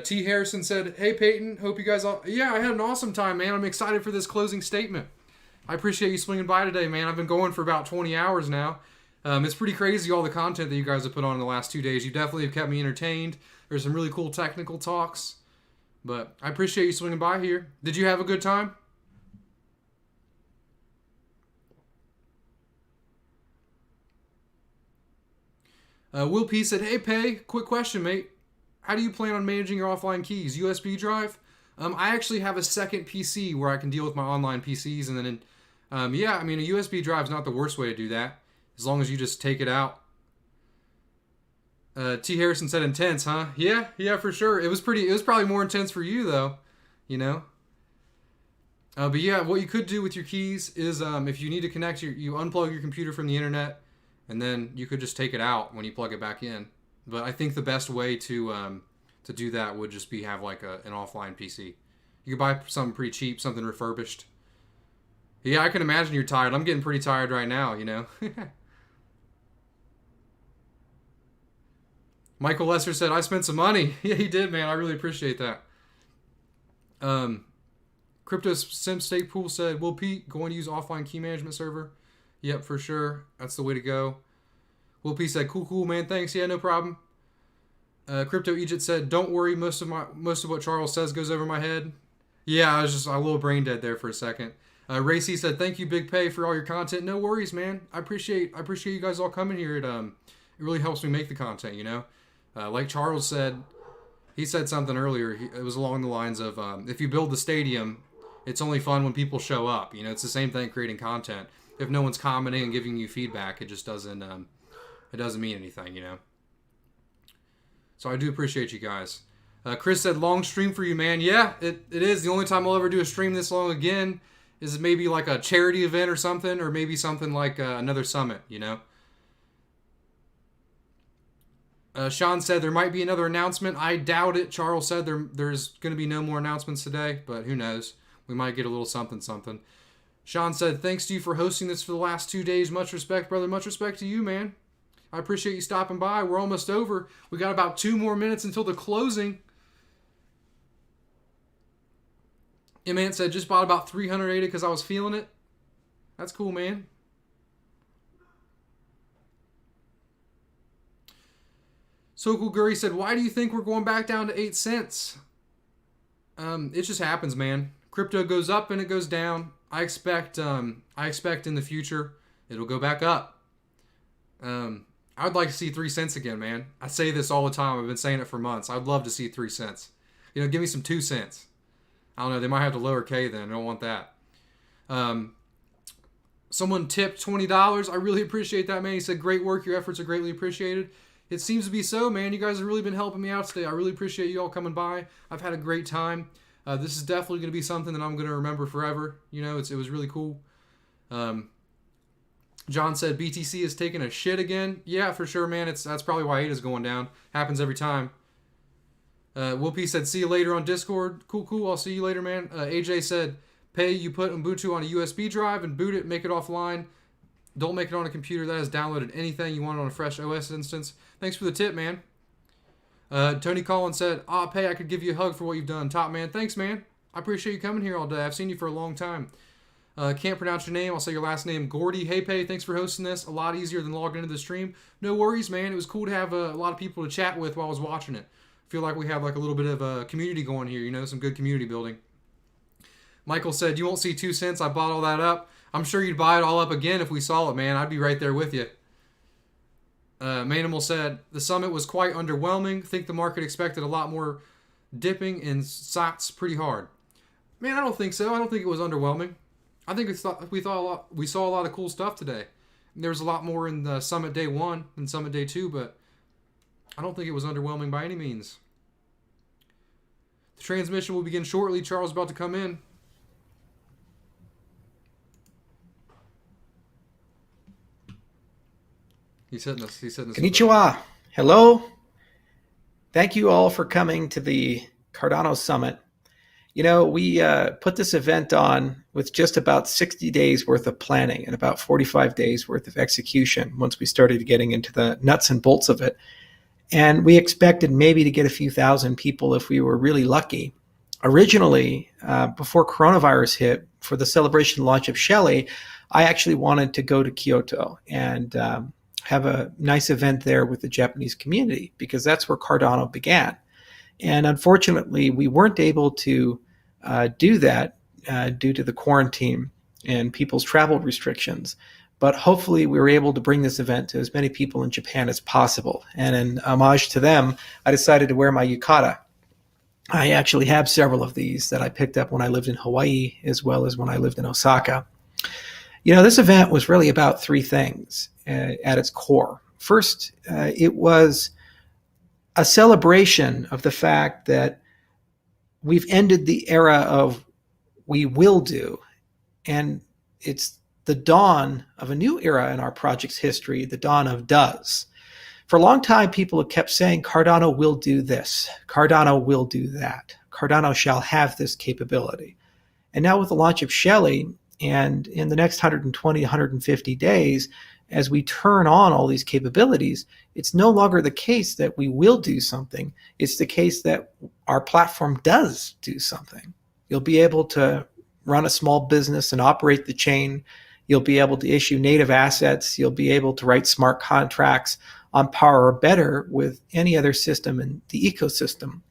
T. Harrison said, hey, Peyton, hope you guys all... Yeah, I had an awesome time, man. I'm excited for this closing statement. I appreciate you swinging by today, man. I've been going for about 20 hours now. It's pretty crazy, all the content that you guys have put on in the last 2 days. You definitely have kept me entertained. There's some really cool technical talks. But I appreciate you swinging by here. Did you have a good time? Will P said, hey, Pay, quick question, mate. How do you plan on managing your offline keys? USB drive? I actually have a second PC where I can deal with my online PCs. And then, yeah, I mean, a USB drive is not the worst way to do that. As long as you just take it out. T. Harrison said intense, huh? Yeah, for sure. It was probably more intense for you, though. You know? But yeah, what you could do with your keys is if you need to connect, you unplug your computer from the internet, and then you could just take it out when you plug it back in. But I think the best way to do that would just be have like an offline PC. You could buy something pretty cheap, something refurbished. Yeah, I can imagine you're tired. I'm getting pretty tired right now, you know. Michael Lesser said, I spent some money. Yeah, he did, man. I really appreciate that. Crypto Sim Stake Pool said, will Pete going to use offline key management server? Yep, for sure. That's the way to go. Will P said, cool, man. Thanks. Yeah, no problem. Crypto Egypt said, don't worry. Most of what Charles says goes over my head. Yeah, I was just a little brain dead there for a second. Racy said, thank you, Big Pay, for all your content. No worries, man. I appreciate you guys all coming here. It really helps me make the content, you know. Like Charles said, he said something earlier. It was along the lines of, if you build the stadium, it's only fun when people show up. You know, it's the same thing creating content. If no one's commenting and giving you feedback, it just doesn't mean anything, you know. So I do appreciate you guys. Chris said, long stream for you, man. Yeah, it is. The only time I'll ever do a stream this long again is maybe like a charity event or something, or maybe something like another summit, you know. Sean said there might be another announcement. I doubt it. Charles said there's going to be no more announcements today, but who knows? We might get a little something. Sean said, thanks to you for hosting this for the last 2 days. Much respect, brother. Much respect to you, man. I appreciate you stopping by. We're almost over. We got about 2 more minutes until the closing. Imant said, just bought about 380 because I was feeling it. That's cool, man. So Cool Gurry said, why do you think we're going back down to 8 cents? It just happens, man. Crypto goes up and it goes down. I expect in the future it'll go back up. I'd like to see 3 cents again, man. I say this all the time. I've been saying it for months. I'd love to see 3 cents. Give me some 2 cents. I don't know. They might have to lower K then. I don't want that. Someone tipped $20. I really appreciate that, man. He said, great work. Your efforts are greatly appreciated. It seems to be so, man. You guys have really been helping me out today. I really appreciate you all coming by. I've had a great time. This is definitely going to be something that I'm going to remember forever. It was really cool. John said BTC is taking a shit again. Yeah, for sure, man. That's probably why ADA is going down. Happens every time. Whoopi said, see you later on Discord. Cool. I'll see you later, man. AJ said, pay, you put Ubuntu on a USB drive and boot it, make it offline. Don't make it on a computer that has downloaded anything. You want it on a fresh OS instance. Thanks for the tip, man. Tony Collins said, Pay, I could give you a hug for what you've done. Top, man. Thanks, man. I appreciate you coming here all day. I've seen you for a long time. Can't pronounce your name. I'll say your last name. Gordy. Hey, Pay, thanks for hosting this. A lot easier than logging into the stream. No worries, man. It was cool to have a lot of people to chat with while I was watching it. I feel like we have like a little bit of a community going here, some good community building. Michael said, you won't see 2 cents. I bought all that up. I'm sure you'd buy it all up again if we saw it, man. I'd be right there with you. Manimal said, the summit was quite underwhelming. Think the market expected a lot more dipping in SATs pretty hard. Man, I don't think so. I don't think it was underwhelming. I think we saw a lot of cool stuff today. There was a lot more in the summit day 1 than summit day 2, but I don't think it was underwhelming by any means. The transmission will begin shortly. Charles is about to come in. He's hitting us. Konnichiwa. Hello. Thank you all for coming to the Cardano Summit. We put this event on with just about 60 days worth of planning and about 45 days worth of execution once we started getting into the nuts and bolts of it. And we expected maybe to get a few thousand people if we were really lucky. Originally, before coronavirus hit, for the celebration launch of Shelley, I actually wanted to go to Kyoto and have a nice event there with the Japanese community because that's where Cardano began. And unfortunately, we weren't able to do that due to the quarantine and people's travel restrictions. But hopefully we were able to bring this event to as many people in Japan as possible. And in homage to them, I decided to wear my yukata. I actually have several of these that I picked up when I lived in Hawaii as well as when I lived in Osaka. This event was really about 3 things at its core. First, it was a celebration of the fact that we've ended the era of we will do, and it's the dawn of a new era in our project's history, the dawn of does. For a long time, people have kept saying Cardano will do this, Cardano will do that, Cardano shall have this capability. And now with the launch of Shelley, and in the next 120, 150 days, as we turn on all these capabilities, it's no longer the case that we will do something. It's the case that our platform does do something. You'll be able to run a small business and operate the chain. You'll be able to issue native assets. You'll be able to write smart contracts on par or better with any other system in the ecosystem.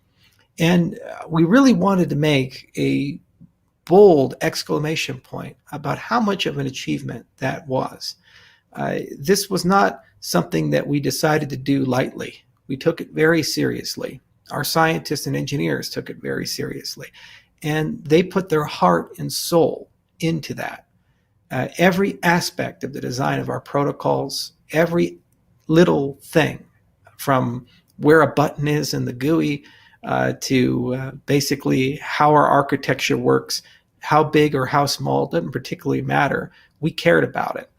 And we really wanted to make a bold exclamation point about how much of an achievement that was. This was not something that we decided to do lightly. We took it very seriously. Our scientists and engineers took it very seriously. And they put their heart and soul into that. Every aspect of the design of our protocols, every little thing, from where a button is in the GUI to basically how our architecture works, how big or how small, doesn't particularly matter. We cared about it.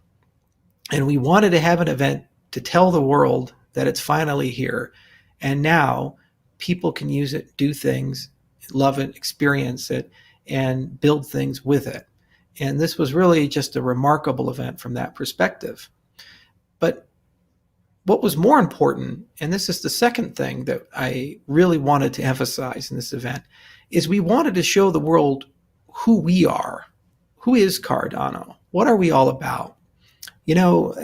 And we wanted to have an event to tell the world that it's finally here. And now people can use it, do things, love it, experience it, and build things with it. And this was really just a remarkable event from that perspective. But what was more important, and this is the second thing that I really wanted to emphasize in this event, is we wanted to show the world who we are. Who is Cardano? What are we all about? You know,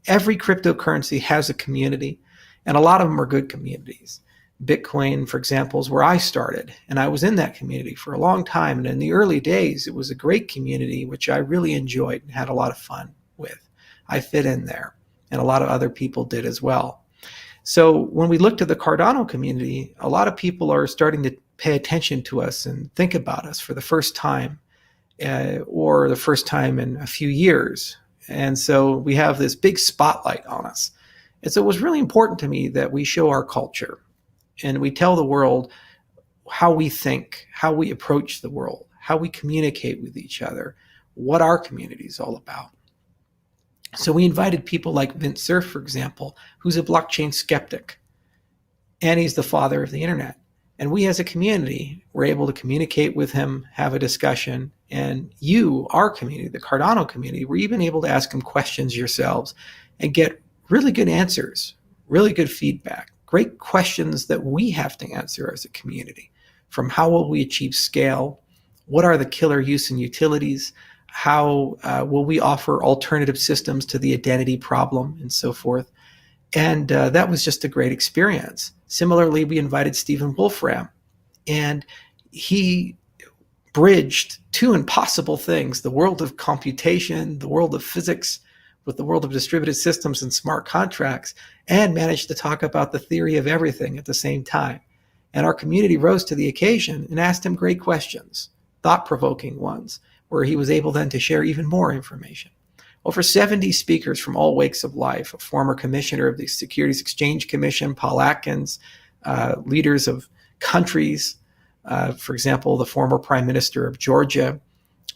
every cryptocurrency has a community, and a lot of them are good communities. Bitcoin, for example, is where I started, and I was in that community for a long time. And in the early days, it was a great community, which I really enjoyed and had a lot of fun with. I fit in there, and a lot of other people did as well. So when we looked at the Cardano community, a lot of people are starting to pay attention to us and think about us for the first time, or the first time in a few years. And so we have this big spotlight on us. And so it was really important to me that we show our culture and we tell the world how we think, how we approach the world, how we communicate with each other, what our community is all about. So we invited people like Vint Cerf, for example, who's a blockchain skeptic, and he's the father of the internet. And we as a community were able to communicate with him, have a discussion, and you, our community, the Cardano community, were even able to ask him questions yourselves and get really good answers, really good feedback, great questions that we have to answer as a community, from how will we achieve scale, what are the killer use and utilities, how will we offer alternative systems to the identity problem, and so forth. And that was just a great experience. Similarly, we invited Stephen Wolfram, and he bridged two impossible things, the world of computation, the world of physics, with the world of distributed systems and smart contracts, and managed to talk about the theory of everything at the same time. And our community rose to the occasion and asked him great questions, thought-provoking ones, where he was able then to share even more information. Over 70 speakers from all wakes of life, a former commissioner of the Securities Exchange Commission, Paul Atkins, leaders of countries, for example, the former Prime Minister of Georgia.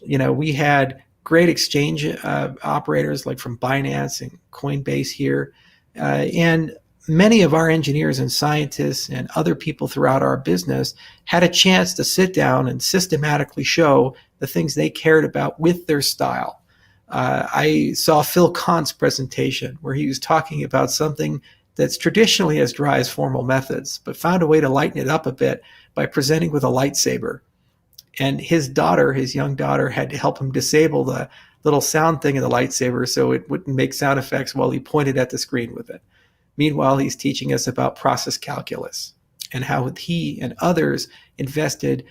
You know, we had great exchange operators like from Binance and Coinbase here. And many of our engineers and scientists and other people throughout our business had a chance to sit down and systematically show the things they cared about with their style. I saw Phil Kahn's presentation where he was talking about something that's traditionally as dry as formal methods, but found a way to lighten it up a bit by presenting with a lightsaber. And his daughter, his young daughter, had to help him disable the little sound thing in the lightsaber so it wouldn't make sound effects while he pointed at the screen with it. Meanwhile, he's teaching us about process calculus and how he and others invested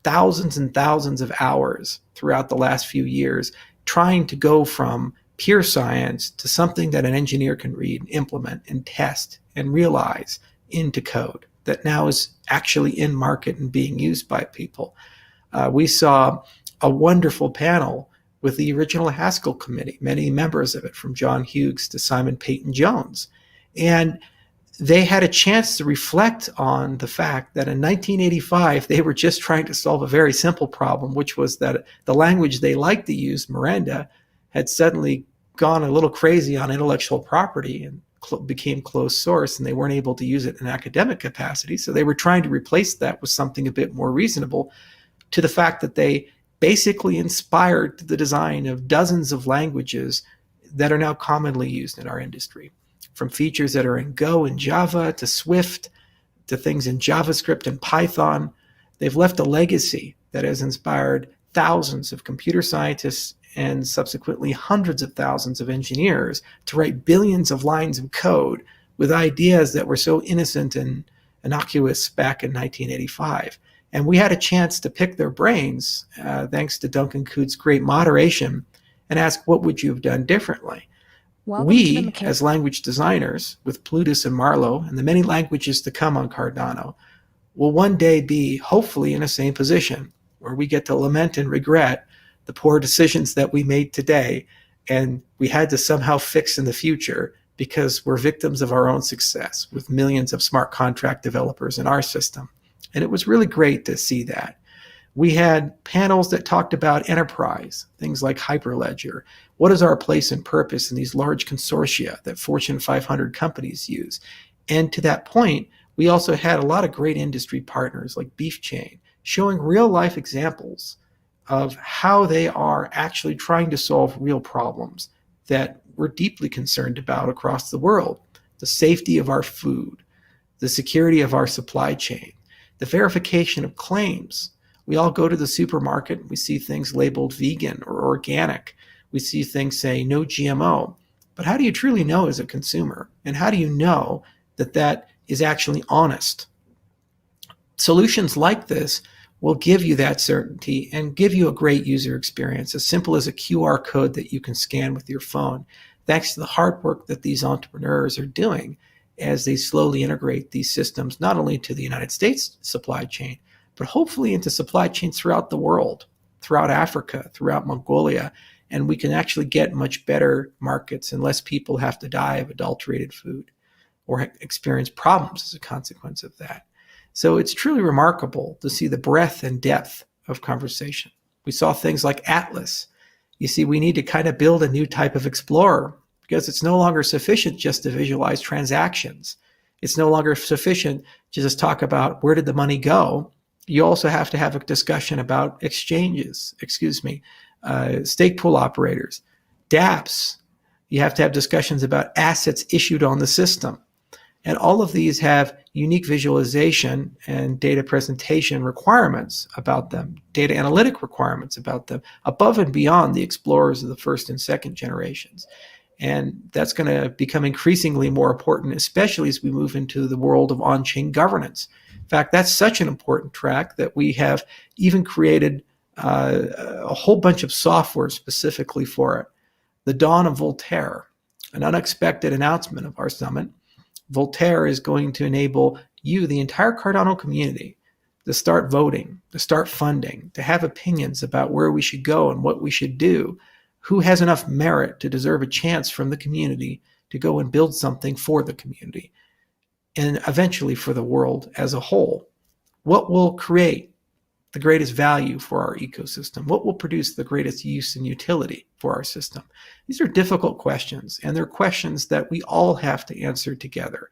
thousands and thousands of hours throughout the last few years trying to go from pure science to something that an engineer can read, implement, and test and realize into code that now is actually in market and being used by people. We saw a wonderful panel with the original Haskell committee, many members of it, from John Hughes to Simon Peyton Jones. And they had a chance to reflect on the fact that in 1985, they were just trying to solve a very simple problem, which was that the language they liked to use, Miranda, had suddenly gone a little crazy on intellectual property and became closed source, and they weren't able to use it in academic capacity. So they were trying to replace that with something a bit more reasonable, to the fact that they basically inspired the design of dozens of languages that are now commonly used in our industry, from features that are in Go and Java to Swift to things in JavaScript and Python. They've left a legacy that has inspired thousands of computer scientists and subsequently hundreds of thousands of engineers to write billions of lines of code with ideas that were so innocent and innocuous back in 1985. And we had a chance to pick their brains, thanks to Duncan Coutts' great moderation, and ask, what would you have done differently? We, as language designers, with Plutus and Marlowe and the many languages to come on Cardano, will one day be, hopefully, in the same position where we get to lament and regret the poor decisions that we made today and we had to somehow fix in the future because we're victims of our own success with millions of smart contract developers in our system. And it was really great to see that. We had panels that talked about enterprise, things like Hyperledger. What is our place and purpose in these large consortia that Fortune 500 companies use? And to that point, we also had a lot of great industry partners like BeefChain showing real life examples of how they are actually trying to solve real problems that we're deeply concerned about across the world. the safety of our food, the security of our supply chain, the verification of claims. We all go to the supermarket and we see things labeled vegan or organic. We see things say no GMO. But how do you truly know as a consumer? And how do you know that that is actually honest? Solutions like this will give you that certainty and give you a great user experience, as simple as a QR code that you can scan with your phone, thanks to the hard work that these entrepreneurs are doing as they slowly integrate these systems, not only to the United States supply chain, but hopefully into supply chains throughout the world, throughout Africa, throughout Mongolia, and we can actually get much better markets and less people have to die of adulterated food or experience problems as a consequence of that. So it's truly remarkable to see the breadth and depth of conversation. We saw things like Atlas. You see, we need to kind of build a new type of explorer because it's no longer sufficient just to visualize transactions. It's no longer sufficient to just talk about where did the money go. You also have to have a discussion about exchanges, stake pool operators, dApps. You have to have discussions about assets issued on the system. And all of these have unique visualization and data presentation requirements about them, data analytic requirements about them, above and beyond the explorers of the first and second generations. And that's going to become increasingly more important, especially as we move into the world of on-chain governance. In fact, that's such an important track that we have even created a whole bunch of software specifically for it. The dawn of Voltaire, an unexpected announcement of our summit. Voltaire is going to enable you, the entire Cardano community, to start voting, to start funding, to have opinions about where we should go and what we should do, who has enough merit to deserve a chance from the community to go and build something for the community, and eventually for the world as a whole. What will create the greatest value for our ecosystem? What will produce the greatest use and utility for our system? These are difficult questions, and they're questions that we all have to answer together.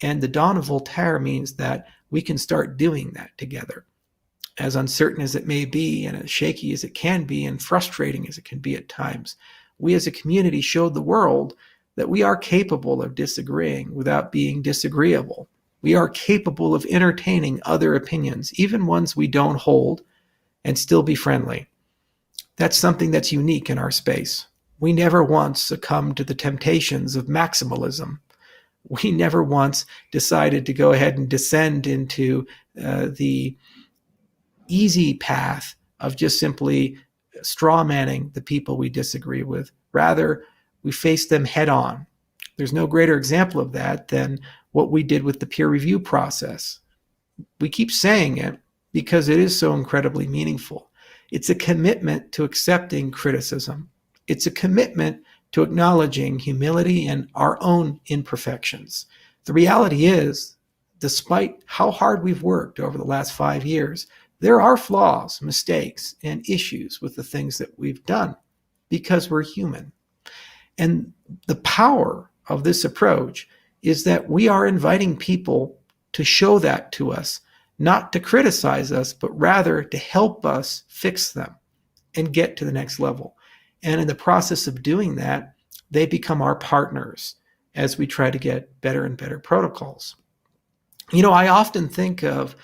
And the dawn of Voltaire means that we can start doing that together. As uncertain as it may be, and as shaky as it can be, and frustrating as it can be at times, we as a community showed the world that we are capable of disagreeing without being disagreeable. We are capable of entertaining other opinions, even ones we don't hold, and still be friendly. That's something that's unique in our space. We never once succumbed to the temptations of maximalism. We never once decided to go ahead and descend into the easy path of just simply straw manning the people we disagree with. Rather, we face them head on. There's no greater example of that than what we did with the peer review process. We keep saying it because it is so incredibly meaningful. It's a commitment to accepting criticism. It's a commitment to acknowledging humility and our own imperfections. The reality is, despite how hard we've worked over the last 5 years, there are flaws, mistakes, and issues with the things that we've done because we're human. And the power of this approach is that we are inviting people to show that to us, not to criticize us, but rather to help us fix them and get to the next level. And in the process of doing that, they become our partners as we try to get better and better protocols. You know, I often think of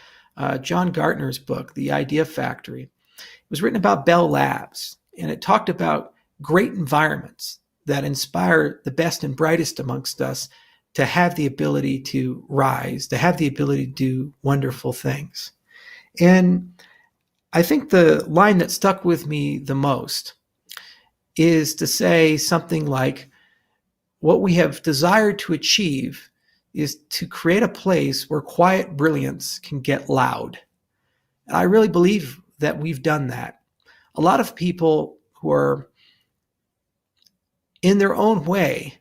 John Gartner's book, The Idea Factory. It was written about Bell Labs, and it talked about great environments that inspire the best and brightest amongst us to have the ability to rise, to have the ability to do wonderful things. And I think the line that stuck with me the most is to say something like, what we have desired to achieve is to create a place where quiet brilliance can get loud. And I really believe that we've done that. A lot of people who are in their own way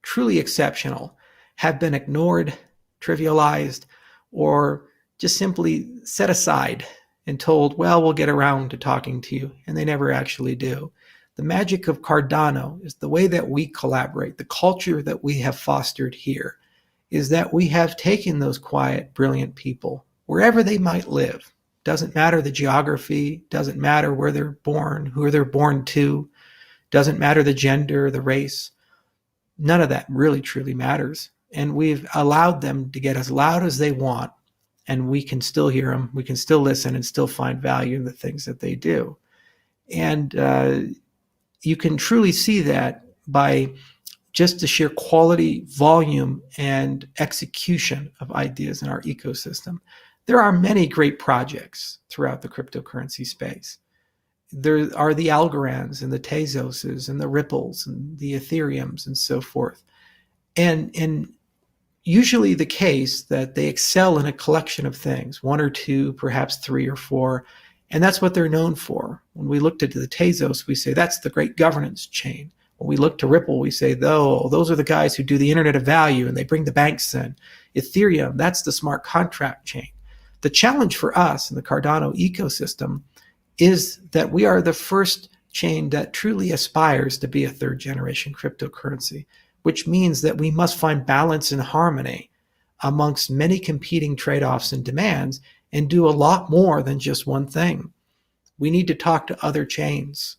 truly exceptional have been ignored, trivialized, or just simply set aside and told, well, we'll get around to talking to you, and they never actually do. The magic of Cardano is the way that we collaborate, the culture that we have fostered here, is that we have taken those quiet, brilliant people, wherever they might live. Doesn't matter the geography, doesn't matter where they're born, who they're born to, doesn't matter the gender, the race. none of that really truly matters. And we've allowed them to get as loud as they want, and we can still hear them, we can still listen and still find value in the things that they do. And you can truly see that by just the sheer quality, volume, and execution of ideas in our ecosystem. There are many great projects throughout the cryptocurrency space. There are the Algorands and the Tezoses and the Ripples and the Ethereums and so forth. And usually the case that they excel in a collection of things, one or two, perhaps three or four, and that's what they're known for. When we looked at the Tezos, we say that's the great governance chain. When we look to Ripple, we say, those are the guys who do the Internet of Value and they bring the banks in. Ethereum, that's the smart contract chain. The challenge for us in the Cardano ecosystem is that we are the first chain that truly aspires to be a third generation cryptocurrency, which means that we must find balance and harmony amongst many competing trade-offs and demands and do a lot more than just one thing. We need to talk to other chains.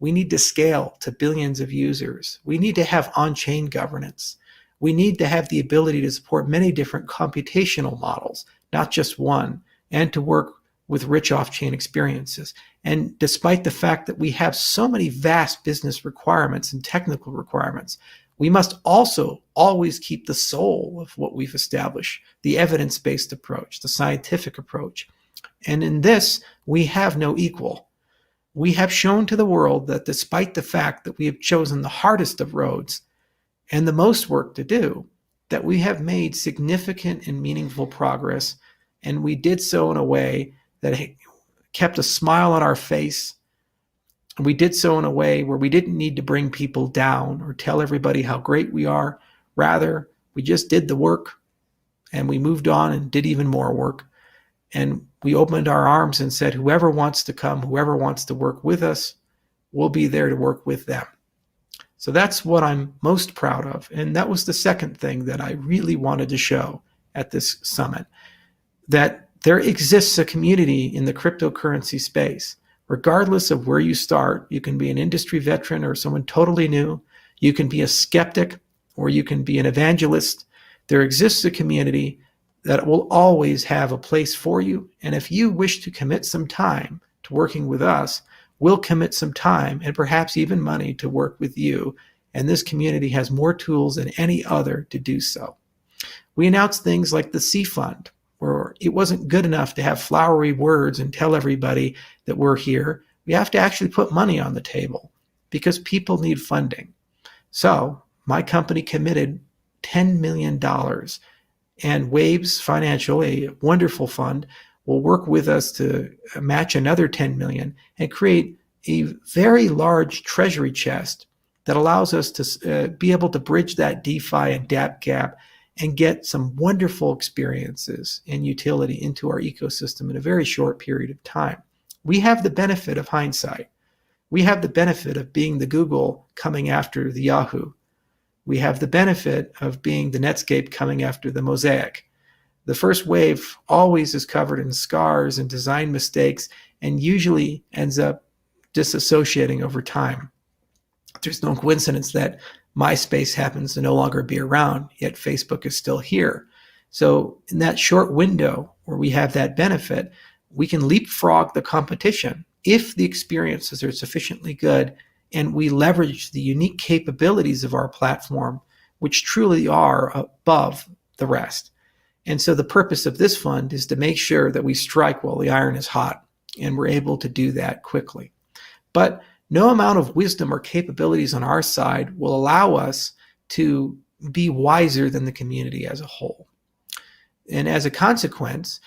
We need to scale to billions of users. We need to have on-chain governance. We need to have the ability to support many different computational models, not just one, and to work with rich off-chain experiences. And despite the fact that we have so many vast business requirements and technical requirements, we must also always keep the soul of what we've established, the evidence-based approach, the scientific approach. And in this, we have no equal. We have shown to the world that despite the fact that we have chosen the hardest of roads and the most work to do, that we have made significant and meaningful progress, and we did so in a way that kept a smile on our face. And we did so in a way where we didn't need to bring people down or tell everybody how great we are. Rather, we just did the work and we moved on and did even more work. And we opened our arms and said, whoever wants to come, whoever wants to work with us, we'll be there to work with them. So that's what I'm most proud of. And that was the second thing that I really wanted to show at this summit, that there exists a community in the cryptocurrency space. Regardless of where you start, you can be an industry veteran or someone totally new. You can be a skeptic or you can be an evangelist. There exists a community that will always have a place for you. And if you wish to commit some time to working with us, we'll commit some time and perhaps even money to work with you. And this community has more tools than any other to do so. We announced things like the C Fund, where it wasn't good enough to have flowery words and tell everybody that we're here. We have to actually put money on the table because people need funding. So my company committed $10 million, and Waves Financial, a wonderful fund, will work with us to match another 10 million and create a very large treasury chest that allows us to be able to bridge that DeFi and DApp gap and get some wonderful experiences and utility into our ecosystem in a very short period of time. We have the benefit of hindsight. We have the benefit of being the Google coming after the Yahoo. We have the benefit of being the Netscape coming after the Mosaic. The first wave always is covered in scars and design mistakes and usually ends up disassociating over time. There's no coincidence that MySpace happens to no longer be around, yet Facebook is still here. So in that short window where we have that benefit, we can leapfrog the competition if the experiences are sufficiently good and we leverage the unique capabilities of our platform, which truly are above the rest. And so the purpose of this fund is to make sure that we strike while the iron is hot, and we're able to do that quickly. But no amount of wisdom or capabilities on our side will allow us to be wiser than the community as a whole. And as a consequence,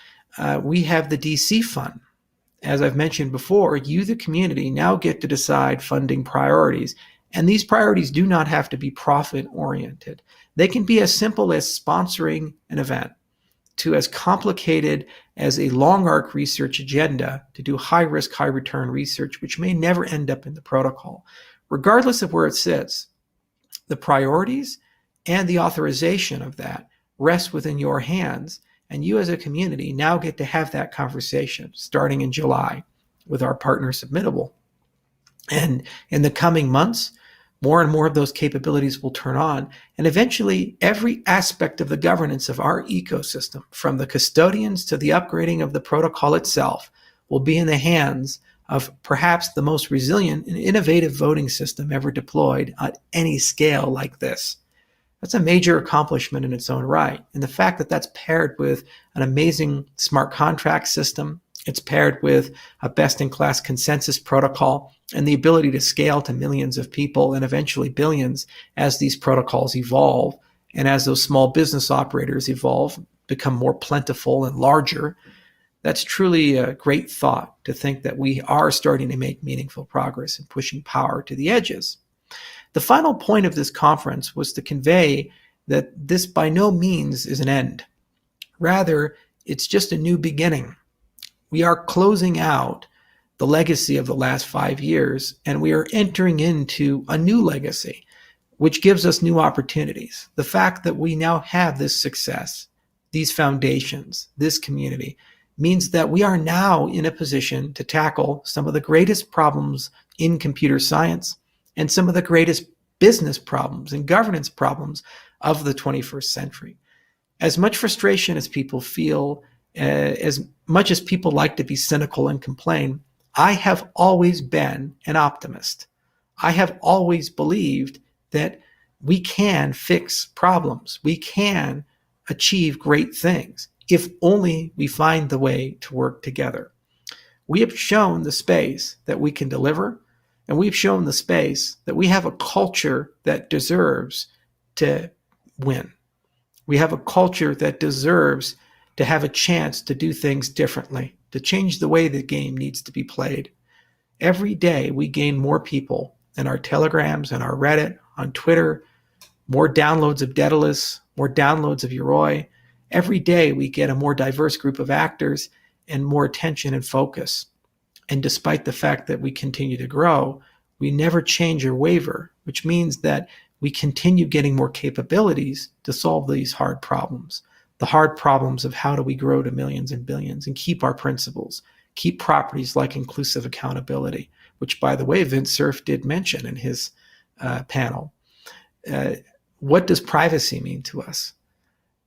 we have the DC fund. As I've mentioned before, you, the community, now get to decide funding priorities. And these priorities do not have to be profit-oriented. They can be as simple as sponsoring an event to as complicated as a long arc research agenda to do high risk, high return research, which may never end up in the protocol. Regardless of where it sits, the priorities and the authorization of that rest within your hands. And you as a community now get to have that conversation starting in July with our partner Submittable. And in the coming months, more and more of those capabilities will turn on. And eventually, every aspect of the governance of our ecosystem, from the custodians to the upgrading of the protocol itself, will be in the hands of perhaps the most resilient and innovative voting system ever deployed at any scale like this. That's a major accomplishment in its own right. And the fact that that's paired with an amazing smart contract system, it's paired with a best-in-class consensus protocol, and the ability to scale to millions of people and eventually billions as these protocols evolve and as those small business operators evolve, become more plentiful and larger. That's truly a great thought, to think that we are starting to make meaningful progress in pushing power to the edges. The final point of this conference was to convey that this by no means is an end. Rather, it's just a new beginning. We are closing out the legacy of the last 5 years, and we are entering into a new legacy, which gives us new opportunities. The fact that we now have this success, these foundations, this community, means that we are now in a position to tackle some of the greatest problems in computer science and some of the greatest business problems and governance problems of the 21st century. As much frustration as people feel, as much as people like to be cynical and complain, I have always been an optimist. I have always believed that we can fix problems. We can achieve great things if only we find the way to work together. We have shown the space that we can deliver, and we've shown the space that we have a culture that deserves to win. We have a culture that deserves to have a chance to do things differently, to change the way the game needs to be played. Every day we gain more people in our Telegrams and our Reddit, on Twitter, more downloads of Daedalus, more downloads of Yoroi. Every day we get a more diverse group of actors and more attention and focus. And despite the fact that we continue to grow, we never change or waver, which means that we continue getting more capabilities to solve these hard problems. The hard problems of how do we grow to millions and billions and keep our principles, keep properties like inclusive accountability, which, by the way, Vint Cerf did mention in his panel. What does privacy mean to us?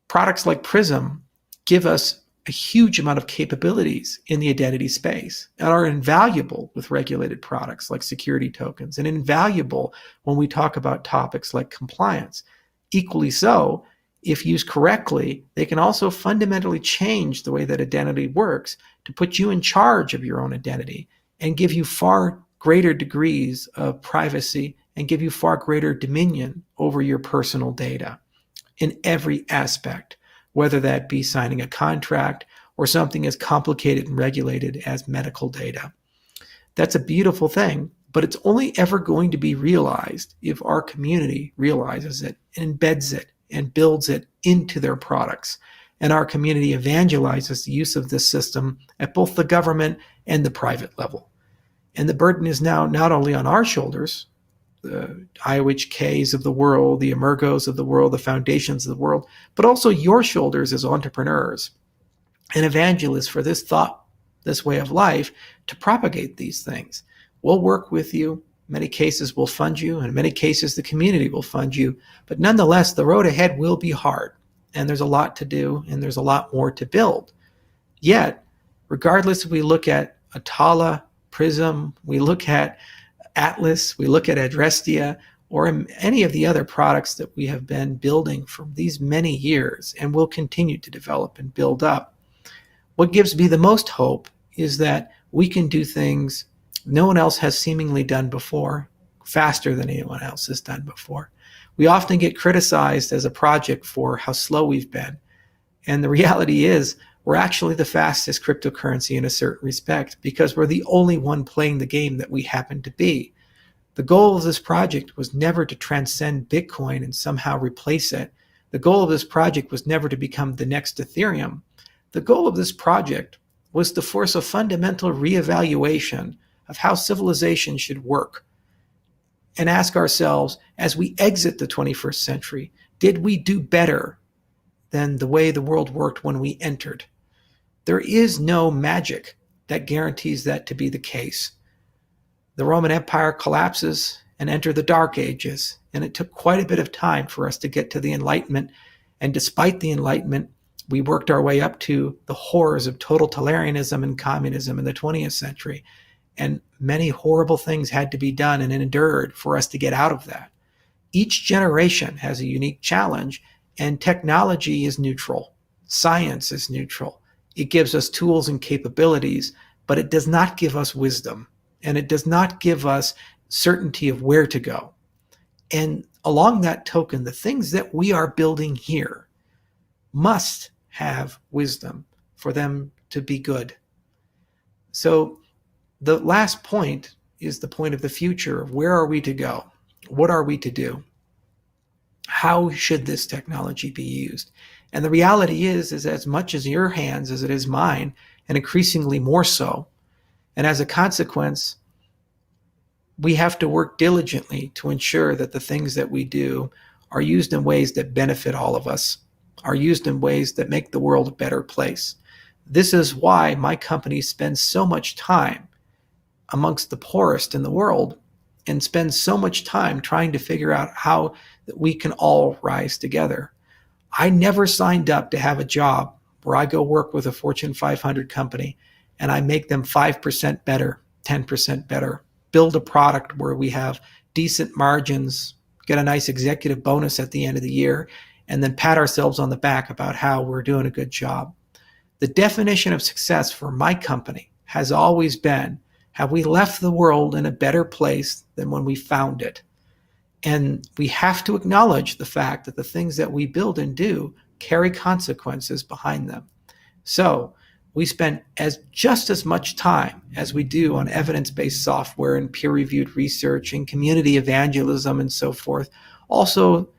Products like Prism give us a huge amount of capabilities in the identity space and are invaluable with regulated products like security tokens, and invaluable when we talk about topics like compliance. Equally so, if used correctly, they can also fundamentally change the way that identity works to put you in charge of your own identity and give you far greater degrees of privacy and give you far greater dominion over your personal data in every aspect, whether that be signing a contract or something as complicated and regulated as medical data. That's a beautiful thing, but it's only ever going to be realized if our community realizes it and embeds it and builds it into their products. And our community evangelizes the use of this system at both the government and the private level. And the burden is now not only on our shoulders, the IOHKs of the world, the Emergos of the world, the foundations of the world, but also your shoulders as entrepreneurs and evangelists for this thought, this way of life, to propagate these things. We'll work with you. In many cases, we'll fund you. In many cases, the community will fund you. But nonetheless, the road ahead will be hard. And there's a lot to do, and there's a lot more to build. Yet, regardless if we look at Atala, Prism, we look at Atlas, we look at Adrestia, or any of the other products that we have been building for these many years and will continue to develop and build up, what gives me the most hope is that we can do things no one else has seemingly done before, faster than anyone else has done before. We often get criticized as a project for how slow we've been. And the reality is we're actually the fastest cryptocurrency in a certain respect because we're the only one playing the game that we happen to be. The goal of this project was never to transcend Bitcoin and somehow replace it. The goal of this project was never to become the next Ethereum. The goal of this project was to force a fundamental reevaluation of how civilization should work and ask ourselves, as we exit the 21st century, did we do better than the way the world worked when we entered? There is no magic that guarantees that to be the case. The Roman Empire collapses and enter the Dark Ages. And it took quite a bit of time for us to get to the Enlightenment. And despite the Enlightenment, we worked our way up to the horrors of totalitarianism and communism in the 20th century. And many horrible things had to be done and endured for us to get out of that. Each generation has a unique challenge, and technology is neutral. Science is neutral. It gives us tools and capabilities, but it does not give us wisdom, and it does not give us certainty of where to go. And along that token, the things that we are building here must have wisdom for them to be good. So the last point is the point of the future. Where are we to go? What are we to do? How should this technology be used? And the reality is as much as your hands as it is mine, and increasingly more so. And as a consequence, we have to work diligently to ensure that the things that we do are used in ways that benefit all of us, are used in ways that make the world a better place. This is why my company spends so much time amongst the poorest in the world and spends so much time trying to figure out how that we can all rise together. I never signed up to have a job where I go work with a Fortune 500 company and I make them 5% better, 10% better, build a product where we have decent margins, get a nice executive bonus at the end of the year, and then pat ourselves on the back about how we're doing a good job. The definition of success for my company has always been, have we left the world in a better place than when we found it? And we have to acknowledge the fact that the things that we build and do carry consequences behind them. So we spend just as much time as we do on evidence-based software and peer-reviewed research and community evangelism and so forth, also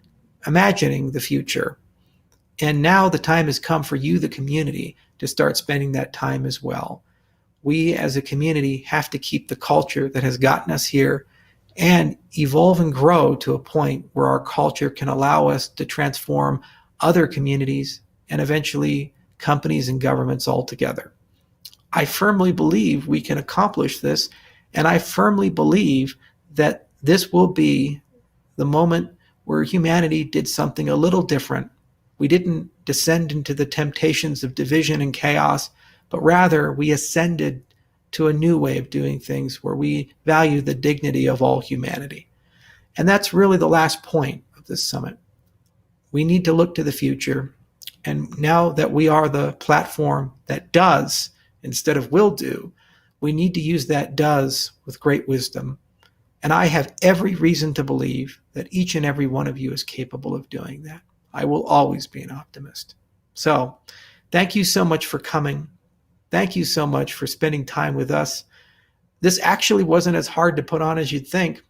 imagining the future. And now the time has come for you, the community, to start spending that time as well. We as a community have to keep the culture that has gotten us here and evolve and grow to a point where our culture can allow us to transform other communities and eventually companies and governments altogether. I firmly believe we can accomplish this, and I firmly believe that this will be the moment where humanity did something a little different. We didn't descend into the temptations of division and chaos, but rather we ascended to a new way of doing things where we value the dignity of all humanity. And that's really the last point of this summit. We need to look to the future. And now that we are the platform that does instead of will do, we need to use that does with great wisdom. And I have every reason to believe that each and every one of you is capable of doing that. I will always be an optimist. So thank you so much for coming. Thank you so much for spending time with us. This actually wasn't as hard to put on as you'd think,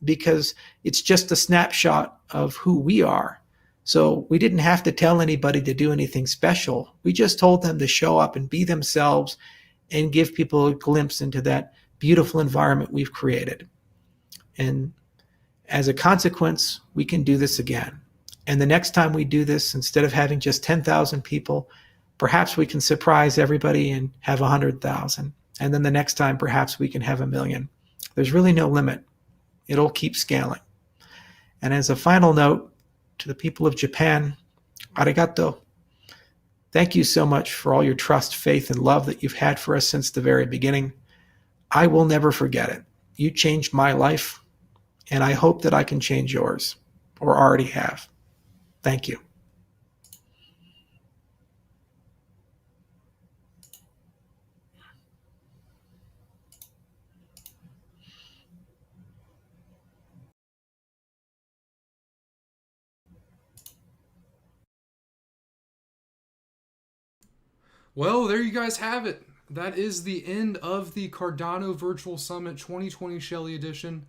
because it's just a snapshot of who we are. So we didn't have to tell anybody to do anything special. We just told them to show up and be themselves and give people a glimpse into that beautiful environment we've created. And as a consequence, we can do this again. And the next time we do this, instead of having just 10,000 people, perhaps we can surprise everybody and have 100,000. And then the next time, perhaps we can have 1 million. There's really no limit. It'll keep scaling. And as a final note, to the people of Japan, arigato. Thank you so much for all your trust, faith, and love that you've had for us since the very beginning. I will never forget it. You changed my life, and I hope that I can change yours, or already have. Thank you. Well, there you guys have it. That is the end of the Cardano Virtual Summit 2020 Shelly Edition.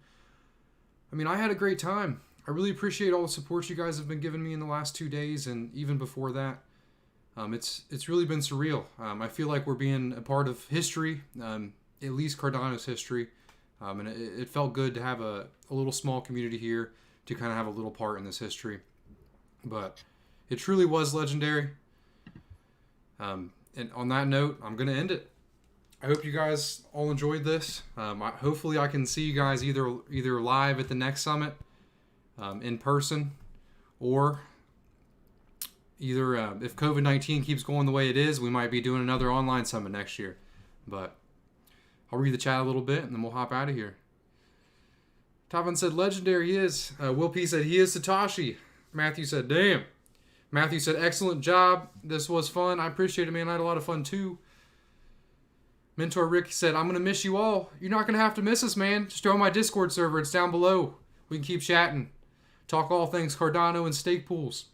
I mean, I had a great time. I really appreciate all the support you guys have been giving me in the last 2 days and even before that. It's really been surreal. I feel like we're being a part of history, at least Cardano's history. And it felt good to have a little small community here to kind of have a little part in this history. But it truly was legendary. And on that note, I'm going to end it. I hope you guys all enjoyed this. Hopefully I can see you guys either live at the next summit, in person, or either if COVID-19 keeps going the way it is, we might be doing another online summit next year. But I'll read the chat a little bit and then we'll hop out of here. Tavan said, legendary he is. Will P said, he is Satoshi. Matthew said, damn. Matthew said, excellent job. This was fun. I appreciate it, man. I had a lot of fun too. Mentor Rick said, I'm going to miss you all. You're not going to have to miss us, man. Just join my Discord server. It's down below. We can keep chatting. Talk all things Cardano and stake pools.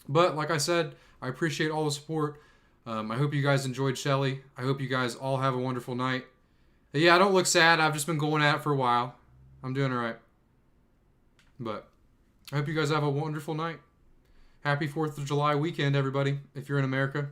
But like I said, I appreciate all the support. I hope you guys enjoyed Shelly. I hope you guys all have a wonderful night. Yeah, I don't look sad. I've just been going at it for a while. I'm doing all right. But I hope you guys have a wonderful night. Happy 4th of July weekend, everybody, if you're in America.